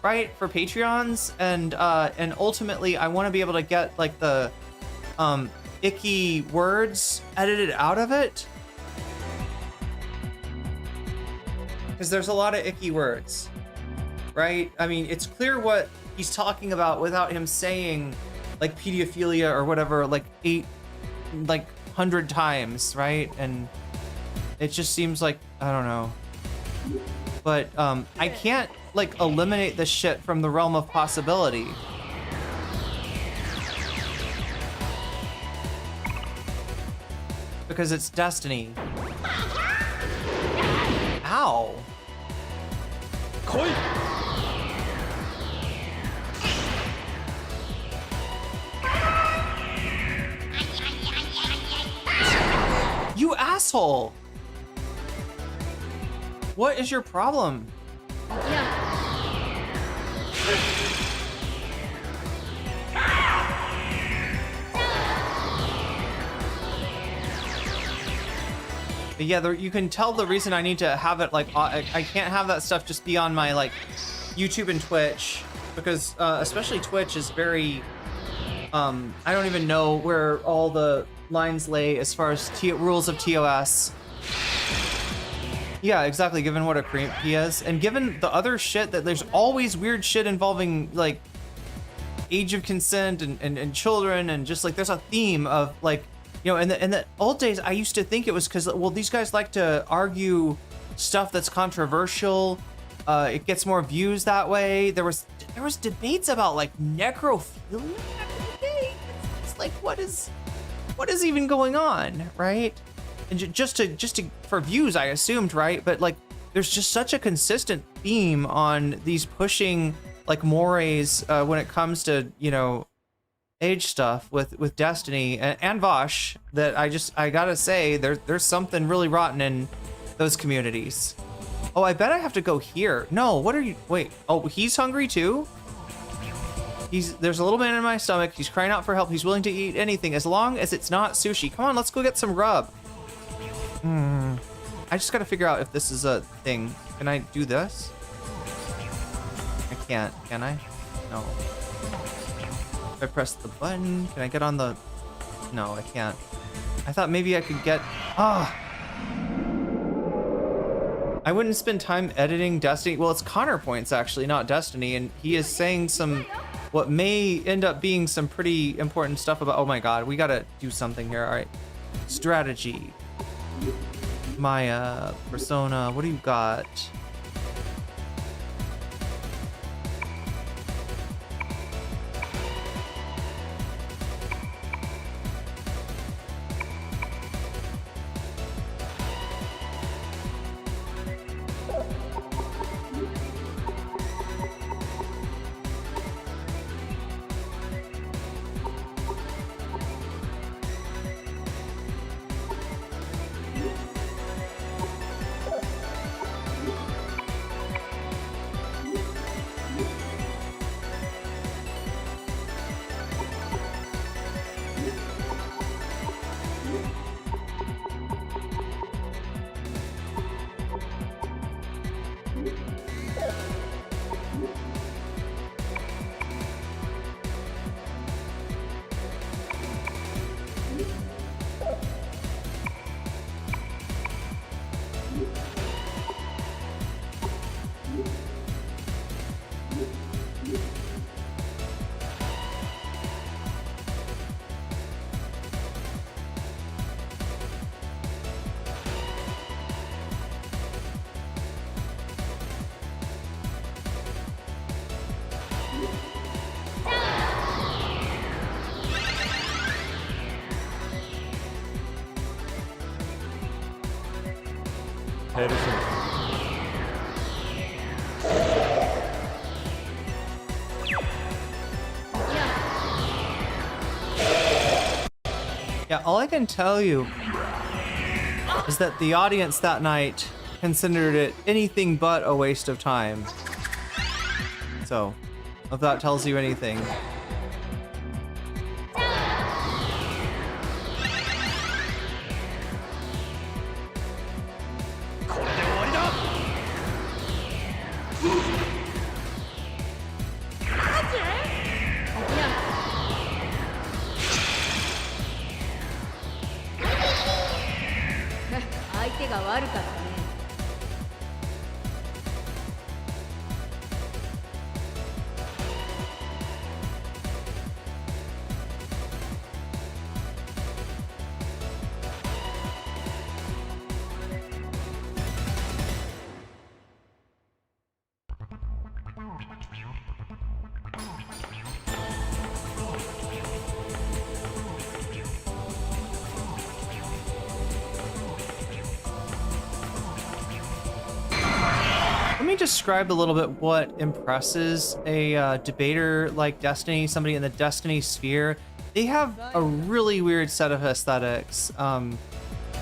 right, for Patreons, and ultimately I want to be able to get like the icky words edited out of it, because there's a lot of icky words, right? I mean, it's clear what he's talking about without him saying like pedophilia or whatever like 100 times, right? And it just seems like, I don't know. But I can't like eliminate this shit from the realm of possibility. because it's Destiny. Ow. You asshole! What is your problem? But yeah, you can tell the reason I need to have it like I can't have that stuff just be on my like YouTube and Twitch, because especially Twitch is very I don't even know where all the lines lay as far as rules of TOS. Yeah, exactly, given what a creep he is, and given the other shit that there's always weird shit involving like age of consent and children, and just like there's a theme of like, you know, in the old days, I used to think it was because, well, these guys like to argue stuff that's controversial. It gets more views that way. There was debates about like necrophilia back in the day. It's like, what is even going on, right? And just to for views, I assumed, right? But like, there's just such a consistent theme on these pushing like mores when it comes to, you know, age stuff with Destiny and Vosh, that I gotta say there's something really rotten in those communities. Oh, I bet I have to go here. No, what are you? Wait. Oh, he's hungry too? There's a little man in my stomach. He's crying out for help. He's willing to eat anything as long as it's not sushi. Come on, let's go get some rub. I just gotta figure out if this is a thing. Can I do this? I can't. Can I? No. If I press the button, can I get on the... No, I can't. I thought maybe I could get... I wouldn't spend time editing Destiny. Well, it's Connerpoints actually, not Destiny, and he is saying some... what may end up being some pretty important stuff about... Oh my god, we gotta do something here. All right. Strategy. Maya, Persona, what do you got? Yeah, all I can tell you is that the audience that night considered it anything but a waste of time. So, if that tells you anything. me describe a little bit what impresses a debater like Destiny, somebody in the Destiny sphere. They have a really weird set of aesthetics. And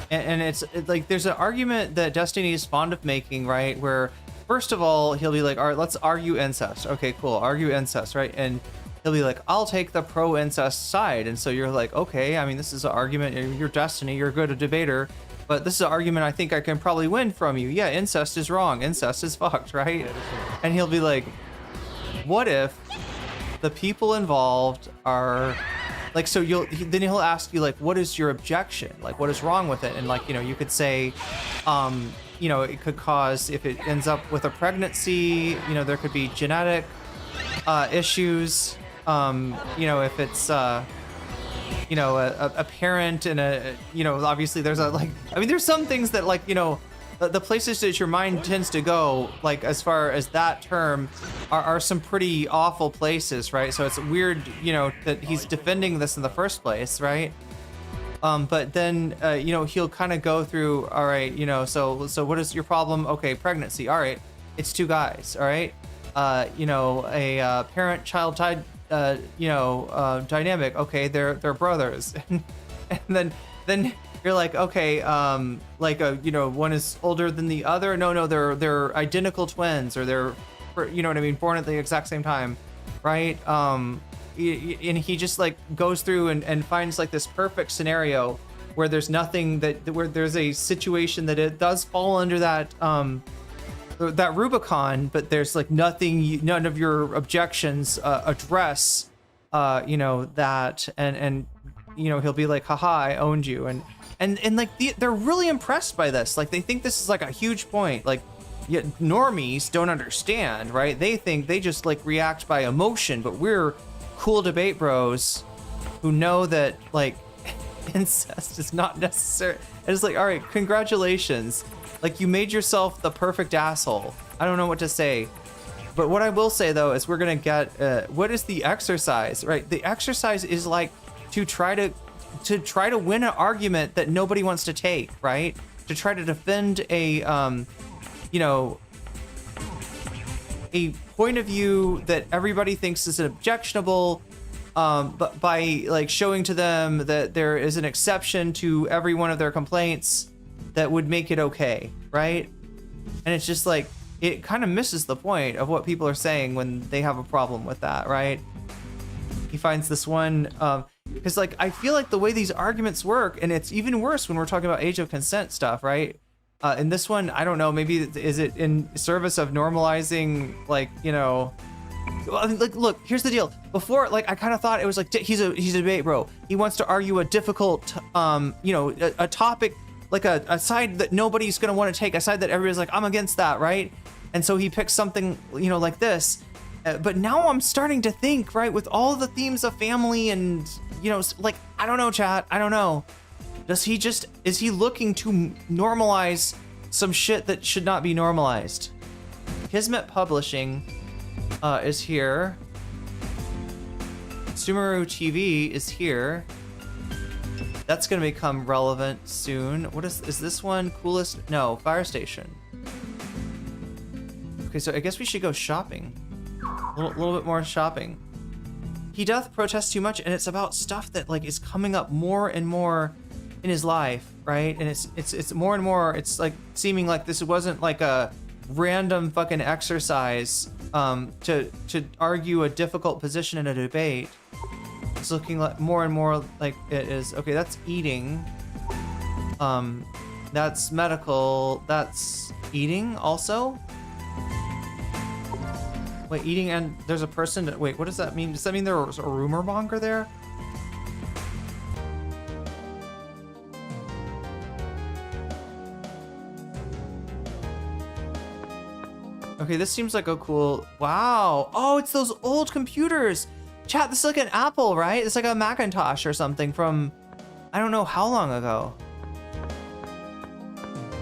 it's like there's an argument that Destiny is fond of making, right? Where first of all, he'll be like, all right, let's argue incest. Okay, cool, argue incest, right? And he'll be like, I'll take the pro-incest side. And so you're like, okay, I mean, this is an argument. You're Destiny, you're a good debater. But this is an argument I think I can probably win from you. Yeah, incest is wrong. Incest is fucked, right? And he'll be like, what if the people involved are like, so then he'll ask you like, what is your objection? Like, what is wrong with it? And like, you know, you could say, you know, it could cause, if it ends up with a pregnancy, you know, there could be genetic issues. You know, if it's, you know, a parent and a, you know, obviously there's a, like, I mean, there's some things that like, you know, the places that your mind tends to go, like as far as that term, are some pretty awful places, right? So it's weird, you know, that he's defending this in the first place, right? But then, you know, he'll kind of go through, all right, you know, so what is your problem? Okay, pregnancy. All right, it's two guys. All right, you know, a parent-child dynamic. Okay, they're brothers, and then you're like, okay, like you know, one is older than the other. No, they're identical twins, or they're, you know what I mean, born at the exact same time, right? And he just like goes through and finds like this perfect scenario where there's nothing where there's a situation that it does fall under that that Rubicon, but there's like nothing, none of your objections address, you know, that, and you know, he'll be like, haha, I owned you, and like they're really impressed by this. Like they think this is like a huge point. Like, yet normies don't understand, right? They think they just like react by emotion, but we're cool debate bros who know that like incest is not necessary. And it's like, all right, congratulations. Like you made yourself the perfect asshole. I don't know what to say. But what I will say though is we're gonna get what is the exercise, right? The exercise is like to try to win an argument that nobody wants to take, right? To try to defend a you know, a point of view that everybody thinks is objectionable, but by like showing to them that there is an exception to every one of their complaints that would make it okay, right? And it's just like, it kind of misses the point of what people are saying when they have a problem with that, right? He finds this one, because like, I feel like the way these arguments work, and it's even worse when we're talking about age of consent stuff, right? In this one, I don't know, maybe is it in service of normalizing, like, you know, like, look, here's the deal. Before, like, I kind of thought it was like, he's a debate bro. He wants to argue a difficult, you know, a topic, like a side that nobody's going to want to take, a side that everybody's like, I'm against that, right? And so he picks something, you know, like this. But now I'm starting to think, right, with all the themes of family and, you know, like, I don't know, chat, I don't know. Is he looking to normalize some shit that should not be normalized? Kismet Publishing is here. Sumeru TV is here. That's gonna become relevant soon. What is this one? Coolest? No, Fire Station. Okay, so I guess we should go shopping. A little bit more shopping. He doth protest too much, and it's about stuff that like is coming up more and more in his life, right? And it's more and more, it's like seeming like this wasn't like a random fucking exercise to argue a difficult position in a debate. It's looking like more and more like it is. Okay, that's eating. That's medical. That's eating also. Wait, eating, and there's a person that, wait, what does that mean? Does that mean there was a rumor monger there? Okay, this seems like a cool, wow. Oh, it's those old computers. Chat, this is like an Apple, right? It's like a Macintosh or something from, I don't know how long ago.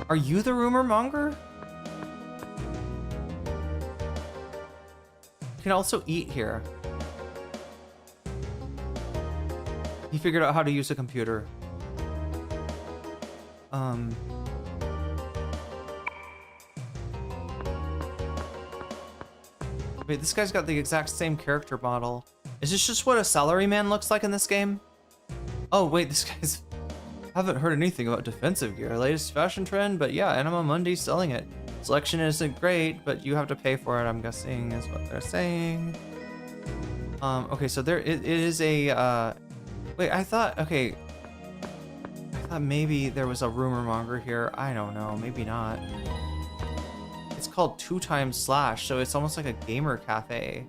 Are you the rumor monger? You can also eat here. He figured out how to use a computer. Wait, this guy's got the exact same character model. Is this just what a salaryman looks like in this game? Oh, wait, this guy's... Haven't heard anything about defensive gear. Latest fashion trend, but yeah, Anima Mundi's selling it. Selection isn't great, but you have to pay for it, I'm guessing, is what they're saying. Okay, so there it is a, wait, I thought, okay. I thought maybe there was a rumor monger here. I don't know, maybe not. It's called 2x/, so it's almost like a gamer cafe.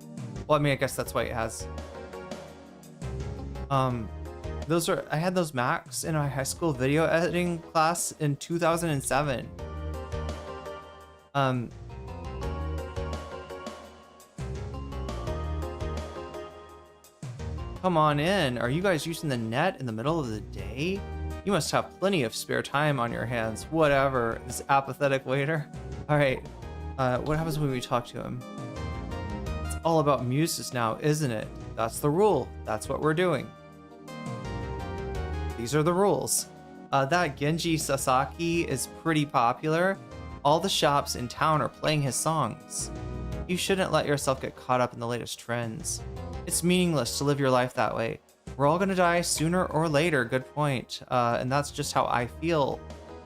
Well, I mean, I guess that's why it has. I had those Macs in my high school video editing class in 2007. Come on in. Are you guys using the net in the middle of the day? You must have plenty of spare time on your hands. Whatever, this apathetic waiter. All right, what happens when we talk to him? It's all about muses now, isn't it? That's the rule. That's what we're doing. These are the rules. That Genji Sasaki is pretty popular. All the shops in town are playing his songs. You shouldn't let yourself get caught up in the latest trends. It's meaningless to live your life that way. We're all gonna die sooner or later, good point. And that's just how I feel.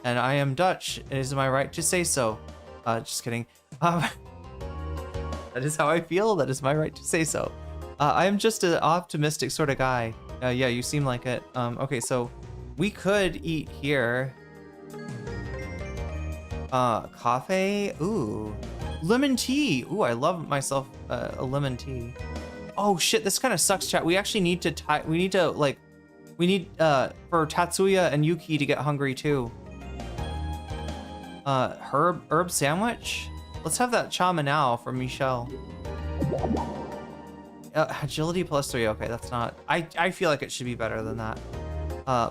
And I am Dutch, it is my right to say so. Just kidding. That is how I feel, that is my right to say so. I am just an optimistic sort of guy. Yeah, you seem like it. Okay, so we could eat here. Coffee? Ooh. Lemon tea! Ooh, I love myself a lemon tea. Oh shit, this kind of sucks, chat. We actually need to for Tatsuya and Yuki to get hungry too. Herb sandwich? Let's have that chama now for Michelle. Agility +3, okay, that's not, I feel like it should be better than that.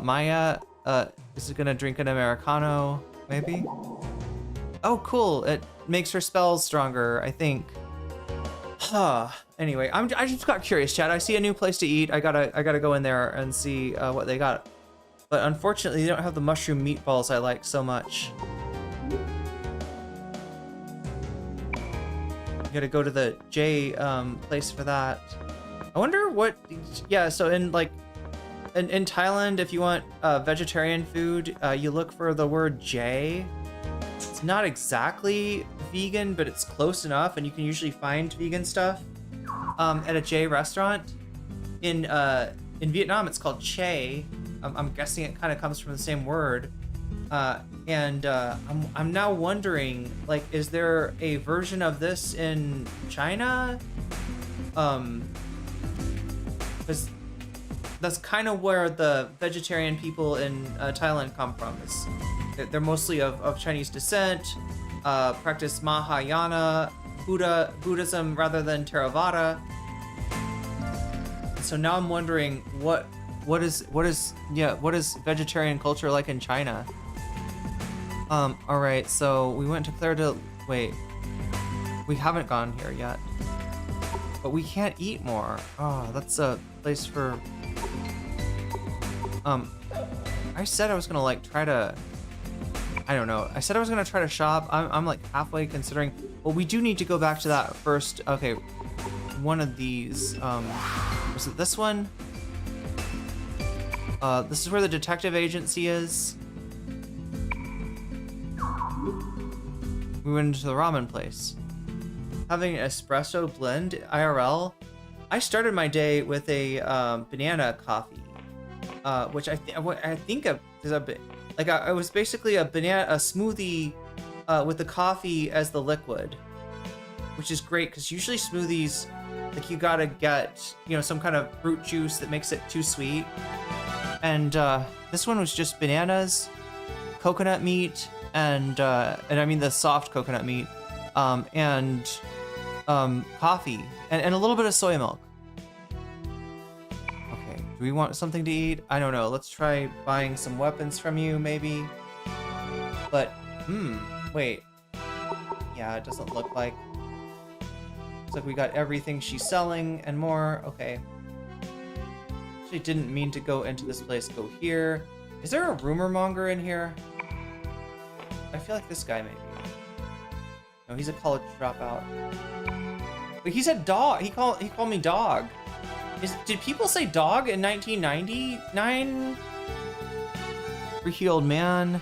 Maya, is gonna drink an Americano, maybe? Oh, cool, it makes her spells stronger, I think. Anyway, I just got curious, chat. I see a new place to eat. I gotta go in there and see what they got. But unfortunately, they don't have the mushroom meatballs I like so much. You gotta go to the J place for that. I wonder what, yeah, so in Thailand, if you want vegetarian food, you look for the word J. It's not exactly vegan, but it's close enough, and you can usually find vegan stuff at a J restaurant. In Vietnam, it's called Che. I'm guessing it kind of comes from the same word. I'm now wondering, like, is there a version of this in China? Because that's kind of where the vegetarian people in Thailand come from. They're mostly of Chinese descent, practice Mahayana Buddhism rather than Theravada. So now I'm wondering what is vegetarian culture like in China? All right, so we went to Claire de... Wait, we haven't gone here yet, but we can't eat more. Oh, that's a place for... I said I was gonna like try to... I don't know. I said I was gonna try to shop. I'm like halfway considering. Well, we do need to go back to that first. Okay, one of these. Was it this one? This is where the detective agency is. We went into the ramen place. Having an espresso blend IRL. I started my day with a banana coffee, which I think is a bit. Like I was basically a smoothie with the coffee as the liquid, which is great because usually smoothies, like you gotta get, some kind of fruit juice that makes it too sweet. And this one was just bananas, coconut meat, and I mean the soft coconut meat, and coffee, and a little bit of soy milk. Do we want something to eat? I don't know. Let's try buying some weapons from you, maybe. But, wait. Yeah, it doesn't look like... Looks like we got everything she's selling and more. Okay. Actually didn't mean to go into this place. Go here. Is there a rumor monger in here? I feel like this guy, maybe. No, he's a college dropout. But he said dog. He called me dog. Did people say dog in 1999? 3-year-old man.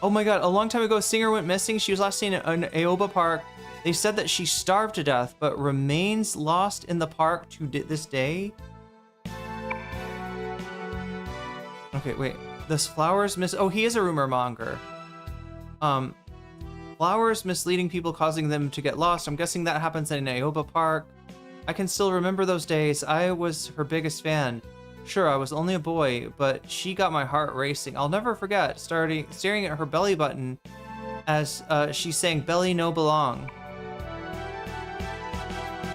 Oh my god, a long time ago, a singer went missing. She was last seen in Aoba Park. They said that she starved to death, but remains lost in the park to this day. Okay, wait. This flowers oh, he is a rumor monger. Flowers misleading people, causing them to get lost. I'm guessing that happens in Aoba Park. I can still remember those days. I was her biggest fan. Sure, I was only a boy, but she got my heart racing. I'll never forget staring at her belly button as she sang Belly No Belong.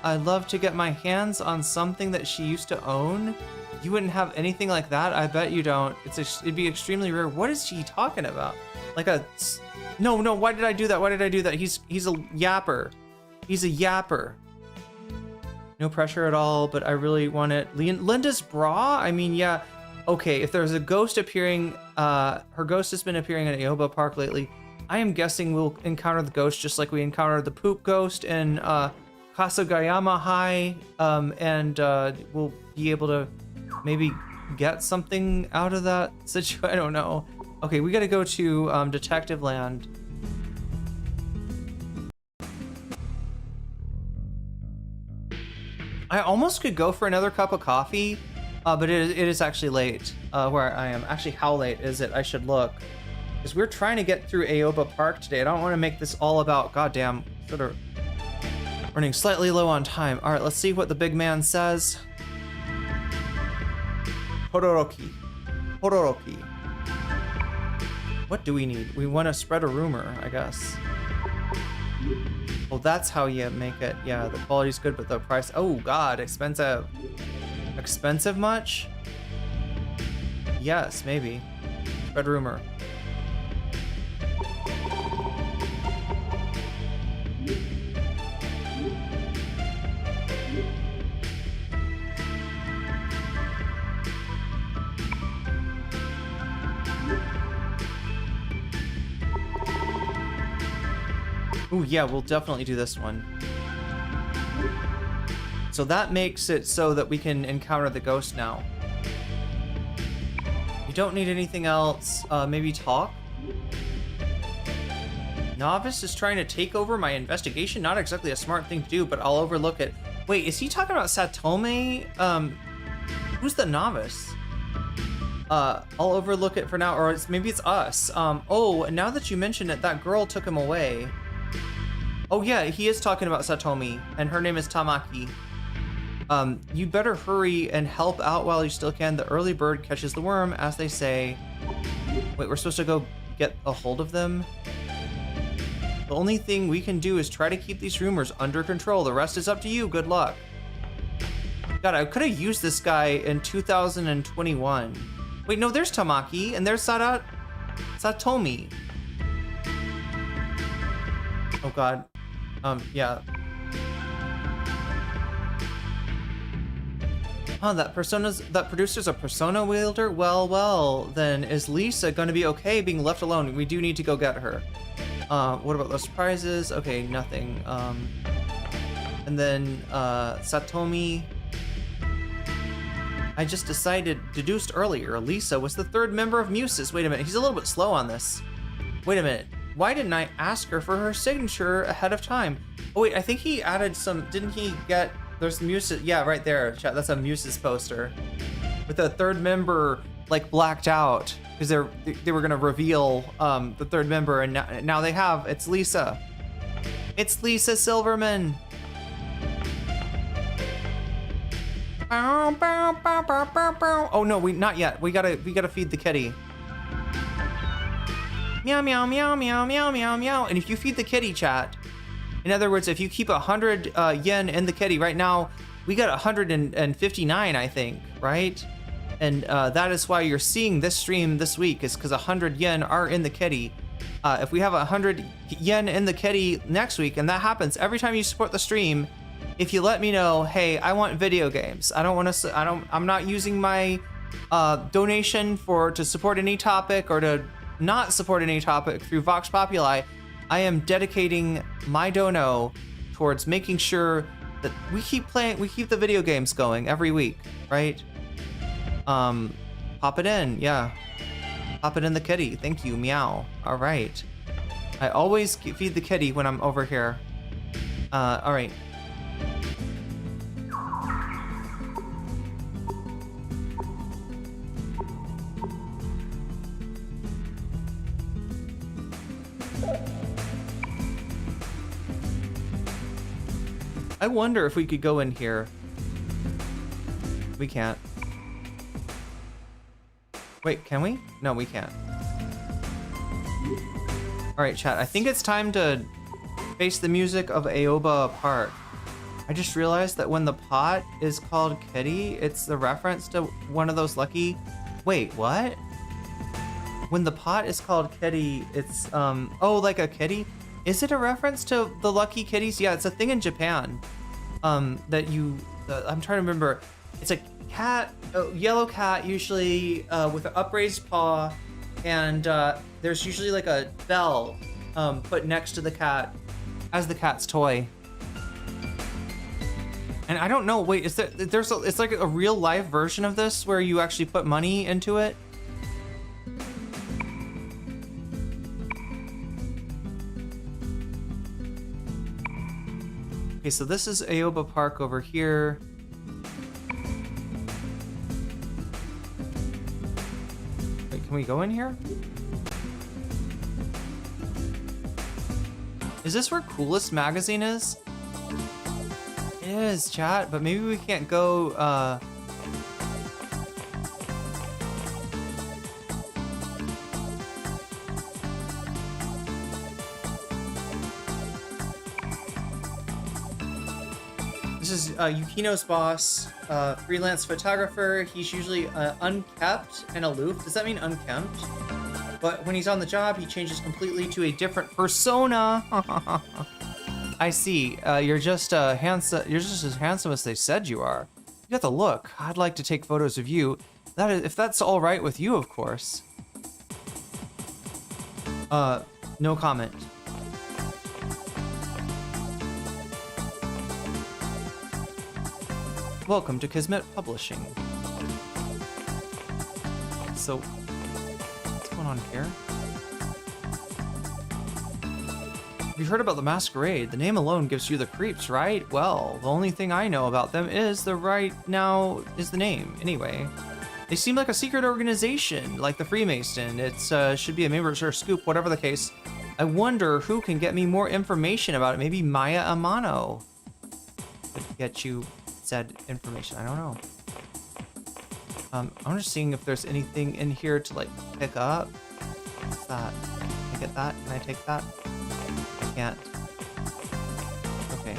I'd love to get my hands on something that she used to own. You wouldn't have anything like that? I bet you don't. It'd be extremely rare. What is she talking about? Like a... No, why did I do that? Why did I do that? He's a yapper. He's a yapper. No pressure at all, but I really want it. Linda's bra? I mean, yeah. Okay, if there's a ghost appearing, her ghost has been appearing in Aoba Park lately. I am guessing we'll encounter the ghost just like we encountered the poop ghost in Kasagayama High, and we'll be able to maybe get something out of that situation. I don't know. Okay, we gotta go to Detective Land. I almost could go for another cup of coffee, but it is actually late where I am. Actually, how late is it? I should look. Because we're trying to get through Aoba Park today. I don't want to make this all about, goddamn, sort of running slightly low on time. All right, let's see what the big man says. Hodoroki. Hodoroki. What do we need? We want to spread a rumor, I guess. Oh, that's how you make it. Yeah, the quality's good, but the price... Oh, God, expensive. Expensive much? Yes, maybe. Spread rumor. Ooh, yeah, we'll definitely do this one. So that makes it so that we can encounter the ghost now. You don't need anything else. Maybe talk? Novice is trying to take over my investigation. Not exactly a smart thing to do, but I'll overlook it. Wait, is he talking about Satome? Who's the novice? I'll overlook it for now, or maybe it's us. Oh, now that you mention it, that girl took him away. Oh yeah, he is talking about Satomi, and her name is Tamaki. You better hurry and help out while you still can. The early bird catches the worm, as they say. Wait, we're supposed to go get a hold of them? The only thing we can do is try to keep these rumors under control. The rest is up to you. Good luck. God, I could have used this guy in 2021. Wait, no, there's Tamaki, and there's Satomi. Oh God. Yeah. Oh, that producer's a persona wielder? Well, then is Lisa gonna be okay being left alone? We do need to go get her. What about those prizes? Okay, nothing. And then, Satomi. I just deduced earlier, Lisa was the third member of Muses. Wait a minute, he's a little bit slow on this. Wait a minute. Why didn't I ask her for her signature ahead of time? Oh wait, I think he added some, didn't he get, there's Muses, yeah, right there, chat, that's a Muses poster. With the third member, like, blacked out, because they were gonna reveal the third member, and now they have, it's Lisa. It's Lisa Silverman. Oh no, not yet, we gotta feed the kitty. Meow, meow, meow, meow, meow, meow, meow. And if you feed the kitty, chat, in other words, if you keep 100 yen in the kitty, right now, we got 159, I think, right? And that is why you're seeing this stream this week, is because 100 yen are in the kitty. If we have 100 yen in the kitty next week, and that happens every time you support the stream, if you let me know, hey, I want video games. I'm not using my donation to support any topic or to not support any topic through Vox Populi. I am dedicating my dono towards making sure that we keep the video games going every week, right? Pop it in, yeah. Pop it in the kitty. Thank you, meow. All right. I always feed the kitty when I'm over here. All right. I wonder if we could go in here. We can't. Wait, can we? No, we can't. All right, chat. I think it's time to face the music of Aoba Park. I just realized that when the pot is called kitty, it's the reference to one of those lucky... Wait, what? When the pot is called kitty, it's, oh, like a kitty? Is it a reference to the lucky kitties? Yeah, it's a thing in Japan. That you... I'm trying to remember. It's a cat, a yellow cat, usually with an upraised paw, and there's usually like a bell put next to the cat as the cat's toy. And I don't know, wait, is it's like a real live version of this where you actually put money into it? Okay, so this is Aoba Park over here. Wait, can we go in here? Is this where Coolest Magazine is? It is, chat, but maybe we can't go, This is Yukino's boss, freelance photographer. He's usually unkept and aloof. Does that mean unkempt? But when he's on the job, he changes completely to a different persona. I see. You're just handsome. You're just as handsome as they said you are. You got the look. I'd like to take photos of you. That is, if that's all right with you, of course. No comment. Welcome to Kismet Publishing. So, what's going on here? Have you heard about the Masquerade? The name alone gives you the creeps, right? Well, the only thing I know about them is the name. Anyway, they seem like a secret organization, like the Freemason. It should be a member's or scoop, whatever the case. I wonder who can get me more information about it. Maybe Maya Amano could get you said information. I don't know. I'm just seeing if there's anything in here to like pick up. What's that? Can I get that? Can I take that? I can't. Okay.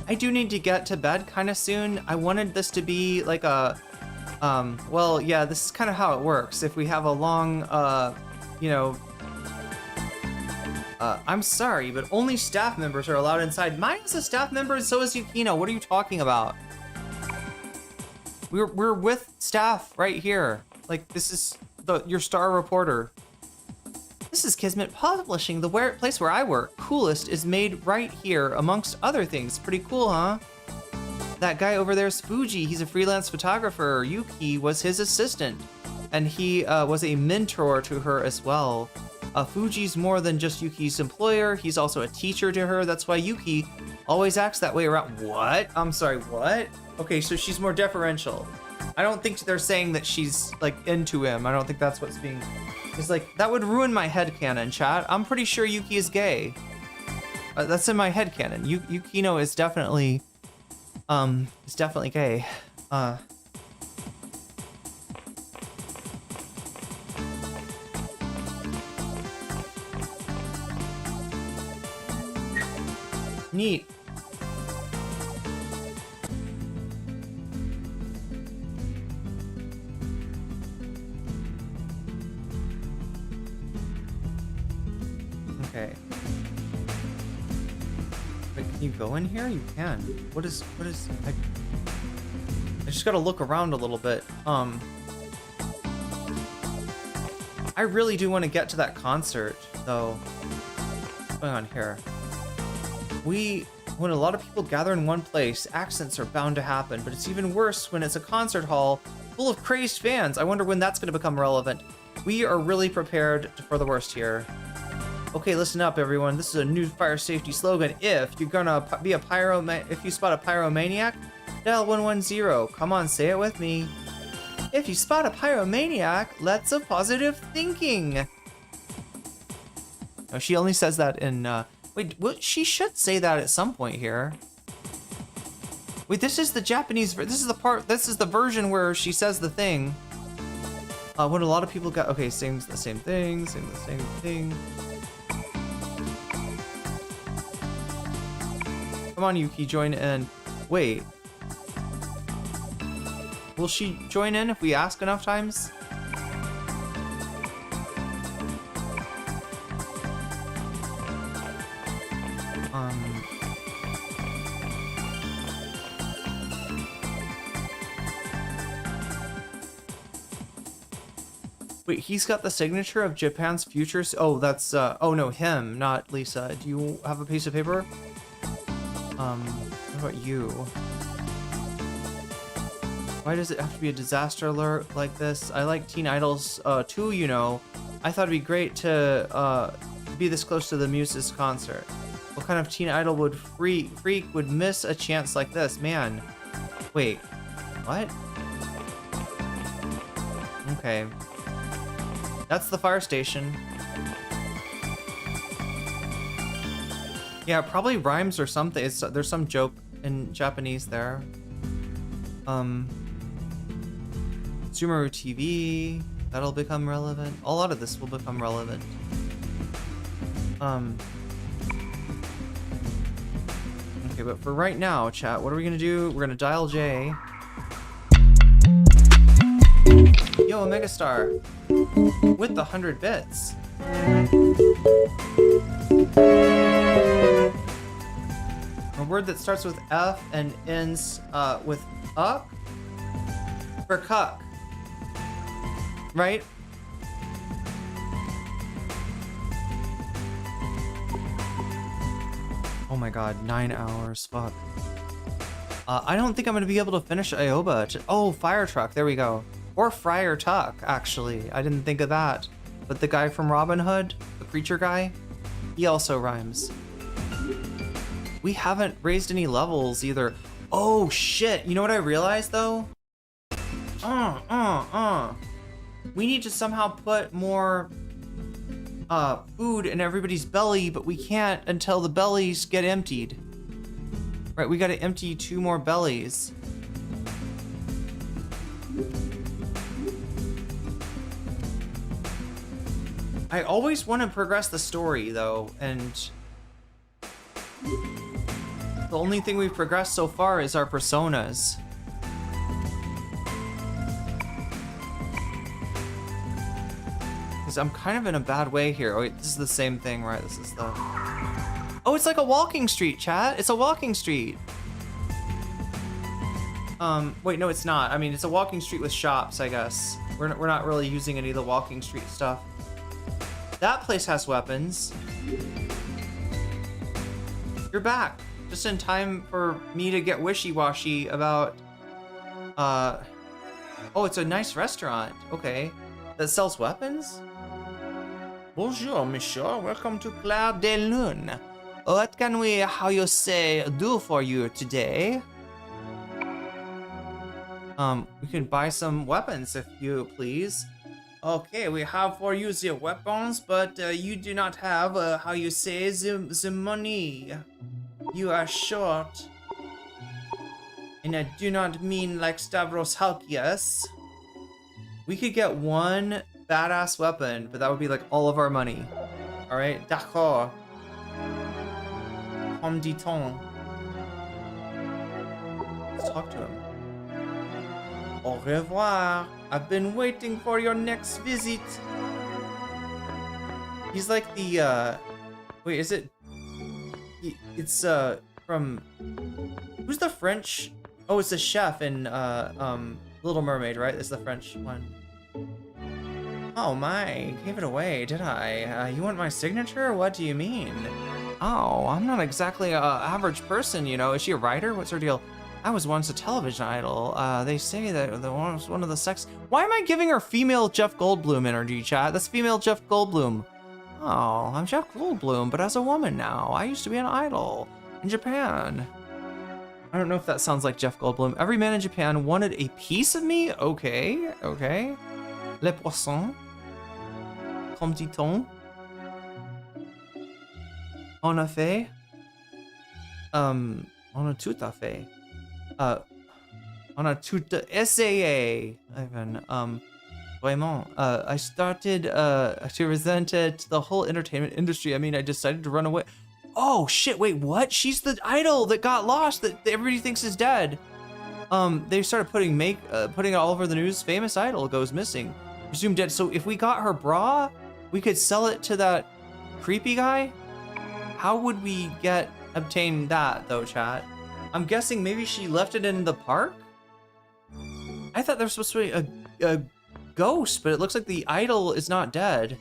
I do need to get to bed kind of soon. I wanted this to be like a, well, yeah, this is kind of how it works. If we have a long, you know, I'm sorry, but only staff members are allowed inside. Mine is a staff member, and so is Yukino. What are you talking about? We're with staff right here. Like, this is your star reporter. This is Kismet Publishing, the place where I work. Coolest is made right here, amongst other things. Pretty cool, huh? That guy over there is Fuji. He's a freelance photographer. Yuki was his assistant, and he was a mentor to her as well. Fuji's more than just Yuki's employer. He's also a teacher to her. That's why Yuki always acts that way around. What? I'm sorry, what? Okay, so she's more deferential. I don't think they're saying that she's like into him. I don't think that's what's being... It's like, that would ruin my headcanon, chat. I'm pretty sure Yuki is gay. That's in my headcanon. Yukino is definitely... gay. Neat. Okay. Wait, can you go in here? You can. What is I just gotta look around a little bit. I really do want to get to that concert, though. What's going on here? When a lot of people gather in one place, accidents are bound to happen, but it's even worse when it's a concert hall full of crazed fans. I wonder when that's going to become relevant. We are really prepared for the worst here. Okay, listen up, everyone. This is a new fire safety slogan. If you're gonna be if you spot a pyromaniac, dial 110. Come on, say it with me. If you spot a pyromaniac, let's have positive thinking. No, she only says that in, wait, well, she should say that at some point here. Wait, this is the Japanese, this is the version where she says the thing. When a lot of people got, okay, sings the same thing, sing the same thing. Come on, Yuki, join in. Wait. Will she join in if we ask enough times? Wait, he's got the signature of Japan's future. Oh, that's oh no, him, not Lisa. Do you have a piece of paper? What about you? Why does it have to be a disaster alert like this? I like Teen Idols too, you know. I thought it'd be great to be this close to the Muses concert. What kind of teen idol would freak would miss a chance like this? Man. Wait. What? Okay. That's the fire station. Yeah, it probably rhymes or something. There's some joke in Japanese there. Sumeru TV, that'll become relevant. A lot of this will become relevant. Okay, but for right now, chat, what are we gonna do? We're gonna dial J. Yo, Megastar, with the 100 bits. A word that starts with F and ends with up for cuck, right? Oh my god, 9 hours, fuck. I don't think I'm gonna be able to finish Ioba. Oh, fire truck, there we go. Or Friar Tuck, actually. I didn't think of that. But the guy from Robin Hood, the preacher guy, he also rhymes. We haven't raised any levels either. Oh shit, you know what I realized though? We need to somehow put more food in everybody's belly, but we can't until the bellies get emptied. Right, we gotta empty 2 more bellies. I always want to progress the story though, and the only thing we've progressed so far is our personas. Because I'm kind of in a bad way here. Oh, wait, this is the same thing, right? This is the... Oh, it's like a walking street, chat. It's a walking street. Wait, no, it's not. I mean, it's a walking street with shops, I guess. We're not really using any of the walking street stuff. That place has weapons. You're back. Just in time for me to get wishy-washy about... Oh, it's a nice restaurant. Okay. That sells weapons? Bonjour, monsieur. Welcome to Claire de Lune. What can we, how you say, do for you today? We can buy some weapons if you please. Okay, we have for you the weapons, but you do not have, how you say, the money. You are short. And I do not mean like Stavros Halkias. We could get one badass weapon, but that would be like all of our money. Alright, d'accord. Comme dit-on. Let's talk to him. Au revoir. I've been waiting for your next visit. He's like the, wait, is it? It's, from... Who's the French? Oh, it's the chef in, Little Mermaid, right? It's the French one. Oh my, gave it away, did I? You want my signature? What do you mean? Oh, I'm not exactly a average person, you know. Is she a writer? What's her deal? I was once a television idol. They say that the one of the sex. Why am I giving her female Jeff Goldblum energy, chat? That's female Jeff Goldblum. Oh, I'm Jeff Goldblum, but as a woman now. I used to be an idol in Japan. I don't know if that sounds like Jeff Goldblum. Every man in Japan wanted a piece of me? Okay, okay. Les poissons. Comme dit-on. En effet. On a tout à fait. On a tout essayé, Ivan. Vraiment. I started to resent it, the whole entertainment industry. I mean, I decided to run away. Oh shit, wait, what? She's the idol that got lost that everybody thinks is dead. They started putting it all over the news. Famous idol goes missing. Presumed dead. So if we got her bra, we could sell it to that creepy guy? How would we obtain that though, chat? I'm guessing maybe she left it in the park? I thought there was supposed to be a ghost, but it looks like the idol is not dead.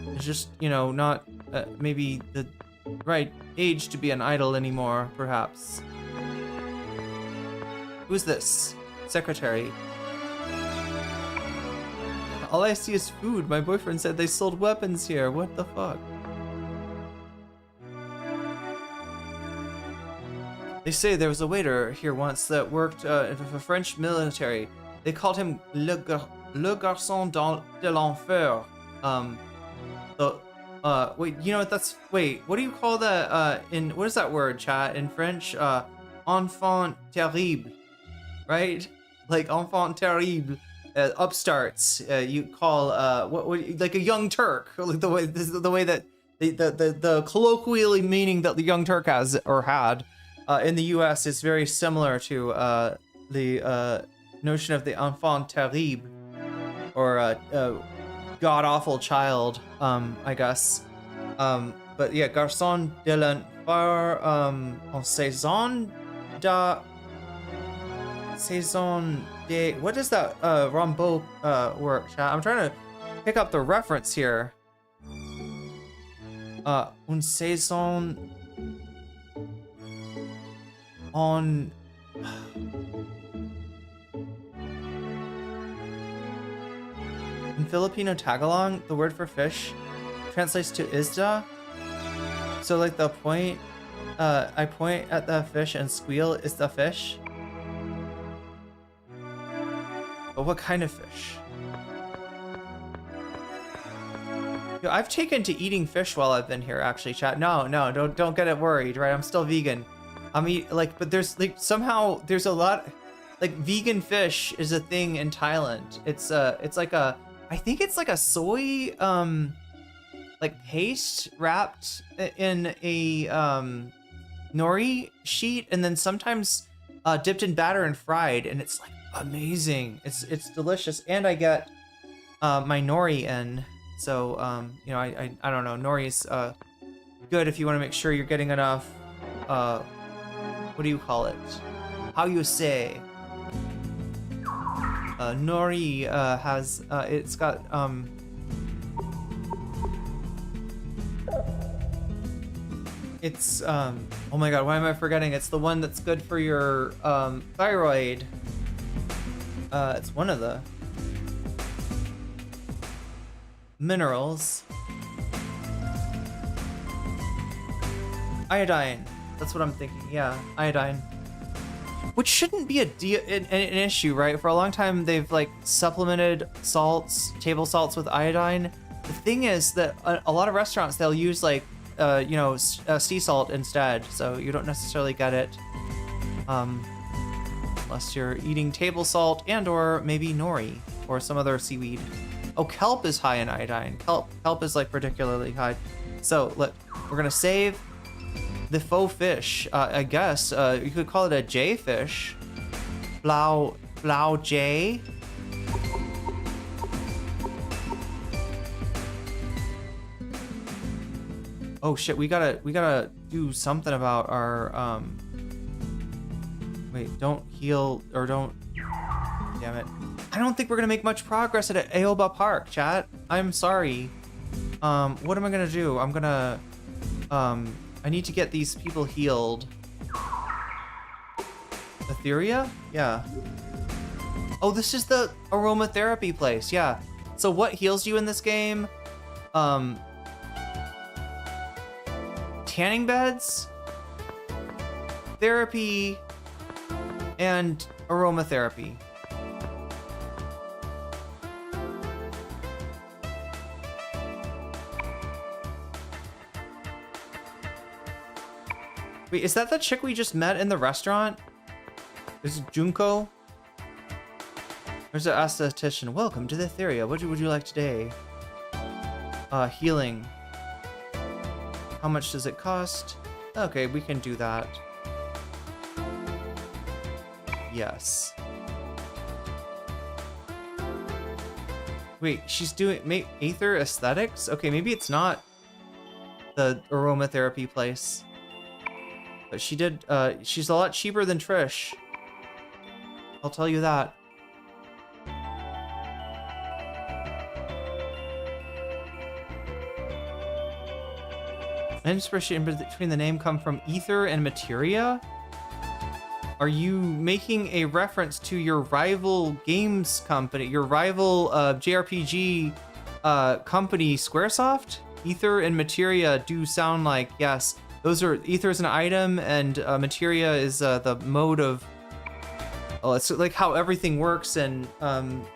It's just, you know, not maybe the right age to be an idol anymore, perhaps. Who's this? Secretary. All I see is food. My boyfriend said they sold weapons here. What the fuck? They say there was a waiter here once that worked for the French military. They called him le garçon de l'enfer. Wait, you know what? What do you call that? What is that word, chat? In French, enfant terrible, right? Like enfant terrible, upstarts. You call like a young Turk, like the way that the colloquially meaning that the young Turk has or had. In the U.S. is very similar to the notion of the enfant terrible, or god-awful child, I guess. But yeah, garçon de l'enfer, en saison de... What is that Rambo work, chat? I'm trying to pick up the reference here. Une saison... on... In Filipino Tagalog, the word for fish translates to isda. So like the point, I point at the fish and squeal is the fish. But what kind of fish? Yo, I've taken to eating fish while I've been here, actually, chat. No, don't get it worried, right? I'm still vegan. But there's like somehow there's a lot, like vegan fish is a thing in Thailand. It's like a, I think it's like a soy like paste wrapped in a nori sheet and then sometimes dipped in batter and fried, and it's like amazing. It's delicious, and I get my nori in. So you know, I don't know, nori's good if you want to make sure you're getting enough what do you call it? How you say? Nori has it's got it's oh my god, why am I forgetting? It's the one that's good for your thyroid. It's one of the minerals. Iodine. That's what I'm thinking. Yeah, iodine. Which shouldn't be an issue, right? For a long time, they've like supplemented salts, table salts with iodine. The thing is that a lot of restaurants, they'll use like, you know, sea salt instead. So you don't necessarily get it unless you're eating table salt and or maybe nori or some other seaweed. Oh, kelp is high in iodine. Kelp is like particularly high. So look, we're gonna save the faux fish. I guess you could call it a J fish. Blau J. Oh shit, we gotta do something about our wait, don't heal or don't Damn it. I don't think we're gonna make much progress at Aoba Park, chat. I'm sorry. What am I gonna do? I'm gonna, I need to get these people healed. Etheria? Yeah. Oh, this is the aromatherapy place, yeah. So what heals you in this game? Tanning beds, therapy, and aromatherapy. Wait, is that the chick we just met in the restaurant? This is Junko? There's an esthetician. Welcome to the Etheria. What would you like today? Healing. How much does it cost? Okay, we can do that. Yes. Wait, she's doing Aether Aesthetics? Okay, maybe it's not the aromatherapy place. But she did, she's a lot cheaper than Trish. I'll tell you that. Inspiration between the name come from ether and materia? Are you making a reference to your rival games company, your rival JRPG company, Squaresoft? Ether and materia do sound like, yes, those are, ether is an item and materia is the mode of, oh, it's like how everything works in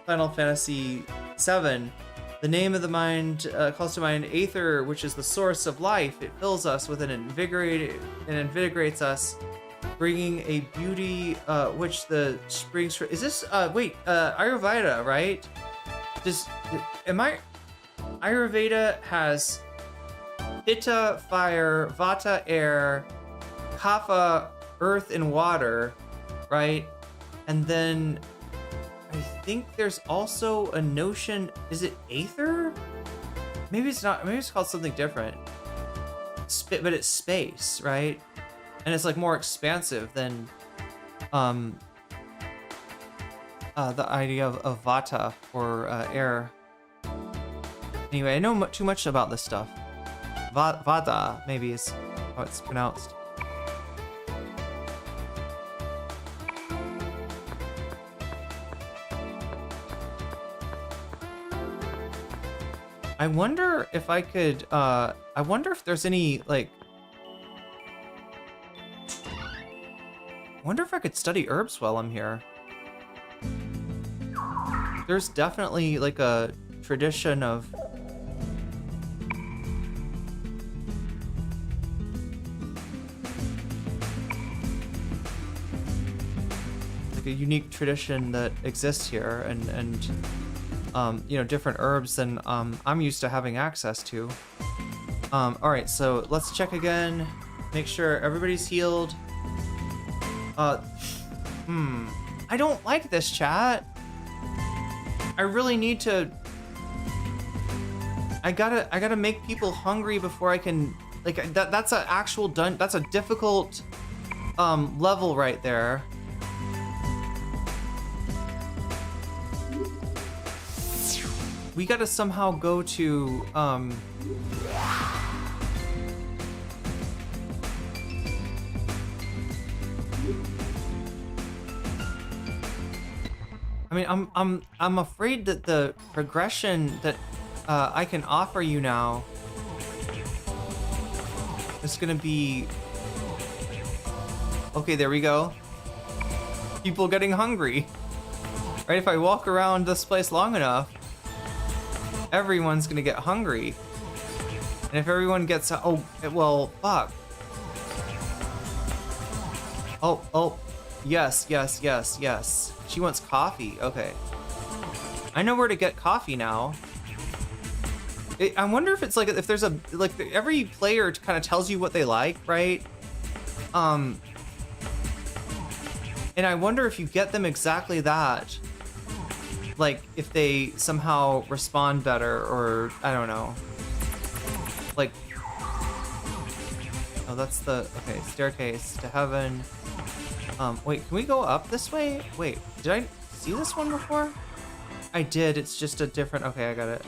Final Fantasy VII. The name of the mind calls to mind Aether, which is the source of life. It fills us with an invigorates us, bringing a beauty which the springs from. Is this Ayurveda, right? Ayurveda has Pitta, fire, Vata, air, Kapha, earth and water, right? And then I think there's also a notion, is it Aether? Maybe it's not, maybe it's called something different. But it's space, right? And it's like more expansive than the idea of Vata or air. Anyway, I know too much about this stuff. Vata, maybe is how it's pronounced. I wonder if I could, I wonder if there's any, like, I wonder if I could study herbs while I'm here. There's definitely, like, a tradition of like a unique tradition that exists here, and you know, different herbs than I'm used to having access to. All right, so let's check again, make sure everybody's healed. I don't like this, chat. I really need to. I gotta make people hungry before I can, like, that's an actual that's a difficult level right there. We gotta somehow go to, I mean, I'm afraid that the progression that I can offer you now is gonna be, okay, there we go. People getting hungry, right? If I walk around this place long enough, everyone's gonna get hungry. And if everyone gets, oh, well, fuck. Oh, yes. She wants coffee, okay. I know where to get coffee now. I wonder if it's like, if there's a, like, every player kind of tells you what they like, right? And I wonder if you get them exactly that, like, if they somehow respond better, or I don't know. Like, oh, that's the, okay, staircase to heaven. Wait, can we go up this way? Wait, did I see this one before? I did, it's just a different, okay, I got it.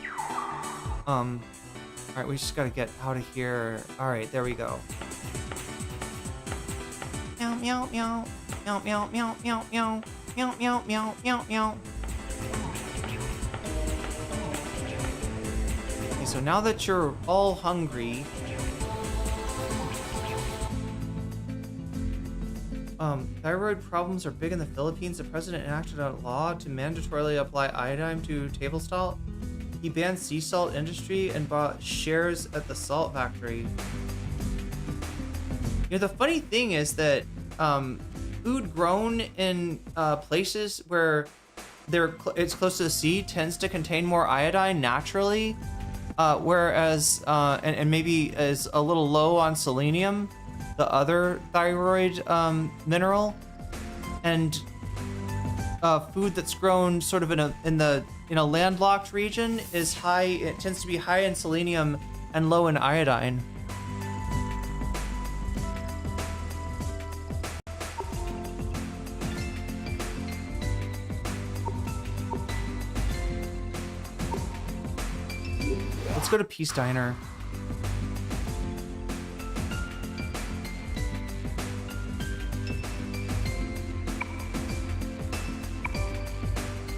Alright, we just gotta get out of here. Alright, there we go. Meow, meow, meow. Meow, meow, meow, meow, meow. Meow, meow, meow, meow, meow. Okay, so now that you're all hungry, thyroid problems are big in the Philippines. The president enacted a law to mandatorily apply iodine to table salt. He banned sea salt industry and bought shares at the salt factory. You know, the funny thing is that food grown in places where it's close to the sea tends to contain more iodine naturally, whereas and maybe is a little low on selenium, the other thyroid mineral, and food that's grown sort of in a landlocked region is high. It tends to be high in selenium and low in iodine. Let's go to Peace Diner.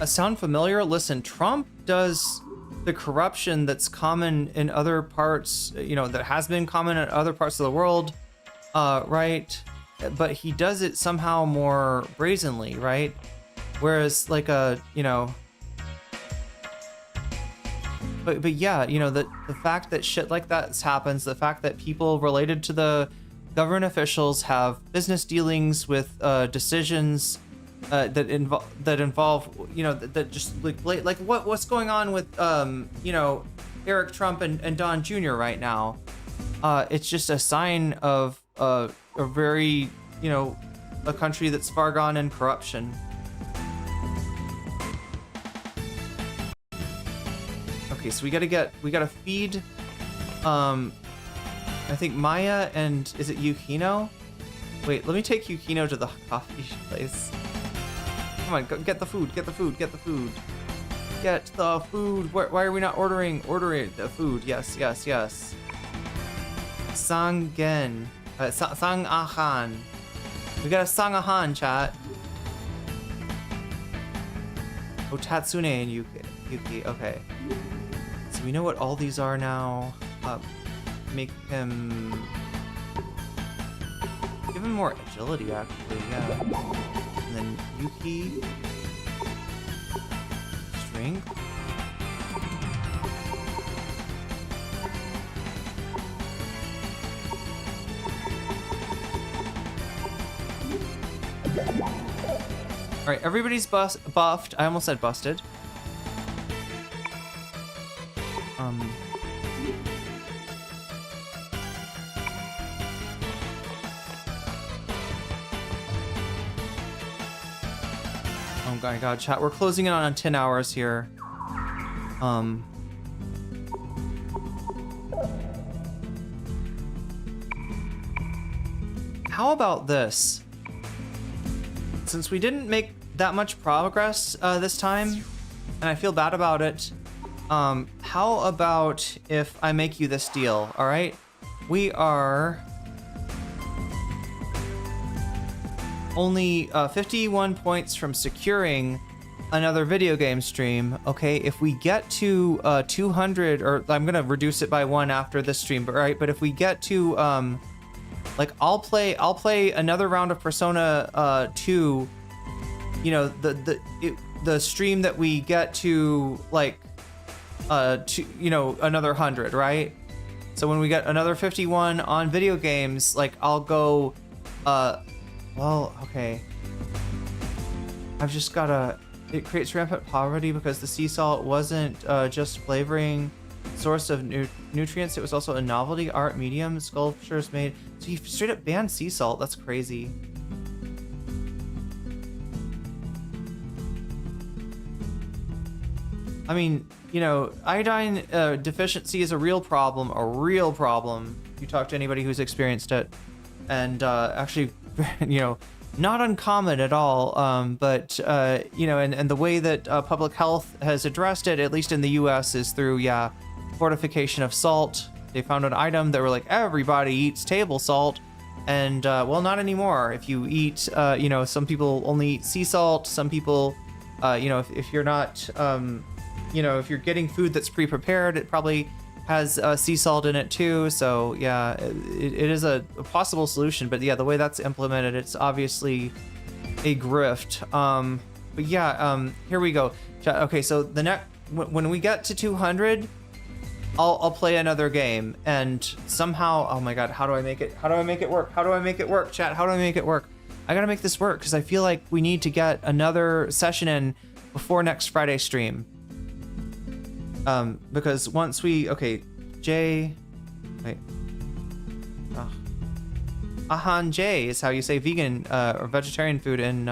Sound familiar? Listen, Trump does the corruption that's common in other parts, you know, that has been common in other parts of the world, right? But he does it somehow more brazenly, right? Whereas like you know, but yeah, you know, the fact that shit like that happens, the fact that people related to the government officials have business dealings with decisions that involve, you know, that just like what's going on with you know, Eric Trump and Don Jr. right now. It's just a sign of a very, you know, a country that's far gone in corruption. Okay, so we gotta feed I think Maya and is it Yukino? Wait, let me take Yukino to the coffee place. Come on, go, get the food, get the food, get the food. Get the food. Why are we not ordering the food? Yes, yes, yes. Sangen. Sangahan. We got a Sangahan, chat. Oh, Tatsune and Yuki. Okay. So we know what all these are now. Make him... Give him more agility, actually, yeah. And then Yuki. Strength. Alright, everybody's buffed. I almost said busted. Oh my god, chat. We're closing in on 10 hours here. How about this? Since we didn't make that much progress this time, and I feel bad about it, how about if I make you this deal, all right? We are only 51 points from securing another video game stream, okay? If we get to 200, or I'm gonna reduce it by 1 after this stream, but right? But if we get to like I'll play another round of Persona 2. You know, the stream that we get to like you know, another 100, right? So when we get another 51 on video games, like I'll go well, okay. I've just gotta... It creates rampant poverty because the sea salt wasn't just flavoring source of nutrients, it was also a novelty art medium. Sculptures made... So you straight up banned sea salt, that's crazy. I mean, you know, iodine deficiency is a real problem, You talk to anybody who's experienced it. And actually, you know, not uncommon at all. But you know, and the way that public health has addressed it, at least in the U.S., is through fortification of salt. They found an item that were like, everybody eats table salt, and well, not anymore. If you eat, you know, some people only eat sea salt. Some people, you know, if you're not, you know, if you're getting food that's pre-prepared, it probably has sea salt in it too. So yeah, it is a possible solution. But yeah, the way that's implemented, it's obviously a grift. But yeah, here we go. Okay, so the next, when we get to 200. I'll play another game, and somehow, oh my god, how do I make it? How do I make it work? How do I make it work, chat? How do I make it work? I gotta make this work because I feel like we need to get another session in before next Friday stream. Because once we, okay, wait. Ahan J is how you say vegan or vegetarian food in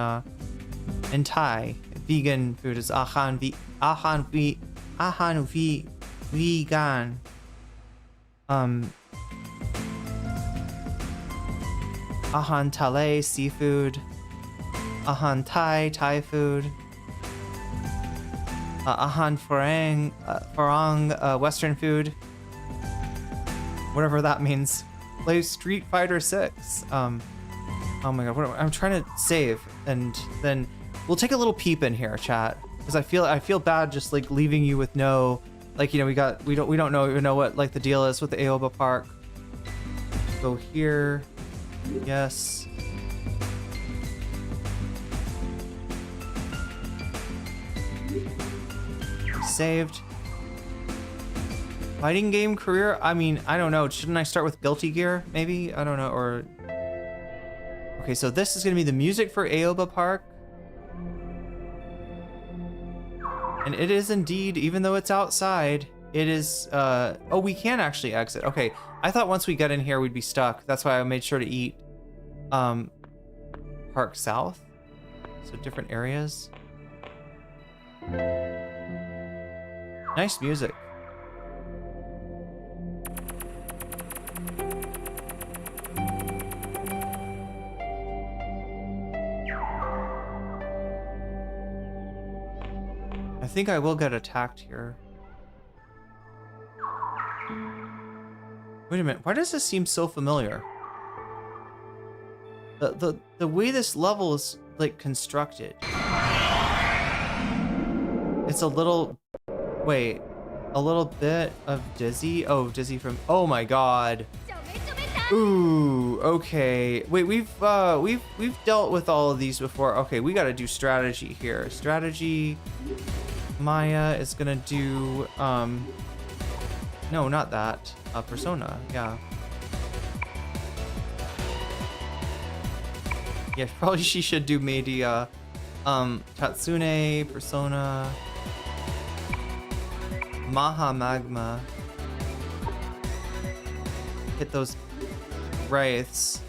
Thai. Vegan food is Ahan vegan. Ahan Tale, seafood. Ahan Thai food. Ahan Farang, Western food. Whatever that means. Play Street Fighter 6. Oh my god, I'm trying to save, and then we'll take a little peep in here, chat, because I feel bad just like leaving you with no. Like, you know, we don't even know what like the deal is with the Aoba Park. Go here. Yes. Saved. Fighting game career? I mean, I don't know. Shouldn't I start with Guilty Gear? Maybe? I don't know. Or okay, so this is gonna be the music for Aoba Park. And it is indeed, even though it's outside, it is, oh, we can actually exit. Okay, I thought once we get in here, we'd be stuck. That's why I made sure to eat, Park South. So different areas. Nice music. I think I will get attacked here. Wait a minute, why does this seem so familiar? The way this level is like constructed. It's a little, wait, a little bit of Dizzy. Oh, Dizzy from, oh my god. Ooh, okay. Wait, we've dealt with all of these before. Okay, we gotta do strategy here. Strategy. Maya is gonna do, no, not that. Persona, yeah. Yeah, probably she should do media. Tatsune, Persona. Maha Magma. Hit those wraiths.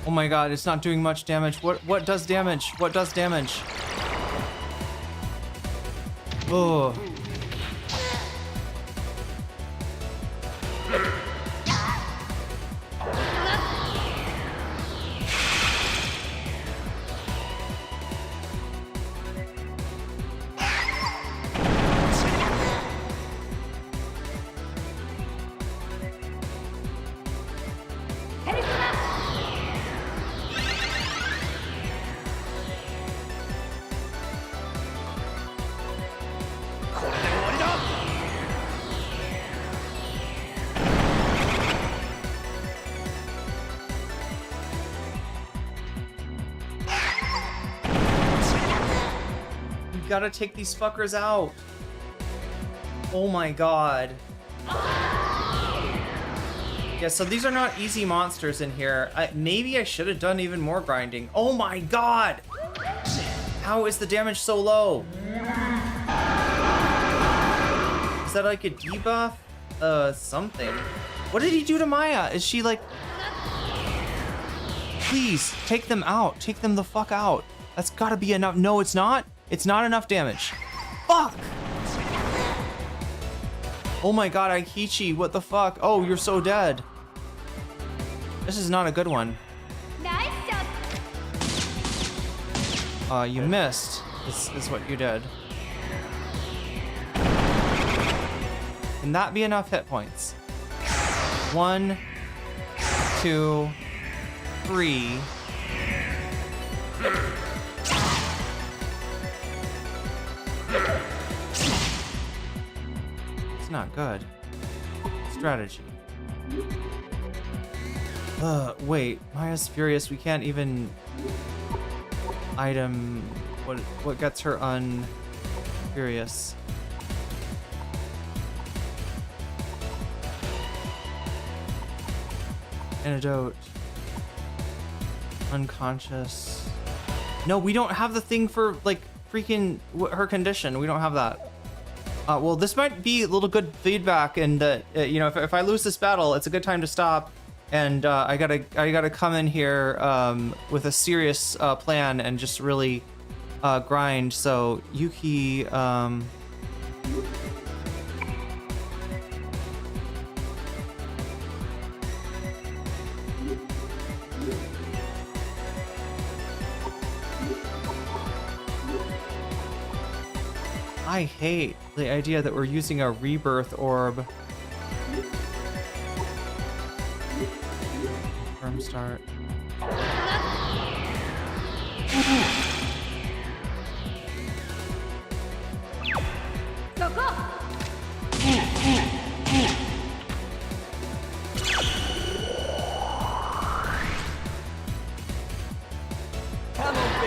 Oh my god, it's not doing much damage. What does damage? What does damage? Oh. gotta take these fuckers out. Oh my god. Yeah, so these are not easy monsters in here. Maybe I should have done even more grinding. Oh my god! How is the damage so low? Is that like a debuff? Something. What did he do to Maya? Is she like... Please, take them out. Take them the fuck out. That's gotta be enough. No, it's not. It's not enough damage. Fuck! Oh my god, Aikichi, what the fuck? Oh, you're so dead. This is not a good one. You missed. This is what you did. Can that be enough hit points? 1, 2, 3. It's not good. Strategy. Wait, Maya's furious. We can't even item what gets her unfurious. Antidote. Unconscious. No, we don't have the thing for like freaking her condition. We don't have that. Well, this might be a little good feedback, and you know, if I lose this battle, it's a good time to stop. And I gotta come in here with a serious plan and just really grind. So Yuki. I hate the idea that we're using a rebirth orb. Firm start. Come on,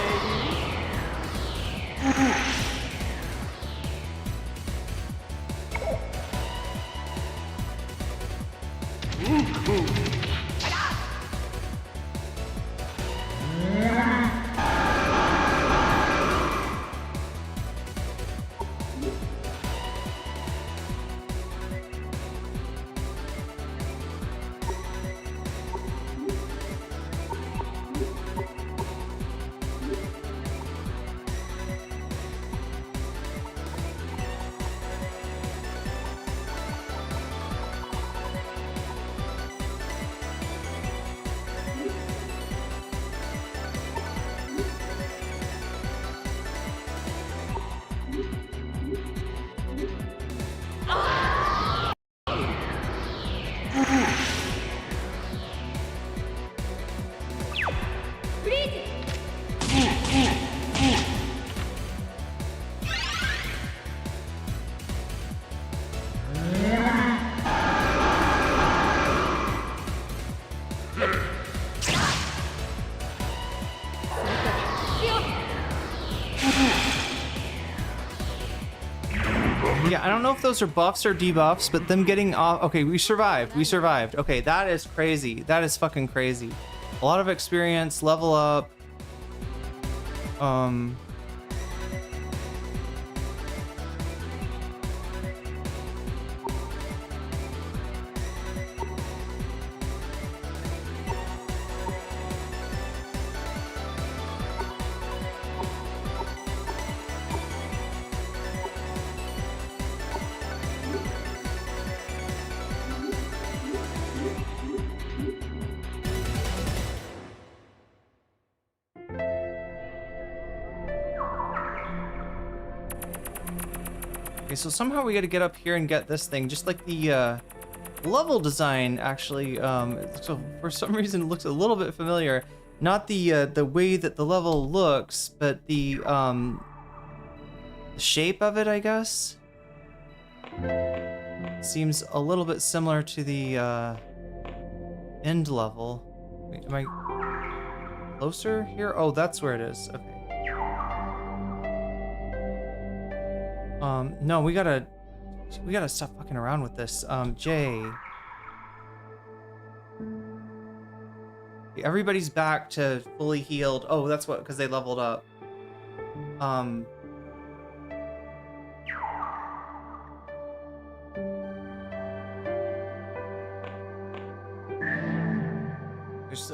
baby. Yeah, I don't know if those are buffs or debuffs, but them getting off. Okay, we survived. We survived. Okay, that is crazy. That is fucking crazy. A lot of experience, level up. Okay, so somehow we got to get up here and get this thing. Just like the level design, actually, so for some reason it looks a little bit familiar. Not the way that the level looks, but the shape of it, I guess. Seems a little bit similar to the end level. Wait, am I closer here? Oh, that's where it is. Okay. No, we gotta stop fucking around with this. Jay. Everybody's back to fully healed. Oh, that's what, because they leveled up. There's,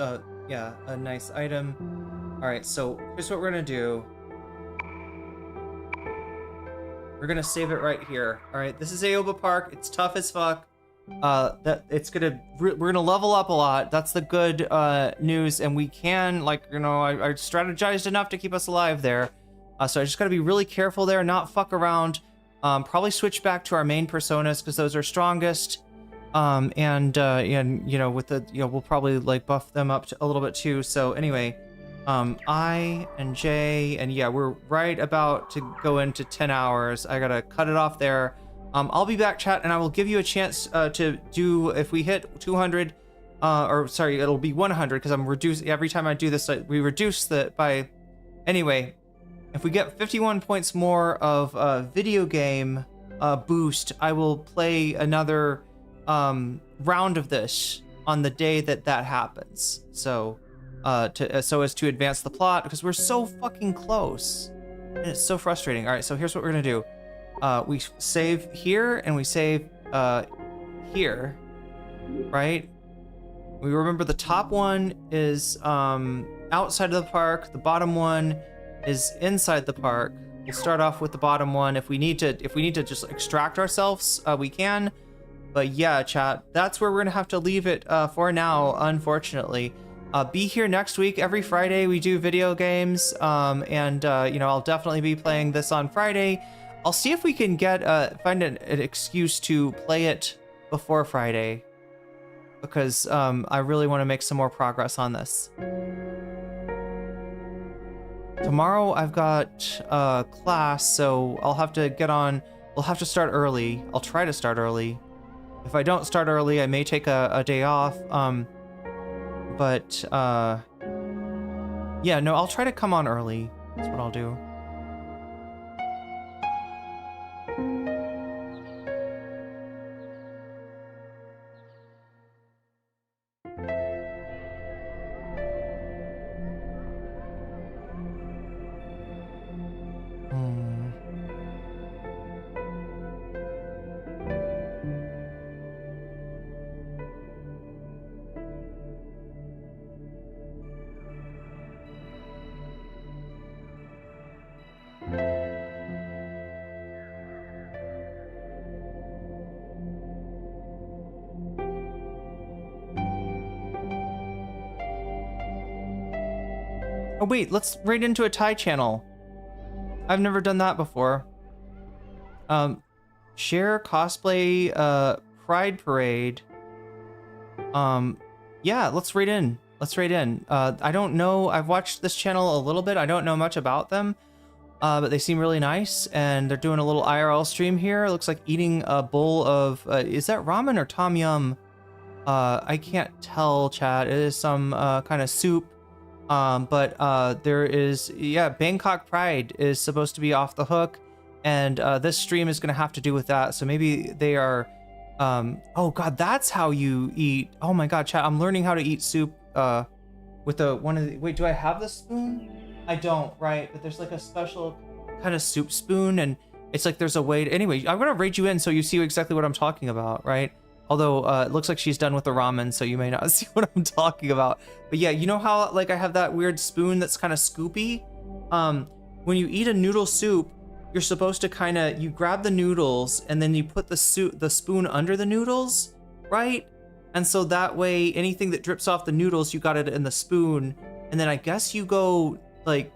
yeah, a nice item. All right, so here's what we're gonna do. We're gonna save it right here. All right, this is Aoba Park. It's tough as fuck. We're gonna level up a lot. That's the good news, and we can, like, you know, I strategized enough to keep us alive there. So I just gotta be really careful there, not fuck around. Probably switch back to our main personas because those are strongest. And you know, with the, you know, we'll probably like buff them up a little bit too. So anyway, I and Jay, and yeah, we're right about to go into 10 hours. I gotta cut it off there. I'll be back, chat, and I will give you a chance to do, if we hit 200, or sorry, it'll be 100 because I'm reducing every time I do this. We reduce the by. Anyway, if we get 51 points more of video game boost, I will play another round of this on the day that happens. So. So as to advance the plot, because we're so fucking close and it's so frustrating. All right, so here's what we're gonna do. We save here and we save here, right? We remember the top one is outside of the park, the bottom one is inside the park. We'll start off with the bottom one. If we need to just extract ourselves, we can. But yeah, chat, that's where we're gonna have to leave it for now, unfortunately. Be here next week. Every Friday we do video games, and you know, I'll definitely be playing this on Friday. I'll see if we can get find an excuse to play it before Friday, because I really want to make some more progress on this. Tomorrow I've got class, so I'll have to get on. We'll have to start early. I'll try to start early. If I don't start early, I may take a day off. But, yeah, no, I'll try to come on early. That's what I'll do. Oh wait, let's raid into a Thai channel. I've never done that before. Share cosplay Pride Parade. Yeah, let's raid in. I don't know, I've watched this channel a little bit. I don't know much about them. But they seem really nice, and they're doing a little IRL stream here. It looks like eating a bowl of is that ramen or tom yum? I can't tell, chat. It is some kind of soup. But there is, yeah, Bangkok Pride is supposed to be off the hook, and this stream is gonna have to do with that. So maybe they are, oh god, that's how you eat. Oh my god, chat, I'm learning how to eat soup with wait, do I have the spoon? I don't, right? But there's like a special kind of soup spoon, and it's like there's a way to, anyway, I'm gonna raid you in so you see exactly what I'm talking about, right? Although it looks like she's done with the ramen, so you may not see what I'm talking about. But yeah, you know how like I have that weird spoon that's kind of scoopy? When you eat a noodle soup, you're supposed to kind of, you grab the noodles and then you put the spoon under the noodles, right? And so that way, anything that drips off the noodles, you got it in the spoon. And then I guess you go like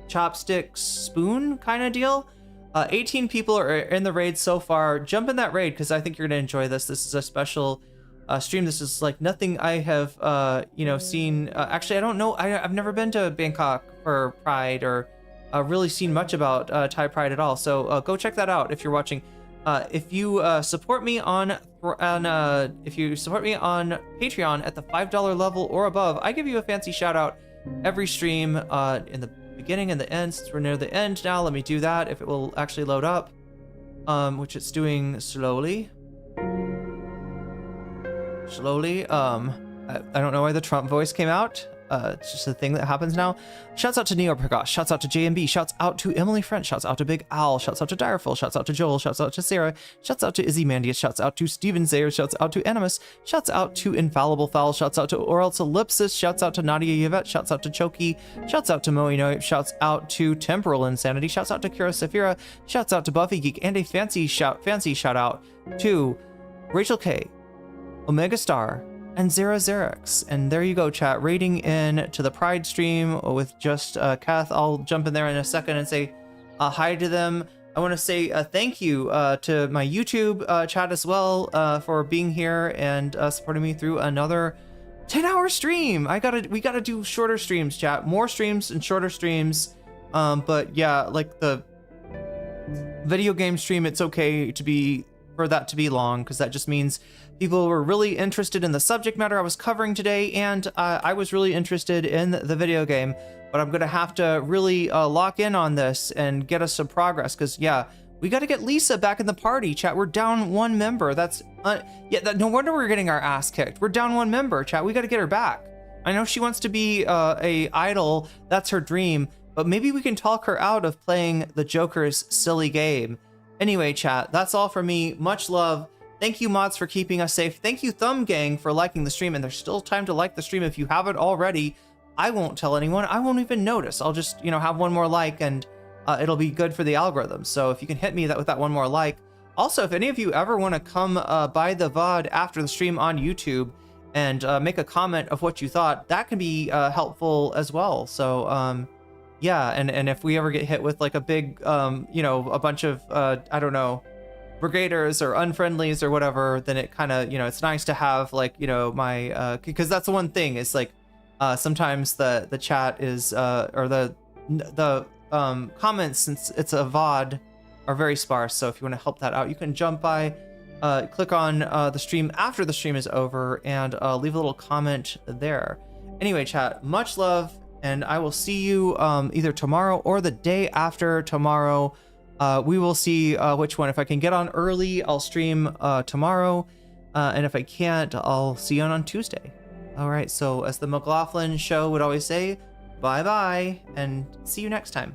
chopsticks, spoon kind of deal. 18 people are in the raid so far. Jump in that raid because I think you're gonna enjoy this. This is a special stream. This is like nothing I have, you know, seen. Actually, I don't know. I've never been to Bangkok for Pride or really seen much about Thai Pride at all. So go check that out if you're watching. If you support me on Patreon at the $5 level or above, I give you a fancy shout out every stream in the beginning and the end. Since we're near the end now, let me do that if it will actually load up. which it's doing slowly. I don't know why the Trump voice came out. It's just a thing that happens now. Shouts out to Neo Prakash. Shouts out to JMB. Shouts out to Emily French. Shouts out to Big Owl. Shouts out to Direful. Shouts out to Joel. Shouts out to Sarah. Shouts out to Izzy Mandius. Shouts out to Steven Zayer. Shouts out to Animus. Shouts out to Infallible Fowl. Shouts out to Orel's Ellipsis. Shouts out to Nadia Yvette. Shouts out to Choki. Shouts out to Moino. Shouts out to Temporal Insanity. Shouts out to Kira Safira. Shouts out to Buffy Geek. And a fancy shout out to Rachel K, Omega Star, and Xerix. And there you go, chat. Rating in to the Pride stream with just Kath. I'll jump in there in a second and say hi to them. I want to say thank you to my YouTube chat as well for being here and supporting me through another 10-hour stream. We gotta do shorter streams, chat. More streams and shorter streams. But yeah, like the video game stream, it's okay for that to be long, because that just means people were really interested in the subject matter I was covering today, and I was really interested in the video game. But I'm gonna have to really lock in on this and get us some progress, because yeah, we got to get Lisa back in the party, chat. We're down one member. That's no wonder we're getting our ass kicked. We're down one member, chat. We got to get her back. I know she wants to be a idol. That's her dream. But maybe we can talk her out of playing the Joker's silly game. Anyway, chat, that's all from me. Much love. Thank you, mods, for keeping us safe. Thank you, Thumb Gang, for liking the stream. And there's still time to like the stream if you haven't already. I won't tell anyone. I won't even notice. I'll just, have one more like, and it'll be good for the algorithm. So if you can hit me with that one more like. Also, if any of you ever want to come by the VOD after the stream on YouTube and make a comment of what you thought, that can be helpful as well. So, yeah, and if we ever get hit with like a big, a bunch of, I don't know, brigaders or unfriendlies or whatever, then it kind of, it's nice to have like, my, because that's the one thing is like, sometimes the chat is, or the comments, since it's a VOD, are very sparse. So if you want to help that out, you can jump by, click on the stream after the stream is over and leave a little comment there. Anyway, chat, much love. And I will see you either tomorrow or the day after tomorrow. We will see which one. If I can get on early, I'll stream tomorrow. And if I can't, I'll see you on Tuesday. All right, so as the McLaughlin show would always say, bye-bye, and see you next time.